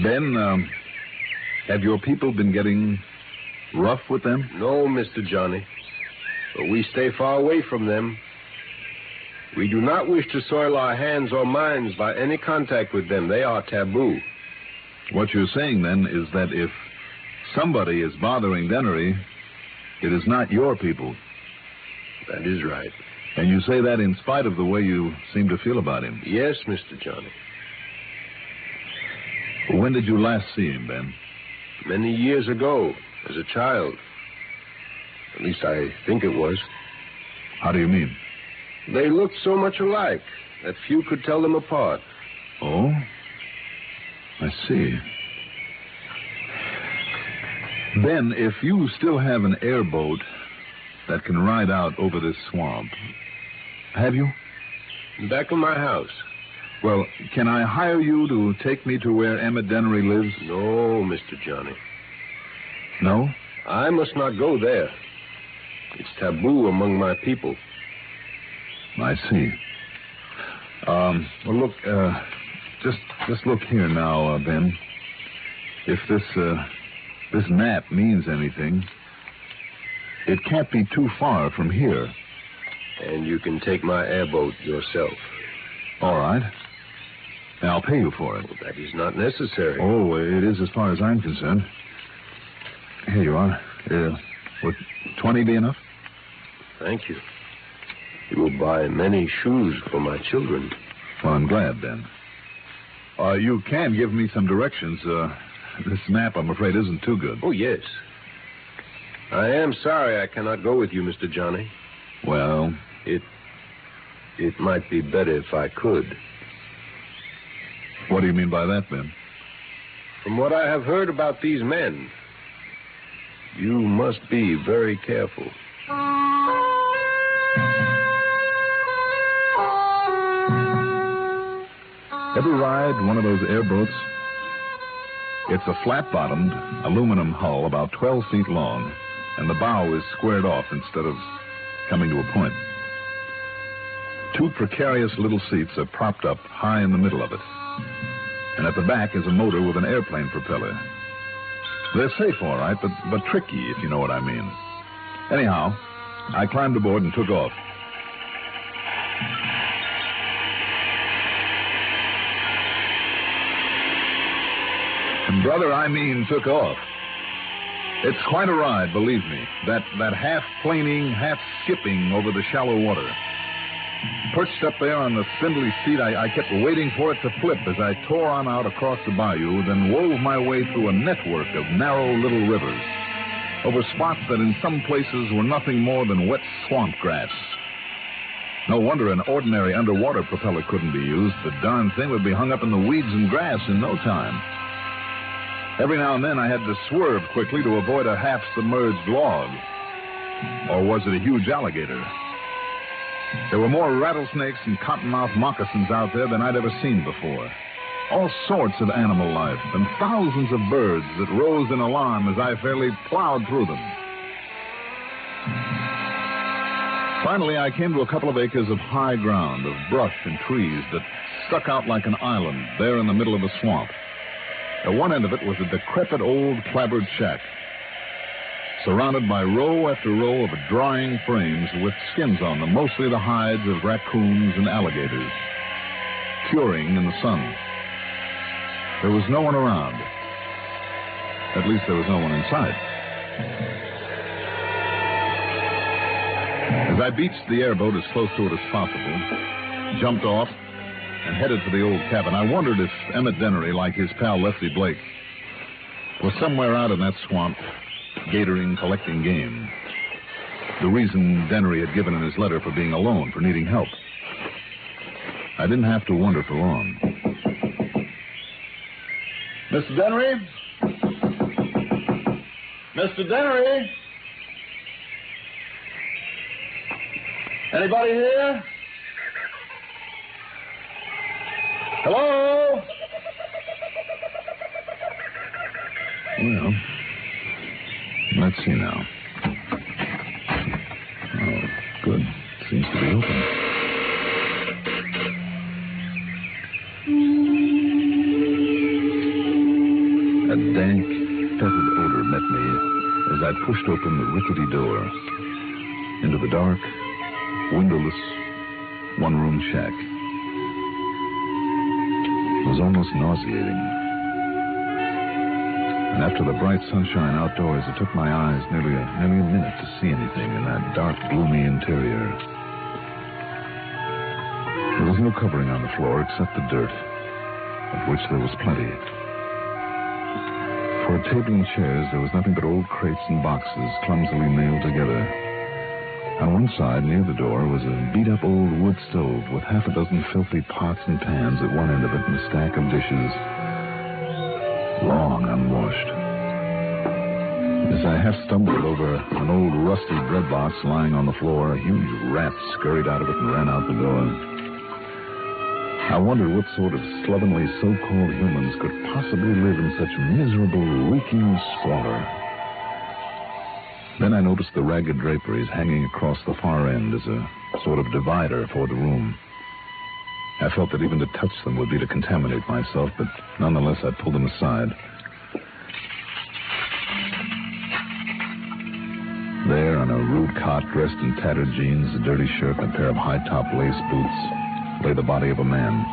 Ben, have your people been getting rough with them? No, Mr. Johnny. But we stay far away from them. We do not wish to soil our hands or minds by any contact with them. They are taboo. What you're saying, then, is that if somebody is bothering Dennery, it is not your people. That is right. And you say that in spite of the way you seem to feel about him? Yes, Mr. Johnny. When did you last see him, Ben? Many years ago, as a child. At least I think it was. How do you mean? They looked so much alike that few could tell them apart. Oh? I see. Ben, if you still have an airboat that can ride out over this swamp, have you? Back of my house. Well, can I hire you to take me to where Emmett Dennery lives? No, Mr. Johnny. No? I must not go there. It's taboo among my people. I see. Well, look, just look here now, Ben. If this map means anything, it can't be too far from here. And you can take my airboat yourself. All right. And I'll pay you for it. Well, that is not necessary. Oh, it is as far as I'm concerned. Here you are. Would 20 be enough? Thank you. You will buy many shoes for my children. Well, I'm glad, then. You can give me some directions. This map, I'm afraid, isn't too good. Oh, yes. I am sorry I cannot go with you, Mr. Johnny. Well? It might be better if I could. What do you mean by that, Ben? From what I have heard about these men, you must be very careful. Ever ride one of those airboats? It's a flat-bottomed aluminum hull about 12 feet long, and the bow is squared off instead of coming to a point. Two precarious little seats are propped up high in the middle of it. And at the back is a motor with an airplane propeller. They're safe, all right, but tricky, if you know what I mean. Anyhow, I climbed aboard and took off. And brother, I mean took off. It's quite a ride, believe me. That half planing, half skipping over the shallow water. Perched up there on the spindly seat, I kept waiting for it to flip as I tore on out across the bayou, then wove my way through a network of narrow little rivers, over spots that in some places were nothing more than wet swamp grass. No wonder an ordinary underwater propeller couldn't be used. The darn thing would be hung up in the weeds and grass in no time. Every now and then I had to swerve quickly to avoid a half-submerged log. Or was it a huge alligator? There were more rattlesnakes and cottonmouth moccasins out there than I'd ever seen before. All sorts of animal life and thousands of birds that rose in alarm as I fairly plowed through them. Finally, I came to a couple of acres of high ground, of brush and trees that stuck out like an island there in the middle of the swamp. At one end of it was a decrepit old clapboard shack, surrounded by row after row of drying frames with skins on them, mostly the hides of raccoons and alligators, curing in the sun. There was no one around. At least there was no one inside. As I beached the airboat as close to it as possible, jumped off, and headed for the old cabin, I wondered if Emmett Dennery, like his pal Lefty Blake, was somewhere out in that swamp, gatoring, collecting game. The reason Dennery had given in his letter for being alone, for needing help. I didn't have to wonder for long. Mr. Dennery? Mr. Dennery? Anybody here? Hello? Well, let's see now. Oh, good. Seems to be open. A dank, fetid odor met me as I pushed open the rickety door into the dark, windowless, one-room shack. It was almost nauseating. And after the bright sunshine outdoors, it took my eyes nearly a minute to see anything in that dark, gloomy interior. There was no covering on the floor except the dirt, of which there was plenty. For a table and chairs, there was nothing but old crates and boxes clumsily nailed together. On one side, near the door, was a beat-up old wood stove with half a dozen filthy pots and pans at one end of it and a stack of dishes, long unwashed. As I half stumbled over an old rusty bread box lying on the floor, a huge rat scurried out of it and ran out the door. I wondered what sort of slovenly so-called humans could possibly live in such miserable, reeking squalor. Then I noticed the ragged draperies hanging across the far end as a sort of divider for the room. I felt that even to touch them would be to contaminate myself, but nonetheless I pulled them aside. There, on a rude cot, dressed in tattered jeans, a dirty shirt, and a pair of high-top lace boots, lay the body of a man.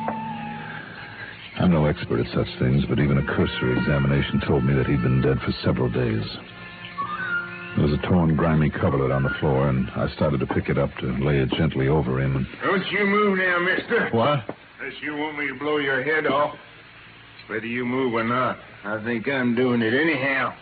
I'm no expert at such things, but even a cursory examination told me that he'd been dead for several days. There was a torn, grimy coverlet on the floor, and I started to pick it up to lay it gently over him. And... Don't you move now, mister. What? Unless you want me to blow your head off. Whether you move or not, I think I'm doing it anyhow.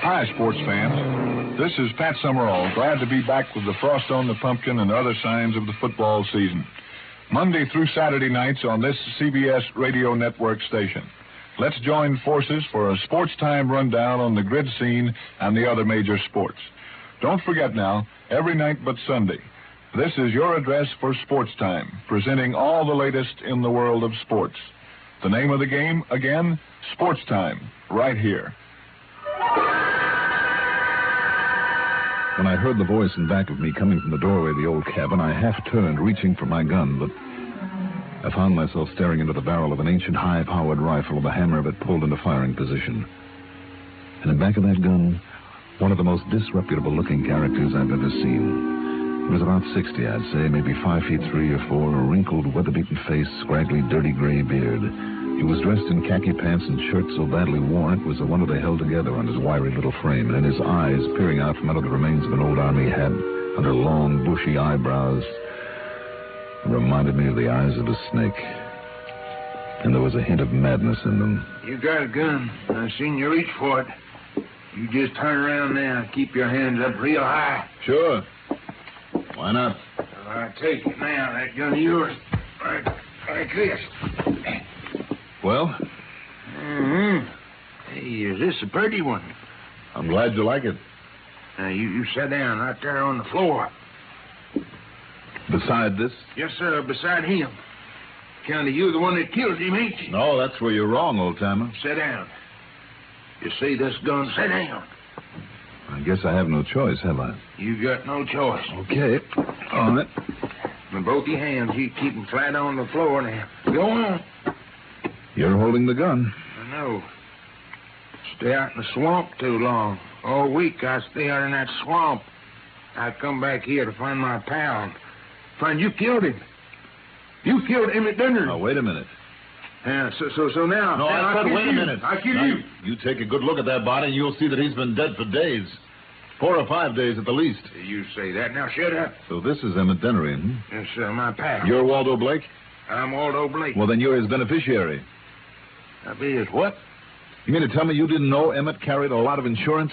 Hi, sports fans. This is Pat Summerall, glad to be back with the Frost on the Pumpkin and other signs of the football season. Monday through Saturday nights on this CBS radio network station. Let's join forces for a sports time rundown on the grid scene and the other major sports. Don't forget now, every night but Sunday, this is your address for sports time, presenting all the latest in the world of sports. The name of the game, again, Sports Time, right here. When I heard the voice in back of me coming from the doorway of the old cabin, I half turned, reaching for my gun, but I found myself staring into the barrel of an ancient high-powered rifle with the hammer of it pulled into firing position. And in back of that gun, one of the most disreputable-looking characters I've ever seen. He was about 60, I'd say, maybe 5 feet 3 or 4, a wrinkled, weather-beaten face, scraggly, dirty gray beard. He was dressed in khaki pants and shirt so badly worn it was the wonder they held together on his wiry little frame, and his eyes, peering out from under the remains of an old army hat, under long, bushy eyebrows, reminded me of the eyes of a snake. And there was a hint of madness in them. You got a gun. I've seen you reach for it. You just turn around now and keep your hands up real high. Sure. Why not? Well, I take it now, that gun of yours. Like this. Well? Mm-hmm. Hey, is this a pretty one? I'm glad you like it. Now, you sit down right there on the floor. Beside this? Yes, sir, beside him. County, you're the one that killed him, ain't you? No, that's where you're wrong, old-timer. Sit down. You see this gun? Sit down. I guess I have no choice, have I? You got no choice. Okay. On it. With both your hands, you keep them flat on the floor now. Go on. You're holding the gun. I know. Stay out in the swamp too long. All week I stay out in that swamp. I come back here to find my pal. Find you killed him. You killed Emmett Dinner. Now, wait a minute. Yeah, so now... No, now I said wait a minute. I kill now, you. You take a good look at that body and you'll see that he's been dead for days. 4 or 5 days at the least. You say that. Now, shut up. So this is Emmett Dinnery, hmm? Yes, sir, my pal. You're Waldo Blake? I'm Waldo Blake. Well, then you're his beneficiary. I be his what? You mean to tell me you didn't know Emmett carried a lot of insurance?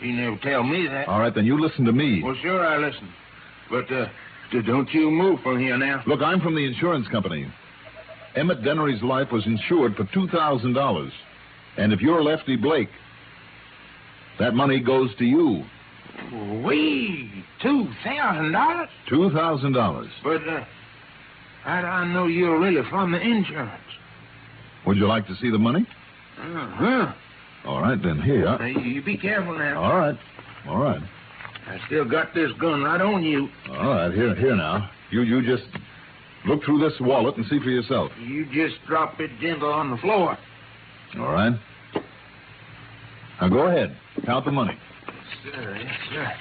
He never tell me that. All right, then you listen to me. Well, sure, I listen. But Don't you move from here now. Look, I'm from the insurance company. Emmett Dennery's life was insured for $2,000. And if you're Lefty Blake, that money goes to you. $2,000? $2,000. But I know you're really from the insurance. Would you like to see the money? Uh-huh. All right, then, here. You be careful now. All right. All right. I still got this gun right on you. All right, here now. You just look through this wallet and see for yourself. You just drop it gentle on the floor. All right. Now, go ahead. Count the money. Yes, sir.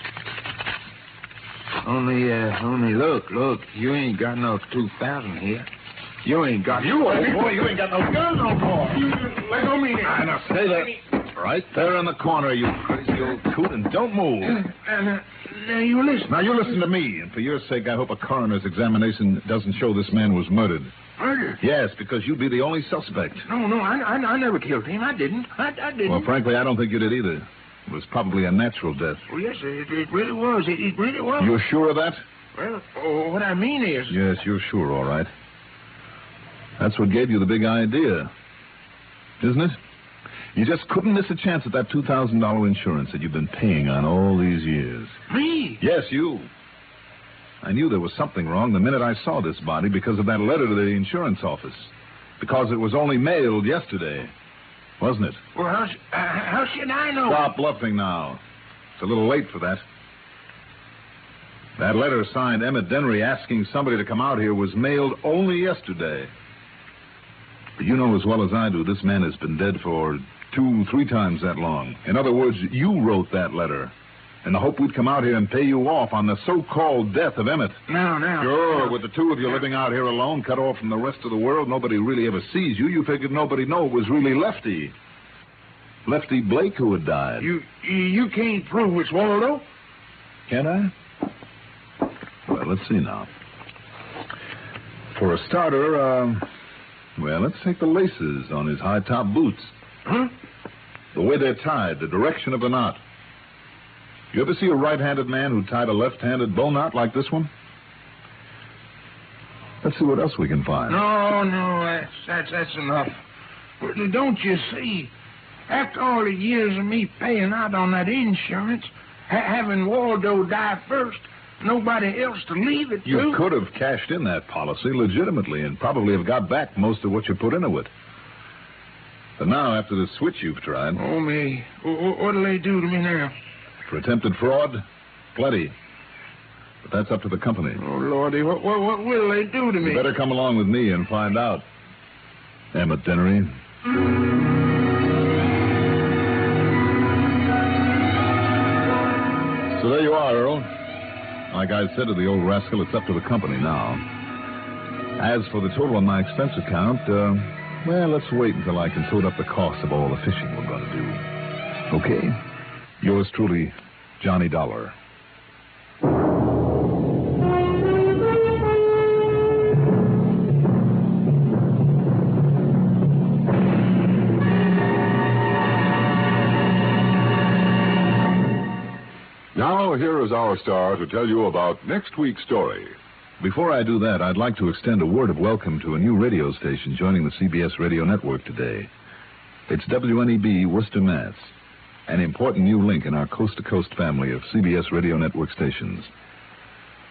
Only look. You ain't got no 2,000 here. You ain't got... You old boy, you ain't got no gun no more. Let go me now. Now, stay there. Right there in the corner, you crazy old coot, and don't move. Now, you listen. Now, you listen to me, and for your sake, I hope a coroner's examination doesn't show this man was murdered. Murdered? Yes, because you'd be the only suspect. No, I never killed him. I didn't. I didn't. Well, frankly, I don't think you did either. It was probably a natural death. Well, yes, it really was. It really was. You're sure of that? Well, what I mean is... Yes, you're sure, all right. That's what gave you the big idea, isn't it? You just couldn't miss a chance at that $2,000 insurance that you've been paying on all these years. Me? Yes, you. I knew there was something wrong the minute I saw this body because of that letter to the insurance office. Because it was only mailed yesterday, wasn't it? Well, how should I know? Stop bluffing now. It's a little late for that. That letter signed Emmett Dennery asking somebody to come out here was mailed only yesterday. But you know as well as I do, this man has been dead for 2-3 times that long. In other words, you wrote that letter in the hope we'd come out here and pay you off on the so-called death of Emmett. No. Sure, with the two of you living out here alone, cut off from the rest of the world, nobody really ever sees you. You figured nobody'd know it was really Lefty Blake who had died. You can't prove it's Waldo? Can I? Well, let's see now. For a starter, well, let's take the laces on his high-top boots. Huh? The way they're tied, the direction of the knot. You ever see a right-handed man who tied a left-handed bow knot like this one? Let's see what else we can find. No, that's enough. Don't you see? After all the years of me paying out on that insurance, having Waldo die first, nobody else to leave it to. You could have cashed in that policy legitimately and probably have got back most of what you put into it. But now, after the switch you've tried... Oh, me. What'll they do to me now? For attempted fraud? Plenty. But that's up to the company. Oh, Lordy, what will they do to me? You better come along with me and find out. Emmett Dennery. So there you are, Earl. Like I said to the old rascal, it's up to the company now. As for the total on my expense account, well, let's wait until I can total up the cost of all the fishing we're going to do. Okay? Yours truly, Johnny Dollar. Now, here is our star to tell you about next week's story. Before I do that, I'd like to extend a word of welcome to a new radio station joining the CBS radio network today. It's WNEB Worcester, Mass., an important new link in our coast-to-coast family of CBS radio network stations.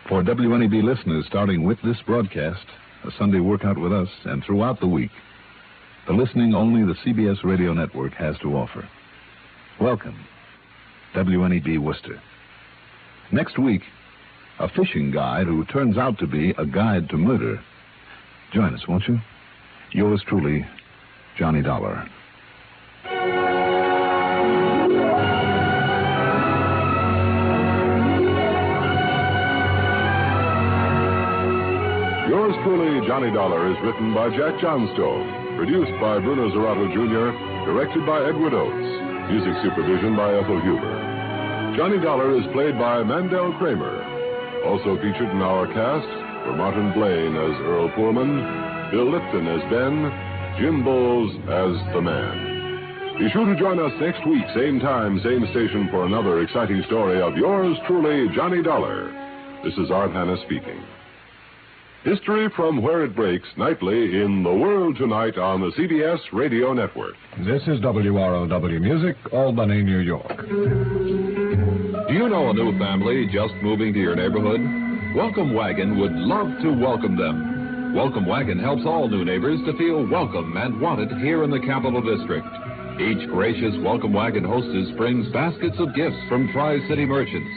For WNEB listeners starting with this broadcast, a Sunday workout with us, and throughout the week, the listening only the CBS radio network has to offer. Welcome, WNEB Worcester. Next week, a fishing guide who turns out to be a guide to murder. Join us, won't you? Yours truly, Johnny Dollar. Yours truly, Johnny Dollar, is written by Jack Johnstone, produced by Bruno Zerato Jr., directed by Edward Oates, music supervision by Ethel Huber. Johnny Dollar is played by Mandel Kramer. Also featured in our cast were Martin Blaine as Earl Poorman, Bill Lipton as Ben, Jim Bowles as the Man. Be sure to join us next week, same time, same station, for another exciting story of yours truly, Johnny Dollar. This is Art Hanna speaking. History from where it breaks nightly in The World Tonight on the CBS Radio Network. This is WROW Music, Albany, New York. Do you know a new family just moving to your neighborhood? Welcome Wagon would love to welcome them. Welcome Wagon helps all new neighbors to feel welcome and wanted here in the Capital District. Each gracious Welcome Wagon hostess brings baskets of gifts from Tri-City merchants.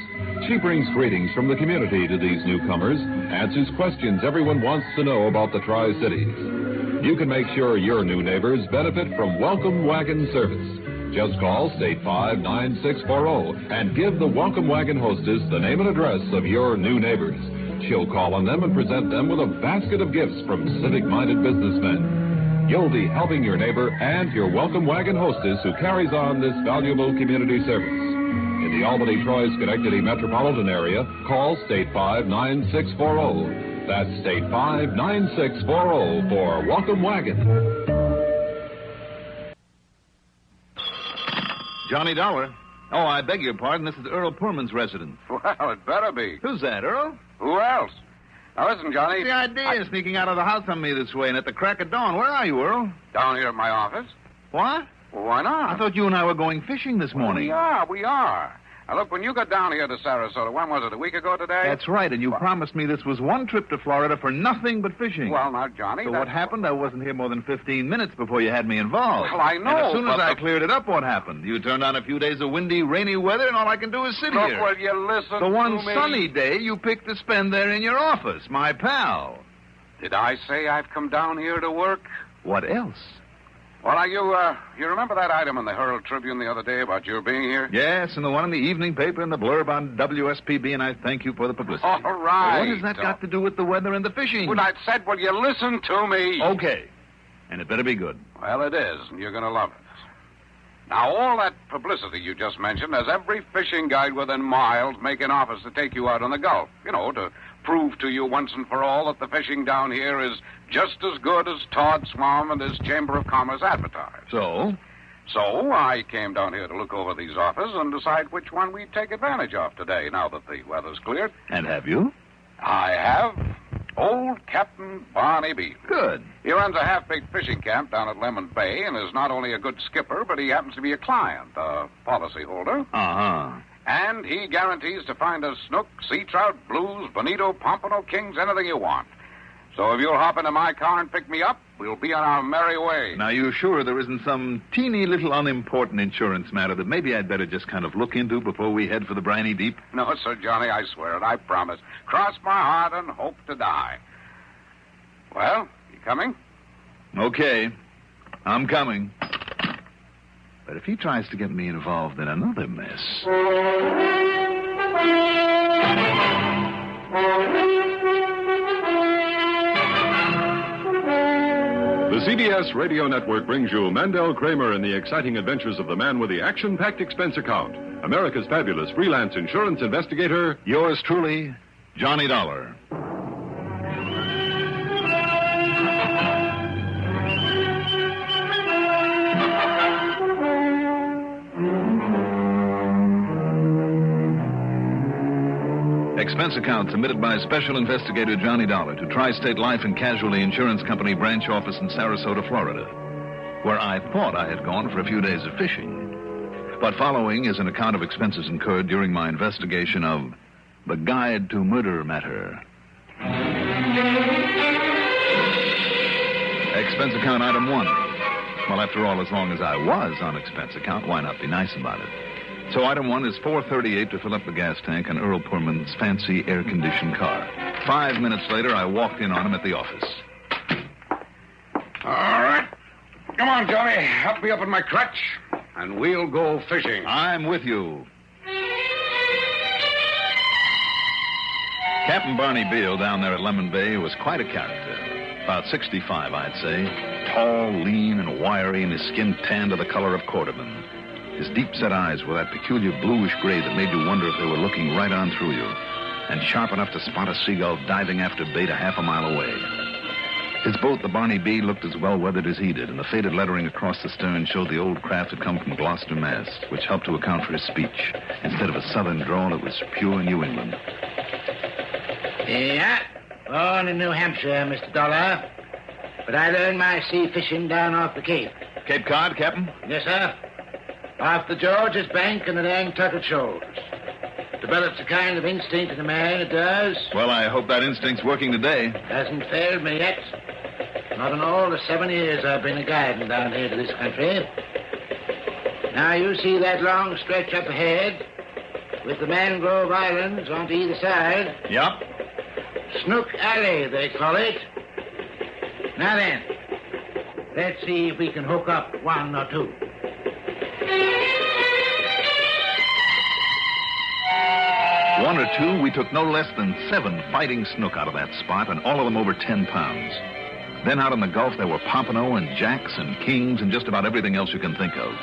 She brings greetings from the community to these newcomers, answers questions everyone wants to know about the Tri-Cities. You can make sure your new neighbors benefit from Welcome Wagon service. Just call State 59640 and give the Welcome Wagon hostess the name and address of your new neighbors. She'll call on them and present them with a basket of gifts from civic-minded businessmen. You'll be helping your neighbor and your Welcome Wagon hostess who carries on this valuable community service. In the Albany, Troy, Schenectady metropolitan area, call State 59640. That's State 59640 for Welcome Wagon. Johnny Dollar. Oh, I beg your pardon. This is Earl Poorman's residence. Well, it better be. Who's that, Earl? Who else? Now, listen, Johnny. The idea of sneaking out of the house on me this way and at the crack of dawn. Where are you, Earl? Down here at my office. What? Well, why not? I thought you and I were going fishing this morning. We are. Now, look, when you got down here to Sarasota, when was it, a week ago today? That's right, and you promised me this was one trip to Florida for nothing but fishing. Well, now, Johnny, So what happened? I wasn't here more than 15 minutes before you had me involved. Well, I know, And as soon as but I cleared it up, what happened? You turned on a few days of windy, rainy weather, and all I can do is sit Look, here. will you listen The one to me? sunny day you picked to spend there in your office, my pal. Did I say I've come down here to work? What else? Well, you remember that item in the Herald Tribune the other day about your being here? Yes, and the one in the evening paper and the blurb on WSPB, and I thank you for the publicity. All right. What has that got to do with the weather and the fishing? Well, I said, will you listen to me? Okay. And it better be good. Well, it is, and you're going to love it. Now, all that publicity you just mentioned has every fishing guide within miles making offers to take you out on the Gulf. You know, to prove to you once and for all that the fishing down here is just as good as Todd Swam and his Chamber of Commerce advertised. So? So I came down here to look over these offers and decide which one we'd take advantage of today, now that the weather's cleared. And have you? I have. Old Captain Barney Beale. Good. He runs a half-baked fishing camp down at Lemon Bay and is not only a good skipper, but he happens to be a client, a policyholder. Uh-huh. And he guarantees to find us snook, sea trout, blues, bonito, pompano, kings, anything you want. So if you'll hop into my car and pick me up, we'll be on our merry way. Now, you sure there isn't some teeny little unimportant insurance matter that maybe I'd better just kind of look into before we head for the briny deep? No, sir, Johnny, I swear it. I promise. Cross my heart and hope to die. Well, you coming? Okay. I'm coming. But if he tries to get me involved in another mess... The CBS Radio Network brings you Mandel Kramer and the exciting adventures of the man with the action-packed expense account, America's fabulous freelance insurance investigator. Yours truly, Johnny Dollar. Expense account submitted by Special Investigator Johnny Dollar to Tri-State Life and Casualty Insurance Company branch office in Sarasota, Florida, where I thought I had gone for a few days of fishing. But following is an account of expenses incurred during my investigation of the Guide to Murder matter. Expense account item 1. Well, after all, as long as I was on expense account, why not be nice about it? So item 1 is $4.38 to fill up the gas tank on Earl Poorman's fancy air-conditioned car. 5 minutes later, I walked in on him at the office. All right. Come on, Johnny. Help me up in my crutch, and we'll go fishing. I'm with you. Captain Barney Beale down there at Lemon Bay was quite a character. About 65, I'd say. Tall, lean, and wiry, and his skin tanned to the color of cordovan. His deep-set eyes were that peculiar bluish gray that made you wonder if they were looking right on through you, and sharp enough to spot a seagull diving after bait a half a mile away. His boat, the Barney B, looked as well-weathered as he did, and the faded lettering across the stern showed the old craft had come from Gloucester, Mass., which helped to account for his speech. Instead of a southern drawl, it was pure New England. Yeah, born in New Hampshire, Mr. Dollar. But I learned my sea fishing down off the Cape. Cape Cod, Captain? Yes, sir. Off the George's Bank and the Nantucket Shoals. Develops a kind of instinct in a man, it does. Well, I hope that instinct's working today. Hasn't failed me yet. Not in all the 7 years I've been a guiding down here to this country. Now, you see that long stretch up ahead with the mangrove islands on to either side? Yep. Snook Alley, they call it. Now then, let's see if we can hook up one or two. One or two, we took no less than 7 fighting snook out of that spot, and all of them over 10 pounds. Then out in the Gulf, there were pompano and jacks and kings and just about everything else you can think of.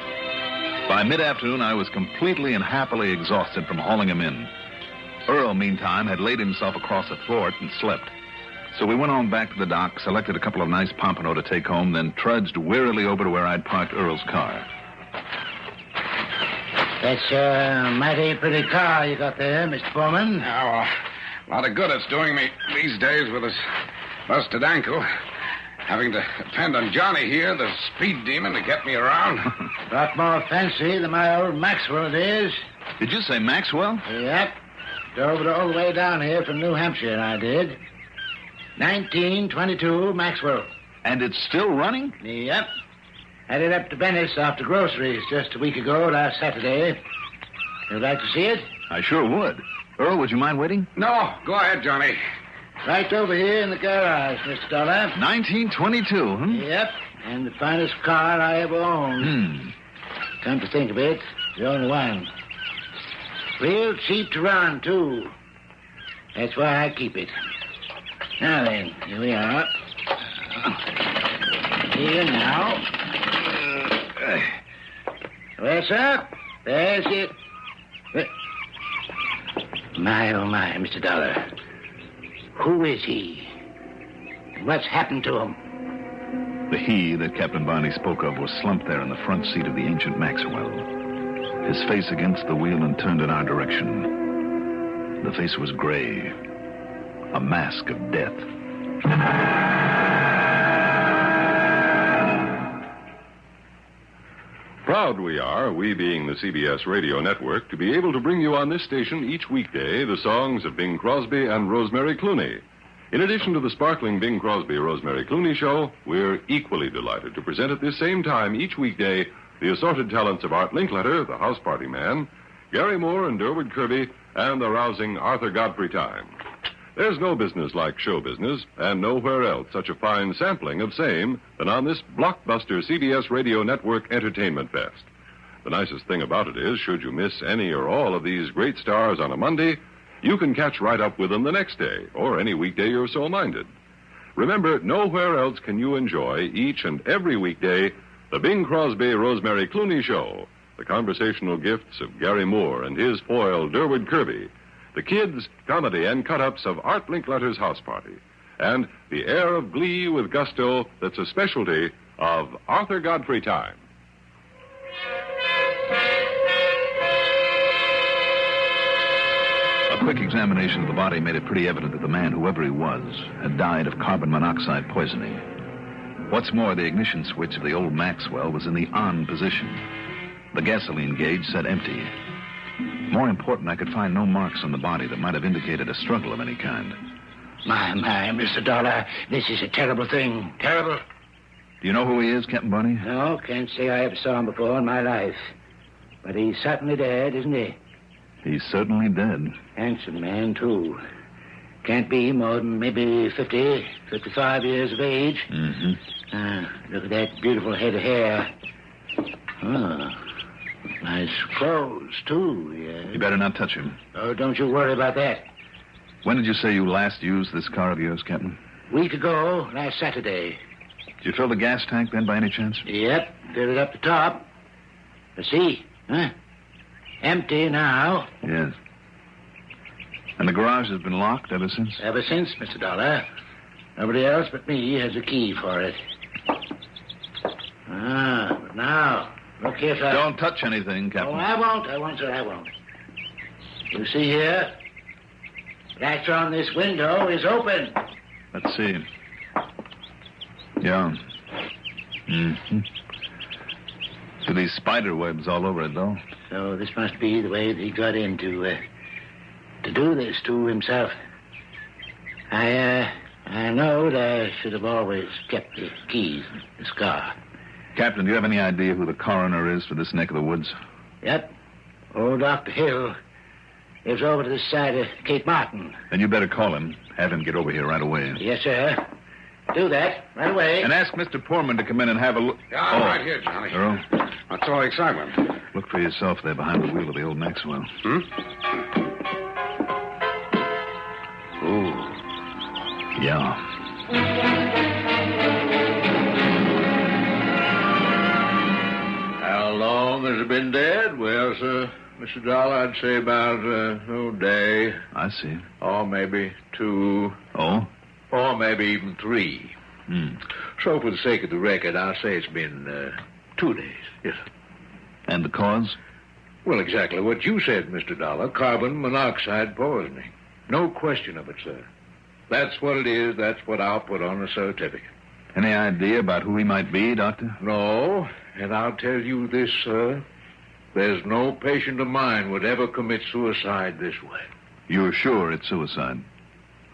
By mid-afternoon, I was completely and happily exhausted from hauling them in. Earl, meantime, had laid himself across a thwart and slept. So we went on back to the dock, selected a couple of nice pompano to take home, then trudged wearily over to where I'd parked Earl's car. That's a mighty pretty car you got there, Mr. Foreman. Yeah, well, a lot of good it's doing me these days with this busted ankle. Having to depend on Johnny here, the speed demon, to get me around. A lot more fancy than my old Maxwell it is. Did you say Maxwell? Yep. Drove it all the way down here from New Hampshire, I did. 1922 Maxwell. And it's still running? Yep. Had it up to Venice after groceries just a week ago, last Saturday. You'd like to see it? I sure would. Earl, would you mind waiting? No, go ahead, Johnny. Right over here in the garage, Mr. Dollar. 1922, huh? Yep, and the finest car I ever owned. Come to think of it, the only one. Real cheap to run, too. That's why I keep it. Now then, here we are. Here now. Well, sir, there's it. My, oh, my, Mr. Dollar. Who is he? What's happened to him? The he that Captain Barney spoke of was slumped there in the front seat of the ancient Maxwell, his face against the wheel and turned in our direction. The face was gray, a mask of death. Proud we are, we being the CBS radio network, to be able to bring you on this station each weekday the songs of Bing Crosby and Rosemary Clooney. In addition to the sparkling Bing Crosby-Rosemary Clooney show, we're equally delighted to present at this same time each weekday the assorted talents of Art Linkletter, the house party man, Gary Moore and Durwood Kirby, and the rousing Arthur Godfrey Time. There's no business like show business, and nowhere else such a fine sampling of same than on this blockbuster CBS Radio Network Entertainment Fest. The nicest thing about it is, should you miss any or all of these great stars on a Monday, you can catch right up with them the next day, or any weekday you're so minded. Remember, nowhere else can you enjoy each and every weekday the Bing Crosby-Rosemary Clooney Show, the conversational gifts of Gary Moore and his foil, Durwood Kirby, the kids, comedy, and cut-ups of Art Linkletter's house party, and the air of glee with gusto that's a specialty of Arthur Godfrey Time. A quick examination of the body made it pretty evident that the man, whoever he was, had died of carbon monoxide poisoning. What's more, the ignition switch of the old Maxwell was in the on position. The gasoline gauge said empty. More important, I could find no marks on the body that might have indicated a struggle of any kind. My, Mr. Dollar, this is a terrible thing. Terrible. Do you know who he is, Captain Barney? No, can't say I ever saw him before in my life. But he's certainly dead, isn't he? He's certainly dead. Handsome man, too. Can't be more than maybe 50, 55 years of age. Mm-hmm. Look at that beautiful head of hair. Oh, nice clothes, too, yeah. You better not touch him. Oh, don't you worry about that. When did you say you last used this car of yours, Captain? Week ago, last Saturday. Did you fill the gas tank then, by any chance? Yep, filled it up the top. See, huh? Empty now. Yes. And the garage has been locked ever since? Ever since, Mr. Dollar. Nobody else but me has a key for it. But now, look here, sir. Don't touch anything, Captain. Oh, I won't, sir, I won't. You see here? latch on this window is open. Let's see. Yeah. Mm-hmm. So these spider webs all over it, though. So this must be the way that he got in to do this to himself. I know that I should have always kept the keys in this car. Captain, do you have any idea who the coroner is for this neck of the woods? Yep. Old Dr. Hill lives over to this side of Cape Martin. Then you better call him. Have him get over here right away. Yes, sir. Do that right away. And ask Mr. Poorman to come in and have a look. Yeah, I'm right here, Johnny. Earl? What's all the excitement? Look for yourself there behind the wheel of the old Maxwell. Ooh. Yeah. How long has it been dead? Well, sir, Mr. Dollar, I'd say about a day. I see. Or maybe 2. Oh? Or maybe even 3. So for the sake of the record, I'll say it's been 2 days. Yes, sir. And the cause? Well, exactly what you said, Mr. Dollar. Carbon monoxide poisoning. No question of it, sir. That's what it is. That's what I'll put on the certificate. Any idea about who he might be, Doctor? No, and I'll tell you this, sir. There's no patient of mine would ever commit suicide this way. You're sure it's suicide?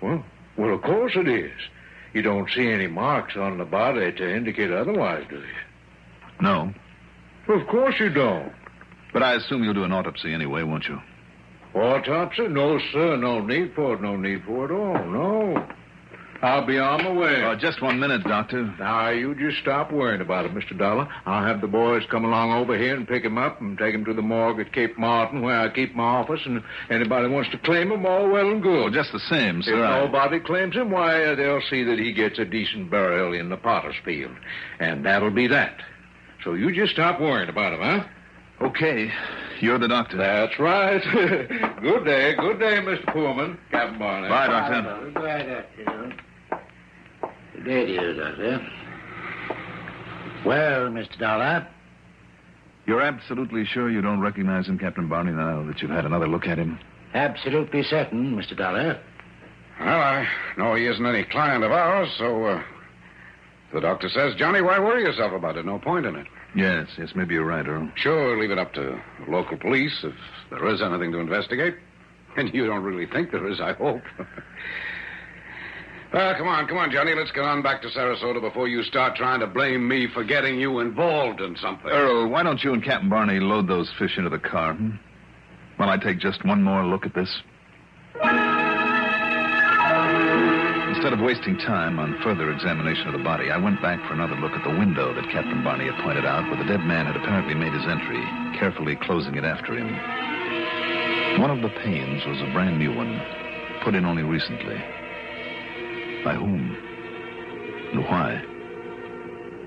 Well, of course it is. You don't see any marks on the body to indicate otherwise, do you? No. Of course you don't. But I assume you'll do an autopsy anyway, won't you? Autopsy? No, sir. No need for it. No need for it at all. No. I'll be on my way. Just 1 minute, Doctor. Now, you just stop worrying about it, Mr. Dollar. I'll have the boys come along over here and pick him up and take him to the morgue at Cape Martin, where I keep my office, and anybody wants to claim him, all well and good. Well, just the same, sir. If nobody claims him, why, they'll see that he gets a decent burial in the potter's field. And that'll be that. So you just stop worrying about him, huh? Okay. You're the doctor. That's right. Good day, Mr. Poorman. Captain Barnett. Bye, Doctor. Bye, Doctor. Good day to you, Doctor. Well, Mr. Dollar. You're absolutely sure you don't recognize him, Captain Barney, now that you've had another look at him? Absolutely certain, Mr. Dollar. Well, I know he isn't any client of ours, so the doctor says, Johnny, why worry yourself about it? No point in it. Yes, maybe you're right, Earl. Sure, leave it up to local police if there is anything to investigate. And you don't really think there is, I hope. Come on, Johnny. Let's get on back to Sarasota before you start trying to blame me for getting you involved in something. Earl, why don't you and Captain Barney load those fish into the car, While I take just one more look at this? Instead of wasting time on further examination of the body, I went back for another look at the window that Captain Barney had pointed out, where the dead man had apparently made his entry, carefully closing it after him. One of the panes was a brand new one, put in only recently. By whom? And why?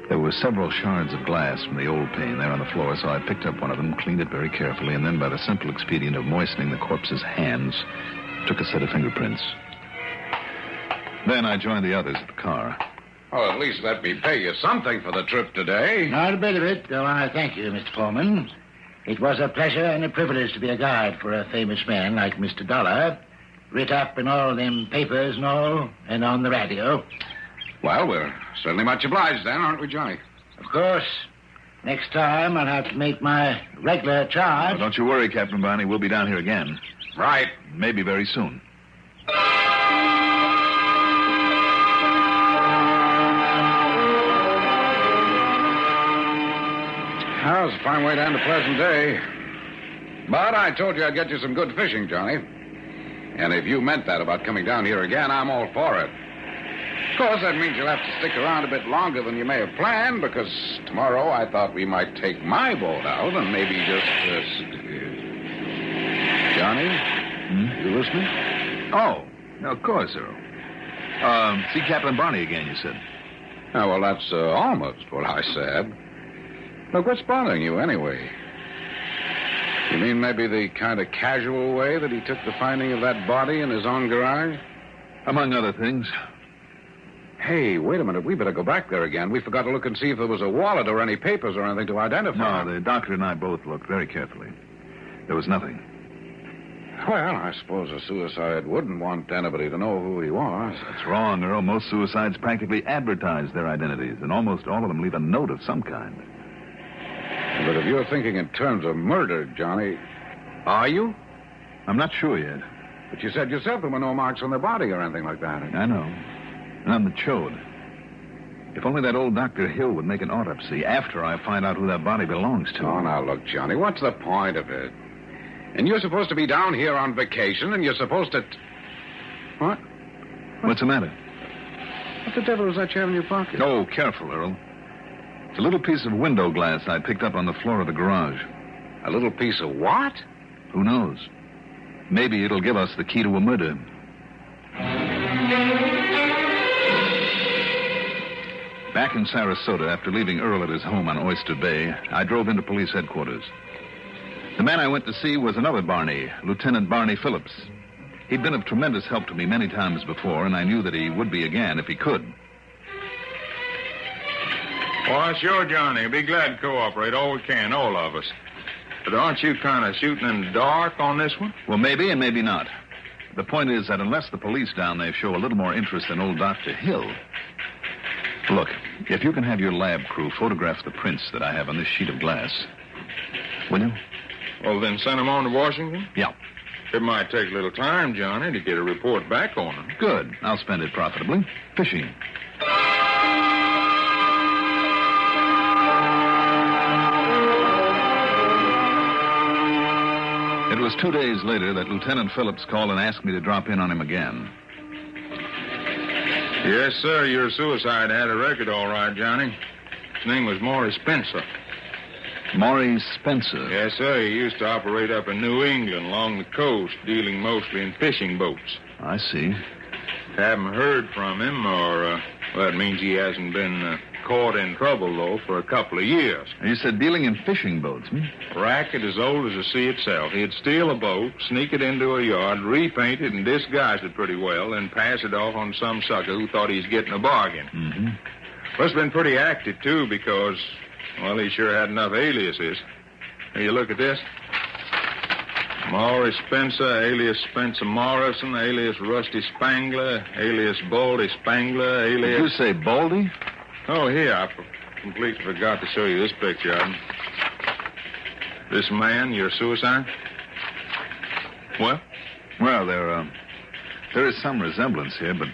There were several shards of glass from the old pane there on the floor, so I picked up one of them, cleaned it very carefully, and then by the simple expedient of moistening the corpse's hands, took a set of fingerprints. Then I joined the others at the car. Oh, at least let me pay you something for the trip today. Not a bit of it, though I thank you, Mr. Foreman. It was a pleasure and a privilege to be a guide for a famous man like Mr. Dollar. Writ up in all them papers and all, and on the radio. Well, we're certainly much obliged then, aren't we, Johnny? Of course. Next time I'll have to make my regular charge. Well, don't you worry, Captain Barney. We'll be down here again. Right. Maybe very soon. Well, it's a fine way to end a pleasant day. But I told you I'd get you some good fishing, Johnny. And if you meant that about coming down here again, I'm all for it. Of course, that means you'll have to stick around a bit longer than you may have planned, because tomorrow I thought we might take my boat out and maybe just... Johnny? You listening? Oh, of course, Earl. See Captain Barney again, you said. Oh, well, that's almost what I said. Look, what's bothering you anyway? You mean maybe the kind of casual way that he took the finding of that body in his own garage? Among other things. Hey, wait a minute. We better go back there again. We forgot to look and see if there was a wallet or any papers or anything to identify. No, the doctor and I both looked very carefully. There was nothing. Well, I suppose a suicide wouldn't want anybody to know who he was. That's wrong, Earl. Most suicides practically advertise their identities, and almost all of them leave a note of some kind. But if you're thinking in terms of murder, Johnny... Are you? I'm not sure yet. But you said yourself there were no marks on the body or anything like that. I know. None that showed. If only that old Dr. Hill would make an autopsy after I find out who that body belongs to. Oh, now, look, Johnny, what's the point of it? And you're supposed to be down here on vacation, and you're supposed to... What? What's the matter? What the devil is that you have in your pocket? Oh, careful, Earl. It's a little piece of window glass I picked up on the floor of the garage. A little piece of what? Who knows? Maybe it'll give us the key to a murder. Back in Sarasota, after leaving Earl at his home on Oyster Bay, I drove into police headquarters. The man I went to see was another Barney, Lieutenant Barney Phillips. He'd been of tremendous help to me many times before, and I knew that he would be again if he could. Well, sure, Johnny. Be glad to cooperate all we can, all of us. But aren't you kind of shooting in the dark on this one? Well, maybe and maybe not. The point is that unless the police down there show a little more interest in old Dr. Hill... Look, if you can have your lab crew photograph the prints that I have on this sheet of glass, will you? Well, then send them on to Washington? Yeah. It might take a little time, Johnny, to get a report back on them. Good. I'll spend it profitably. Fishing. It was 2 days later that Lieutenant Phillips called and asked me to drop in on him again. Yes, sir, your suicide had a record all right, Johnny. His name was Maury Spencer. Maury Spencer? Yes, sir. He used to operate up in New England along the coast, dealing mostly in fishing boats. I see. Haven't heard from him, or, well, that means he hasn't been caught in trouble, though, for a couple of years. You said dealing in fishing boats, Racket as old as the sea itself. He'd steal a boat, sneak it into a yard, repaint it, and disguise it pretty well, then pass it off on some sucker who thought he was getting a bargain. Mm-hmm. Must have been pretty active, too, because, well, he sure had enough aliases. Here, you look at this. Maury Spencer, alias Spencer Morrison, alias Rusty Spangler, alias Baldy Spangler, alias... Did you say Baldy? Oh, here, I completely forgot to show you this picture of him. This man, your suicide? What? Well, there is some resemblance here, but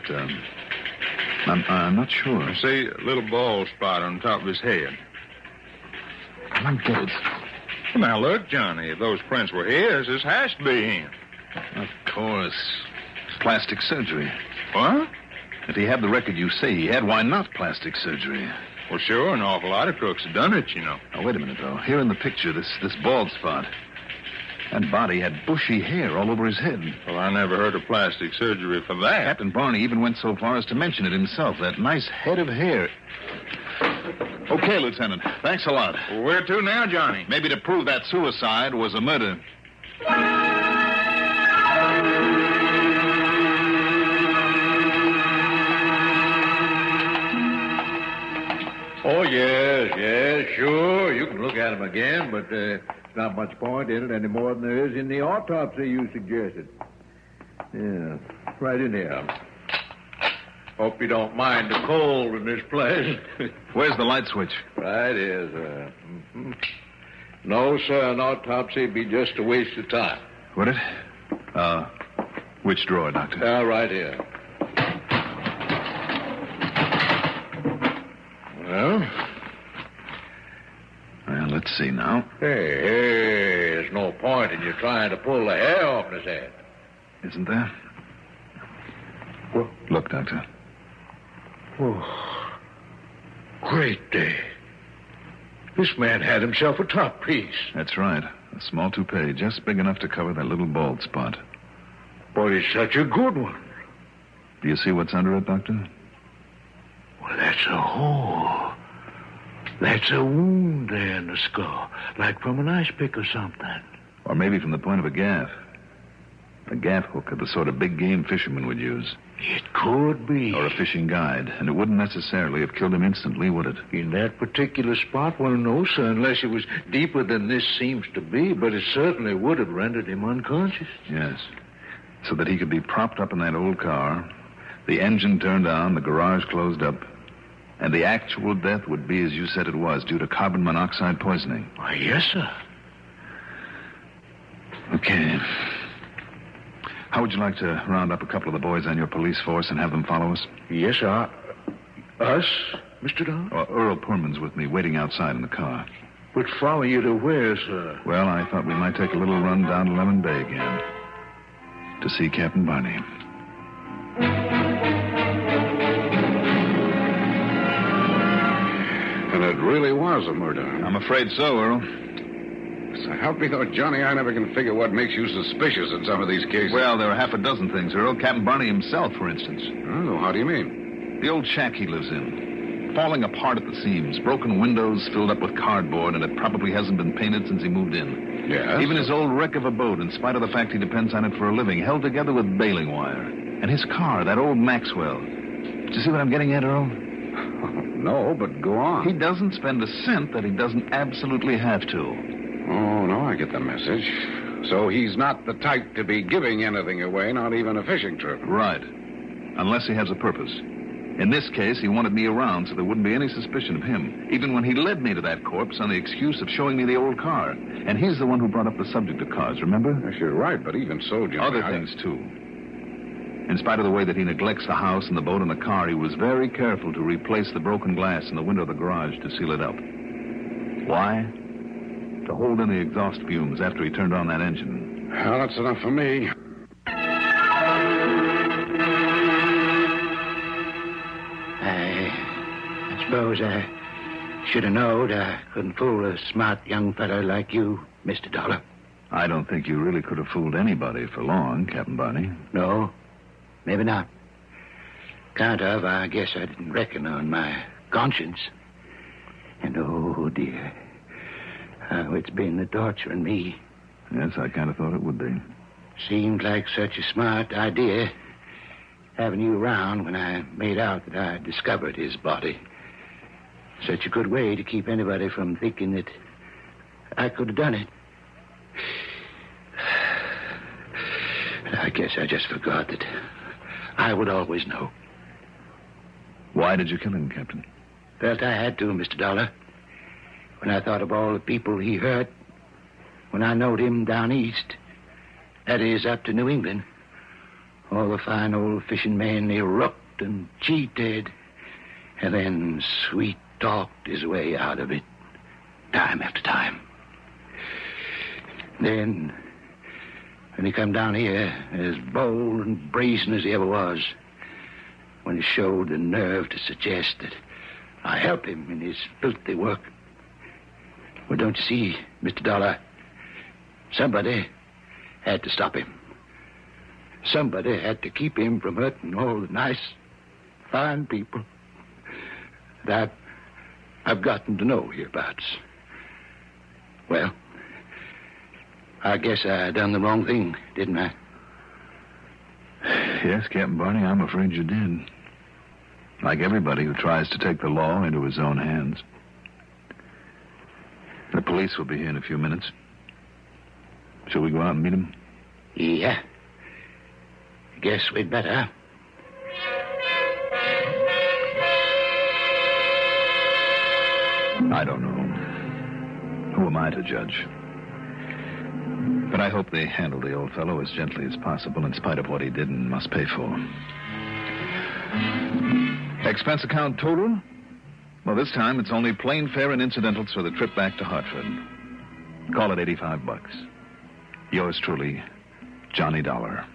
I'm not sure. See, a little bald spot on top of his head. I don't get it. Well, now, look, Johnny, if those prints were his, this has to be him. Of course. It's plastic surgery. What? If he had the record you say he had, why not plastic surgery? Well, sure, an awful lot of crooks have done it, you know. Now, wait a minute, though. Here in the picture, this bald spot. That body had bushy hair all over his head. Well, I never heard of plastic surgery for that. Captain Barney even went so far as to mention it himself, that nice head of hair. Okay, Lieutenant. Thanks a lot. Well, where to now, Johnny? Maybe to prove that suicide was a murder. Oh, yes, sure. You can look at him again, but there's not much point in it any more than there is in the autopsy you suggested. Yeah, right in here. Hope you don't mind the cold in this place. Where's the light switch? Right here, sir. Mm-hmm. No, sir, an autopsy would be just a waste of time. Would it? Which drawer, Doctor? Right here. Well, let's see now. Hey, there's no point in you trying to pull the hair off his head. Isn't there? Well, look, Doctor. Oh, great day. This man had himself a top piece. That's right. A small toupee, just big enough to cover that little bald spot. But it's such a good one. Do you see what's under it, Doctor? Well, that's a hole. That's a wound there in the skull, like from an ice pick or something. Or maybe from the point of a gaff. A gaff hook of the sort of big game fishermen would use. It could be. Or a fishing guide. And it wouldn't necessarily have killed him instantly, would it? In that particular spot? Well, no, sir, unless it was deeper than this seems to be, but it certainly would have rendered him unconscious. Yes. So that he could be propped up in that old car, the engine turned on, the garage closed up, and the actual death would be, as you said it was, due to carbon monoxide poisoning. Why, yes, sir. Okay. How would you like to round up a couple of the boys on your police force and have them follow us? Yes, sir. Us, Mr. Don? Earl Poorman's with me, waiting outside in the car. But follow you to where, sir? Well, I thought we might take a little run down to Lemon Bay again to see Captain Barney. And it really was a murder. I'm afraid so, Earl. So help me, though, Johnny, I never can figure what makes you suspicious in some of these cases. Well, there are half a dozen things, Earl. Captain Barney himself, for instance. Oh, how do you mean? The old shack he lives in. Falling apart at the seams. Broken windows filled up with cardboard, and it probably hasn't been painted since he moved in. Yes? Even his old wreck of a boat, in spite of the fact he depends on it for a living, held together with baling wire. And his car, that old Maxwell. Do you see what I'm getting at, Earl? No, but go on. He doesn't spend a cent that he doesn't absolutely have to. Oh, no, I get the message. So he's not the type to be giving anything away, not even a fishing trip. Right. Unless he has a purpose. In this case, he wanted me around so there wouldn't be any suspicion of him, even when he led me to that corpse on the excuse of showing me the old car. And he's the one who brought up the subject of cars, remember? Yes, you're right, but even so, Johnny... Other things, too. In spite of the way that he neglects the house and the boat and the car, he was very careful to replace the broken glass in the window of the garage to seal it up. Why? To hold in the exhaust fumes after he turned on that engine. Well, that's enough for me. I suppose I should have known I couldn't fool a smart young fellow like you, Mr. Dollar. I don't think you really could have fooled anybody for long, Captain Barney. No, maybe not. Count of, I guess I didn't reckon on my conscience. And oh, dear, how it's been torturing me. Yes, I kind of thought it would be. Seemed like such a smart idea, having you around when I made out that I discovered his body. Such a good way to keep anybody from thinking that I could have done it. I guess I just forgot that I would always know. Why did you kill him, Captain? Felt I had to, Mr. Dollar. When I thought of all the people he hurt, when I knowed him down east, that is, up to New England, all the fine old fishing men he rooked and cheated, and then sweet-talked his way out of it, time after time. Then, when he come down here, as bold and brazen as he ever was, when he showed the nerve to suggest that I helped him in his filthy work. Well, don't you see, Mr. Dollar? Somebody had to stop him. Somebody had to keep him from hurting all the nice, fine people that I've gotten to know hereabouts. Well, I guess I done the wrong thing, didn't I? Yes, Captain Barney, I'm afraid you did. Like everybody who tries to take the law into his own hands. The police will be here in a few minutes. Shall we go out and meet them? Yeah. Guess we'd better. I don't know. Who am I to judge? But I hope they handle the old fellow as gently as possible in spite of what he did and must pay for. Expense account total? Well, this time it's only plane fare and incidentals for the trip back to Hartford. Call it $85. Yours truly, Johnny Dollar.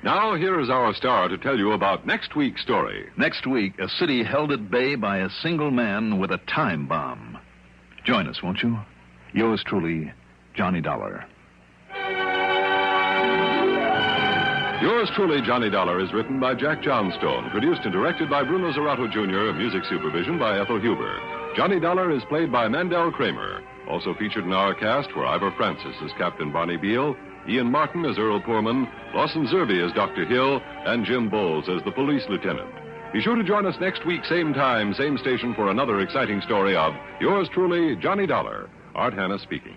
Now, here is our star to tell you about next week's story. Next week, a city held at bay by a single man with a time bomb. Join us, won't you? Yours truly, Johnny Dollar. Yours truly, Johnny Dollar, is written by Jack Johnstone, produced and directed by Bruno Zerato Jr., music supervision by Ethel Huber. Johnny Dollar is played by Mandel Kramer. Also featured in our cast were Ivor Francis as Captain Bonnie Beale, Ian Martin as Earl Poorman, Lawson Zerby as Dr. Hill, and Jim Bowles as the police lieutenant. Be sure to join us next week, same time, same station, for another exciting story of yours truly, Johnny Dollar. Art Hanna speaking.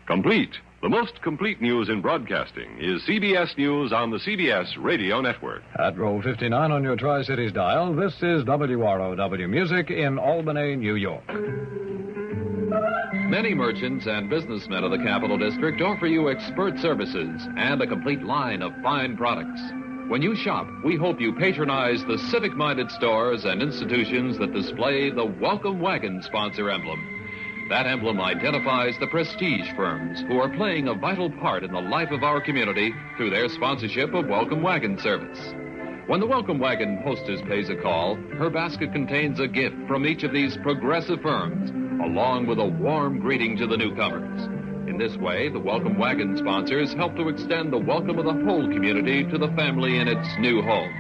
Complete. The most complete news in broadcasting is CBS News on the CBS Radio Network. At roll 59 on your Tri-Cities dial, this is WROW Music in Albany, New York. Many merchants and businessmen of the Capital District offer you expert services and a complete line of fine products. When you shop, we hope you patronize the civic-minded stores and institutions that display the Welcome Wagon sponsor emblem. That emblem identifies the prestige firms who are playing a vital part in the life of our community through their sponsorship of Welcome Wagon service. When the Welcome Wagon hostess pays a call, her basket contains a gift from each of these progressive firms, along with a warm greeting to the newcomers. In this way, the Welcome Wagon sponsors help to extend the welcome of the whole community to the family in its new home.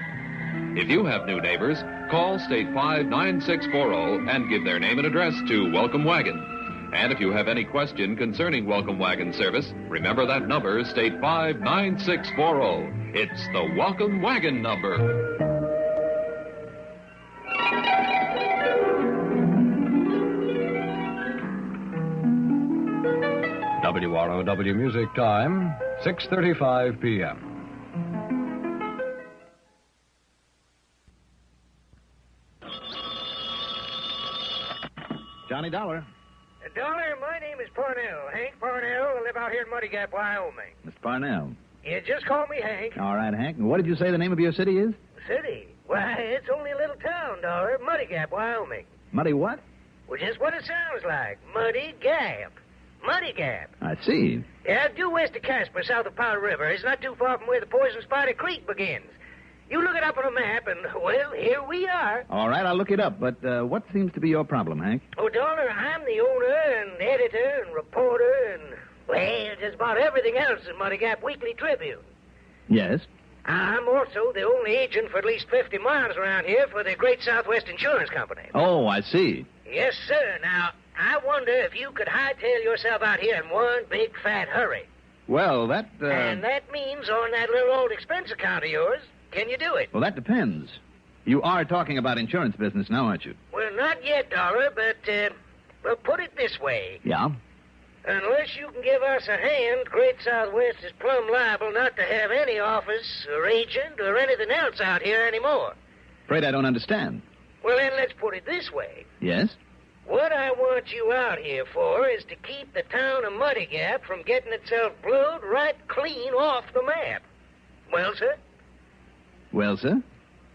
If you have new neighbors, call State 59640 and give their name and address to Welcome Wagon. And if you have any question concerning Welcome Wagon service, remember that number, State 59640. It's the Welcome Wagon number. WROW Music Time, 6:35 p.m. Johnny Dollar. Dollar, my name is Parnell. Hank Parnell. I live out here in Muddy Gap, Wyoming. Mr. Parnell. Yeah, just call me Hank. All right, Hank. What did you say the name of your city is? City? Why, it's only a little town, Dollar. Muddy Gap, Wyoming. Muddy what? Well, just what it sounds like. Muddy Gap. Muddy Gap. I see. Yeah, due west of Casper, south of Powder River. It's not too far from where the Poison Spider Creek begins. You look it up on a map, and, well, here we are. All right, I'll look it up. But what seems to be your problem, Hank? Oh, Dollar, I'm the owner and editor and reporter and, well, just about everything else in Muddy Gap Weekly Tribune. Yes? I'm also the only agent for at least 50 miles around here for the Great Southwest Insurance Company. Oh, I see. Yes, sir. Now, I wonder if you could hightail yourself out here in one big fat hurry. Well, that... And that means on that little old expense account of yours. Can you do it? Well, that depends. You are talking about insurance business now, aren't you? Well, not yet, Dollar, but, well, put it this way. Yeah? Unless you can give us a hand, Great Southwest is plumb liable not to have any office or agent or anything else out here anymore. Afraid I don't understand. Well, then let's put it this way. Yes? What I want you out here for is to keep the town of Muddy Gap from getting itself blowed right clean off the map. Well, sir? Well, sir,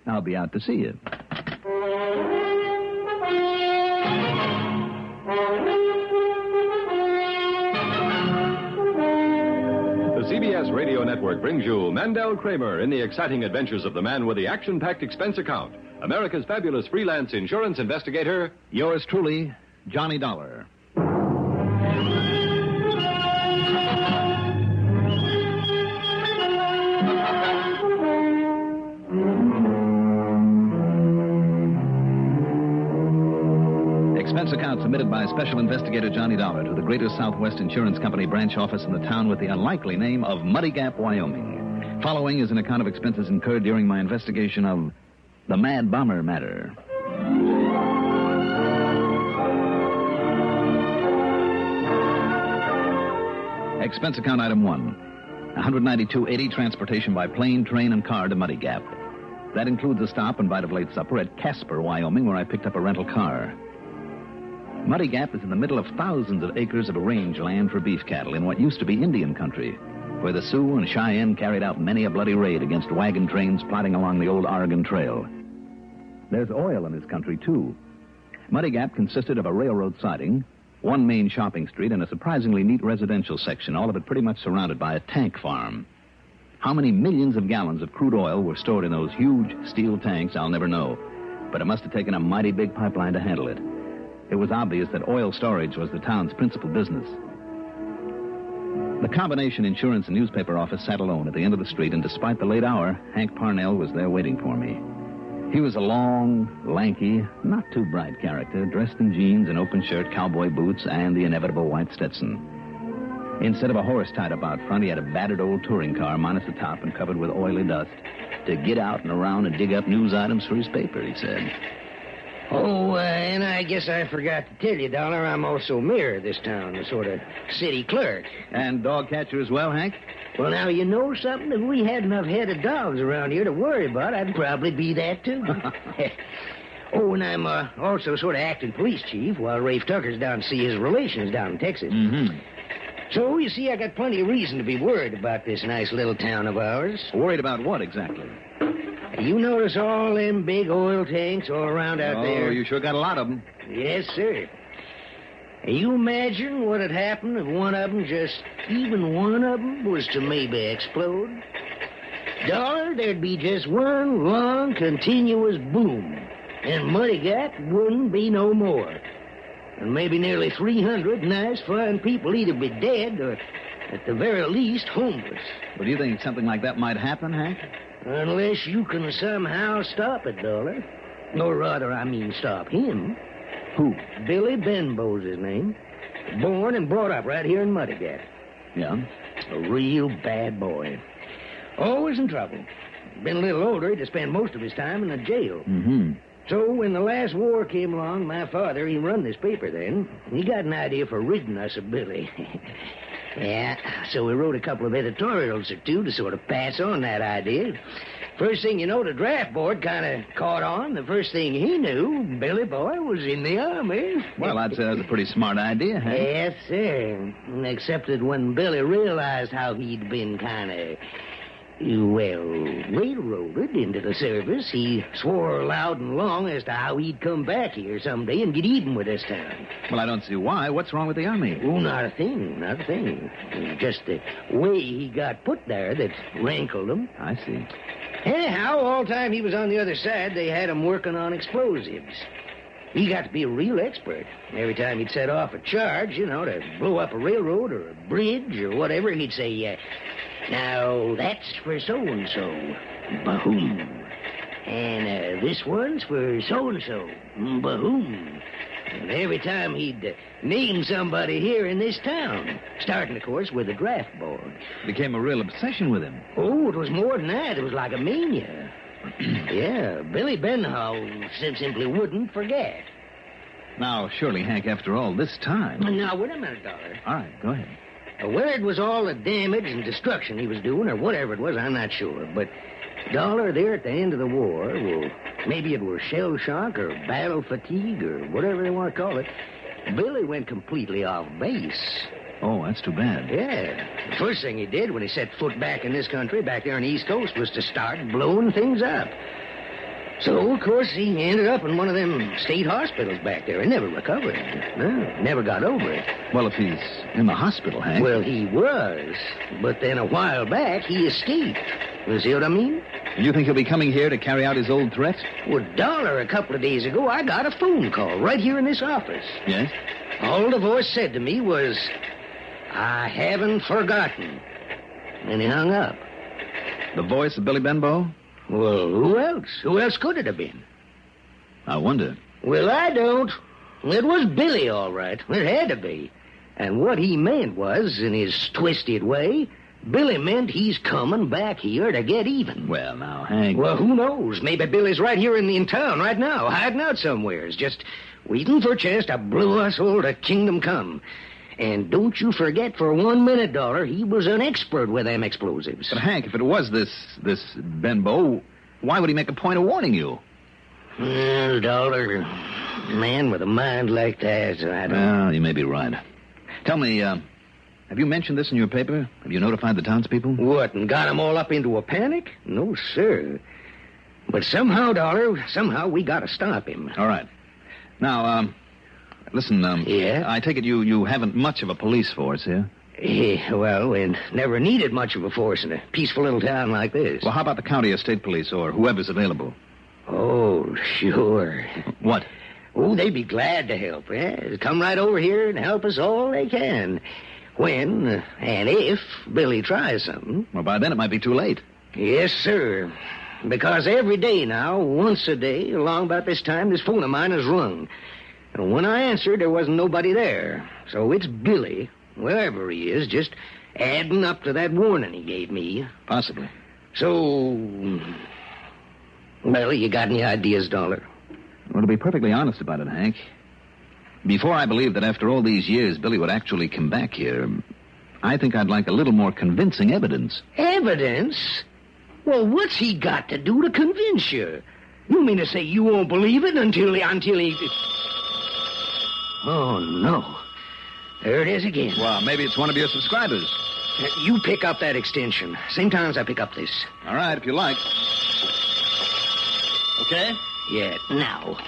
I'll be out to see you. The CBS Radio Network brings you Mandel Kramer in the exciting adventures of the man with the action-packed expense account, America's fabulous freelance insurance investigator. Yours truly, Johnny Dollar. Expense account submitted by Special Investigator Johnny Dollar to the Greater Southwest Insurance Company branch office in the town with the unlikely name of Muddy Gap, Wyoming. Following is an account of expenses incurred during my investigation of the Mad Bomber matter. Expense account item 1. $192.80 transportation by plane, train, and car to Muddy Gap. That includes a stop and bite of late supper at Casper, Wyoming, where I picked up a rental car. Muddy Gap is in the middle of thousands of acres of range land for beef cattle in what used to be Indian country, where the Sioux and Cheyenne carried out many a bloody raid against wagon trains plodding along the old Oregon Trail. There's oil in this country, too. Muddy Gap consisted of a railroad siding, one main shopping street, and a surprisingly neat residential section, all of it pretty much surrounded by a tank farm. How many millions of gallons of crude oil were stored in those huge steel tanks, I'll never know. But it must have taken a mighty big pipeline to handle it. It was obvious that oil storage was the town's principal business. The combination insurance and newspaper office sat alone at the end of the street, and despite the late hour, Hank Parnell was there waiting for me. He was a long, lanky, not too bright character, dressed in jeans, an open shirt, cowboy boots, and the inevitable white Stetson. Instead of a horse tied up out front, he had a battered old touring car, minus the top and covered with oily dust, to get out and around and dig up news items for his paper, he said. Oh, and I guess I forgot to tell you, Dollar, I'm also mayor of this town, a sort of city clerk. And dog catcher as well, Hank? Well, now, you know something? If we had enough head of dogs around here to worry about, I'd probably be that, too. Oh, and I'm also sort of acting police chief while Rafe Tucker's down to see his relations down in Texas. Mm-hmm. So, you see, I got plenty of reason to be worried about this nice little town of ours. Worried about what, exactly? You notice all them big oil tanks all around out there? Oh, you sure got a lot of them. Yes, sir. You imagine what'd happen if one of them, just even one of them, was to maybe explode? Dollar, there'd be just one long, continuous boom, and Muddy Gap wouldn't be no more. And maybe nearly 300 nice, fine people either be dead or, at the very least, homeless. But do you think something like that might happen, Hank? Unless you can somehow stop it, Dollar. Or rather, I mean stop him. Who? Billy Benbow's his name. Born and brought up right here in Muddy Gap. Yeah? A real bad boy. Always in trouble. Been a little older, he'd spend most of his time in a jail. Mm-hmm. So when the last war came along, my father, he run this paper then. He got an idea for ridding us of Billy. Yeah, so we wrote a couple of editorials or two to sort of pass on that idea. First thing you know, the draft board kind of caught on. The first thing he knew, Billy Boy was in the Army. Well, I'd say that was a pretty smart idea, Hank. Yes, sir. Except that when Billy realized how he'd been kind of, well, railroaded into the service, he swore loud and long as to how he'd come back here someday and get even with this town. Well, I don't see why. What's wrong with the Army? Oh, not a thing, not a thing. Just the way he got put there that rankled him. I see. Anyhow, all the time he was on the other side, they had him working on explosives. He got to be a real expert. Every time he'd set off a charge, to blow up a railroad or a bridge or whatever, he'd say, now, that's for so-and-so. Bahoom. And this one's for so-and-so. Bahoom. And every time he'd name somebody here in this town, starting, of course, with the draft board. Became a real obsession with him. Oh, it was more than that. It was like a mania. Yeah, Billy Benhow simply wouldn't forget. Now, surely, Hank, after all this time... Now, wait a minute, Dollar. All right, go ahead. Whether it was all the damage and destruction he was doing or whatever it was, I'm not sure. But, Dollar, there at the end of the war, well, maybe it was shell shock or battle fatigue or whatever they want to call it, Billy went completely off base. Oh, that's too bad. Yeah. The first thing he did when he set foot back in this country, back there on the East Coast, was to start blowing things up. So, of course, he ended up in one of them state hospitals back there and never recovered. No, never got over it. Well, if he's in the hospital, Hank... Well, he was. But then a while back, he escaped. You see what I mean? You think he'll be coming here to carry out his old threat? Well, Dollar, a couple of days ago, I got a phone call right here in this office. Yes? All the voice said to me was, I haven't forgotten. And he hung up. The voice of Billy Benbow? Well, who else? Who else could it have been? I wonder. Well, I don't. It was Billy, all right. It had to be. And what he meant was, in his twisted way, Billy meant he's coming back here to get even. Well, now, Hank... Well, who knows? Maybe Billy's right here in town right now, hiding out somewheres, just waiting for a chance to blow us all to kingdom come. And don't you forget for 1 minute, Dollar, he was an expert with them explosives. But, Hank, if it was this Benbow, why would he make a point of warning you? Well, Dollar, a man with a mind like that, I don't... Well, you may be right. Tell me, have you mentioned this in your paper? Have you notified the townspeople? What, and got them all up into a panic? No, sir. But somehow, Dollar, we got to stop him. All right. Now, listen, Yeah? I take it you haven't much of a police force here? Well, we never needed much of a force in a peaceful little town like this. Well, how about the county or state police or whoever's available? Oh, sure. What? Oh, they'd be glad to help. Yeah, come right over here and help us all they can. when and if Billy tries something. Well, by then it might be too late. Yes, sir. Because every day now, once a day, along about this time, this phone of mine is rung. And when I answered, there wasn't nobody there. So it's Billy, wherever he is, just adding up to that warning he gave me. Possibly. So, well, you got any ideas, Dollar? Well, to be perfectly honest about it, Hank, before I believed that after all these years Billy would actually come back here, I think I'd like a little more convincing evidence. Evidence? Well, what's he got to do to convince you? You mean to say you won't believe it until he... Oh, no. There it is again. Well, maybe it's one of your subscribers. You pick up that extension. Same time as I pick up this. All right, if you like. Okay? Yeah, now.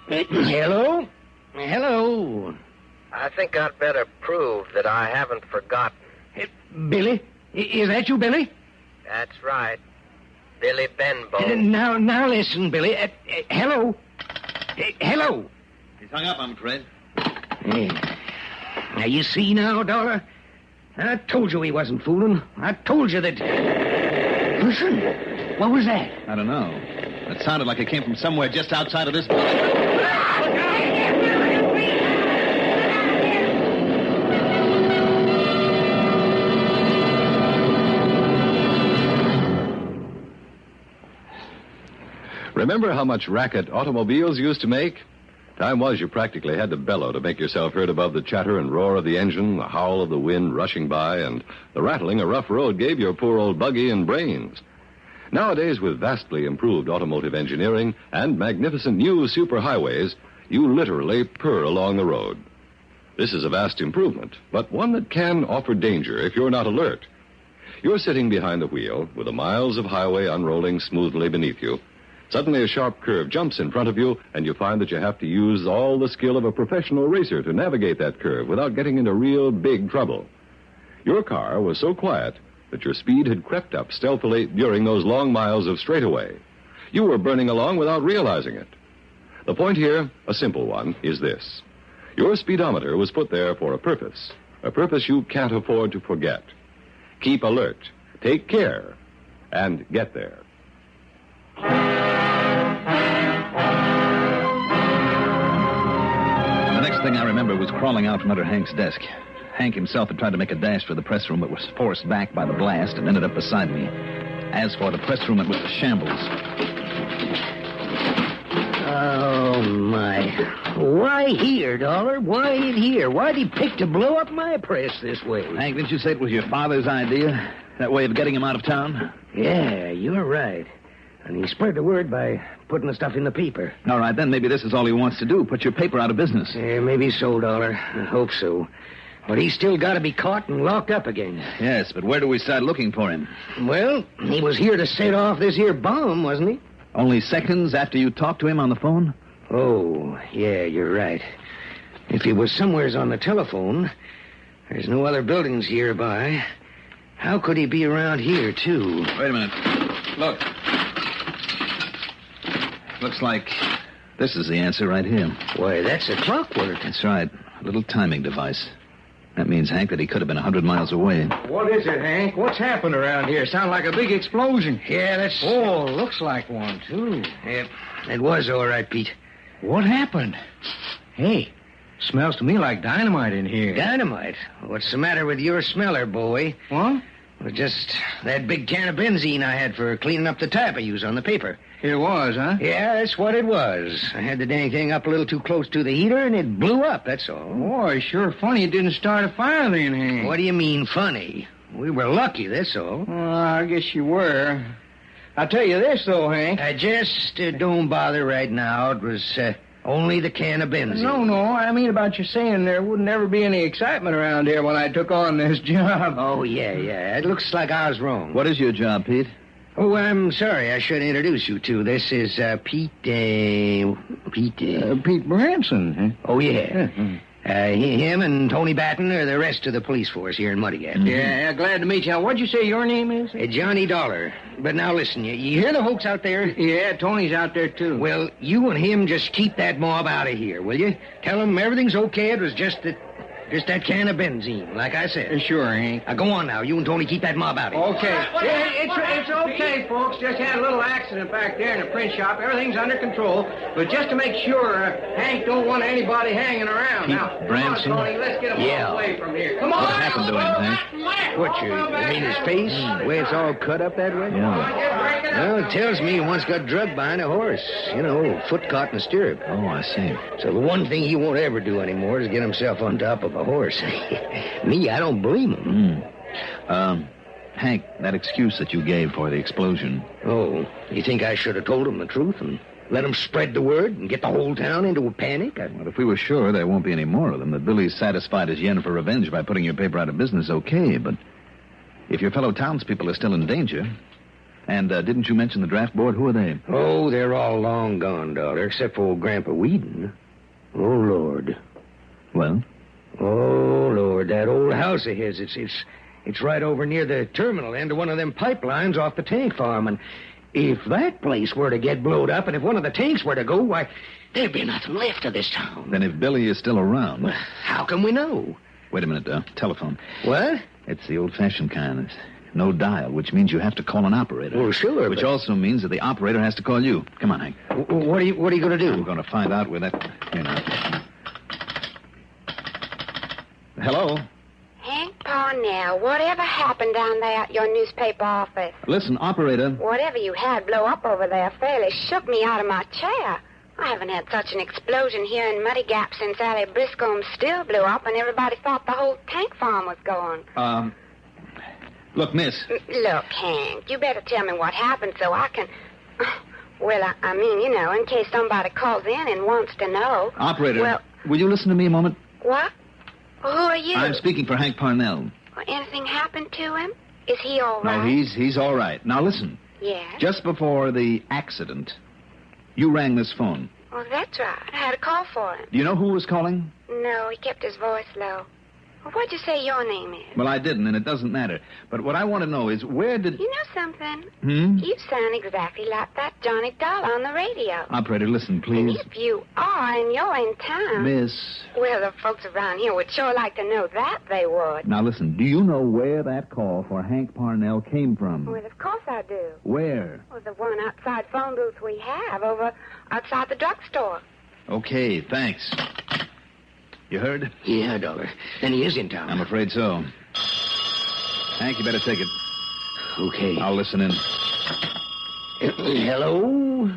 Hello? Hello? I think I'd better prove that I haven't forgotten. Billy? Is that you, Billy? That's right. Billy Benbow. Now listen, Billy. Hello? Hello? He's hung up, I'm afraid. Now, you see now, Dollar? I told you he wasn't fooling. I told you that... Listen. What was that? I don't know. It sounded like it came from somewhere just outside of this building. Remember how much racket automobiles used to make? Time was you practically had to bellow to make yourself heard above the chatter and roar of the engine, the howl of the wind rushing by, and the rattling a rough road gave your poor old buggy and brains. Nowadays, with vastly improved automotive engineering and magnificent new superhighways, you literally purr along the road. This is a vast improvement, but one that can offer danger if you're not alert. You're sitting behind the wheel with the miles of highway unrolling smoothly beneath you. Suddenly a sharp curve jumps in front of you, and you find that you have to use all the skill of a professional racer to navigate that curve without getting into real big trouble. Your car was so quiet that your speed had crept up stealthily during those long miles of straightaway. You were burning along without realizing it. The point here, a simple one, is this. Your speedometer was put there for a purpose you can't afford to forget. Keep alert, take care, and get there. The next thing I remember was crawling out from under Hank's desk. Hank himself had tried to make a dash for the press room, but was forced back by the blast and ended up beside me. As for the press room, it was a shambles. Oh, my. Why here, Dollar? Why it here? Why'd he pick to blow up my press this way? Hank, didn't you say it was your father's idea? That way of getting him out of town? Yeah, you're right. And he spread the word by putting the stuff in the paper. All right, then maybe this is all he wants to do, put your paper out of business. Yeah, maybe so, Dollar. I hope so. But he's still got to be caught and locked up again. Yes, but where do we start looking for him? Well, he was here to set off this here bomb, wasn't he? Only seconds after you talked to him on the phone? Oh, yeah, you're right. If he was somewheres on the telephone, there's no other buildings nearby. How could he be around here, too? Wait a minute. Look. Looks like this is the answer right here. Why, that's a clockwork. That's right. A little timing device. That means, Hank, that he could have been 100 miles away. What is it, Hank? What's happened around here? Sound like a big explosion. Yeah, that's... Oh, looks like one, too. Yep, it was all right, Pete. What happened? Hey, smells to me like dynamite in here. Dynamite? What's the matter with your smeller, boy? What? Well, just that big can of benzene I had for cleaning up the tap I used on the paper. It was, huh? Yeah, that's what it was. I had the dang thing up a little too close to the heater, and it blew up, that's all. Boy, sure funny it didn't start a fire then, Hank. What do you mean, funny? We were lucky, that's all. Well, I guess you were. I'll tell you this, though, Hank. Just don't bother right now. It was only the can of benzene. No, I mean about you saying there wouldn't ever be any excitement around here when I took on this job. Oh, yeah. It looks like I was wrong. What is your job, Pete? Oh, I'm sorry. I should introduce you to. This is Pete Branson. Huh? Oh, yeah. Him and Tony Batten are the rest of the police force here in Muddy Gap. Mm-hmm. Yeah, glad to meet you. What'd you say your name is? Johnny Dollar. But now listen, you hear the hoax out there? Yeah, Tony's out there, too. Well, you and him just keep that mob out of here, will you? Tell them everything's okay. It was just that... Just that can of benzene, like I said. Sure, Hank. Now, go on now. You and Tony keep that mob out of here. Okay. It's okay, folks. Just had a little accident back there in the print shop. Everything's under control. But just to make sure, Hank don't want anybody hanging around. Now, Branson? come on, Tony. Let's get him all away from here. Come on. What happened to him, Hank? What, you mean his face? The way it's all cut up that way? Yeah. Well, it tells me he once got drugged behind a horse. You know, foot caught in a stirrup. Oh, I see. So the one thing he won't ever do anymore is get himself on top of a horse. Me, I don't blame him. Hank, that excuse that you gave for the explosion. Oh, you think I should have told him the truth and let him spread the word and get the whole town into a panic? Well, if we were sure there won't be any more of them, that Billy's satisfied his yen for revenge by putting your paper out of business, okay, but if your fellow townspeople are still in danger... And didn't you mention the draft board? Who are they? Oh, they're all long gone, Dollar, except for old Grandpa Whedon. Oh, Lord. Well? Oh, Lord, that old house of his, it's right over near the terminal end of one of them pipelines off the tank farm. And if that place were to get blowed up and if one of the tanks were to go, why, there'd be nothing left of this town. Then if Billy is still around... Well, how can we know? Wait a minute, telephone. What? It's the old-fashioned kind. It's no dial, which means you have to call an operator. Well, sure, Which also means that the operator has to call you. Come on, Hank. What are you going to do? I'm going to find out where that... Here now. Hello? Hank Parnell, whatever happened down there at your newspaper office? Listen, operator. Whatever you had blow up over there fairly shook me out of my chair. I haven't had such an explosion here in Muddy Gap since Allie Briscoe's still blew up and everybody thought the whole tank farm was gone. Look, miss. Look, Hank, you better tell me what happened so I can... Well, I mean, you know, in case somebody calls in and wants to know. Operator, well, will you listen to me a moment? What? Well, who are you? I'm speaking for Hank Parnell. Well, anything happened to him? Is he all right? No, he's all right. Now, listen. Yes? Just before the accident, you rang this phone. Well, that's right. I had a call for him. Do you know who was calling? No, he kept his voice low. Well, what'd you say your name is? Well, I didn't, and it doesn't matter. But what I want to know is, where did... You know something? You sound exactly like that Johnny Doll on the radio. Operator, listen, please. And if you are and you're in town... Miss... Well, the folks around here would sure like to know that, they would. Now, listen, do you know where that call for Hank Parnell came from? Well, of course I do. Where? Well, the one outside phone booth we have over outside the drugstore. Okay, thanks. You heard? Yeah, Dollar. Then he is in town. I'm afraid so. Hank, you better take it. Okay. I'll listen in. Hello?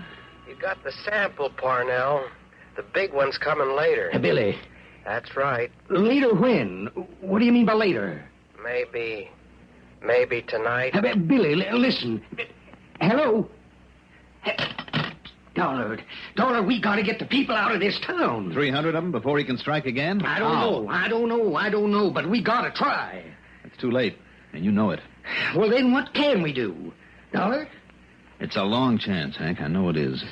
You got the sample, Parnell. The big one's coming later. Billy. That's right. Later when? What do you mean by later? Maybe tonight. Billy, listen. Hello? Dollar, we gotta get the people out of this town. 300 of them before he can strike again? I don't know, but we gotta try. It's too late, and you know it. Well, then what can we do? Dollar? It's a long chance, Hank. I know it is.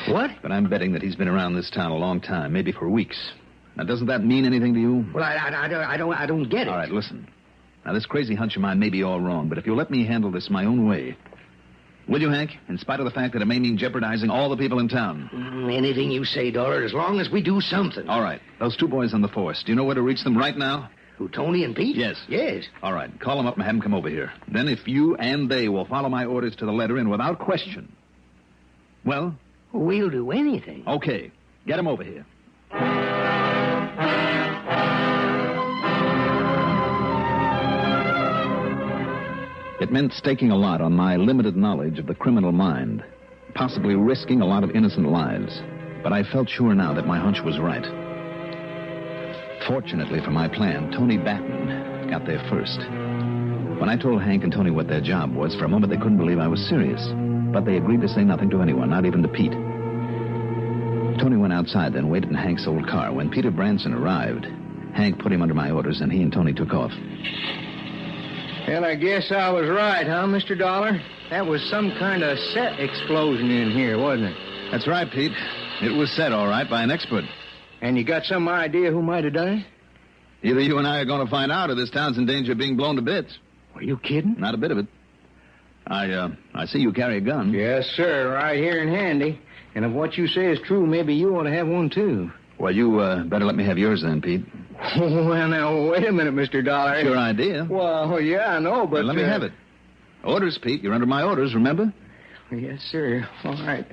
What? But I'm betting that he's been around this town a long time, maybe for weeks. Now, doesn't that mean anything to you? Well, I don't get it. All right, listen. Now, this crazy hunch of mine may be all wrong, but if you'll let me handle this my own way... Will you, Hank? In spite of the fact that it may mean jeopardizing all the people in town. Anything you say, Dollar, as long as we do something. All right. Those two boys on the force. Do you know where to reach them right now? Who, Tony and Pete? Yes. Yes. All right. Call them up and have them come over here. Then if you and they will follow my orders to the letter and without question... Well? We'll do anything. Okay. Get them over here. It meant staking a lot on my limited knowledge of the criminal mind, possibly risking a lot of innocent lives. But I felt sure now that my hunch was right. Fortunately for my plan, Tony Batten got there first. When I told Hank and Tony what their job was, for a moment they couldn't believe I was serious. But they agreed to say nothing to anyone, not even to Pete. Tony went outside, then waited in Hank's old car. When Peter Branson arrived, Hank put him under my orders, and he and Tony took off. And I guess I was right, huh, Mr. Dollar? That was some kind of set explosion in here, wasn't it? That's right, Pete. It was set, all right, by an expert. And you got some idea who might have done it? Either you and I are going to find out or this town's in danger of being blown to bits. Are you kidding? Not a bit of it. I see you carry a gun. Yes, sir, right here in handy. And if what you say is true, maybe you ought to have one, too. Well, you better let me have yours then, Pete. Well, now, wait a minute, Mr. Dollar. It's your idea. Well, yeah, I know, but... Well, let me have it. Orders, Pete. You're under my orders, remember? Yes, sir. All right.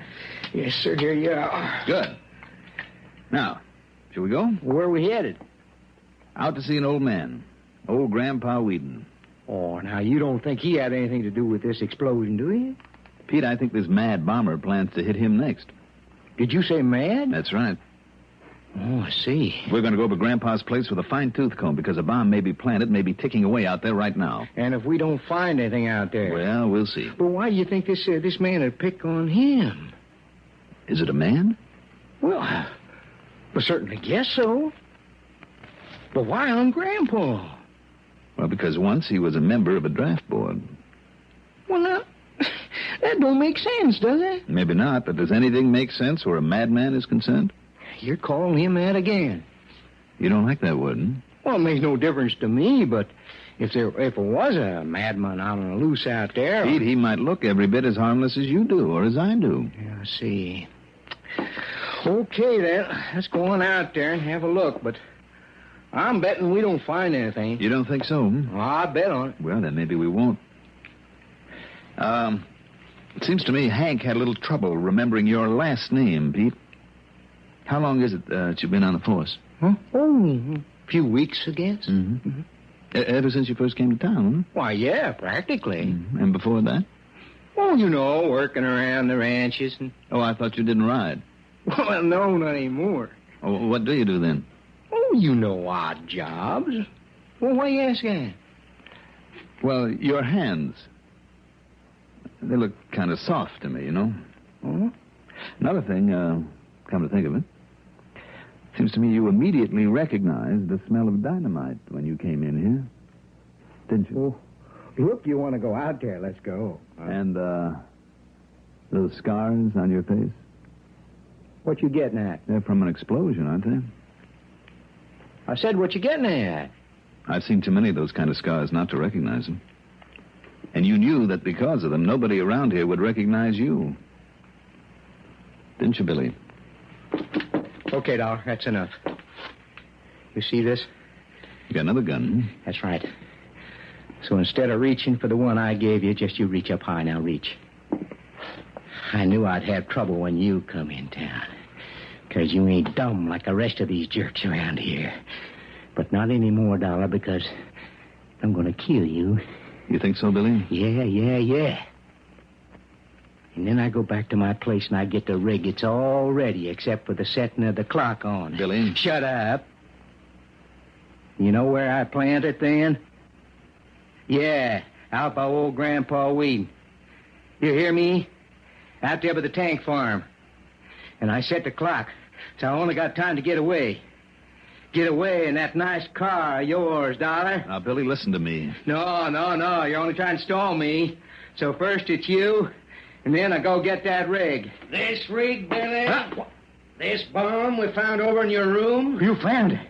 Yes, sir. Here you are. Good. Now, shall we go? Where are we headed? Out to see an old man. Old Grandpa Whedon. Oh, now, you don't think he had anything to do with this explosion, do you? Pete, I think this mad bomber plans to hit him next. Did you say mad? That's right. Oh, I see. We're going to go over Grandpa's place with a fine-tooth comb because a bomb may be planted, may be ticking away out there right now. And if we don't find anything out there? Well, we'll see. But why do you think this man would pick on him? Is it a man? Well, I certainly guess so. But why on Grandpa? Well, because once he was a member of a draft board. Well, now, that don't make sense, does it? Maybe not, but does anything make sense where a madman is concerned? You're calling him that again. You don't like that word, huh? Well, it makes no difference to me, but if there was a madman out on the loose out there... Pete, he might look every bit as harmless as you do, or as I do. Yeah, I see. Okay, then. Let's go on out there and have a look, but I'm betting we don't find anything. You don't think so, huh? Well, I bet on it. Well, then maybe we won't. It seems to me Hank had a little trouble remembering your last name, Pete. How long is it that you've been on the force? Huh? Oh, a few weeks, I guess. Mm-hmm. Ever since you first came to town, huh? Why, yeah, practically. Mm-hmm. And before that? Oh, you know, working around the ranches and... Oh, I thought you didn't ride. Well, no, not anymore. Oh, what do you do then? Oh, you know, odd jobs. Well, why you asking? Well, your hands. They look kind of soft to me, you know. Oh? Another thing, come to think of it, seems to me you immediately recognized the smell of dynamite when you came in here. Didn't you? Oh, look, you want to go out there. Let's go. And, those scars on your face? What you getting at? They're from an explosion, aren't they? I said, what you getting at? I've seen too many of those kind of scars not to recognize them. And you knew that because of them, nobody around here would recognize you. Didn't you, Billy? Okay, Dollar, that's enough. You see this? You got another gun, huh? That's right. So instead of reaching for the one I gave you, just you reach up high. Now reach. I knew I'd have trouble when you come in town. Because you ain't dumb like the rest of these jerks around here. But not anymore, Dollar, because I'm going to kill you. You think so, Billy? Yeah. And then I go back to my place and I get the rig. It's all ready except for the setting of the clock on. Billy? Shut up. You know where I plant it then? Yeah, out by old Grandpa Whedon. You hear me? Out there by the tank farm. And I set the clock, so I only got time to get away. Get away in that nice car of yours, Dollar. Now, Billy, listen to me. No. You're only trying to stall me. So first it's you, and then I go get that rig. This rig, Billy? Huh? This bomb we found over in your room? You found it.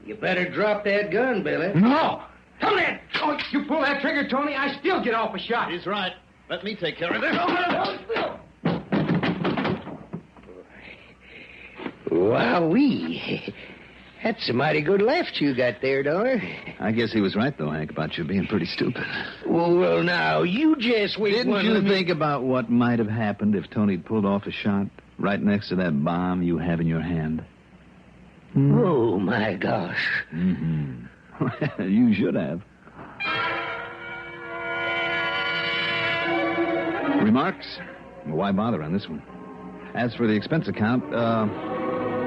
You better drop that gun, Billy. No. Come in. Oh, you pull that trigger, Tony, I still get off a shot. He's right. Let me take care of this. Wowee. That's a mighty good left you got there, Dollar. I guess he was right, though, Hank, about you being pretty stupid. Well, now, you just wait. Didn't you think about what might have happened if Tony'd pulled off a shot right next to that bomb you have in your hand? Oh, my gosh. Mm-hmm. You should have. Remarks? Why bother on this one? As for the expense account,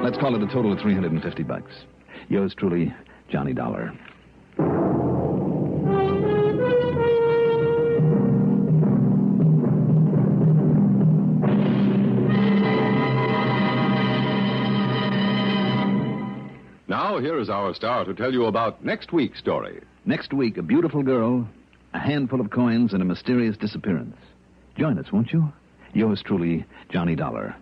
let's call it a total of $350. Yours truly, Johnny Dollar. Now, here is our star to tell you about next week's story. Next week, a beautiful girl, a handful of coins, and a mysterious disappearance. Join us, won't you? Yours truly, Johnny Dollar.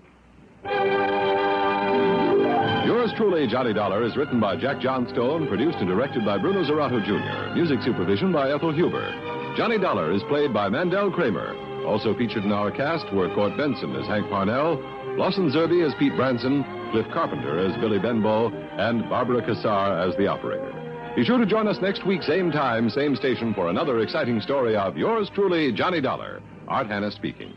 Yours truly, Johnny Dollar, is written by Jack Johnstone, produced and directed by Bruno Zerato Jr., music supervision by Ethel Huber. Johnny Dollar is played by Mandel Kramer. Also featured in our cast were Court Benson as Hank Parnell, Lawson Zerby as Pete Branson, Cliff Carpenter as Billy Benbow, and Barbara Cassar as the operator. Be sure to join us next week, same time, same station, for another exciting story of yours truly, Johnny Dollar. Art Hanna speaking.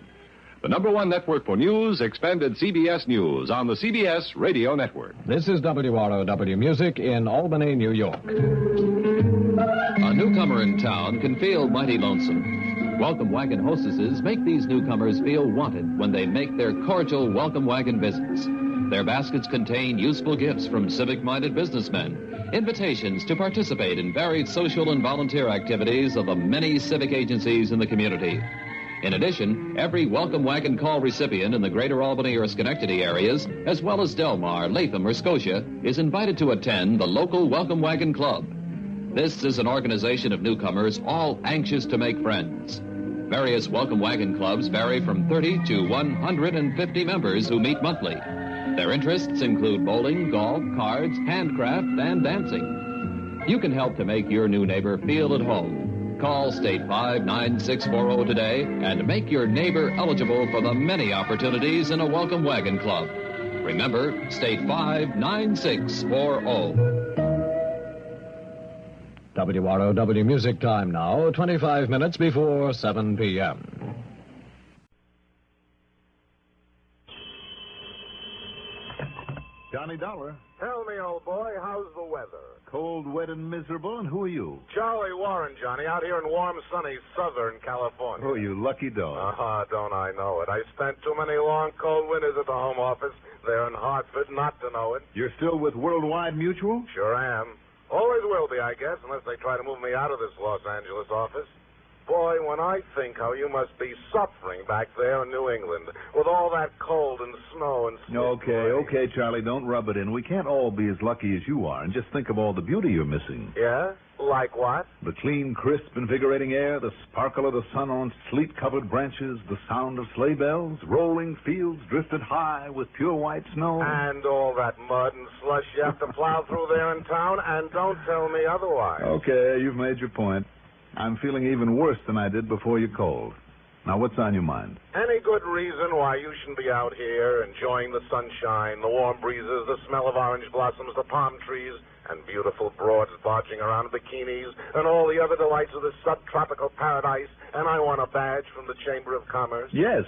The #1 network for news, expanded CBS News on the CBS Radio Network. This is WROW Music in Albany, New York. A newcomer in town can feel mighty lonesome. Welcome Wagon hostesses make these newcomers feel wanted when they make their cordial Welcome Wagon visits. Their baskets contain useful gifts from civic-minded businessmen, invitations to participate in varied social and volunteer activities of the many civic agencies in the community. In addition, every Welcome Wagon call recipient in the greater Albany or Schenectady areas, as well as Delmar, Latham, or Scotia, is invited to attend the local Welcome Wagon Club. This is an organization of newcomers all anxious to make friends. Various Welcome Wagon clubs vary from 30 to 150 members who meet monthly. Their interests include bowling, golf, cards, handcraft, and dancing. You can help to make your new neighbor feel at home. Call State 59640 today and make your neighbor eligible for the many opportunities in a Welcome Wagon Club. Remember, State 59640. WROW Music Time now, 25 minutes before 7 p.m. Johnny Dollar. Tell me, old boy, how's the weather? Cold, wet, and miserable, and who are you? Charlie Warren, Johnny, out here in warm, sunny Southern California. Oh, you lucky dog. Don't I know it. I spent too many long, cold winters at the home office there in Hartford not to know it. You're still with Worldwide Mutual? Sure am. Always will be, I guess, unless they try to move me out of this Los Angeles office. Boy, when I think how you must be suffering back there in New England with all that cold and snow and sleet. Okay, Charlie, don't rub it in. We can't all be as lucky as you are, and just think of all the beauty you're missing. Yeah? Like what? The clean, crisp, invigorating air, the sparkle of the sun on sleet-covered branches, the sound of sleigh bells, rolling fields drifted high with pure white snow. And all that mud and slush you have to plow through there in town, and don't tell me otherwise. Okay, you've made your point. I'm feeling even worse than I did before you called. Now, what's on your mind? Any good reason why you shouldn't be out here enjoying the sunshine, the warm breezes, the smell of orange blossoms, the palm trees, and beautiful broads barging around in bikinis, and all the other delights of this subtropical paradise, and I want a badge from the Chamber of Commerce? Yes.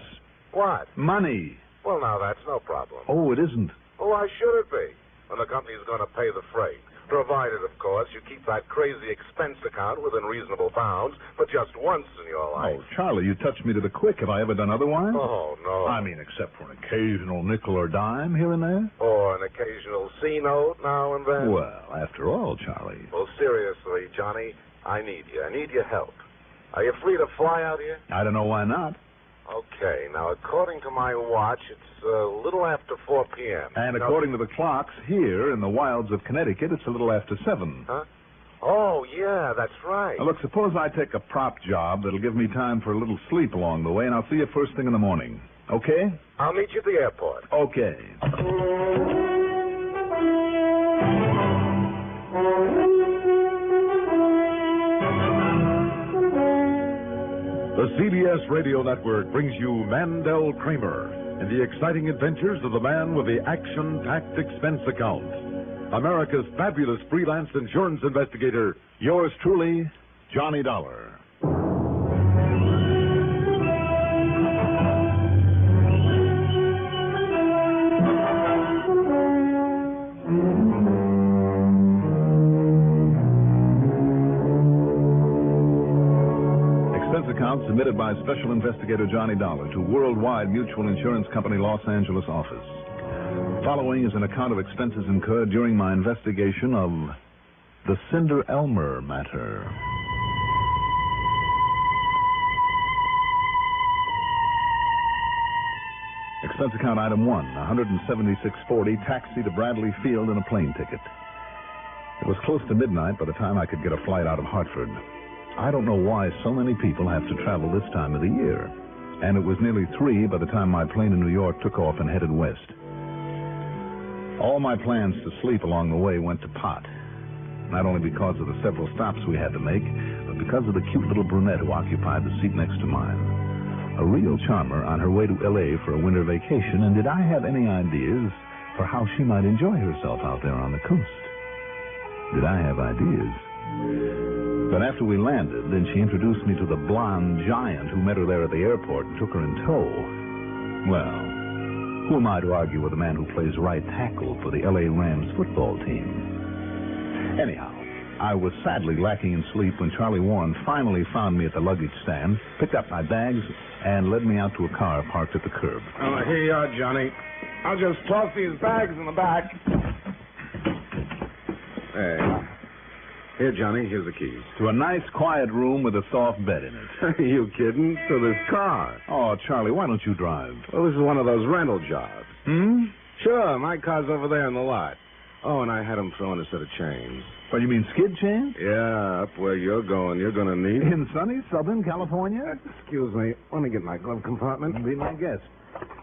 What? Money. Well, now, that's no problem. Oh, it isn't. Well, why should it be? When the company's going to pay the freight. Provided, of course, you keep that crazy expense account within reasonable bounds, but just once in your life. Oh, Charlie, you touched me to the quick. Have I ever done otherwise? Oh, no. I mean, except for an occasional nickel or dime here and there. Or an occasional C-note now and then. Well, after all, Charlie. Well, seriously, Johnny, I need you. I need your help. Are you free to fly out here? I don't know why not. Okay, now, according to my watch, it's a little after 4 p.m. And according to the clocks here in the wilds of Connecticut, it's a little after 7. Huh? Oh, yeah, that's right. Now, look, suppose I take a prop job that'll give me time for a little sleep along the way, and I'll see you first thing in the morning. Okay? I'll meet you at the airport. Okay. The CBS Radio Network brings you Mandel Kramer and the exciting adventures of the man with the action-packed expense account. America's fabulous freelance insurance investigator, yours truly, Johnny Dollar. Account submitted by Special Investigator Johnny Dollar to Worldwide Mutual Insurance Company, Los Angeles office. Following is an account of expenses incurred during my investigation of the Cinder Elmer matter. Expense account item 1, $176.40, taxi to Bradley Field and a plane ticket. It was close to midnight by the time I could get a flight out of Hartford. I don't know why so many people have to travel this time of the year. And it was nearly 3 by the time my plane in New York took off and headed west. All my plans to sleep along the way went to pot. Not only because of the several stops we had to make, but because of the cute little brunette who occupied the seat next to mine. a real charmer on her way to L.A. for a winter vacation, and did I have any ideas for how she might enjoy herself out there on the coast? Did I have ideas? But after we landed, then she introduced me to the blonde giant who met her there at the airport and took her in tow. Well, who am I to argue with a man who plays right tackle for the L.A. Rams football team? Anyhow, I was sadly lacking in sleep when Charlie Warren finally found me at the luggage stand, picked up my bags, and led me out to a car parked at the curb. Oh, here you are, Johnny. I'll just toss these bags in the back. Hey. Here, Johnny, here's the keys. To a nice, quiet room with a soft bed in it. Are you kidding? To this car. Oh, Charlie, why don't you drive? Well, this is one of those rental jobs. Hmm? Sure, my car's over there in the lot. Oh, and I had him throw in a set of chains. What, you mean skid chains? Yeah, up where you're going. You're going to need... In sunny Southern California? Excuse me. Let me get my glove compartment. Be my guest.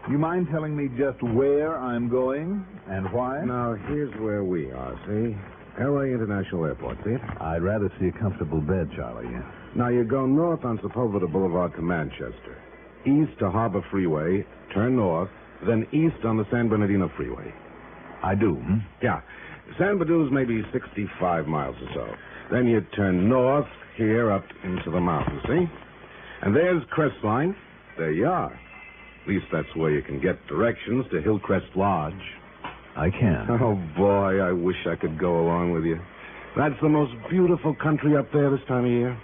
You mind telling me just where I'm going and why? Now, here's where we are, see? L.A. International Airport, see it? I'd rather see a comfortable bed, Charlie. Now, you go north on Sepulveda Boulevard to Manchester. East to Harbor Freeway, turn north, then east on the San Bernardino Freeway. I do, hmm? Yeah. San Bernardino's maybe 65 miles or so. Then you turn north here up into the mountains, see? And there's Crestline. There you are. At least that's where you can get directions to Hillcrest Lodge. I can. Oh, boy, I wish I could go along with you. That's the most beautiful country up there this time of year.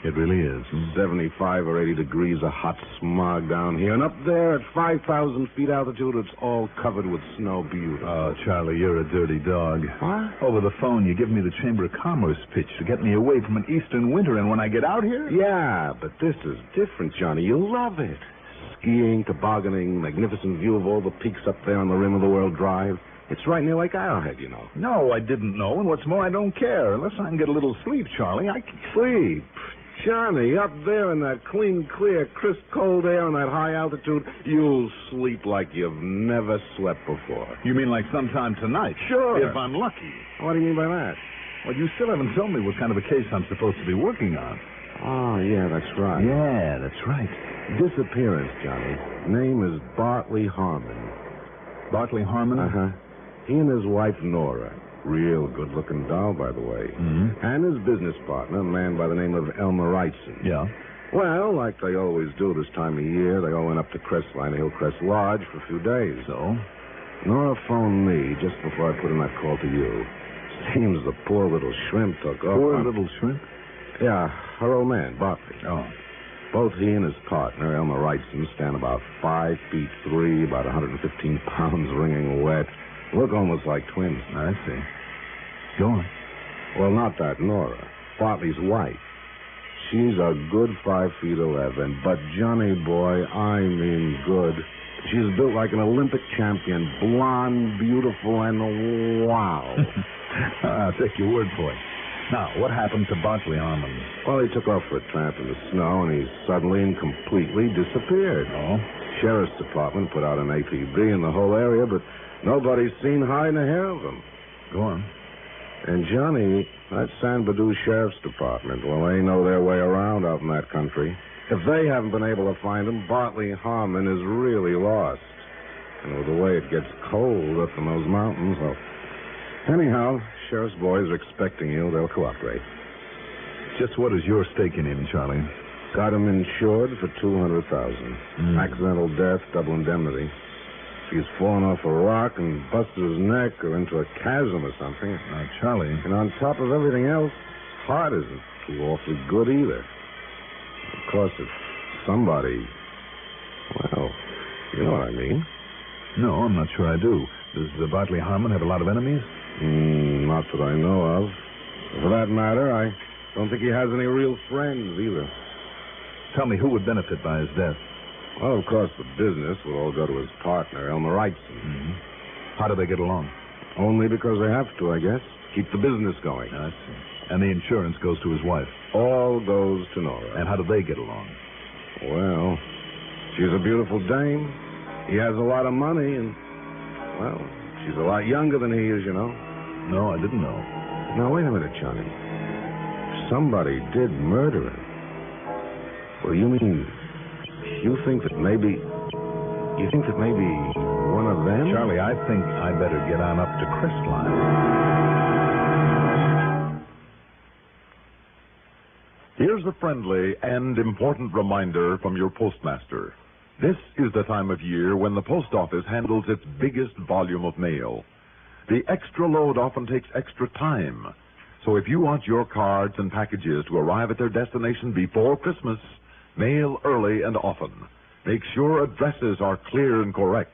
It really is. 75 or 80 degrees of hot smog down here. And up there at 5,000 feet altitude, it's all covered with snow. Beautiful. Oh, Charlie, you're a dirty dog. What? Over the phone, you give me the Chamber of Commerce pitch to get me away from an eastern winter, and when I get out here... Yeah, but this is different, Johnny. You'll love it. Skiing, tobogganing, magnificent view of all the peaks up there on the Rim of the World Drive. It's right near Lake Arrowhead, you know. No, I didn't know, and what's more, I don't care. Unless I can get a little sleep, Charlie, I can... Sleep? Johnny, up there in that clean, clear, crisp, cold air on that high altitude, you'll sleep like you've never slept before. You mean like sometime tonight? Sure. If I'm lucky. What do you mean by that? Well, you still haven't told me what kind of a case I'm supposed to be working on. Oh, yeah, that's right. Yeah, that's right. Disappearance, Johnny. Name is Bartley Harmon. Bartley Harmon? Uh-huh. He and his wife, Nora. Real good-looking doll, by the way. Mm-hmm. And his business partner, a man by the name of Elmer Wrightson. Yeah. Well, like they always do this time of year, they all went up to Crestline, Hillcrest Lodge for a few days. So? Nora phoned me just before I put in that call to you. Seems the poor little shrimp took off. Poor little shrimp? Yeah, her old man, Bartley. Oh. Both he and his partner, Elmer Wrightson, stand about 5'3", about 115 pounds, wringing wet. Look almost like twins. I see. Go on. Well, not that Nora. Bartley's wife. She's a good 5'11", but Johnny boy, I mean good. She's built like an Olympic champion, blonde, beautiful, and wow. I'll take your word for it. Now, what happened to Bartley Harmon? Well, he took off for a tramp in the snow, and he suddenly and completely disappeared. Oh? Sheriff's Department put out an APB in the whole area, but nobody's seen hide nor hair of him. Go on. And, Johnny, that San Bernardino Sheriff's Department, well, they know their way around out in that country. If they haven't been able to find him, Bartley Harmon is really lost. And with the way it gets cold up in those mountains, well... Anyhow, sheriff's boys are expecting you. They'll cooperate. Just what is your stake in him, Charlie? Got him insured for $200,000. Accidental death, double indemnity. If he's fallen off a rock and busted his neck or into a chasm or something. Now, Charlie... And on top of everything else, heart isn't too awfully good either. Of course, if somebody... Well, you know what I mean. No, I'm not sure I do. Does Bartley Harmon have a lot of enemies? Not that I know of. For that matter, I don't think he has any real friends either. Tell me, who would benefit by his death? Well, of course, the business will all go to his partner, Elmer Wrightson. Mm-hmm. How do they get along? Only because they have to, I guess. Keep the business going. I see. And the insurance goes to his wife? All goes to Nora. And how do they get along? Well, she's a beautiful dame. He has a lot of money, and, well, she's a lot younger than he is, you know. No, I didn't know. Now, wait a minute, Johnny. Somebody did murder him. Well, you mean You think that maybe one of them? Charlie, I think I better get on up to Crestline. Here's a friendly and important reminder from your postmaster. This is the time of year when the post office handles its biggest volume of mail. The extra load often takes extra time. So if you want your cards and packages to arrive at their destination before Christmas, mail early and often. Make sure addresses are clear and correct.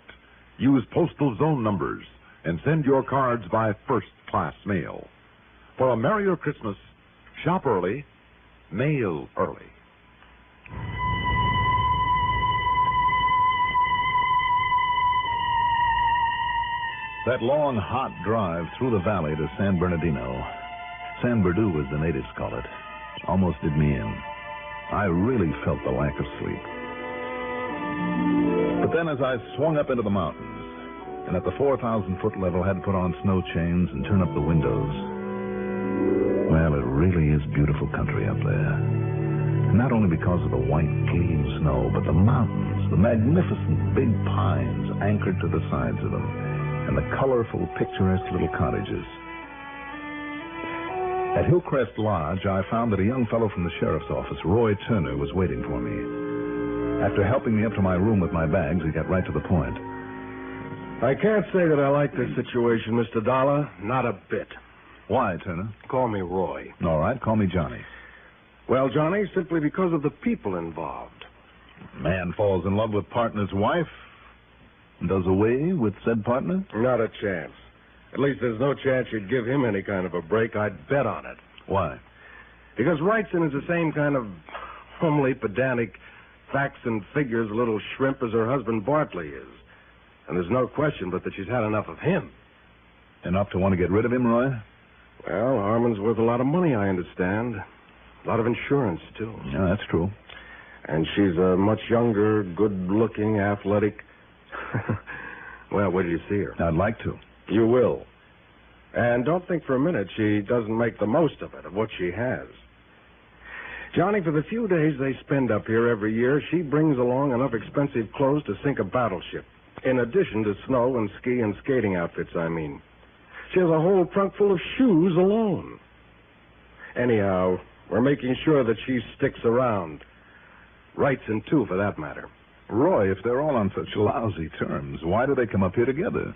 Use postal zone numbers and send your cards by first-class mail. For a merrier Christmas, shop early, mail early. That long, hot drive through the valley to San Bernardino, San Berdoo as the natives call it, almost did me in. I really felt the lack of sleep. But then as I swung up into the mountains, and at the 4,000-foot level had to put on snow chains and turn up the windows, well, it really is beautiful country up there. Not only because of the white, clean snow, but the mountains, the magnificent big pines anchored to the sides of them, and the colorful, picturesque little cottages. At Hillcrest Lodge, I found that a young fellow from the sheriff's office, Roy Turner, was waiting for me. After helping me up to my room with my bags, he got right to the point. I can't say that I like this situation, Mr. Dollar. Not a bit. Why, Turner? Call me Roy. All right, call me Johnny. Well, Johnny, simply because of the people involved. Man falls in love with partner's wife, does away with said partner? Not a chance. At least there's no chance you'd give him any kind of a break. I'd bet on it. Why? Because Wrightson is the same kind of homely, pedantic, facts and figures little shrimp as her husband Bartley is. And there's no question but that she's had enough of him. Enough to want to get rid of him, Roy? Well, Harmon's worth a lot of money, I understand. A lot of insurance, too. Yeah, that's true. And she's a much younger, good-looking, athletic... Well, wait till you see her. I'd like to. You will. And don't think for a minute she doesn't make the most of it, of what she has. Johnny, for the few days they spend up here every year, she brings along enough expensive clothes to sink a battleship. In addition to snow and ski and skating outfits, I mean. She has a whole trunk full of shoes alone. Anyhow, we're making sure that she sticks around. Wrightson, too, for that matter. Roy, if they're all on such lousy terms, why do they come up here together?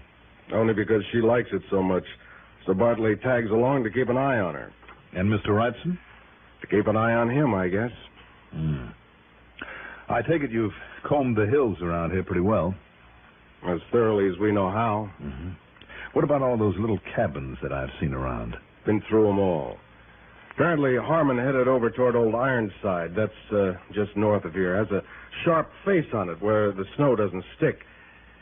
Only because she likes it so much. So Bartley tags along to keep an eye on her. And Mr. Wrightson? To keep an eye on him, I guess. I take it you've combed the hills around here pretty well. As thoroughly as we know how. Mm-hmm. What about all those little cabins that I've seen around? Been through them all. Apparently, Harmon headed over toward Old Ironside. That's just north of here. Has a sharp face on it where the snow doesn't stick.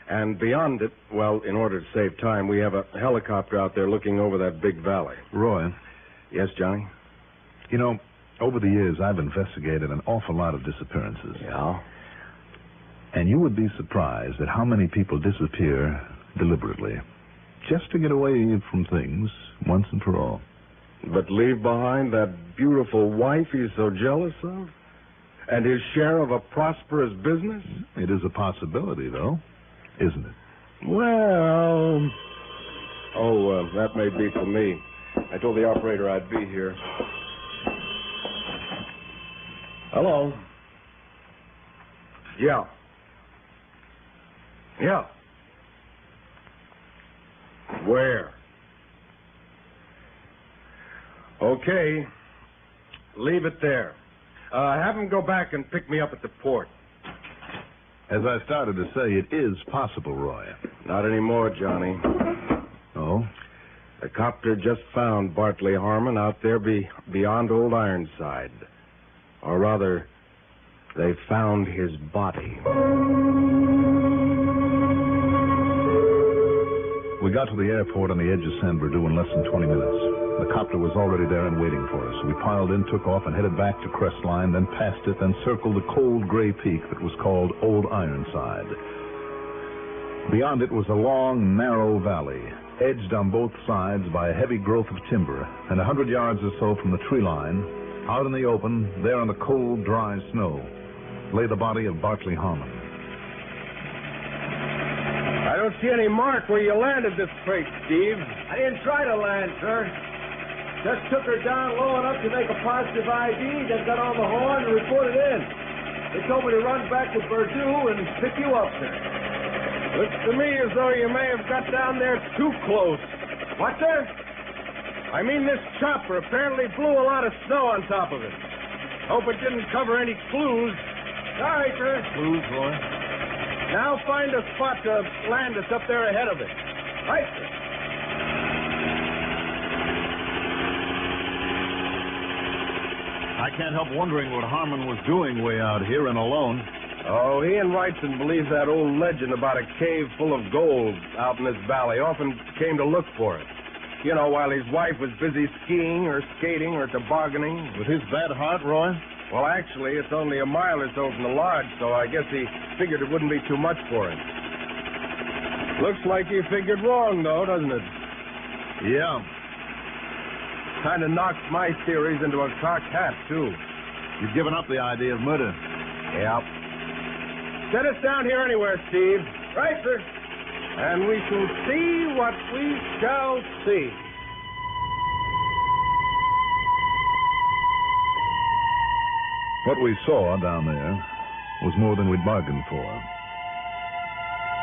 And beyond it, well, in order to save time, we have a helicopter out there looking over that big valley. Roy? Yes, Johnny? You know, over the years, I've investigated an awful lot of disappearances. Yeah? And you would be surprised at how many people disappear deliberately, just to get away from things once and for all. But leave behind that beautiful wife he's so jealous of? And his share of a prosperous business? It is a possibility, though, isn't it? Well... Oh, that may be for me. I told the operator I'd be here. Hello? Yeah. Yeah. Where? Okay. Leave it there. Have him go back and pick me up at the port. As I started to say, it is possible, Roy. Not anymore, Johnny. Oh? The copter just found Bartley Harmon out there beyond Old Ironside. Or rather, they found his body. We got to the airport on the edge of San Berdoo in less than 20 minutes. The copter was already there and waiting for us. We piled in, took off, and headed back to Crestline, then past it, then circled the cold gray peak that was called Old Ironside. Beyond it was a long, narrow valley, edged on both sides by a heavy growth of timber, and 100 yards or so from the tree line, out in the open, there on the cold, dry snow, lay the body of Bartley Harmon. I don't see any mark where you landed this crate, Steve. I didn't try to land, sir. Just took her down low enough to make a positive ID, then got on the horn and reported in. They told me to run back to Purdue and pick you up, sir. Looks to me as though you may have got down there too close. What, sir? I mean, this chopper apparently blew a lot of snow on top of it. Hope it didn't cover any clues. Sorry, sir. Clues, Roy? Now find a spot to land us up there ahead of it. Right, sir. I can't help wondering what Harmon was doing way out here and alone. Oh, he and Wrightson believes that old legend about a cave full of gold out in this valley. Often came to look for it. You know, while his wife was busy skiing or skating or tobogganing. With his bad heart, Roy? Well, actually, it's only a mile or so from the lodge, so I guess he figured it wouldn't be too much for him. Looks like he figured wrong, though, doesn't it? Yeah. Kind of knocks my theories into a cocked hat, too. You've given up the idea of murder. Yep. Set us down here anywhere, Steve. Right, sir. And we shall see what we shall see. What we saw down there was more than we'd bargained for.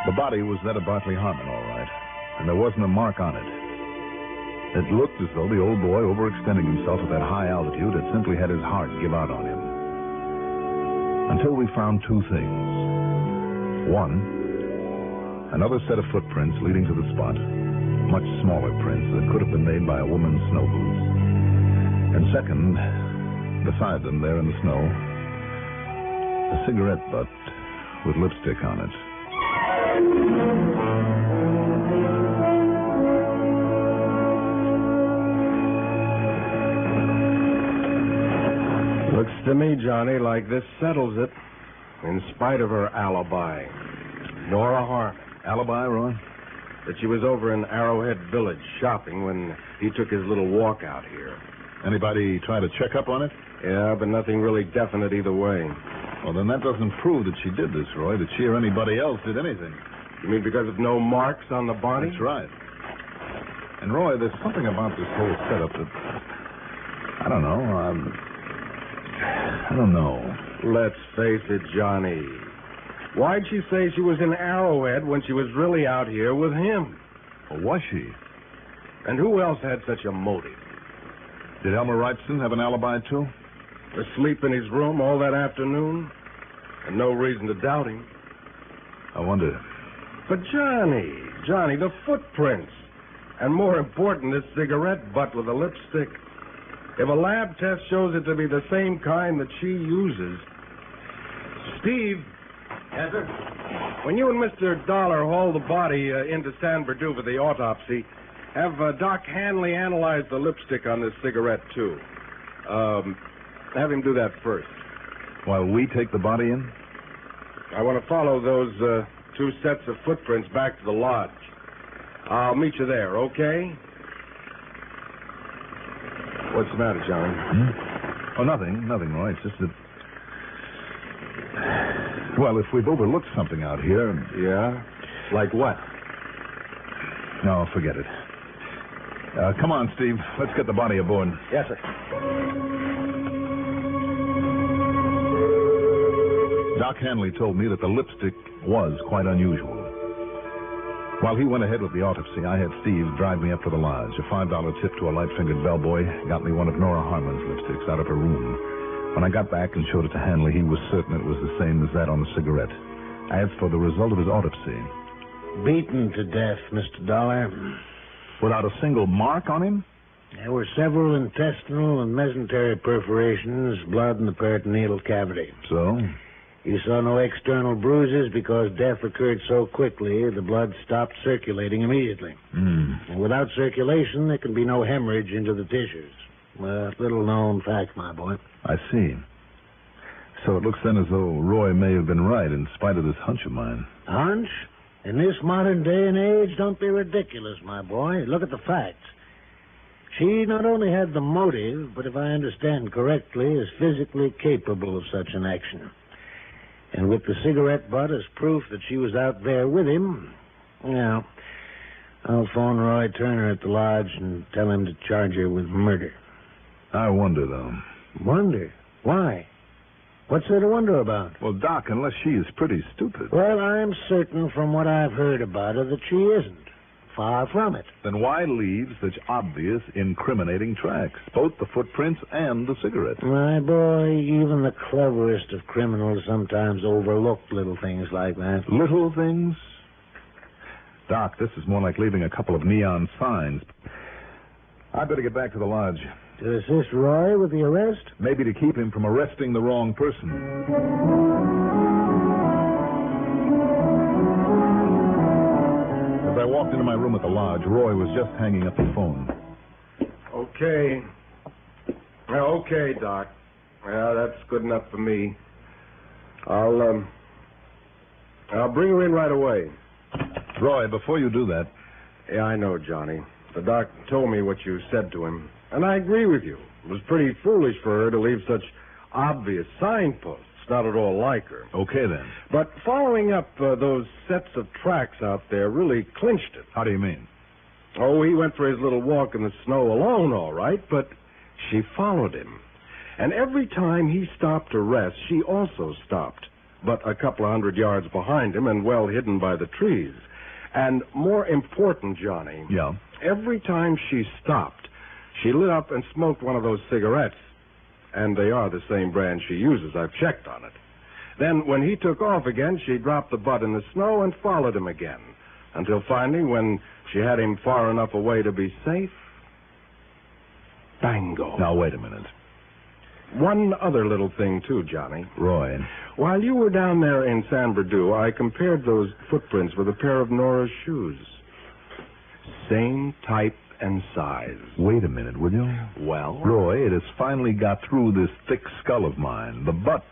The body was that of Bartley Harmon, all right, and there wasn't a mark on it. It looked as though the old boy, overextending himself at that high altitude, had simply had his heart give out on him. Until we found two things. One, another set of footprints leading to the spot, much smaller prints that could have been made by a woman's snow boots. And second, beside them there in the snow, a cigarette butt with lipstick on it. Looks to me, Johnny, like this settles it, in spite of her alibi. Nora Harmon. Alibi, Roy? That she was over in Arrowhead Village shopping when he took his little walk out here. Anybody try to check up on it? Yeah, but nothing really definite either way. Well, then that doesn't prove that she did this, Roy, that she or anybody else did anything. You mean because of no marks on the body? That's right. And, Roy, there's something about this whole setup that... I don't know. I don't know. Let's face it, Johnny. Why'd she say she was in Arrowhead when she was really out here with him? Well, was she? And who else had such a motive? Did Elmer Wrightson have an alibi, too? Asleep in his room all that afternoon? And no reason to doubt him. I wonder. But Johnny, the footprints. And more important, this cigarette butt with a lipstick. If a lab test shows it to be the same kind that she uses... Steve. Yes, sir? When you and Mr. Dollar haul the body into San Bernardino for the autopsy, have Doc Hanley analyze the lipstick on this cigarette, too. Have him do that first. While we take the body in? I want to follow those two sets of footprints back to the lodge. I'll meet you there, okay? What's the matter, Johnny? Oh, nothing, Roy. It's just that... Well, if we've overlooked something out here... Yeah? Like what? No, forget it. Come on, Steve. Let's get the body aboard. Yes, sir. Doc Hanley told me that the lipstick was quite unusual. While he went ahead with the autopsy, I had Steve drive me up to the lodge. A $5 tip to a light-fingered bellboy got me one of Nora Harmon's lipsticks out of her room. When I got back and showed it to Hanley, he was certain it was the same as that on the cigarette. As for the result of his autopsy... Beaten to death, Mr. Dollar. Without a single mark on him? There were several intestinal and mesentery perforations, blood in the peritoneal cavity. So? You saw no external bruises because death occurred so quickly, the blood stopped circulating immediately. And without circulation, there can be no hemorrhage into the tissues. A little-known fact, my boy. I see. So it looks then as though Roy may have been right in spite of this hunch of mine. Hunch? In this modern day and age, don't be ridiculous, my boy. Look at the facts. She not only had the motive, but if I understand correctly, is physically capable of such an action. And with the cigarette butt as proof that she was out there with him, well, I'll phone Roy Turner at the lodge and tell him to charge her with murder. I wonder, though. Wonder? Why? What's there to wonder about? Well, Doc, unless she is pretty stupid. Well, I'm certain from what I've heard about her that she isn't. Far from it. Then why leave such obvious, incriminating tracks? Both the footprints and the cigarette. My boy, even the cleverest of criminals sometimes overlook little things like that. Little things? Doc, this is more like leaving a couple of neon signs. I'd better get back to the lodge. To assist Roy with the arrest? Maybe to keep him from arresting the wrong person. As I walked into my room at the lodge, Roy was just hanging up the phone. Okay. Okay, Doc. Yeah, that's good enough for me. I'll bring her in right away. Roy, before you do that... Yeah, I know, Johnny. The doc told me what you said to him, and I agree with you. It was pretty foolish for her to leave such obvious signposts. Not at all like her. Okay, then. But following up those sets of tracks out there really clinched it. How do you mean? Oh, he went for his little walk in the snow alone, all right, but she followed him. And every time he stopped to rest, she also stopped, but a couple of 100 yards behind him and well hidden by the trees. And more important, Johnny... Yeah? Every time she stopped, she lit up and smoked one of those cigarettes. And they are the same brand she uses. I've checked on it. Then, when he took off again, she dropped the butt in the snow and followed him again. Until finally, when she had him far enough away to be safe... Bango. Now, wait a minute. One other little thing, too, Johnny. Roy. While you were down there in San Bernardino, I compared those footprints with a pair of Nora's shoes. Same type and size. Wait a minute, will you? Well? Roy, it has finally got through this thick skull of mine. The butt,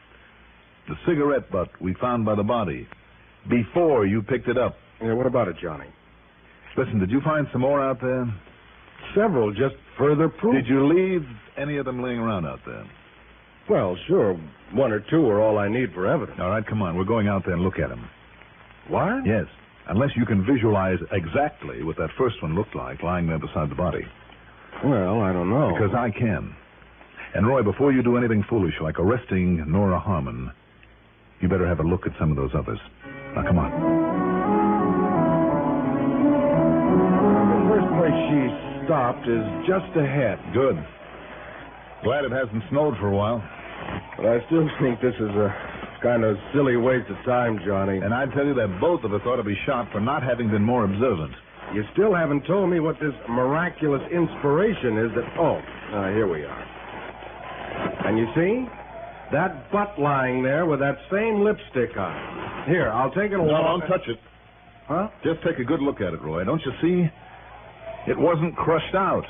the cigarette butt we found by the body, before you picked it up. Yeah, what about it, Johnny? Listen, did you find some more out there? Several, just further proof. Did you leave any of them laying around out there? Well, sure. One or two are all I need for evidence. All right, come on. We're going out there and look at them. What? Yes. Unless you can visualize exactly what that first one looked like lying there beside the body. Well, I don't know. Because I can. And, Roy, before you do anything foolish like arresting Nora Harmon, you better have a look at some of those others. Now, come on. The first place she stopped is just ahead. Good. Glad it hasn't snowed for a while. But I still think this is a kind of silly waste of time, Johnny. And I tell you that both of us ought to be shot for not having been more observant. You still haven't told me what this miraculous inspiration is that... Oh, here we are. And you see? That butt lying there with that same lipstick on. Here, I'll take it along. No, don't touch it. Huh? Just take a good look at it, Roy. Don't you see? It wasn't crushed out.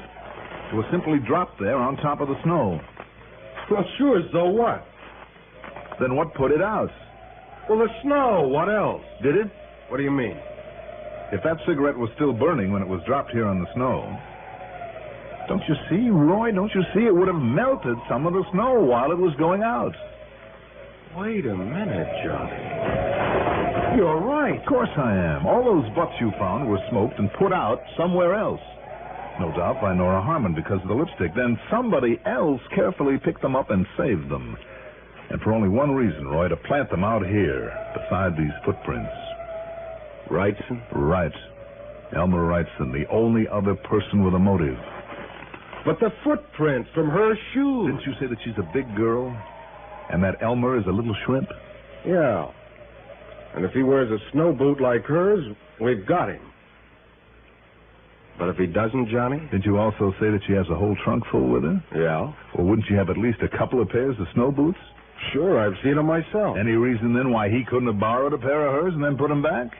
It was simply dropped there on top of the snow. Well, sure, so what? Then what put it out? Well, the snow. What else? Did it? What do you mean? If that cigarette was still burning when it was dropped here on the snow, don't you see, Roy? Don't you see? It would have melted some of the snow while it was going out. Wait a minute, Johnny. You're right. Of course I am. All those butts you found were smoked and put out somewhere else. No doubt by Nora Harmon because of the lipstick. Then somebody else carefully picked them up and saved them. And for only one reason, Roy, to plant them out here beside these footprints. Wrightson? Right. Elmer Wrightson, the only other person with a motive. But the footprints from her shoes. Didn't you say that she's a big girl? And that Elmer is a little shrimp? Yeah. And if he wears a snow boot like hers, we've got him. But if he doesn't, Johnny? Did you also say that she has a whole trunk full with her? Yeah. Well, wouldn't you have at least a couple of pairs of snow boots? Sure, I've seen them myself. Any reason, then, why he couldn't have borrowed a pair of hers and then put them back?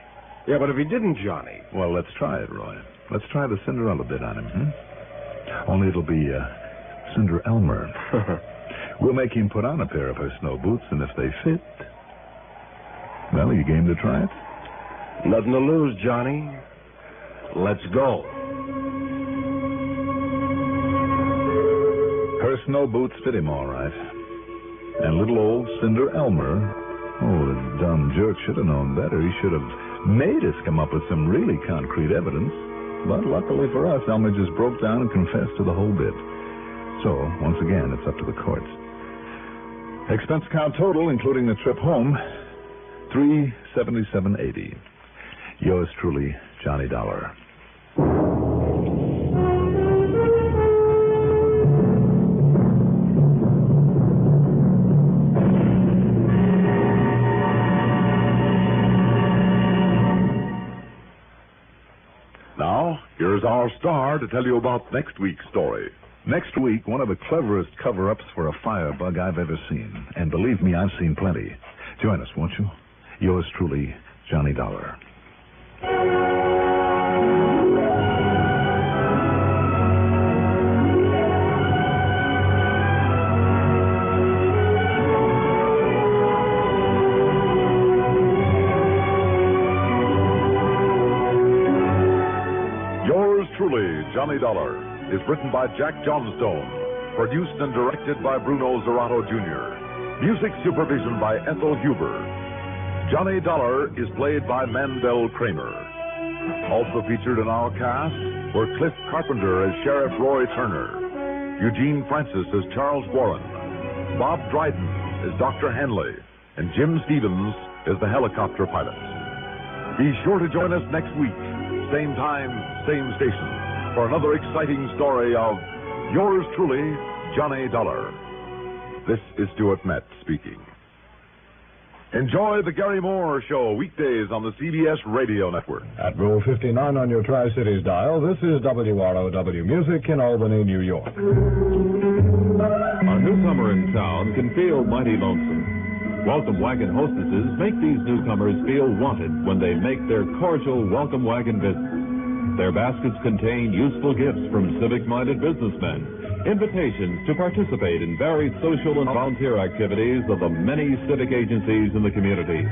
Yeah, but if he didn't, Johnny... Well, let's try it, Roy. Let's try the Cinderella bit on him, Only it'll be Cinder Elmer. We'll make him put on a pair of her snow boots, and if they fit... Well, are you game to try it? Nothing to lose, Johnny. Let's go. Her snow boots fit him all right. And little old Cinder Elmer, oh, the dumb jerk should have known better. He should have made us come up with some really concrete evidence. But luckily for us, Elmer just broke down and confessed to the whole bit. So, once again, it's up to the courts. Expense account total, including the trip home, $377.80. Yours truly, Johnny Dollar. Now, here's our star to tell you about next week's story. Next week, one of the cleverest cover-ups for a firebug I've ever seen. And believe me, I've seen plenty. Join us, won't you? Yours truly, Johnny Dollar. Yours truly, Johnny Dollar, is written by Jack Johnstone, produced and directed by Bruno Zerato Jr., music supervision by Ethel Huber. Johnny Dollar is played by Mandel Kramer. Also featured in our cast were Cliff Carpenter as Sheriff Roy Turner, Eugene Francis as Charles Warren, Bob Dryden as Dr. Hanley, and Jim Stevens as the helicopter pilot. Be sure to join us next week, same time, same station, for another exciting story of yours truly, Johnny Dollar. This is Stuart Metz speaking. Enjoy the Gary Moore Show weekdays on the CBS Radio Network. At Rule 59 on your Tri-Cities dial, this is WROW Music in Albany, New York. A newcomer in town can feel mighty lonesome. Welcome Wagon hostesses make these newcomers feel wanted when they make their cordial Welcome Wagon visits. Their baskets contain useful gifts from civic-minded businessmen, invitations to participate in varied social and volunteer activities of the many civic agencies in the community.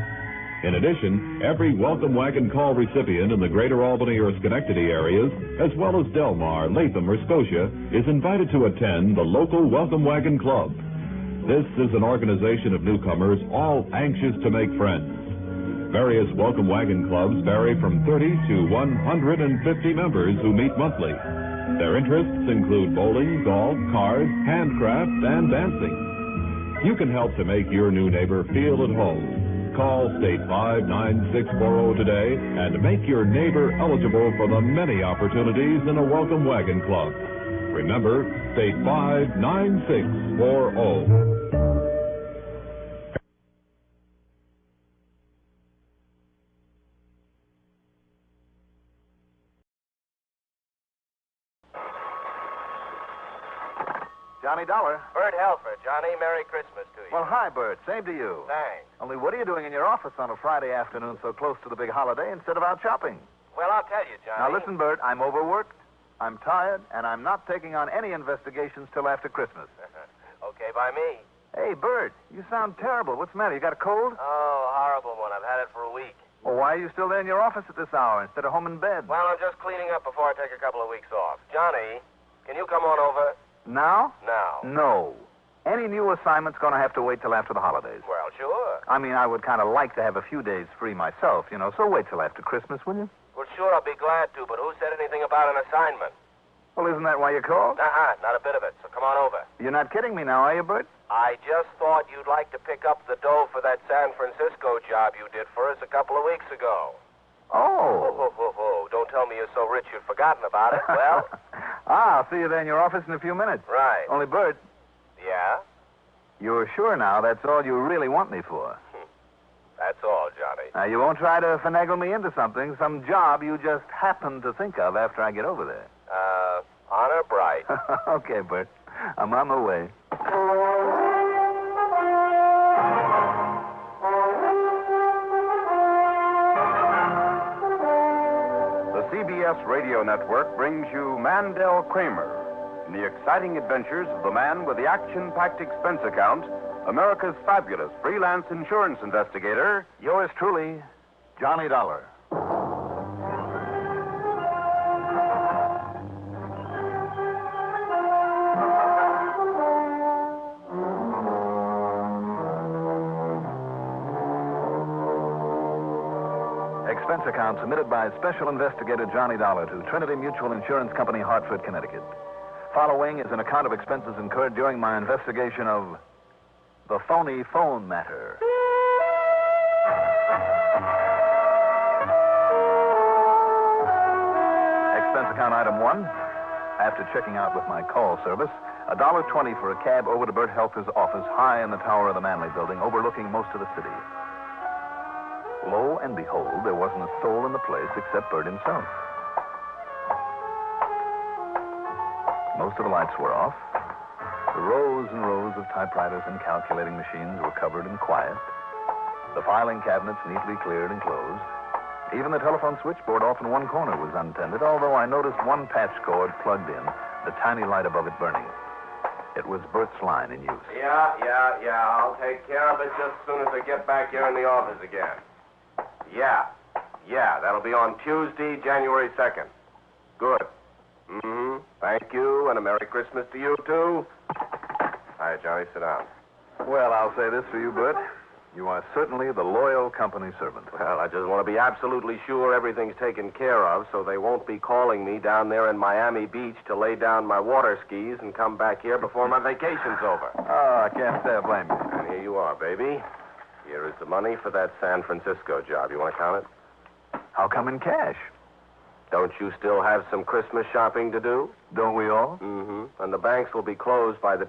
In addition, every Welcome Wagon call recipient in the greater Albany or Schenectady areas, as well as Delmar, Latham, or Scotia, is invited to attend the local Welcome Wagon Club. This is an organization of newcomers all anxious to make friends. Various Welcome Wagon clubs vary from 30 to 150 members who meet monthly. Their interests include bowling, golf, cards, handcraft, and dancing. You can help to make your new neighbor feel at home. Call State 59640 today and make your neighbor eligible for the many opportunities in a Welcome Wagon Club. Remember, State 59640. Johnny Dollar. Bert Helfer. Johnny, Merry Christmas to you. Well, hi, Bert. Same to you. Thanks. Only what are you doing in your office on a Friday afternoon so close to the big holiday instead of out shopping? Well, I'll tell you, Johnny. Now, listen, Bert. I'm overworked, I'm tired, and I'm not taking on any investigations till after Christmas. Okay, by me. Hey, Bert, you sound terrible. What's the matter? You got a cold? Oh, horrible one. I've had it for a week. Well, why are you still there in your office at this hour instead of home in bed? Well, I'm just cleaning up before I take a couple of weeks off. Johnny, can you come on over? Now? Now. No. Any new assignment's going to have to wait till after the holidays. Well, sure. I mean, I would kind of like to have a few days free myself, so wait till after Christmas, will you? Well, sure, I'll be glad to, but who said anything about an assignment? Well, isn't that why you called? Not a bit of it, so come on over. You're not kidding me now, are you, Bert? I just thought you'd like to pick up the dough for that San Francisco job you did for us a couple of weeks ago. Oh. Don't tell me you're so rich you've forgotten about it. Well? I'll see you there in your office in a few minutes. Right. Only, Bert. Yeah? You're sure now that's all you really want me for? That's all, Johnny. Now, you won't try to finagle me into something, some job you just happen to think of after I get over there. Honor bright. Okay, Bert. I'm on my way. The CBS Radio Network brings you Mandel Kramer in the exciting adventures of the man with the action-packed expense account, America's fabulous freelance insurance investigator. Yours truly, Johnny Dollar. expense account submitted by Special Investigator Johnny Dollar to Trinity Mutual Insurance Company, Hartford, Connecticut. Following is an account of expenses incurred during my investigation of the phony phone matter. Expense account item 1. After checking out with my call service, $1.20 for a cab over to Bert Helfer's office high in the tower of the Manley building overlooking most of the city. Lo and behold, there wasn't a soul in the place except Bert himself. Most of the lights were off. The rows and rows of typewriters and calculating machines were covered and quiet. The filing cabinets neatly cleared and closed. Even the telephone switchboard off in one corner was untended, although I noticed one patch cord plugged in, the tiny light above it burning. It was Bert's line in use. Yeah. I'll take care of it just as soon as I get back here in the office again. Yeah, that'll be on Tuesday, January 2nd. Good. Thank you, and a Merry Christmas to you, too. All right, Johnny, sit down. Well, I'll say this for you, Bert. You are certainly the loyal company servant. Well, I just want to be absolutely sure everything's taken care of so they won't be calling me down there in Miami Beach to lay down my water skis and come back here before my vacation's over. Oh, I can't say I blame you. And here you are, baby. Here is the money for that San Francisco job. You want to count it? How come in cash? Don't you still have some Christmas shopping to do? Don't we all? And the banks will be closed by the